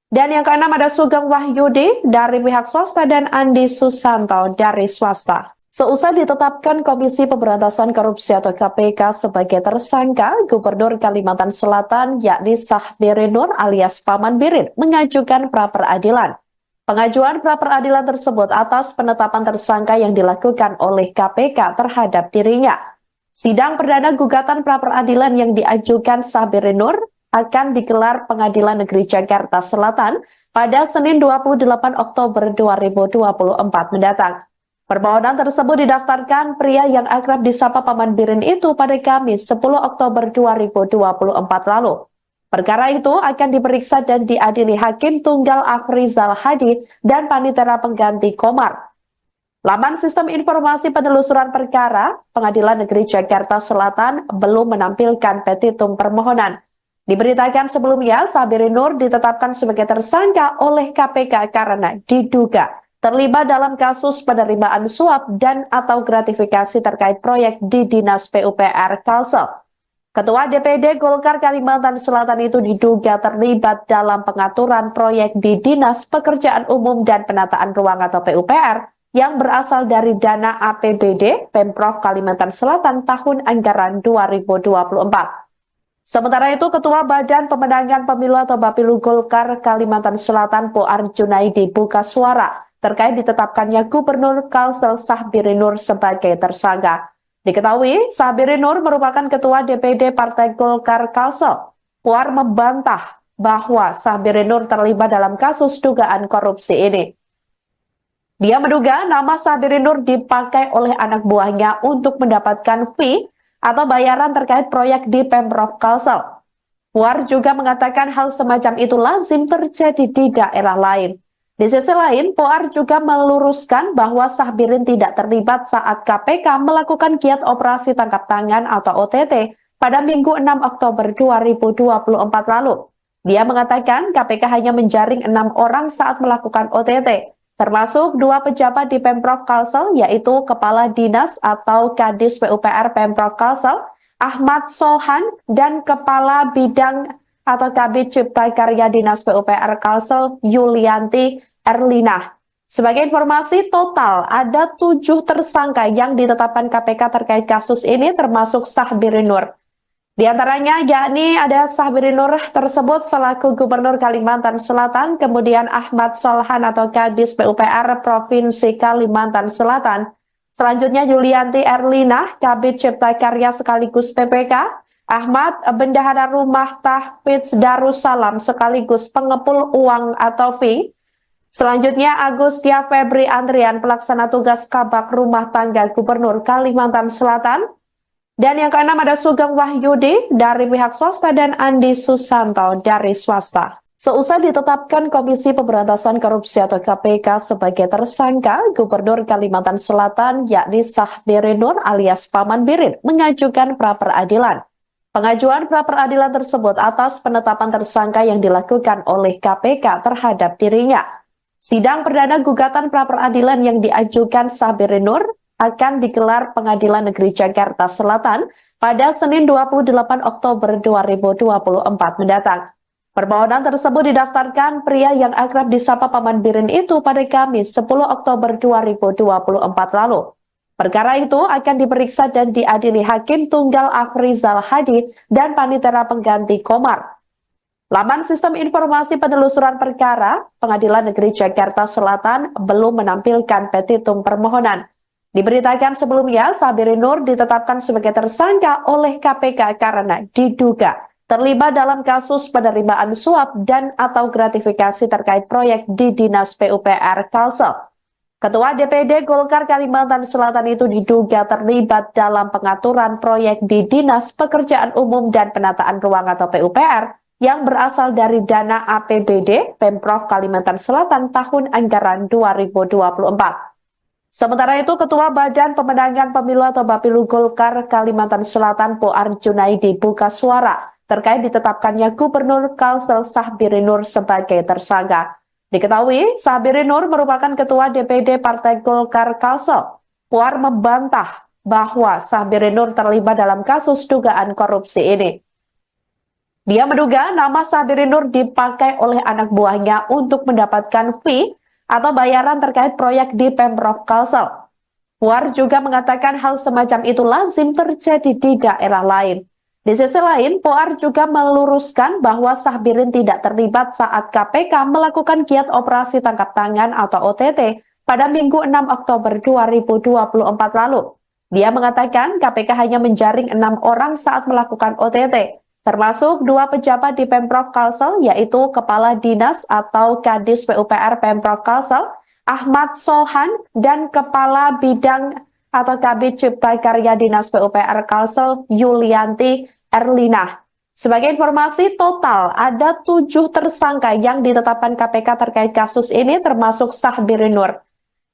dan yang keenam ada Sugeng Wahyudi dari pihak swasta dan Andi Susanto dari swasta. Seusai ditetapkan Komisi Pemberantasan Korupsi atau KPK sebagai tersangka, Gubernur Kalimantan Selatan yakni Sahbirin Nur alias Paman Birin mengajukan pra-peradilan. Pengajuan pra-peradilan tersebut atas penetapan tersangka yang dilakukan oleh KPK terhadap dirinya. Sidang perdana gugatan pra-peradilan yang diajukan Sahbirin Nur akan digelar Pengadilan Negeri Jakarta Selatan pada Senin 28 Oktober 2024 mendatang. Permohonan tersebut didaftarkan pria yang akrab disapa Paman Birin itu pada Kamis 10 Oktober 2024 lalu. Perkara itu akan diperiksa dan diadili Hakim Tunggal Afrizal Hadi dan Panitera Pengganti Komar. Laman Sistem Informasi Penelusuran Perkara Pengadilan Negeri Jakarta Selatan belum menampilkan petitum permohonan. Diberitakan sebelumnya, Sahbirin Nur ditetapkan sebagai tersangka oleh KPK karena diduga terlibat dalam kasus penerimaan suap dan atau gratifikasi terkait proyek di Dinas PUPR Kalsel. Ketua DPD Golkar Kalimantan Selatan itu diduga terlibat dalam pengaturan proyek di Dinas Pekerjaan Umum dan Penataan Ruang atau PUPR yang berasal dari dana APBD Pemprov Kalimantan Selatan tahun anggaran 2024. Sementara itu, Ketua Badan Pemenangan Pemilu atau Bapilu Golkar Kalimantan Selatan Poar Junaidi buka suara terkait ditetapkannya Gubernur Kalsel Sahbirin Nur sebagai tersangka. Diketahui, Sahbirin Nur merupakan Ketua DPD Partai Golkar Kalsel. Poar membantah bahwa Sahbirin Nur terlibat dalam kasus dugaan korupsi ini. Dia menduga nama Sahbirin Nur dipakai oleh anak buahnya untuk mendapatkan fee atau bayaran terkait proyek di Pemprov Kalsel. Puar juga mengatakan hal semacam itu lazim terjadi di daerah lain. Di sisi lain, Puar juga meluruskan bahwa Sahbirin tidak terlibat saat KPK melakukan giat operasi tangkap tangan atau OTT pada Minggu 6 Oktober 2024 lalu. Dia mengatakan KPK hanya menjaring 6 orang saat melakukan OTT. Termasuk 2 pejabat di Pemprov Kalsel, yaitu Kepala Dinas atau Kadis PUPR Pemprov Kalsel, Ahmad Solhan, dan Kepala Bidang atau Kabid Cipta Karya Dinas PUPR Kalsel, Yulianti Erlina. Sebagai informasi, total ada 7 tersangka yang ditetapkan KPK terkait kasus ini, termasuk Sahbirin Nur. Di antaranya yakni ada Sahbiri Nur tersebut selaku Gubernur Kalimantan Selatan, kemudian Ahmad Solhan atau Kadis PUPR Provinsi Kalimantan Selatan. Selanjutnya Yulianti Erlina, Kabid Cipta Karya sekaligus PPK, Ahmad Bendahara Rumah Tahfidz Darussalam sekaligus pengepul uang atau fee. Selanjutnya Agustia Febri Andrian, pelaksana tugas Kabak Rumah Tangga Gubernur Kalimantan Selatan. Dan yang keenam ada Sugeng Wahyudi dari pihak swasta dan Andi Susanto dari swasta. Seusai ditetapkan Komisi Pemberantasan Korupsi atau KPK sebagai tersangka, Gubernur Kalimantan Selatan yakni Sahbiri Nur alias Paman Birin mengajukan pra-peradilan. Pengajuan pra-peradilan tersebut atas penetapan tersangka yang dilakukan oleh KPK terhadap dirinya. Sidang perdana gugatan pra-peradilan yang diajukan Sahbiri Nur akan digelar Pengadilan Negeri Jakarta Selatan pada Senin 28 Oktober 2024 mendatang. Permohonan tersebut didaftarkan pria yang akrab disapa Paman Birin itu pada Kamis 10 Oktober 2024 lalu. Perkara itu akan diperiksa dan diadili Hakim Tunggal Afrizal Hadi dan Panitera Pengganti Komar. Laman Sistem Informasi Penelusuran Perkara Pengadilan Negeri Jakarta Selatan belum menampilkan petitum permohonan. Diberitakan sebelumnya, Sahbiri Nur ditetapkan sebagai tersangka oleh KPK karena diduga terlibat dalam kasus penerimaan suap dan atau gratifikasi terkait proyek di Dinas PUPR Kalsel. Ketua DPD Golkar Kalimantan Selatan itu diduga terlibat dalam pengaturan proyek di Dinas Pekerjaan Umum dan Penataan Ruang atau PUPR yang berasal dari dana APBD Pemprov Kalimantan Selatan tahun anggaran 2024. Sementara itu, Ketua Badan Pemenangan Pemilu atau Bapilu Golkar Kalimantan Selatan Poar Junaidi buka suara terkait ditetapkannya Gubernur Kalsel Sahbiri Nur sebagai tersangka. Diketahui, Sahbiri Nur merupakan Ketua DPD Partai Golkar Kalsel. Poar membantah bahwa Sahbiri Nur terlibat dalam kasus dugaan korupsi ini. Dia menduga nama Sahbiri Nur dipakai oleh anak buahnya untuk mendapatkan fee atau bayaran terkait proyek di Pemprov Kalsel. Puar juga mengatakan hal semacam itu lazim terjadi di daerah lain. Di sisi lain, Puar juga meluruskan bahwa Sahbirin tidak terlibat saat KPK melakukan giat operasi tangkap tangan atau OTT pada Minggu 6 Oktober 2024 lalu. Dia mengatakan KPK hanya menjaring 6 orang saat melakukan OTT. Termasuk 2 pejabat di Pemprov Kalsel, yaitu Kepala Dinas atau Kadis PUPR Pemprov Kalsel, Ahmad Solhan, dan Kepala Bidang atau Kabid Cipta Karya Dinas PUPR Kalsel, Yulianti Erlina. Sebagai informasi, total ada 7 tersangka yang ditetapkan KPK terkait kasus ini, termasuk Sahbiri Nur.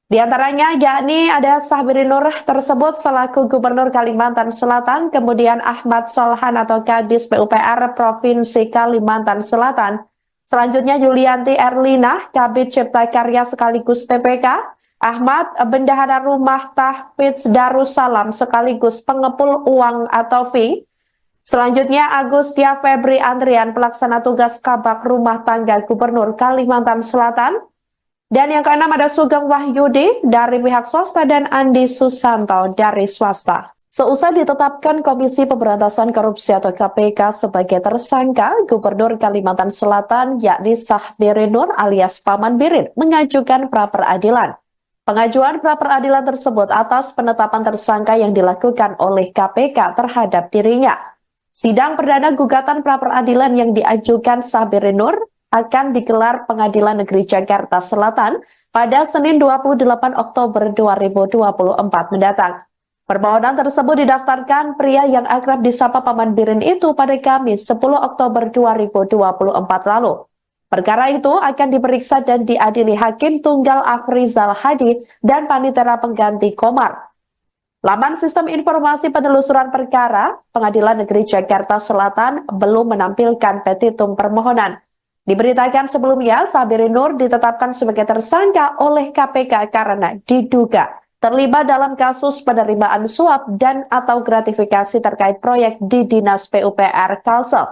Di antaranya yakni ada Sahbiri Nur tersebut selaku Gubernur Kalimantan Selatan, kemudian Ahmad Solhan atau Kadis PUPR Provinsi Kalimantan Selatan. Selanjutnya Yulianti Erlina, Kabid Cipta Karya sekaligus PPK, Ahmad Bendahara Rumah Tahfidz Darussalam sekaligus pengepul uang atau fee. Selanjutnya Agustia Febri Andrian, pelaksana tugas Kabak Rumah Tangga Gubernur Kalimantan Selatan. Dan yang keenam ada Sugeng Wahyudi dari pihak swasta dan Andi Susanto dari swasta. Seusai ditetapkan Komisi Pemberantasan Korupsi atau KPK sebagai tersangka, Gubernur Kalimantan Selatan yakni Sahbiri Nur alias Paman Birin mengajukan pra-peradilan. Pengajuan pra-peradilan tersebut atas penetapan tersangka yang dilakukan oleh KPK terhadap dirinya. Sidang perdana gugatan pra-peradilan yang diajukan Sahbiri Nur akan digelar Pengadilan Negeri Jakarta Selatan pada Senin 28 Oktober 2024 mendatang. Permohonan tersebut didaftarkan pria yang akrab disapa Paman Birin itu pada Kamis 10 Oktober 2024 lalu. Perkara itu akan diperiksa dan diadili Hakim Tunggal Afrizal Hadi dan Panitera Pengganti Komar. Laman Sistem Informasi Penelusuran Perkara Pengadilan Negeri Jakarta Selatan belum menampilkan petitum permohonan. Diberitakan sebelumnya, Sahbiri Nur ditetapkan sebagai tersangka oleh KPK karena diduga terlibat dalam kasus penerimaan suap dan atau gratifikasi terkait proyek di Dinas PUPR Kalsel.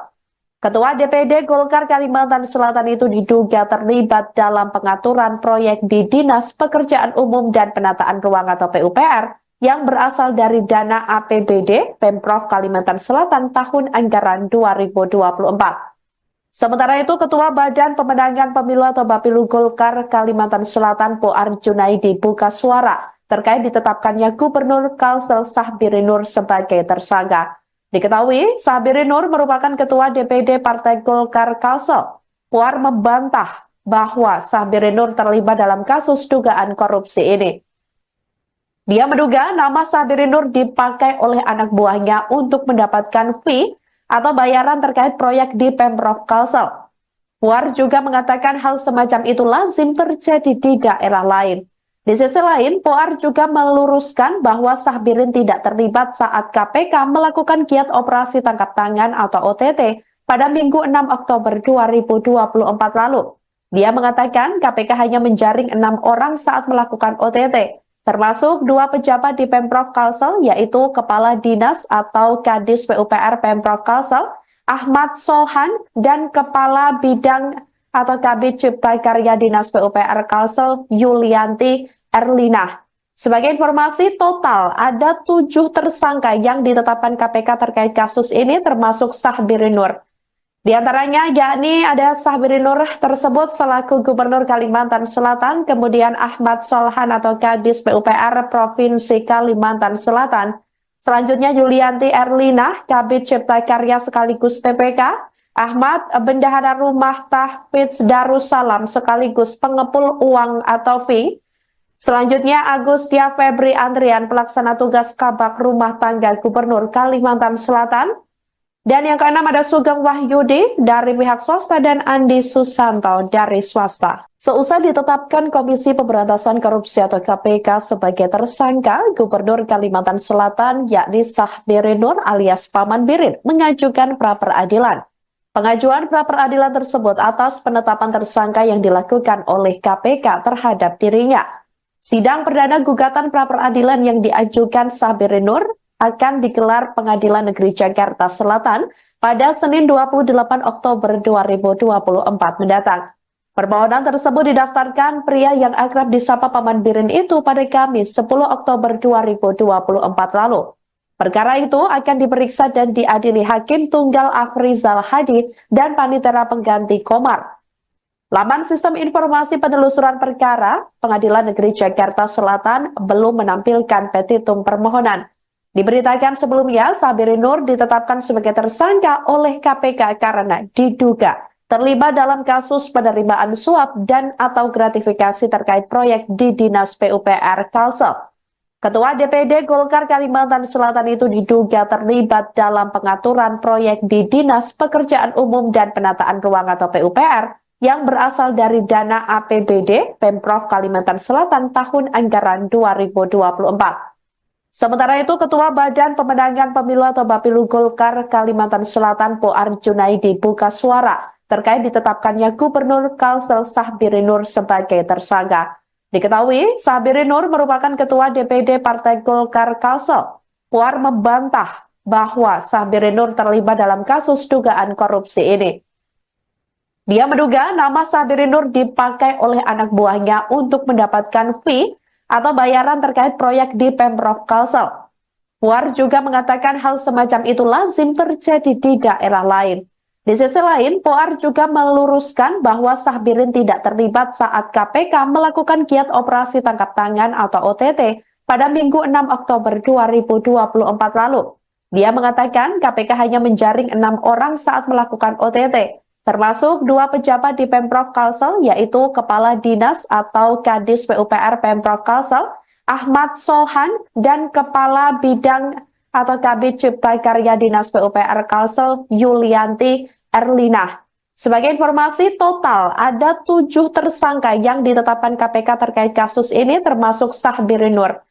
Ketua DPD Golkar Kalimantan Selatan itu diduga terlibat dalam pengaturan proyek di Dinas Pekerjaan Umum dan Penataan Ruang atau PUPR yang berasal dari dana APBD Pemprov Kalimantan Selatan tahun anggaran 2024. Sementara itu, Ketua Badan Pemenangan Pemilu atau Bapilu Golkar Kalimantan Selatan Poar Junaidi buka suara terkait ditetapkannya Gubernur Kalsel Sahbiri Nur sebagai tersangka. Diketahui, Sahbiri Nur merupakan Ketua DPD Partai Golkar Kalsel. Poar membantah bahwa Sahbiri Nur terlibat dalam kasus dugaan korupsi ini. Dia menduga nama Sahbiri Nur dipakai oleh anak buahnya untuk mendapatkan fee atau bayaran terkait proyek di Pemprov Kalsel. Puar juga mengatakan hal semacam itu lazim terjadi di daerah lain. Di sisi lain, Puar juga meluruskan bahwa Sahbirin tidak terlibat saat KPK melakukan giat operasi tangkap tangan atau OTT pada Minggu 6 Oktober 2024 lalu. Dia mengatakan KPK hanya menjaring 6 orang saat melakukan OTT. Termasuk 2 pejabat di Pemprov Kalsel, yaitu Kepala Dinas atau Kadis PUPR Pemprov Kalsel, Ahmad Solhan, dan Kepala Bidang atau Kabid Cipta Karya Dinas PUPR Kalsel, Yulianti Erlina. Sebagai informasi, total ada 7 tersangka yang ditetapkan KPK terkait kasus ini, termasuk Sahbiri Nur. Di antaranya yakni ada Sahbiri Nur tersebut selaku Gubernur Kalimantan Selatan, kemudian Ahmad Solhan atau Kadis PUPR Provinsi Kalimantan Selatan, selanjutnya Yulianti Erlina, Kabid Cipta Karya sekaligus PPK, Ahmad Bendahara Rumah Tahfidz Darussalam sekaligus pengepul uang atau fee, selanjutnya Agustia Febri Andrian pelaksana tugas Kabak Rumah Tangga Gubernur Kalimantan Selatan, dan yang keenam ada Sugeng Wahyudi dari pihak swasta dan Andi Susanto dari swasta. Seusai ditetapkan Komisi Pemberantasan Korupsi atau KPK sebagai tersangka, Gubernur Kalimantan Selatan yakni Sahbiri Nur alias Paman Birin mengajukan pra-peradilan. Pengajuan pra-peradilan tersebut atas penetapan tersangka yang dilakukan oleh KPK terhadap dirinya. Sidang perdana gugatan pra-peradilan yang diajukan Sahbiri Nur akan digelar Pengadilan Negeri Jakarta Selatan pada Senin 28 Oktober 2024 mendatang. Permohonan tersebut didaftarkan pria yang akrab disapa Paman Birin itu pada Kamis 10 Oktober 2024 lalu. Perkara itu akan diperiksa dan diadili Hakim Tunggal Afrizal Hadi dan Panitera Pengganti Komar. Laman Sistem Informasi Penelusuran Perkara Pengadilan Negeri Jakarta Selatan belum menampilkan petitum permohonan. Diberitakan sebelumnya, Sahbiri Nur ditetapkan sebagai tersangka oleh KPK karena diduga terlibat dalam kasus penerimaan suap dan atau gratifikasi terkait proyek di Dinas PUPR Kalsel. Ketua DPD Golkar Kalimantan Selatan itu diduga terlibat dalam pengaturan proyek di Dinas Pekerjaan Umum dan Penataan Ruang atau PUPR yang berasal dari dana APBD Pemprov Kalimantan Selatan tahun anggaran 2024. Sementara itu, Ketua Badan Pemenangan Pemilu atau Bapilu Golkar Kalimantan Selatan Poar Junaidi buka suara terkait ditetapkannya Gubernur Kalsel Sahbiri Nur sebagai tersangka. Diketahui, Sahbiri Nur merupakan Ketua DPD Partai Golkar Kalsel. Poar membantah bahwa Sahbiri Nur terlibat dalam kasus dugaan korupsi ini. Dia menduga nama Sahbiri Nur dipakai oleh anak buahnya untuk mendapatkan fee atau bayaran terkait proyek di Pemprov Kalsel. Puar juga mengatakan hal semacam itu lazim terjadi di daerah lain. Di sisi lain, Puar juga meluruskan bahwa Sahbirin tidak terlibat saat KPK melakukan giat operasi tangkap tangan atau OTT pada Minggu 6 Oktober 2024 lalu. Dia mengatakan KPK hanya menjaring 6 orang saat melakukan OTT. Termasuk 2 pejabat di Pemprov Kalsel, yaitu Kepala Dinas atau Kadis PUPR Pemprov Kalsel, Ahmad Solhan, dan Kepala Bidang atau Kabid Cipta Karya Dinas PUPR Kalsel, Yulianti Erlina. Sebagai informasi, total ada 7 tersangka yang ditetapkan KPK terkait kasus ini, termasuk Sahbiri Nur.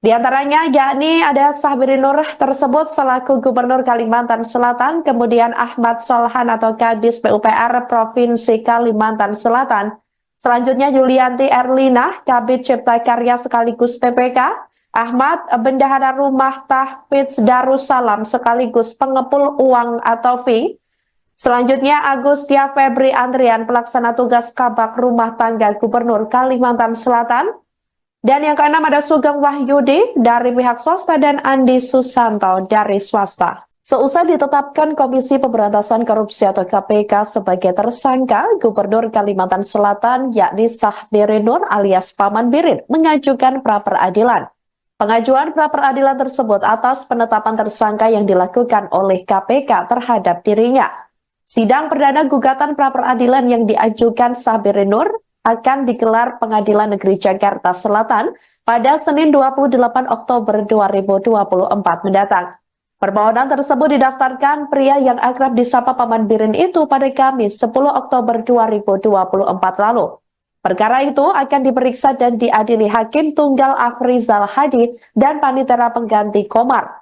Di antaranya yakni ada Sahbiri Nur tersebut selaku Gubernur Kalimantan Selatan, kemudian Ahmad Solhan atau Kadis PUPR Provinsi Kalimantan Selatan, selanjutnya Yulianti Erlina, Kabid Cipta Karya sekaligus PPK, Ahmad Bendahara Rumah Tahfidz Darussalam sekaligus pengepul uang atau fee, selanjutnya Agustia Febri Andrian pelaksana tugas Kabak Rumah Tangga Gubernur Kalimantan Selatan, Dan yang keenam ada Sugeng Wahyudi dari pihak swasta dan Andi Susanto dari swasta. Seusai ditetapkan Komisi Pemberantasan Korupsi atau KPK sebagai tersangka, Gubernur Kalimantan Selatan yakni Sahbiri Nur alias Paman Birin mengajukan pra-peradilan. Pengajuan pra-peradilan tersebut atas penetapan tersangka yang dilakukan oleh KPK terhadap dirinya. Sidang perdana gugatan pra-peradilan yang diajukan Sahbiri Nur akan digelar Pengadilan Negeri Jakarta Selatan pada Senin 28 Oktober 2024 mendatang. Permohonan tersebut didaftarkan pria yang akrab disapa Paman Birin itu pada Kamis 10 Oktober 2024 lalu. Perkara itu akan diperiksa dan diadili Hakim Tunggal Afrizal Hadi dan Panitera Pengganti Komar.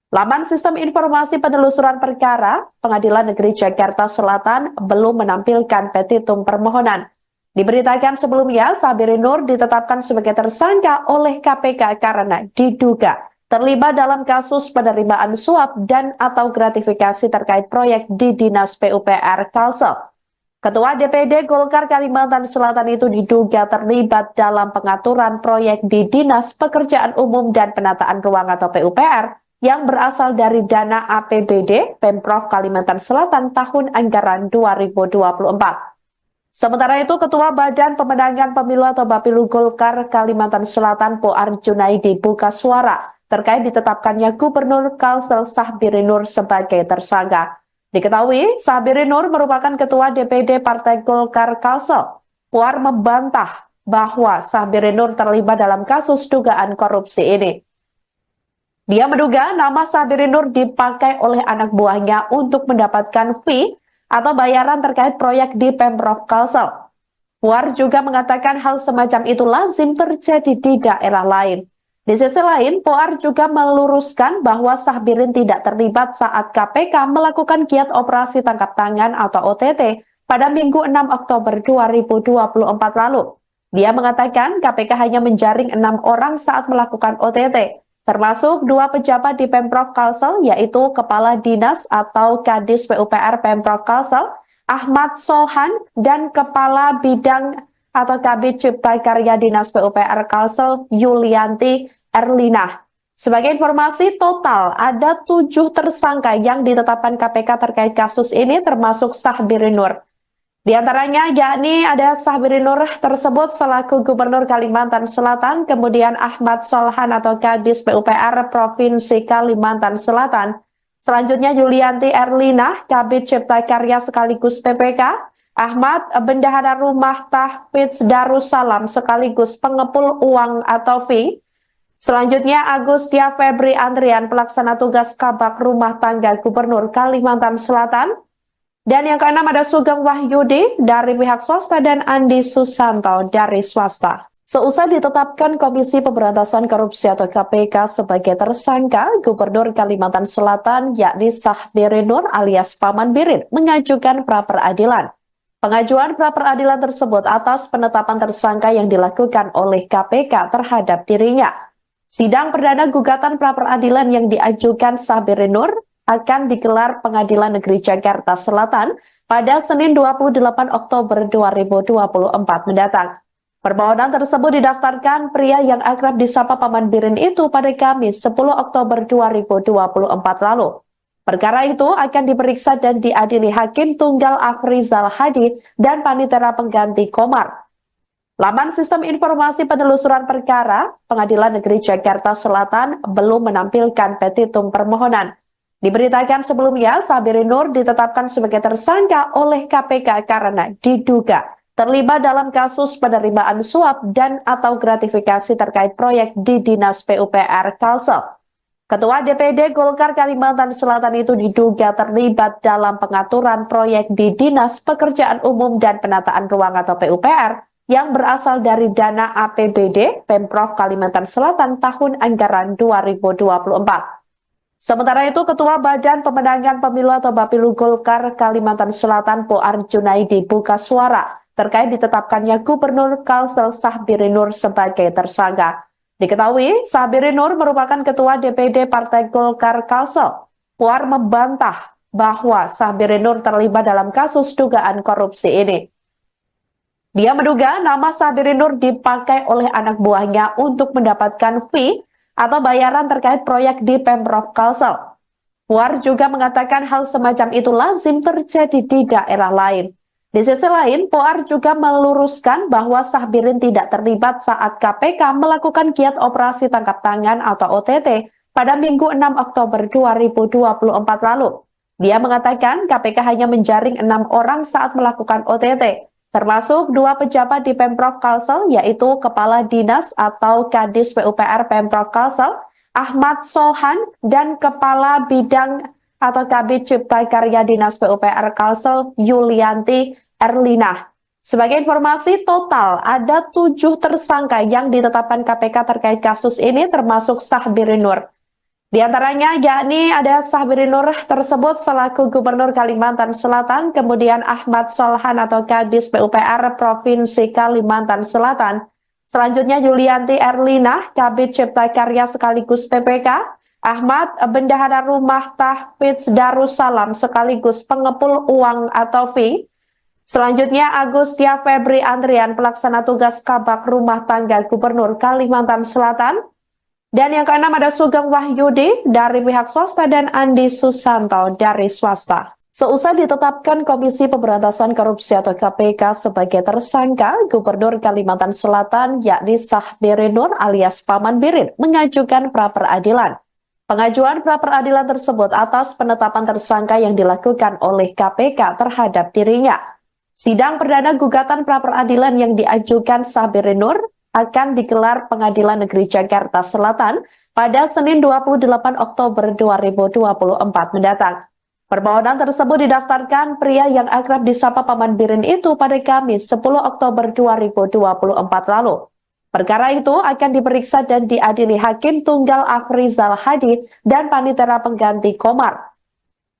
Laman Sistem Informasi Penelusuran Perkara, Pengadilan Negeri Jakarta Selatan belum menampilkan petitum permohonan. Diberitakan sebelumnya, Sahbiri Nur ditetapkan sebagai tersangka oleh KPK karena diduga terlibat dalam kasus penerimaan suap dan atau gratifikasi terkait proyek di Dinas PUPR Kalsel. Ketua DPD Golkar Kalimantan Selatan itu diduga terlibat dalam pengaturan proyek di Dinas Pekerjaan Umum dan Penataan Ruang atau PUPR yang berasal dari dana APBD Pemprov Kalimantan Selatan tahun anggaran 2024. Sementara itu, Ketua Badan Pemenangan Pemilu atau Bapilu Golkar Kalimantan Selatan Poar Junaidi buka suara terkait ditetapkannya Gubernur Kalsel Sahbiri Nur sebagai tersangka. Diketahui, Sahbiri Nur merupakan Ketua DPD Partai Golkar Kalsel. Puar membantah bahwa Sahbiri Nur terlibat dalam kasus dugaan korupsi ini. Dia menduga nama Sahbiri Nur dipakai oleh anak buahnya untuk mendapatkan fee atau bayaran terkait proyek di Pemprov Kalsel. Puar juga mengatakan hal semacam itu lazim terjadi di daerah lain. Di sisi lain, Puar juga meluruskan bahwa Sahbirin tidak terlibat saat KPK melakukan giat operasi tangkap tangan atau OTT pada Minggu 6 Oktober 2024 lalu. Dia mengatakan KPK hanya menjaring 6 orang saat melakukan OTT, termasuk 2 pejabat di Pemprov Kalsel, yaitu Kepala Dinas atau Kadis PUPR Pemprov Kalsel, Ahmad Sohan, dan Kepala Bidang atau Kabid Cipta Karya Dinas PUPR Kalsel, Yulianti Erlina. Sebagai informasi, total ada 7 tersangka yang ditetapkan KPK terkait kasus ini, termasuk Sahbiri Nur. Di antaranya yakni ada Sahbiri Nur tersebut selaku Gubernur Kalimantan Selatan, kemudian Ahmad Solhan atau Kadis PUPR Provinsi Kalimantan Selatan. Selanjutnya Yulianti Erlina, Kabid Cipta Karya sekaligus PPK, Ahmad Bendahara Rumah Tahfidz Darussalam sekaligus pengepul uang atau fee. Selanjutnya Agustia Febri Andrian, pelaksana tugas Kabak Rumah Tangga Gubernur Kalimantan Selatan. Dan yang keenam ada Sugeng Wahyudi dari pihak swasta dan Andi Susanto dari swasta. Seusai ditetapkan Komisi Pemberantasan Korupsi atau KPK sebagai tersangka, Gubernur Kalimantan Selatan yakni Sahbiri Nur alias Paman Birin mengajukan pra-peradilan. Pengajuan pra-peradilan tersebut atas penetapan tersangka yang dilakukan oleh KPK terhadap dirinya. Sidang perdana gugatan pra-peradilan yang diajukan Sahbiri Nur akan digelar Pengadilan Negeri Jakarta Selatan pada Senin 28 Oktober 2024 mendatang. Permohonan tersebut didaftarkan pria yang akrab disapa Paman Birin itu pada Kamis 10 Oktober 2024 lalu. Perkara itu akan diperiksa dan diadili Hakim Tunggal Afrizal Hadi dan Panitera Pengganti Komar. Laman Sistem Informasi Penelusuran Perkara, Pengadilan Negeri Jakarta Selatan belum menampilkan petitum permohonan. Diberitakan sebelumnya, Sahbiri Nur ditetapkan sebagai tersangka oleh KPK karena diduga terlibat dalam kasus penerimaan suap dan atau gratifikasi terkait proyek di Dinas PUPR Kalsel. Ketua DPD Golkar Kalimantan Selatan itu diduga terlibat dalam pengaturan proyek di Dinas Pekerjaan Umum dan Penataan Ruang atau PUPR yang berasal dari dana APBD Pemprov Kalimantan Selatan tahun anggaran 2024. Sementara itu, Ketua Badan Pemenangan Pemilu atau Bapilu Golkar Kalimantan Selatan Poar Junaidi buka suara terkait ditetapkannya Gubernur Kalsel Sahbiri Nur sebagai tersangka. Diketahui, Sahbiri Nur merupakan Ketua DPD Partai Golkar Kalsel. Puar membantah bahwa Sahbiri Nur terlibat dalam kasus dugaan korupsi ini. Dia menduga nama Sabirin Nur dipakai oleh anak buahnya untuk mendapatkan fee atau bayaran terkait proyek di Pemprov Kalsel. Puar juga mengatakan hal semacam itu lazim terjadi di daerah lain. Di sisi lain, Puar juga meluruskan bahwa Sabirin tidak terlibat saat KPK melakukan giat operasi tangkap tangan atau OTT pada Minggu 6 Oktober 2024 lalu. Dia mengatakan KPK hanya menjaring 6 orang saat melakukan OTT, termasuk 2 pejabat di Pemprov Kalsel, yaitu Kepala Dinas atau Kadis PUPR Pemprov Kalsel, Ahmad Solhan, dan Kepala Bidang atau Kabid Cipta Karya Dinas PUPR Kalsel, Yulianti Erlinah. Sebagai informasi, total ada 7 tersangka yang ditetapkan KPK terkait kasus ini, termasuk Sabirin Nur. Di antaranya yakni ada Sabirin Nur tersebut selaku Gubernur Kalimantan Selatan, kemudian Ahmad Solhan atau Kadis PUPR Provinsi Kalimantan Selatan, selanjutnya Yulianti Erlinah, Kabid Cipta Karya sekaligus PPK, Ahmad Bendahara Rumah Tahfidz Darussalam sekaligus pengepul uang atau fee, selanjutnya Agustia Febri Andrian, pelaksana tugas Kabak Rumah Tangga Gubernur Kalimantan Selatan. Dan yang keenam ada Sugeng Wahyudi dari pihak swasta dan Andi Susanto dari swasta. Seusai ditetapkan Komisi Pemberantasan Korupsi atau KPK sebagai tersangka, Gubernur Kalimantan Selatan yakni Sabirin Nur alias Paman Birin mengajukan pra-peradilan. Pengajuan pra-peradilan tersebut atas penetapan tersangka yang dilakukan oleh KPK terhadap dirinya. Sidang perdana gugatan pra-peradilan yang diajukan Sabirin Nur akan digelar Pengadilan Negeri Jakarta Selatan pada Senin 28 Oktober 2024 mendatang. Permohonan tersebut didaftarkan pria yang akrab disapa Paman Birin itu pada Kamis 10 Oktober 2024 lalu. Perkara itu akan diperiksa dan diadili Hakim Tunggal Afrizal Hadi dan Panitera Pengganti Komar.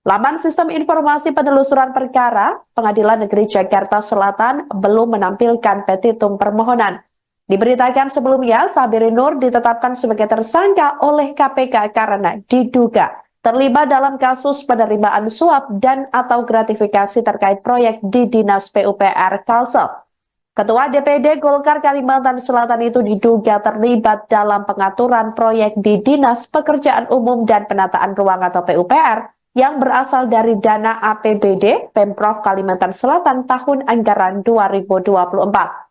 Laman Sistem Informasi Penelusuran Perkara Pengadilan Negeri Jakarta Selatan belum menampilkan petitum permohonan. Diberitakan sebelumnya, Sabirin Nur ditetapkan sebagai tersangka oleh KPK karena diduga terlibat dalam kasus penerimaan suap dan atau gratifikasi terkait proyek di Dinas PUPR Kalsel. Ketua DPD Golkar Kalimantan Selatan itu diduga terlibat dalam pengaturan proyek di Dinas Pekerjaan Umum dan Penataan Ruang atau PUPR yang berasal dari dana APBD Pemprov Kalimantan Selatan tahun anggaran 2024.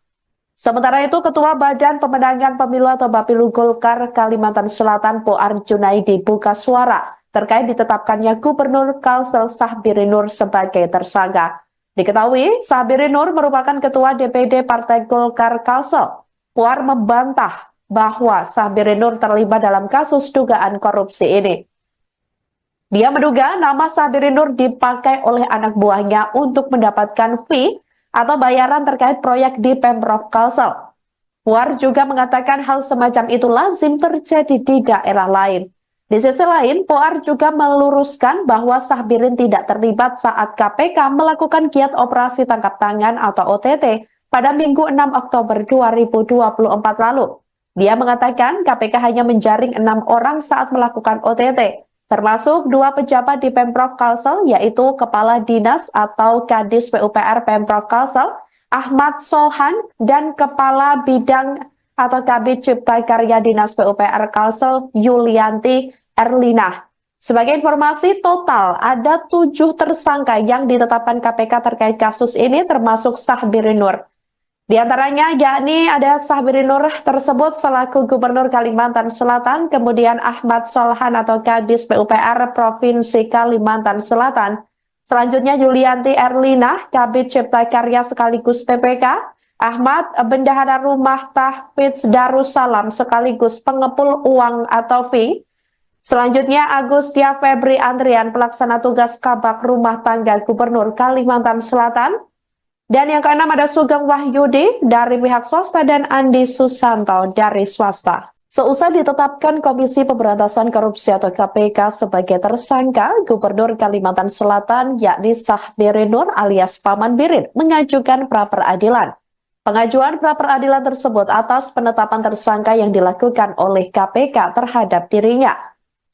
Sementara itu, Ketua Badan Pemenangan Pemilu atau Bapilu Golkar Kalimantan Selatan Puar Junaidi buka suara terkait ditetapkannya Gubernur Kalsel Sabirin Nur sebagai tersangka. Diketahui, Sabirin Nur merupakan Ketua DPD Partai Golkar Kalsel. Puar membantah bahwa Sabirin Nur terlibat dalam kasus dugaan korupsi ini. Dia menduga nama Sabirin Nur dipakai oleh anak buahnya untuk mendapatkan fee atau bayaran terkait proyek di Pemprov Kalsel. Puar juga mengatakan hal semacam itu lazim terjadi di daerah lain. Di sisi lain, Puar juga meluruskan bahwa Sabirin tidak terlibat saat KPK melakukan giat operasi tangkap tangan atau OTT pada Minggu 6 Oktober 2024 lalu. Dia mengatakan KPK hanya menjaring 6 orang saat melakukan OTT, termasuk 2 pejabat di Pemprov Kalsel, yaitu Kepala Dinas atau Kadis PUPR Pemprov Kalsel, Ahmad Solhan, dan Kepala Bidang atau Kabid Cipta Karya Dinas PUPR Kalsel, Yulianti Erlinah. Sebagai informasi, total ada 7 tersangka yang ditetapkan KPK terkait kasus ini, termasuk Sabirin Nur. Di antaranya yakni ada Sabirin Nur tersebut selaku Gubernur Kalimantan Selatan, kemudian Ahmad Solhan atau Kadis PUPR Provinsi Kalimantan Selatan, selanjutnya Yulianti Erlinah, Kabid Cipta Karya sekaligus PPK, Ahmad Bendahara Rumah Tahfidz Darussalam sekaligus pengepul uang atau fee, selanjutnya Agustia Febri Andrian, pelaksana tugas Kabak Rumah Tangga Gubernur Kalimantan Selatan. Dan yang keenam ada Sugeng Wahyudi dari pihak swasta dan Andi Susanto dari swasta. Seusai ditetapkan Komisi Pemberantasan Korupsi atau KPK sebagai tersangka, Gubernur Kalimantan Selatan yakni Sabirin Nur alias Paman Birin mengajukan pra-peradilan. Pengajuan pra-peradilan tersebut atas penetapan tersangka yang dilakukan oleh KPK terhadap dirinya.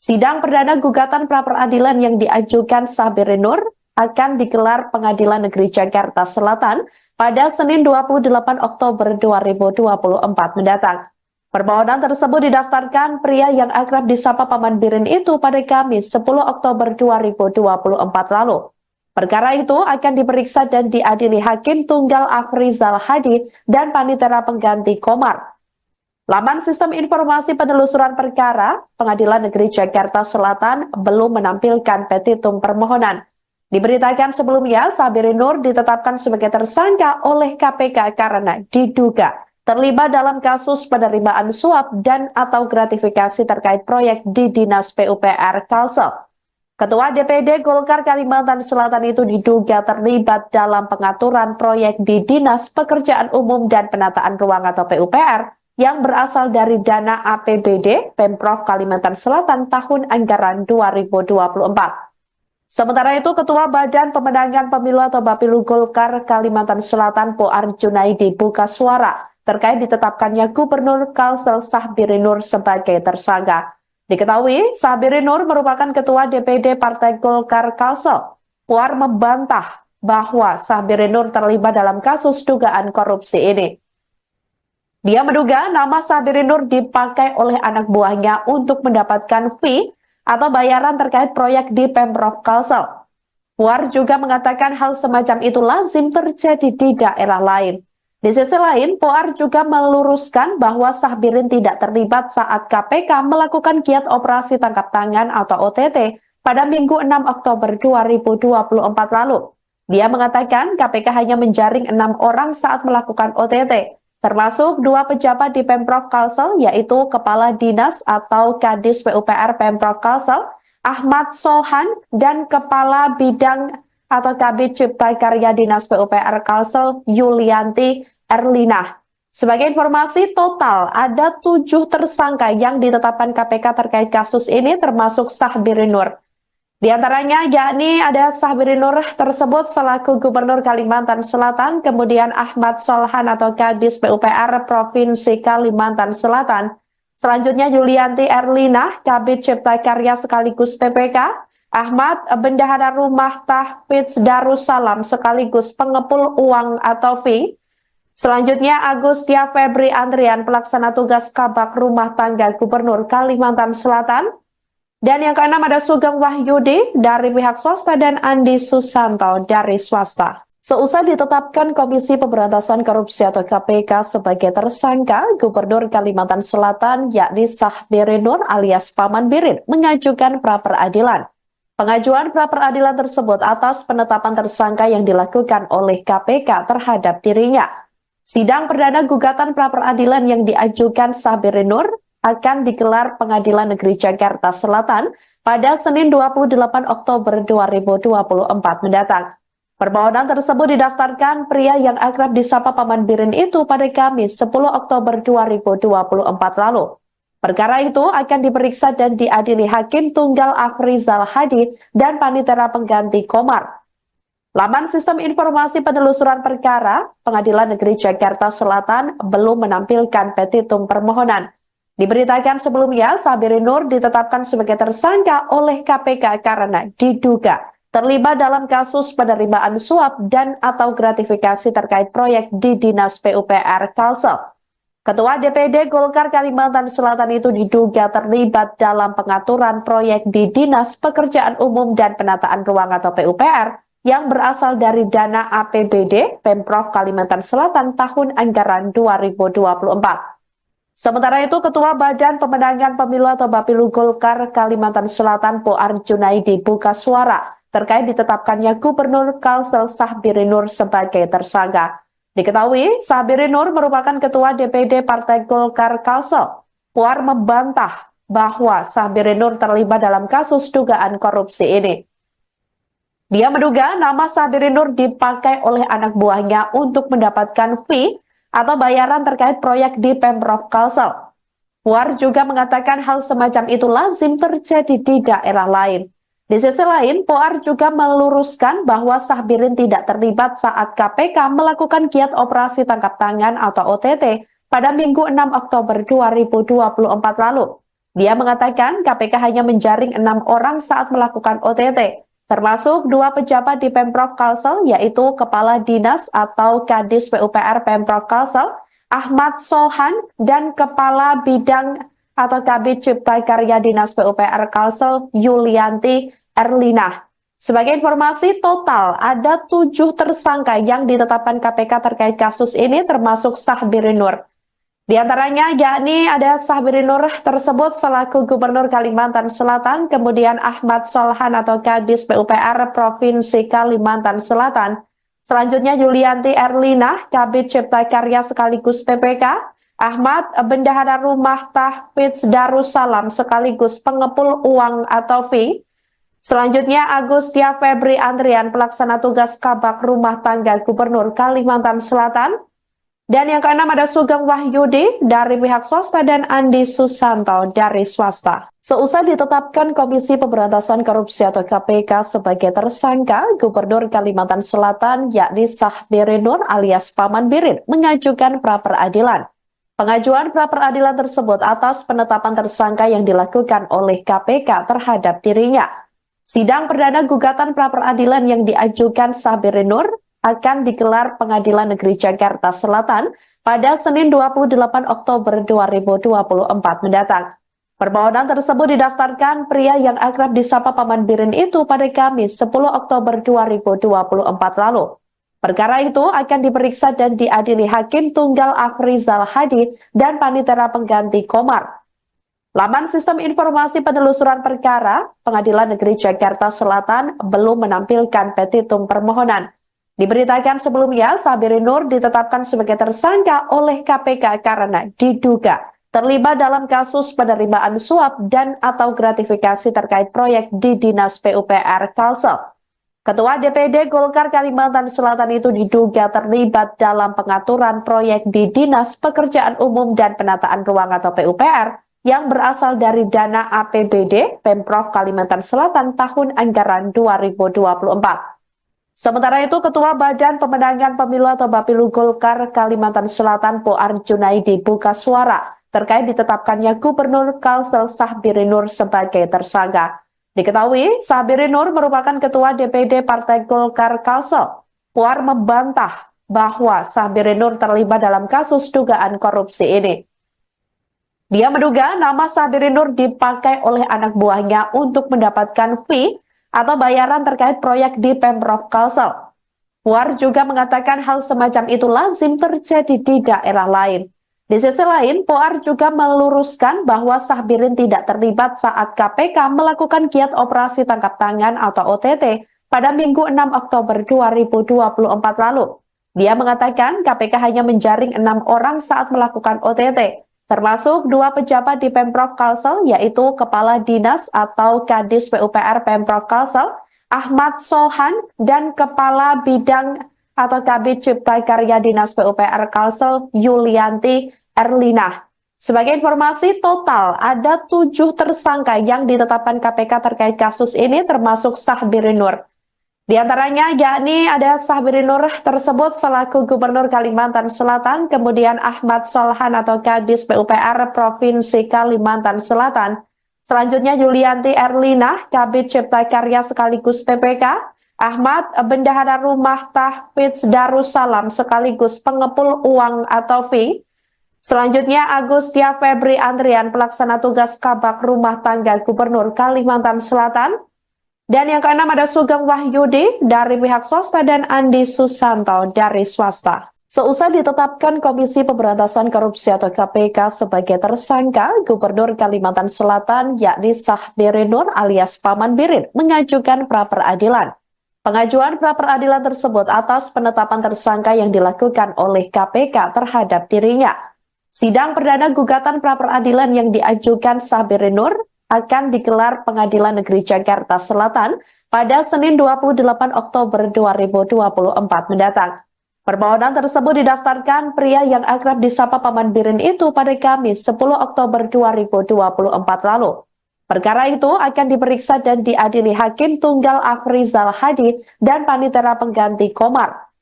Sidang perdana gugatan pra-peradilan yang diajukan Sabirin Nur akan digelar Pengadilan Negeri Jakarta Selatan pada Senin 28 Oktober 2024 mendatang. Permohonan tersebut didaftarkan pria yang akrab disapa Paman Birin itu pada Kamis 10 Oktober 2024 lalu. Perkara itu akan diperiksa dan diadili Hakim Tunggal Afrizal Hadi dan Panitera Pengganti Komar. Laman Sistem Informasi Penelusuran Perkara Pengadilan Negeri Jakarta Selatan belum menampilkan petitum permohonan. Diberitakan sebelumnya, Sabirin Nur ditetapkan sebagai tersangka oleh KPK karena diduga terlibat dalam kasus penerimaan suap dan atau gratifikasi terkait proyek di Dinas PUPR Kalsel. Ketua DPD Golkar Kalimantan Selatan itu diduga terlibat dalam pengaturan proyek di Dinas Pekerjaan Umum dan Penataan Ruang atau PUPR yang berasal dari dana APBD Pemprov Kalimantan Selatan tahun anggaran 2024. Sementara itu, Ketua Badan Pemenangan Pemilu atau Bapilu Golkar Kalimantan Selatan Poar Junaidi buka suara terkait ditetapkannya Gubernur Kalsel Sahbirin Nur sebagai tersangka. Diketahui, Sahbirin Nur merupakan Ketua DPD Partai Golkar Kalsel. Puar membantah bahwa Sahbirin Nur terlibat dalam kasus dugaan korupsi ini. Dia menduga nama Sahbirin Nur dipakai oleh anak buahnya untuk mendapatkan fee atau bayaran terkait proyek di Pemprov Kalsel. Puar juga mengatakan hal semacam itu lazim terjadi di daerah lain. Di sisi lain, Puar juga meluruskan bahwa Sahbirin tidak terlibat saat KPK melakukan giat operasi tangkap tangan atau OTT pada Minggu 6 Oktober 2024 lalu. Dia mengatakan KPK hanya menjaring 6 orang saat melakukan OTT, termasuk 2 pejabat di Pemprov Kalsel, yaitu Kepala Dinas atau Kadis PUPR Pemprov Kalsel, Ahmad Sohan, dan Kepala Bidang atau Kabid Cipta Karya Dinas PUPR Kalsel, Yulianti Erlina. Sebagai informasi, total ada 7 tersangka yang ditetapkan KPK terkait kasus ini, termasuk Sahbirin Nur. Di antaranya yakni ada Sahbirin Nur tersebut selaku Gubernur Kalimantan Selatan, kemudian Ahmad Solhan atau Kadis PUPR Provinsi Kalimantan Selatan, selanjutnya Yulianti Erlina, Kabid Cipta Karya sekaligus PPK, Ahmad Bendahara Rumah Tahfidz Darussalam sekaligus pengepul uang atau fee. Selanjutnya Agustia Febri Andrian, pelaksana tugas Kabak Rumah Tangga Gubernur Kalimantan Selatan. Dan yang keenam ada Sugeng Wahyudi dari pihak swasta dan Andi Susanto dari swasta. Seusai ditetapkan Komisi Pemberantasan Korupsi atau KPK sebagai tersangka, Gubernur Kalimantan Selatan yakni Sahbirin Nur alias Paman Birin mengajukan pra-peradilan. Pengajuan pra-peradilan tersebut atas penetapan tersangka yang dilakukan oleh KPK terhadap dirinya. Sidang perdana gugatan pra-peradilan yang diajukan Sahbirin Nur akan digelar Pengadilan Negeri Jakarta Selatan pada Senin 28 Oktober 2024 mendatang. Permohonan tersebut didaftarkan pria yang akrab disapa Paman Birin itu pada Kamis 10 Oktober 2024 lalu. Perkara itu akan diperiksa dan diadili Hakim Tunggal Afrizal Hadi dan Panitera Pengganti Komar. Laman Sistem Informasi Penelusuran Perkara Pengadilan Negeri Jakarta Selatan belum menampilkan petitum permohonan. Diberitakan sebelumnya, Sahbirin Nur ditetapkan sebagai tersangka oleh KPK karena diduga terlibat dalam kasus penerimaan suap dan atau gratifikasi terkait proyek di Dinas PUPR Kalsel. Ketua DPD Golkar Kalimantan Selatan itu diduga terlibat dalam pengaturan proyek di Dinas Pekerjaan Umum dan Penataan Ruang atau PUPR yang berasal dari dana APBD Pemprov Kalimantan Selatan tahun anggaran 2024. Sementara itu, Ketua Badan Pemenangan Pemilu atau Bapilu Golkar Kalimantan Selatan Poar Junaidi buka suara terkait ditetapkannya Gubernur Kalsel Sahbirin Nur sebagai tersangka. Diketahui, Sahbirin Nur merupakan Ketua DPD Partai Golkar Kalsel. Puar membantah bahwa Sahbirin Nur terlibat dalam kasus dugaan korupsi ini. Dia menduga nama Sahbirin Nur dipakai oleh anak buahnya untuk mendapatkan fee atau bayaran terkait proyek di Pemprov Kalsel. Puar juga mengatakan hal semacam itu lazim terjadi di daerah lain. Di sisi lain, Puar juga meluruskan bahwa Sahbirin tidak terlibat saat KPK melakukan giat operasi tangkap tangan atau OTT pada Minggu 6 Oktober 2024 lalu. Dia mengatakan KPK hanya menjaring 6 orang saat melakukan OTT, termasuk 2 pejabat di Pemprov Kalsel, yaitu Kepala Dinas atau Kadis PUPR Pemprov Kalsel, Ahmad Solhan, dan Kepala Bidang atau Kabid Cipta Karya Dinas PUPR Kalsel, Yulianti Erlinah. Sebagai informasi, total ada 7 tersangka yang ditetapkan KPK terkait kasus ini, termasuk Sahbiri Nur. Di antaranya yakni ada Sahbiri Nur tersebut selaku Gubernur Kalimantan Selatan, kemudian Ahmad Solhan atau Kadis PUPR Provinsi Kalimantan Selatan. Selanjutnya Yulianti Erlinah, Kabid Cipta Karya sekaligus PPK, Ahmad Bendahara Rumah Tahfidz Darussalam sekaligus pengepul uang atau fee. Selanjutnya Agustia Febri Andrian, pelaksana tugas Kabak Rumah Tangga Gubernur Kalimantan Selatan. Dan yang keenam ada Sugeng Wahyudi dari pihak swasta dan Andi Susanto dari swasta. Seusai ditetapkan Komisi Pemberantasan Korupsi atau KPK sebagai tersangka, Gubernur Kalimantan Selatan yakni Sahbiri Nur alias Paman Birin mengajukan pra-peradilan. Pengajuan pra-peradilan tersebut atas penetapan tersangka yang dilakukan oleh KPK terhadap dirinya. Sidang perdana gugatan pra-peradilan yang diajukan Sahbiri Nur akan digelar Pengadilan Negeri Jakarta Selatan pada Senin 28 Oktober 2024 mendatang. Permohonan tersebut didaftarkan pria yang akrab disapa Paman Birin itu pada Kamis 10 Oktober 2024 lalu. Perkara itu akan diperiksa dan diadili Hakim Tunggal Afrizal Hadi dan Panitera Pengganti Komar. Laman Sistem Informasi Penelusuran Perkara Pengadilan Negeri Jakarta Selatan belum menampilkan petitum permohonan. Diberitakan sebelumnya, Sahbiri Nur ditetapkan sebagai tersangka oleh KPK karena diduga terlibat dalam kasus penerimaan suap dan atau gratifikasi terkait proyek di Dinas PUPR Kalsel. Ketua DPD Golkar Kalimantan Selatan itu diduga terlibat dalam pengaturan proyek di Dinas Pekerjaan Umum dan Penataan Ruang atau PUPR yang berasal dari dana APBD Pemprov Kalimantan Selatan tahun anggaran 2024. Sementara itu, Ketua Badan Pemenangan Pemilu atau Bapilu Golkar Kalimantan Selatan Poar Junaidi buka suara terkait ditetapkannya Gubernur Kalsel Sahbiri Nur sebagai tersangka. Diketahui, Sahbiri Nur merupakan Ketua DPD Partai Golkar Kalsel. Poar membantah bahwa Sahbiri Nur terlibat dalam kasus dugaan korupsi ini. Dia menduga nama Sahbiri Nur dipakai oleh anak buahnya untuk mendapatkan fee atau bayaran terkait proyek di Pemprov Kalsel. Puar juga mengatakan hal semacam itu lazim terjadi di daerah lain. Di sisi lain, Puar juga meluruskan bahwa Sahbirin tidak terlibat saat KPK melakukan giat operasi tangkap tangan atau OTT pada Minggu 6 Oktober 2024 lalu. Dia mengatakan KPK hanya menjaring 6 orang saat melakukan OTT. Termasuk 2 pejabat di Pemprov Kalsel, yaitu Kepala Dinas atau Kadis PUPR Pemprov Kalsel, Ahmad Solhan, dan Kepala Bidang atau Kabid Cipta Karya Dinas PUPR Kalsel, Yulianti Erlinah. Sebagai informasi, total ada 7 tersangka yang ditetapkan KPK terkait kasus ini, termasuk Sahbiri Nur. Di antaranya yakni ada Sahbiri Nur tersebut selaku Gubernur Kalimantan Selatan, kemudian Ahmad Solhan atau Kadis PUPR Provinsi Kalimantan Selatan. Selanjutnya Yulianti Erlinah, Kabid Cipta Karya sekaligus PPK, Ahmad Bendahara Rumah Tahfidz Darussalam sekaligus pengepul uang atau fee. Selanjutnya Agustia Febri Andrian, pelaksana tugas Kabak Rumah Tangga Gubernur Kalimantan Selatan. Dan yang keenam ada Sugeng Wahyudi dari pihak swasta dan Andi Susanto dari swasta. Seusai ditetapkan Komisi Pemberantasan Korupsi atau KPK sebagai tersangka, Gubernur Kalimantan Selatan yakni Sahbiri Nur alias Paman Birin mengajukan pra-peradilan. Pengajuan pra-peradilan tersebut atas penetapan tersangka yang dilakukan oleh KPK terhadap dirinya. Sidang perdana gugatan pra-peradilan yang diajukan Sahbiri Nur akan digelar Pengadilan Negeri Jakarta Selatan pada Senin 28 Oktober 2024 mendatang. Permohonan tersebut didaftarkan pria yang akrab disapa Paman Birin itu pada Kamis 10 Oktober 2024 lalu. Perkara itu akan diperiksa dan diadili Hakim Tunggal Afrizal Hadi dan Panitera Pengganti Komar.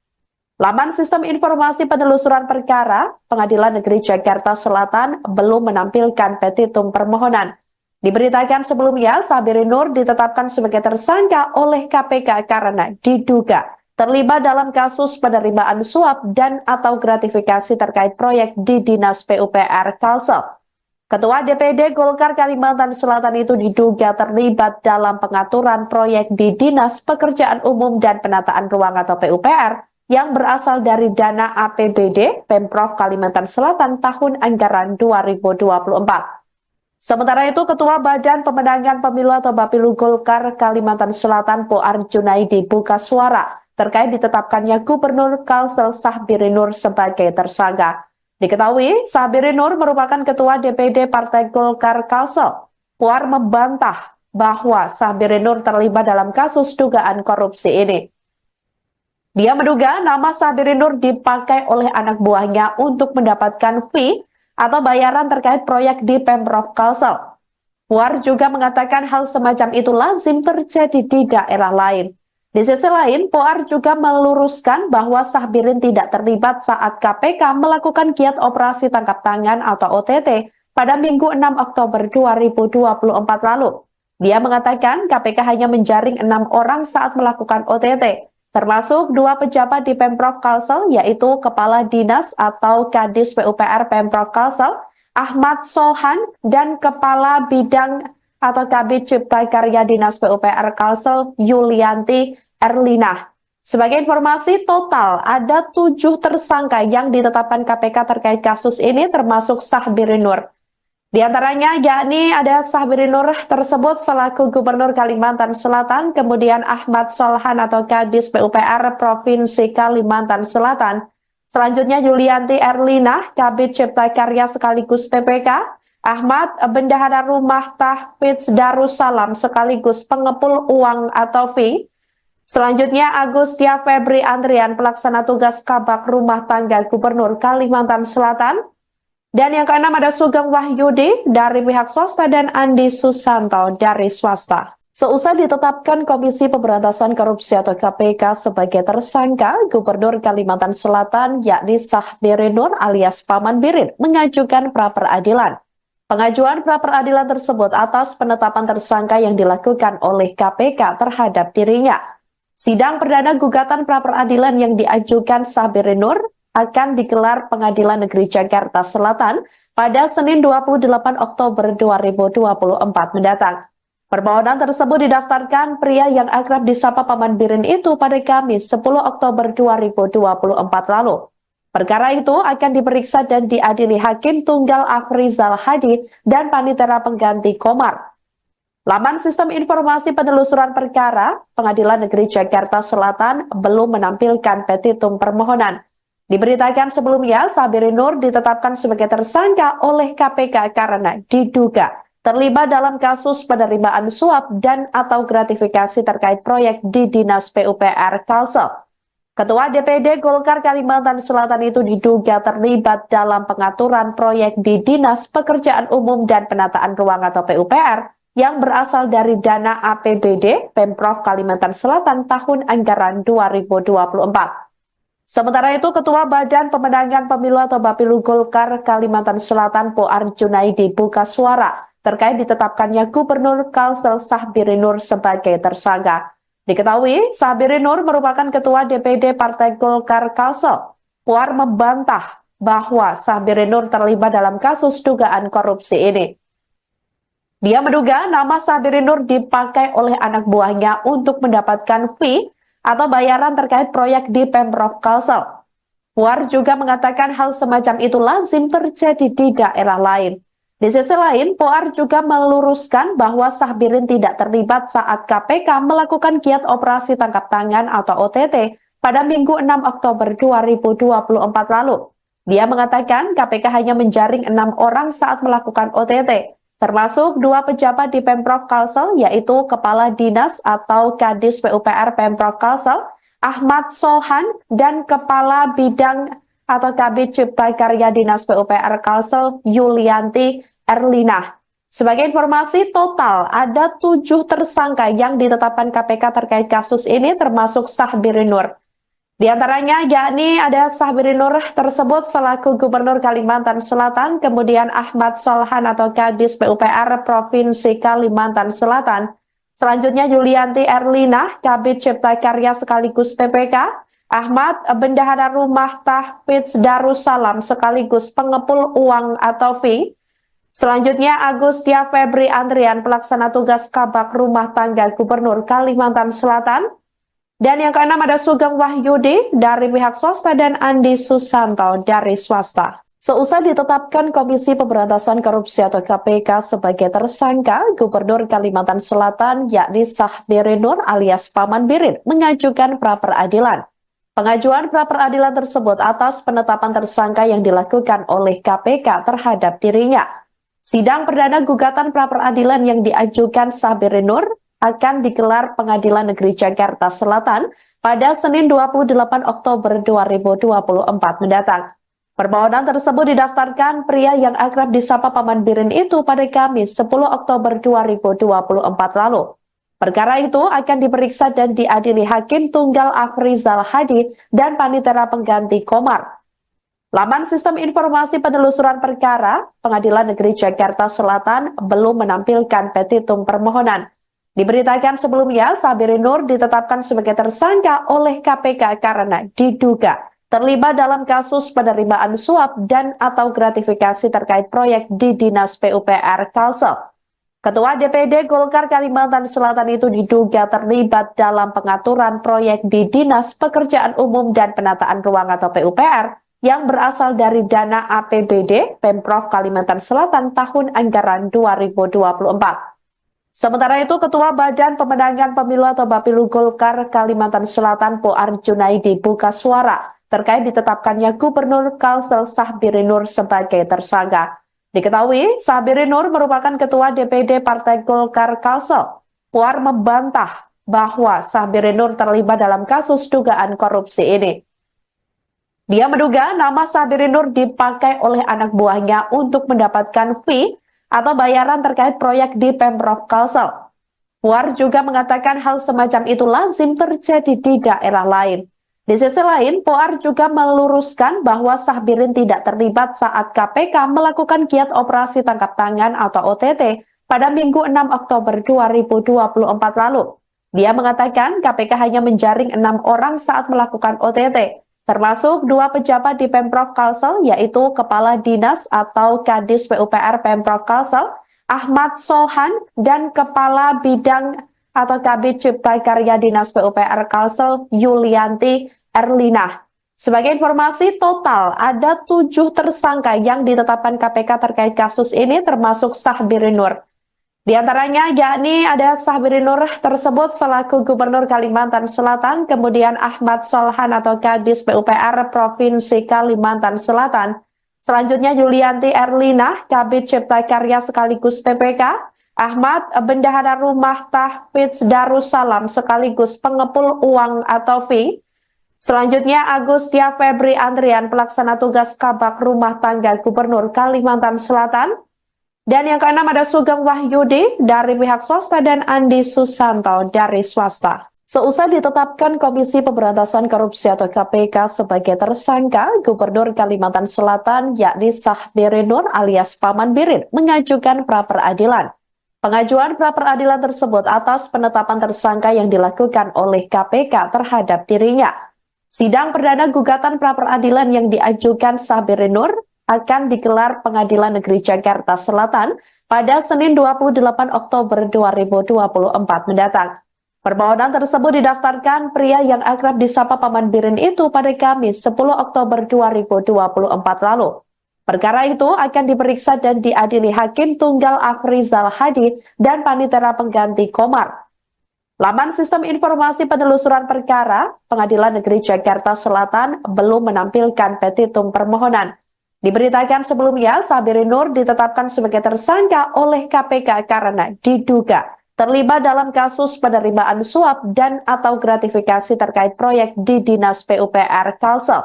Laman Sistem Informasi Penelusuran Perkara Pengadilan Negeri Jakarta Selatan belum menampilkan petitum permohonan. Diberitakan sebelumnya, Sabirin Nur ditetapkan sebagai tersangka oleh KPK karena diduga terlibat dalam kasus penerimaan suap dan atau gratifikasi terkait proyek di Dinas PUPR Kalsel. Ketua DPD Golkar Kalimantan Selatan itu diduga terlibat dalam pengaturan proyek di Dinas Pekerjaan Umum dan Penataan Ruang atau PUPR yang berasal dari dana APBD Pemprov Kalimantan Selatan tahun anggaran 2024. Sementara itu, Ketua Badan Pemenangan Pemilu atau Bapilu Golkar Kalimantan Selatan Poar Junaidi buka suara terkait ditetapkannya Gubernur Kalsel Sahbirin Nur sebagai tersangka. Diketahui, Sahbirin Nur merupakan Ketua DPD Partai Golkar Kalsel. Poar membantah bahwa Sahbirin Nur terlibat dalam kasus dugaan korupsi ini. Dia menduga nama Sahbirin Nur dipakai oleh anak buahnya untuk mendapatkan fee atau bayaran terkait proyek di Pemprov Kalsel. Puar juga mengatakan hal semacam itu lazim terjadi di daerah lain. Di sisi lain, Puar juga meluruskan bahwa Sahbirin tidak terlibat saat KPK melakukan giat operasi tangkap tangan atau OTT pada Minggu 6 Oktober 2024 lalu. Dia mengatakan KPK hanya menjaring 6 orang saat melakukan OTT. Termasuk 2 pejabat di Pemprov Kalsel, yaitu Kepala Dinas atau Kadis PUPR Pemprov Kalsel, Ahmad Solhan, dan Kepala Bidang atau Kabid Cipta Karya Dinas PUPR Kalsel, Yulianti Erlina. Sebagai informasi, total ada 7 tersangka yang ditetapkan KPK terkait kasus ini, termasuk Sahbirin Nur. Di antaranya yakni ada Sahbirin Nur tersebut selaku Gubernur Kalimantan Selatan, kemudian Ahmad Solhan atau Kadis PUPR Provinsi Kalimantan Selatan. Selanjutnya Yulianti Erlina, Kabid Cipta Karya sekaligus PPK, Ahmad Bendahara Rumah Tahfidz Darussalam sekaligus pengepul uang atau fee. Selanjutnya Agustia Febri Andrian, pelaksana tugas Kabak Rumah Tangga Gubernur Kalimantan Selatan. Dan yang keenam ada Sugeng Wahyudi dari pihak swasta dan Andi Susanto dari swasta. Seusai ditetapkan Komisi Pemberantasan Korupsi atau KPK sebagai tersangka, Gubernur Kalimantan Selatan yakni Sahbirin Nur alias Paman Birin mengajukan pra-peradilan. Pengajuan pra-peradilan tersebut atas penetapan tersangka yang dilakukan oleh KPK terhadap dirinya. Sidang perdana gugatan pra-peradilan yang diajukan Sahbirin Nur akan digelar Pengadilan Negeri Jakarta Selatan pada Senin 28 Oktober 2024 mendatang. Permohonan tersebut didaftarkan pria yang akrab disapa Paman Birin itu pada Kamis 10 Oktober 2024 lalu. Perkara itu akan diperiksa dan diadili Hakim Tunggal Afrizal Hadi dan Panitera Pengganti Komar. Laman Sistem Informasi Penelusuran Perkara Pengadilan Negeri Jakarta Selatan belum menampilkan petitum permohonan. Diberitakan sebelumnya, Sahbirin Nur ditetapkan sebagai tersangka oleh KPK karena diduga terlibat dalam kasus penerimaan suap dan atau gratifikasi terkait proyek di Dinas PUPR Kalsel. Ketua DPD Golkar Kalimantan Selatan itu diduga terlibat dalam pengaturan proyek di Dinas Pekerjaan Umum dan Penataan Ruang atau PUPR yang berasal dari dana APBD Pemprov Kalimantan Selatan tahun anggaran 2024. Sementara itu, Ketua Badan Pemenangan Pemilu atau Bapilu Golkar Kalimantan Selatan Poar Junaidi buka suara terkait ditetapkannya Gubernur Kalsel Sahbirin Nur sebagai tersangka. Diketahui, Sahbirin Nur merupakan Ketua DPD Partai Golkar Kalsel. Poar membantah bahwa Sahbirin Nur terlibat dalam kasus dugaan korupsi ini. Dia menduga nama Sahbirin Nur dipakai oleh anak buahnya untuk mendapatkan fee atau bayaran terkait proyek di Pemprov Kalsel. Puar juga mengatakan hal semacam itu lazim terjadi di daerah lain. Di sisi lain, Puar juga meluruskan bahwa Sahbirin tidak terlibat saat KPK melakukan giat operasi tangkap tangan atau OTT pada Minggu 6 Oktober 2024 lalu. Dia mengatakan KPK hanya menjaring 6 orang saat melakukan OTT. Termasuk 2 pejabat di Pemprov Kalsel, yaitu Kepala Dinas atau Kadis PUPR Pemprov Kalsel, Ahmad Solhan, dan Kepala Bidang atau Kabid Cipta Karya Dinas PUPR Kalsel, Yulianti Erlina. Sebagai informasi, total ada 7 tersangka yang ditetapkan KPK terkait kasus ini, termasuk Sahbirin Nur. Di antaranya yakni ada Sahbiri Nur tersebut selaku Gubernur Kalimantan Selatan, kemudian Ahmad Solhan atau Kadis PUPR Provinsi Kalimantan Selatan, selanjutnya Yulianti Erlina, Kabid Cipta Karya sekaligus PPK, Ahmad Bendahara Rumah Tahfidz Darussalam sekaligus pengepul uang atau fee, selanjutnya Agustia Febri Andrian pelaksana tugas Kabak Rumah Tangga Gubernur Kalimantan Selatan, dan yang keenam ada Sugeng Wahyudi dari pihak swasta dan Andi Susanto dari swasta. Seusai ditetapkan Komisi Pemberantasan Korupsi atau KPK sebagai tersangka, Gubernur Kalimantan Selatan yakni Sahbiri Nur alias Paman Birin mengajukan pra-peradilan. Pengajuan pra-peradilan tersebut atas penetapan tersangka yang dilakukan oleh KPK terhadap dirinya. Sidang perdana gugatan pra-peradilan yang diajukan Sahbiri Nur akan digelar Pengadilan Negeri Jakarta Selatan pada Senin 28 Oktober 2024 mendatang. Permohonan tersebut didaftarkan pria yang akrab disapa Paman Birin itu pada Kamis 10 Oktober 2024 lalu. Perkara itu akan diperiksa dan diadili Hakim Tunggal Afrizal Hadi dan Panitera Pengganti Komar. Laman Sistem Informasi Penelusuran Perkara Pengadilan Negeri Jakarta Selatan belum menampilkan petitum permohonan. Diberitakan sebelumnya, Sahbiri Nur ditetapkan sebagai tersangka oleh KPK karena diduga terlibat dalam kasus penerimaan suap dan atau gratifikasi terkait proyek di Dinas PUPR Kalsel. Ketua DPD Golkar Kalimantan Selatan itu diduga terlibat dalam pengaturan proyek di Dinas Pekerjaan Umum dan Penataan Ruang atau PUPR yang berasal dari dana APBD Pemprov Kalimantan Selatan tahun anggaran 2024. Sementara itu, Ketua Badan Pemenangan Pemilu atau Bapilu Golkar Kalimantan Selatan Poar Junaidi buka suara terkait ditetapkannya Gubernur Kalsel Sahbiri Nur sebagai tersangka. Diketahui, Sahbiri Nur merupakan Ketua DPD Partai Golkar Kalsel. Poar membantah bahwa Sahbiri Nur terlibat dalam kasus dugaan korupsi ini. Dia menduga nama Sahbiri Nur dipakai oleh anak buahnya untuk mendapatkan fee atau bayaran terkait proyek di Pemprov Kalsel. Puar juga mengatakan hal semacam itu lazim terjadi di daerah lain. Di sisi lain, Puar juga meluruskan bahwa Sahbirin tidak terlibat saat KPK melakukan giat operasi tangkap tangan atau OTT pada Minggu 6 Oktober 2024 lalu. Dia mengatakan KPK hanya menjaring 6 orang saat melakukan OTT. Termasuk 2 pejabat di Pemprov Kalsel, yaitu Kepala Dinas atau Kadis PUPR Pemprov Kalsel, Ahmad Solhan, dan Kepala Bidang atau Kabid Cipta Karya Dinas PUPR Kalsel, Yulianti Erlina. Sebagai informasi, total ada 7 tersangka yang ditetapkan KPK terkait kasus ini, termasuk Sahbiri Nur. Di antaranya yakni ada Sahbiri Nur tersebut selaku Gubernur Kalimantan Selatan, kemudian Ahmad Solhan atau Kadis PUPR Provinsi Kalimantan Selatan, selanjutnya Yulianti Erlina, Kabid Cipta Karya sekaligus PPK, Ahmad Bendahara Rumah Tahfidz Darussalam sekaligus pengepul uang atau fee, selanjutnya Agustia Febri Andrian pelaksana tugas Kabak Rumah Tangga Gubernur Kalimantan Selatan, dan yang keenam ada Sugeng Wahyudi dari pihak swasta dan Andi Susanto dari swasta. Seusai ditetapkan Komisi Pemberantasan Korupsi atau KPK sebagai tersangka, Gubernur Kalimantan Selatan yakni Sahbiri Nur alias Paman Birin mengajukan pra-peradilan. Pengajuan pra-peradilan tersebut atas penetapan tersangka yang dilakukan oleh KPK terhadap dirinya. Sidang perdana gugatan pra-peradilan yang diajukan Sahbiri Nur akan digelar Pengadilan Negeri Jakarta Selatan pada Senin 28 Oktober 2024 mendatang. Permohonan tersebut didaftarkan pria yang akrab disapa Paman Birin itu pada Kamis 10 Oktober 2024 lalu. Perkara itu akan diperiksa dan diadili Hakim Tunggal Afrizal Hadi dan Panitera Pengganti Komar. Laman Sistem Informasi Penelusuran Perkara Pengadilan Negeri Jakarta Selatan belum menampilkan petitum permohonan. Diberitakan sebelumnya, Sahbiri Nur ditetapkan sebagai tersangka oleh KPK karena diduga terlibat dalam kasus penerimaan suap dan atau gratifikasi terkait proyek di Dinas PUPR Kalsel.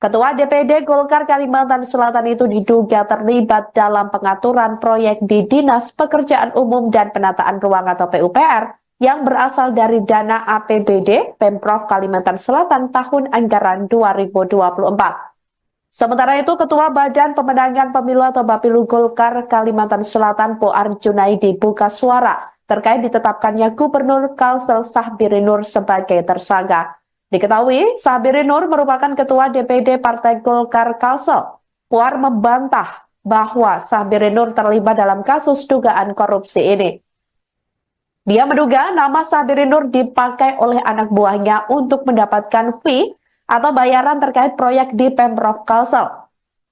Ketua DPD Golkar Kalimantan Selatan itu diduga terlibat dalam pengaturan proyek di Dinas Pekerjaan Umum dan Penataan Ruang atau PUPR yang berasal dari dana APBD Pemprov Kalimantan Selatan tahun anggaran 2024. Sementara itu, Ketua Badan Pemenangan Pemilu atau Bapilu Golkar Kalimantan Selatan Poar Junaidi buka suara terkait ditetapkannya Gubernur Kalsel Sahbiri Nur sebagai tersangka. Diketahui, Sahbiri Nur merupakan Ketua DPD Partai Golkar Kalsel. Poar membantah bahwa Sahbiri Nur terlibat dalam kasus dugaan korupsi ini. Dia menduga nama Sahbiri Nur dipakai oleh anak buahnya untuk mendapatkan fee atau bayaran terkait proyek di Pemprov Kalsel.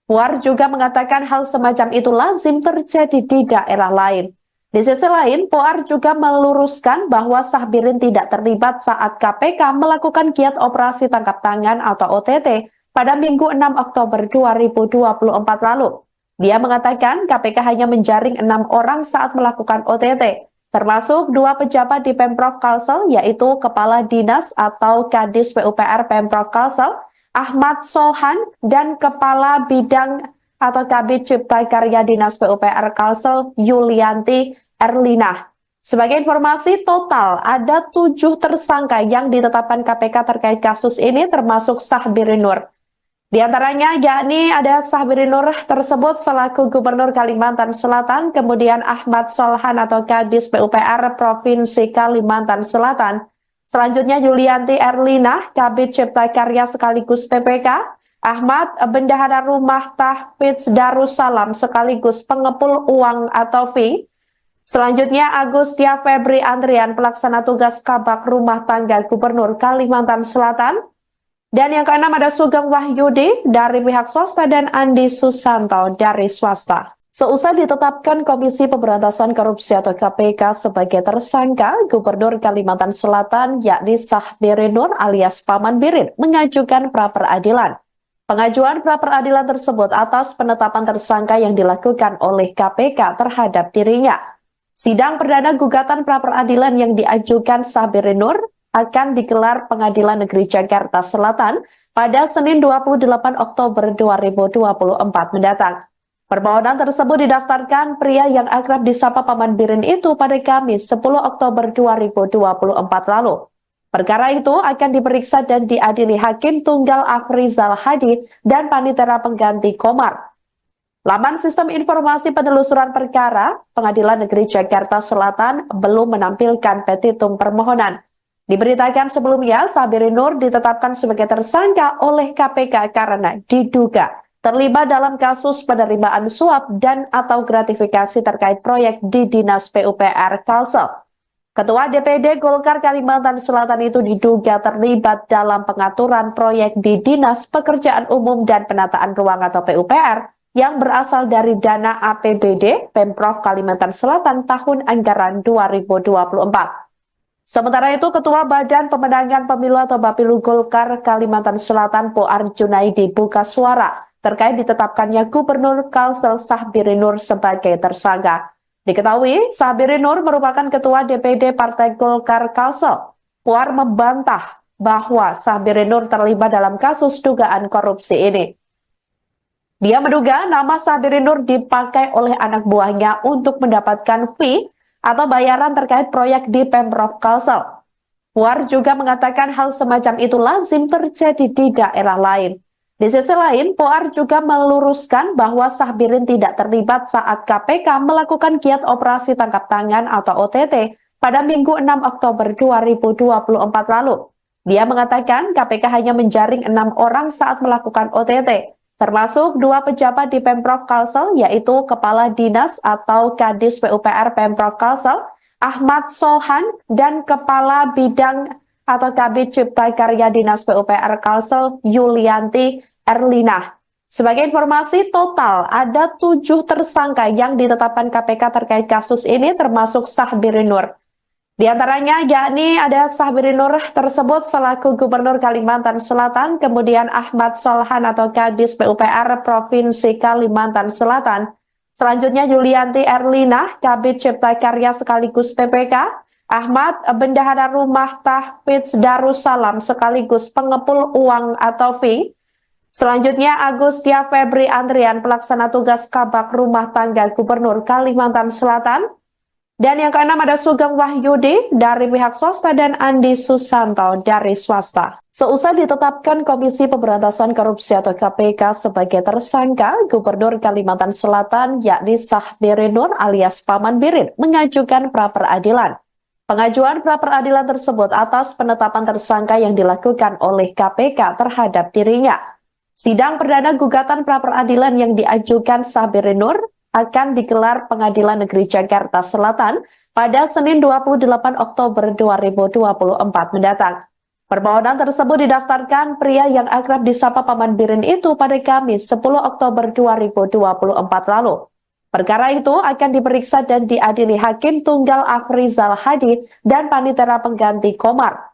Puar juga mengatakan hal semacam itu lazim terjadi di daerah lain. Di sisi lain, Puar juga meluruskan bahwa Sahbirin tidak terlibat saat KPK melakukan giat operasi tangkap tangan atau OTT pada Minggu 6 Oktober 2024 lalu. Dia mengatakan KPK hanya menjaring 6 orang saat melakukan OTT. Termasuk 2 pejabat di Pemprov Kalsel, yaitu Kepala Dinas atau Kadis PUPR Pemprov Kalsel, Ahmad Solhan, dan Kepala Bidang atau Kabid Cipta Karya Dinas PUPR Kalsel, Yulianti Erlina. Sebagai informasi, total ada 7 tersangka yang ditetapkan KPK terkait kasus ini, termasuk Sahbiri Nur. Di antaranya yakni ada Sahbiri Nur tersebut selaku Gubernur Kalimantan Selatan, kemudian Ahmad Solhan atau Kadis PUPR Provinsi Kalimantan Selatan, selanjutnya Yulianti Erlina, Kabid Cipta Karya sekaligus PPK, Ahmad Bendahara Rumah Tahfidz Darussalam sekaligus pengepul uang atau fee, selanjutnya Agustia Febri Andrian pelaksana tugas Kabak Rumah Tangga Gubernur Kalimantan Selatan, dan yang keenam ada Sugeng Wahyudi dari pihak swasta dan Andi Susanto dari swasta. Seusai ditetapkan Komisi Pemberantasan Korupsi atau KPK sebagai tersangka, Gubernur Kalimantan Selatan yakni Sahbiri Nur alias Paman Birin mengajukan pra-peradilan. Pengajuan pra-peradilan tersebut atas penetapan tersangka yang dilakukan oleh KPK terhadap dirinya. Sidang perdana gugatan pra-peradilan yang diajukan Sahbiri Nur akan digelar Pengadilan Negeri Jakarta Selatan pada Senin 28 Oktober 2024 mendatang. Permohonan tersebut didaftarkan pria yang akrab disapa Paman Birin itu pada Kamis 10 Oktober 2024 lalu. Perkara itu akan diperiksa dan diadili Hakim Tunggal Afrizal Hadi dan Panitera Pengganti Komar. Laman Sistem Informasi Penelusuran Perkara Pengadilan Negeri Jakarta Selatan belum menampilkan petitum permohonan. Diberitakan sebelumnya, Sahbiri Nur ditetapkan sebagai tersangka oleh KPK karena diduga terlibat dalam kasus penerimaan suap dan atau gratifikasi terkait proyek di Dinas PUPR Kalsel. Ketua DPD Golkar Kalimantan Selatan itu diduga terlibat dalam pengaturan proyek di Dinas Pekerjaan Umum dan Penataan Ruang atau PUPR yang berasal dari dana APBD Pemprov Kalimantan Selatan tahun anggaran 2024. Sementara itu, Ketua Badan Pemenangan Pemilu atau Bapilu Golkar Kalimantan Selatan Poar Junaidi buka suara terkait ditetapkannya Gubernur Kalsel Sahbiri Nur sebagai tersangka. Diketahui, Sahbiri Nur merupakan Ketua DPD Partai Golkar Kalsel. Poar membantah bahwa Sahbiri Nur terlibat dalam kasus dugaan korupsi ini. Dia menduga nama Sahbiri Nur dipakai oleh anak buahnya untuk mendapatkan fee atau bayaran terkait proyek di Pemprov Kalsel. Puar juga mengatakan hal semacam itu lazim terjadi di daerah lain. Di sisi lain, Puar juga meluruskan bahwa Sahbirin tidak terlibat saat KPK melakukan giat operasi tangkap tangan atau OTT pada Minggu 6 Oktober 2024 lalu. Dia mengatakan KPK hanya menjaring 6 orang saat melakukan OTT. Termasuk 2 pejabat di Pemprov Kalsel, yaitu Kepala Dinas atau Kadis PUPR Pemprov Kalsel, Ahmad Solhan, dan Kepala Bidang atau Kabid Cipta Karya Dinas PUPR Kalsel, Yulianti Erlina. Sebagai informasi, total ada 7 tersangka yang ditetapkan KPK terkait kasus ini, termasuk Sahbiri Nur. Di antaranya yakni ada Sahbiri Nur tersebut selaku Gubernur Kalimantan Selatan, kemudian Ahmad Solhan atau Kadis PUPR Provinsi Kalimantan Selatan, selanjutnya Yulianti Erlina, Kabid Cipta Karya sekaligus PPK, Ahmad Bendahara Rumah Tahfidz Darussalam sekaligus pengepul uang atau fee, selanjutnya Agustia Febri Andrian pelaksana tugas Kabak Rumah Tangga Gubernur Kalimantan Selatan, Dan yang keenam ada Sugeng Wahyudi dari pihak swasta dan Andi Susanto dari swasta. Seusai ditetapkan Komisi Pemberantasan Korupsi atau KPK sebagai tersangka, Gubernur Kalimantan Selatan yakni Sahbiri Nur alias Paman Birin mengajukan pra-peradilan. Pengajuan pra-peradilan tersebut atas penetapan tersangka yang dilakukan oleh KPK terhadap dirinya. Sidang perdana gugatan pra-peradilan yang diajukan Sahbiri Nur akan digelar Pengadilan Negeri Jakarta Selatan pada Senin 28 Oktober 2024 mendatang. Permohonan tersebut didaftarkan pria yang akrab disapa Paman Birin itu pada Kamis 10 Oktober 2024 lalu. Perkara itu akan diperiksa dan diadili Hakim Tunggal Afrizal Hadi dan Panitera Pengganti Komar.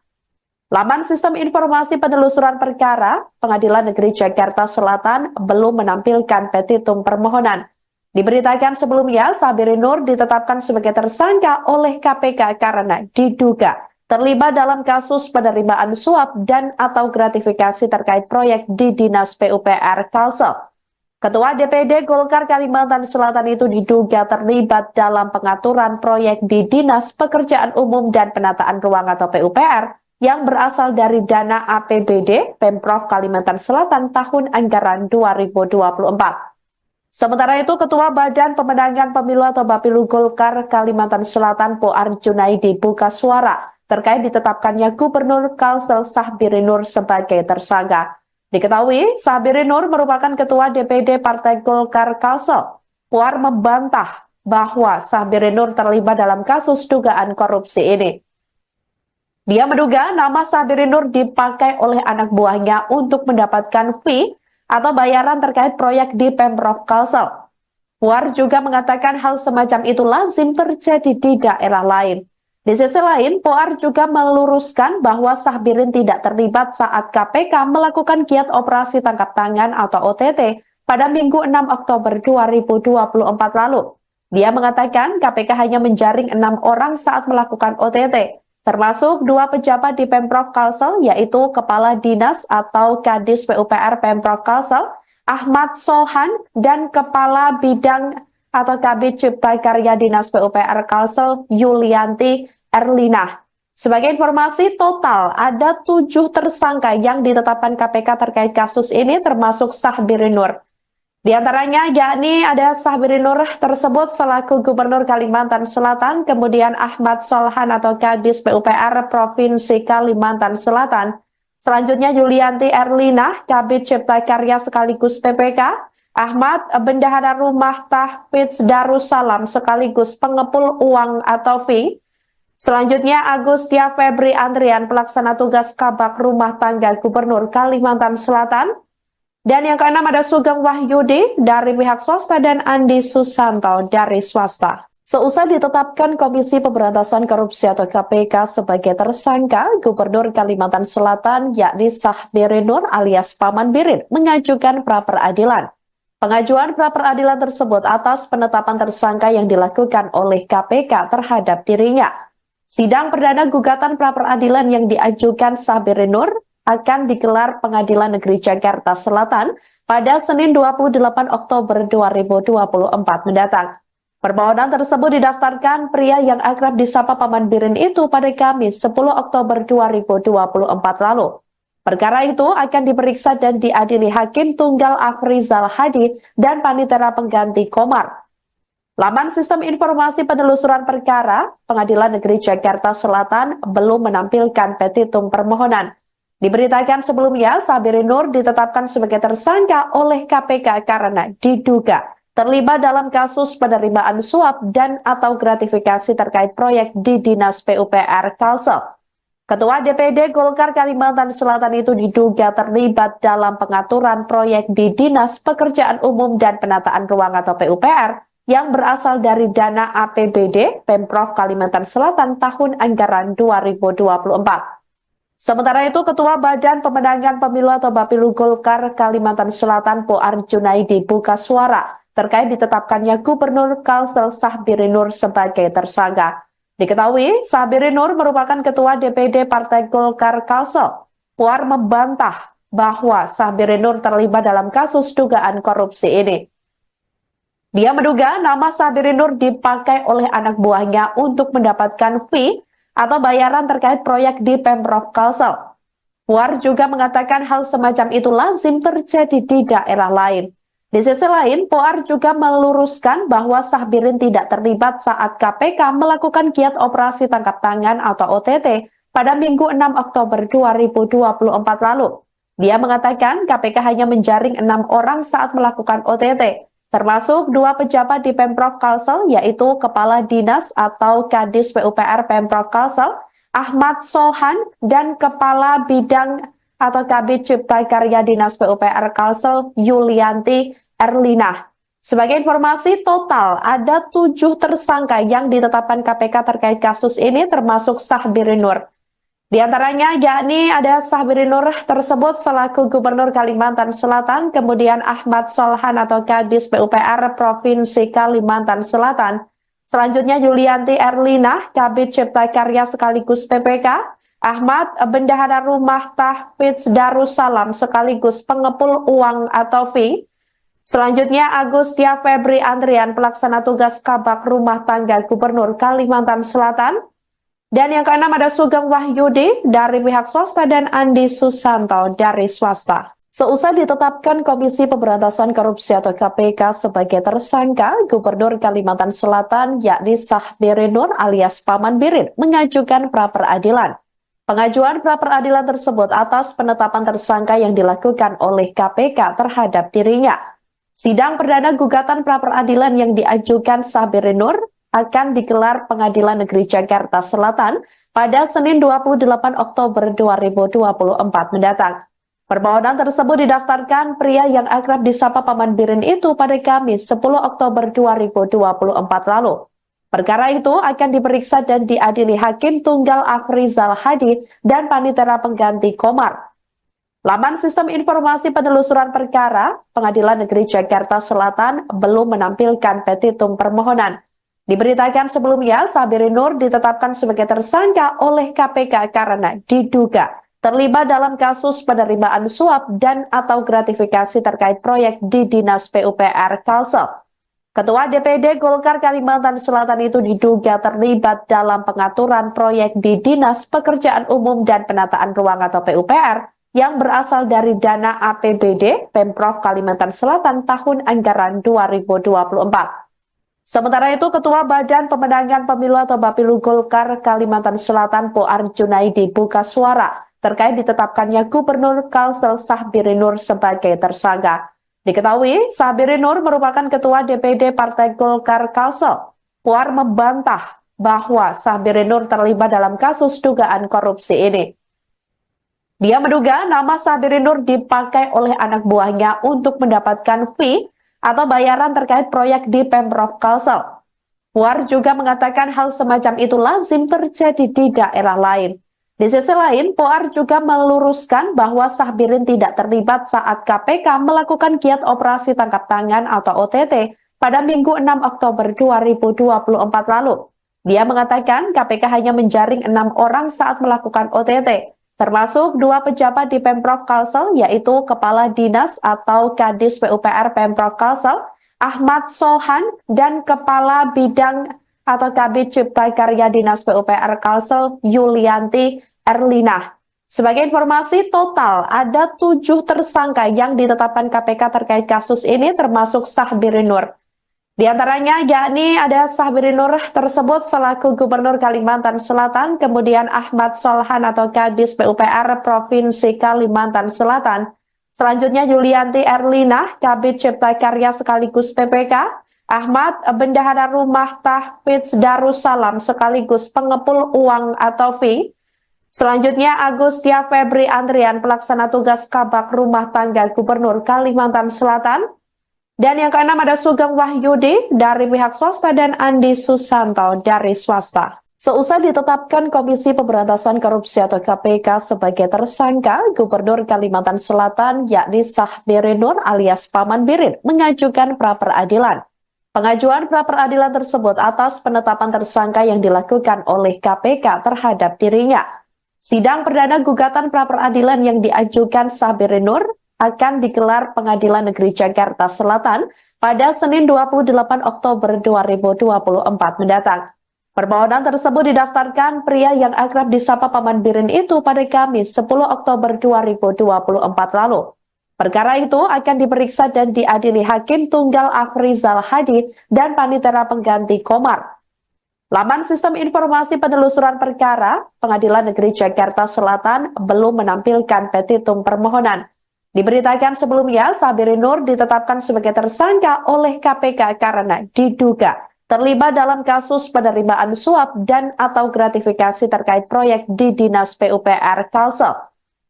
Laman Sistem Informasi Penelusuran Perkara Pengadilan Negeri Jakarta Selatan belum menampilkan petitum permohonan. Diberitakan sebelumnya, Sahbiri Nur ditetapkan sebagai tersangka oleh KPK karena diduga terlibat dalam kasus penerimaan suap dan atau gratifikasi terkait proyek di Dinas PUPR Kalsel. Ketua DPD Golkar Kalimantan Selatan itu diduga terlibat dalam pengaturan proyek di Dinas Pekerjaan Umum dan Penataan Ruang atau PUPR yang berasal dari dana APBD Pemprov Kalimantan Selatan tahun anggaran 2024. Sementara itu, Ketua Badan Pemenangan Pemilu atau Bapilu Golkar Kalimantan Selatan Poar Junaidi buka suara terkait ditetapkannya Gubernur Kalsel Sahbiri Nur sebagai tersangka. Diketahui, Sahbiri Nur merupakan Ketua DPD Partai Golkar Kalsel. Poar membantah bahwa Sahbiri Nur terlibat dalam kasus dugaan korupsi ini. Dia menduga nama Sahbiri Nur dipakai oleh anak buahnya untuk mendapatkan fee atau bayaran terkait proyek di Pemprov Kalsel. Puar juga mengatakan hal semacam itu lazim terjadi di daerah lain. Di sisi lain, Puar juga meluruskan bahwa Sahbirin tidak terlibat saat KPK melakukan giat operasi tangkap tangan atau OTT pada Minggu 6 Oktober 2024 lalu. Dia mengatakan KPK hanya menjaring 6 orang saat melakukan OTT. Termasuk 2 pejabat di Pemprov Kalsel, yaitu Kepala Dinas atau Kadis PUPR Pemprov Kalsel, Ahmad Solhan, dan Kepala Bidang atau Kabid Cipta Karya Dinas PUPR Kalsel, Yulianti Erlina. Sebagai informasi, total ada 7 tersangka yang ditetapkan KPK terkait kasus ini, termasuk Sahbiri Nur. Di antaranya yakni ada Sahbiri Nur tersebut selaku Gubernur Kalimantan Selatan, kemudian Ahmad Solhan atau Kadis PUPR Provinsi Kalimantan Selatan. Selanjutnya Yulianti Erlina, Kabid Cipta Karya sekaligus PPK, Ahmad Bendahara Rumah Tahfidz Darussalam sekaligus pengepul uang atau fee. Selanjutnya Agustia Febri Andrian, pelaksana tugas Kabak Rumah Tangga Gubernur Kalimantan Selatan. Dan yang keenam ada Sugeng Wahyudi dari pihak swasta dan Andi Susanto dari swasta. Seusai ditetapkan Komisi Pemberantasan Korupsi atau KPK sebagai tersangka, Gubernur Kalimantan Selatan yakni Sahbiri Nur alias Paman Birin mengajukan pra-peradilan. Pengajuan pra-peradilan tersebut atas penetapan tersangka yang dilakukan oleh KPK terhadap dirinya. Sidang perdana gugatan pra-peradilan yang diajukan Sahbiri Nur akan digelar Pengadilan Negeri Jakarta Selatan pada Senin 28 Oktober 2024 mendatang. Permohonan tersebut didaftarkan pria yang akrab disapa Paman Birin itu pada Kamis 10 Oktober 2024 lalu. Perkara itu akan diperiksa dan diadili Hakim Tunggal Afrizal Hadi dan Panitera Pengganti Komar. Laman Sistem Informasi Penelusuran Perkara Pengadilan Negeri Jakarta Selatan belum menampilkan petitum permohonan. Diberitakan sebelumnya, Sahbiri Nur ditetapkan sebagai tersangka oleh KPK karena diduga terlibat dalam kasus penerimaan suap dan atau gratifikasi terkait proyek di Dinas PUPR Kalsel. Ketua DPD Golkar Kalimantan Selatan itu diduga terlibat dalam pengaturan proyek di Dinas Pekerjaan Umum dan Penataan Ruang atau PUPR yang berasal dari dana APBD Pemprov Kalimantan Selatan tahun anggaran 2024. Sementara itu, Ketua Badan Pemenangan Pemilu atau Bapilu Golkar Kalimantan Selatan Poar Junaidi buka suara terkait ditetapkannya Gubernur Kalsel Sahbiri Nur sebagai tersangka. Diketahui, Sahbiri Nur merupakan Ketua DPD Partai Golkar Kalsel. Poar membantah bahwa Sahbiri Nur terlibat dalam kasus dugaan korupsi ini. Dia menduga nama Sabirin Nur dipakai oleh anak buahnya untuk mendapatkan fee atau bayaran terkait proyek di Pemprov Kalsel. Puar juga mengatakan hal semacam itu lazim terjadi di daerah lain. Di sisi lain, Puar juga meluruskan bahwa Sabirin tidak terlibat saat KPK melakukan giat operasi tangkap tangan atau OTT pada Minggu 6 Oktober 2024 lalu. Dia mengatakan KPK hanya menjaring 6 orang saat melakukan OTT, termasuk 2 pejabat di Pemprov Kalsel, yaitu Kepala Dinas atau Kadis PUPR Pemprov Kalsel, Ahmad Solhan, dan Kepala Bidang atau Kabid Cipta Karya Dinas PUPR Kalsel, Yulianti Erlinah. Sebagai informasi, total ada 7 tersangka yang ditetapkan KPK terkait kasus ini, termasuk Sabirin Nur. Di antaranya yakni ada Sabirin Nur tersebut selaku Gubernur Kalimantan Selatan, kemudian Ahmad Solhan atau Kadis PUPR Provinsi Kalimantan Selatan, selanjutnya Yulianti Erlinah, Kabid Cipta Karya sekaligus PPK, Ahmad Bendahara Rumah Tahfidz Darussalam sekaligus pengepul uang atau fee, selanjutnya Agustia Febri Andrian, pelaksana tugas Kabak Rumah Tangga Gubernur Kalimantan Selatan. Dan yang keenam ada Sugeng Wahyudi dari pihak swasta dan Andi Susanto dari swasta. Seusai ditetapkan Komisi Pemberantasan Korupsi atau KPK sebagai tersangka, Gubernur Kalimantan Selatan yakni Sabirin Nur alias Paman Birin mengajukan pra-peradilan. Pengajuan pra-peradilan tersebut atas penetapan tersangka yang dilakukan oleh KPK terhadap dirinya. Sidang perdana gugatan pra-peradilan yang diajukan Sabirin Nur akan digelar Pengadilan Negeri Jakarta Selatan pada Senin 28 Oktober 2024 mendatang. Permohonan tersebut didaftarkan pria yang akrab disapa Paman Birin itu pada Kamis 10 Oktober 2024 lalu. Perkara itu akan diperiksa dan diadili Hakim Tunggal Afrizal Hadi dan Panitera Pengganti Komar. Laman Sistem Informasi Penelusuran Perkara Pengadilan Negeri Jakarta Selatan belum menampilkan petitum permohonan. Diberitakan sebelumnya, Sabirin Nur ditetapkan sebagai tersangka oleh KPK karena diduga terlibat dalam kasus penerimaan suap dan atau gratifikasi terkait proyek di Dinas PUPR Kalsel. Ketua DPD Golkar Kalimantan Selatan itu diduga terlibat dalam pengaturan proyek di Dinas Pekerjaan Umum dan Penataan Ruang atau PUPR yang berasal dari dana APBD Pemprov Kalimantan Selatan tahun anggaran 2024. Sementara itu, Ketua Badan Pemenangan Pemilu atau Bapilu Golkar Kalimantan Selatan Puar Junaidi buka suara terkait ditetapkannya Gubernur Kalsel Sabirin Nur sebagai tersangka. Diketahui, Sabirin Nur merupakan Ketua DPD Partai Golkar Kalsel. Puar membantah bahwa Sabirin Nur terlibat dalam kasus dugaan korupsi ini. Dia menduga nama Sabirin Nur dipakai oleh anak buahnya untuk mendapatkan fee atau bayaran terkait proyek di Pemprov Kalsel. Puar juga mengatakan hal semacam itu lazim terjadi di daerah lain. Di sisi lain, Puar juga meluruskan bahwa Sabirin tidak terlibat saat KPK melakukan giat operasi tangkap tangan atau OTT pada Minggu 6 Oktober 2024 lalu. Dia mengatakan KPK hanya menjaring 6 orang saat melakukan OTT, termasuk 2 pejabat di Pemprov Kalsel, yaitu Kepala Dinas atau Kadis PUPR Pemprov Kalsel, Ahmad Solhan, dan Kepala Bidang atau Kabid Cipta Karya Dinas PUPR Kalsel, Yulianti Erlinah. Sebagai informasi, total ada 7 tersangka yang ditetapkan KPK terkait kasus ini, termasuk Sabirin Nur. Di antaranya yakni ada Sabirin Nur tersebut selaku Gubernur Kalimantan Selatan, kemudian Ahmad Solhan atau Kadis PUPR Provinsi Kalimantan Selatan, selanjutnya Yulianti Erlinah, Kabid Cipta Karya sekaligus PPK, Ahmad Bendahara Rumah Tahfidz Darussalam sekaligus pengepul uang atau fee, selanjutnya Agustia Febri Andrian, pelaksana tugas Kabak Rumah Tangga Gubernur Kalimantan Selatan. Dan yang keenam ada Sugeng Wahyudi dari pihak swasta dan Andi Susanto dari swasta. Seusai ditetapkan Komisi Pemberantasan Korupsi atau KPK sebagai tersangka, Gubernur Kalimantan Selatan yakni Sabirin Nur alias Paman Birin mengajukan pra-peradilan. Pengajuan pra-peradilan tersebut atas penetapan tersangka yang dilakukan oleh KPK terhadap dirinya. Sidang perdana gugatan pra-peradilan yang diajukan Sabirin Nur akan digelar Pengadilan Negeri Jakarta Selatan pada Senin 28 Oktober 2024 mendatang. Permohonan tersebut didaftarkan pria yang akrab disapa Paman Birin itu pada Kamis 10 Oktober 2024 lalu. Perkara itu akan diperiksa dan diadili Hakim Tunggal Afrizal Hadi dan Panitera Pengganti Komar. Laman Sistem Informasi Penelusuran Perkara Pengadilan Negeri Jakarta Selatan belum menampilkan petitum permohonan. Diberitakan sebelumnya, Sabirin Nur ditetapkan sebagai tersangka oleh KPK karena diduga terlibat dalam kasus penerimaan suap dan atau gratifikasi terkait proyek di Dinas PUPR Kalsel.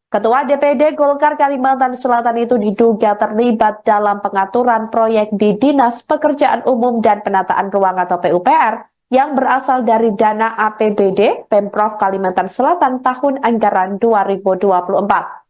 Ketua DPD Golkar Kalimantan Selatan itu diduga terlibat dalam pengaturan proyek di Dinas Pekerjaan Umum dan Penataan Ruang atau PUPR yang berasal dari dana APBD Pemprov Kalimantan Selatan tahun anggaran 2024.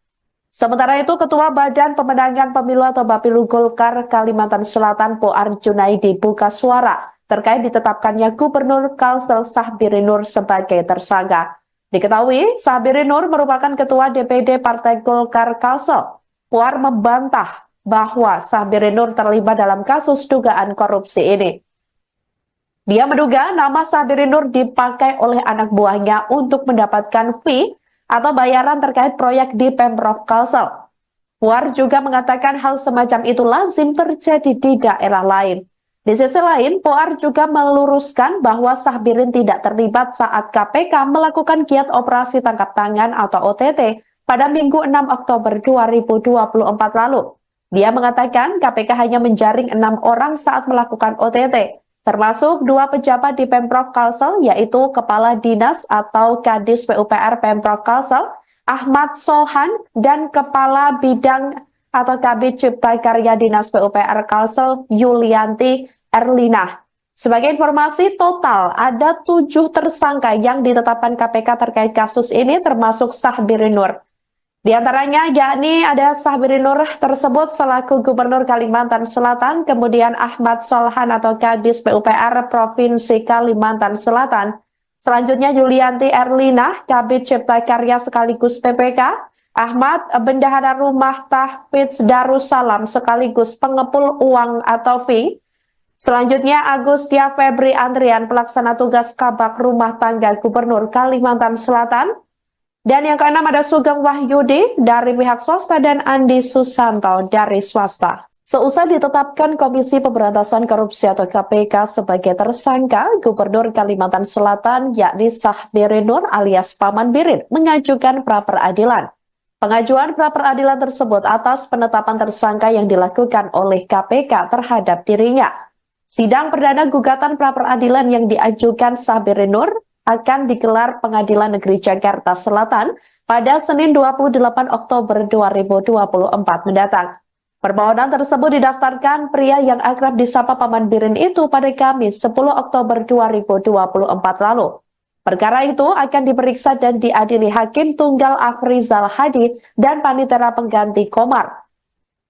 Sementara itu, Ketua Badan Pemenangan Pemilu atau Bapilu Golkar Kalimantan Selatan Poar Junaidi buka suara terkait ditetapkannya Gubernur Kalsel Sahbirin Nur sebagai tersangka. Diketahui, Sahbirin Nur merupakan Ketua DPD Partai Golkar Kalsel. Puar membantah bahwa Sahbirin Nur terlibat dalam kasus dugaan korupsi ini. Dia menduga nama Sahbirin Nur dipakai oleh anak buahnya untuk mendapatkan fee atau bayaran terkait proyek di Pemprov Kalsel. Puar juga mengatakan hal semacam itu lazim terjadi di daerah lain. Di sisi lain, Poar juga meluruskan bahwa Sahbirin tidak terlibat saat KPK melakukan giat operasi tangkap tangan atau OTT pada Minggu 6 Oktober 2024 lalu. Dia mengatakan KPK hanya menjaring 6 orang saat melakukan OTT, termasuk 2 pejabat di Pemprov Kalsel, yaitu Kepala Dinas atau Kadis PUPR Pemprov Kalsel, Ahmad Sohan, dan Kepala Bidang atau Kabid Cipta Karya Dinas PUPR Kalsel Yulianti Erlina. Sebagai informasi, total ada 7 tersangka yang ditetapkan KPK terkait kasus ini termasuk Sahbirin Nur. Di antaranya yakni ada Sahbirin Nur tersebut selaku Gubernur Kalimantan Selatan, kemudian Ahmad Solhan atau Kadis PUPR Provinsi Kalimantan Selatan. Selanjutnya Yulianti Erlina, Kabid Cipta Karya sekaligus PPK, Ahmad Bendahara Rumah Tahfidz Darussalam sekaligus pengepul uang atau fee. Selanjutnya Agustia Febri Andrian pelaksana tugas Kabak Rumah Tangga Gubernur Kalimantan Selatan. Dan yang keenam ada Sugeng Wahyudi dari pihak swasta dan Andi Susanto dari swasta. Seusai ditetapkan Komisi Pemberantasan Korupsi atau KPK sebagai tersangka, Gubernur Kalimantan Selatan yakni Sahbirin Nur alias Paman Birin mengajukan pra-peradilan. Pengajuan pra-peradilan tersebut atas penetapan tersangka yang dilakukan oleh KPK terhadap dirinya. Sidang perdana gugatan pra-peradilan yang diajukan Sahbirin Nur akan digelar Pengadilan Negeri Jakarta Selatan pada Senin 28 Oktober 2024 mendatang. Permohonan tersebut didaftarkan pria yang akrab disapa Paman Birin itu pada Kamis 10 Oktober 2024 lalu. Perkara itu akan diperiksa dan diadili Hakim Tunggal Afrizal Hadi dan Panitera Pengganti Komar.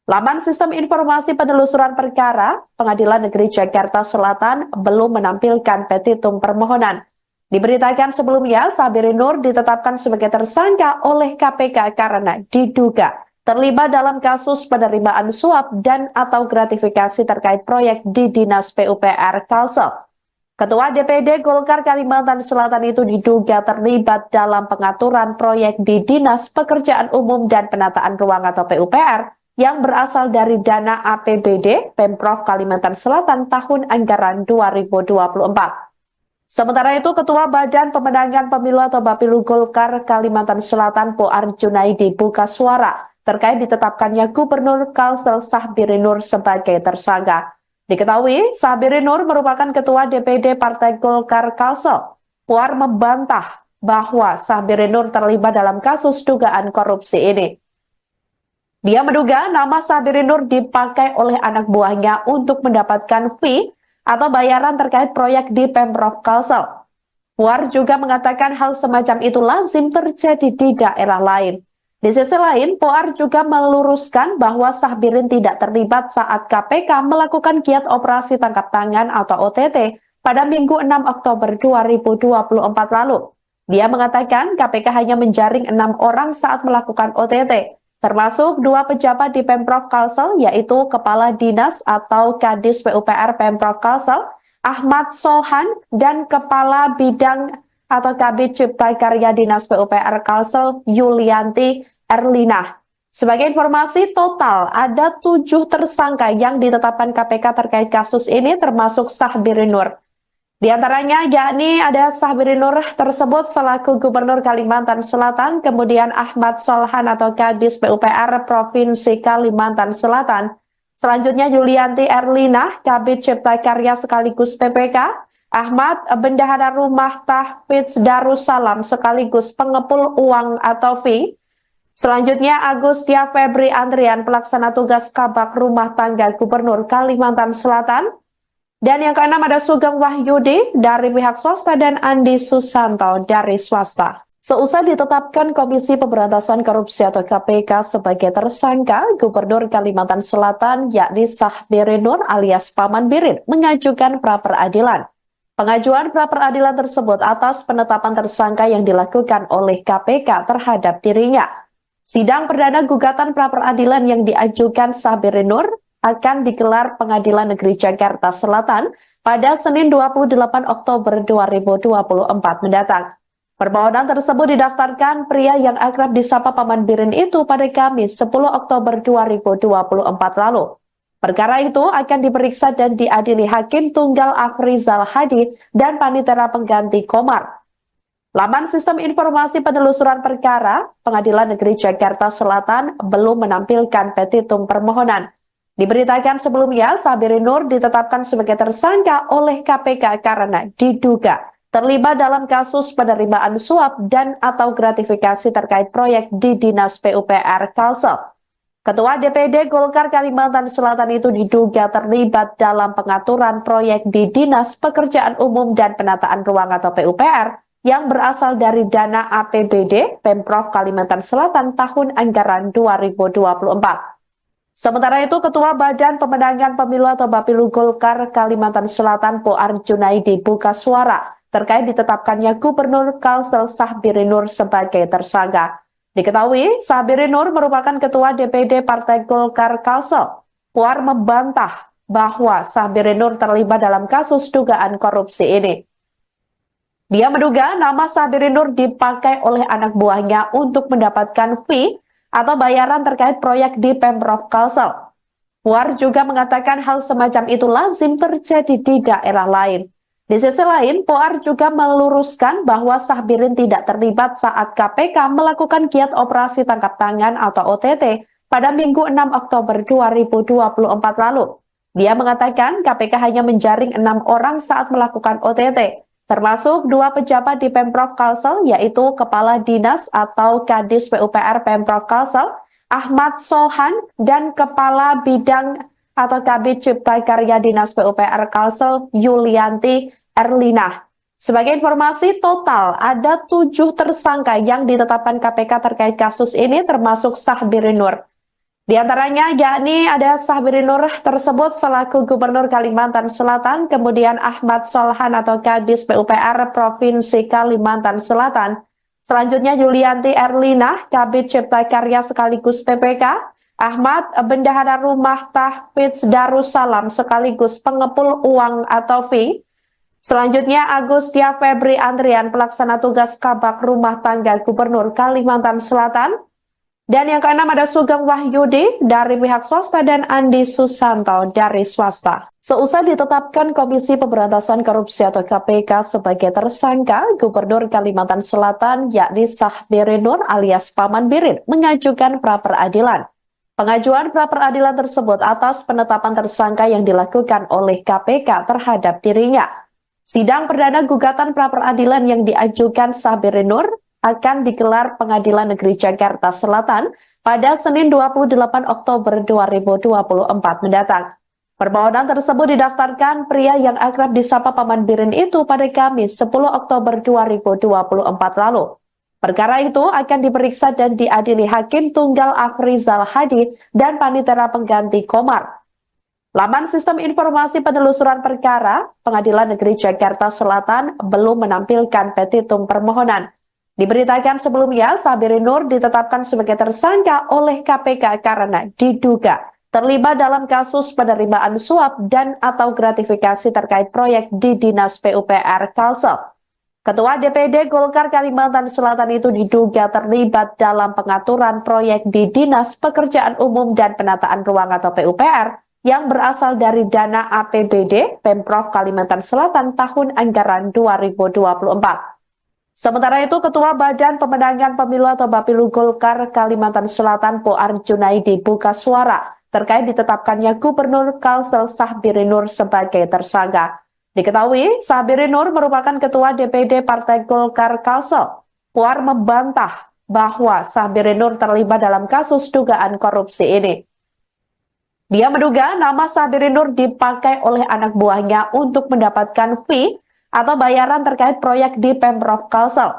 Laman Sistem Informasi Penelusuran Perkara Pengadilan Negeri Jakarta Selatan belum menampilkan petitum permohonan. Diberitakan sebelumnya, Sahbirin Nur ditetapkan sebagai tersangka oleh KPK karena diduga terlibat dalam kasus penerimaan suap dan atau gratifikasi terkait proyek di Dinas PUPR Kalsel. Ketua DPD Golkar Kalimantan Selatan itu diduga terlibat dalam pengaturan proyek di Dinas Pekerjaan Umum dan Penataan Ruang atau PUPR yang berasal dari dana APBD Pemprov Kalimantan Selatan tahun anggaran 2024. Sementara itu, Ketua Badan Pemenangan Pemilu atau Bapilu Golkar Kalimantan Selatan Poar Junaidi buka suara terkait ditetapkannya Gubernur Kalsel Sahbirin Nur sebagai tersangka. Diketahui, Sahbirin Nur merupakan Ketua DPD Partai Golkar Kalsel. Puar membantah bahwa Sahbirin Nur terlibat dalam kasus dugaan korupsi ini. Dia menduga nama Sahbirin Nur dipakai oleh anak buahnya untuk mendapatkan fee atau bayaran terkait proyek di Pemprov Kalsel. Puar juga mengatakan hal semacam itu lazim terjadi di daerah lain. Di sisi lain, Poar juga meluruskan bahwa Sahbirin tidak terlibat saat KPK melakukan giat operasi tangkap tangan atau OTT pada Minggu 6 Oktober 2024 lalu. Dia mengatakan KPK hanya menjaring 6 orang saat melakukan OTT, termasuk 2 pejabat di Pemprov Kalsel, yaitu Kepala Dinas atau Kadis PUPR Pemprov Kalsel, Ahmad Solhan, dan Kepala Bidang atau Kabid Cipta Karya Dinas PUPR Kalsel, Yulianti Erlinah. Sebagai informasi, total ada 7 tersangka yang ditetapkan KPK terkait kasus ini, termasuk Sahbiri Nur. Di antaranya yakni ada Sahbiri Nur tersebut selaku Gubernur Kalimantan Selatan, kemudian Ahmad Solhan atau Kadis PUPR Provinsi Kalimantan Selatan. Selanjutnya Yulianti Erlinah, Kabid Cipta Karya sekaligus PPK, Ahmad Bendahara Rumah Tahfidz Darussalam sekaligus pengepul uang atau fee. Selanjutnya Agustia Febri Andrian, pelaksana tugas Kabak Rumah Tangga Gubernur Kalimantan Selatan. Dan yang keenam ada Sugeng Wahyudi dari pihak swasta dan Andi Susanto dari swasta. Seusai ditetapkan Komisi Pemberantasan Korupsi atau KPK sebagai tersangka, Gubernur Kalimantan Selatan yakni Sahbiri Nur alias Paman Birin mengajukan pra-peradilan. Pengajuan pra-peradilan tersebut atas penetapan tersangka yang dilakukan oleh KPK terhadap dirinya. Sidang perdana gugatan pra-peradilan yang diajukan Sahbiri Nur akan digelar Pengadilan Negeri Jakarta Selatan pada Senin 28 Oktober 2024 mendatang. Permohonan tersebut didaftarkan pria yang akrab disapa Paman Birin itu pada Kamis 10 Oktober 2024 lalu. Perkara itu akan diperiksa dan diadili Hakim Tunggal Afrizal Hadi dan Panitera Pengganti Komar. Laman Sistem Informasi Penelusuran Perkara Pengadilan Negeri Jakarta Selatan belum menampilkan petitum permohonan. Diberitakan sebelumnya, Sahbiri Nur ditetapkan sebagai tersangka oleh KPK karena diduga terlibat dalam kasus penerimaan suap dan atau gratifikasi terkait proyek di Dinas PUPR Kalsel. Ketua DPD Golkar Kalimantan Selatan itu diduga terlibat dalam pengaturan proyek di Dinas Pekerjaan Umum dan Penataan Ruang atau PUPR yang berasal dari dana APBD Pemprov Kalimantan Selatan tahun anggaran 2024. Sementara itu, Ketua Badan Pemenangan Pemilu atau Bapilu Golkar Kalimantan Selatan Poar Junaidi buka suara terkait ditetapkannya Gubernur Kalsel Sahbiri Nur sebagai tersangka. Diketahui, Sahbiri Nur merupakan Ketua DPD Partai Golkar Kalsel. Poar membantah bahwa Sahbiri Nur terlibat dalam kasus dugaan korupsi ini. Dia menduga nama Sahbiri Nur dipakai oleh anak buahnya untuk mendapatkan fee atau bayaran terkait proyek di Pemprov Kalsel. Puar juga mengatakan hal semacam itu lazim terjadi di daerah lain. Di sisi lain, Puar juga meluruskan bahwa Sahbirin tidak terlibat saat KPK melakukan giat operasi tangkap tangan atau OTT pada Minggu 6 Oktober 2024 lalu. Dia mengatakan KPK hanya menjaring 6 orang saat melakukan OTT. Termasuk 2 pejabat di Pemprov Kalsel, yaitu Kepala Dinas atau Kadis PUPR Pemprov Kalsel, Ahmad Solhan, dan Kepala Bidang atau Kabid Cipta Karya Dinas PUPR Kalsel, Yulianti Erlinah. Sebagai informasi, total ada 7 tersangka yang ditetapkan KPK terkait kasus ini, termasuk Sahbiri Nur. Di antaranya yakni ada Sahbiri Nur tersebut selaku Gubernur Kalimantan Selatan, kemudian Ahmad Solhan atau Kadis PUPR Provinsi Kalimantan Selatan. Selanjutnya Yulianti Erlinah, Kabid Cipta Karya sekaligus PPK, Ahmad Bendahara Rumah Tahfidz Darussalam sekaligus pengepul uang atau fee. Selanjutnya Agustia Febri Andrian, pelaksana tugas Kabak Rumah Tangga Gubernur Kalimantan Selatan. Dan yang keenam ada Sugeng Wahyudi dari pihak swasta dan Andi Susanto dari swasta. Seusai ditetapkan Komisi Pemberantasan Korupsi atau KPK sebagai tersangka, Gubernur Kalimantan Selatan yakni Sahbiri Nur alias Paman Birin mengajukan pra-peradilan. Pengajuan pra-peradilan tersebut atas penetapan tersangka yang dilakukan oleh KPK terhadap dirinya. Sidang perdana gugatan pra-peradilan yang diajukan Sahbiri Nur akan digelar Pengadilan Negeri Jakarta Selatan pada Senin 28 Oktober 2024 mendatang. Permohonan tersebut didaftarkan pria yang akrab disapa Paman Birin itu pada Kamis 10 Oktober 2024 lalu. Perkara itu akan diperiksa dan diadili Hakim Tunggal Afrizal Hadi dan Panitera Pengganti Komar. Laman Sistem Informasi Penelusuran Perkara Pengadilan Negeri Jakarta Selatan belum menampilkan petitum permohonan. Diberitakan sebelumnya, Sabirin Nur ditetapkan sebagai tersangka oleh KPK karena diduga terlibat dalam kasus penerimaan suap dan atau gratifikasi terkait proyek di Dinas PUPR Kalsel. Ketua DPD Golkar Kalimantan Selatan itu diduga terlibat dalam pengaturan proyek di Dinas Pekerjaan Umum dan Penataan Ruang atau PUPR yang berasal dari dana APBD Pemprov Kalimantan Selatan tahun anggaran 2024. Sementara itu, Ketua Badan Pemenangan Pemilu atau Bapilu Golkar Kalimantan Selatan Poar Junaidi buka suara terkait ditetapkannya Gubernur Kalsel Sahbirin Nur sebagai tersangka. Diketahui, Sahbirin Nur merupakan Ketua DPD Partai Golkar Kalsel. Poar membantah bahwa Sahbirin Nur terlibat dalam kasus dugaan korupsi ini. Dia menduga nama Sahbirin Nur dipakai oleh anak buahnya untuk mendapatkan fee atau bayaran terkait proyek di Pemprov Kalsel.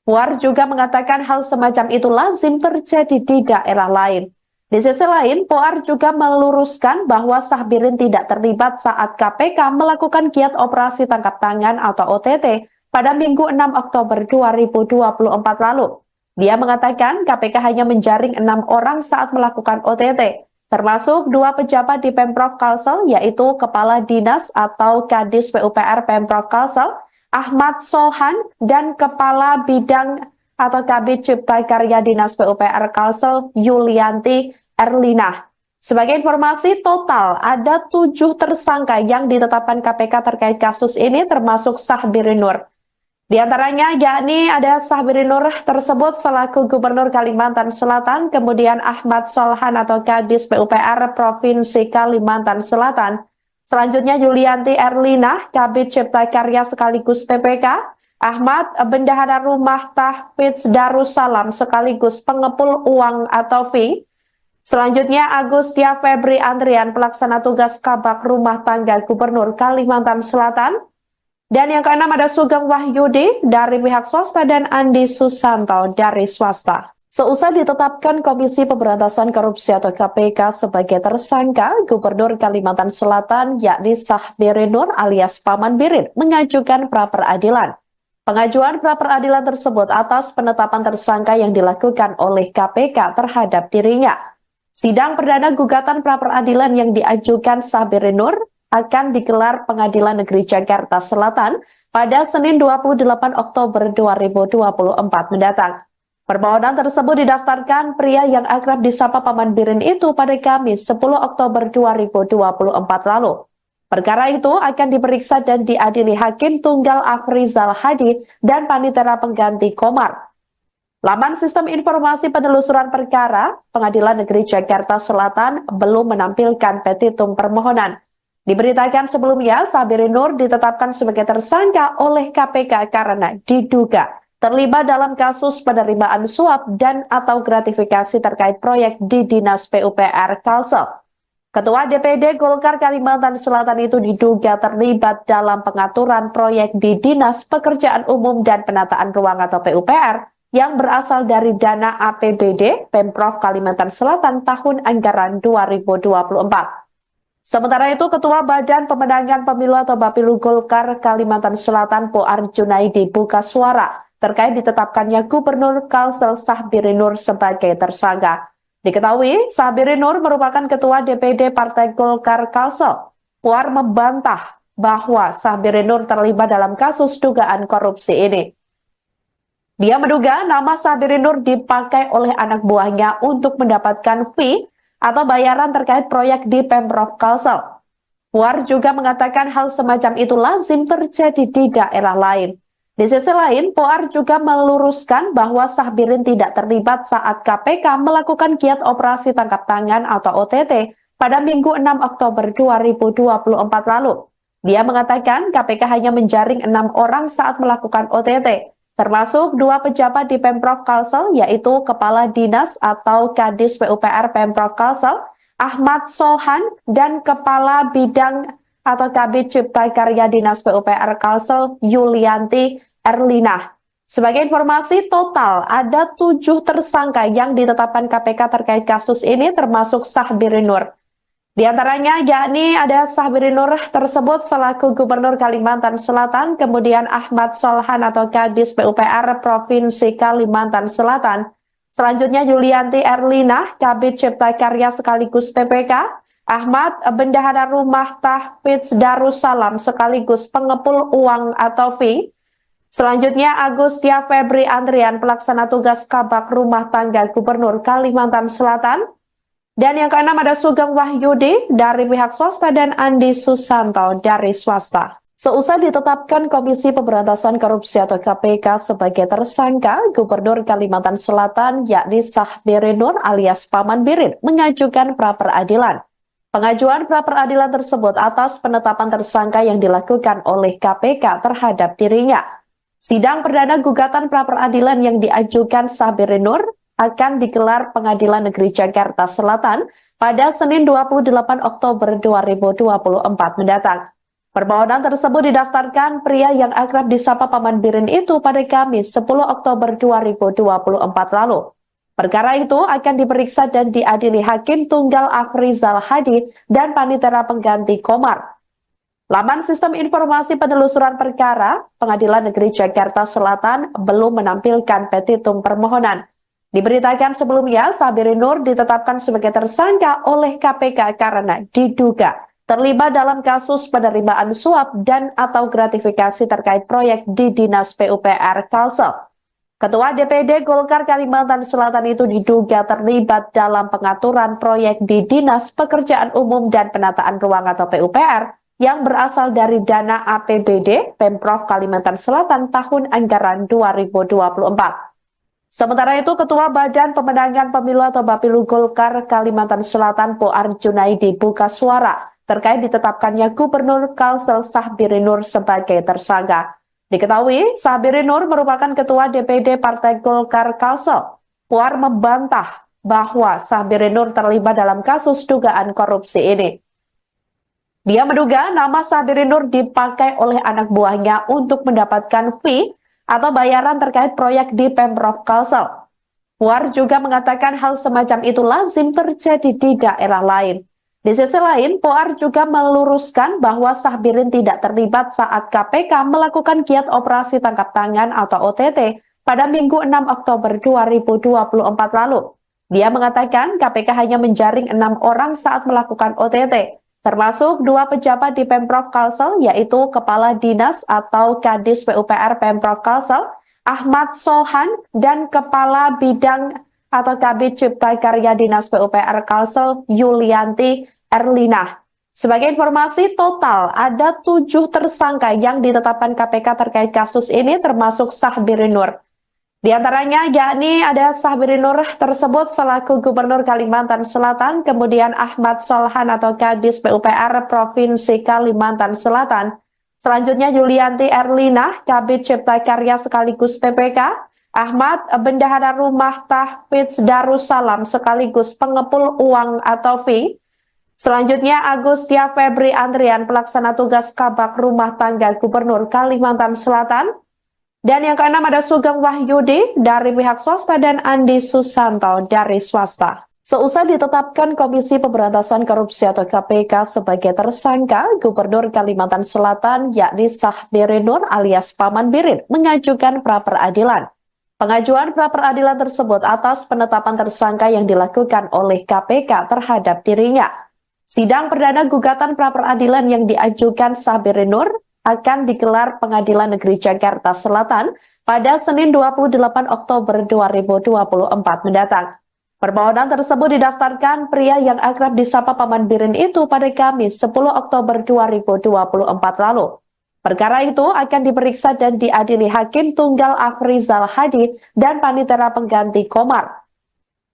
Puar juga mengatakan hal semacam itu lazim terjadi di daerah lain. Di sisi lain, Puar juga meluruskan bahwa Sahbirin tidak terlibat saat KPK melakukan giat operasi tangkap tangan atau OTT pada Minggu 6 Oktober 2024 lalu. Dia mengatakan KPK hanya menjaring 6 orang saat melakukan OTT. Termasuk 2 pejabat di Pemprov Kalsel, yaitu Kepala Dinas atau Kadis PUPR Pemprov Kalsel, Ahmad Solhan, dan Kepala Bidang atau Kabid Cipta Karya Dinas PUPR Kalsel, Yulianti Erlina. Sebagai informasi, total ada 7 tersangka yang ditetapkan KPK terkait kasus ini, termasuk Sahbirin Nur. Di antaranya yakni ada Sahbirin Nur tersebut selaku Gubernur Kalimantan Selatan, kemudian Ahmad Solhan atau Kadis PUPR Provinsi Kalimantan Selatan. Selanjutnya Yulianti Erlina, Kabid Cipta Karya sekaligus PPK, Ahmad Bendahara Rumah Tahfidz Darussalam sekaligus pengepul uang atau fee. Selanjutnya Agustia Febri Andrian, pelaksana tugas Kabak Rumah Tangga Gubernur Kalimantan Selatan. Dan yang keenam ada Sugeng Wahyudi dari pihak swasta dan Andi Susanto dari swasta. Seusai ditetapkan Komisi Pemberantasan Korupsi atau KPK sebagai tersangka, Gubernur Kalimantan Selatan yakni Sahbirin Nur alias Paman Birin mengajukan pra-peradilan. Pengajuan pra-peradilan tersebut atas penetapan tersangka yang dilakukan oleh KPK terhadap dirinya. Sidang perdana gugatan pra-peradilan yang diajukan Sahbirin Nur akan digelar Pengadilan Negeri Jakarta Selatan pada Senin 28 Oktober 2024 mendatang. Permohonan tersebut didaftarkan pria yang akrab disapa Paman Birin itu pada Kamis 10 Oktober 2024 lalu. Perkara itu akan diperiksa dan diadili Hakim Tunggal Afrizal Hadi dan Panitera Pengganti Komar. Laman Sistem Informasi Penelusuran Perkara Pengadilan Negeri Jakarta Selatan belum menampilkan petitum permohonan. Diberitakan sebelumnya, Sahbirin Nur ditetapkan sebagai tersangka oleh KPK karena diduga terlibat dalam kasus penerimaan suap dan atau gratifikasi terkait proyek di Dinas PUPR Kalsel. Ketua DPD Golkar Kalimantan Selatan itu diduga terlibat dalam pengaturan proyek di Dinas Pekerjaan Umum dan Penataan Ruang atau PUPR yang berasal dari dana APBD Pemprov Kalimantan Selatan tahun anggaran 2024. Sementara itu, Ketua Badan Pemenangan Pemilu atau Bapilu Golkar Kalimantan Selatan Poar Junaidi buka suara terkait ditetapkannya Gubernur Kalsel Sahbirin Nur sebagai tersangka. Diketahui, Sahbirin Nur merupakan Ketua DPD Partai Golkar Kalsel. Poar membantah bahwa Sahbirin Nur terlibat dalam kasus dugaan korupsi ini. Dia menduga nama Sahbirin Nur dipakai oleh anak buahnya untuk mendapatkan fee atau bayaran terkait proyek di Pemprov Kalsel. Puar juga mengatakan hal semacam itu lazim terjadi di daerah lain. Di sisi lain, Puar juga meluruskan bahwa Sahbirin tidak terlibat saat KPK melakukan giat operasi tangkap tangan atau OTT pada Minggu 6 Oktober 2024 lalu. Dia mengatakan KPK hanya menjaring 6 orang saat melakukan OTT. Termasuk 2 pejabat di Pemprov Kalsel, yaitu Kepala Dinas atau Kadis PUPR Pemprov Kalsel, Ahmad Solhan, dan Kepala Bidang atau Kabid Cipta Karya Dinas PUPR Kalsel, Yulianti Erlina. Sebagai informasi, total ada 7 tersangka yang ditetapkan KPK terkait kasus ini, termasuk Sahbirin Nur. Di antaranya yakni ada Sahbiri Nur tersebut selaku Gubernur Kalimantan Selatan, kemudian Ahmad Solhan atau Kadis PUPR Provinsi Kalimantan Selatan, selanjutnya Yulianti Erlina, Kabid Cipta Karya sekaligus PPK, Ahmad Bendahara Rumah Tahfidz Darussalam sekaligus pengepul uang atau fee, selanjutnya Agustia Febri Andrian pelaksana tugas Kabak Rumah Tangga Gubernur Kalimantan Selatan, dan yang keenam ada Sugeng Wahyudi dari pihak swasta dan Andi Susanto dari swasta. Seusai ditetapkan Komisi Pemberantasan Korupsi atau KPK sebagai tersangka, Gubernur Kalimantan Selatan yakni Sahbiri Nur alias Paman Birin mengajukan pra-peradilan. Pengajuan pra-peradilan tersebut atas penetapan tersangka yang dilakukan oleh KPK terhadap dirinya. Sidang perdana gugatan pra-peradilan yang diajukan Sahbiri Nur akan digelar Pengadilan Negeri Jakarta Selatan pada Senin 28 Oktober 2024 mendatang. Permohonan tersebut didaftarkan pria yang akrab disapa Paman Birin itu pada Kamis 10 Oktober 2024 lalu. Perkara itu akan diperiksa dan diadili Hakim Tunggal Afrizal Hadi dan Panitera Pengganti Komar. Laman Sistem Informasi Penelusuran Perkara Pengadilan Negeri Jakarta Selatan belum menampilkan petitum permohonan. Diberitakan sebelumnya, Sahbiri Nur ditetapkan sebagai tersangka oleh KPK karena diduga terlibat dalam kasus penerimaan suap dan atau gratifikasi terkait proyek di Dinas PUPR Kalsel. Ketua DPD Golkar Kalimantan Selatan itu diduga terlibat dalam pengaturan proyek di Dinas Pekerjaan Umum dan Penataan Ruang atau PUPR yang berasal dari dana APBD Pemprov Kalimantan Selatan tahun anggaran 2024. Sementara itu, Ketua Badan Pemenangan Pemilu atau Bapilu Golkar Kalimantan Selatan Poar Junaidi buka suara terkait ditetapkannya Gubernur Kalsel Sahbiri Nur sebagai tersangka. Diketahui, Sahbiri Nur merupakan Ketua DPD Partai Golkar Kalsel. Poar membantah bahwa Sahbiri Nur terlibat dalam kasus dugaan korupsi ini. Dia menduga nama Sahbiri Nur dipakai oleh anak buahnya untuk mendapatkan fee atau bayaran terkait proyek di Pemprov Kalsel. Puar juga mengatakan hal semacam itu lazim terjadi di daerah lain. Di sisi lain, Puar juga meluruskan bahwa Sahbirin tidak terlibat saat KPK melakukan giat operasi tangkap tangan atau OTT pada Minggu 6 Oktober 2024 lalu. Dia mengatakan KPK hanya menjaring 6 orang saat melakukan OTT. Termasuk 2 pejabat di Pemprov Kalsel, yaitu Kepala Dinas atau Kadis PUPR Pemprov Kalsel, Ahmad Solhan, dan Kepala Bidang atau Kabid Cipta Karya Dinas PUPR Kalsel, Yulianti Erlina. Sebagai informasi, total ada 7 tersangka yang ditetapkan KPK terkait kasus ini, termasuk Sahbiri Nur. Di antaranya yakni ada Sahbiri Nur tersebut selaku Gubernur Kalimantan Selatan, kemudian Ahmad Solhan atau Kadis PUPR Provinsi Kalimantan Selatan, selanjutnya Yulianti Erlina, Kabid Cipta Karya sekaligus PPK, Ahmad Bendahara Rumah Tahfidz Darussalam sekaligus pengepul uang atau fee, selanjutnya Agustia Febri Andrian pelaksana tugas Kabak Rumah Tangga Gubernur Kalimantan Selatan, dan yang keenam ada Sugeng Wahyudi dari pihak swasta dan Andi Susanto dari swasta. Seusai ditetapkan Komisi Pemberantasan Korupsi atau KPK sebagai tersangka, Gubernur Kalimantan Selatan yakni Sahbiri Nur alias Paman Birin mengajukan pra-peradilan. Pengajuan pra-peradilan tersebut atas penetapan tersangka yang dilakukan oleh KPK terhadap dirinya. Sidang perdana gugatan pra-peradilan yang diajukan Sahbiri Nur akan digelar Pengadilan Negeri Jakarta Selatan pada Senin 28 Oktober 2024 mendatang. Permohonan tersebut didaftarkan pria yang akrab disapa Paman Birin itu pada Kamis 10 Oktober 2024 lalu. Perkara itu akan diperiksa dan diadili Hakim Tunggal Afrizal Hadi dan Panitera Pengganti Komar.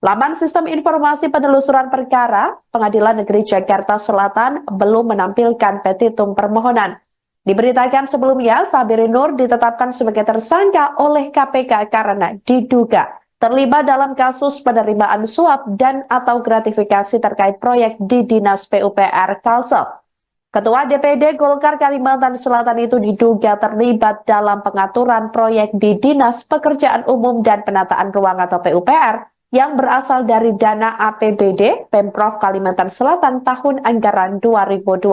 Laman Sistem Informasi Penelusuran Perkara Pengadilan Negeri Jakarta Selatan belum menampilkan petitum permohonan. Diberitakan sebelumnya, Sahbiri Nur ditetapkan sebagai tersangka oleh KPK karena diduga terlibat dalam kasus penerimaan suap dan atau gratifikasi terkait proyek di Dinas PUPR Kalsel. Ketua DPD Golkar Kalimantan Selatan itu diduga terlibat dalam pengaturan proyek di Dinas Pekerjaan Umum dan Penataan Ruang atau PUPR yang berasal dari dana APBD Pemprov Kalimantan Selatan tahun anggaran 2024.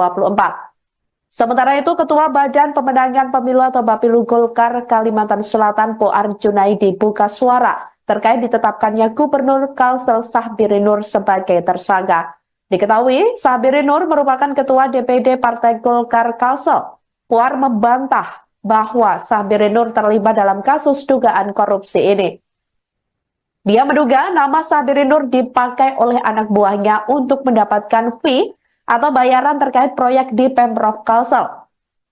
Sementara itu, Ketua Badan Pemenangan Pemilu atau Bapilu Golkar Kalimantan Selatan Poar Junaidi buka suara terkait ditetapkannya Gubernur Kalsel Sahbiri Nur sebagai tersangka. Diketahui, Sahbiri Nur merupakan Ketua DPD Partai Golkar Kalsel. Poar membantah bahwa Sahbiri Nur terlibat dalam kasus dugaan korupsi ini. Dia menduga nama Sahbiri Nur dipakai oleh anak buahnya untuk mendapatkan fee atau bayaran terkait proyek di Pemprov Kalsel.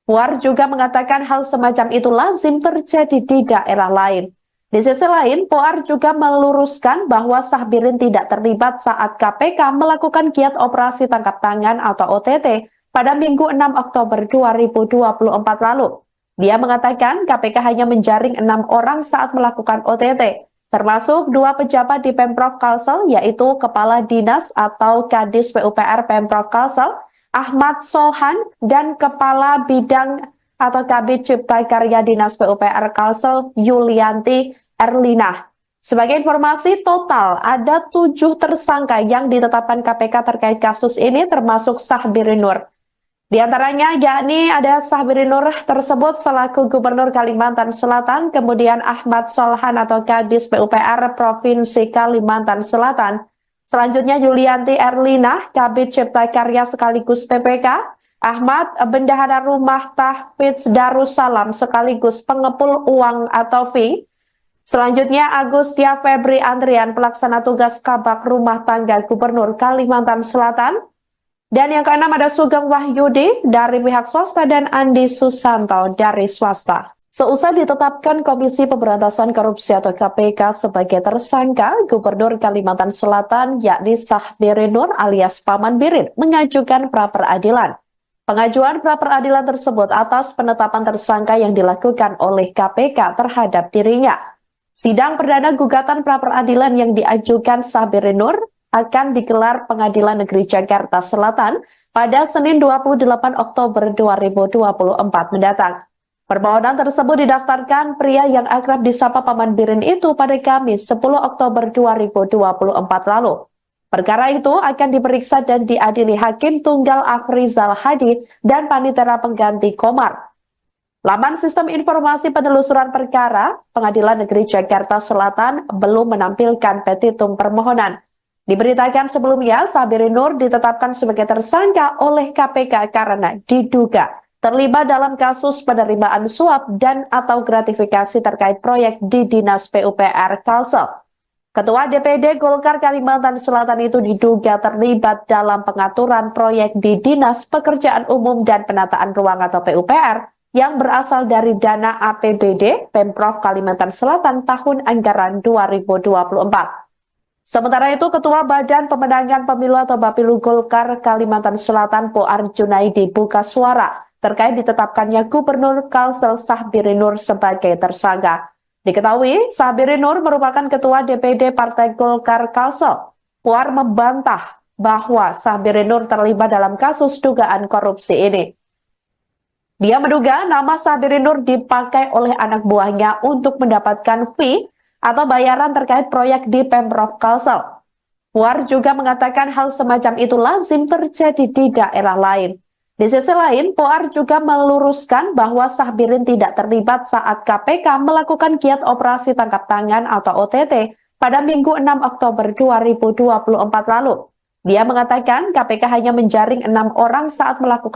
Puar juga mengatakan hal semacam itu lazim terjadi di daerah lain. Di sisi lain, Puar juga meluruskan bahwa Sahbirin tidak terlibat saat KPK melakukan giat operasi tangkap tangan atau OTT pada Minggu 6 Oktober 2024 lalu. Dia mengatakan KPK hanya menjaring 6 orang saat melakukan OTT. Termasuk 2 pejabat di Pemprov Kalsel, yaitu Kepala Dinas atau Kadis PUPR Pemprov Kalsel, Ahmad Solhan, dan Kepala Bidang atau Kabid Cipta Karya Dinas PUPR Kalsel, Yulianti Erlina. Sebagai informasi, total ada 7 tersangka yang ditetapkan KPK terkait kasus ini, termasuk Sahbiri Nur. Di antaranya yakni ada Sahbiri Nur tersebut selaku Gubernur Kalimantan Selatan, kemudian Ahmad Solhan atau Kadis PUPR Provinsi Kalimantan Selatan, selanjutnya Yulianti Erlina, Kabid Cipta Karya sekaligus PPK, Ahmad Bendahara Rumah Tahfidz Darussalam sekaligus pengepul uang atau fee, selanjutnya Agustia Febri Andrian pelaksana tugas Kabak Rumah Tangga Gubernur Kalimantan Selatan, dan yang keenam ada Sugeng Wahyudi dari pihak swasta dan Andi Susanto dari swasta. Seusai ditetapkan Komisi Pemberantasan Korupsi atau KPK sebagai tersangka, Gubernur Kalimantan Selatan yakni Sahbiri Nur alias Paman Birin mengajukan pra-peradilan. Pengajuan pra-peradilan tersebut atas penetapan tersangka yang dilakukan oleh KPK terhadap dirinya. Sidang perdana gugatan pra-peradilan yang diajukan Sahbiri Nur akan digelar Pengadilan Negeri Jakarta Selatan pada Senin 28 Oktober 2024 mendatang. Permohonan tersebut didaftarkan pria yang akrab disapa Paman Birin itu pada Kamis 10 Oktober 2024 lalu. Perkara itu akan diperiksa dan diadili Hakim Tunggal Afrizal Hadi dan Panitera Pengganti Komar. Laman Sistem Informasi Penelusuran Perkara Pengadilan Negeri Jakarta Selatan belum menampilkan petitum permohonan. Diberitakan sebelumnya, Sahbiri Nur ditetapkan sebagai tersangka oleh KPK karena diduga terlibat dalam kasus penerimaan suap dan atau gratifikasi terkait proyek di Dinas PUPR Kalsel. Ketua DPD Golkar Kalimantan Selatan itu diduga terlibat dalam pengaturan proyek di Dinas Pekerjaan Umum dan Penataan Ruang atau PUPR yang berasal dari dana APBD Pemprov Kalimantan Selatan tahun anggaran 2024. Sementara itu, Ketua Badan Pemenangan Pemilu atau Bapilu Golkar Kalimantan Selatan Poar Junaidi buka suara terkait ditetapkannya Gubernur Kalsel Sahbiri Nur sebagai tersangka. Diketahui, Sahbiri Nur merupakan Ketua DPD Partai Golkar Kalsel. Poar membantah bahwa Sahbiri Nur terlibat dalam kasus dugaan korupsi ini. Dia menduga nama Sahbiri Nur dipakai oleh anak buahnya untuk mendapatkan fee atau bayaran terkait proyek di Pemprov Kalsel. Puar juga mengatakan hal semacam itu lazim terjadi di daerah lain. Di sisi lain, Puar juga meluruskan bahwa Sahbirin tidak terlibat saat KPK melakukan giat operasi tangkap tangan atau OTT pada Minggu 6 Oktober 2024 lalu. Dia mengatakan KPK hanya menjaring 6 orang saat melakukan